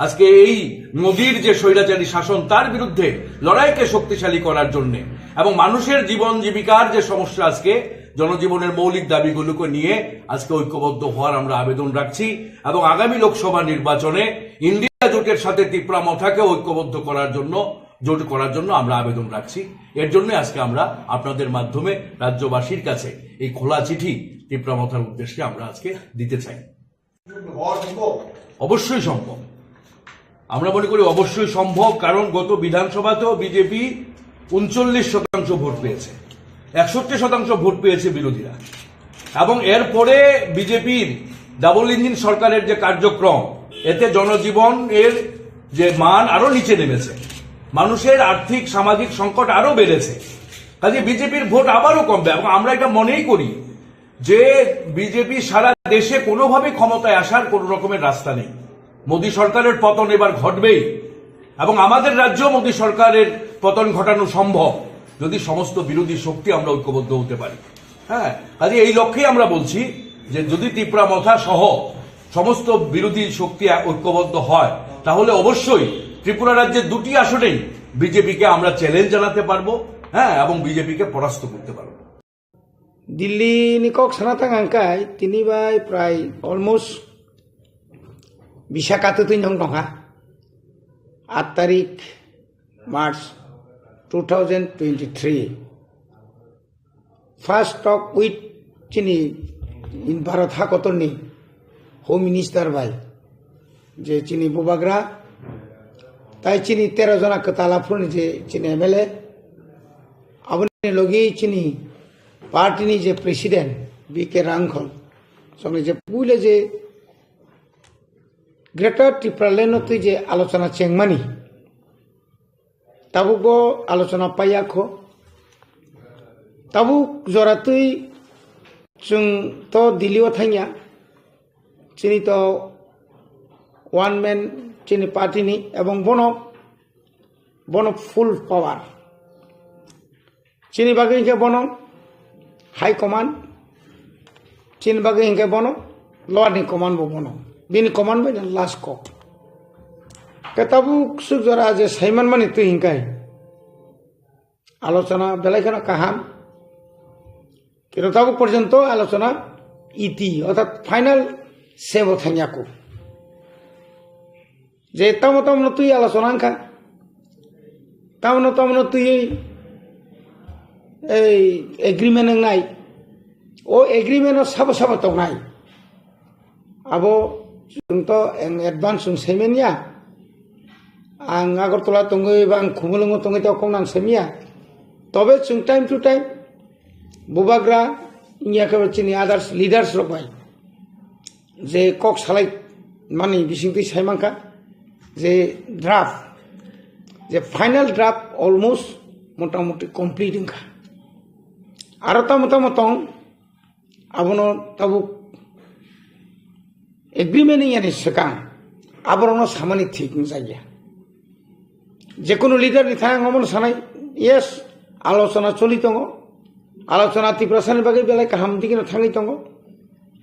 আজকে এই মোদীর যে স্বৈরাচারী শাসন, তার বিরুদ্ধে লড়াইকে শক্তিশালী করার জন্য এবং মানুষের জীবন জীবিকার যে সমস্যা, আজকে জনজীবনের মৌলিক দাবিগুলোকে নিয়ে আজকে ঐক্যবদ্ধ হওয়ার আমরা আবেদন রাখছি। এবং আগামী লোকসভা নির্বাচনে ইন্ডিয়া জোটের সাথে ত্রিপুরা মথাকে ঐক্যবদ্ধ করার জন্য আমরা আবেদন রাখছি। এর জন্য আজকে আমরা আপনাদের মাধ্যমে রাজ্যবাসীর কাছে এই খোলা চিঠি ত্রিপুরা মথার উদ্দেশ্যে আমরা আজকে দিতে চাই। অবশ্যই সম্ভব। আমরা মনে করি অবশ্যই সম্ভব, কারণ গত বিধানসভাতেও বিজেপি 39% ভোট পেয়েছে, 61% ভোট পেয়েছে বিরোধীরা। এবং এরপরে বিজেপির ডাবল ইঞ্জিন সরকারের যে কার্যক্রম, এতে জনজীবন এর যে মান আরো নিচে নেমেছে, মানুষের আর্থিক সামাজিক সংকট আরো বেড়েছে। কাজে বিজেপির ভোট আবারও কমবে। এবং আমরা এটা মনেই করি যে বিজেপি সারা দেশে কোনোভাবে ক্ষমতায় আসার কোন রকমের রাস্তা নেই। মোদী সরকারের পতন এবার ঘটবেই, এবং আমাদের রাজ্যেও মোদী সরকারের পতন ঘটানো সম্ভব যদি সমস্ত বিরোধী শক্তি আমরা ঐক্যবদ্ধ হতে পারি। হ্যাঁ, কাজে এই লক্ষ্যেই আমরা বলছি যে যদি ত্রিপুরা মথা সহ সমস্ত বিরোধী শক্তি ঐক্যবদ্ধ হয়, তাহলে অবশ্যই ত্রিপুরা রাজ্যের 2টি আসনেই বিজেপিকে আমরা চ্যালেঞ্জ জানাতে পারবো, হ্যাঁ, এবং বিজেপিকে পরাস্ত করতে পারবো। দিল্লি নিকক সানাতাং আংকাই তিনি বাই প্রায় অলমোস্ট বিশাখাতে তুই নং দংহা 8 তারিখ মার্চ 2023 ফার্স্ট টক উইথ চিনি ইন ভারত হাকতনি হোম মিনিস্টার বাই যে চিনি বুবাগ্রা তাই চিনি 13 जना কতালাফুন যে চিনি এমএলএ আপনি লগি চিনি পার্টিনি যে প্রেসিডেন্ট বিকে রাংখল সঙ্গে যে পুলে যে গ্রেটার ত্রিপুরালেন তুই যে আলোচনা চেংমানি তাবুক আলোচনা পাইয়াখো তাবুক জরা তুই जों तो दिल्ली थाइया चिनी तो वन मैन चिनी पार्टी नि एवं बनो फुल पावर चिनी बागे इनके बनो हाई कमांड चिनी बागे इनके बनो लोअर नि कमांड बो बनो बिनी कमांड में लास्ट को केताबु सुख जरा जे साइमन मानी तु हिंकाय आलोचना बेलायखाना काहाम কিন্তু তাবুক পর্যন্ত আলোচনা ইতি অর্থাৎ ফাইনাল সেব থাইয়াকো যে তামন তুই আলোচনা আনখা তামন তুই এই এগ্রিমেন্ট নাই ও এগ্রিমেন্ট সাব তো নাই আবো তো এডভান্স সেমেনিয়া আং আগরতলা তঙ্গই বা খুমলঙ্গ তঙ্গই তো কম নাং সেমিয়া তবে টাইম টু টাইম बुबाग्रा इया के चिनी आदार्स लिडार्स रबाय जे कक सालाय माने बिसिंति साइमांका जे ड्राफ्ट जे फाइनल ड्राफ्ट अलमोस्ट मोटामुटी कमप्लीट इंखा आरो मोटामुटी आबनो ताबु एग्रीमेंट यानी सका आबरनो सामानि ठीक जाया जे कोनो लिडार नि थांग हमन सानाय यस आलोचना चलितंगो आलोचना त्रिपुरासानि बागै बेलाय काहाम दिगिनो थाङै दङ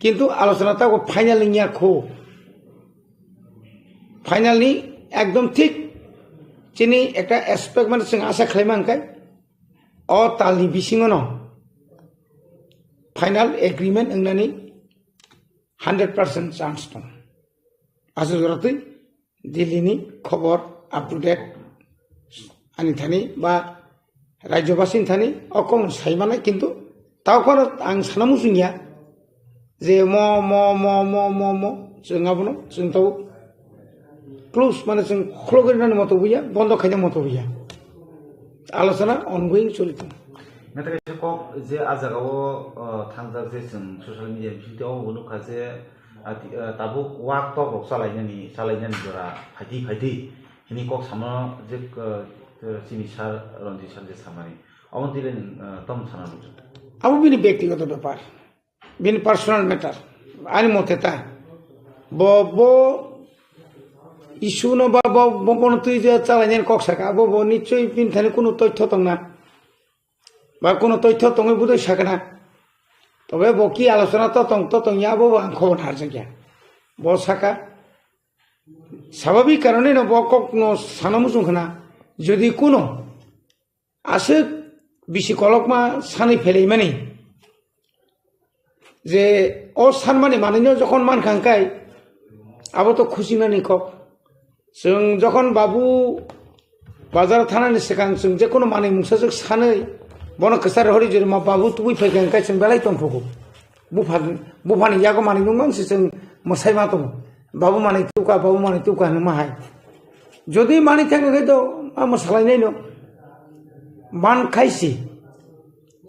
किन्तु आलोचना ताको फाइनाल निया खो फाइनालनि एकदम ठीक चिनि एकटा एस्पेक्ट माने जों आशा खालामनांखाय अ तालनि बिसिङावनो फाइनाल एग्रीमेंट ओंनानै 100% चान्स दं आजो जरातै दिल्लीनि खबर आप टु डेट आनि थानि बा राज्यबासिन थानी अकम साइमानाय किन्तु तावखौनो आं सानामुसुनिया जे जों आबनो जों ताव क्लोज माने जों क्लोगरिनानि मत बुया बन्द खायनो मत बुया आलोचना अनगोइं चलितो नाथाय कक जे आजागाव थांजा जे जों ससियेल मिडिया भिडिअ नुखा जे ताबु वाक टक सालायनानि जरा फाइथि हिनि कक सामा जे चिनी सार रंजित सार जे सामानि अमन दिले तम साना बुझो अब बिनि व्यक्तिगत ব্যাপার बिनि पार्सोनाल मैटर आनि मते ता बो इस्यु न बा बन तुई जे चालायनाय कक साका बो निश्चय बिनि थानि कोनो तथ्य दंना बा कोनो तथ्य दङै बुदै साकना तबे बो की आलोचना तो तंया बो आं खबर हार जाया बो साका स्वाभाविक कारणे न बो कक न सानामुसुं खना যদি কোনো আসে বেশি কলকমা সানি ফেলে মানে যে ও সানমানি মানিনো যখন মান খাঙ্কাই আবো তো খুশি মানি কক जों যখন বাবু বাজার থানানি সেখান जों যে কোনো মানি মুসাজক সাनै বন কসার হরি যে মা বাবু তুই ফাইখাঙ্কাই जों বেলাই তং ফগো बुफानि यागो मानि नंगांसि जों মশাই মাতো বাবু মানি তুকা মাহাই যদি মানি থাকে তো মশালাই নাই ন মান খাইছি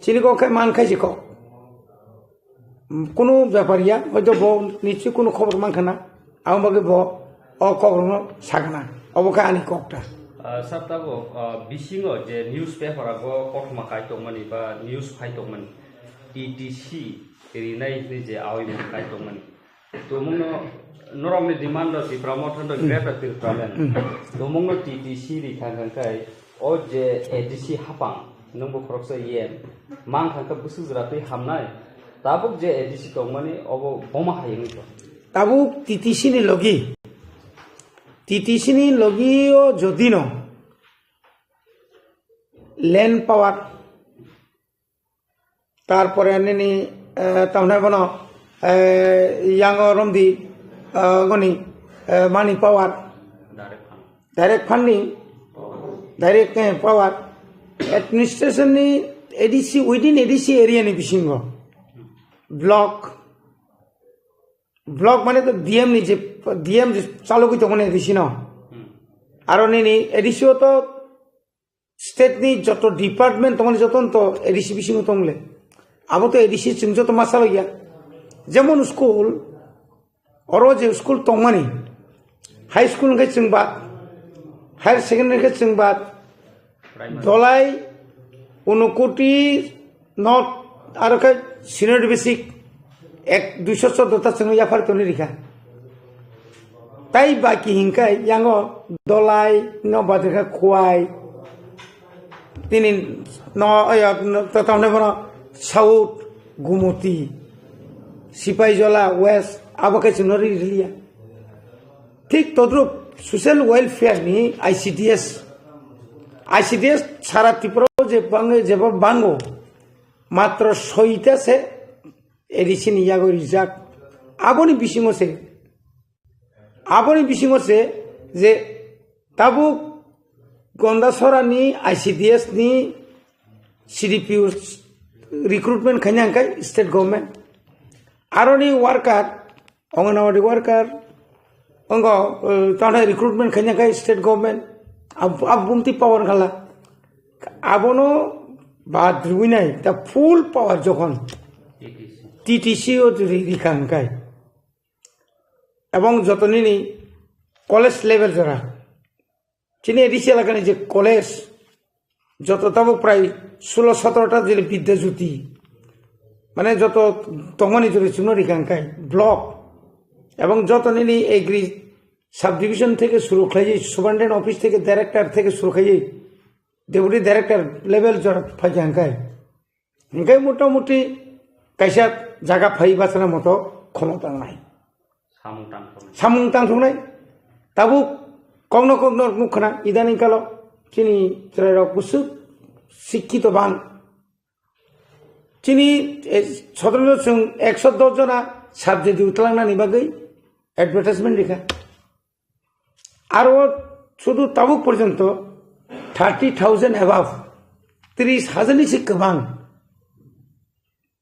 চিনি খাই মান খাইছি কোনো ব্যাপারিয়া হয়তো নিশ্চয়ই কোনো খবর মানখানা আমাকে খবর সাগনা অবকায় আনি ককটা সাবতাবো বিসিঙো যে নিউজ পেপারাগো কঠমাকাই তংমানি বা নিউজ ফাই তংমানি টিটিসি রিনাই যে আওইমন কাই তংমানি তো মুনো নরমনি ডিমান্ড সি প্রমোশন দ গ্রেটার টিল প্রবলেম তো মুনো টিটিসি রি খানখাই ও যে এডিসি হাপাং नंबो खरकसा येम मां खांका बुसुजरा पे हामनाय ताबुक जे एडिसि तंगमानि अबो बमा हायनि तो ताबुक टीटीसी नि लगिओ जदि न ল্যান্ড পাওয়ার তারপরে আনেনি তাহলে বনো ইয়াং রমদি গনি মানি পাওয়ার ডাইরেক্ট ফান্ডিং ডাইরেক্ট পাওয়ার एडमिनिस्ट्रेशन नि एडीसी विदिन एडीसी एरिया नि बिसिंग ब्लॉक माने तो डीएम नि जे डीएम चालू गई तो माने एडीसी न आरो नि एडीसी तो स्टेट नि जतो डिपार्टमेंट तो माने जतन तो एडीसी बिसिंग तंगले अब तो एडीसी चिंग जतो मासा गया जेमन स्कूल औरो जे स्कूल तो माने हाई स्कूल के चिंगबा हायर सेकेंडरी के चिंगबा दलाई उनकोटी नॉट आरो का सीनियर बेसिक 214 संग याफार तो निरिखा ताई बाकी हिंका यांगो दलाई न बादका खुआई तिनि न ततावने बनो साउथ गुमती सिपाहीजला वेस्ट आबके चिनरी रिलिया ठीक तद्रुप सोशल वेलफेयर नि आईसीडीएस सारा त्रिपुरा जे बांगो मात्र 6टा से एडिसी नियागो रिजाक आबोनी बिसिङो से जे ताबु गंदासरा नि आईसीडीएस नि सीडीपीयू recruitment खैनांखाय state government आरोनी worker anganwadi worker अंगो ताने रिक्रुटमेंट खैनांखाय स्टेट गवर्नमेंट अब बुमती पावर खाला आबनो बाद रुइनाय दा फुल पावर जखन टीटीसी ओ रिखांखाय এবং যতনিনি কলেজ লেভেল যারা চিনি এডিসি এলাকায় যে কলেজ যত তাবো প্রায় 16-17টা যে বিদ্যাজ্যোতি মানে যত তমনি জুড়ে চুনো রিখাংখায় ব্লক এবং যতনিনি এগ্রি সাব ডিভিশন থেকে শুরু খাইয়ে সুপারিনটেন্ডেন্ট অফিস থেকে ডাইরেক্টর থেকে শুরু খাইয়ে ডেপুটি ডাইরেক্টর লেভেল যারা ফাইজাংখায় ইনকাই মোটামুটি কাইসা জায়গা ফাই বাঁচানোর মতো ক্ষমতা নাই সামুং টাংথংनाय তাবু কগ্ন মুখনা ইদানিং কাল চিনি কুসু শিক্ষিত বান চিনি 110 জনা সাবজেক্ট উতলাংনাनि बागै एडभार्टाइजमेंट लिखा आरो शुद्ध ताबुक पर्यंत 30,000 एबाव 30,000 नि से गोबां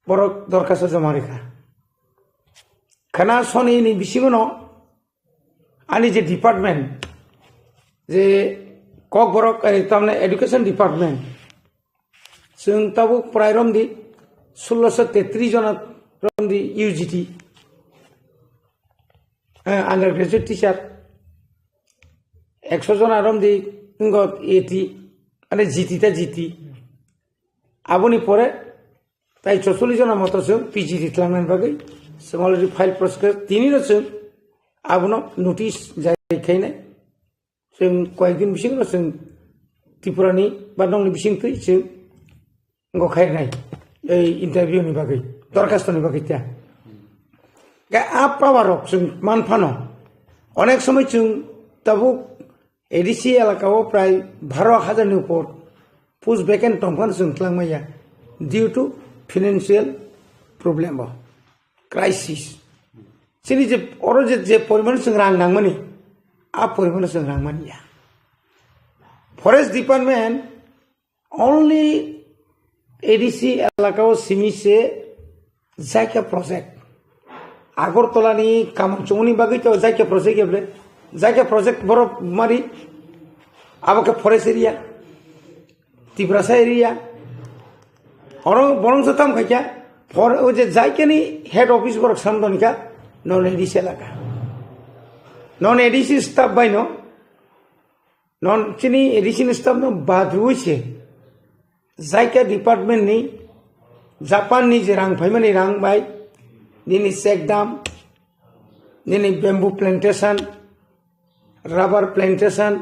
बर दरखास्त जमा रेखा खाना सनी नि बिसिङो आनि जे डिपार्टमेंट जे कक बरक तामने एडुकेशन डिपार्टमेंट जों ताबुक प्राय रमदि 1633 जना रमदि यूजीटी अंडर ग्रेजुएट टीचर 100 जना रमदि इंगो 80 आने जीटी आबुनि परे ताई 44 जना मतो जों पीजी दिथलांनायनि बागै जों अलरेडी फाइल प्रसेस तिनिनो जों आबुनो नोटिस जाय खायनाय जों कयदिन बिसिङो जों त्रिपुरानि बा नंनि बिसिंथै जों इंगो खायनाय ए इंटरभिउनि बागै दरखास्तनि बागै ता आप पावारक जों मानफानो अनेक समय जों ताबु एडीसी एलाकाओ प्राय 12,000 नि ऊपर पोस्ट वैकेंट दंफान जों ख्लांमाया due to financial problem crisis सिनि जे और जे परिमाण जों रां नांगमानि आ परिमाण जों रां मानिया फरेस्ट डिपार्टमेंट ओनली एडीसी एलाकाओ सिमी से जायका प्रोजेक्ट আগরতলানি কামচুমনি বাকি তো যাইকে প্রজেক্ট গেবলে যাইকে প্রজেক্ট বড় মারি আবকে ফরেস্ট এরিয়া তিব্রাসা এরিয়া বরং তাম খাইকা ওই যে যাইকে নি হেড অফিস বড় সামদনিকা নন এডিসি এলাকা নন এডিসি স্টাফ বাই নন চিনি এডিসি স্টাফ বাদ রয়েছে जायका डिपार्टमेंट नि जापान नि जे रां फाइमानि रां बाय दिनै चेकडाम दिनै bamboo plantation rubber plantation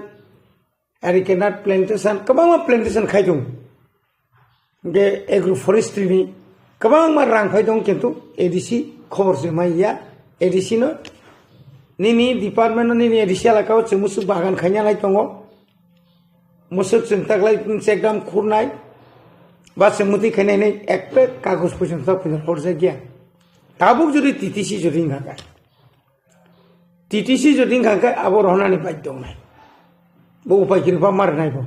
arecanut plantation गोबां प्लान्टेशन खायदों बे एग्रो फरेस्ट्री नि गोबां रां फायदों किन्तु एडिसि खबर जे माइया एडिसि नो निनि डिपार्टमेंट नि एडिसि एलाकायाव जों मुसु बागान खायनाय दङ मुसु जों तागलाय चेकडाम खुरनाय बास मुति खाने एक कागज पर्यन्त फैसा गया ताबुक जुदि टीटीसी जुदि खाका टीटीसी जुदि खाका अब रहनानै बाध्य नाय बो उपाय किनबा मारनाय बो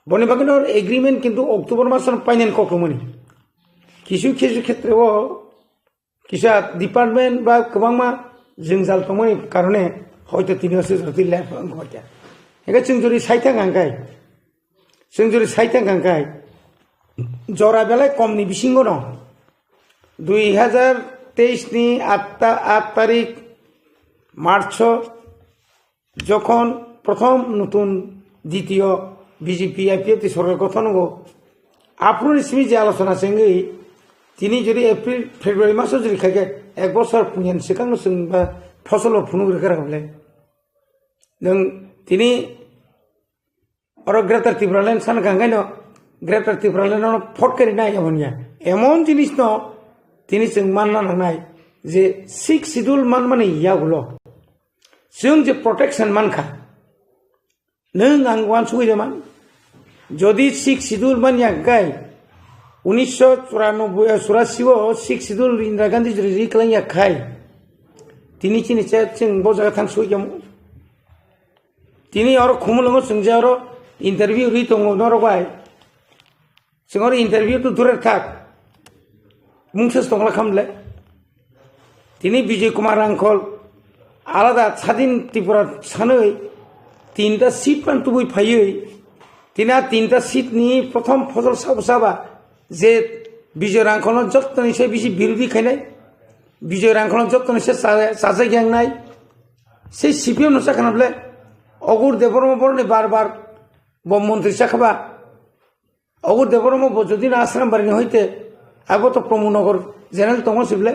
बनि बागनो एग्रीमेंट किन्तु अक्टोबर मासन फाइनाल कखमनि किछु क्षेत्रआव किसा डिपार्टमेंट बा गोबांमा जोंजाल तमनि कारणे हयतो 3 बोसोर जुदि लाइफ गया एगा जों जुदि साइथा गांगाय जों जुदि साइथा गांगाय जरा बेलाय कमनि बिसिंग दं 2023 नि 8 तारिख मार्च যখন প্রথম নতুন দ্বিতীয় বিজেপি আইপিএফ সরকার গঠন হবো আপনার ইসমি যে আলোচনা সঙ্গে তিনি যদি এপ্রিল ফেব্রুয়ারি মাসে যদি খাইকে এক বছর পুঁজেন সেখানে বা ফসল ফুনুক রেখে রাখলে তিনি গ্রেটার ত্রিপুরাল্যান্ড সান গাঙ্গাইন গ্রেটার ত্রিপুরাল্যান্ড ফটকারি নাই এমন জিনিস ন তিনি মাননা নাंनाय যে 6 শিডিউল মানে ইয়াগুলো जों जे प्रटेक्शन मानखा नों आं वान सुगैदोंमोन যদি 6 শিডিউল मानिया गाय 1984 6 শিডিউল ইন্দিরা গান্ধী যদি রিক্লাইয়া খাই তিনি চিনি जों बजागा थां सुगैम তিনি আর খুমলঙ্গ जों যে আর ইন্টারভিউ রি दङ नरबाय जों আর ইন্টারভিউ তো দূরে থাক मुंसेस दंला खामले তিনি বিজয় কুমার আঙ্কল आलादा स्वाधीन त्रिपुरा सानै 3टा सीट पान्तुबै फायै तिना 3टा सीटनि प्रथम फसल साबा जे विजय रांखल जत्तनिसे बिसि बिरोधी खायनाय विजय रांखल जत्तनिसे साजा ग्यांनाय से सीपीएम नसा खानाबले अगुर देबरम बरनि बार बम मन्त्री साखाबा अगुर देबरम बजदिन आश्रम बारिनि हইতে आगत प्रमोनगर जेनेरेल तंगसिबले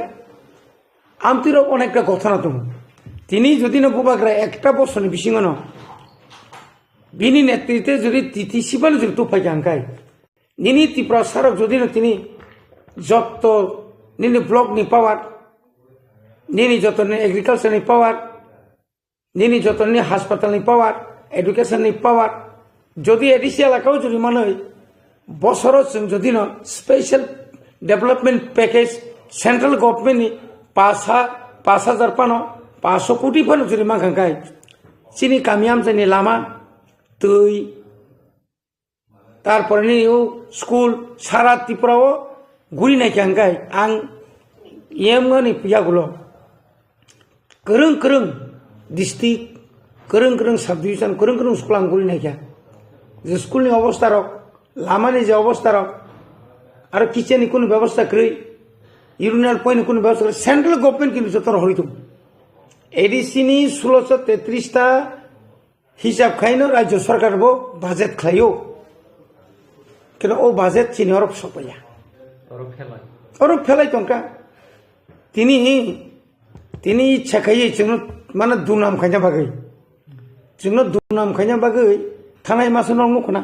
आमतिर अनेकटा घटना दङ তিনি যদি না বুবাগ্রা একটা বছরের বিশিঙ্গন বিনি নেতৃত্বে যদি টিটিসি বলে যদি তুফাই গাঙ্গাই নিনি ত্রিপুরা সড়ক যদি না তিনি যত নিনি ব্লক নি পাওয়ার নিনি যত এগ্রিকালচার নি পাওয়ার নিনি যত নি হাসপাতাল নি পাওয়ার এডুকেশন নি পাওয়ার যদি এডিসি এলাকাও যদি মানে বছর যদি না special development package central government নি 5,000 পানো 500 কোটি ফানো যদি মাখাंखाय চিনি কামিয়াম জানি লামা তুই তারপরে নিউ স্কুল সারা ত্রিপুরাও গুড়ি নাইখাंखाय आं एमगानि पियाগুলো করং ডিস্ট্রিক্ট করং সাব ডিভিশন করং স্কুল आं গুড়ি নাইখা যে স্কুলনি অবস্থা রক লামানি যে অবস্থা রক আর কিচেনি কোন ব্যবস্থা করি ইউরিনাল পয়েন্ট কোন ব্যবস্থা সেন্ট্রাল গভর্নমেন্ট কিন্তু যতন হইতো एडिसिनी 1633 हिसाब खाइनो राज्य सरकार बो बाजेट खायो किन ओ बाजेट चिनि अरब सपया अरब फेलाय तंका तिनी इच्छा खायै जों माने दुनाम खायना बागै जों दुनाम खायना बागै थानाय मास नखना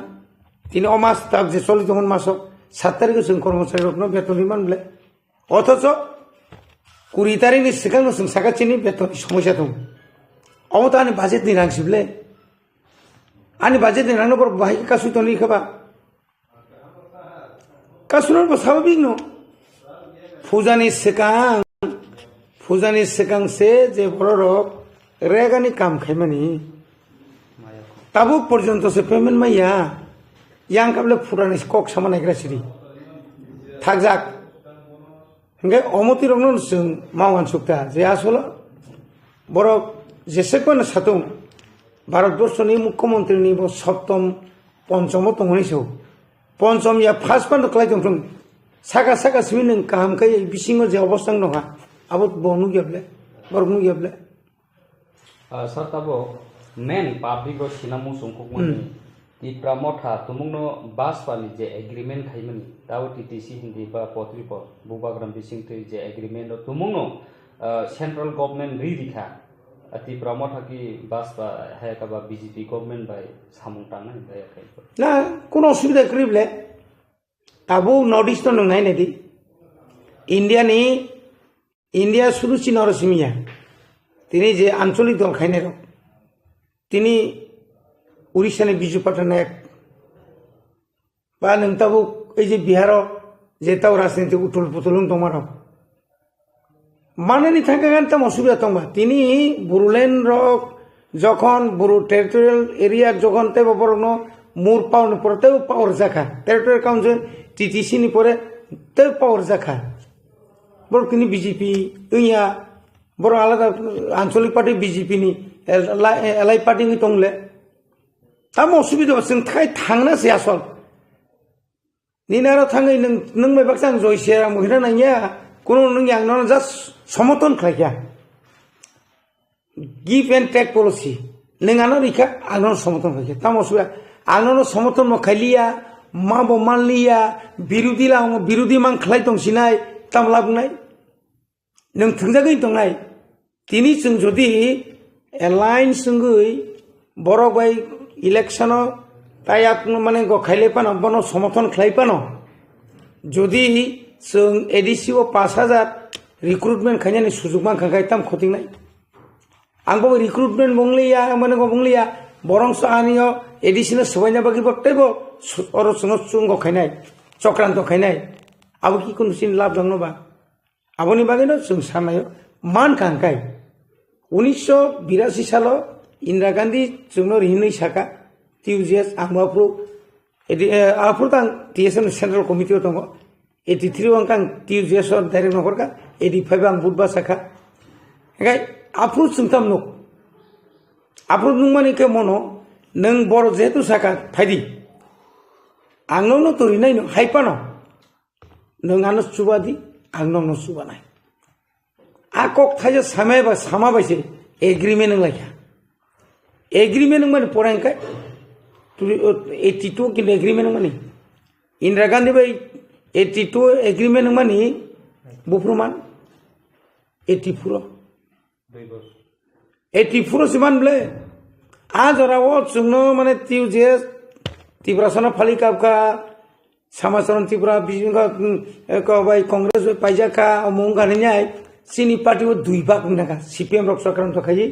तिनी अमास ताब जे चलि दंमोन मास 7 तारिख जों कर्मचारी रखनो बेतन मानले अथच 20 तारिखनि सिगां जों सागाथिनि बेतननि समस्या दं अमता आंनि बाजेटनि रांसिबले आंनि बाजेटनि रांनो बर बाहाय कासुतनि खाबा कासुनर बसाबिक न फुजानि सिगां से जे बररक रेगानि काम खायमानि ताबुक पर्यन्त से पेमेन्ट माइया यां काबले फुरानि कक सामानायग्रा सिरि थागजाक hingga omoti rong sung mawan sukta je asolo borok jesekon satung ভারতবর্ষনি মুখ্যমন্ত্রীনি bo সপ্তম পঞ্চম tongoniso পঞ্চম ya ফার্স্ট পান্ড ক্লাইতং from সাকা সাকা সিমিন কাহাম kai bisingo je অবস্থান নহা abot bonu geble bornu geble sir tabo main public o sinamu sungkukmani ipra motha tumungno baspani je agreement khaimani tao TTC hindi ba potripo bubagram bisingtui je agreement o tumungno central government ridikha ati pramotha ki baspa hai ka ba BJP government by samung tang na hai kai na kono osubida krible abu notice to nang nai nedi India শুধু চিনর সিমিয়া তিনি যে আঞ্চলিক দল খাইনের তিনি উড়িষ্যানি বিজু পাটনায়ক বা নংতাবু এই যে বিহার যে তাও রাজনীতি উঠল পুতুলুং তোমার মানেনি থাকা গান তাম অসুবিধা তোমার তিনি বুরুলেন রক যখন বুরু টেরিটোরিয়াল এরিয়া যখন তে বরং মুর পাওনি পরে তেও পাওয়ার জাখা টেরিটোরিয়াল কাউন্সিল TTC নি পরে তেও পাওয়ার জাখা বড় তিনি বিজেপি ইয়া বড় আলাদা আঞ্চলিক পার্টি বিজেপি নি এলআই পার্টি নি টংলে তাম অসুবিধা जों थांना से আসল নিনারো থাঙ্গै नों মেবাকসাং জয়সিয়া মহিলা নাইয়া কোন নং यांगनो জাস্ট সমর্থন খাইয়া গিভ এন্ড টেক পলিসি नोंआनो রিখা आंनो সমর্থন খাইয়া তাম অসুবিধা आंनो সমর্থন ম খাইলিয়া মা ব মানলিয়া বিরোধী মান খালাই দंसिनाय তাম লাভ নাই नों थंजागै दंनाय তিনি जों যদি এলায়েন্স সঙ্গै বড় বাই ইলেকশন তাই আপনি মানে খাইলে পানো বন সমর্থন খাই পানো যদি जों एडीसी ओ 5000 रिक्रुटमेंट खाइनानि सुजुग मान खाय ताम खतिं नाय आंबो रिक्रुटमेंट बंगलिया माने बंगलिया बरंस आनियो एडीसी न सबायना बागि बक्तैबो और सुनो सुंगो खाइनाय चक्रांत खाइनाय आबो कि कोन सिन लाभ दंनोबा आबोनि बागैनो जों साननायो मान खांखाय 1982 सालाव इंदिरा गांधी जोंनो रिहिनै साका टिउजिएस आंबाफ्रु आफ्रुतां टीएसएम सेंट्रल कमिटियाव दङ 83 angkang TUJS direct nokor ka 85 ang budba saka engai approve sungtam nok approve nungmani ke mono nang bor jetu saka phaidi angno no tori nai no haipano nang anos subadi angno no subanai akok thaje samay ba sama baise agreement nang lakha agreement nang mani porang kai 82 ki agreement nang mani Indira Gandhi bai 82 agreement mani bufruman 84 siman ble ajarawo chungno mane tiuje tibrasana phalika ka samasaron tibra bijinga ko bai congress paijaka munga nyai sini party o দুই ভাগ নাকা CPM rock সরকারন্ত খাই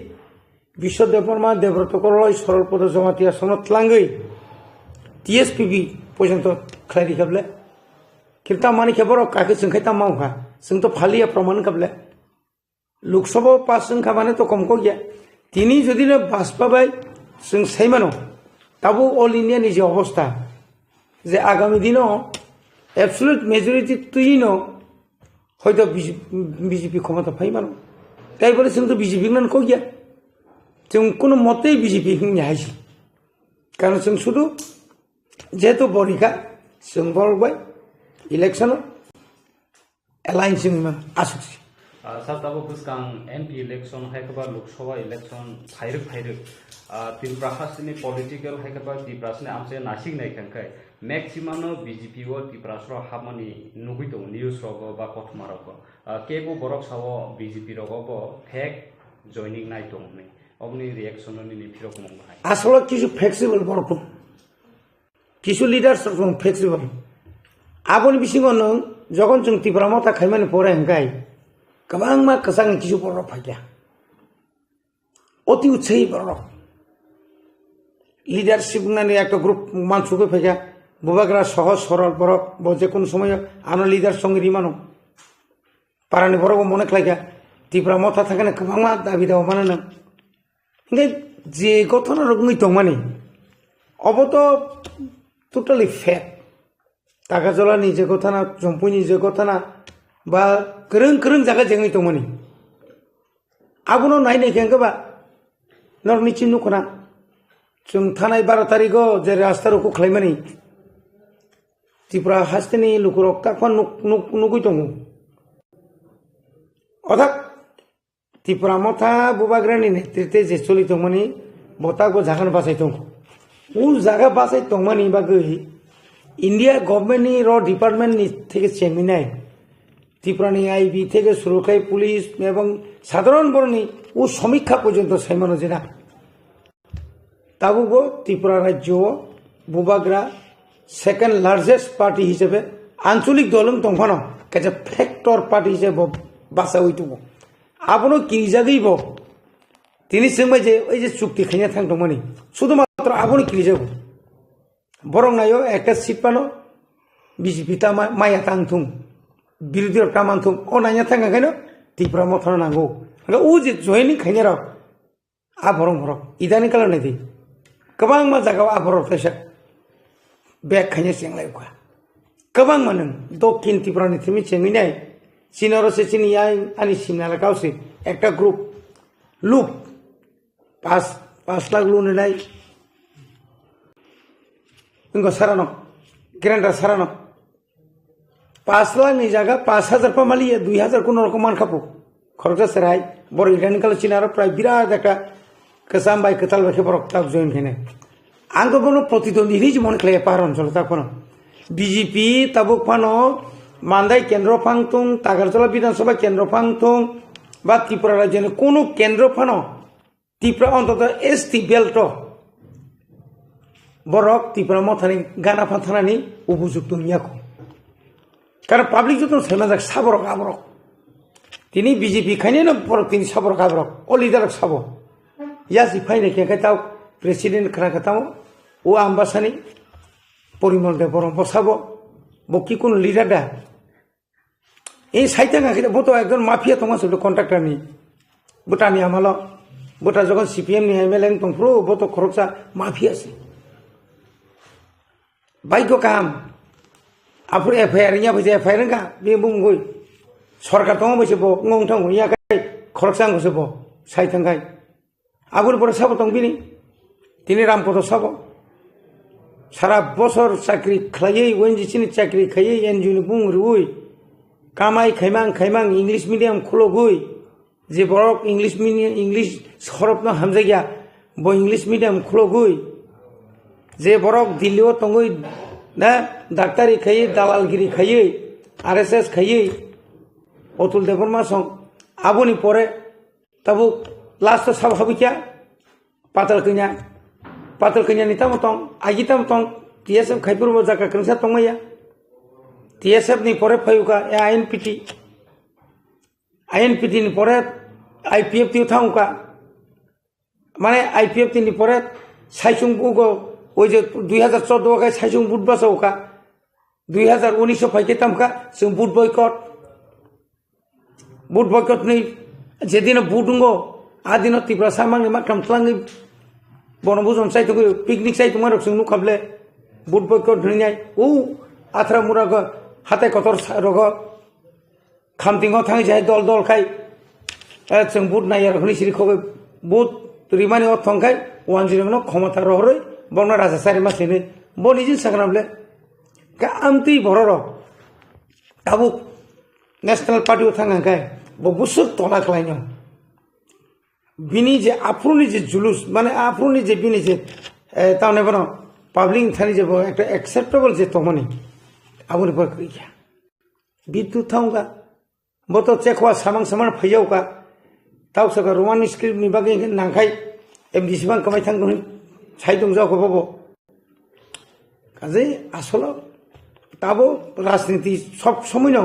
বিশ্ব দেববর্মা দেবব্রত করলই সরল পদ জমাতিয়া সনদ লাঙ্গই TSPB পর্যন্ত খালি খাবলে किरता मानी खबर काके संखाइता मावखा जों तो फालिया प्रमाण काबले लोकसभा पास संखा माने तो कम को गया तिनी जदि न बासपा बाय जों साइमानो ताबो ऑल इंडिया नि जे अवस्था जे आगामी दिनो एब्सोल्यूट मेजॉरिटी तुइनो হয়তো বিজেপি ক্ষমতা পাইমানো তাই বলে जों तो বিজেপি নন को गया जों কোনো মতেই বিজেপি হিংনি হাইছি কারণ जों শুধু যেহেতু বরিকা जों বলবাই इलेक्शन alliance में आसुसी सर तब बुस्कां MP इलेक्शन है कबा लोकसभा इलेक्शन फाइरक त्रिपुरा हासनि पॉलिटिकल है कबा त्रिपुरासनि आमसे नासिक नाय खंखाय मैक्सिमम BJP ओ त्रिपुरासरो हामनि नुगुइतो न्यूज रगो बा कथमारगो केबो बरक सावो BJP रगो फेक जॉइनिंग नाय दंनि अबनि रिएक्शन नि फिरक मंगहाय আসলে কিছু ফ্লেক্সিবল বরক কিছু লিডারস রকম ফ্লেক্সিবল आबोनि बिसिङाव नों जगन जों त्रिपुरा मथा खाइमानि परे हंगाय गोबां मा कसां किसु बर फाइया अति उत्साही बर लिडारशिप नानि एक ग्रुप मानसुको फाइया बुबाग्रा सहज सरल बर बजे कोन समय आनो लिडार संगे रिमानो पारानि बर मने खाइया त्रिपुरा मथा थाखाने गोबां मा दाबि दाव माने नों हंगाय जे गथना रगुङै दंमानि अबत टोटाली फेक টাকা জলা নিজে কথা না জম্পুই নিজে কথা না ba kereng jaga jengi tongmani abono nainai kengkaba norni chinu khona chung thanai 12 tarikho je rasta ruku khlaimani Tripura hasteni lukurok takwan nugui tongo othak Tripura motha bubagrani netrite je choli tongmani bota ko jagan basai tongo u jaga basai tongmani bagui India government ni ro department ni theke cheminai Tripura ni IB থেকে শুরু করে police এবং সাধারণ বর্ণী ও সমীক্ষা পর্যন্ত সাইমানো জেনা তাবুগো ত্রিপুরা রাজ্য বুবাগ্রা second largest party হিসেবে আঞ্চলিক দলং তংফানো কাছে ফ্যাক্টর পার্টি হিসেবে বাসা হইতুব আপনো কি জাগিব তিনি সঙ্গে যে ওই যে চুক্তি খাইয়া থাকতমানি শুধুমাত্র আপনি কি যাব বরং নাইও একটা সিট পানো বিজেপি তা মায়া তাংথুং বিরোধী কামান্থুং ও নাইয়া থাকা কেন ত্রিপুরা মথন নাঙ্গো ও যে জয়নিং খাইনে রাও আভরং ভরক ইদানি কাল নাই गोबां मा जागाव आबरक फैसा बेग खाइने सेंलायखा गोबां मानों दक्षिण त्रिपुरानि थिमि चेमिनाय सिनरसे सिनि आनि सिमनाला गावसे একটা গ্রুপ লুপ 5 লাখ লুনनाय इंगो सारानो ग्रेंडार सारानो 5 लाख नि जागा 5000 पामालिए 2000 कोन रकम मानखापु खरचा सराय बर इदानि काल चिनार प्राय बिराद একটা Kesam baik ketal baik berok tak join kene. Angko kono प्रतिद्वंदी ini cuma kelihatan paron soal tak kono. BJP tabuk pano mandai kendro pangtung Tagarjola Bidhan Sabha kendro pangtung bat Tripura rajya kono kendro pano Tripura ontota ST belto borok Tripura mau thani gana panthana ni ubujuk dunia ko. Karena publik itu semajak saborok aborok. Tini BJP kayaknya no borok tini saborok aborok. O leader sabor. Ya si fai ne kaya tahu presiden kena katamu, u ambasani porimol de borong posabo, boki kun leader dah. Ini saya tengah kita boto ekdom mafia tu masuk do kontraktor ni, botani amalo, bota jogon CPM ni MLA tong pro boto korupsa mafia sih. Baik ko kam, apur FIR nya baca FIR enggak, dia bungkui, sorkar tu masih bo ngong tong ya kai korupsa nggak sih bo, saya tengah. আগুর পরে সাবো তংবিনি তিনি রামপদ সাবো সারা বছর চাকরি খাইয়ে ওএনজিসিনি চাকরি খাইয়ে এনজিওনি বুং রুই কামাই খাইমাং English medium খুলগুই যে বড় ইংলিশ মিডিয়াম ইংলিশ হরফ না হামজাগিয়া ব ইংলিশ মিডিয়াম খুলগুই যে বড় দিল্লিও তঙ্গুই না ডাক্তারি খাইয়ে দালালগিরি খাইয়ে RSS খাইয়ে অতুল দেববর্মা সং আবুনি পরে তাবু Last to sab habikya patal kenya ni tam tong agi tam tong TSF khaipur bo jaka krengsa tongmaya TSF ni pore phayuka INPT ni pore IPF tiu thauka mane IPF ni pore saisung bugo oi je 2014 ka saisung bud basauka 2019 phaike tamka sung bud boycott ni jedina budungo Adino Tripura samang ni makam telangi bonobuzon saya tu piknik saya tu marok sungnu kable bud boycott dunia atra muraga hatai kotor rogo khamtingo thangi jai dol kai sung bud na yar huni siri khobe bud rimani o thongkai 10 no khomata rohre bonna raja sari masine bonijin sangrable ka amti bororo tabu national party o thangai bo busuk tola klainyo Bini je apruni je julus, mana apruni je bini je, tahu ne bono public thani je bo ekta acceptable je tomoni, abuni por kriya. Bitu tahu ka, boto cekwa samang phayau ka, tahu saka Roman script ni bagi nangkai, MDC bang kamai thang doni, saya tung jauh ko bobo. Kaze asolo, tabo rasniti sob somino,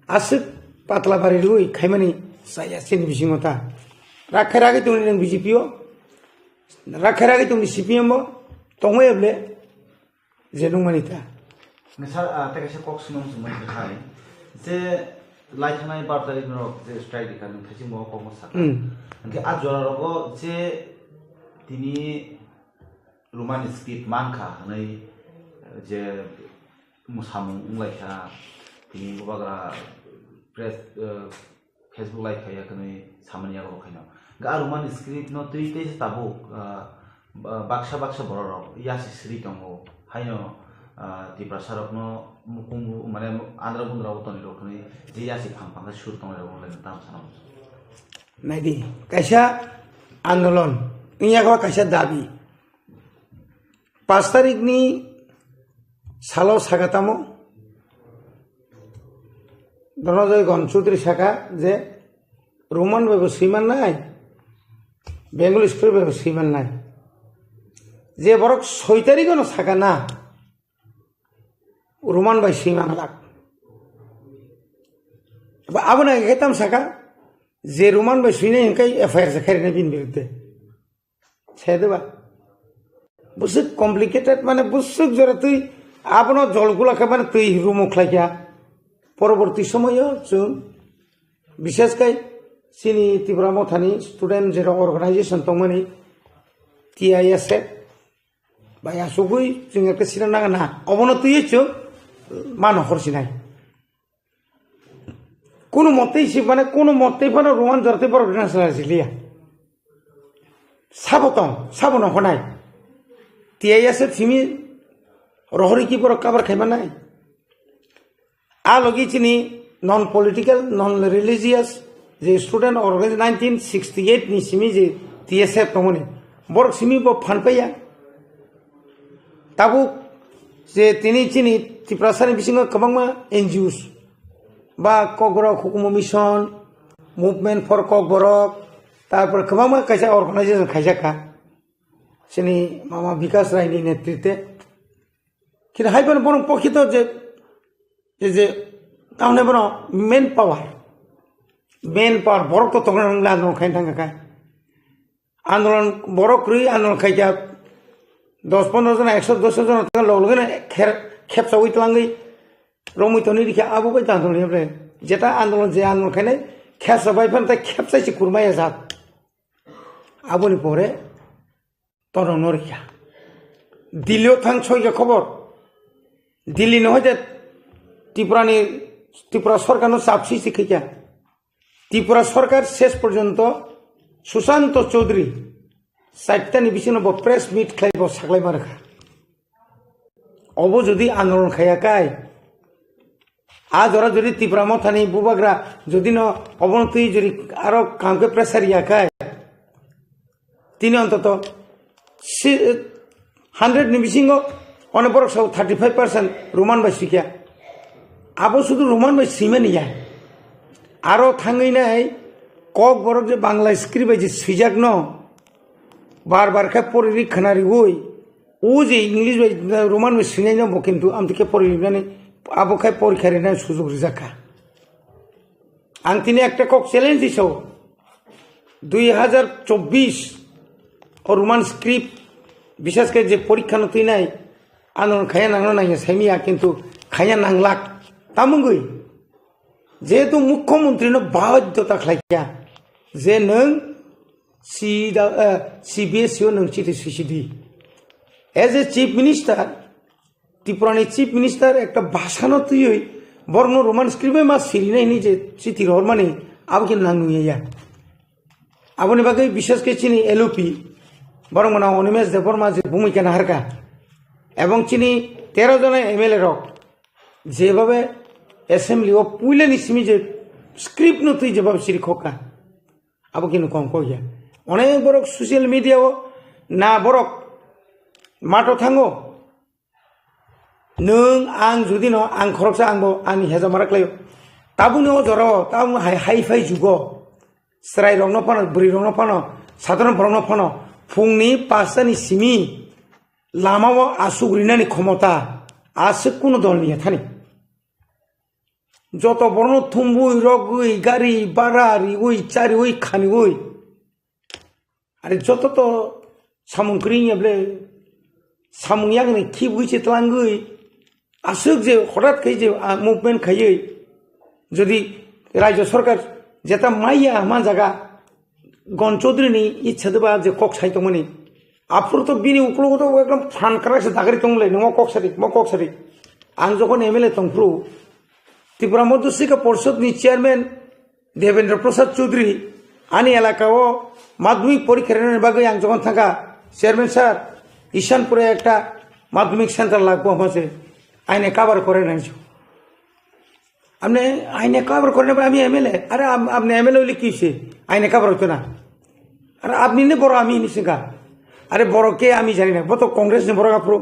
asik patla bari lui, kaimani saya sini bisingota. Rakhiragi tu ni BJP o, rakhiragi tu ni CPM o, tongwe able, jenung manita. Misal, tapi saya kok senang semua itu hari, je lainnya ibarat dari nol, je strike dikan, tapi mau kok masak. Nanti ajuan rogo je tini rumah ni speed mangka, nanti je musamung lainnya tini bagai press Facebook live kaya kene samanya ro khaino garuman script no tuite tabuk baksa borok yasi sri tongo haino tipra sarok no mukungu mane andra bundra utoni ro kene je yasi phang sur tongo ro le tam sanam naidi kaisa आंदोलन Iago कायसा दाबी 5 तारिखनि सालो सागातामो धनजय गणचौधरी साका जे Roman बाबू श्रीमान नाय Bengali school बाबू श्रीमान नाय जे बरक 6 तारिखनो साका ना Roman bye श्रीमान लाग आबना गेताम साका जे रोमान बाय श्रीने इनकाय एफआईआर जाखारिना बिन बिरुद्धे छेदबा बुसु कम्प्लिकेटेड माने बुसु जरा तुई आपनो जलगुलाखा माने तुई रुमुखलाया परवर्ती समय जों विशेषकै सिनि त्रिपुरा मथानि स्टुडेन्ट जेरा अर्गानाइजेशन दंमोन टीआईएसए बाया सगुइ जों एकटा सिना नागा ना अबनो तुई जों मान हरसिनाय কোনো মতেই সে মানে কোনো মতেই মানে রোমান জরতে বড় ন্যাশনাল জিলিয়া সাবন হনাই টিআইএসএ থিমি রহরি কি বড় কাবার খাইবা নাই আ লগি চিনি নন পলিটিক্যাল নন রিলিজিয়াস যে স্টুডেন্ট অর্গানাইজ 1968 नि सिमी जे टीएसएफ तमने बरक सिमी ब फानपाया ताबु जे तिनि चिनि त्रिपुरासानि बिसिङाव गोबांमा एनजिओस बा ककबरक हुकुम मिशन मुभमेंट फर ककबरक तारपर गोबांमा कायसा अर्गानाइजेशन खायजाखा सिनि मामा विकास रायनि नेतृत्वे किन्तु हायबन बरं पखित जे तामने बरं मेन पावर बरक तो तंगना आंदोलन खायनो थांगाखा आंदोलन बरक रुई आंदोलन खायजा 10-15 जना 110 जना लगलगने खेबसा उइतलांगै रमितनि दिखे आबो बाय आंदोलन हेब्रे जेता आंदोलन जे आंदोलन खायने खेबसा बायफान ता खेबसायसि खुरमाया जात आबोनि परे तन नरिखा दिल्लीयाव थां सयगा खबर दिल्ली नहय जे त्रिपुरा सरकारनो चापसिसि खैया त्रिपुरा सरकार शेष पर्यन्त सुशांत चौधरी 4टानि बिसिनो प्रेस मिट खालायबो साग्लायमा रखा अबो जुदि आंदोलन खायाखाय आजरा जुदि त्रिपुरा मथानि बुबाग्रा जुदि न अबनति जुदि आरो कामके प्रेसार याखाय तिनि अन्तत 100 नि बिसिङो अने बरक 35% रोमान बाय सिकिया आबो सुदु रोमान बाय सिमेनिया आरो थाङैनाय कक बरक जे बांला स्क्रिप्ट बाय जे सिजाक न बार बार खा परि खनारि गय ओ जे इंग्लिश बाय रोमान बाय सिनाय न किन्तु आमतिके परिनानै आबो खाय परीक्षारि ना सुजुग रिजाखा आं तिनि एकटा कक चैलेंज दिसौ 2024 रोमान स्क्रिप्ट विशेष कर जे परीक्षा न तुइनाय आंदोलन खाया नांगनो नाय साइमिया किन्तु खाया नांलाक तामुंगै जेहेतु मुख्यमंत्री न बाध्यता खालाया जे नों सीबीएसई नों चिठि सुसिदि एज ए चीफ मिनिस्टार त्रिपुरानि चीफ मिनिस्टार एक भाषा न तुयै बरन रोमान स्क्रिप्ट मा सिरिनायनि जे चिठि हरमानि आबो कि नांनुया आबोनि बागै विशेष के चिनि एलओपि बरं मना अनिमेश देवबर्मा जे भूमिका नाहारका एवं चिनि 13 जना एमएलए रक जेभाबे assembly of पुइलेनि Simi J script न तुइ जेभाबे सिरि खका आबो किनु कम कया अनेक बरक सोशल मीडियाव ना बरक माटो थांगो नों आं जुदि न आं खरकसा आंबो आंनि हेजामाराख्लायो ताबुनो जराव ताबु हाइ फाइ जुगो स्राय रंनो फानो बुरि रंनो फानो साधारण रंनो फानो फुंनि 5टानि सिमि लामाव आसुग्रिनानि क्षमता आसे कुनु दलनि थानि যত বর্ণ থুম্বুই রগুই গাড়ি বাড়া রিগুই চারিগুই খানিগুই আরে যত তো সামুংক্রিং এবলে সামুংয়াগনি খিবুইছে তলাঙ্গুই আসুক যে হঠাৎ খাই যে মুভমেন্ট খাইयै যদি রাজ্য সরকার যেটা মাইয়া মান জায়গা গণচৌধুরীনি ইচ্ছা দেবা যে কক সাইতমনি আফুর তো বিনি উকলগত একদম ফান কারাসে দাগারি তংলে নম ককসারি ম ককসারি आं जखन एमएलए तंफ्रु ত্রিপুরা মধ্যশিক্ষা পর্ষদনি চেয়ারম্যান দেবেন্দ্র প্রসাদ চৌধুরী আনি এলাকাও মাধ্যমিক পরীক্ষার বাকে আং যখন থাকা চেয়ারম্যান স্যার ঈশানপুরে একটা মাধ্যমিক সেন্টার লাগবো আমাকে আইনে কাভার করে নাইছো আপনি আইনে কাভার করে নেবেন আমি এমএলএ আরে আপনি এমএলএ হইলে কি হয়েছে আইনে কাভার হতো না আরে আপনি নে বড় আমি নিশিকা আরে বড় কে আমি জানি না বড় কংগ্রেস নে বড় কাপড়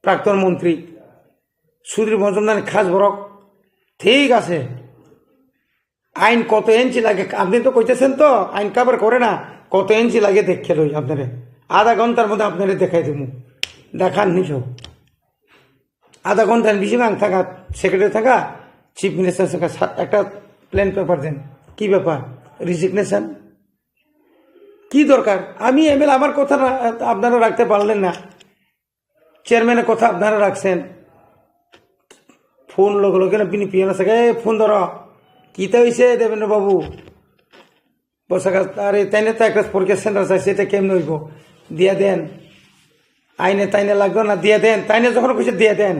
প্রাক্তন মন্ত্রী সুধীর মজুমদার খাস বড় ঠিক আছে আইন কত ইঞ্চি লাগে আপনি তো কইতেছেন তো আইন কাভার করে না কত ইঞ্চি লাগে দেখে লই আপনারে আধা ঘন্টার মধ্যে আপনারে দেখাই দেব দেখান নিছো আধা ঘন্টার বেশি আং থাকা সেক্রেটারি থাকা চিফ মিনিস্টার থাকা একটা প্ল্যান পেপার দেন কি ব্যাপার রিজিগনেশন কি দরকার আমি এমএলএ আমার কথা আপনারা রাখতে পারলেন না চেয়ারম্যানের কথা আপনারা রাখছেন ফোন লগে লগে না বিনি পিয়ানো থাকে ফোন ধর কিতা হয়েছে দেবেন্দ্র বাবু বসাকা আরে তাইনে তো একটা পরীক্ষা সেন্টার চাইছে এটা কেমন হইব দিয়া দেন আইনে তাইনে লাগবে না দিয়া দেন তাইনে যখন কইছে দিয়া দেন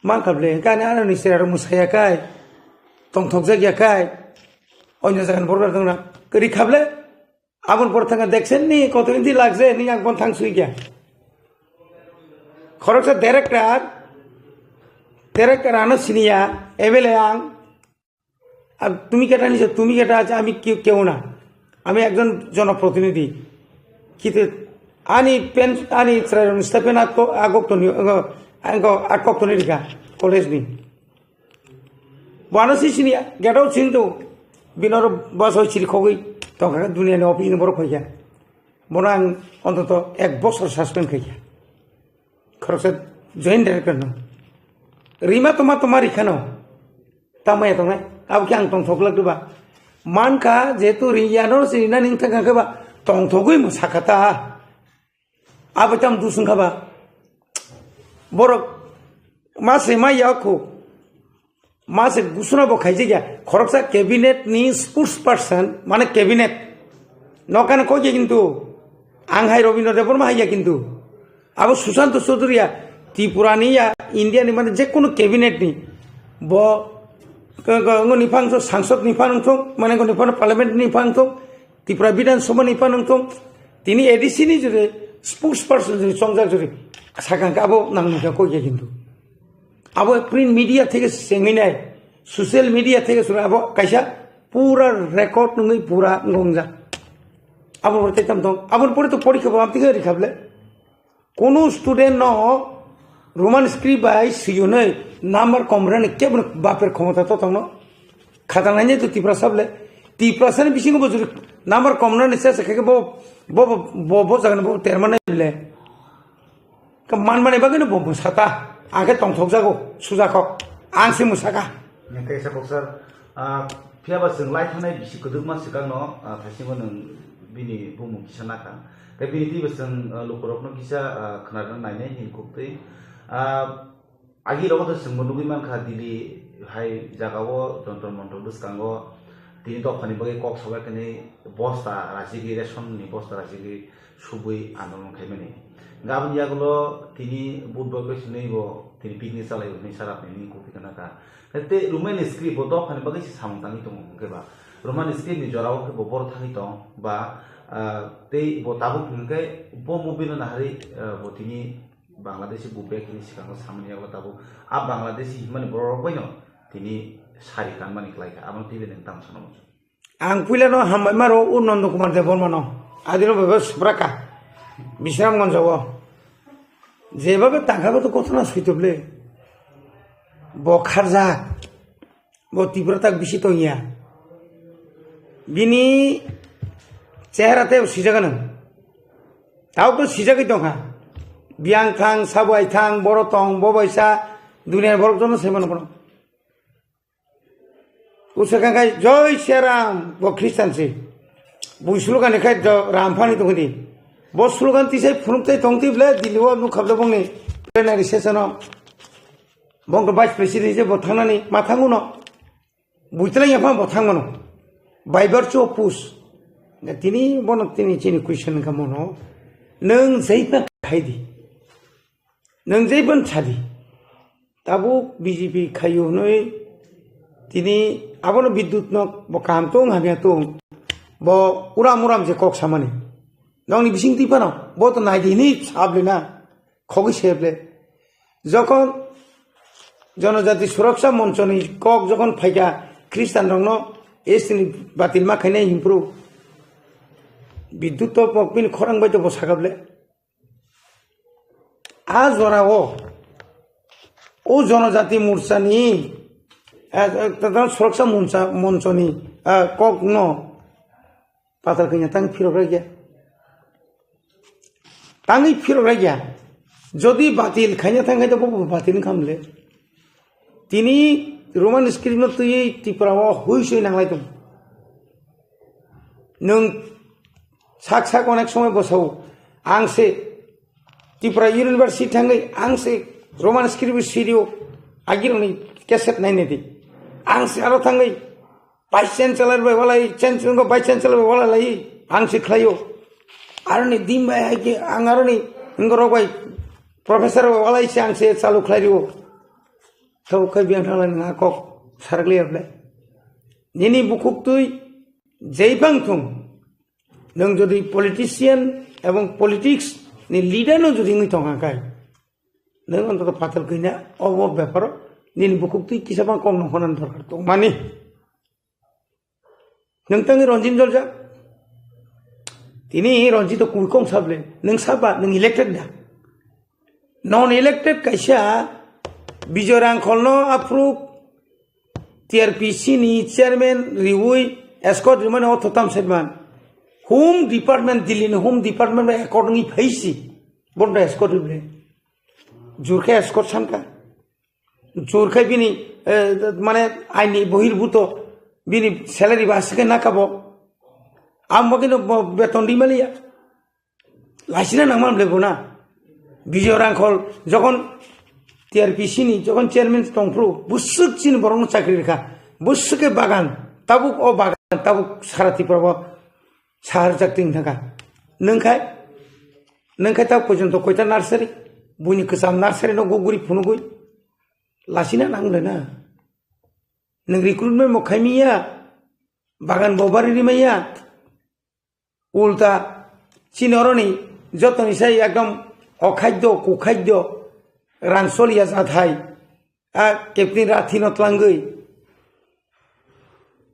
মান খাবলে কানে আর নিশ্চয় আর মুসাইয়া খাই টংথক জায়গা খাই অন্য জায়গায় বড় দং না করি খাবলে আপন পর থাকা দেখছেন নি কত দিন লাগছে নি একবার থাং শুই গিয়া খরচ ডাইরেক্টর আনো সিনিয়া এমএলএ আং আর তুমি কেটা নিছো তুমি কেটা আছে আমি কেউ না আমি একজন জনপ্রতিনিধি কিন্তু আনি পেন আনি স্টেপেন আগক্তনি রিকা কলেজ নি বানসি সিনিয়া গেটাও চিন্তু বিনর বাস হয়েছিল খগই তখন দুনিয়ানি অফিস বড় খাইয়া বড় আং অন্তত 1 বছর সাসপেন্ড খাইয়া খরচ জয়েন্ট ডাইরেক্টর ন রিমা তোমার ইখানো তামাই তোমায় আবকে আং টংথক লাগবা মানকা যেহেতু রিয়ানোর সিনা নিং থাকা টংথকই সাখাতা আবতাম দুসুন খাবা বড় মাসে মাইয়াখো মাসে গুসুনা বখাইছে গিয়া খরচা ক্যাবিনেট নি স্পোর্টস পার্সন মানে ক্যাবিনেট নকানে কইছে কিন্তু আংহাই রবীন্দ্র দেববর্মা হাইয়া কিন্তু আবো সুশান্ত চৌধুরিয়া ত্রিপুরা নিয়া ইন্ডিয়া নি মানে যে কোনো ক্যাবিনেট নি ব নিফাংস সাংসদ নিফানংথং মানে নিফান পার্লামেন্ট নিফাংথং ত্রিপুরা বিধানসভা নিফানংথং তিনি এডিসি নি জুড়ে স্পোর্টস পার্সন জুড়ে সংজাক জুড়ে সাকাঙ্কা আবো নাংনুকা কইছে কিন্তু আবো প্রিন্ট মিডিয়া থেকে সেমিনাই সোশ্যাল মিডিয়া থেকে শুনে আবো কাইসা পুরা রেকর্ড নই পুরা গংজা আবো বলতে দং আবর পরে তো পরীক্ষা আপনি কে খাবলে কোনো স্টুডেন্ট ন রোমান স্ক্রিপ্ট বাই সিউনে নাম্বার কমরানে কেবল বাপের ক্ষমতা তো তখন খাতা নাই তো ত্রিপুরা সাবলে ত্রিপুরা সানে বিশিং বজুর নাম্বার কমরানে শেষ খেকে বো জাগানে বো তেরমানে বিলে মান মানে বাগেনো বো সাতা आगे तंथक जागो सुजाखौ आंसो मुसाखा नोंथां सार फियाबा जों लाइट थानाय बिसि गोदोर मानसि गांनो खायसेबो नों बिनि बुमु किसानाखा दा बिनि दिबो जों लकरकनो किसा खोनादों नायनाय हिनकुक्तै आगि रगत जों मनुगि मानखा दिल्ली हाय जागावो जन्तर मन्तर दुसकांगो दिनि दफानि बगे कक सबायखनि बस्ता राजिगि रेशननि बस्ता राजिगि सुबुइ आन्दोलन खायमानि गाबोन यागुलो तिनी बुधबार बैसनैबो तिनी पिकनिक चालायो नै सारापनि कपि कनाका ते रुमाइन स्क्रिप्ट बो दफानि बगे सामतानि दङ केबा रुमाइन स्क्रिप्ट नि जराव के बर थाखि दं बा ते बो ताबु खुनके बो मुबिन नाहारि बो तिनी बांग्लादेशी बुबे किनि सिकांग सामनि यागला ताबु आ बांग्लादेशी माने बर बयनो तिनी सारि कान मानि खलायका आमन तिबे नों ताम सनम आं पुइलानो हामबाय मारो उनन्द कुमार देबबर्मानो आदिनो बेबो सुब्राका বিশ্রামগঞ্জব যেভাবে তাকাবে তো কত না সইতবলে বখার যাক ব তীব্রতা বেশি তো ইয়া বিনি চেহারাতে সিজাগানো তাও তো সিজাগই দং বিয়াং থাং সাবাই থাং বড় তং ববৈসা দুনিয়ার বড় জন সেমন বড় উসকাঙ্গাই জয় শ্রীরাম ব খ্রিস্টানসি বুইসুলগানে খাই রামফানি দংদি बस स्लोगान तिसाय फुनुक्ताय तंतिब्ले दिल्लीआव नुखाबले बंनि प्लेनारि सेसनाव बंग भाइस प्रेसिडेन्ट जे बथांनानै मा थांगोन बुइतला याफा बथांगोन बाय भार्चु अफ पुस तिनि बन तिनि चिनि क्वेश्चन खामोनो नों जैबा खायदि नों जैबन छादि Tabu BJP kayu noi tini abono bidut nok bo kamtung hamia tung bo uram je kok samani nong ni bising tipa no bo to nai dini sable na khogi seble যখন জনজাতি সুরক্ষা মঞ্চ ni kok যখন ফাইকা খ্রিস্টান রং no এসনি বাতিল মা খাইনে improve বিদ্যুৎ তো পকপিন খরাং বাইতো বসাগাবলে আজ ওরা ও জনজাতি মোর্চা নি সুরক্ষা মঞ্চ নি কক ন পাতাল কিনা তাঙ্গি ফিরক রাখিয়া তাঙ্গি ফিরক রাখিয়া যদি বাতিল খাইনা থাঙ্গাই তো বাতিল খামলে তিনি রোমান স্ক্রিপ্ট তুই ত্রিপুরা হইসই নাংলাই তো নং সাক অনেক সময় বসাও আংসে ত্রিপুরা ইউনিভার্সিটি থাঙ্গাই আংসে রোমান স্ক্রিপ্ট সিরিও আগির উনি ক্যাসেট নাই নেদি আংসে আরো থাঙ্গাই ভাইস চ্যান্সেলর বেলাই চ্যান্সেলর ভাইস চ্যান্সেলর বেলা লাই আংসে খাইও আর নি দিম ভাই আগে আং আর নি রবাই Profesor walai siang se salu klariwo tau kai biang thalan ngakok sargli able nini bukuk tui jeibang thung nang jodi politician ebong politics ni leader no jodi ngi tonga kai nang onto patal kina obo byapar nini bukuk tui kisabang kom no honan dorkar to mani nang tangi Ronjin Jorja tini Ronjit to kuikom sable nang saba nang elected da non-elected kaisa Bijorang Kolno approve TRPC ni chairman Riwui escort man othotam sedman Home Department Dilin Home Department accordingly phaisi bonda escort ble Jurkha escort sanka Jurkha bini mane aini bohirbhuto bini salary basike nakabo ambagino beton dimalia lasina namam lebo na Bijorang Kol যখন TRPC ni যখন chairman টংপ্রু বুসুক চিন বরং চাকরি রেখা বুসুকে বাগান তাবুক ও বাগান তাবুক সারাতি প্রব সাহার জাকতিং থাকা নংখাই তা পর্যন্ত কয়টা নার্সারি বুনি কসাম নার্সারি ন গুগুরি ফুনুগুই লাসিনা নাংলে না নং রিক্রুটমেন্ট মখাইমিয়া বাগান ববারি রিমাইয়া উল্টা চিনরনি যতনি সাই একদম অখাদ্য কুখাদ্য রানসলিয়া জাথাই কেপনি রাথি নতলাঙ্গই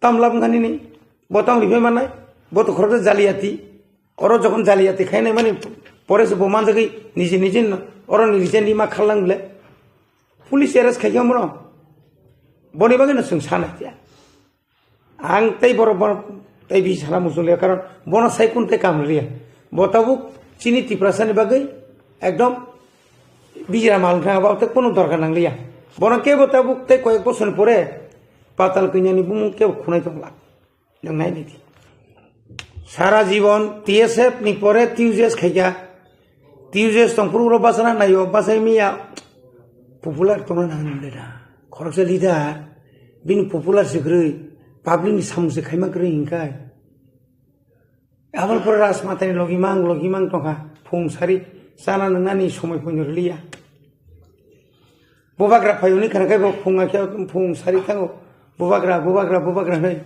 তামলাম গানিনি বতাম লিফে মানাই বত খরতে জালিয়াতি অর যখন জালিয়াতি খাইনাই মানে পরে সে বোমান জাগি নিজে অর নিজে নিমা খালাংলে পুলিশ এরেস্ট খাইয়া মন বনি বাগে না সানাইয়া আং তাই বড় তাই বি সারা মুসলিয়া কারণ বন সাইকুনতে কামলিয়া বতাবুক চিনি ত্রিপ্রাসানি বাগে একদম বিজরা মাল ভাঙাবাতে কোনো দরকার নাংলিয়া বরং কে বতাবুক তাই কয়েক বছর পরে পাতাল কিনানি বুমু কেউ খুনাই তংলা নাই নীতি সারা জীবন TSF ni pore TUJS খাইয়া TUJS তংপুর বাসনা নাই বাসাই মিয়া পপুলার তোমরা নাংলে না খরচা লিদা বিনি পপুলার সেগ্রই পাবলিক ni সামুসে খাইমা গ্রই হিংকাই আবার পরে রাজমাতানি লগিমাং টকা ফুং সারি sana nangani somai punjurliya bobagra phayuni khanakai bo phunga kya phung sari thango bobagra nei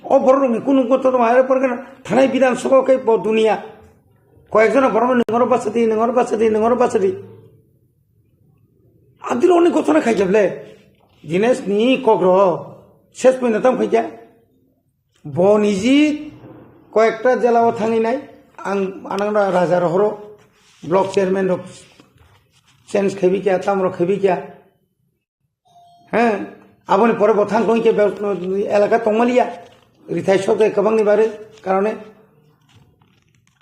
o borro mi kunu ko to mare pargana thanai bidan sabha kai bo dunia কয়েকজন বড় নগর বাসতি আদির অনেক ঘটনা খাই যাবলে জিনিস নি কগ্র শেষ পর্যন্ত খাইয়া বনিজি কয়েকটা জেলাও থাঙি নাই আনাংরা রাজার হর ব্লক চেয়ারম্যান চেঞ্জ খেবি কিয়া তামর খেবি কিয়া হ্যাঁ আপনি পরে বথাং কইকে এলাকা তংমালিয়া রিথাই সবে কবাংনি বারে কারণে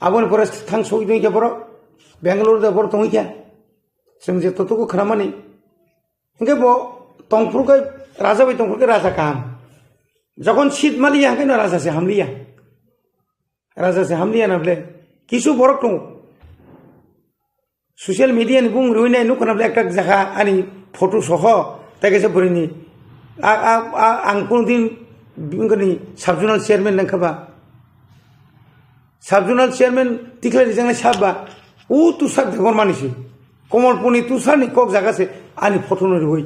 আপনি পরে থাং সই দইকে বড় বেঙ্গালুরু দে বড় তংইয়া जों जे ततुको खालामनि इंगे बो तंगफुरकै राजा बै तंगफुरकै राजा काम যখন শীত মালিয়া কেন রাজা সে হামলিয়া না বলে কিছু বড় তো সোশ্যাল মিডিয়া নি বুং রুইনাই নুকো না বলে একটা জায়গা আনি ফটো সহ তাকে সে বরিনি আং কোনদিন বিংগনি সাবজোনাল চেয়ারম্যান নাখাবা সাবজোনাল চেয়ারম্যান টিকলে জংনা সাববা ও তুসাক দেবর মানিছি कमलपुरनि तुषारनि कक जागासे आंनि फट'नो रुहै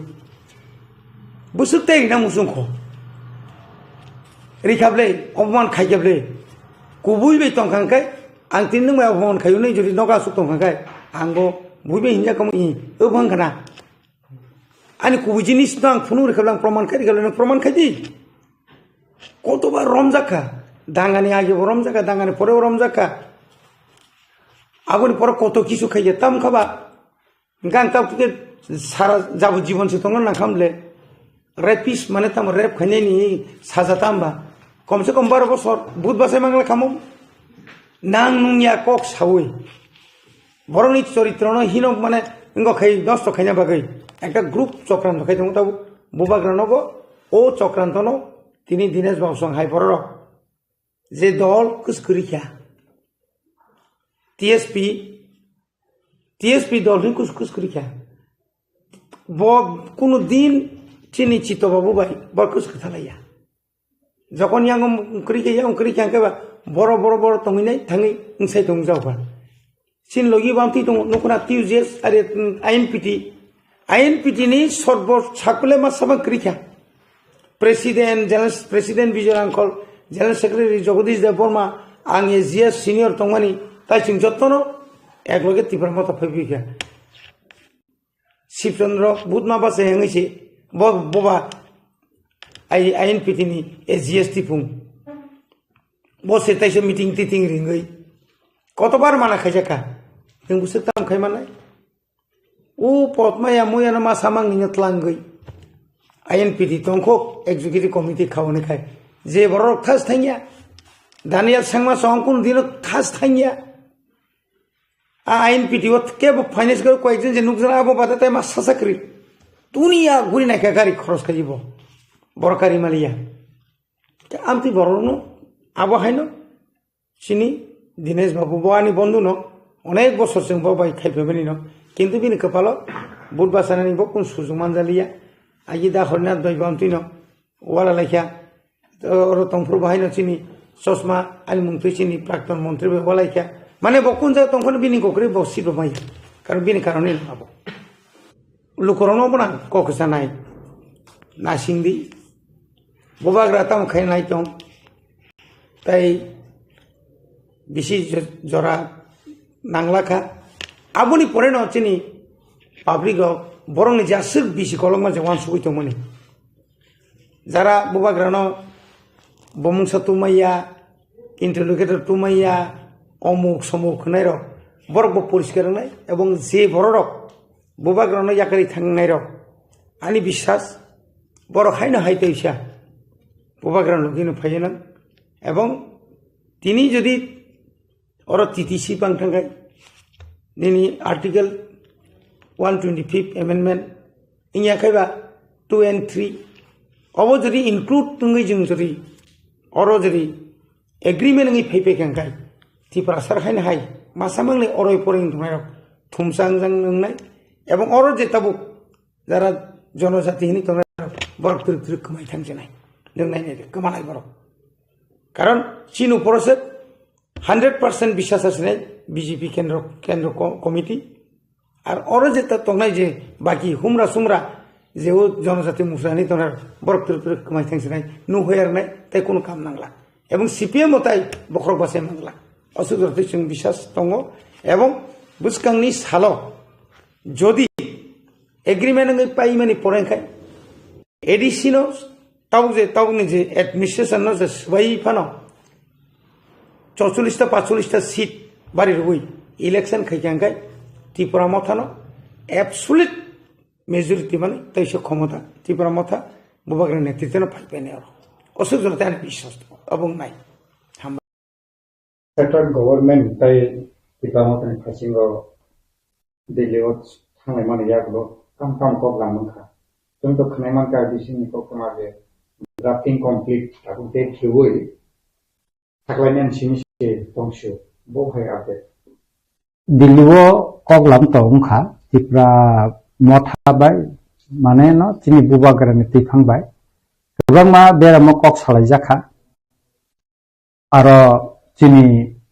बोसोरते ना मुसुंखौ रिखाबले अपमान खाइजाबले गुबुबै तंखांखाय आं तिन नों अपमान खायुनै जुदि नगा सुख तंखांखाय आंबो बुइबे हिंजा कमि ओबहांखाना आंनि गुबै जिनिस आं फुनु रिखाबले आं प्रमाण खाइदि कतबा रमजाखा दांगानि आगेबो रमजाखा दांगानि परेबो रमजाखा आगुनि परे कत किसु खाइजे ताम खाबा गां ताबके सारा जाबो जीवन से तंगन नाखामले रेपिस माने ताम रेप खाइनायनि साजा तामबा कम से कम 12 बছর बुध बासाय मांगला खामो नां नुंगिया कक सावै बरनि चरित्रनो हिनो माने इंगो खाइ नष्ट खाइना बागै একটা গ্রুপ চক্রান্ত খাই দङ তাবो बुबाग्रानबो ओ चक्रान्तनो তিনি দিনেশ বাবু সং হাই পরর যে দল কুসকরিখা টিএসপি দল নি কুসকরিখা ব কোনো দিন চিনি চিত বাবু ভাই বড় কুসকথালাইয়া যখন ইয়াং করিখা কেবা বড় বড় বড় তঙ্গিনাই থাঙ্গি ইনসাই দङ जावबा सिन लगी बामति दङ नखना टिउजेस आरो आईएनपीटी नि सर्व साकले मा साबा करिखा प्रेसिडेंट विजय आंकल जनरल सेक्रेटारि जगदीश देव बर्मा आं एजिएस सिनियर तंगमानि ताइसिं जत्तनो एकलगे तिब्रा मत फैबिखा शिवचंद्र बुधमा बासे हेंगैसे बबा आईएनपीटी नि एजिएस तिफुं बसे ताइसे मीटिंग टिटिं रिंगै कतबार माना खाइजाखा जों बुसो ताम खाइमानाय उ पद्माया मुयाना मा सामां नियतलांगै आईएनपीटी तंखो एग्जीक्यूटिव कमिटी खावनखाय जे बरर खास थांगिया दानिया सांमा संकुन दिन खास थांगिया आईएनपीटी व केबो फाइनेंस कर कयजन जे नुकसान आबो बादाते मा सासाकरि दुनिया गुरि नायखा गारि खरस खाइबो बरकारि मालिया आमति बरनो आबो हायनो सिनि दिनेश बाबू बानि बंधु न अनेक बছর जों बाय खाइफेबनि न किन्तु बिनि कपाल बुधबासानानि बकुन सुजुमान जालिया आगे दा हरना दय बामति न वाला लाइखा और तंफ्रु बाहायनो चिनि चश्मा आलि मुंथि चिनि प्राक्तन मंत्री बे वालाइखा माने बकुन जा तंखन बिनि कोकरि बसि बमाय कारण बिनि कारणे आबो लुकरनो बना कोकसा नाय नासिंदि बबाग्रा ताम खाइनाय दं ताई बिसि जरा नांलाखा आबुनि परे न चिनि पाब्लिक बरंनि जासो बिसि कलमा जवान सुइतो मनि जारा बुबाग्रानो बमुंसा तुमैया इंटरलोकेटर तुमैया अमुक समूक नायरो बरबो परिष्कार नाय एवं जे बररक बुबाग्रानो याकारि थांनायरो आनि विश्वास बर खायनो हायतैसा बुबाग्रानो दिनो फायना एवं तिनि जदि और टीटीसी पांथांगाय दिनि आर्टिकल 125 amendment इंया खायबा 2 and 3 अब जदि इंक्लूड तुंगै जों जदि और जदि एग्रीमेंट नङै फैफैखांखाय तिफ्रा सरखायनो हाय मासामांनि अरय परें दुनाय थुमसांजां नंनाय एवं और जे ताबु जारा जनजातिनि तंनाय बरक तुरु कमाय थांजनाय नंनाय कमानाय बरक कारण चिनु परसे 100% বিশ্বাস আছে बीजेपी केंद्र कमिटी और जेता तंनाय जे बाकी हुमरा सुमरा जे जनजाति मुसरानि तंनाय बरक तुरु कमाय थांजनाय नु होयारनाय ताय कोनो काम नांला एवं सीपीएम मताय बखरक बासे नांला असुरते जों বিশ্বাস दङ एवं बुसकांनि सालो जदि एग्रीमेंट नङै पाइमानि परेंखाय एडिसिनो तावनि जे एडमिनिस्ट्रेशन न जे सबाय फानो 44टा 45टा सीट बारि रुई इलेक्शन खाइखांखाय त्रिपुरा मथानो एब्सोल्यूट मेजॉरिटी माने तैसे क्षमता त्रिपुरा मथा बुबाग्रा नेतृत्वनो फाइपेने असुरते आनि বিশ্বাস अबं नाय सेंट्रल गवर्नमेंट ताई तिकामतनि खासिंगो दिल्लीआव थांनाय माने यागलो काम को लामखा जों तो खनाय मान का दिसिनि को कमागे ड्राफ्टिंग कंप्लीट ताबुते खेवै थाखलायनान सिनिसे दंसो बहाय आपडेट दिल्लीआव कगलाम तंखा तिप्रा मथाबाय माने न चिनि बुबाग्रानि तिफांबाय गोबां मा बेराम कक सालाय जाखा आरो चिनि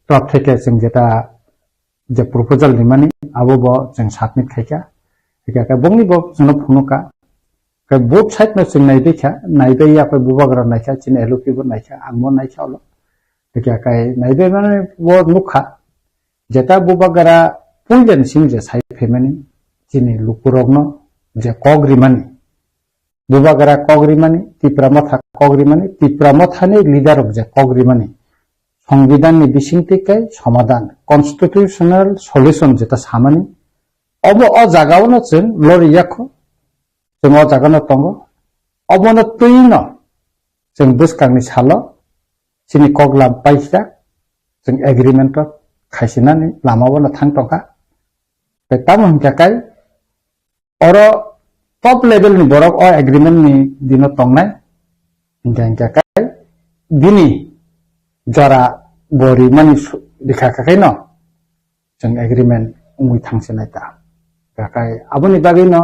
प्रार्थके जों जेता जे प्रपोजल नि माने abo bo जों सबमिट खायका का बंगनि bo जोंनो फुनुका का बोथ साइड न जों नायबेखा नायबे या पे बुबाग्रा नायखा चिन एलओपि बो नायखा आंमो नायखा अल का नायबे माने वो नुखा जेता बुबाग्रा पुइजन सिं जे साइ फेमानि चिनि लुकुरगनो जे कग्रिमानि बुबाग्रा कग्रिमानि तिप्रामथा कग्रिमानि तिप्रामथानि लिडार जे कग्रिमानि संविधाननि बिसिंतिकै समाधान कन्स्टिट्यूशनल सल्यूशन जेता सामानि अब अ जागावनो जों लरियाखौ जों अ जागावनो दङ अबनो तुइनो जों बुसकांनि सालो सिनि कगला पाइसा जों एग्रीमेंट खायसिनानि लामावनो थांतका बे तामन जाकाय अरो टप लेवल नि बरक अ एग्रीमेंट नि दिनो तंनाय जाकाय दिनि जरा बरि मानि दिखाखाखै न जों एग्रीमेंट उमि थांसनाय ता जाकाय आबनि बागैनो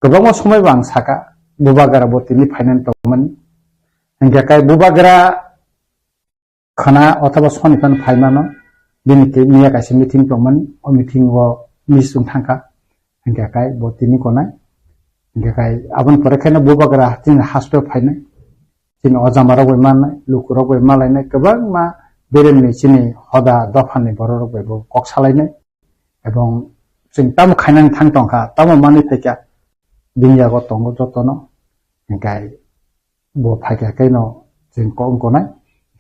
गोबां समय बां साका बुबाग्रा बतिनि फाइनान्स तमनि जाकाय बुबाग्रा खना अथवा सनिफान फाइमानो दिनिके मिया कासे मीटिंग तमनि अ मीटिंग वो मिसुं थांका जाकाय बतिनि कोनाय जाकाय आबन परेखायनो बुबाग्रा दिन हास्टो फाइनाय चिन अजामारा गय मानाय लुकुरा गय मालायनाय गोबां मा बेरेमनि चिनि हदा दफानि बरर गयबो कक सालायनाय एवं जों ताम खायनानै थांतंखा ताम मानि फैका दिनिया ग तंग जतनो गाय बो फायकाकैनो जों कोनाय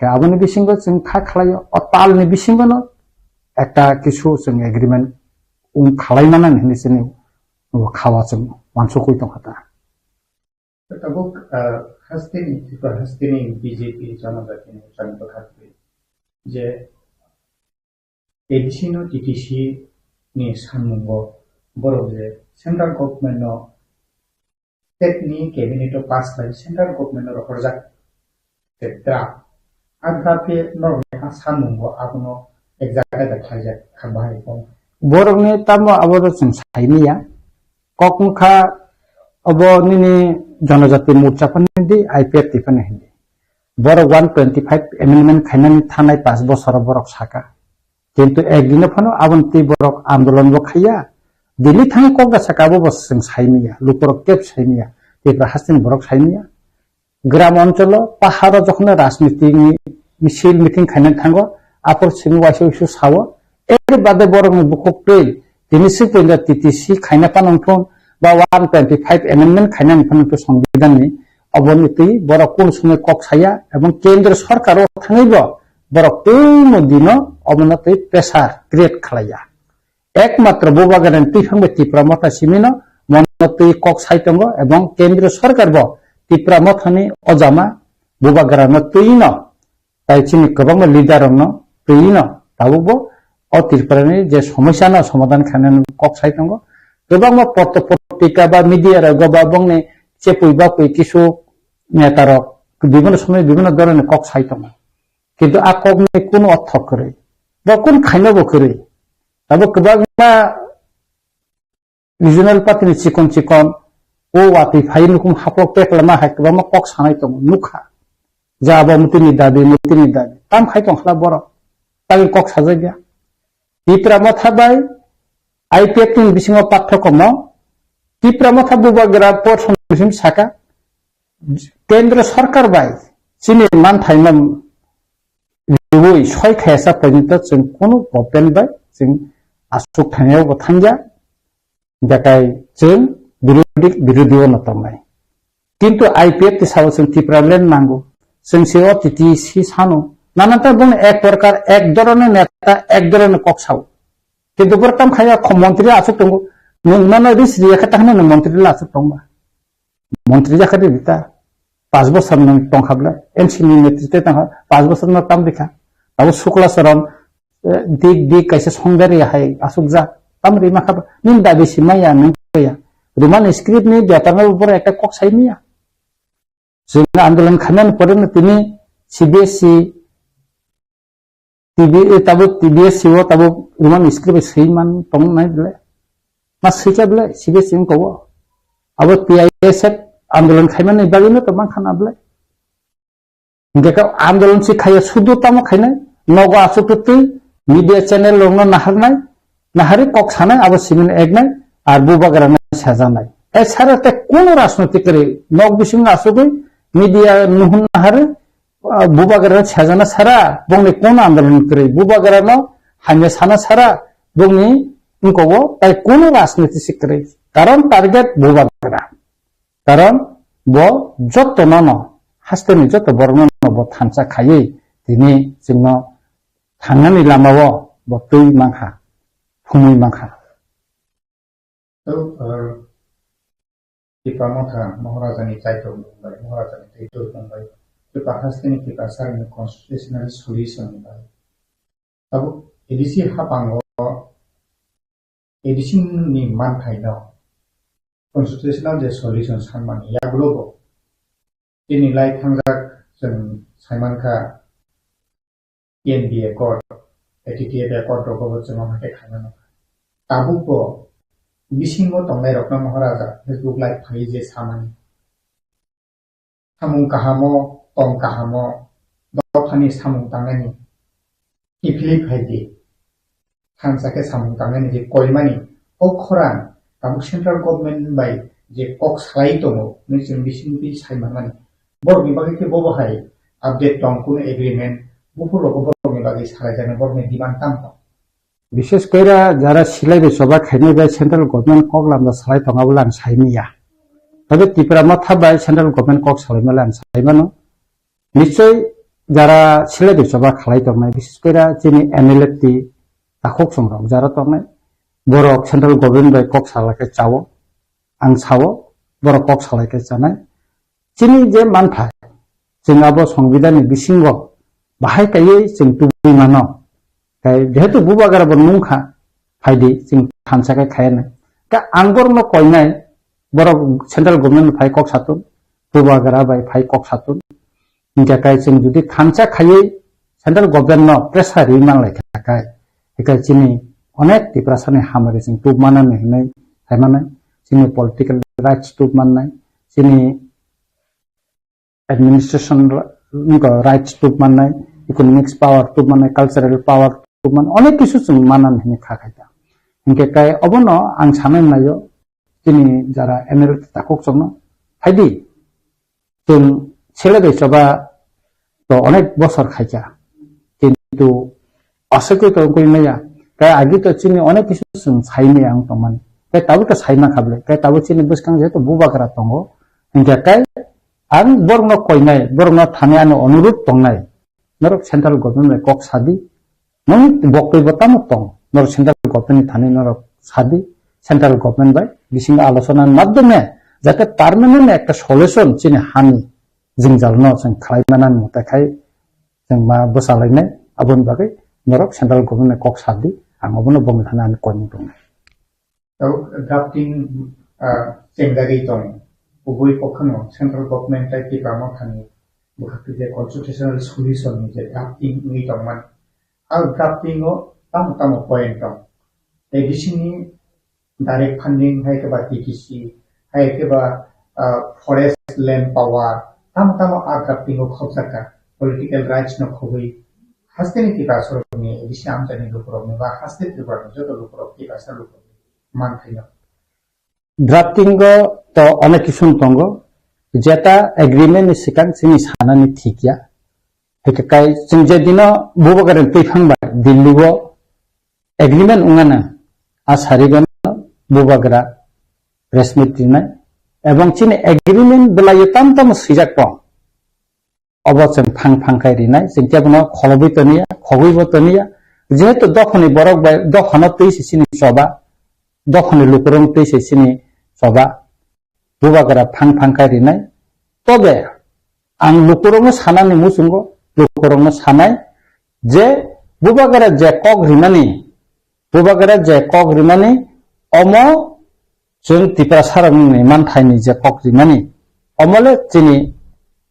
गाबनि बिसिंगो जों खा खालायो अतालनि बिसिंगोनो एकटा किछु जों एग्रीमेंट खालायनानै हिनिसिनि खावा जों मानसुखै दंखाता tabuk hastini tipa hastini BJP janagati janto khakri je edisino TTC ni sanmungo borok je central government no state ni cabinet pass by central government ro horjak tetra agrape no sanmungo abuno exactly da khajak khabai ko borok ni tamo aboro जों साइनिया ककमुखा अब निनी जनजाति मोर्चा पन्दी IPF तिफाने Hindi बरक 125 amendment खाइनानि थानाय 5 बोसोर बरक साका किंतु एक दिन फनो आबन्ति बरक आंदोलन बो खाया दिल्ली थांग कगा साकाबो बस जों साइनिया लुकरक केप साइनिया तेब्रा हासिन बरक साइनिया ग्राम अंचल पहाड़ जखन राजनीति मिছিল मिटिंग खाइनानि थांगो आपर सिंग वाइसो इशु सावो एर बादे बरक बुखक पे दिनिसि पइला टीटीसी खाइना पानंथन बा 125 एमेंडमेंट खाइना निफानथ संविधाननि अबनिति बरक कोन समय कक साया एवं केंद्र सरकार थाङैबो बरक तैमो दिनो अबनति प्रेसार क्रिएट खालाया एकमात्र बुबाग्रानि तिफांबे तिप्रामथा सिमिनो मनति कक साइतंगो एवं केंद्र सरकारबो तिप्रामथानि अजामा बुबाग्रानो तैनो ताइचिनि गोबां लिडारनो तैनो ताबो अ तिरपानि जे समस्यानो समाधान खानानि कक साइतंगो गोबां पत्रिका बा मीडिया गोबां चेपुबा किसु नेतार विभिन्न समय विभिन्न धरण कक साइतम किंतु आ कक ने कोनो अर्थ करे बा कोन खाइनबो करे तब गोबां रिजनल पार्टी चिकन चिकन ओ वाति फाइनकुम हापक पेकलमा हाकबा कक सानाय दं नुखा जाबा मुतिनि दाबि ताम खाइतं खला बर ताइ कक साजाया तिप्रामथा बाय आईपीएफ नि बिसिङाव पाठ्यक्रम तिप्रामथा बुबाग्रा पर्सन साका केंद्र सरकार बाय चिनि मानथाइनम रुइ सय खायसा पर्यन्त जों कोनो गभर्नमेन्ट बाय जों आसुक थानायाव थांजा जाकाय जों बिरोधी नतमनाय किंतु आईपीएफ नि सायाव जों तिप्रालेन्ड नांगौ जों सेवा टीटीसी सानो नानाता बुं एक प्रकार एक धरনের नेता एक धरনের कक साव किंतु बरकाम खाया मंत्री आसुक दंगो नोंनानो रिस रियाखा होनो मंत्री लासुक दंबा मंत्री जाखादि बिता 5 बोसोर नों दंखाब्ला एनसीनि नेतृत्व दंहा 5 बोसोर न ताम देखा अब शुक्ला शरण दिग कैसे संगारि हाय आसुक जा ताम रिमा खाब निन दाबि सिमाया नों गया रुमान स्क्रिप्ट नि बेतारनो ऊपर एक कक साइनिया जों आंदोलन खानान परनो तिनि सीबीएसई टीबीएससी वो तब रुमान स्क्रिप्ट सहीमान तंग नाय बले मा सैका बले सीबीएसई को अब पीआईएसएफ आंदोलन खाइमान नै बागैनो त मा खाना बले देखा आंदोलन से खाया सुदु तम खाइना नगो आसुतुति media channel longno nahari kok sanai abo simin egnai ar bubagarana sajanai sarate kono rajnৈতিক রে nok bising asugoi media nuhun nahare bubagarana sajana sara bongni kono andolon kre bubagarano hanya sana sara bongni inkogo tai kono rajnৈতিক sikre karon target bubagara karon bo jotto nono hasteni jotto borno bo thansa khayei tini jingno thangnani lamao bo tui mangha phumui mangha kita motha Maharajani Chaito Mumbai, Maharajani Chaito Mumbai, kita hasteni kita sarang constitutional solution Mumbai. Tabu edisi hapango, edisi ni mantai no constitutional je solution sanman ya globo. Ini lai tanggak jeng Simon ka NBA court, etitiada court rogo jeng mamake khana. Tabu ko bisingo tongai rokna Maharaja Facebook live phai je samani samung kahamo tong kahamo dokhani samung tangani ifli phai di thansake samung tangani je koimani okhoran tamu central government bai je kok salai tongo nisin bisingi saimani bor bibagi ke bobo hai update tong kun agreement bufu rogo bor bibagi salai jane bor me diman tampo বিশেষ করে যারা সিলাইবে সবা খাইনি by central government cock লামদা সালাই তঙ্গাবলা আন সাইমিয়া তবে ত্রিপুরা মাথা by central government cock সালাইমালা আন সাইমানো নিশ্চয় যারা সিলাইবে সবা খালাই তংনাই বিশেষ করে যিনি এমএলএটি তাকক সংরক যারা তংনাই বড় সেন্ট্রাল গভর্নমেন্ট বাই কক সালাকে চাও আং চাও বড় কক সালাইকে জানাই যিনি যে মানফাই जों आबो संविधाननि बिसिंग बाहाय कायै जों तुबुइ मानो जेहेतु बुबागारा मुंखा फायदि जों थानसाखाय खायानो का आंगरनो कयनाय बर सेंट्रल गभर्नमेंट फाय कक सातुन बुबागारा बाय फाय कक सातुन इंजाखाय जों जुदि थानसा खायै सेंट्रल गभर्नमेंट प्रेसार रिमांलाय थाखाय एका जिनि अनेक दिप्रासानि हामारे जों तुब मानानै हनै हायमानाय जोंनि पलिटिकल राइट्स तुब माननाय जोंनि एडमिनिस्ट्रेशन राइट्स तुब माननाय इकोनॉमिक्स पावर तुब माननाय कल्चरल पावर तुबमान अनेक किसु जों मानानै हनै खाखायदा इनके काय अबनो आं सानै नायो दिनै जारा एमएल ताकक जोंनो फायदि जों सेलेबै सभा तो अनेक बছর खायजा किन्तु असकै तो कइनाया काय आगि तो चिनि अनेक किसु जों साइने आं तमान काय ताबो का साइना खाबले काय ताबो चिनि बसखां जेतो बुबागरा दंगो इनके काय आं बरनो कइनाय बरनो थाने आनो अनुरोध दंनाय नरक सेंट्रल गभर्नमेंट कक सादि नों बक्तब्य तामुतों नर सेंट्रल गभर्नमेंट थाने नर सादि सेंट्रल गभर्नमेंट बाय बिसिंग आलोचनानि माध्यमे जाते पार्मानेंट एक सल्यूशन चिनि हानि जों जालनो जों खालायमानानै मथाखाय जों मा बसालायनाय आबुन बागै नरक सेंट्रल गभर्नमेंट कक सादि आं अबनो बुंनो थानानै कयनि दं ड्राफ्टिं जेंगागै दं उभय पक्षनो सेंट्रल गभर्नमेंट टाइपि ग्रामाव थानि बुखाखै जे कन्स्टिट्यूशनल सल्यूशन जे ड्राफ्टिं नि दंमोन आ ड्राफ्टिंग ताम पॉइंट दं एडिशननि डायरेक्ट फंडिंग है के बा टीटीसी है के बा फॉरेस्ट लैंड पावर ताम आ ड्राफ्टिंग को खबजाका पॉलिटिकल राइट्स न खबै हास्तेनि की बासरनि एडिशन आमजानि लोकरनि बा हास्ते त्रिपुरानि जतो लोकर की बासर लोकर मानथायनो ड्राफ्टिंग तो अनेक किसुम दंगो जेता एग्रीमेंट नि सिकां जोंनि सानानि थिकिया हेकाय जों जे दिनो बुबागारनि फैखांबाय दिल्लीआव एग्रीमेंट उङानो आसारिगन बुबागारा रेसमिट दिनाय एवं चिनि एग्रीमेंट बेलायो ताम सिजाक दं अबचन फांखाय रिनाय जों जेबनो खलबैतनिया खगैबतनिया जेहेतु दखनि बरक बाय दखनो तैसे सिनि सभा दखनि लुकरं तैसे सिनि सभा बुबागारा फांखाय रिनाय तबे आं लुकरंनो सानानि मुसुंगो लुकरंनो सानाय जे बुबागारा जे कक रिमानि अमो जों त्रिपुरा सारंनि मानथायनि जे कक रिमानि अमले दिनै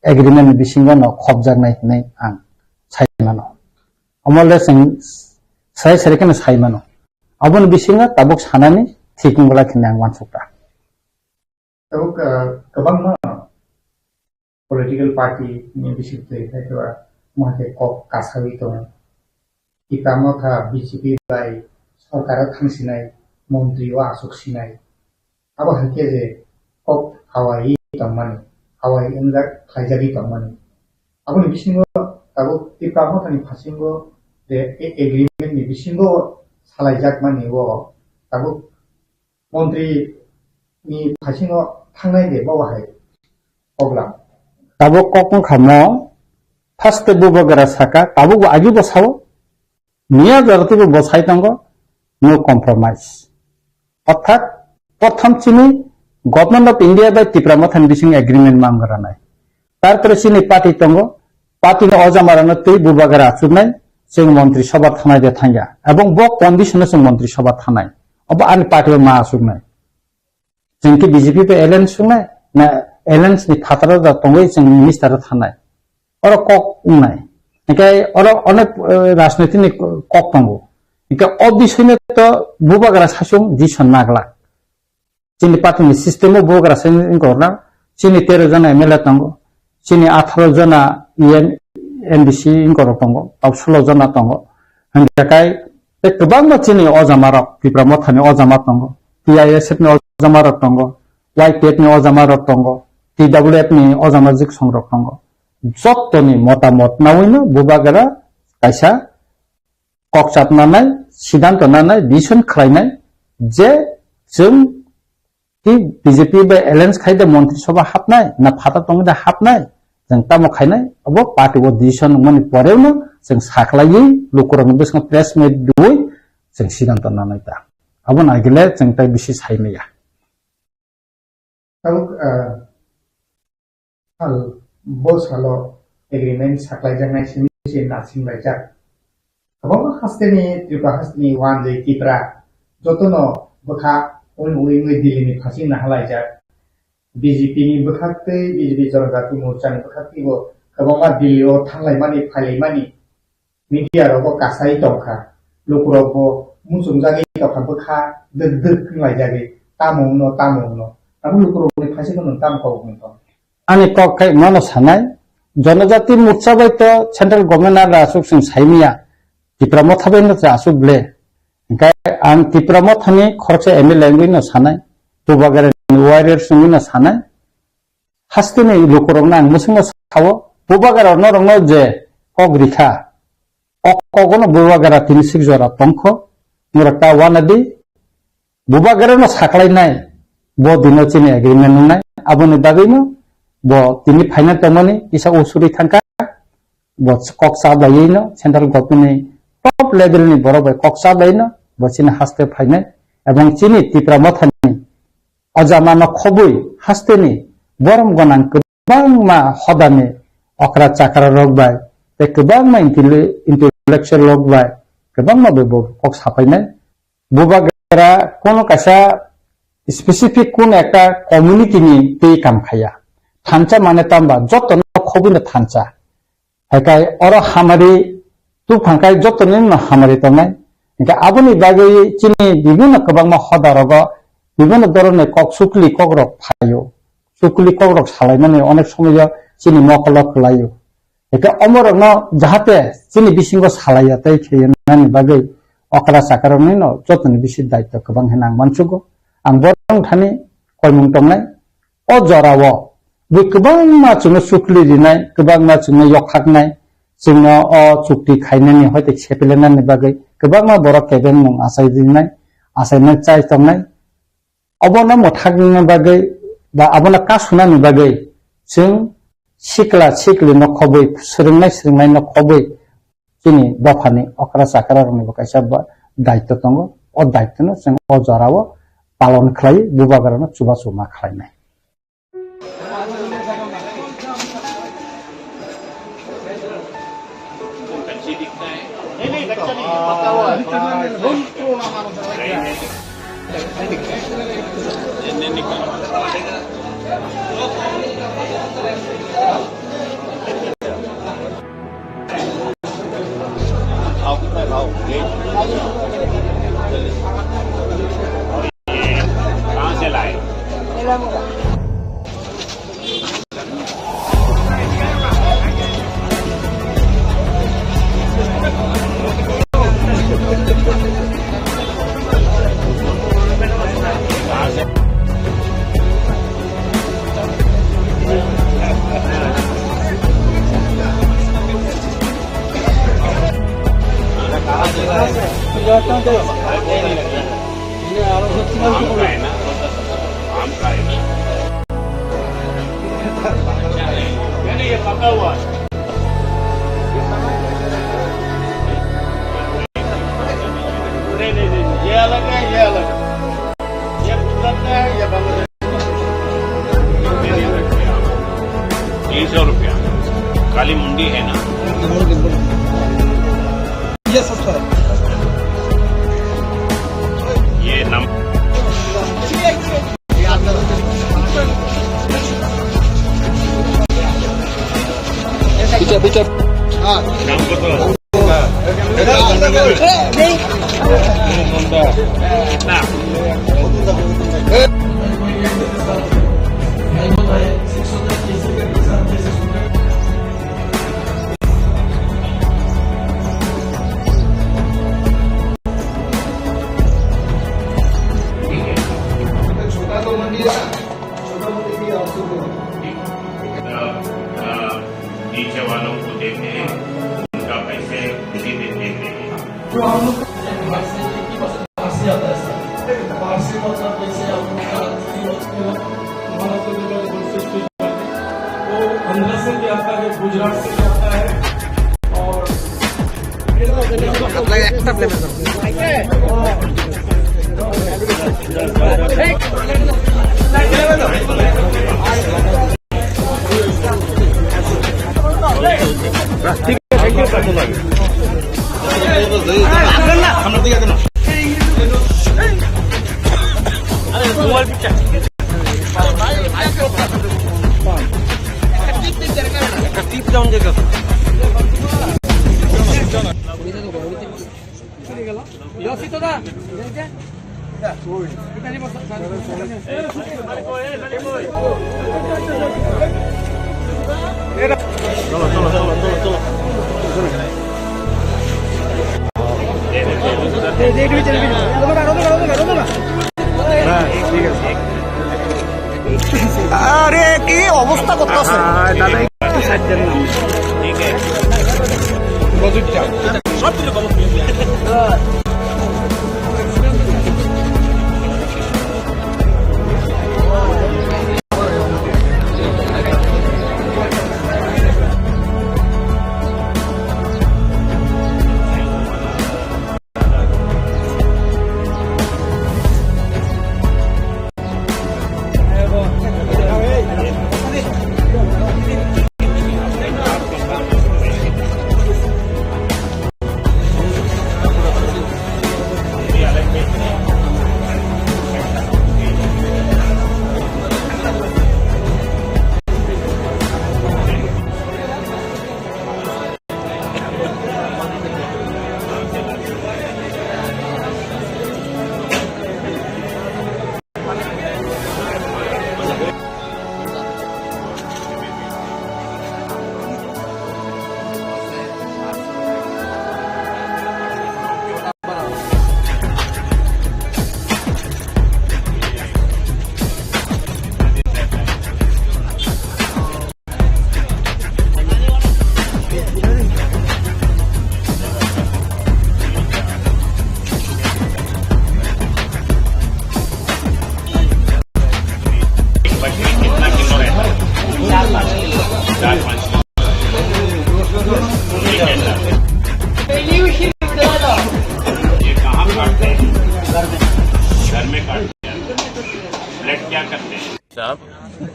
एग्रीमेंट बिसिंगनो खबजानाय हनै आं सायमानो अमले जों सायखेनो सायमानो अबन बिसिंगा ताबुक सानानि थिकिंगला खिने आं वानसुक्ता ताबुक गोबां पॉलिटिकल पार्टी नि बिसिंगै थायथवा माथे कक कासावि दं Tikamotha BJP by Sarkara Thangsinai Montri wa Asuk Sinai abo hake je kok Hawaii tongmani Hawaii enjak khaijagi tongmani abo ni bisingo abo Tikamotha ni phasingo de agreement ni bisingo salaijak mani wo abo Montri ni phasingo thangnai de bawa hai obla tabo kokon khamo first bubagara saka tabo agi bosao niya jarati bosai tango no compromise অর্থাৎ প্রথম চিনি government of India বাই ত্রিপুরামথান বিসিং agreement মাঙ্গরা নাই তারপরে চিনি পার্টি তঙ্গ পার্টি অজামারানো তুই বুবাগারা আচুরনাই जों মন্ত্রী সভা থানায় দে থাঙ্গা এবং ব কন্ডিশনে जों মন্ত্রী সভা থানায় অব আন পার্টি মা আসুরনাই जों কি বিজেপি पे এলায়েন্স সুনাই না এলায়েন্স নি ফাতারা দা তঙ্গই जों মিনিস্টার থানায় অর কক উনাই একাই অর অনেক রাজনীতিক কক তঙ্গ একা অবিষয়নে তো বুবাগারা শাসন দিশন নাগলা চিনি পার্টিনি সিস্টেমে বুবাগারা শাসন করনা চিনি 13 জন এমএলএ তঙ্গ চিনি 18 জন NDC ingkoro tongo tau 16 jona tongo hangkai kebang chini ojamarok Tipramothani ojamat tongo PISF ni ojamarok tongo YPF ni ojamarok tongo TWF ni ojamajik songrok tongo jottoni motamot nawino bubagara kaisa kokchap nanai sidanto nanai bison khlainai je जों ki BJP ba alliance khaide mantri sabha hapnai na phata tongda hapnai जों तामो खाइनाय अब party वो decision मनि परेवनो जों साखलायै लोकरन बेसं press मिट दुय जों सिद्धांत नानाय ता अब नागिले जों ता बिसि साइनाया अब हाल बोसालो एग्रीमेंट साखलाय जानाय सिनि नासिन बायजा अब हास्तेनि त्रिपुरा हास्तेनि वान जे कित्रा जतनो बखा उन उइनि दिल्लीनि फासि नाहालायजा BJP ni bekakte BJP Janagati Morcha ni bekakte bo kabama Delhi o thanglai mani phailai mani media ro bo kasai tongkha lokro bo musumjagi tokha bekha deg nglai jage tamongno abu lokro ni phasi ko tam ko to ani kok kai mono sanai Janagati Morcha bai to central government ar asuk sing saimia Tipramothha bai no asuk ble kai ang Tipramothani khorcha MLA ngi no sanai to bagare warrior sungina sanai hastene lokorongna musungo sawo bubagara norongno je kogrikha okkogono bubagara 36 jora tongkho murakta wanadi bubagara no saklainai bo dino chini agreement nai aboni bagino bo tini final tamani isa usuri thangka bo koksa bayino central government top level ni borobai koksa bayino bo chini haste final ebong chini Tipramothani अजामानो खबुई हास्तेनि बरम गनां गोबांमा हदानि अक्रा चाक्रा रगबाय ते गोबांमा intellectual रगबाय गोबांमा बेबो कक साफायनाय बुबागरा कोनो Kasa specific कोन एकटा कम्युनिटिनि ते काम खाया थानचा माने तामबा जतनो खबुनो थानचा हायकाय अर हामारि तु फांकाय जतनो न हामारि तनाय इका आबनि बागै चिनि बिभिन्न गोबांमा हदारग বিভিন্ন ধরনের কক শুকলি কগরক ফাইও শুকলি কগরক সালাইমানে অনেক সময় চিনি মকলক লাইও এটা অমরন যাহাতে চিনি বিসিঙ্গ সালাইয়া তাই খেয়েনানি বাগै অকরা সাকারনি ন যতনি বিসি দায়িত্ব गोबां হেনাং मानसुगो आं बरं थानि कयमुं तंनाय अ जराव बे गोबां माचुनो शुकलि दिनाय गोबां माचुनो यखाकनाय जोंनो अ चुक्ति खायनानि हयते सेपेलेनानि बागै गोबां मा बर केबेन मुं आसाय दिनाय आसायनाय चाय तंनाय अबना मथागनि बागै बा अबना कासुनानि बागै जों सिक्ला सिक्लि न खबै सोलोंनाय न खबै जोंनि दफानि अक्रा साकारानि बकायसा दायित्व दङ अ दायित्वनो जों अ जराव पालन खालायो बुबागारानो चुबा चुमा खालायनाय कहाँ से लाए? ये पका हुआ नहीं, ये अलग है, ये अलग है, ये गुजरात का है, ये बांग्लादेश 300 रुपया काली मुंडी है ना, ये सस्ता है, ये नम पीछे हाँ नाम को तो कितना नीचे वालों को देते हैं, उनका पैसे उसी दिन दे देंगे। जो हम लोग बाहर से आता है सर, बाहर से मतलब जैसे हम लोग हमारा तो वो अंदर से भी आता है, गुजरात से भी आता है और ठीक है, थैंक यू सर। আরে কি অবস্থা করতেছে দাদা একটু সাইড দেন না ঠিক আছে মজুদটা সব দিলে খবর साहब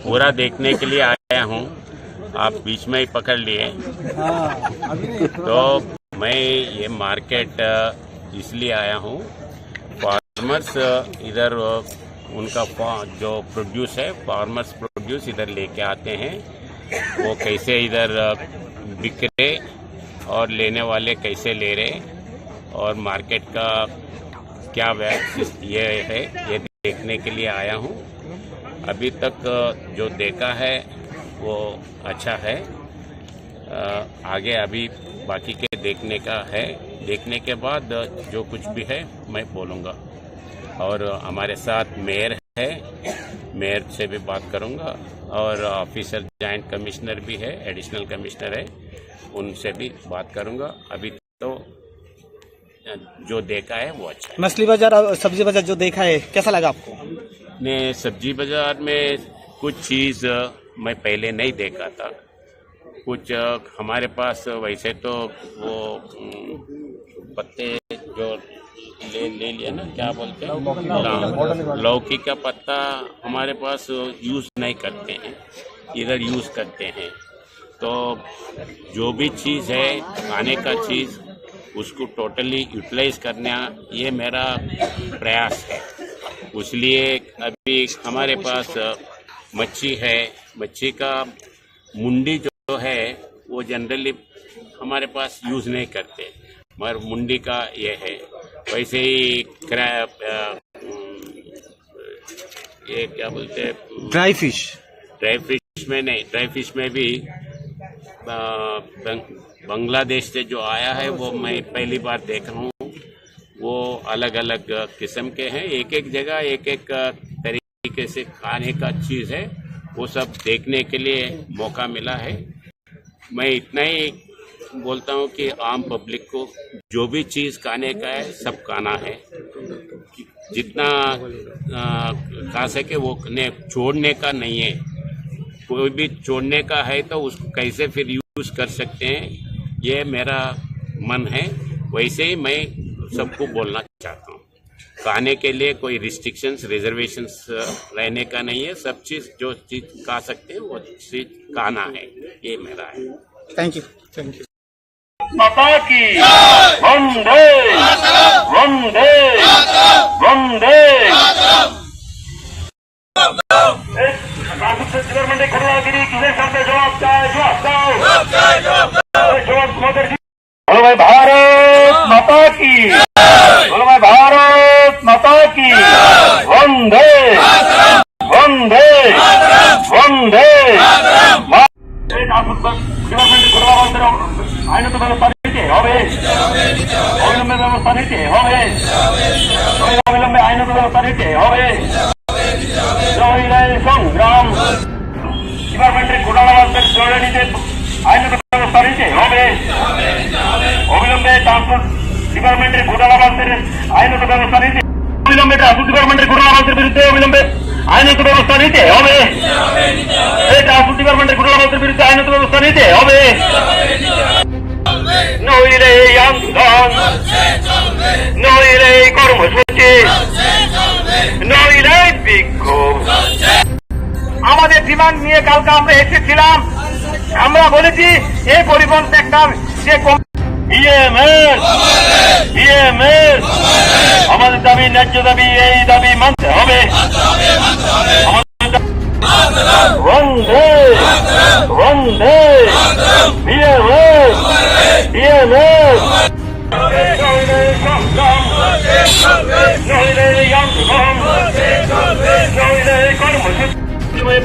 पूरा देखने के लिए आया हूँ, आप बीच में ही पकड़ लिए। तो मैं ये मार्केट इसलिए आया हूँ, फार्मर्स इधर उनका जो प्रोड्यूस है, फार्मर्स प्रोड्यूस इधर लेके आते हैं, वो कैसे इधर बिक रहे और लेने वाले कैसे ले रहे और मार्केट का क्या ये है, ये देखने के लिए आया हूँ। अभी तक जो देखा है वो अच्छा है, आगे अभी बाकी के देखने का है, देखने के बाद जो कुछ भी है मैं बोलूँगा। और हमारे साथ मेयर है, मेयर से भी बात करूँगा और ऑफिसर जॉइंट कमिश्नर भी है, एडिशनल कमिश्नर है, उनसे भी बात करूँगा। अभी तो जो देखा है वो अच्छा है। मछली बाजार और सब्जी बाजार जो देखा है कैसा लगा आपको? ने सब्जी बाजार में कुछ चीज़ मैं पहले नहीं देखा था। कुछ हमारे पास वैसे तो वो पत्ते जो ले लिया ना, क्या बोलते हैं, लौकी का पत्ता हमारे पास यूज़ नहीं करते हैं, इधर यूज़ करते हैं। तो जो भी चीज़ है खाने का चीज़ उसको टोटली यूटिलाइज करना ये मेरा प्रयास है। इसलिए अभी हमारे पास मच्छी है, मच्छी का मुंडी जो है वो जनरली हमारे पास यूज़ नहीं करते, मगर मुंडी का ये है। वैसे ही ये क्या बोलते हैं, ड्राई फिश में नहीं, ड्राई फिश में भी बांग्लादेश से जो आया है वो मैं पहली बार देख रहा हूँ। वो अलग अलग किस्म के हैं, एक एक जगह एक एक तरीके से खाने का चीज़ है, वो सब देखने के लिए मौका मिला है। मैं इतना ही बोलता हूँ कि आम पब्लिक को जो भी चीज़ खाने का है सब खाना है, जितना खा सके वो छोड़ने का नहीं है। कोई भी छोड़ने का है तो उसको कैसे फिर यूज़ कर सकते हैं, ये मेरा मन है। वैसे ही मैं सबको बोलना चाहता हूँ, खाने के लिए कोई रिस्ट्रिक्शंस रिजर्वेशंस रहने का नहीं है। सब चीज़ जो चीज़ खा सकते हैं वो चीज़ खाना है, ये मेरा है। Thank you, thank you. माता की वंदे वंदे वंदे। डिपार्टमेंट खड़ागिरी किसे शब्द जवाब बोलो भाई भारत माता की, बोलो भाई भारत माता की वंदे वंदे वंदे। ডিপার্টমেন্টের ঘটনাবাসের আইনত ব্যবস্থা নিতে হবে, অবিলম্বে ব্যবস্থা নিতে হবে, অবিলম্বে আইনত ব্যবস্থা নিতে হবে। সংগ্রাম ডিপার্টমেন্টের ঘটনাবাসের জড়িয়ে নিতে আইনত ব্যবস্থা নিতে হবে, অবিলম্বে ট্রান্সপোর্ট ডিপার্টমেন্টের ঘটনাবাসের আইনত ব্যবস্থা নিতে, অবিলম্বে ট্রান্সপোর্ট ডিপার্টমেন্টের ঘটনাবাসের বিরুদ্ধে অবিলম্বে আইনত ব্যবস্থা নিতে হবে। এই ট্রান্সপোর্ট ডিপার্টমেন্টের ঘটনাবাসের বিরুদ্ধে আইনত ব্যবস্থা নিতে হবে, নইলে এই আন্দোলন, নইলে এই কর্মসূচি, নইলে বিক্ষোভ। আমাদের ডিমান্ড নিয়ে কালকে আমরা এসেছিলাম, আমরা বলেছি এই পরিবহন সেক্টর যে ইএমএস আমাদের দাবি, ন্যায্য দাবি, এই দাবি মানতে হবে। वंदे वंदे बीएमएस बीएमएस।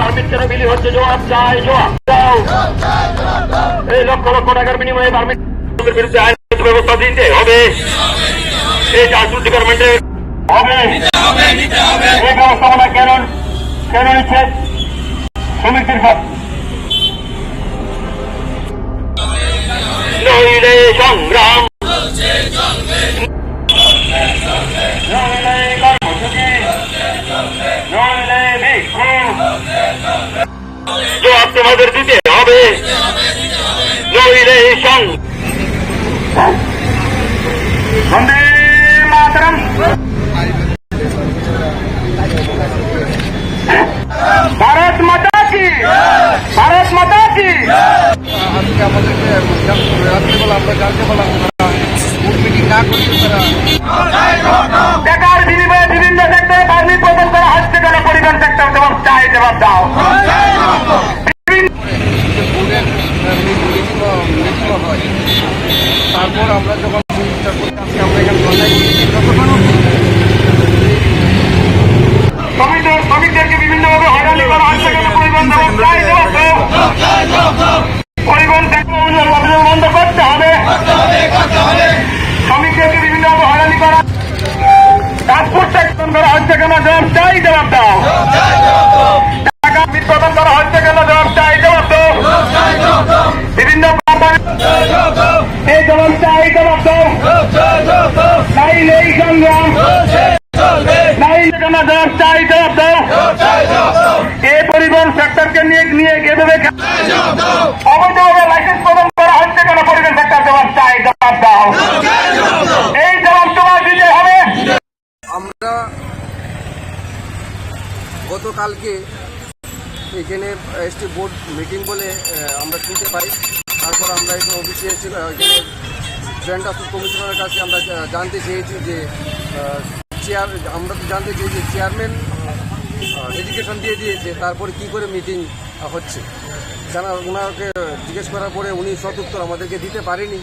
পারমিট কেন বিলি হচ্ছে, জবাব চাই, জবাব দাও। এই লক্ষ লক্ষ টাকার বিনিময়ে পারমিটের বিরুদ্ধে আইনত ব্যবস্থা দিতে হবে। এই ট্রান্সপোর্ট ডিপার্টমেন্টের হবে এই ব্যবস্থাপনা কেন নিচ্ছে শ্রমিকদের সাথে, নইলে সংগ্রাম, নইলে কর্মসূচি, নইলে বিক্ষোভ, জবাব তোমাদের দিতে হবে, নইলে বন্দে মাতরম। भारत माता की, भारत माता की। আজকে আমাদেরকে রাত্রিবেলা আমরা জানতে পারলাম মিটিং না করতে তারা বেকার বিনিময়ে বিভিন্ন সেক্টরে পারমিট প্রদান করা হচ্ছে কেন, পরিবহন সেক্টর জবাব চাই, জবাব দাও। তারপর আমরা যখন আমরা এখানে শ্রমিকদেরকে বিভিন্নভাবে হয়রানি করা হচ্ছে কেন, পরিবহন জবাব চাই, জবাব দাও। পরিবহন সেক্টর বন্ধ করতে হবে, শ্রমিকদেরকে বিভিন্নভাবে হয়রানি করা, ট্রান্সপোর্ট সেক্টর করা হচ্ছে কেন, জবাব চাই, জবাব দাও। টাকা প্রদান করা হচ্ছে কেন, জবাব এই সংগ্রাম নাই কেন জবাব চাই, জবাব দাও। এই পরিবহন সেক্টরকে নিয়ে এভাবে অবৈধভাবে লাইসেন্স প্রদান করা হচ্ছে কেন? পরিবহন সেক্টর জবাব চাই, জবাব দাও। এই জবাব তোমার দিতে হবে। আমরা গতকালকে এখানে এসটি বোর্ড মিটিং বলে আমরা শুনতে পাই। তারপর আমরা এখানে অফিসে এসেছিল, এখানে জয়েন্ট অফিস কমিশনারের কাছে আমরা জানতে চেয়েছি যে আমরা তো জানতে চেয়েছি চেয়ারম্যান এডুকেশন দিয়ে দিয়েছে, তারপরে কি করে মিটিং হচ্ছে জানা। ওনাকে জিজ্ঞেস করার পরে উনি সদুত্তর আমাদেরকে দিতে পারেনি।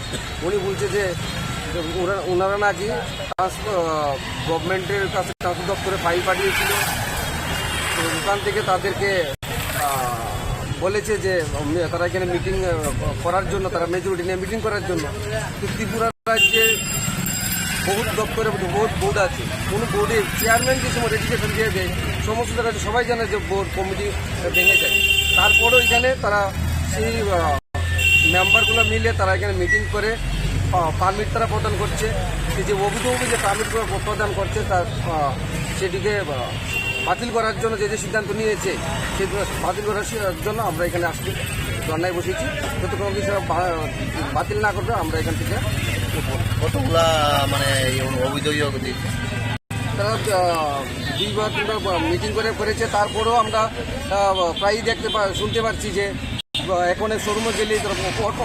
উনি বলছে যে ওনারা নাকি গভর্নমেন্টের কাছে ট্রান্সপোর্ট দপ্তরে ফাইল পাঠিয়েছিল, তো ওখান থেকে তাদেরকে বলেছে যে তারা এখানে মিটিং করার জন্য, তারা মেজরিটি নিয়ে মিটিং করার জন্য। তো ত্রিপুরা রাজ্যে বহুত দপ্তরে বহুত বোর্ড আছে, কোনো বোর্ডের চেয়ারম্যান যে সময় রেজিস্ট্রেশন দিয়ে দেয় সমস্ত জায়গায় সবাই জানে যে বোর্ড কমিটি ভেঙে যায়। তারপরেও এখানে তারা সেই মেম্বারগুলো মিলে তারা এখানে মিটিং করে পারমিট তারা প্রদান করছে। যে অবৈধ যে পারমিটগুলো প্রদান করছে তার সেটিকে বাতিল করার জন্য যে সিদ্ধান্ত নিয়েছে সেই বাতিল করার জন্য আমরা এখানে আসছি, ধর্নায় বসেছি। যতক্ষণ কিছু বাতিল না করবে আমরা এখান থেকে কতগুলা মানে অবৈধ তারা দুইবার তিনবার মিটিং করেছে। তারপরেও আমরা প্রায়ই শুনতে পাচ্ছি যে এখন শোরুমে গেলে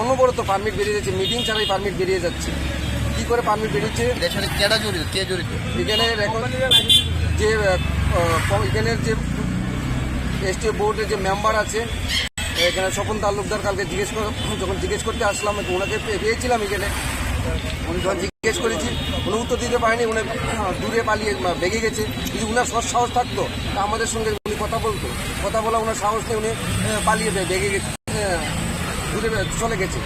অনবরত পারমিট বেরিয়ে যাচ্ছে, মিটিং ছাড়াই পারমিট বেরিয়ে যাচ্ছে। কি করে পারমিট বেরিয়েছে? কে জড়িত এখানে যে এখানের যে এসটি বোর্ডের যে মেম্বার আছে, এখানে স্বপন তালুকদার কালকে যখন জিজ্ঞেস করতে আসলাম, ওনাকে পেয়েছিলাম এখানে। উনি যখন জিজ্ঞেস করেছি উনি উত্তর দিতে পারেনি, উনি দূরে পালিয়ে ভেগে গেছে। যদি উনার সাহস থাকতো তা আমাদের সঙ্গে উনি কথা বলা ওনার সাহস নেই, উনি পালিয়ে ভেগে গেছে, দূরে চলে গেছে।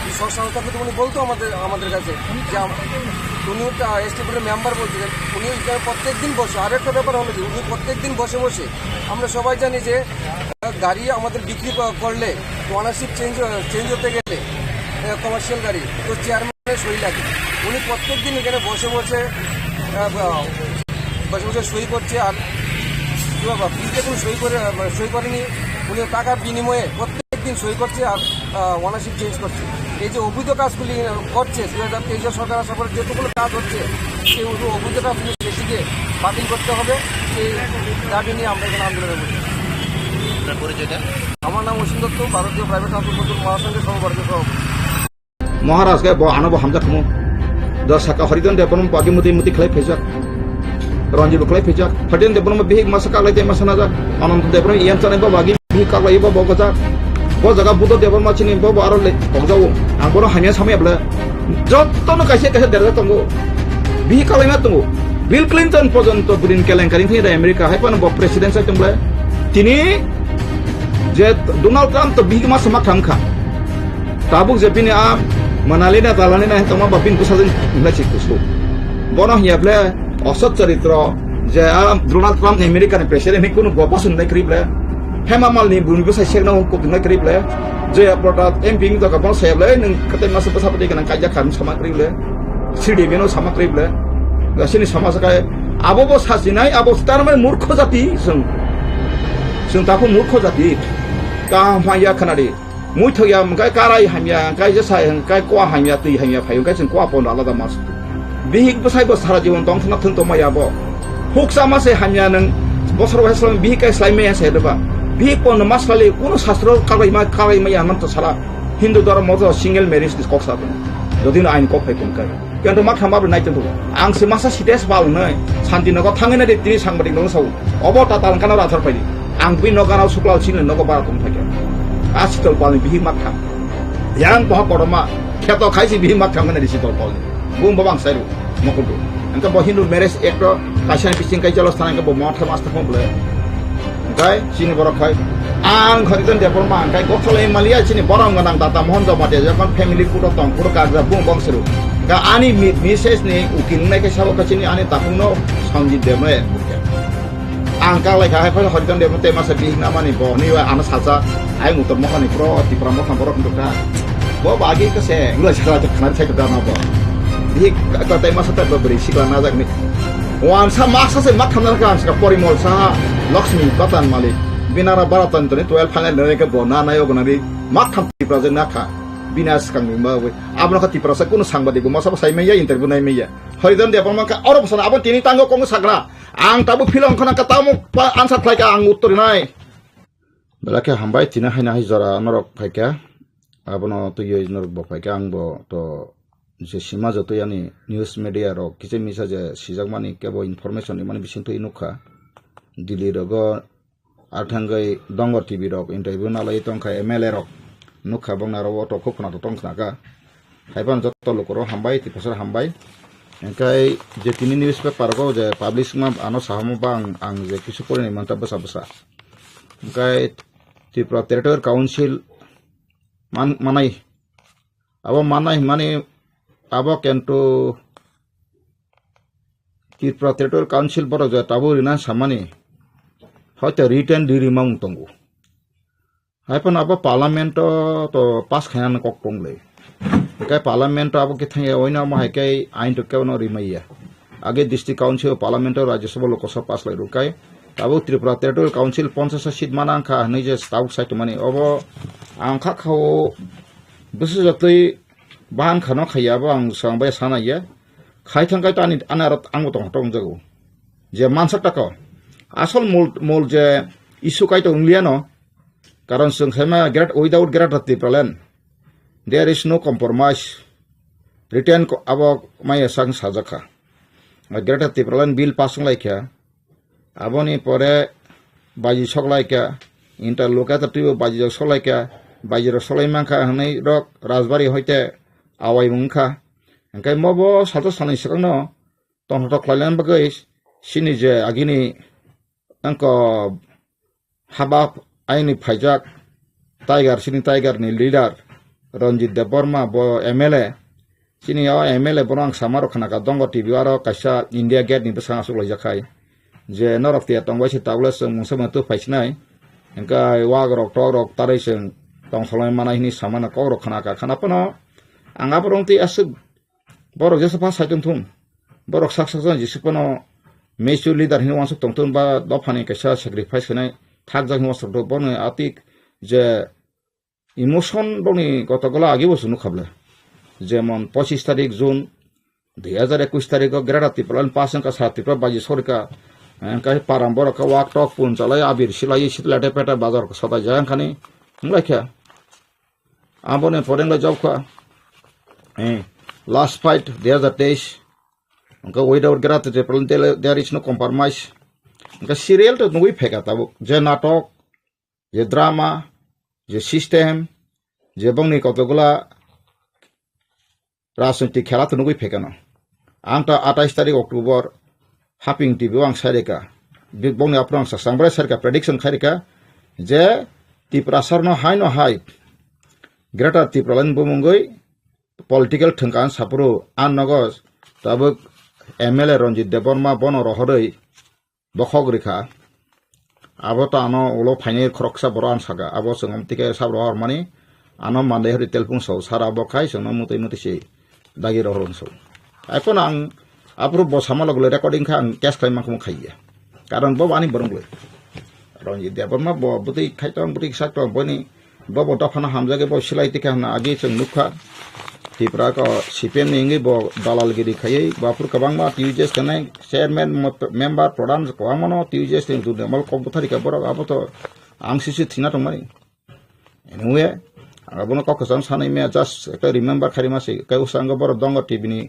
এই সাহস থাকতো উনি বলতো আমাদের কাছে যে উনি এসটি বোর্ডের মেম্বার বলছিলেন, উনি প্রত্যেক দিন বসে। আর একটা ব্যাপার হলো যে উনি প্রত্যেক দিন বসে আমরা সবাই জানি যে গাড়ি আমাদের বিক্রি করলে ওনারশিপ চেঞ্জ হতে গেলে কমার্শিয়াল গাড়ি তো চেয়ারম্যানের সই লাগে। উনি প্রত্যেক দিন এখানে বসে সই করছে। আর ফ্রিতে কোনো সই করেনি, উনি টাকার বিনিময়ে প্রত্যেক দিন সই করছে আর ওনারশিপ চেঞ্জ করছে। এই যে অবৈধ কাজগুলি করছে 2023 সরকার আসার পরে যেটুকুলো কাজ হচ্ছে সেই অবৈধ কাজগুলি সেটিকে বাতিল করতে হবে। সেই দাবি নিয়ে আমরা এখানে আন্দোলনে বসি। আমার নাম অসীম দত্ত, ভারতীয় প্রাইভেট ট্রান্সপোর্ট মহাসংঘের সহকারী সভাপতি। महाराज के आनब हामजाखमु दस साका हरिदन देवनम बागी मुति खलाई फेजाक रंजीब खलाई फेजाक हरिदन देवनम बिहिक मासका लाइते मासनाजा अनंत देवनम इयान चाने बागी बिहिक कालाई बगजा ब जगह बुद्ध देवन माचिनि ब आरले बगजाव आंगोर हानिया सामयाब्ला जत्तनो काइसे देरजा तंगो बिहिक कालाइमा तंगो बिल क्लिंटन पर्यन्त बुदिन केलेंकारि फैदा आमेरिका हायपान ब प्रेसिडेंट साइतंब्ला तिनि जे डोनाल्ड ट्राम्प तो बिहिक मासमा थांखा tabuk jepini a manalina talanina toma bapin kusajin nglachi kusu bono hiable osot charitro je Donald Trump ni American president ni kunu gopasun nai krible hema mal ni bungu sai sekna ko nai krible je product MP mi to ka bon seble nang kate mas pasapati kana kajja kan sama krible sidi beno sama krible gasini sama sakai abo bo sasinai abo star man murkho jati sung taku murkho jati ka maya khanari muy thoi am kai karai hamya kai je sai kai kwa hamya ti hamya phayu kai chen kwa pon alada mas bihik basai bos sara jiwon tong thna thun to maya bo huk sama se hamya nang bosor waslam bihik kai slai me se deba bihik pon masale kono shastro karai ma yaman to sara hindu dharma moto single marriage dis kok sa jodi na ain kok phai kon kai কিন্তু মা খামাবো নাই কিন্তু আং সে মাসা সিটেস বাল নাই শান্তিনগর থাঙেনা দে তিনি সাংবাদিক নং সাউ অবতা তালকানা রাথার পাইনি আং বি নগানাव সুক্লাল সিনে নগ বারা কম থাকে asitol pal bihi makam yang poha koroma kheto khaisi bihi makam ngane risitol pal bum babang sairu mokudu angka bo hindu marriage act kasan pising kai jalos tanang ka bo motha masta komple kai sini borok khai ang kharidan depor ma kai gotholai malia sini borong ganang tata mohon do mate jakon family puro tong puro kaja bum bang seru ka ani message ni ukin nai kai sabo ka sini ani tapungno sangjit deme angka lai khai phai haridan depor te masa bihi namani bo ni wa ana saja ai muter mokan pro di pramokan borok untuk dah bo bagi ke se ngula jara khanar sai kada na bo di kata masa tak beri siklan najak ni wan sa maksa se mak khamna ka ska porimol sa Lakshmi Batan Malik binara baratan to ni 12 final ne ke bona na yo gonari mak kham ti project na kha binas kang ma we abna khati prasa kuno sangbadi ma sab sai meya interview nai meya haridan de apama ka oro sana abon tini tango kong sakra ang tabu film khona ka tamu answer khai ka ang uttor nai belake hambai tina haina hi jara norok khai ka abono to ye norok bo khai ka ang bo to je sima joto yani news media ro kise misa je sijak mani kebo information ni mani bising to inukha dili rogo arthangai dongor tv rok interview na lai tongkha mla rok nukha bongna ro to kokna to tongkhna ka haiban joto lokoro hambai ti pasar hambai engkai je tini newspaper go je publish ma ano sahamu bang ang je kisu pore ni manta basa basa engkai ti territorial council manai abo manai mani abo kento ti territorial council boro je tabu rina samani hoyto written dirimang tongu haipan abo parliament to pass khanan kok tongle kai parliament abo ke thang oina ma kai ain to keono rimaiya age district council parliament rajya sabha lokasabha pass lai rukai abo tripura territorial council 50 seat manang kha nei je staff site mani abo angkha khao busu jatoi bahan khano khaya ba ang sangbai sana ya khai thang kai tani anarat ang tong tong jago je mansak ta ko asol mol je issue kai to unglia no karon sung khema grad without grad rati plan there is no compromise written ko abo mai sang sajaka grad rati plan bill passing lai kya aboni pore baji sok lai kya interlocutor baji sok lai kya baji ro solai mangkha hanai rok rajbari hoite awai mungkha engkai mobo sato sanai sakno tong tok lailan bagai sini je agini angko habab aini phajak tiger sini tiger ni leader Ranjit Deborma bo MLA sini ya MLA borang samaro khana ka dongo tv aro kaisa India Gate ni besang asuk lajakai je norok tia tong wasi tawla sung musama tu phaisnai engkai wagrok torok tarai sung tong solai mana ini samana korok khana ka khana pano anga borong ti asuk borok jesa pa saitung thum borok saksajon jisipano mesu leader hin wansuk tongtun ba dofani kaisa sacrifice khanai thakjak hin wasuk do bone atik je emotion boni kotogala agi bosunu khable jemon 25 তারিখ June 2021 তারিখ গ্রাডাতি plan পাসং ka sati pra baji sorka kai param borok ka wak tok pun chalai abir silai sitlate peta bazar ko sota jang khani nglakhya abone foreign la job kha last fight 2023 ka without gratuity plan there is no compromise ka serial to nui pheka tabu je natok je drama je system je bongni kotogula রাজনৈতিক খেলা তো নগৈ ফেকানো আংটা 28 তারিখ October hopping TV আং সারেকা বিগবংনি আপ্রাং সাংবাই সারকা prediction খারিকা যে Tripura সারনো high ন high greater ত্রিপুরালান বুমঙ্গই political ঠংকান সাপুরু আন নগজ তাবুক MLA রঞ্জিত দেববর্মা বন রহরই বখগরিখা আবতা আনো ওলো ফাইনের খরকসা বড় আন সাগা আবো সঙ্গম থেকে সাব রহর মানি আনো মানদে হরি তেলপুং সৌ সারা বখাই সঙ্গ মতই মতিসি dagi rohon so এখন আং আপরু বসামালক le recording kha ang cash claim makmu khaiya karon bo ani borong le ronji deborma bo buti khaitong buti saktong boni bo bo tafana hamjage bo silai tika na agi chung nukha tipra ko sipen ningi bo dalalgiri khayei bapur kabangma tujes kanai chairman member pradhan ko amono tujes tin du mal komputhari ka borok apoto ang sisi thina tongmani anyway abono kokosan sanai me just ka remember kharimasi kai usanga bor dongo tv ni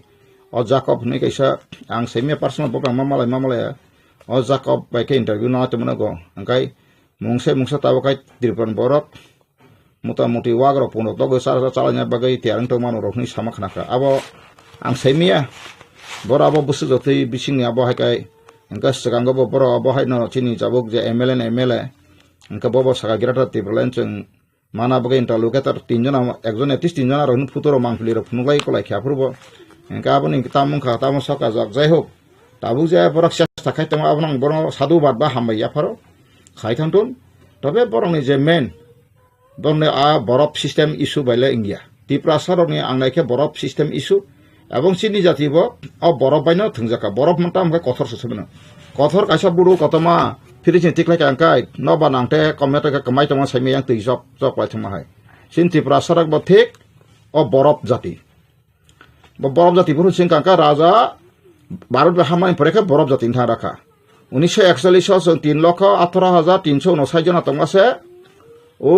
o jacob ne kaisa ang semi personal program mamalai o jacob bai ke interview na to monago angkai mungse tawo kai dirpan borok muta-muti wagro puno to sara chalanya bagai tiang to manu rokni samakhna ka abo ang semia bor abo busu jotei bisingni abo hakai angka sagango bor abo hai no chini jabok je mla angka bobo saga girata tiblen chung mana bagai interlocutor tinjona ekjon etis tinjona ron futuro mangpili ro funulai kolai khaprbo angka aboni tamung kha tamung soka jak jai hok tabu je borok chesta khai tong abong borong sadu bat ba hambai yafaro khai thantun tobe borong ni je main donne a borop system issue baile india tipra saroni angnai ke borop system issue এবং sini jati bo o borok baino thungjaka borok manta amka kothor susubno kothor kaisa buru kotoma firising tiklai kangkai no banangte komete ka kamai tama saime yang tui jok jok lai thuma hai sin tripura sarak bo thik o borok jati bo borok jati buru sing kangka raja Bharat Hamani Pareka Borok Jatin Tharaka 1941 son 3,18,359 জন আছে ও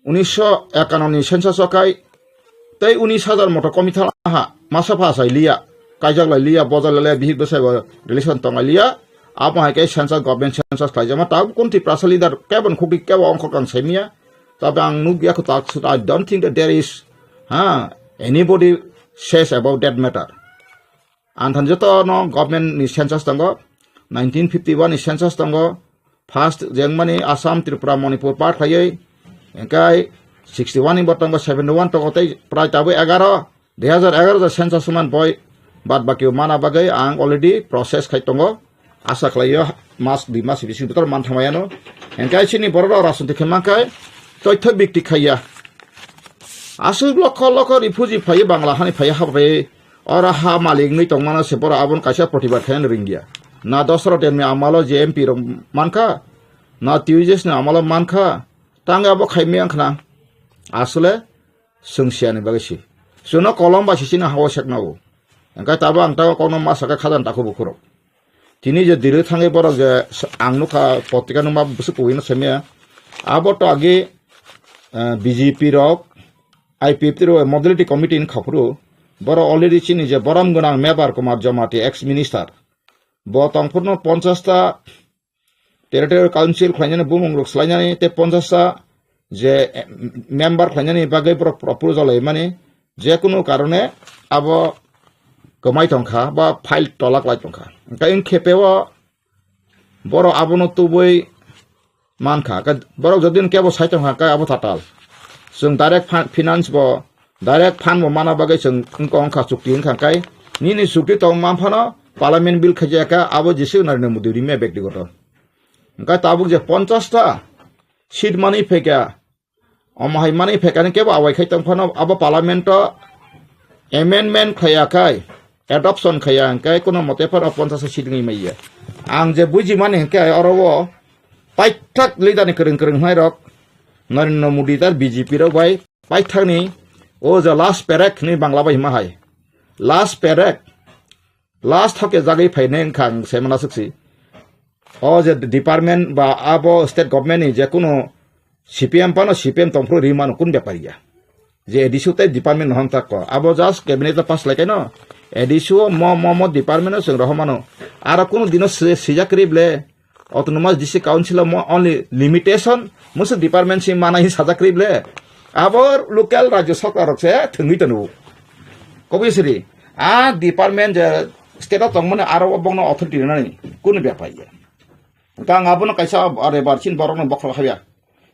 1951 census সকাই তাই 19,000 মতো কমি থালা মাসা ফাসাই লিয়া কাইজাগলাই লিয়া বজালালে বিহিক বসাই relation তঙ্গাই লিয়া আপা হাইকে সেন্সাস গভর্নমেন্ট সেন্সাস খাইজামা তাব কোনটি প্রাসালিদার কেবন খুকি কেব অঙ্ক কাং সেমিয়া তবে আং নুগিয়া কো তাক I don't think that there is anybody says about that matter Antan joto no government ni census tango 1951 ni census tango first jengmani Assam Tripura Manipur part khaye engkai 61 ni botango 71 to kotai prai tabu 11 2011 the census man boy bad bakio mana bagai ang already process khai tongo asa khlayo mas di mas bisi betor man thamayano engkai chini bororo rasunti khemakai toitho bikti khaya asu lokho lokho refugee phai bangla hani phai habre और हा मालिक नहीं तो माना से पर आवन काशा प्रतिबाद खान रिंगिया ना दसरो टेन में आमालो जेएमपी रो मानखा ना टीवीजेस ने आमालो मानखा तांगा बो खाइमे आंखना आसले संसिया ने बागैसि सुनो कलम बासिसिना हावा सेकनागो एंका ताबा आंता कोनो मासाका खादान ताखौ बुखुरो तिनि जे दिरे थांगे बर जे आंनुखा पत्रिका नुमा बुसु कोइनो सेमे आबो तो आगे बीजेपी रो आईपीएफ रो मॉडलिटी कमिटी इन खपरो Boro already chini je boram gunang mebar kumar jamati ex-minister. Bo tangpurno 50 ta territorial council khlanyani bumung luk slanyani te 50 ta je member khlanyani bagai proposal mani je kuno karone abo kamai tongkha ba file tolak lai tongkha. Kain khepewa boro abono tuboi mankha ka boro jodin kebo sai tongkha ka abo tatal. Sung direct finance bo direct fan mo mana bagai seng kong kha sukti khang kai ni sukti tong mam phano parliament bill khaja ka abo jisu narne muduri me ব্যক্তিগত ka tabuk je 50 ta seat money pheka omahai money pheka ne kebo awai khai tong phano abo parliament to amendment khaya kai adoption khaya kai kono mote par 50 seat ngai mai ang je buji mane kai orowo paithak lidani kereng kereng hai rok narne mudi tar bjp ro bai paithak ni Oh, the last parak ni Bangla bai mahai. Last parak. Last hoke jagai phainen khang semana suksi. Oh, the department ba abo state government ni je kuno CPM pano CPM tongpro rimano kun bepariya. Je edisu te department hong tak ko. Abo just cabinet pass like no. Edisu mo department sing rohmano. Ara kuno dino sija krible autonomous district council mo only limitation musu department si mana hi saja krible. Abor local rajya sarkar se thungi tanu obviously department state of tongmane aro bongno authority nani kun byapaiya tang abono kaisa are bar chin borok no bokra khabya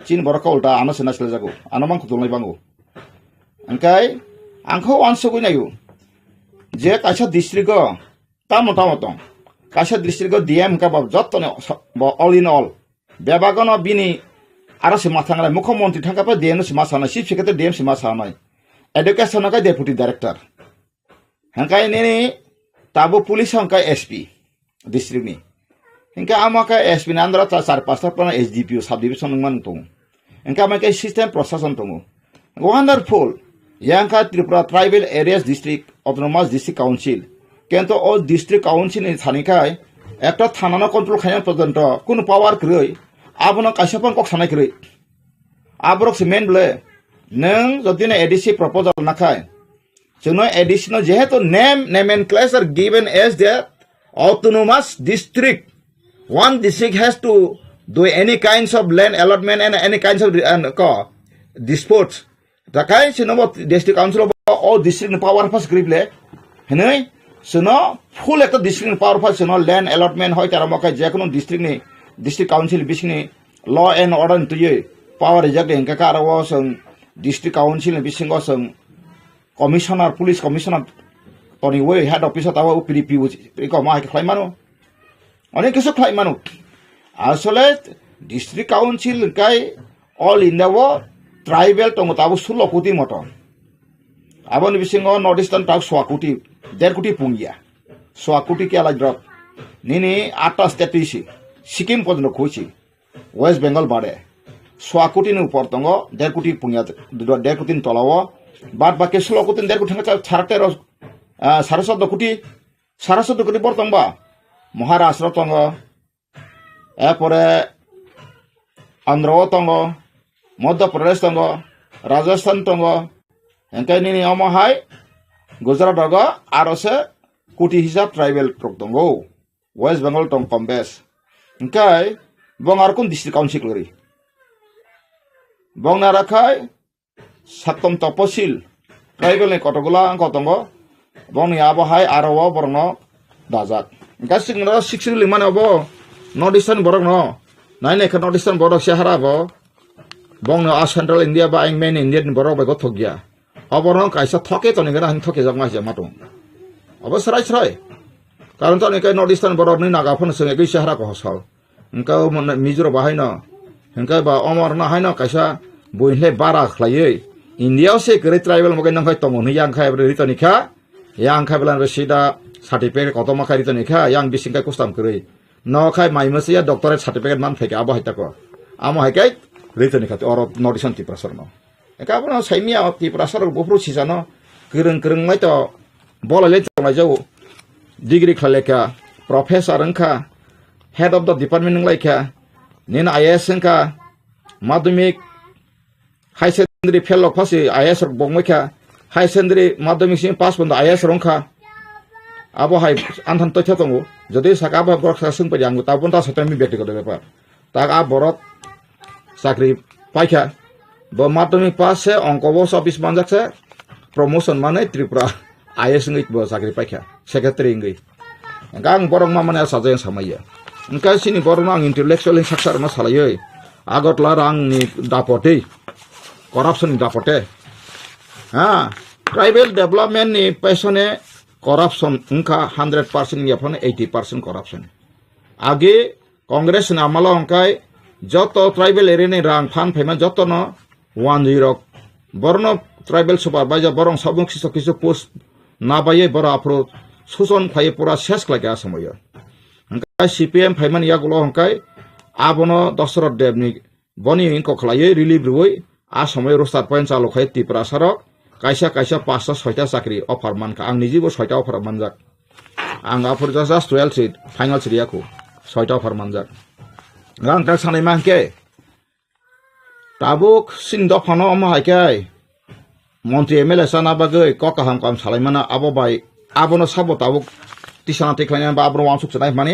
chin borok ka ulta ana sena sele jago anamang khutulnai bango angkai angkho ansugui nayu je kaisa district go tamotong kaisa district go dm ka bob jottone all in all bebagono bini Ara sima thangala mukhyamantri thangkapa DN sima sana chief secretary DM sima sana education ka deputy director hangkai nini tabu police hangkai SP district ni hangkai amaka SP nandra ta 4-5 pana SDPO sub division man tong hangkai amaka system procession tong wonderful yangka Tripura tribal areas district autonomous district council kento o district council ni thanikai ekta thanana control khaya porjonto kono power kroi abono kaisapang kok sanai kroi abrok semen ble nang jodine ADC proposal nakai jono additional jehetu name and class are given as the autonomous district one district has to do any kinds of land allotment and any kinds of disputes the kind sino district council all district power pass grible henai sino full ekta district power pass sino land allotment hoy tara mokai je kono district ni district council bisini law and order to ye power reject en ka karawo sang district council ni bisingo sang commissioner police commissioner toni we head office tawa PDP ko ma ke khlaimano onek kisu khlaimano asole district council kai all in the tribal tong tabu 16 koti moto Abon bisingo North Eastern tak Swakuti, 1.5 koটি pungia. Swakuti kia drop. Nini atas tetisi. Sikkim podno kuchi. West Bengal bade. Swakuti nu portongo 1.5 koটি pungia 1.5 koটি tolawo. Bad baki Slokutin 1.5 koটি charter Sarasot koটি Sarasot koটি portongba. Maharashtra tongo. Epore Andhra tongo. Madhya Pradesh tongo. Rajasthan tongo. Engkai nini omo hai Gujarat dogo arose kuti hisab tribal trok tongo West Bengal tong kombes engkai bong arkun district council lori bong narakai satom toposil tribal ni kotogula angko tongo bong ni abo hai arawa borno dajak engkai singra 6 limane abo North Eastern borok no naine ka North Eastern borok sehara bo bong no Central India ba ing main Indian borok ba go thogya Aborong kaisa thoke to ningara han thoke jangma je matung. Abo sarai. Karon to nikai North Eastern borok ni naga phone senge gai sahara ko hosal. Engka Mijoro bahaina. Engka ba Omar na haina kaisa boinle bara khlaiye. India se kare tribal mogai nang khai tomo ni yang khai bre to nikha. Yang khai blan resida certificate kotoma khai to nikha yang bisingkai kustam kare. No khai maimasia doctorate certificate man pheke abo haita ko. Amo haikai rito nikha or North Eastern Tipra no. Eka pun saya miao di perasar bopro sisa no kereng mai to bola leci mai jauh degree khaleka professor engka head of the department englaika nina IAS engka madhyamik high secondary fellow pasi IAS bongmeka high secondary madhyamik sing pass bondo IAS rongka abo hai anthan to chatongo jodi saka ba borok sasung pa jangu ta pun ta satami ব্যক্তিগত ব্যাপার ta a borok sakri paikha Bo madhyamik pass se ongko bo office manjak se promotion mane Tripura IAS ngi bo sakri paikha secretary ngi gang borong ma mane sajeng samaya engka sini borong ang intellectual saksar ma salaye agot larang ni dapote corruption ni dapote ha tribal development ni pesone corruption engka 100% ni apone 80% corruption age congress na amalo engkai joto tribal area ni rang fan payment joto no 10 borno tribal supervisor borong sabung kiso post nabaye bora apro suson khaye pura ses klage asamoyo engkai CPM phaiman yagulo engkai abono Dasharat Debni boni ingko khlaye relief roi asamoy rostar point chalo khaye Tripura sarok kaisa 5 6ta sakri offer manka ang nijibo 6ta offer manjak ang apur just 12 seat final seat yaku 6ta offer manjak gang tak sanai mangke tabuk sindo phano ma haikai মন্ত্রী MLA সানা বাগে ককাহাম কাম সালাইমানা আবো by আবনো সাবো তাবুক তিসানা টেকলাইনা বা আবনো ওয়ানসুক চানাই মানে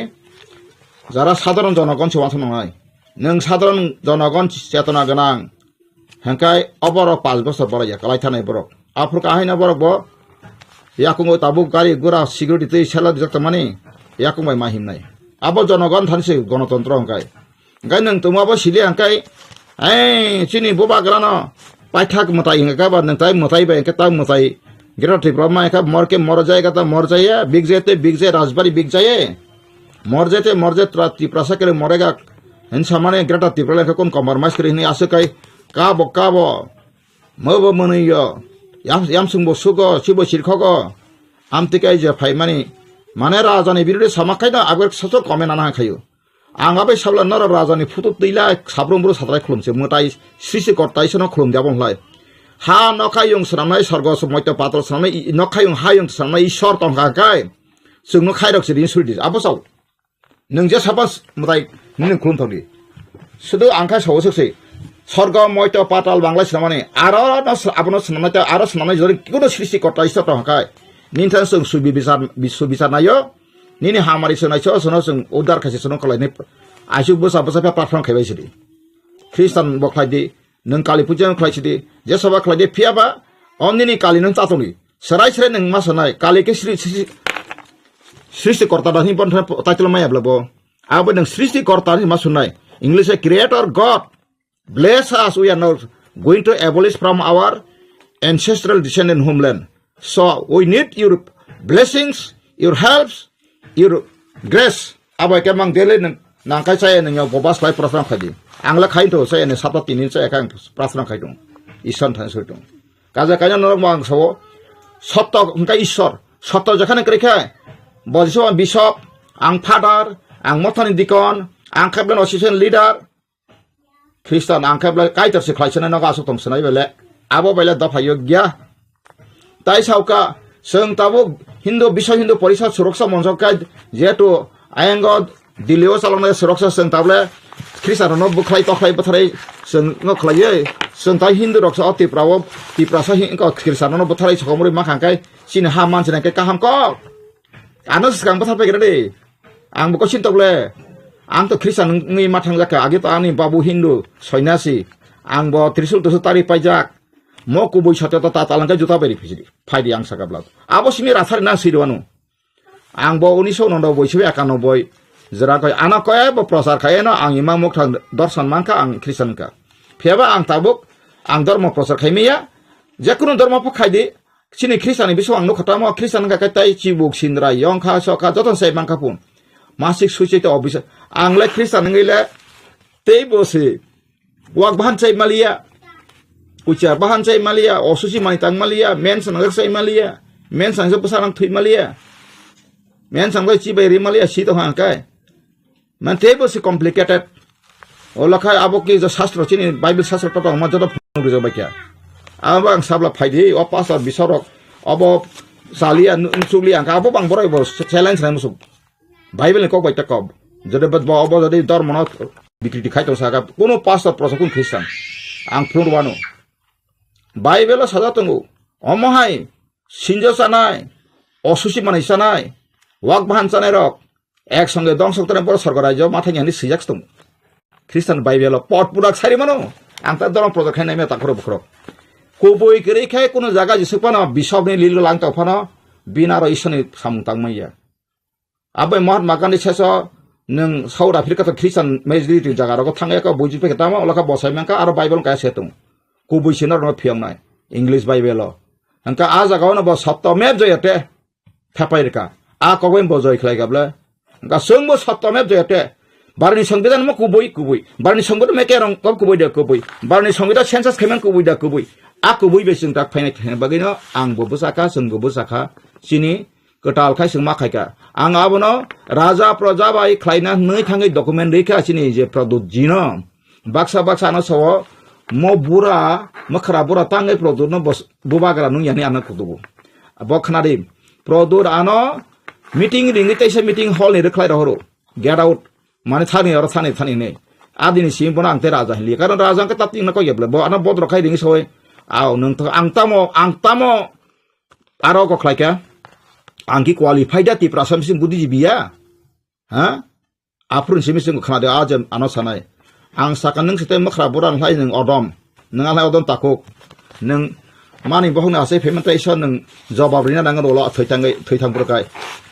যারা সাধারণ জনগণ সেওয়ান নয় নং সাধারণ জনগণ চেতনা গোনাं হেंकाय অবরক 5 বছর বড় কালাই থানাই বরক আফর কাহিনা বরক ব ইয়াকুঙ্গো তাবুক গাড়ি গুরা সিকিউরিটি তৈ সেলা দিজক মানে ইয়াকুঙ্গাই মাহিম নাই আবো জনগণ থানসে গণতন্ত্র হেंकाय গাই নং তোমাবো সিলে হেंकाय এই চিনি বুবা গ্রানো পাইঠাক মতাই হেंका বা নং তাই মতাই বা হেंका তাই মতাই গেরা ত্রিপুরা হেंका মরকে মর जाएगा ता मर जाए बिग जाए राजबाड़ी बिग जाए मर जाए ত্রিপুরা সাকেলে मरेगा हिंसा माने ग्रेटा ত্রিপুরা लेखा कोन कम्प्रोमाइज करि नि आसे काई काबो मबो मनैयो यामसुंबो सुगो सिबो सिरखगो आमतिकाय जे फाइ माने राजानि बिरुदे सामाखायना आगर ससो कमेना ना खायो आंगाबे साबला नर राजानि फुटु दैला साब्रमब्रो साद्राय खुलुमसे मोताय सृष्टि करतायसनो खुलुम जाबंलाय हा नखायं सनामनाय स्वर्ग समयत पात्र सनामनाय नखायं हायं सनामनाय ईश्वर तंगाकाय जोंनो खायरक सिरिन सुरदि आबसाव नोंजे साबास मोताय नों खुलुम थावदि सुदु आंखा सावसोसै स्वर्ग मयत पाताल बांग्ला सनामनाय आरो आबनो सनामनाय आरो सनामनाय जरि किनो सृष्टि करता ईश्वर तंगाकाय निनथान जों सुबि बिचार नायो निनि हामारि सोनायसो सोनो जों उद्धार खायसे सोनो कलायनि आइसु बोसा प्रार्थना खायबायसिदि ख्रिस्टान बखलायदि नों काली पूजा खलायसिदि जे सभा खलायदि फियाबा अन्निनि काली नों तातोनि सराय नों मा सोनाय कालिके सृष्टि कर्ता दानि बन्थ टाइटल मायाब्लाबो आबो नों सृष्टि कर्तानि मा सोनाय English creator God bless us we are not going to abolish from our ancestral descendant homeland so we need your blessings your helps your grace aba kemang dele nangkai saya nang bobas lai prasna khadi angla khain to saya ne sapta tinin saya kan prasna khaidong ison than soidong kaja kanya norong mang so সত্য Hakka ঈশ্বর সত্য যেখানে রেখে বলছো bishop আং father আং মথানি deacon আং খাইবেন অসিস্টেন্ট লিডার খ্রিস্টান আं खायब्ला कायतारसो खालायसोनाय नागा आसो तमसोनाय बेले आबो बेले दफायो गया ताई सावका जों ताबो हिन्दू विश्व हिन्दू परिषद सुरक्षा मंचका जेहेतु आयंग दिल्लीयाव चालांनाय सुरक्षा जों ताबले ख्रिस्टाननो बुख्लाय तख्लाय बोथारै जों खालायो जों ता हिन्दू रक्षा तिप्रासा ख्रिस्टाननो बोथारै सकमरि मा खांखाय सिन हा मानसिनाय काहाम क आनो सिगां बोथारफैगोन दे आं बको सिनतबले आं तो ख्रिस्टान नङै मा थांजाखा आगे तो आंनि बाबु हिन्दू सन्यासी आं बो त्रिशूल तसो तारि पाइजाक म कुबै सत्य तो तालांका जुता बेरि फिजिरि फाइदि आं सागाब्ला आबो सिनि रासारि ना सिरवानु आं बो 1991 जरा कय आना कय बो प्रचार खाय न आं इमा मुख दर्शन मानका आं ख्रिस्टान का फेबा आं ताबुक आं धर्म प्रचार खायमिया जेकुनु धर्म फखायदि सिनि ख्रिस्टाननि बिसौ आं नखता म ख्रिस्टान का ताइ चिबुक सिनरा यंखा सखा जतन साइ मानका पुन मासिक सुचित अफिस आंलाय ख्रिस्टान नङैले तै बसे वाक बाहान चाइ मालिया उचार बाहान चाइ मालिया असुसि मानितां मालिया मेन संग चाइ मालिया मेन संग बसारां थै मालिया मेन संग चिबै रि मालिया सि तो हांकाय मान तै बसे कॉम्प्लिकेटेड ओलखा आबो कि जो शास्त्र चिनि बाइबल शास्त्र तो म जतो फुनु जो बाक्या आबो आं साबला फाइदि अ पासर बिसरक अबो सालिया नुसुलिया आबो बां बराय बो चेलेन्ज नाय मुसु बाइबल को बाइता कब जदे बद बो जदे धर्म न बिक्रिति खाइतो सागा कोनो पास्टर प्रसंग कुन ख्रिस्टान आं फुरवानो बाइबल साजा तंगो अमहाय सिनजो सानाय असुसि मानै सानाय वाक बाहान सानाय रक एक संगे दं सक्तने बर सरकार राज्य माथानि हानि सिजाक दं ख्रिस्टान बाइबल पट पुराक सारि मानो आं ता धर्म प्रचार खायनाय मे ताखरो बखरो कोबोय करे खाय कोनो जागा जिसुपाना बिशपनि लिल लांता फाना बिनार इसनि सामतांमैया आबै महात्मा गान्धी सेसो नों साउथ आफ्रिका तो ख्रिस्टान मेजरिटी जागा रग थांगायका बुजि पेकेटामा ओलाका बसायमांका आरो बाइबल का सेतुं कुबुइसिना रनो फियंनाय इंग्लिश बाइबल अंका आ जागावनो ब सप्तमेव जयते थापायरका आ कवेन बजय खलायगाबले अंका सोंबो सप्तमेव जयते बारनि संविधान म कुबुइ बारनि संविधान मेके रंग कब कुबुइ दे कुबुइ बारनि संविधान सेंसस खेमेन कुबुइ दे कुबुइ आ कुबुइ बेसिं ताक फायनाय बागैनो आं बबुसाका जोंगोबो साखा सिनि कटाल खाय जों माखायका आं आबोनो राजा प्रजा बाय खलायना नै थाङै डकुमेन्ट रैखा सिनि जे प्रदुत जिनो बाक्सा न सव म बुरा मखरा बुरा ताङै प्रदुत न बुबाग्रा नु यानि आना कुदुबो बखनादि प्रदुत आनो मीटिंग रिंगि तैसे मीटिंग हॉल नि रखलाय रहरो गेट आउट माने थानि और थानि नै आदिनि सिम बना आंते राजा हिलि कारण राजा का तातिं न को येबले ब आना बद्र खाय रिंगि सय आव नों आंतामो आरो को खलायका आंखि क्वालिफाइड ती प्रासमसिम बुद्धिजीबिया हा आफ्रुन सिमिसिम खानादे आज आनो सानाय आं साकान नों सते मखरा बुरान हाय नों अदम नों आलाय अदम ताको नों मानि बहना आसे फेमेन्टेसन नों जवाब रिना नांगन ओला थैथांबरकाय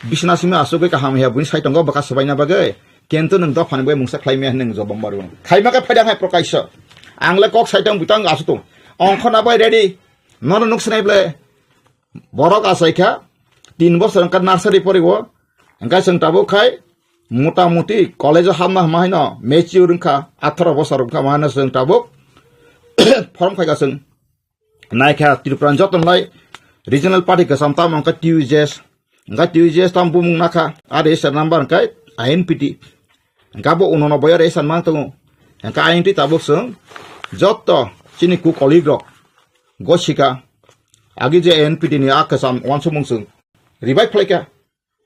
बिसनासिम आसुगै काहाम हे बुनि साइतंग बका सबायना बागै केन्तो नों दफानि बय मुंसा खायमे नों जवाब मारो खायमाका फायदा हाय प्रकाश आंले कक साइतंग बितां आसुतो अंखना बाय रेडी नन नुक्सनायब्ले बरक आसायखा 3 बছর का नार्सारि परिगो अंका जों ताबो खाय मोटा मोटी कॉलेज हामना हामायनो मेच्योर अंका 18 बছर अंका माने जों ताबो फर्म खायगा जों नायखा त्रिपुरा जतनलाय रिजनल पार्टी का समता अंका टिउजेस ताम बुमुं नाखा आरे सर नम्बर अंका आईएनपीटी अंका बो 89 रे सान मांग तंगो अंका आईएनटी ताबो जों जत चिनि कु कलिग गसिका आगे जे एनपीटी नि आकासाम वानसुमुं जों रिवाइव खालायका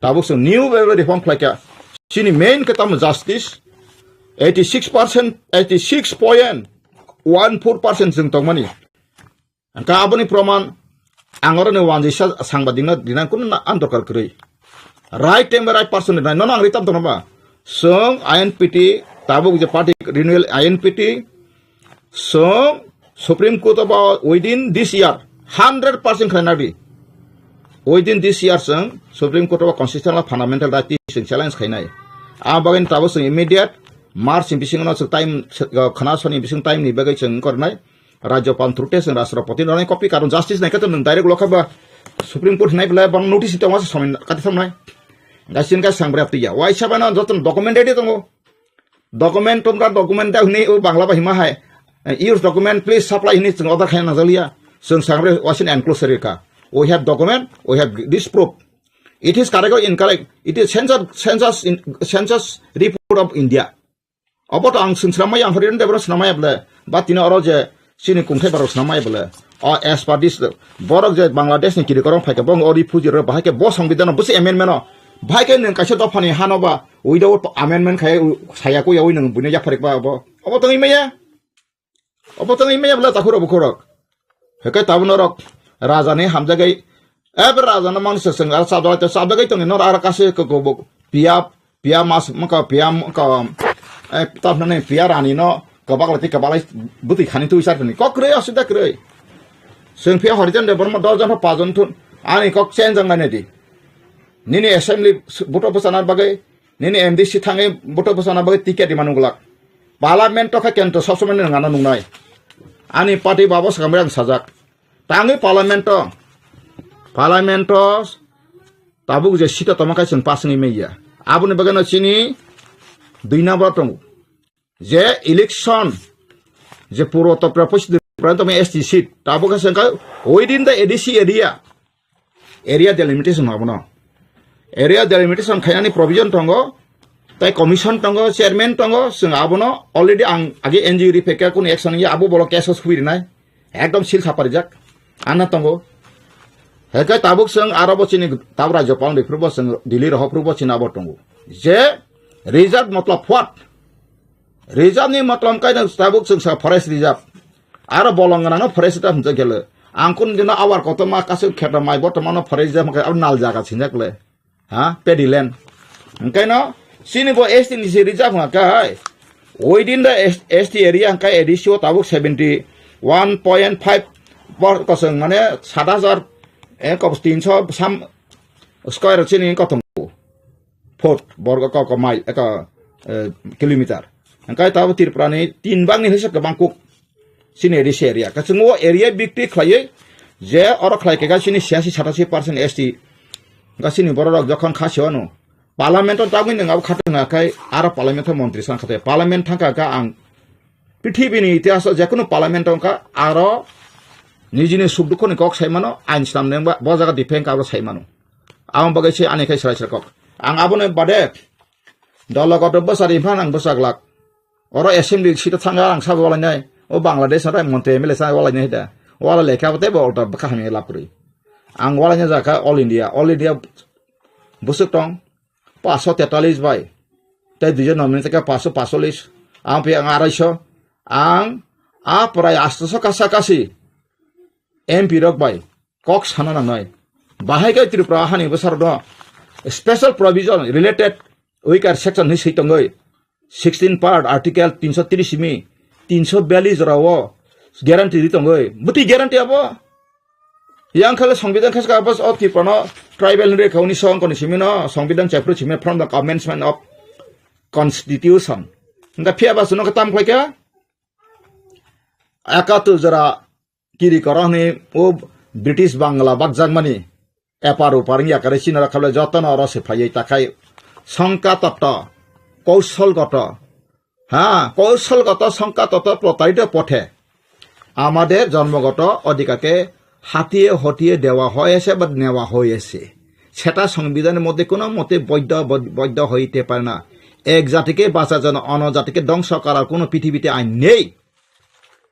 ताबो जों न्यू रिफर्म खालायका सिनि मेन कताम जस्टिस 86.14% जों तंगमानि अंका आबनि प्रमाण आंगरने वानजिसा सांबादिनो दिना कुन आन्दरकार करै राइट टाइम राइट पर्सन ना नन आं रिताम तंगबा जों आईएनपीटी ताबो जे पार्टी रिन्यूअल आईएनपीटी जों supreme court about within this year 100% खायनादि within this year जों supreme court of constitutional fundamental rights जों चैलेंज खायनाय आ बागैन ताबो जों इमीडिएट मार्च बिसिङाव जों टाइम खनासनि बिसिङ टाइम नि बागै जों करनाय राज्यपाल थ्रुटे जों राष्ट्रपति ननै कपि कारण जस्टिस नायखा जों डाइरेक्ट लखाबा सुप्रीम कोर्ट नायब्ला बन नोटिस तमा समय काथिथामनाय गासिन का सांब्रापतिया वाइसाबाना जतन डकुमेन्ट रेडी दङ डकुमेन्ट तमरा डकुमेन्ट दा हनै बांला बाहिमा हाय इउज डकुमेन्ट प्लीज सप्लाई हनै जों अर्डार खायना नाजालिया जों सांब्रे वासिन एनक्लोजर का we have document, we have this proof. It is correct or incorrect. It is census report of India. About ang sinamay ang harian debra sinamay bla, but in oro je sini kungkai baru sinamay bla. Or as per this, borok je Bangladesh ni kiri korong pakai bong ori puji re bahai ke bos সংবিধান busi amendment no. Bahai ke neng kasih dopani hanoba without amendment kai saya ku yawi neng punya jafarik ba abo. Apa tong imaya? Apa tong imaya bla takuro bukurok. Hekai tabun orok rajane hamjagai ever rajana manusia sengar sabdagai tong nor ara kasih ke gobok pia mas maka pia maka tap nane pia rani no kabak lati kabalai buti khani tu isar ni kok re asida kre seng pia harijan de berma 10 jan 5 jan tun ani kok chen jang ngane di nini assembly buto pesanar bagai nini MDC thangai buto pesanar bagai tiket di manunglak parliament to kha kento sob somai ngana nungnai ani party babo sakamrang sajak tangi parliament tabuk je sita tamakai seng pasngi meya abune bagano chini 2 number tong je election je puro to propose pranto me ST seat tabuk ka sengka within the ADC area delimitation habono area delimitation khaini provision tongo tai commission tongo chairman tongo seng abono already ang age NGO ri pekar kun action ya abu bolo cases huiri nai ekdom sil khapari jak ana tongo hekai tabuk seng arabo chini tabra jopang de prubo seng dili roh prubo china abo tongo je reserve matlab what reserve ni matlab kai na tabuk seng sa forest reserve aro bolongana no forest ta hmja gele angkun dina awar koto ma kasu kheta mai bottomano forest reserve ma nal jaga sinjakle ha pediland engkai no sini bo ST ni reserve ma kai within the ST area angkai edisio tabuk 71.5 bor koseng mane 7000 303 square chini kotong foot borgo ko mile kilometer angkai tabu tirprani 3 bang ni hisap ke bangkuk sini di area ka semua area bikti khlai je oro khlai ke ga sini 86-87% ST ga sini borok যখন খাসিওনো parliament তাগনি nangab khatna kai ara parliament মন্ত্রী san khate parliament thangka ga ang পৃথিবীনি ইতিহাস যে কোনো parliament ka aro nijini subdukoni kok saimano ain sam nengba bo jaga dipeng ka saimano ang bagai se ane kai sarai kok ang abone bade dologot bosari phan ang bosaglak oro assembly sita thanga ang sabe wala nai o bangladesh ra monte mele sa wala nai da wala lekha bate bo ta bakha mi lapuri ang wala nya jaka all india busuk tong 543 bai tai duje nominate ka 545 ang pi ang 250 ang prai 800 kasakasi MP rok bai kok sanana noi bahai kai tripura hani besar do special provision related weaker section ni sitongoi 16 part article 330 mi 342 rawo guarantee ditongoi buti guarantee abo yang khale সংবিধান khas ka bas of tipano tribal re khauni song kon simino সংবিধান chapter chime from the commencement of constitution nga phia bas no katam khoika akatu jara kiri korone o British Bangla bak Germany eparu paringia kare sinara khale joton oro se phai takai সংকা তত্ত্ব কৌশলগত কৌশলগত সংকা তত্ত্ব প্রতারিত পথে আমাদের জন্মগত অধিকারকে হাতিয়ে হটিয়ে দেওয়া হয়েছে বা নেওয়া হয়েছে সেটা সংবিধানের মধ্যে কোনো মতে বৈধ হইতে পারে না এক জাতিকে বাঁচার জন্য অন্য জাতিকে ধ্বংস করার কোনো পৃথিবীতে আইন নেই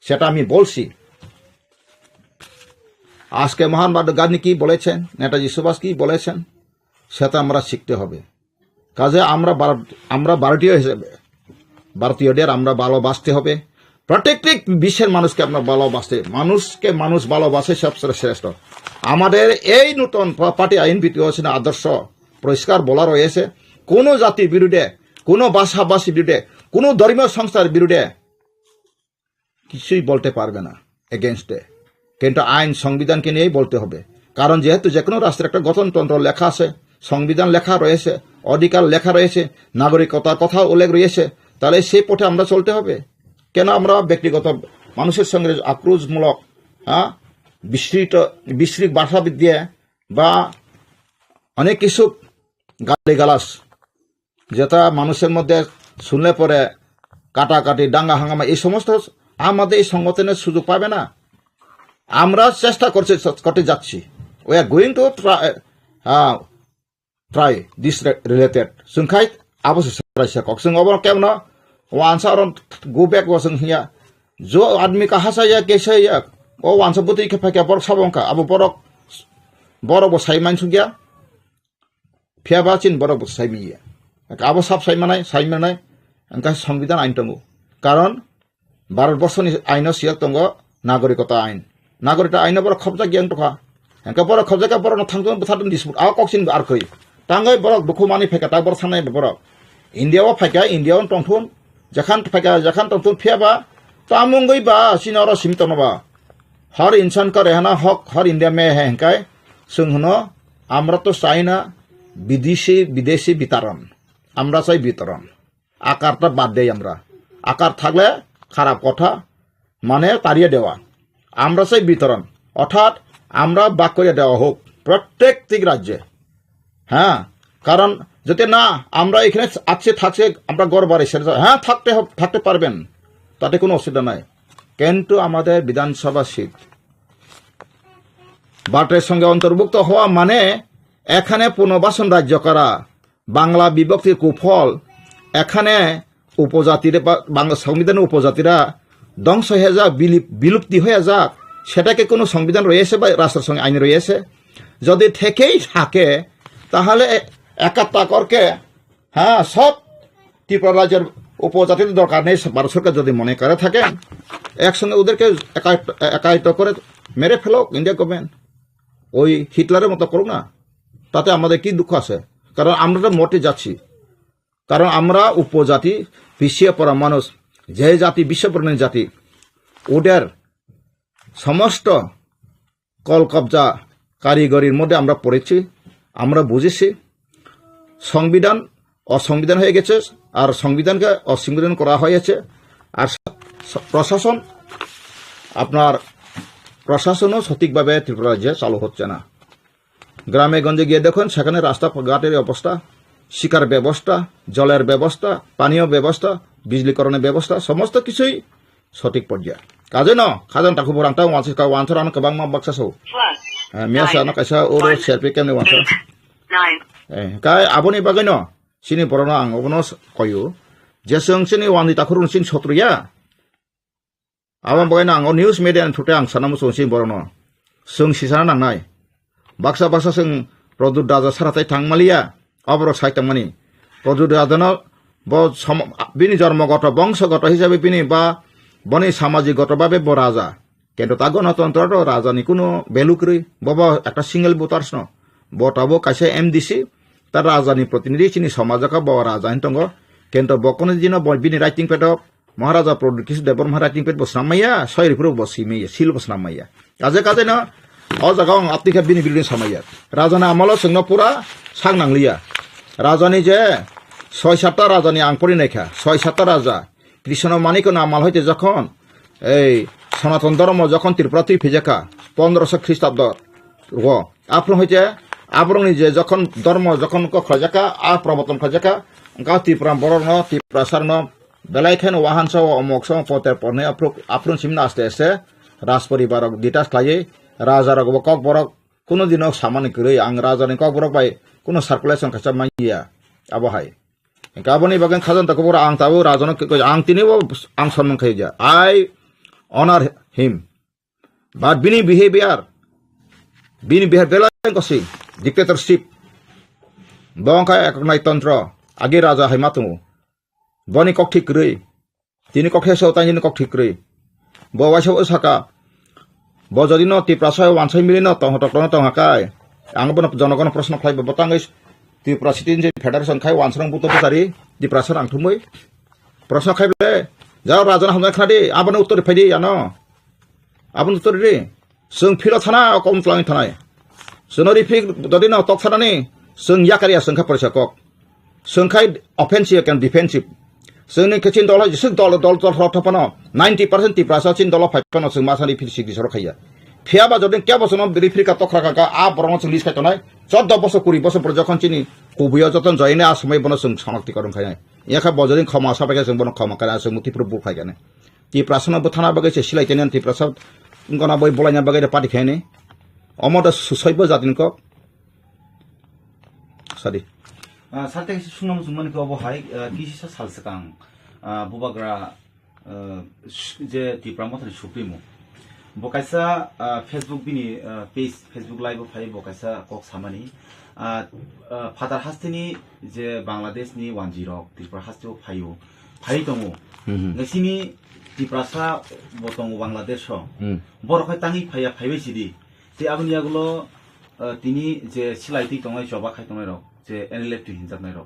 সেটা আমি বলছি আজকে মহাত্মা গান্ধী কি বলেছেন নেতাজি সুভাষ কি বলেছেন সেটা আমরা শিখতে হবে কাজে আমরা ভারতীয় হিসেবে ভারতীয়দের আমরা ভালোবাসতে হবে প্রত্যেকটি বিশ্বের মানুষকে আমরা ভালোবাসতে মানুষকে মানুষ ভালোবাসে সবচেয়ে শ্রেষ্ঠ আমাদের এই নতুন পার্টি আইন ভিত্তিক আদর্শ পরিষ্কার বলা রয়েছে কোনো জাতির বিরুদ্ধে কোনো ভাষাভাষীর বিরুদ্ধে কোনো ধর্মীয় সংস্থার বিরুদ্ধে কিছুই বলতে পারবে না এগেইনস্টে কিন্তু আইন সংবিধানকে নিয়েই বলতে হবে কারণ যেহেতু যে কোনো রাষ্ট্রের একটা গঠনতন্ত্র লেখা আছে সংবিধান লেখা রয়েছে অধিকার লেখা রয়েছে নাগরিকতার কথা উল্লেখ রয়েছে তাহলে সেই পথে আমরা চলতে হবে কেন আমরা ব্যক্তিগত মানুষের সঙ্গে আক্রোশমূলক বিস্তৃত ভাষাবিদ দিয়ে বা অনেক কিছু গালিগালাজ যেটা মানুষের মধ্যে শুনলে পরে কাটাকাটি দাঙ্গা হাঙ্গামা এই সমস্ত আমাদের এই সংগঠনের সুযোগ পাবে না আমরা চেষ্টা করতে যাচ্ছি we are going to try this related. Sungkai apa sih kok sung obor kemno once around go back was here. Jo admi ka hasaya kesa ya o once buti ke pakai porok sabong ka abu porok borok bos sai man sugya phiaba chin borok bos sai mi ya abu sab sai manai angka সংবিধান আইন tongo karon ভারতবর্ষনি আইন সিয়াক tongo নাগরিকতা আইন নাগরিকতা আইন বড় খবজা গিয়াং টকা angka বড় খবজা ka বড় থাংজন বথাদন dispute a koksin ar koi tangai borok duku mani pheka ta bor sanai borok india wa pheka india on tongthun jakhan tongthun phiaba tamungoi ba sinoro simtono ba har insan ka rehna hok har india me hai kai sunghono আমরা তো চাই না বিদেশি বিতরণ আমরা চাই বিতরণ আকারটা বাদ দেই আমরা আকার থাকলে খারাপ কথা মানে তাড়িয়ে দেওয়া আমরা চাই বিতরণ অর্থাৎ আমরা বাক করে দেওয়া হোক প্রত্যেকটি রাজ্যে হ্যাঁ কারণ যদি না আমরা এখানে থাকছে আমরা গড় বাড়ি সেটা হ্যাঁ থাকতে পারবেন তাতে কোনো অসুবিধা নাই কিন্তু আমাদের বিধানসভা সিট বাটের সঙ্গে অন্তর্ভুক্ত হওয়া মানে এখানে পুনর্বাসন রাজ্য করা বাংলা বিভক্তির কুফল এখানে উপজাতির বাংলা সংবিধানের উপজাতিরা ধ্বংস হয়ে যাক বিলুপ্তি হয়ে যাক সেটাকে কোনো সংবিধান রয়েছে বা রাষ্ট্রের সঙ্গে আইন রয়েছে যদি থেকেই থাকে তাহলে একাত্তা করকে হ্যাঁ সব ত্রিপুরা রাজ্যের উপজাতির দরকার নেই ভারত সরকার যদি মনে করে থাকে একসঙ্গে ওদেরকে একায়িত করে মেরে ফেলো ইন্ডিয়া গভর্নমেন্ট ওই হিটলারের মতো করুক না তাতে আমাদের কি দুঃখ আছে কারণ আমরা মোটে যাচ্ছি কারণ আমরা উপজাতি পিছিয়ে পড়া মানুষ যে জাতি বিশ্বপ্রণীত জাতি ওদের সমস্ত কল কবজা কারিগরির মধ্যে আমরা পড়েছি আমরা বুঝেছি সংবিধান অসংবিধান হয়ে গেছে আর সংবিধানকে অসংবিধান করা হয়েছে আর প্রশাসন আপনার প্রশাসনও সঠিকভাবে ত্রিপুরা রাজ্যে চালু হচ্ছে না গ্রামে গঞ্জে গিয়ে দেখুন সেখানে রাস্তাঘাটের অবস্থা শিকার ব্যবস্থা জলের ব্যবস্থা পানীয় ব্যবস্থা বিজলীকরণের ব্যবস্থা সমস্ত কিছুই সঠিক পর্যায়ে কাজে ন খাজান টাকু বরাংটা ওয়ানসার আন কবাং মা বাক্সাসো মিয়াসা না কাইসা ওর শেরপি কেমনে ওয়ানসার কাই আবনি বাগাই ন সিনি বরনা আং অবনো কয়ু যে সিনি ওয়ানি টাকুরুন সিন সত্রুয়া আবাं बागायनो आं निउस मिडिया थुटे आं सानामु सोंसिन बरनो जों सिसाना नांनाय बाक्सा जों प्रदुत राजा साराथाय थांमालिया अबर साइतांमानि प्रदुत राजानो बिनि जन्मगत बंशगत हिसाबै बिनि बा बनि सामाजिकगतभाবে ब राजा কিন্তু তা গণতন্ত্র রাজানি কোনো ভ্যালু করি বাবা একটা সিঙ্গেল ভোটার্স ন বটাবো কাছে এমডিসি তার রাজানি প্রতিনিধি চিনি সমাজকা ব রাজা হিন্তঙ্গ কিন্তু বকনে দিন বিনি রাইটিং পেট মহারাজা প্রদুত দেবর মহারাইটিং পেট বসনামাইয়া সয়রিপুর বসিমাইয়া সিল বসনামাইয়া কাজে না অ জায়গাও আপনিকে বিনি বিল্ডিং সামাইয়া রাজানা আমল जोंनो পুরা সাং নাংলিয়া রাজানি যে 6-7টা রাজানি আং পড়ি নাইখা 6-7টা রাজা কৃষ্ণ মানিক নামাল হইতে যখন এই সনাতন ধর্ম যখন ত্রিপুরাতেই ফিজাকা 1500 খ্রিস্টাব্দ আপন হইতে আবরংনি যে যখন ধর্ম যখন খজাকা আ প্রবর্তন খজাকা গা ত্রিপুরা বরণ ত্রিপুরা সারন বেলাইখান ওয়াহানস অমোকস পতে পনে আপন সিমনা আস্তে আস্তে রাজ পরিবার ডিটাচ লাইয়ে রাজার কক বরক কোনো দিনও সামানি করে আং রাজানি কক বরক বাই কোনো সার্কুলেশন খাচা মাইয়া আবহাই গাবনি বাগান খাজান তাকে বড় আং তাবো রাজন আং তিনিও আং সম্মান খাই যা আই অনার হিম বাট বিনি বিহেভিয়ার বেলা কসি ডিক্টেটরশিপ বংকা একনাইতন্ত্র আগে রাজা হাই মাতু বনি কক ঠিক রই তিনি কক হেসো তাইনি কক ঠিক রই বওয়াইসো সাকা বজদিন ত্রিপ্রাসায় ওয়ানসাই মিলিন তহতকন তহাকাই আং জনগণ প্রশ্ন খাইব বতাঙ্গই ত্রিপুরা সিটিজেন फेडारेशन खाय वानसरं बुतो बुतारि दिप्रासर आंथुमै प्रश्न खायबले जाव राजन हमना खादि आबन उत्तर फायदि यानो आबन उत्तर रे जों फिल थाना कम क्लांग थानाय सोनरि फिक ददिनो तक थानानि जों याकारिया संखा परिसाकक संखाय अफेन्सिभ एन्ड डिफेन्सिभ जोंनि केचिन दल जिसु दल थपनो 90% दिप्रासा चिन दल फाइपनो जों मासानि फिल सिगि सर खाया फियाबा जदिन क्या बसनो रिफ्रिका तखराका आ बरङ जों लिस खायतनाय 14 বছর 20 বছর পর যখন চিনি কুবিয়া যতন জয়নে আসমে বন जों শনাক্তিকরণ খায় ইয়াখা বজদিন ক্ষমা সাবাকে जों বন ক্ষমা কারা जों মুতিপুর বুখায় জানে তি প্রাসনা বথানা বাগে সিলাইতেন তি প্রসাদ গনা বই বলাইনা বাগে পাটি খায়নে অমদ সুসৈব জাতিন কক সাদি साथे सुनाम जुमन को अब हाई किसी सा साल सकां बुबाग्रा जे तिप्रा मथारि सुप्रीमो बकाइसा फेसबुक बिनि पेज फेसबुक लाइव फाइ बकाइसा कक सामानि फादार हास्तेनि जे बांलादेश नि 10 तिप्रा हास्तेव फाइयो फाइ दङो नसिनि तिप्रासा बतङ बांलादेश बरखाय ताङि फाइया फाइबे सिदि जे आबनि आगुलो तिनि जे सिलाइति दङै जबा खाय दङै र जे एनएलएफटी हिनजाबनाय र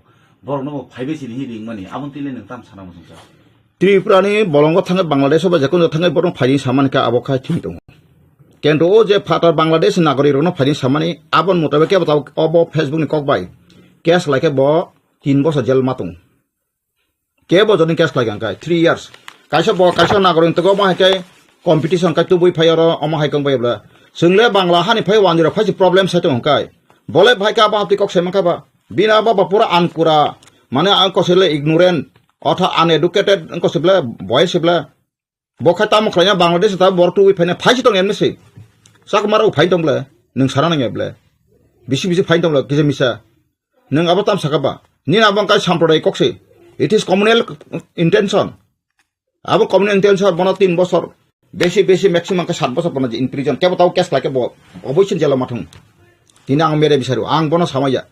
बरनो फाइबे सिदि हिरिं मानि आबन तिले नों ताम साना मोजों त्रिपुरानि बलंग थाङै बांलादेश बा जेखुनु थाङै बरं फाइनि सामानिका आबखाय थिं दङ केन्ट ओ जे फादार बांलादेश नागरिक रनो फाइनि सामानि आबन मुताबे के बताव अब फेसबुक नि ककबाय केस लाइके ब 3 बছর जेल मातुं के बजनि केस लाइके अंकाय 3 इयार्स काइसा नागरिक तको माहाय कम्पिटिशन का तुबुय फायर अमाहाय कंबायब्ला जोंले बांला हानि फाय 10 फाय प्रब्लेम साइतो अंकाय बोले भाई का बाप कक सेमा बा बिना बाबा पूरा अनकुरा माने आं कसेले इग्नोरेंट अथा अनएडुकेटेड कसेब्ला बयसेब्ला बखाता मखलाया बांलादेश ता बरटु फाइने फाइस दं एमसे साक मारो फाइ दंब्ला नों सारा नङेब्ला बिसि फाइ दंब्ला गेजे मिसा नों आबा ताम साकाबा नि आबं का साम्प्रदाय ककसे इट इज कम्युनल इंटेंशन आबो कम्युनल इंटेंशन बना 3 বছর बेसी मैक्सिमम का 7 বছর बना इन प्रिजन के बताओ केस लाके ब अबयसिन जेला माथुं दिनै आं मेरे बिसारो आं बना सामाया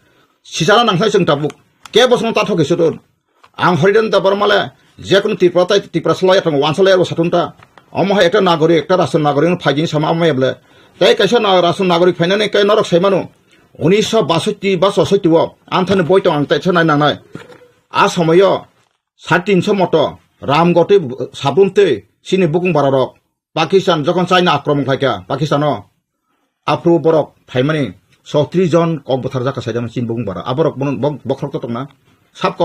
सिसारा नांथाय जों ताबुक के बसं ताथके सुदुर आं हरिदन ताबर माले जेकुन तिप्रा सलाय तंग वानसलाय साथुनता अमहा एकटा नागरिक एकटा राष्ट्र नागरिक फाइजिन सामा अमयाब्ले तै कैसा राष्ट्र नागरिक फाइनाने कै नरक सैमानो 1962 बा 67 आंथाने बयतो आं तैसा नायनांनाय आ समय 350 मत रामगते साबुनते सिनि बुकुं बारारक पाकिस्तान जखन चाइना आक्रमण खायका पाकिस्तानो आफ्रो बरक फाइमानि 36 जन कक बथार जाका साइदाम सिन बुकुं बारा आबरक बखरक तंना साबक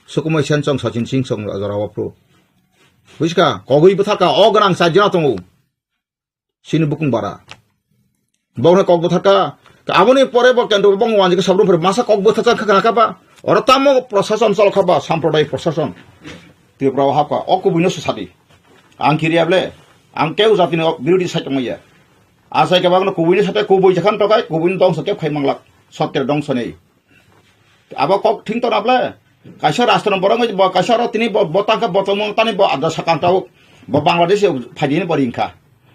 सुकुमै सेनसं सचिन सिंह सं जरावप्रो बुझका कगै बथारका अगनां साइजना दङो सिनि बुकुं बारा बौने कक बथारका आबनि परे बकेन्द बंग वानजिका साब्रुफोर मासा कक बथार खाखाबा अरताम प्रशासन चलखाबा साम्प्रदाय प्रशासन त्रिपुरा हाबका अकुबिनो सुसादि आं किरियाब्ले आं केउ जातिनो बिरोधी साइतमैया आसाय के बागनो कुबिनि साथे कुबुइ जखान तकाय कुबिनि दंस के फाइमांलाक सत्य दंसनै आबा कक थिं तनाब्ले काइसा राष्ट्र बरंग काइसा र तिनि बतांका बतमं तानि ब आदा साकांताव ब बांलादेश फाइदिनि बरिंखा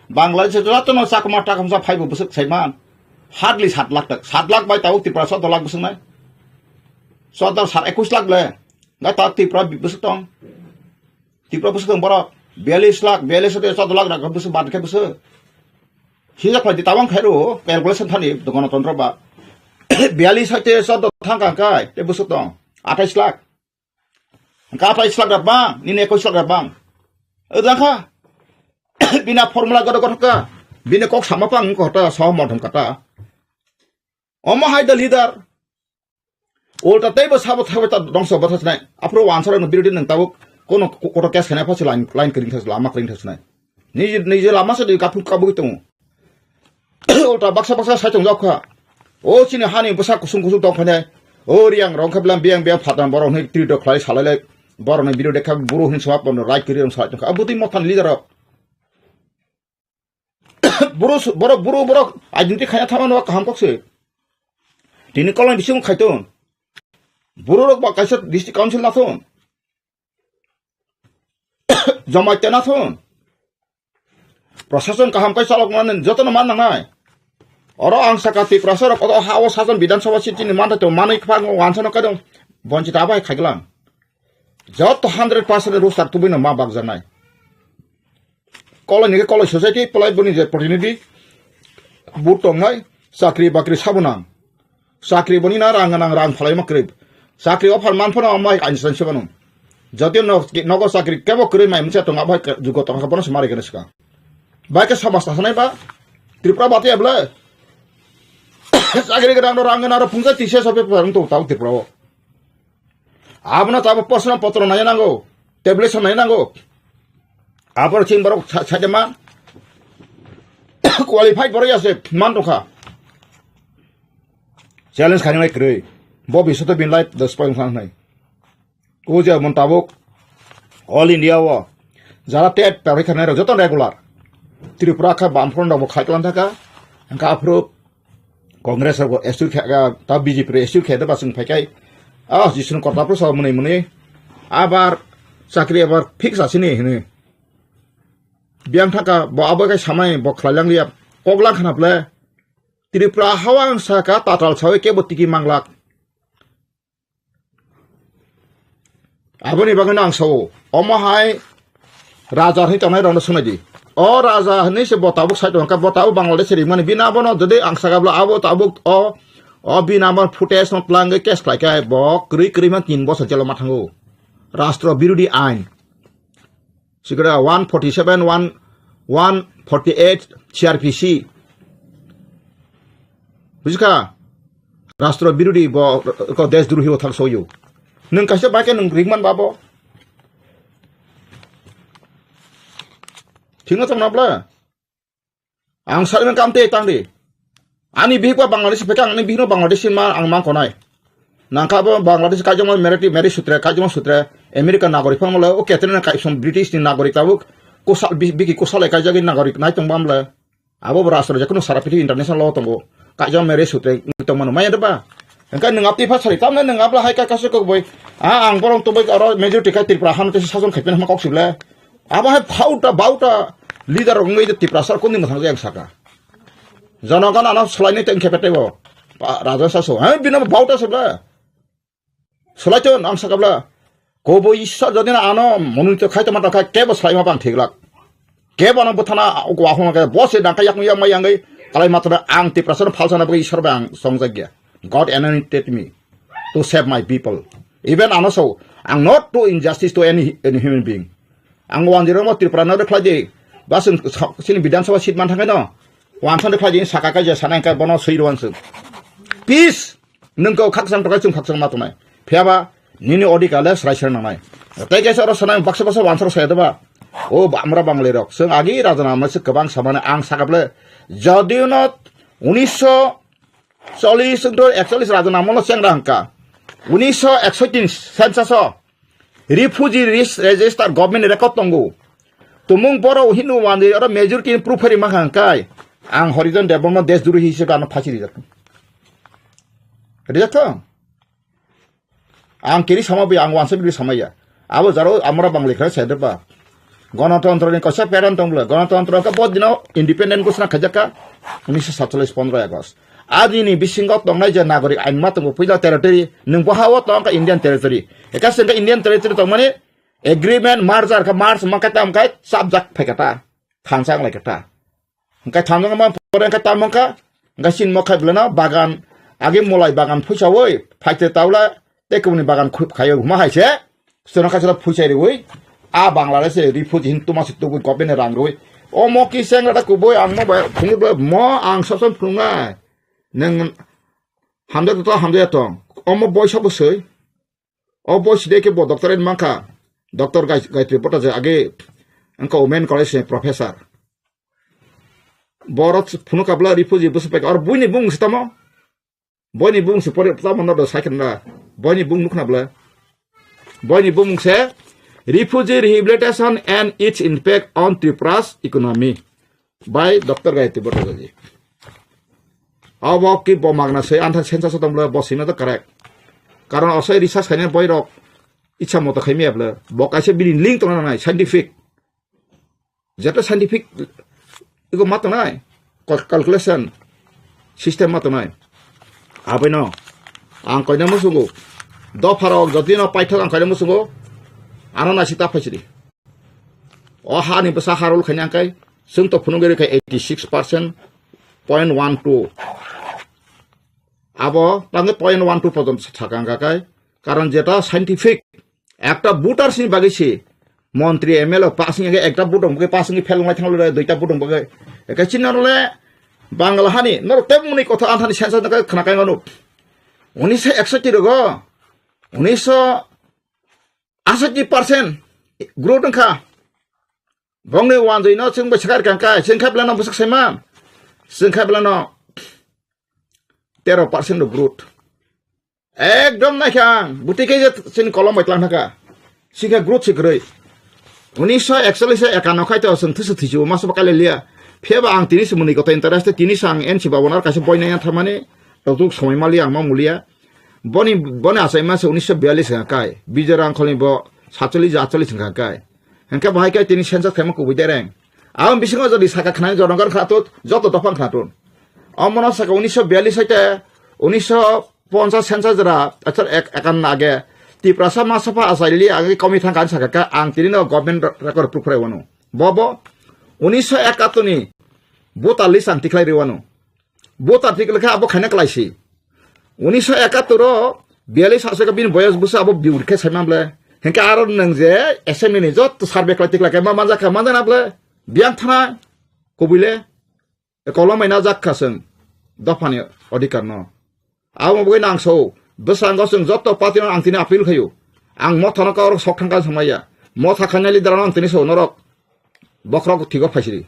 बांलादेश जतनो साकमा टाकमसा 5 बोसोर सैमान हार्डली 7 लाख तक 7 लाख बाय ताव त्रिपुरा 7 लाख बोसोर नाय 21 लाख ले गा ता त्रिपुरा बोसोर दं त्रिपुरा बोसोर दं बर 42 लाख 7 लाख राख बोसोर बादखे बोसोर हिजा फाइदि तावां खायरो कैलकुलेशन थानि गणतन्त्र बा 42 साइते 7 थांका काय ते बोसोर दं 28 लाख का 28 लाख बा निने 21 लाख बा ओदाखा बिना फर्मुला गदगथका बिना कक सामापां कहता सहमतम कथा अमहाय द लीडर उल्टा तैबो साबो थाबता दंस बथासनाय आफ्रो आन्सर बिरोधी नंताबो कोनो कोटो केस खानाय फासे लाइन करिं थास लामा करिं थासनाय निजे लामा से काफु काबु दङ उल्टा बक्सा साइतं जाखा ओ सिनि हानि बसा कुसुं दं फाने ओ रियां रंखाब्लाम बियां फादान बरन है त्रिद खलाय सालायलाय बरन बिरोधी खा गुरु हिन सवाब राइट करिं साइतं अबुति मथान लीडर बुरु आइडेन्टिटी खाया थामानो काहाम कक्से दिनै कलम बिसिम खायतोन बुरु बा काइसा डिस्ट्रिक्ट काउन्सिल नाथोन जमायते नाथोन प्रशासन काहाम काइसा लगनानै जतन मान नांनाय अर आं साकाति प्रसार कत हाव सासन विधानसभा सिटिनि मानथो मानै फांग वानसनो कादों बन्चित आबाय खायगलां जत 100% रुस्टार तुबिनो मा बाग जानाय कॉलोनी सोसाइटी पलाई बनी जे प्रतिनिधि बुट दंनाय साख्रि बाख्रि साबुनां साख्रि बनी ना रां फलाय मक्रिब साख्रि अफार मानफोना माय आइनस्टाइन सेबानो जति नगर साख्रि केबो करै माय मोनसे दं आबाय जुग तंग बनो मारै गनसका बायके समाज थानाय बा त्रिपुरा बाते अब्ला साख्रि रां ना फुंजा तिसे सबे परं तो ताव त्रिपुरा आबना ताब प्रश्न पत्र नाय नांगौ टेब्लेशन नाय नांगौ आपर चिं बरक साइदमा क्वालिफाइड बरय आसे मान दखा चैलेंज खानाय क्रै बबिसत बिनलाय 10 पॉइंट खानाय ओजे मनताबक ऑल इंडिया व जरा टेट परीक्षा नाय जत रेगुलर त्रिपुरा का बामफ्रन दब खायतलान थाका angka approve Kongres ko esu kha ta BJP re esu kha da basung phaikai jisun korta pro sa muni abar sakri abar fix asini hene biang thaka bo abagai samai bo khlalang liap koglang khanaple Tripura hawang saka tatal chawe ke botiki manglak aboni bagana ang sawo omahai raja hi tanai rona sunaji o raja ni se botabuk sai ka botabu bangladesh ri mani bina bono jodi ang sagabla abo tabuk o bina mar footage not plange kes kai bo kri man 3 বছর jelo mathango rashtra birodi ain sigara 147 148 CRPC buska rashtra birodi bo ko desh druhi othal soyo nung kaise ba ke nung ringman babo Tinggal sama nabla, ang saling kamte tangdi, ani bihwa Bangladesh pekang ani bihno Bangladesh ma ang mang konai, nangka ba Bangladesh kajo mal meri sutra kajo mal sutra, Amerika nagorik pang mala, oke tena kai som British ni nagorik tabuk, kusal biki kusal kajo gin nagorik nai tong bamla, abo berasal jakono sarapiti international law tongo, kajo meri sutra tong mano maya deba, engkau nengapti pas hari tamna nengapla hai kaso kok boy, ang borong to boy aro majority kai Tripura han te sason khapen ma kok sibla, abo hai bauta leader ngai de Tripura ko ni mathang yang saka janagan ana selain itu kepete bo raja saso bina bauta sabla selain ang sakabla ko bo isa jodina ano monito khai tama ka ke bo slai ma bang thiglak ke bo na bothana ko ahong ka bo se dang ka yak mai yangai kalai matra ang Tripura phalsana bo isor bang songjagya God anointed me to save my people even ano so ang not to injustice to any human being ang wanjiro mo Tripura na de khlaje Basun sini bidang sawa sit man no wansan de khaji sakaka je sanai ka bono seiroansu peace nungko khaksang tokai chung khaksang matunai phiaba nini odi kala sraisar nanai tai kaisa ro sanai baksa wansar sayadaba o amra bangle rok sing agi rajana ma se kabang samane ang sakable jodiu not 1940 to 41 rajana mono sengrangka 1941 census refugee register government record tongo Tumung boro hinu wandi ora majority proof hari mahangkai ang horizon development desh duru hisab ana phachi rijak ang kiri sama bi ang wansa bi samaya abo jaro amra bangle khara sedeba গণতন্ত্র ni kosa peran tongla গণতন্ত্র ka bod dino independent kusna khajaka 1947 15 August আজ ini bisingot tongnai je nagorik ainma tongo puila territory nung bahawa tong ka Indian territory eka senga Indian territory tongmane agreement merger ka mars makatam kai subject phekata khansang lai kata kai thangang ma pore ka tamangka gasin mokai blana bagan age molai bagan phusawoi phaite taula tekuni bagan khup khayo ma haise sona ka sala phusai ri oi a Bangladesh refugee hin tuma situ ko ben rang roi o mo ki senga ta ko boy ang mo ba phung mo ang sason phunga neng hamda to o mo boy sabu sei o boy sideke bo doctorate mangka Dr. Gayatri Bhattacharya age angka women college professor borot phunu kabla refugee buspe or buini bung sitamo boini bung se pore tamo no second na boini bung nukna bla boini bung se refugee rehabilitation and its impact on Tripura's economy by Dr. Gayatri Bhattacharya abo ki bo magna se antha sensa sotamla bosina to correct karon osai research khane boy rok icha moto khaimi abla bokaise bilin link tona nai scientific jeta scientific iko mato nai calculation system mato nai abeno ang koina musugo do pharo jodino paithak ang koina musugo anona sita phachiri o hani basa harul khanyang kai sung to phunugere kai 86% 0.12 abo tange 0.12 পর্যন্ত থাকাঙ্গা kai karon jeta scientific একটা বুটার সিনি বাগিছে মন্ত্রী MLA passing আগে একটা বুটং বগে passing ফেলংলাই থাংলো দুইটা বুটং বগে একা চিনারলে বাংলা হানি নর তেমনি কথা আনথানি সেন্সাস নাকা খনাকাই গানো 1961 রগো 1980% গ্রোথ নখা বংনে ওয়ান জইনো जों বছকার কাঙ্কা जों খাবলানো বছক সেমা जों খাবলানো 13% গ্রোথ একদম নাখাং বুটিকে যে সিন কলম বাইতলাং থাকা সিকা গ্রোথ সিগ্রই 1941 একানো খাইতো जों থুসু থিজু মাসব কালে লিয়া Feba ang tini semuni kota interest tini sang en si bawonar kasih poin yang thamane untuk somai mali ang mulia boni asai mas 1942 kai bijarang kholi bo 47 kai hengka bahai kai tini sensa khema ku bidereng am bisingo jodi saka khana jorogar khatut joto dofan khatun amona saka 1942 saite 1950 sensa jara achar ekan age tiprasa masafa asaili age komi thangkan saka ka ang tini no government record proof rewano bobo 1971 ni bot alis ang tiklai rewano bot artikel ka abo khana klaisi 1971 ro 42 asaka bin boyas busa abo biur ke samamble hengka aron nang je assembly ni jot sarbe klatik la kema manja ka manja nable biang thana kobile kolom maina jak kaseng dofani odikar no aw mo nang so besang goseng jot to pati ang tini apil khayo ang mo thana ka or sok thangka samaya mo thakanya lidar ang tini so norok bokrok tigo phasiri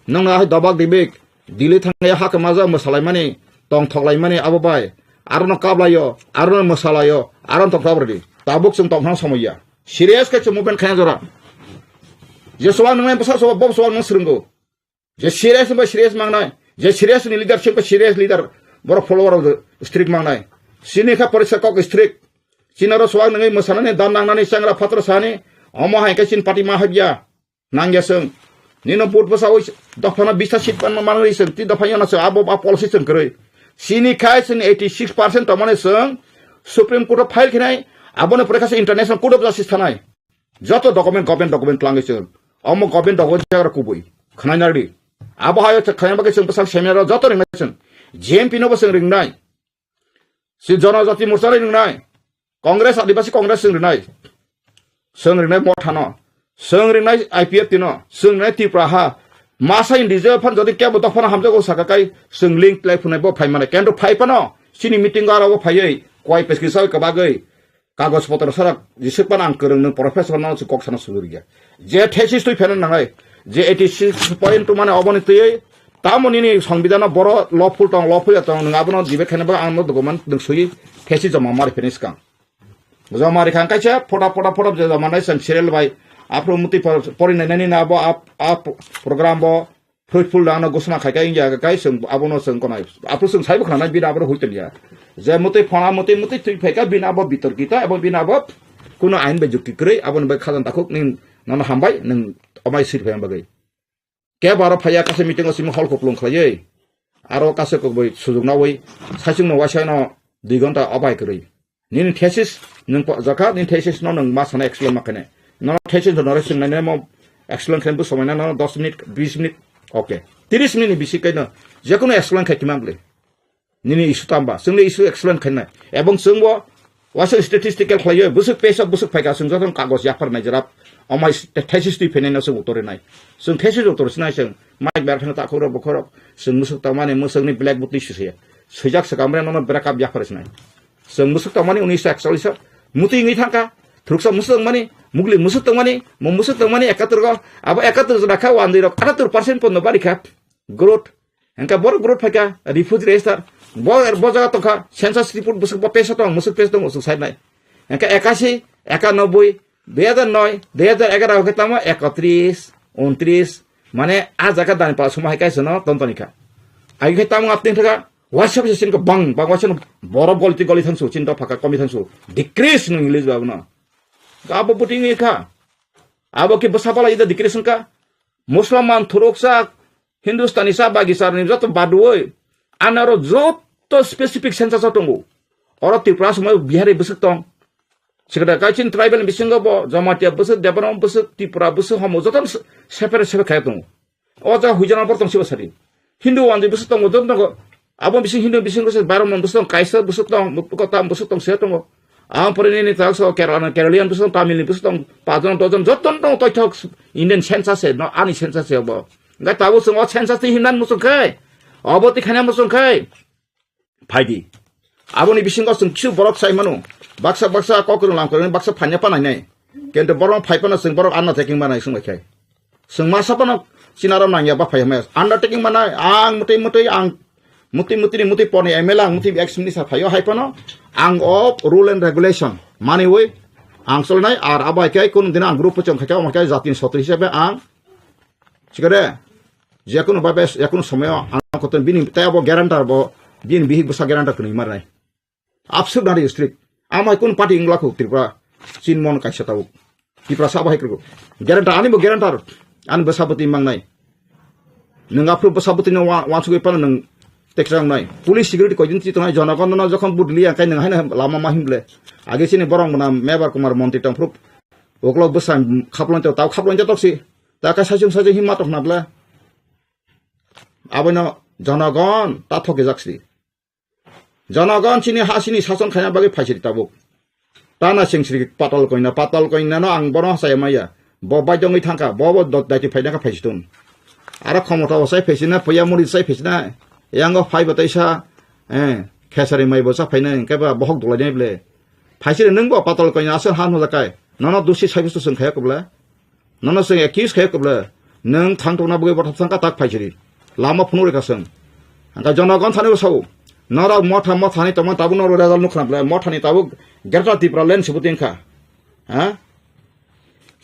nang na dabak dibek dili thangaya hak maja masalai mani tong thoklai mani abo bai aron kablayo aron masalayo aron tokabri tabuk sung tong samaya serious ka movement khana jora je soal nang pasal so bob soal nang srungo je serious ba serious mangnai je serious ni leadership ba serious leader bor follower strict mangnai sini ka parisa kok strict sinaro soal nang masalane dan nang nani sangra patra sani omo hai ka sin party ma habya nangya sung nino put pasal dofana bisa sit pan manai sung ti dofanya na abo ba policy sung kroi sini kai sin 86% tamane sung supreme court file khinai abone prekasa international court of justice thanai joto document government language omo government document jagar kubui khanai nardi abo hayo khana ba sung pasal seminar joto ringnai jmp no basung ringnai si janajati morcha ringnai congress adivasi congress sung ringnai mo thano sung ringnai ipf tino sung ringnai tipraha masa indije phan jodi kya bo tofana hamjago sakakai sung link play phunai bo phai mane kendo phai pano sini meeting gara bo phai koi peskisa ka bagai kagos potro sarak jisukpan ang kereng nang professor na kok sana suluria je thesis tui phenan nangai je 86.2 মানে অবনীতি তামনি ni সংবিধান বড় lawful tong ngabono dibe khana ba ang document ding sui thesis jama mari finish kang jama ri khang kaisa photo je jama nai sang serial bai apro muti porinai nani na bo ap program bo fruitful dana gosna khai kai ya kai sung abono sung konai apro sung sai bo khana bina abro huitelia je muti phona muti tui pheka bina bo bitor kita ebo bina bo kuno ain be jukti krei abon be khajan takuk ning nana hambai ning omai sir phayam bagai ke baro phaya kase meeting osim hol koplong khlai aro kase ko boi sujug na oi saisung no wasai no 2 ঘন্টা abai krei nin thesis ning jaka nin thesis no nang masana excellent makane no thesis no resing na mo excellent khen bu somai na 10 minute 20 minute okay 30 minute bisi kai no je kono excellent khai timamble nini isu tamba sungni isu excellent khen na ebong sungbo wasai statistical khlai busuk pesa busuk phaika sung joton kagos yapar na jarap amai thesis tui phene na sung utore nai sung thesis utore sinai sung mic ber phena ta khoro bokhoro sung musuk tamane musuk ni black book issue se sujak sakamre no backup yapar sinai sung musuk tamane 1941 muti ngi thangka thuruksa musuk mani mugli musuk tamane mo musuk tamane 71 go abo 71 rakha 78% pon no bari khap growth enka bor growth phaka refugee register bo jaga to kha census report busuk bo pesa tong musuk pesa tong musuk sai nai enka 81 91 2009 2011 ke tama 31 29 মানে আজ জায়গা দানি পাওয়া সময় কাইছে না তন্তনিকা আগে তাম আপনি থাকা ওয়াটসঅ্যাপ সেশন কো বাং ওয়াটসঅ্যাপ বড় গলতি গলি থানসু চিন্তা ফাকা কমি থানসু ডিক্রিজ নো ইংলিশ বাবু না গাবো পুটিং একা আবো কি বসাপালা ইদা ডিক্রিশন কা মুসলমান থুরকসা হিন্দুস্তানি সা বাগিসার নি যত বাদুই আনারো যত স্পেসিফিক সেন্সাস তঙ্গু অর ত্রিপুরা সময় বিহারে বসক তং সেটা কাইচিন ট্রাইবেল বিসঙ্গ ব জমাটিয়া বসক দেবরম বসক ত্রিপুরা বসক হম যত সেপারে সেপে খায় তং ও যা হুইজানা পরতং সিবা সারি হিন্দু ওয়ানজি বসক তং যত তং আবো বিসিং হিন্দু বিসিং বসক বারম বসক কাইসা বসক তং মুকতা বসক তং সে তং আম পরে নি তাকস কেরালিয়ান বসক তামিল বসক তং পাজন দজন যত তং তথ্য ইন্ডিয়ান সেন্সাস ন আনি সেন্সাস ব গা তাবো সং সেন্সাস হিন্দান মুসক খায় অবতি খানা মুসক খায় ফাইদি আবনি বিসিং সং কিছু বরক সাই মানো baksa kokru lam koreng baksa phanya panai nai kento borong phai pana sing borong undertaking manai sung khai sung ma sapana sinaram nang ya ba phai ma undertaking manai ang muti poni emelang muti exmini sa phayo hai pano ang of rule and regulation mani oi ang solnai ar abai kai kun dina group chong khai ma kai jatin sotu hisabe ang chikare যে কোনো ভাবে যে কোনো সময় আনা করতেন বিনি তাই আবার গ্যারান্টার বিন বিহিক বসা গ্যারান্টার করি মারাই আপসুর নারী স্ট্রিক আমার কোন পার্টি ইংলাখো ত্রিপুরা চিন মন কাইসা তাও ত্রিপুরা সাবাহাই করবো গ্যারান্টার আনিবো গ্যারান্টার আন বসাপতি মাংনাই नों आफ्रो बसाबतिनो वानसुगै पानो नों टेक्सांनाय पुलिस सिकिउरिटी कयदिन चितनाय जनगणना जखन बुदली आंखाय नों हायनो लामा माहिमले आगेसिनि बरं मना मेबर कुमार मन्त्रि तंफ्रुप ओगलक बसा खापलनते ताव खापलनते तक्सि ताका साजों साजों हिमा तखनाब्ला आबैनो जनगण ताथके जाक्सि जनगण चिनि हासिनि शासन खायना बागै फाइसिरि ताबो ताना सिंस्रि पाताल कइना न आं बरं हासायमाया बबाय दङै थांका बब दायति फाइनाका फाइसितुन आरो क्षमता वसाय फेसिना फैया मुरि साय फेसिना यांगो फाइ बतैसा खेसारि माइ बसा फाइना केबा बहक दलायनाय ब्ले फाइसिरे नोंबो पातल कइना आसर हान होजाकाय नन दुसि साइबिसु जों खाया कबला नन जों एक्किस खाया कबला नों थांथना बगै बथा थांका ताक फाइसिरि लामा फुनु रेखासों आंका जनगण थाने बसाव नरा मथा मथानि तमा ताबु नरो रेजाल नुखनाब्ला मथानि ताबु गेरटा तिप्रा लेन सिबुतिनखा हा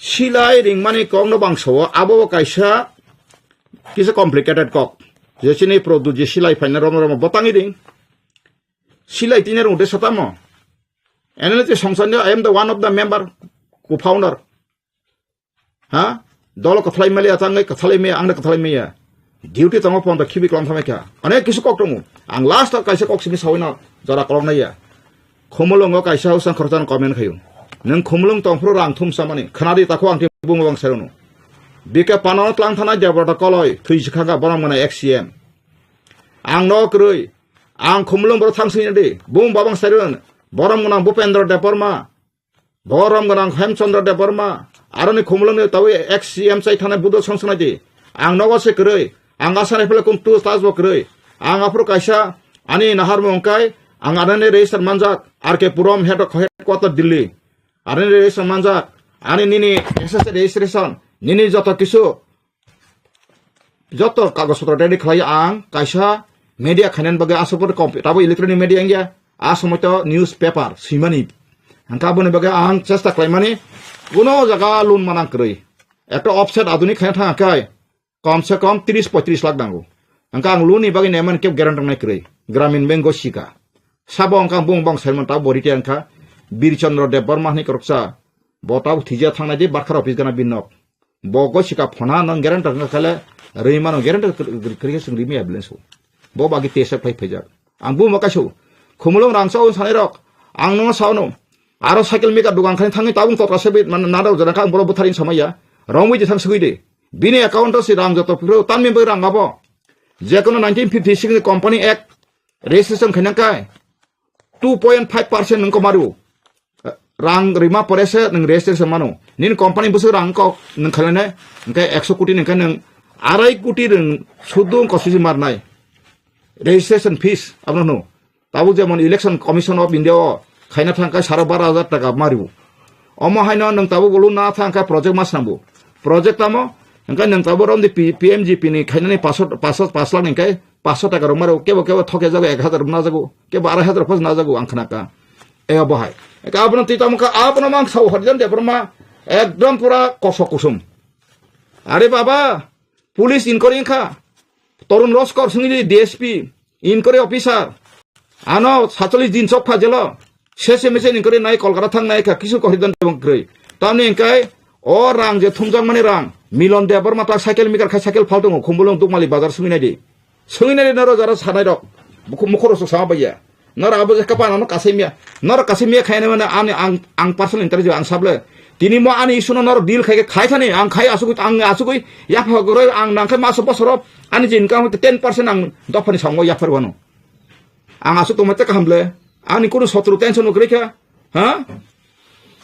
सिलाय रिंमानि कंनो बांसो आबो काइसा किस कॉम्प्लिकेटेड कॉक जैसे नहीं प्रोड्यूस जे सिलाई फाइनल रोम बतांगी दिं सिलाई तीन रोटे सतामो एनालिसिस संसद I am the one of the member को फाउंडर हाँ दल कथलाई मेले आतांगै कथलाई मे आंग कथलाई मे ड्यूटी तंग फोन द खिबि क्लाम थामे क्या अनेक किस कॉक दङ आं लास्ट काइसे कॉक सिनि सावैना जरा कलम नाया खमलंग काइसे हाउसान खरजान कमेन्ट खायो नों खमलंग तंफ्रो रां थुमसा माने खनादि ताखौ आंथे बुङो बां सायनो बिके पानाव क्लां थाना देबरटा कलय थैसिखागा बरं माने एक्ससीएम आं न क्रय आं खमलंग बर थांसैना दे बुं बाबां सायरन बरं गनां भूपेन्द्र देबबर्मा बरं गनां हेमचंद्र देबबर्मा आरो नि खमलंग ताव एक्ससीएम साइ थाना बुद संसनाय दे आं नगसे क्रय आं आसानाय फले कुम तु ताजबो क्रय आं आफ्रो काइसा आनि नाहार मंकाय आं आदाने रेजिस्टार मानजाक आरके पुरम हेडक्वार्टार दिल्ली आदाने रेजिस्टार मानजाक आनि निनि एसएस रेजिस्ट्रेशन निनी जत किसु जत कागज पत्र रेडी खालाय आं काइसा मीडिया खानेन बगे आसपर ताबो इलेक्ट्रनिक मीडिया इंगिया आसमत न्यूज पेपर सिमानि हांका बने बगे आं चेष्टा खालायमानि कोनो जगह लोन मानां क्रय एक ऑफसेट आधुनिक खाया थाङाखै कम से कम 30-35 लाख नांगौ हांका आं लोननि बगे नेमान केब ग्यारान्टी नाय क्रय ग्रामीण बैंक सिका साबो हांका बुं बां सायमन ता बरिते हांका बीरचंद्र देबबर्मा नि करकसा बताव थिजा थांनाय दे बारखार अफिस गाना बिनक बगो सिका फना नं ग्यारान्टर खाले रैमानो ग्यारान्टर क्रिकेसन रिमी एबलेन्सो बो बागि टेस्ट फाइ फैजा आं बु मकासो खमलंग रांसाव सानै रक आं नो सावनो आरो साइकेल मेका दुकान खानि थाङै ताबुं तत्रासे बे नादाव जनाखा आं बर बुथारिन समाया रंमै जे थां सगैदे बिनि एकाउन्ट से रां जत फ्रो तानमे बे रां गाबो जेकोनो 1956 कंपनी एक्ट रेजिस्ट्रेशन खैनाकाय 2.5% नंको मारु रां रिमा परेसे नों रेजिस्ट्रेशन मानो निन कंपनी बसो रां को नों खालायनाय ओंखाय 100 कोटी नोंखाय नों 2.5 कोटी नों सुदुं कसिजि मारनाय रेजिस्ट्रेशन फीस आपनो ताबु जेमन इलेक्शन कमिशन ऑफ इंडिया खायना थांखाय 12,500 टाका मारिबो अमो हायनो नों ताबु बोलु ना थांखाय प्रोजेक्ट मास नांगौ प्रोजेक्ट तामो ओंखाय नों ताबु रम पीएमजीपी नि खायनानै 500 लाख निखाय 500 टाका रमारो केबो थके जागो 1000 ना जागो केबो 2,500 फस ना जागो आं खोनाका ए बहाय आपनो तितामका आपनो मां साव हरजन देबरमा एकदम पूरा कसम अरे बाबा पुलिस इनक्वायरी खा तरुण रस्कर सिंह डीएसपी इनक्वायरी ऑफिसर आनो 47 दिन चक फाजेल सेसे मेसे इनक्वायरी नाय कलकाता थांनाय का किसु कहरजन देबंक्रै तामनि इंकाय ओ रां जे थुमजां माने रां मिलन देबरमा ता साइकेल मेकार खाय साइकेल फालदों खमबलंग दुमालि बाजार सुंगिनाय दे नरो जरा सानाय रक मुखरस साबाया नर आबो कपानो कासेमिया नर कासेमिया खायने माने आं पर्सनल इंटरव्यू आं साबले तिनि म आनि इसुनो नर डील खायथानि आं खाय आसुगै याफागरै आं नांखाय मास बसर आनि जे इनकाम 10% आं दफानि सांगो याफारबानो आं आसु तमते कामले आनि कुनु सत्रु टेंशन नकरैखा हा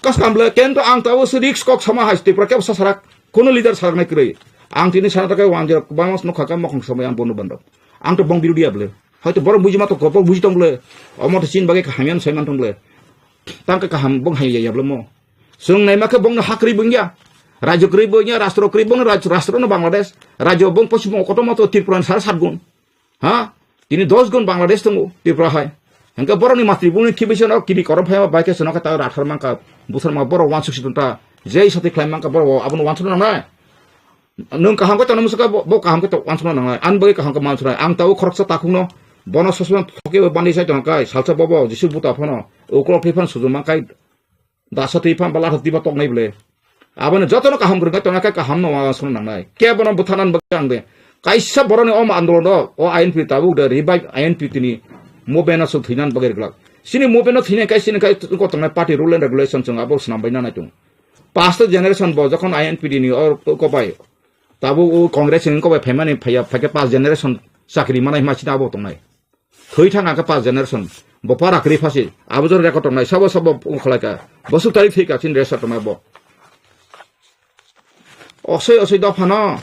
कस कामले केन्तो आं ताबो रिक्स कक समा हास्ति प्रकेब ससराक कुनु लीडर सारनाय क्रय आं तिनि सारा ताकाय 10 बांस नखाका मखं समय आं बन्द बन्द आं तो बंग बिरुदियाबले हयतो बर बुजिमा तो गप बुजितंबले अमत सिन बागे हामियान सैमान तंबले तांका काहाम बंग हाययाबले म जों नायमाखे बंग हाक्रि बंगिया राज्य क्रि बंगिया राष्ट्र क्रि बंग राष्ट्र न बांग्लादेश राज्य बंग पश्चिम कतमत त्रिपुरा 7.5 गुण हा तिनि 10 गुण बांग्लादेश दंगो त्रिपुरा हाय हंका बरनि मातृभूमि थिबिसन किबि करम फाय बाइके सनका ता राथर मांका बुथर मा बर 160 ता जेई सति क्लाइम मांका बर आबन 160 ना nung kaham ko tanam suka bo kaham ko to ansuna nang an bagi kaham ko mansuna ang tahu khoroksa takungno bono sosman thoke bandi sai tong kai salsa bobo jisu buta phono ukro phifan sujuma kai dasa tifan bala hati ba tok nai ble abane jotono kaham gurga tong kai kaham no ansuna nang nai ke bono buthanan bang de kaisa borone om andolon do o INP tabu de revive INP tini mobena so thinan bagir glak sini mobena thine kai sini kai ko tong party rule and regulation chung abo snam baina na tung past generation bo jokhon INP ni or ko pai tabu congress ni ko bai phemani phaya phake past generation sakri manai machina abo tong nai thoi thanga ka past generation bo para kri phasi abo jor record tong nai sabo kholaka bosu tari thika chin resa tong abo osoi da phana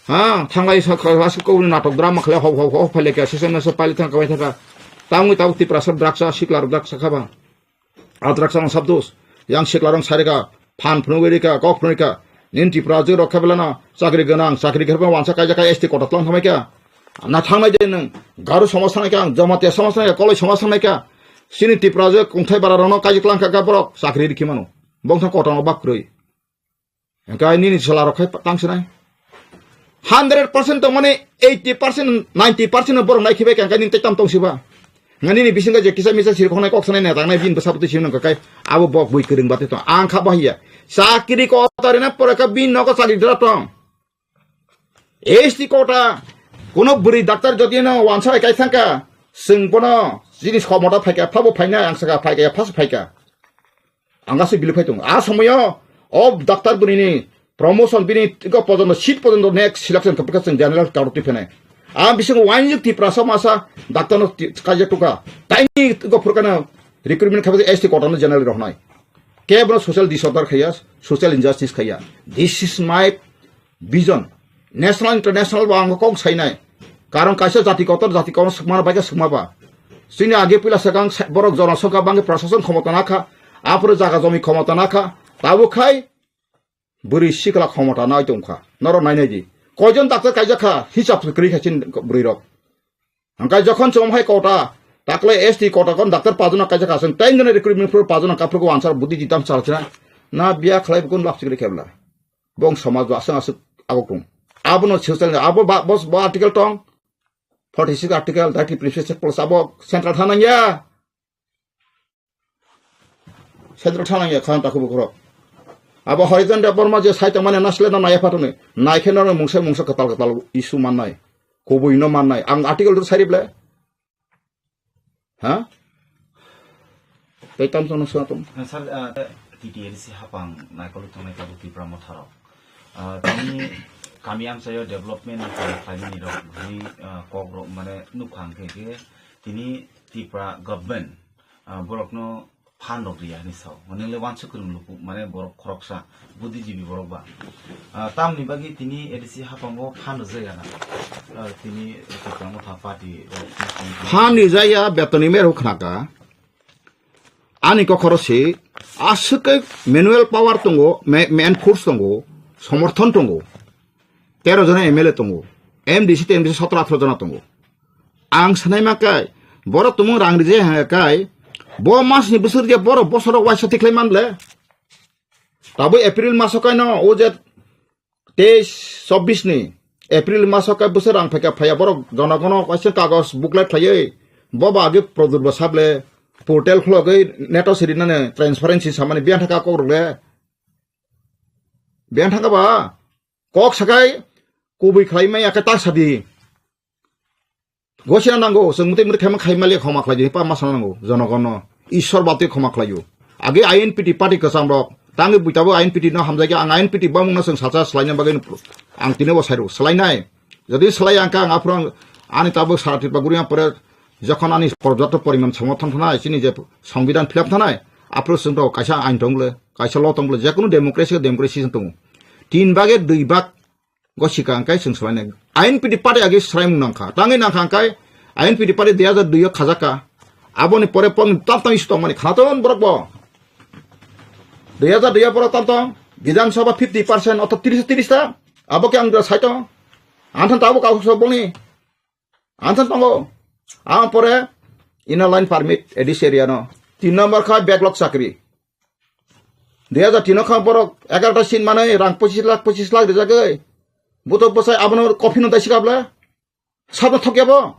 ha thangai sakasi ko natok drama khle ho phale ka season se pali thang kai thaka tamu ti prasad draksa siklar draksa khaba adraksa sabdos yang siklarang sarega phan phnugerika kok phnuika ninti prajo rakhabelana sakri ganang sakri gerba wansa kai jaka st kotat lang thamai ka na thangai de nang garu samasya nai ka jamate samasya nai koloi samasya nai ka sini ti prajo kungthai bararano kai jiklang ka borok sakri rikimano bongsa kotang bakroi engkai nini sala rakhai tangsinai 100% to mane 80% 90% borok nai khibe kan kanin tetam tong siba ngani ni bisinga je kisa misa sir khonai kok sanai na tangnai bin basabtu sim nang kai abo bok bui kering bate to ang kha bahia sakiri ko tarina poraka bin noko sakri dra tong esti kota kono buri doctor jodi na wansa kai thangka singpono jinis khomota phaika phabo phaina angsaka phaika phas phaika angase bilu phaitung a samoyo ob doctor buri ni promotion bini ko pojono seat pojono next selection kapkasen general tauti phene am bising wanyuk ti prasa masa doctor no kaje tuka taini ko furkana recruitment khabe st kota no general rohnai kebro social disorder khayas social injustice khaya this is my vision national international bang kong sainai karon kaisa jati kotor jati kon sukmana baga sukmaba sini age pila sakang borok janasoka bange prashasan khamata nakha apro jaga jomi khamata nakha tabu khai buri sikla khamata nai tongkha noro nai nai di kojon doctor kaijaka hisab kri khachin buri rok angkai jokhon chomhai kota takle st kota kon doctor pajuna kaijaka sen tainjone recruitment for pajuna kapro ko answer buddhi jitam chalchina na biya khlai bukun lapsikri khebla bong samaj asang asuk agokung abono social abo bos article tong 46 article 30 previous plus abo central thananya central thananya khan takubu koro abo horizon department je saita mane nasle na naya patone naikhe na mungsa katal isu mannai koboi no mannai ang article dur sarible ha taitam tono satum sir TTRC hapang naikolu tongai kabu ti pramotharo tani kami am sayo development ni rok ni kogro mane nukhang ke tini tipra government borokno fan rokriya ni saw manele wansu kurum luku mane borok khoroksa buddhijibi borok ba tamni bagi tini edisi hapango fan jaya na tini tikamo tha party fan ni jaya betoni mer hukhnaka ani ko khorosi asuk manual power tongo man force tongo সমর্থন tongo 13 জন MLA tongo MDC 17-18 জন tongo ang sanai makai boro tumung rang rije hakai bo mas ni busur je boro bosoro waisa tiklai manle tabu April maso kai no o je 23-24 ni April maso kai busur ang phaka phaya boro jonagono waisa kagos booklet thaye boba age product basable portal khlogai neto sirinane transparency samane bian thaka korle bian thaka ba kok sakai kubui khlaimai akata sadi gochina nango sengmuti muti khama khaimali khoma khlai pa masana nango jonagono ishwar bate khoma khlayo age INPT party kasam rok tangi buitabo INPT no hamjage ang INPT bamung na seng sacha slaina bagen ang tinebo sairu slainai jodi slai angka ang aprang ani tabo sarati baguriya pore যখন আনি পর্যাপ্ত পরিমাণ সমর্থন থানায় চিনি যে সংবিধান fill up থানায় আপনি সঙ্গে কাইসা আইন টংলে কাইসা ল টংলে যে কোনো ডেমোক্রেসি দङ 3 ভাগের 2 ভাগ গসিকা আঙ্কাই जों सलायने आईएनपीटी पार्टी आगे सराय मुंदांखा तांगै नांखा आंकाय आईएनपीटी पार्टी 2002 खाजाका आबनि परे पन तामताम इस्टम माने खातन बरकबो 2002 पर तामताम विधानसभा 50% अत 30 ता आबके आं साइतो आन्थन ताबो काउसो बनि आन्थन तांगो परे इनर लाइन परमिट एडिस एरिया नो 3 नंबर खा बैकलॉग चाकरी 2003 खा बरक 11टा सिन माने रां 25 lakh रिजागै butuh pasai abang kopi nanti sikaplah, sabun thok apa,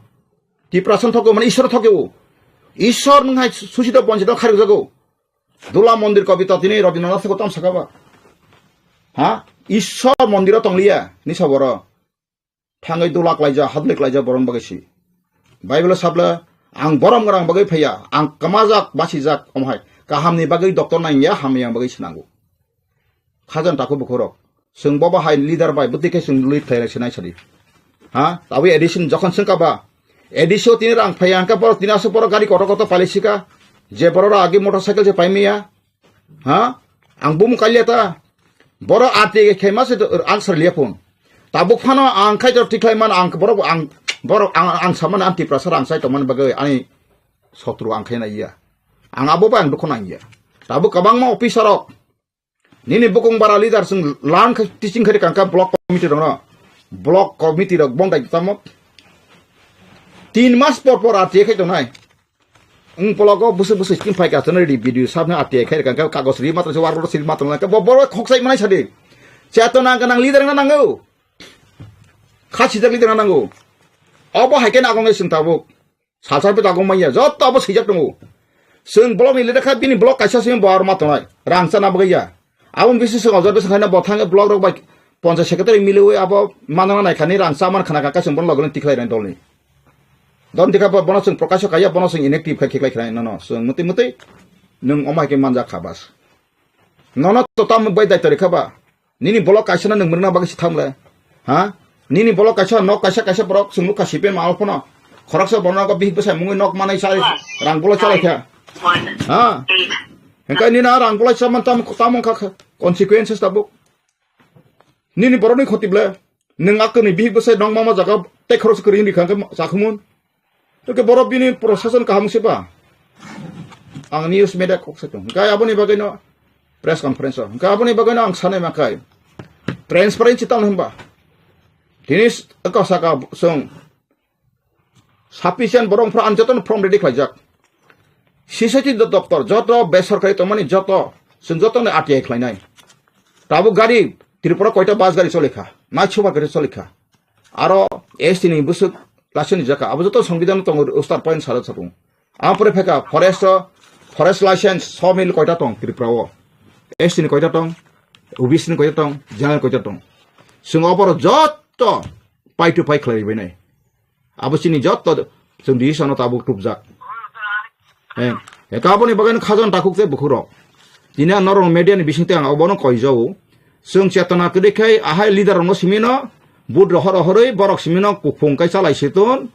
di perasaan thok mana Ishwar thok apa, Ishwar menghai susida bonjida kari jago, Dula mandir kopi tadi ni Rabindranath Tagore tam sakaba, ha, Ishwar mandir tong liya, ni sabora, tangai dulak laja, hadlik laja boron bagasi, Bible sabla, ang borom ngarang bagai paya, ang kamazak basijak omhai, kaham ni bagai doktor nang ya ham yang bagai senanggu. Khajan taku bukurok, seng baba hai leader bai, betul ke seng lead kaya senai sadi, ha, tapi edition jokon seng kaba, edition tini rang paya angka por tina seporo gari koto palisika, je boro agi motorcycle je paimia, ha, ang bum kali ta, boro ati ke kemas itu answer liya pun, tabuk fana ang kai jor tiklai man ang boro ang saman anti prasar ang sai teman bagai ani sotru ang kai na iya, ang abo ba ang dukon ang iya, tabuk kabang ma officerok. Nini bukung bara leader sing lan teaching kari kangka block committee dong block committee dong bong dai tamok 3 mas por ati kai dong nai pologo busu skin pai ka tana di video sabna ati kai kangka kagos ri matra war ro sir matra ka bor khoksai manai sadi chatona kanang leader na nango khachi jak leader na nango obo hai ken agong sing tabuk salsar pe agong maiya jot obo sijak dong sing block ni leader ka bini block kaisa sing bor matra rangsa na bagaya Abang bisnis sekolah besar karena botangnya blog rok baik, ponca sekretari miluwe apa mana naik kani rangsa mana kena kakak sembon logon tiklai dan tolni. Don tiga bonus sing prokasyo kaya bonus sing inaktif kaki klai kira nono, sing muti nung omai ke manja kabas. Nono totam baik dari tarik kaba. Nini blog kaisana nung merna bagi sitam le, ha? Nini blog kaisa nok kaisa brok sing luka sipen maal pono. Korakso bono ka bih besar mungkin nok mana isari rang bola cale kya, ha? Engkau ini narang boleh sama tamu kak konsekuensi tabuk. Nini baru ni khotib le, nengak ni bih besar dong mama jaga tek harus kering di kangke sakumun. Tu ke baru bini prosesan kamu siapa? Ang news media kok setung. Engkau apa ni bagaimana press conference? Engkau apa ni bagaimana ang sana makai? Transparansi tahu hamba. Dinis engkau saka song sufficient borong pra anjatan from ready klajak. Sisati doktor joto besorkari tomani joto senjoto ne ati ekhlai nai tabu gari tiripura koita bas gari cholekha na chuba gari cholekha aro esti ni busuk lasen jaka abu joto সংবিধান tong ustar point sara sapung apore pheka forest license 100 mil koita tong tiripura o esti ni koita tong ubis ni koita tong jangan koita tong sing opor joto pai to pai khlai benai abu sini joto sing di sono tabu tubjak Kapon ni bagian khajan takuk te bukhuro. Dina norong media ni bising te ang obono koi jau. Sung cetana kedekai ahai leader no simino bud rohoroi borok simino kupung kai salai situn.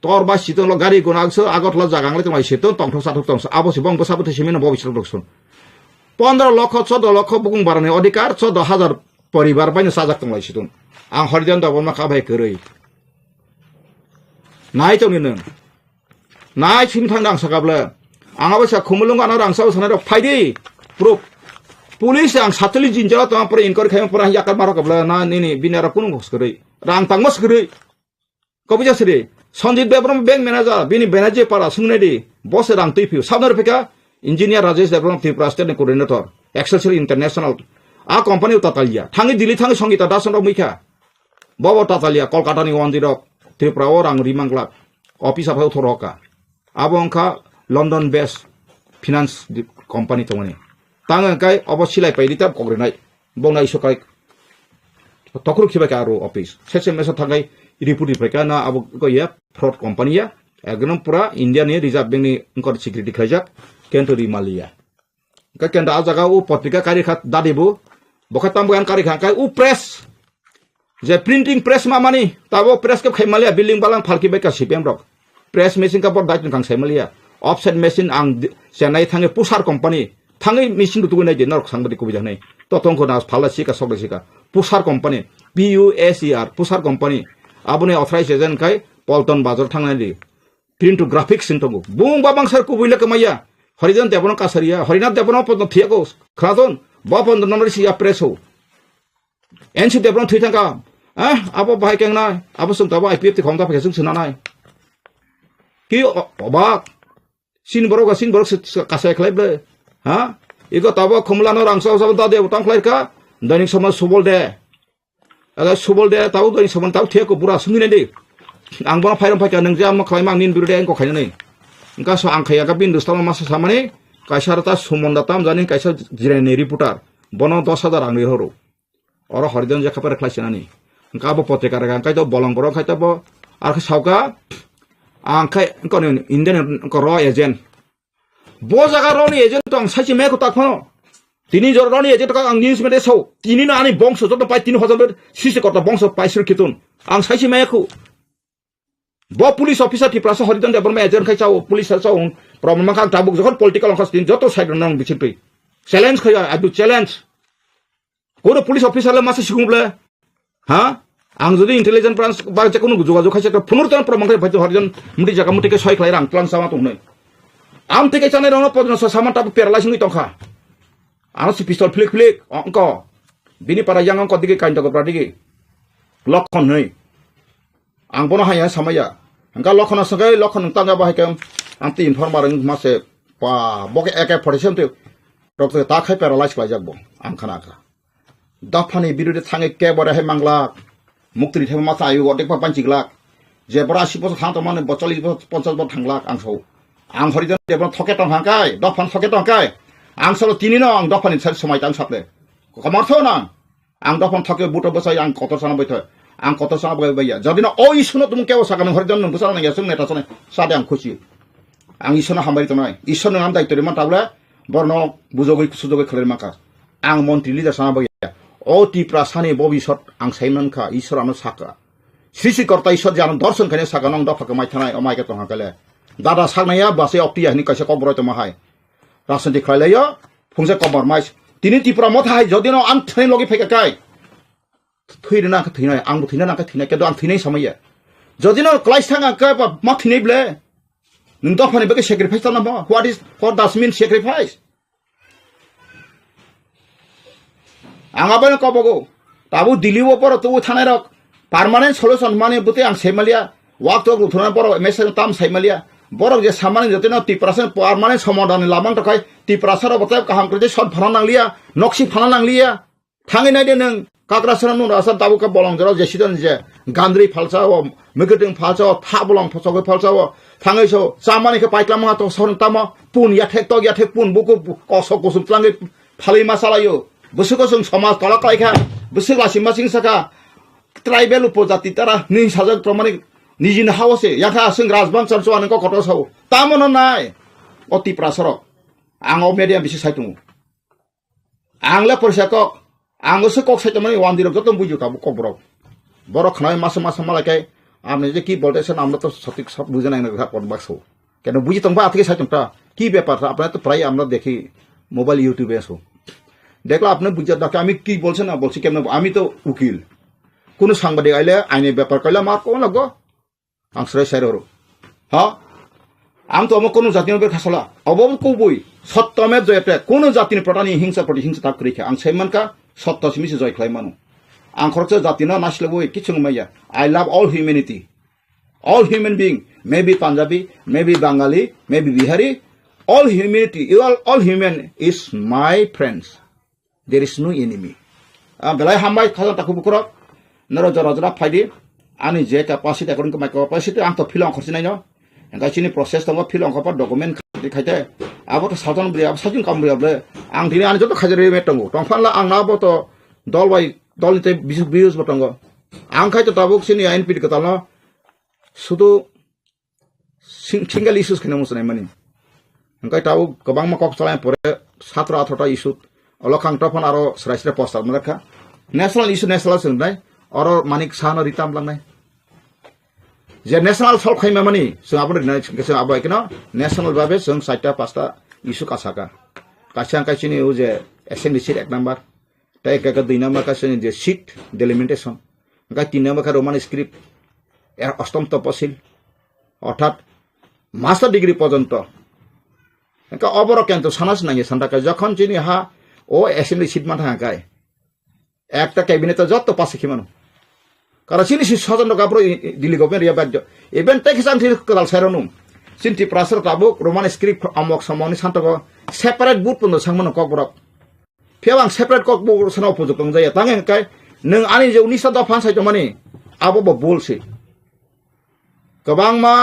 Tor ba situn lo gari gun agso agot lo jagang le tumai situn tong satu tong abo sibong besar betul simino bobi situn doksun. 15 লক্ষ 14 লক্ষ bugung barane odikar 14,000 poribar baina sajak tong lai situn. Ang horijan da bonma ka bai kerei. Nai tong ni nung. Nai sim thang dang sakabla. Ang abasa kumulung ana rang saw sanaro faidi proof police ang sateli jinjala to pore inkor khaim pora yakar maro kabla na nini binara kunung hoskrei rang tangmos krei kobija sire Sanjit Devram bank manager bini benaje para sungnedi boss rang tipiu sabnar peka engineer Rajesh Devram Tripura state coordinator Excelsior International a company utatalia thangi dili thangi songita dason ro muikha bobo tatalia Kolkata ni 10 Tripura orang rimangla office of thoroka abongka London based finance company tongani tangan kai obosilai pai ditap kogrenai bonga isokai tokru khiba ka aro office sese mesa thagai report ipeka na abo ko ya fraud company ya ekdom pura India ni reserve bank ni ngor security khajak kento di Malaysia ka kenda ajaga u patrika kari khat dadibu bokatam bukan kari khat kai u press je printing press mamani tabo press ke khai Malaysia building balang phalki beka CPM rok press machine ka por dait kang sai Malaysia offset machine ang Chennai thange pusar company thange machine tu nai jenor sangbadi ko bijanai to tongko nas phala sika sok sika pusar company PUSER pusar company abune authorized agent kai Polton bazar thangnai di print to graphics sintogo bung babang sar ko buila kamaya horijan debono kasaria horinath debono pod thiako khradon bapon nomor sia preso ensi debono thitanga abo bahai kengna abo sung taba IPF ti khomta phesung sunanai ki obak sin borok kasai klai ble ha iko tabo khumlano rangsa sabta de utang klai ka dainik sama subol de subol de tahu doi soban tahu thiak ko pura sungin de ang bona phairam phai ka nang jam khlai mang nin biru de ang ko khaina nei engka so ang khaya ka bin dostama masa samane kaisar ta sumonda tam jani kaisar jirani reporter bono 10,000 ang ni horo oro harijan je khapar khlaisina ni engka bo potrika ra kai to bolong borong khai ta bo ar kha sauka ang khai ko ni indian ko ro agent bo jaga ro ni agent tong sachi me ko takphano tini jor ro ni agent ka ang news me so tini na ani bongso jot pai 3,000 sisi korta bongso paisir kitun ang sachi me ko bo police officer ti prasa horidan de borma agent khai chao police chao problem ma khang tabuk jokhon political khas tin joto side nang bichipri challenge khaya adu challenge kono police officer la masa sikumble ha ang jodi intelligence branch ba je kono jogajog khaise ta phunurtan problem khai bhaito horidan muti jaga muti ke soi khlai rang plan sama tung nei am teke chane rono podno sa saman ta paralyzing ni tongkha ang si pistol flick flick angko bini para yang angko dige kain to ko pradige lokhon nei ang bono haya samaya angka lokhon sagai lokhon tanga ba hakem anti informer mase pa boke AK-47 te doctor ta khai paralyze klai jakbo ang khana ka dafani birude thange ke bore he mangla mukti thema masa ayu odek pa panchigla je bora 80 বছর thang to mane 40 বছর 50 বছর thangla ang so ang horidan de bon thoke tong hangkai dafan thoke tong kai ang solo tini no ang dafani sar somai tang sakle kamartho na ang dafan thoke buto bosai ang kotor sana boitho ang kotor sana boy baya jadi na o isuno tum kewo sakam horidan no busana ya sung neta sone sade ang khushi ang isuno hambari to nai isuno nam daitto man tabla borno bujogoi sujogoi khler maka ang montri leader sana boy o ti prasani bobisot ang saiman kha ishor anu saka sisi korta ishor jan darshan khane saka nong dafak mai thanai o mai ka to hakale dada saknaya base okti ahni kaise kobro to mahai rasanti khailaya phungse compromise tini ti pra mothai jodino an thai logi pheka kai thuirna ka thina ang thina na ka thina ke do ang thinai samaya jodino class thanga ka ma thinai ble nung dafani beke sacrifice ta na ba what does mean sacrifice ang abang ko bogo tabu diliwo por tu thanai rok permanent solution mane bute ang semalia wak to thuna por message tam semalia borok je samane jotena 30% permanent সমাধান lamang to kai 30% bote kaham kre sot phana nanglia noksi phana nanglia thangi nai de nang kakrasana nu rasa tabu ka bolong jero je sidon je gandri phalsa o megeting phalsa o tha bolong phosogoi phalsa o thangai so samane ke paiklam ma to son tama pun ya thek to ya thek pun buku kosok kusum tlangi phalai masalayo busuko sung samaj tala klaikha busuk lasim masing saka tribal upojati tara ni sajak pramanik nijin hawase yakha sung rajban charso an ko koto sau tamono nai oti prasoro ang o media bisi saitung angla persakok ang se kok saitamani wandirok jotom buju ka ko borok khnai masa malakai amne je ki bolte sen amna to সঠিক সব বুঝে নাই না পড় বাক্সো কেন বুঝি তংবা আজকে সাইটংটা কি ব্যাপার আপনারা তো প্রায় আমরা দেখি মোবাইল ইউটিউবে আসো দেখো আপনি বুঝা দেখো আমি কি বলছেন না বলছি কেন আমি তো উকিল কোন সাংবাদিক আইলে আইনের ব্যাপার কইলা মার কোন লাগো আং সরাই সাইরো হ্যাঁ আম তো আমার কোন জাতির ব্যাপার খাসলা অবব কবই সত্যমেব জয়তে কোন জাতির প্রটানি হিংসা প্রতিহিংসা তা করিখা আং সাইমানকা সত্য সিমিসি জয় খাই মানু আং খরচ জাতিনা নাসলেবই কিছু মাইয়া I love all humanity all human being maybe Punjabi maybe Bengali maybe Bihari all humanity all human is my friends there is no enemy belai hambai khajan taku bukurok naro jara phaidi ani je capacity akon ko my capacity ang to philong khorsi nai no engai chini process tong philong ko document khaite abo to sajon bria sajun kam bria ble ang dini ani joto khajare metongo tongfanla ang na bo to dol bai dol te bius botongo ang khaite tabuk sini INP katala শুধু single issues কিনে মুসনাই মানি ওখানে তাও গোবাং মা cock চালাই পরে 17-18টা issue অলখাং তখন আরো সরাসরি প্রস্তাব রাখা ন্যাশনাল ইস্যু ন্যাশনাল সোंनाय আরো মানিক সানা রিতাম লাंनाय যে ন্যাশনাল সল খাইমা মানি जों আপনি গেছে আবাই কেন ন্যাশনাল ভাবে जों 4টা-5টা ইস্যু কাছাকা কাছাং কাছিনি ও যে এসএনডি সিট 1 নাম্বার তাই কাকা 2 নাম্বার কাছিনি যে সিট ডেলিমিটেশন কাকা 3 নাম্বার কা রোমান স্ক্রিপ্ট এর অষ্টম তপশিল অর্থাৎ মাস্টার ডিগ্রি পর্যন্ত অবর কেন সানাস নাই সান্টাকা যখন চিনি হা ও অ্যাসেম্বলি সিট মাথা হাঁকায় একটা ক্যাবিনেট যত পাশে খিমানো কারণ চিনি সজন কাপড় দিল্লি গভর্নমেন্ট ইয়া বাজ্য ইভেন টেক্স আনটি কাল সাইরনুম চিন্তি প্রাসর তাবুক রোমান স্ক্রিপ্ট আমক সমনি সান্টক সেপারেট বুট পন্দ সাংমন ককবরক ফেবাং সেপারেট ককবর সানা উপযুক্ত যায় তাঙে হাঁকায় neng ani je unisa da fan sai to mani abo bo bolse kabang ma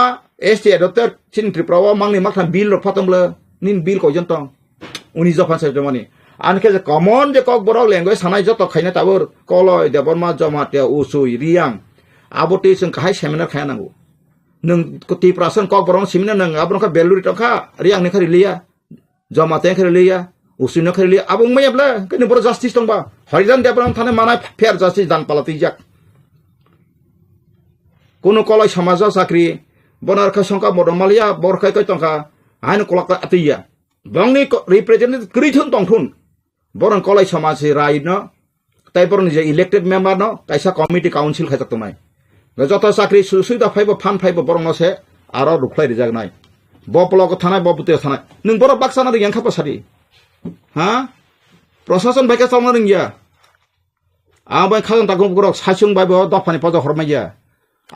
ST doctor chin triprawa mangni makhan bill ro phatamle nin bill ko jontong unisa fan sai to mani an ke common je kok borok language sanai joto khaina tabor koloi deborma jama te usui riang abo te sing khai seminar khai nangu neng koti prason kok borong seminar neng abron ka beluri to kha riang ne khari liya jama te khari liya usui ne khari liya abong maya bla ke ne bor justice tong ba harijan deborang thane mana fair justice dan palati jak kono koloi samaj sakri bonar kha songka modomalia bor khai kai tongka ain kolak atiya bangni representative krithun tongthun borang kolai samaj rai no tai borang je elected member no kaisa committee council khai taktonai joto sakri suida phaibo fan phaibo borang no se aro ruklai rijak nai bo blok thanai bo bute thanai nung borok baksana ri yang khapa sari ha prosason baika samna ring ya abai khajan takung borok sachung bai bo dofani pojo hormai ya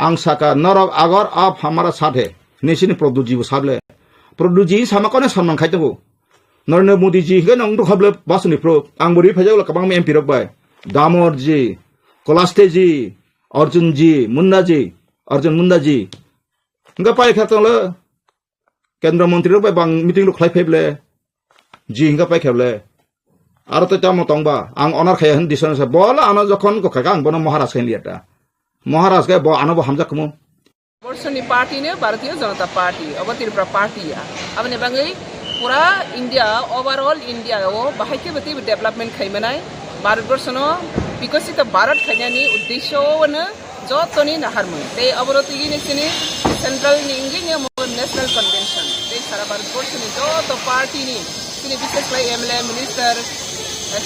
ang saka norok agar ap hamara sathe nesini produji bo sable produji samakone samman khai tabu Narendra Modi ji के नंग खबले बासुनि pro आंगबुरी फैजागला कबां MP रबाय Damor जी कोलास्ते जी अर्जुन मुंडा जी इंगा पाइ खातले केंद्र मंत्री रबाय बां meeting लो खलाय फैबले जी इंगा पाइ खेबले आरो त तामो तंगबा आं अनार खाय हन दिसन से बोला आनो जखन को खागा आं बनो महाराज के लियाटा महाराज के बो आनो बो हमजा कमो वर्षनि पार्टी ने भारतीय जनता पार्टी अब त्रिपुरा पार्टी अब ने बांगै पूरा इंडिया ओवरऑल इंडिया वो बाहायके बती डेवलपमेंट खाइमनाय भारतवर्ष नो विकसित भारत खाइनानि उद्देश्यनो जतनि नाहारमोन ते अबरति निसिनि सेंट्रल नि इंगिनि नेशनल कन्वेंशन ते सारा भारतवर्ष नि जत पार्टी नि सिनि विशेष लाई MLA minister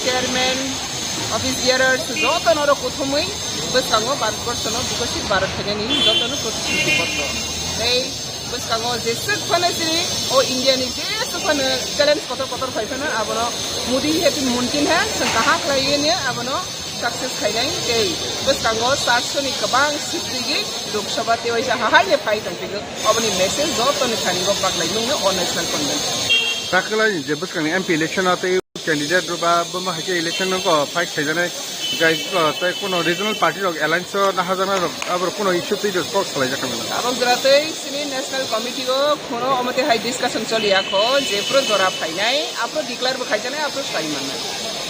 chairman office bearers जतनो रो कुथुमै बसांगो भारतवर्ष नो विकसित भारत खाइनानि जतनो प्रतिश्रुति पत्र ते बसकांगो जेसे फने सिनि ओ इंडिया नि जेसे फने चैलेंज कतर फाइफना आबनो मोदी हेतु मुमकिन है जों कहा खालायने आबनो सक्सेस खाइनाय दे बसकांगो 700 नि गोबां सिटनि लोकसभा ते वैसा हाहायने फाइ तंपिगो अबनि मेसेज जतनि खानिगो पाकलायनो अन नेशनल कन्वेंशन ताकला जे बसकांगनि एमपी इलेक्शन आते कैंडिडेट बा बमा हाके इलेक्शन को फाइट खाइजानाय गाय तय कोनो रीजनल पार्टी रो अलायंस ना हजाना रो अब कोनो इश्यू ते जो स्पॉट खलाय जाखा मेला अब ग्राते सिनि नेशनल कमिटी को कोनो अमते हाई डिस्कशन चलियाखो जे प्रो जरा फाइनाय आपरो डिक्लेयर बो खाइजानाय आपरो साइ माननाय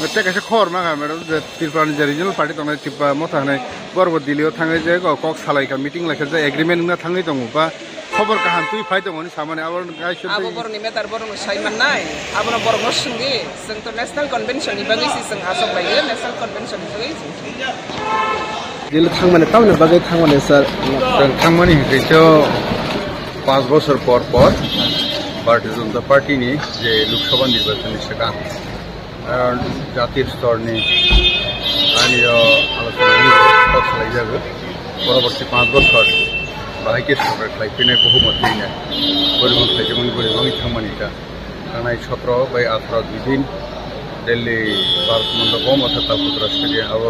मते कैसे खबर मा मैडम जे त्रिपुरा जे रीजनल पार्टी तंग टिपा मथा हनै बरबो दिल्लीयाव थाङै जे कक सालायका मीटिं लाखा जे एग्रीमेंट ना थाङै दङ बा खबर काहाम तुइ फाइ दङ नि सामाने आबर गाइस आबो बरनि मेटार बरनो साइ माननाय आबनो बरनो संगे जों तो नेशनल कन्वेंशन नि बागै जों आसक बायो नेशनल कन्वेंशन नि बागै दिल्ली थांमाने टाउन बागै थांमाने सर थांमाने हिसैथ 5 বছর পর भारतीय जनता पार्टी नि जे लोकसभा निर्वाचन सिगां जातीय स्तरनि आनि आलोचना खालायजागो परवर्ती 5 বছর बाहायके सरकार खालायफैनाय बहुमतैनो बोरैबा खालायदोंमोन बोरैबा बिथांमोननिखा थांनाय 17 बै 18 दिन दिल्ली भारत मण्डपम अर्थात तालकटोरा स्टेडियाम अब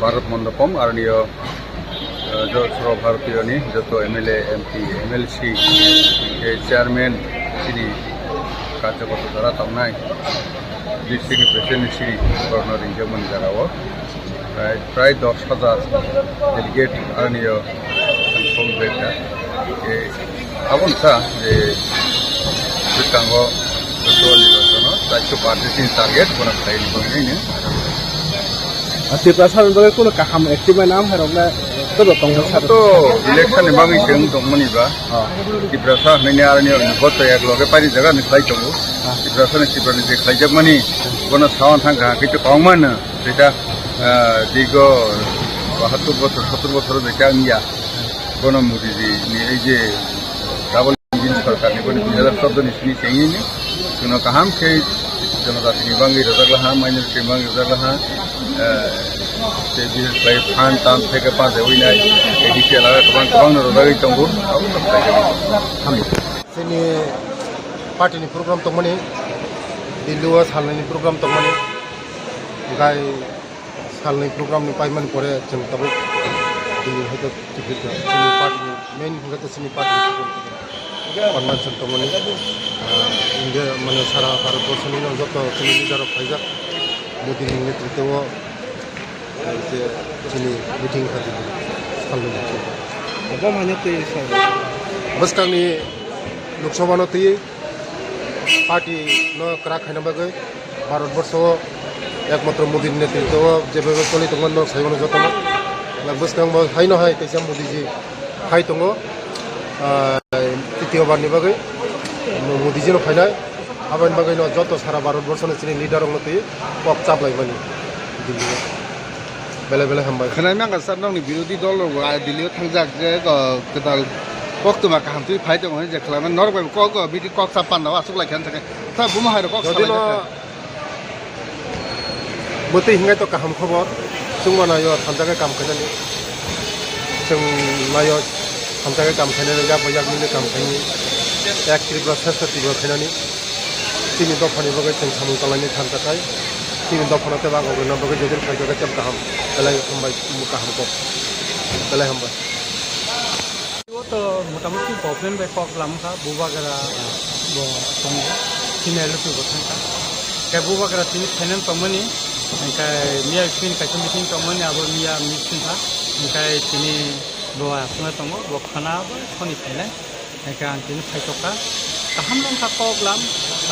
भारत मण्डपम आरो जो सर्वभारतीय जो एमएलए एमपी एमएलसी चेयरमैन सिनी कार्यकर्ता द्वारा तंनाय डिस्ट्रिक्ट प्रेसिडेंट सिरी गवर्नर इंजमन जगह प्राय 10,000 डेलीगेट आरो आबोनसा जे बिथांगो निर्वाचन राज्य पार्टी टार्गेट बना खालायनो त्रिपुरा सारन बागै कोनो काहाम एक्टिव नाम हरबला तो इलेक्शन बागै जों दंमोनिबा त्रिपुरा सा हनैनि आरो भोट एक लगे पारि जगह नि खालाय दंगो त्रिपुरा सा त्रिपुरा नि खालायजोब मानि बना सावन थांगा किछु कममान बेटा दिगो 72 বছর 70 বছর बेटा निया बना मोदी जी नि ए जे डबल इंजिन सरकार नि बनि 2014 नि सिनि सेंगिनि जों काहाम के जनजाति नि बांगै रजागला माइनरिटी बांगै रजागला जे फान तान फेके पास होइनाय एडिसिएल आरो गोबां रजागै दंगो जोंनि पार्टीनि प्रग्राम दंमोन दिल्लीयाव सालनायनि प्रग्राम दंमोन गाय सालनाय प्रग्रामनि पाइमान परे जों दाबो दिल्ली हयतो जोंनि पार्टीनि मेइन हयतो जोंनि पार्टीनि कन्वेंशन दंमोन इंडिया माने सारा भारतवर्षनि जत जोंनि लिडार फाइजाक 모디नि नेतृत्वआव 이제 जोंनि मिटिं खालामदों सानदों बबा माने तो बसकांनि लोकसभानो तै पार्टी न करा खायना बागै भारतवर्षआव एकमात्र मोदीनि नेतृत्वआव जेबो चलि दंमोन न सायनो जतन बसकां हायनो हाय तैसा मोदीजी हाय दङ तृतीयबारनि बागै मोदीजीनो फायनाय आबादनि बागै न जत सारा भारतवर्षनि जोंनि लिडार दङ तै पक चाबलायमानि दिल्लीआव बेले बेले हामबाय खोनाय नांगा सार नोंनि बिरोधी दल दिल्लीआव थांजाक जे गोदाल पक्तमा काहामथि फाइ दङ जे खालामना नरबाय कक बिदि कक सापाननाव आसुक लायखान थाखाय ता बुमा हाय कक जदिनो बोतै हिंगाय तो काहाम खबर जों मानायो थामजागे काम खायनानै जों नायो थामजागे काम खायनानै जा बयागनि काम खायनि एक त्रिब्रा सेस्टिबो खायनानै तिनि दफानि बागै जों सामु तलायनि थामजाखाय तिनि दफानाते बागोना बागै जदिन खायजागे जब काहाम बेलाय हामबाय काहाम को बेलाय हामबाय तो मोटामुटी प्रॉब्लम बे कॉक लामखा बुबागरा बो संग सिनेल सु बथंका के बुबागरा तिनि फाइनल तमनि ओंखाय मिया फिन काइस मिटिं तमनि आबो मिया मिटिं था ओंखाय तिनि बो आसना तम बो खाना बो सनि फाइनाय ओंखाय आं तिनि फाइटका गाहाम लंखा कॉक लाम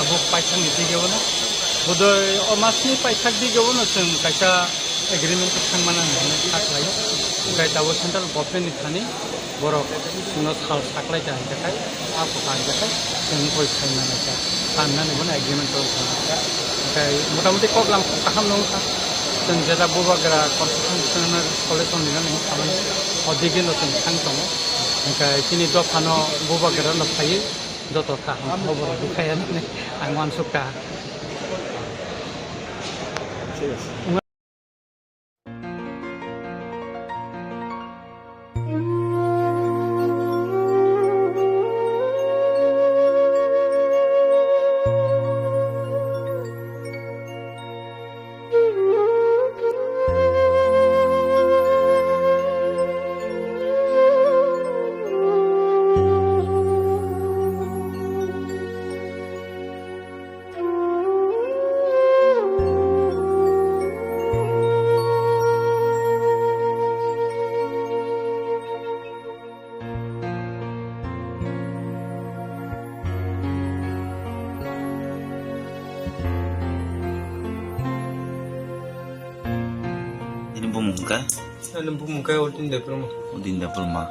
आबो पाइथां दिगेवना बदय अमासनि पाइथाक दिगेवना जों काइसा एग्रीमेंट थांमाना होननानै थाखायो ओंखाय दाबो central गभर्नमेन्टनि थानि borok sino sal saklai jang jakai aku kan jakai yang koi kaina naga tanna ni bona agreement to kai motamuti kok lam kaham nong ka teng jeda bobagara constitutional solution ni nang kaman odigin no teng sang tomo kai tini do phano bobagara no phai joto ka hobor dukaya ni angwan suka Lumpumunga Udin Dapurma.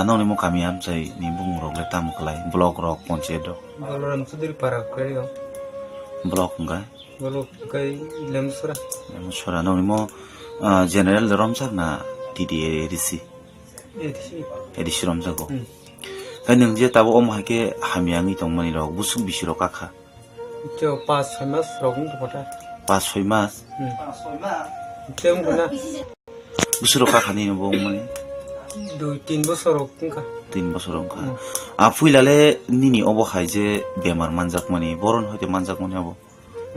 No nemo kami am say nimbung rok letam kelai blok rok poncedo. Baloram sudir para krio. Blok enggak? Blok kai lemsura. Lemsura no nemo general romsak na tidi edisi. Edisi romsako. Kan yang dia tahu om hake hamiangi tongmani rok busuk bisiro kakha. Jo pas mas rogun tu pada. Pas mas. Tem guna. Busuk kakha ni nabo mani. 2-3 বছর রকমকা 3 বছর রকমকা আফুইলালে নিনি of high যে বেমার মানজাক মানি বরন হইতে মানজাক মানি আবো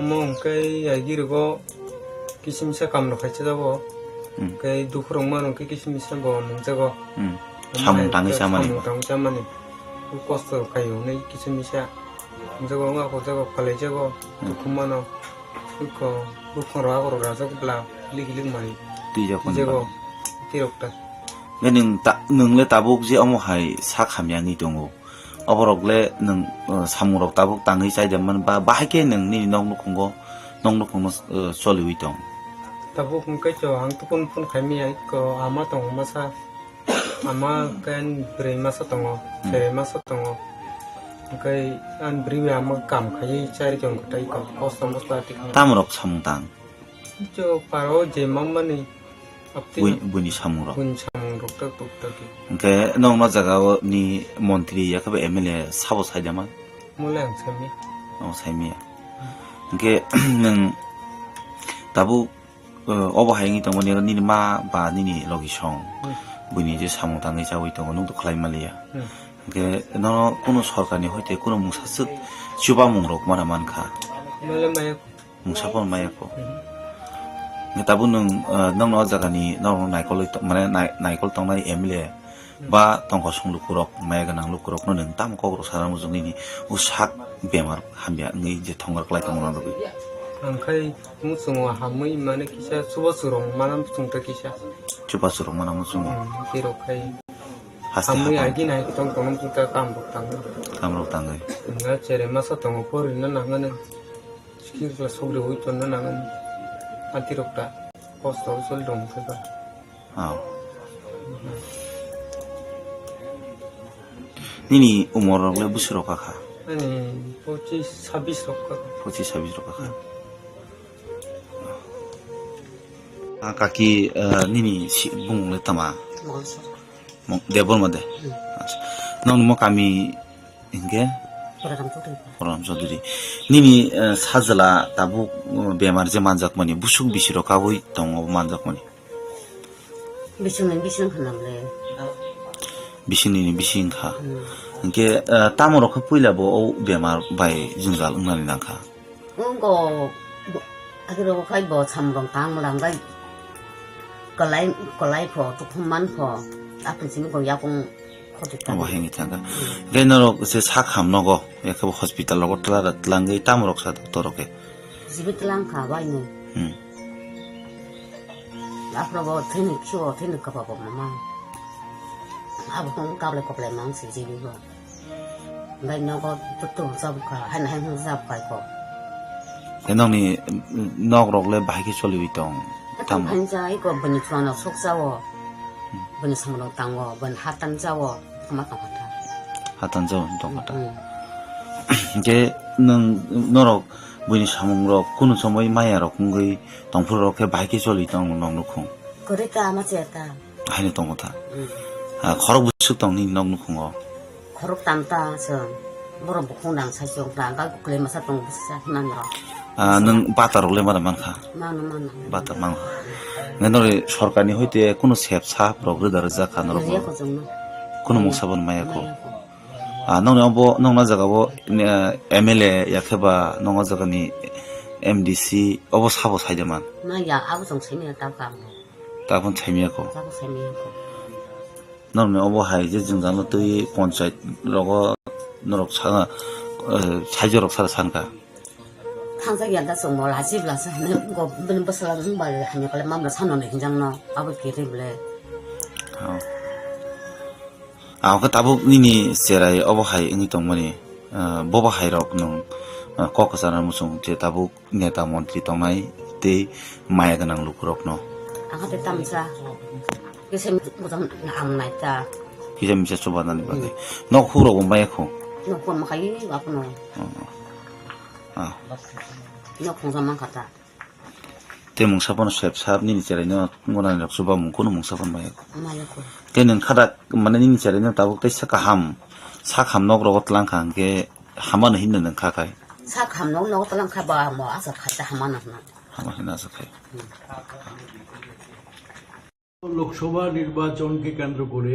মংকাই আইগিরগো কিসিমসা কামনো খাইছে যাবো কাই দুখরং মানকে কিসিমসা ব মংজাগো সামন টাঙ্গি সামানি সামানি কষ্ট খাইও নাই কিসিমসা মংজাগো ngako jago kalai jago dukhumano ko dukhoro agoro rajago bla ligiling mari jago tirokta nung le tabuk je omo hai sa khamyani dongo oborok le nung samurok tabuk tangi chai deman ba bahake nung ni nong nukongo solui dong tabuk ngkai cho ang tupun pun khami ai ko ama tong masa ama kan brei masa tongo fere masa tongo ngkai an brei ama kam khai chari jong tai ko osam stati tamrok samtang cho paro je mamani buni samurok tak ke nong no jaga ni montri yakabe MLA sabo saidama mulang sami saimi ke nang tabu obo haingi tong ni ni ma ba ni logi song buni je samung tangi jawai tong nong to khlai malia ke no kono sorkar ni hoite kono musasuk chuba mungrok mana mankha male maya musapon maya ko tabu nung no jaga ni nong naikol mane naikol tong nai MLA ba tongko sung lukurok maya ganang lukurok no neng tam ko sarang ujung ini usak bemar hambia ngi je thongar klai tong na dogi angkai musung hamui mana kisah subasurong malam sungta kisah coba suruh mana musuh kiro kai hasti hamui apa agi naik tong tong kita kambuk tang kamu tangga nggak cere masa tong pori nana ngana sikir kelas sobre hui ton nana ngana anti rokta post usul dong kita Nini umur orang lebih busuk kakak. Ani poci sabis rokka. Poci sabis kakak. Kaki nini si bung letama. Debol made. Nong mau kami ingke. Orang soduri. Nini sajala tabu bemar je manjak mani busuk bisiro kawui tong manjak mani. Bising kanamle. Bising ini bising kah. Engke tamu rok puila bo bemar bai jungal unani nangka. Ngo agiro kai bo samrong tang mulangai. Kolai po tukuman po. Apun sini ko yakong wah hengi tangga. Genero se sakham nogo yakabo hospital logo tlara tlangai tamu rok sa doktor ke. Sibit lang ka bai ne. Afro bo tenik ka pa mama. Abo kong kable mang si jibi ko. Ngai no ko tutu sab ka han sab kai ko. Enong ni nok rok le bahiki choli bitong. Tam han jai ko bani chuana sok sawo. Bani samlo tangwo ban hatan jawo kama tong hata. Hatan jawo tong hata. Ge nang norok bani samung rok kunu somoi maya rok ngai tongpur rok ke bahiki choli tong nong nukhong. Koreka ma cheta. Hani tong hata. Khorok busuk tong ni nong nukhongo. Khorok tanta se borom bukunang sa jong tanta ko kle masa tong busa nan ro. Nang batar le mara manka. Mana. Batar mang. Ngenore sorkani hoite kuno sep sa progre darja khanoro. Kuno muksabon maya ko. Nong obo nong na jaga bo MLA yakheba nong jaga ni MDC obo sabo saideman. Na ya abu jong sini ta kam. Ta pun chaimia ko. Ta ko sini ko. Nong ne obo hai je jingjan lo tui panchayat logo norok sanga saijorok sara sanka. Tangsa yanda song mo la jib la sa ne ko ben basala ng ba hanya kala mam la sanon ne hinjang no abu kiri ble. Ko tabu nini serai obo hai ngi tongmani bobo hai rok nong kokasana musung je tabu neta mantri tongnai te maya ganang lukurok no. Angate tamsa. Kisem mutam am naita. Kisem bisa coba nanti pakai. Nok huro gombai aku. Nok pun makai apa no. Nok pun sama kata. Te mungsapon sep sap nini cerai no ngona nak coba mungkono mungsapon mai aku. Mai aku. Kenen kada mana nini cerai no tabu te sakaham nok rogot langkang ke haman hinna nang kakai. Sakam nok telang kaba mo asa kata haman na. Haman hinna asa kai. Lok Sabha নির্বাচনকে কেন্দ্র করে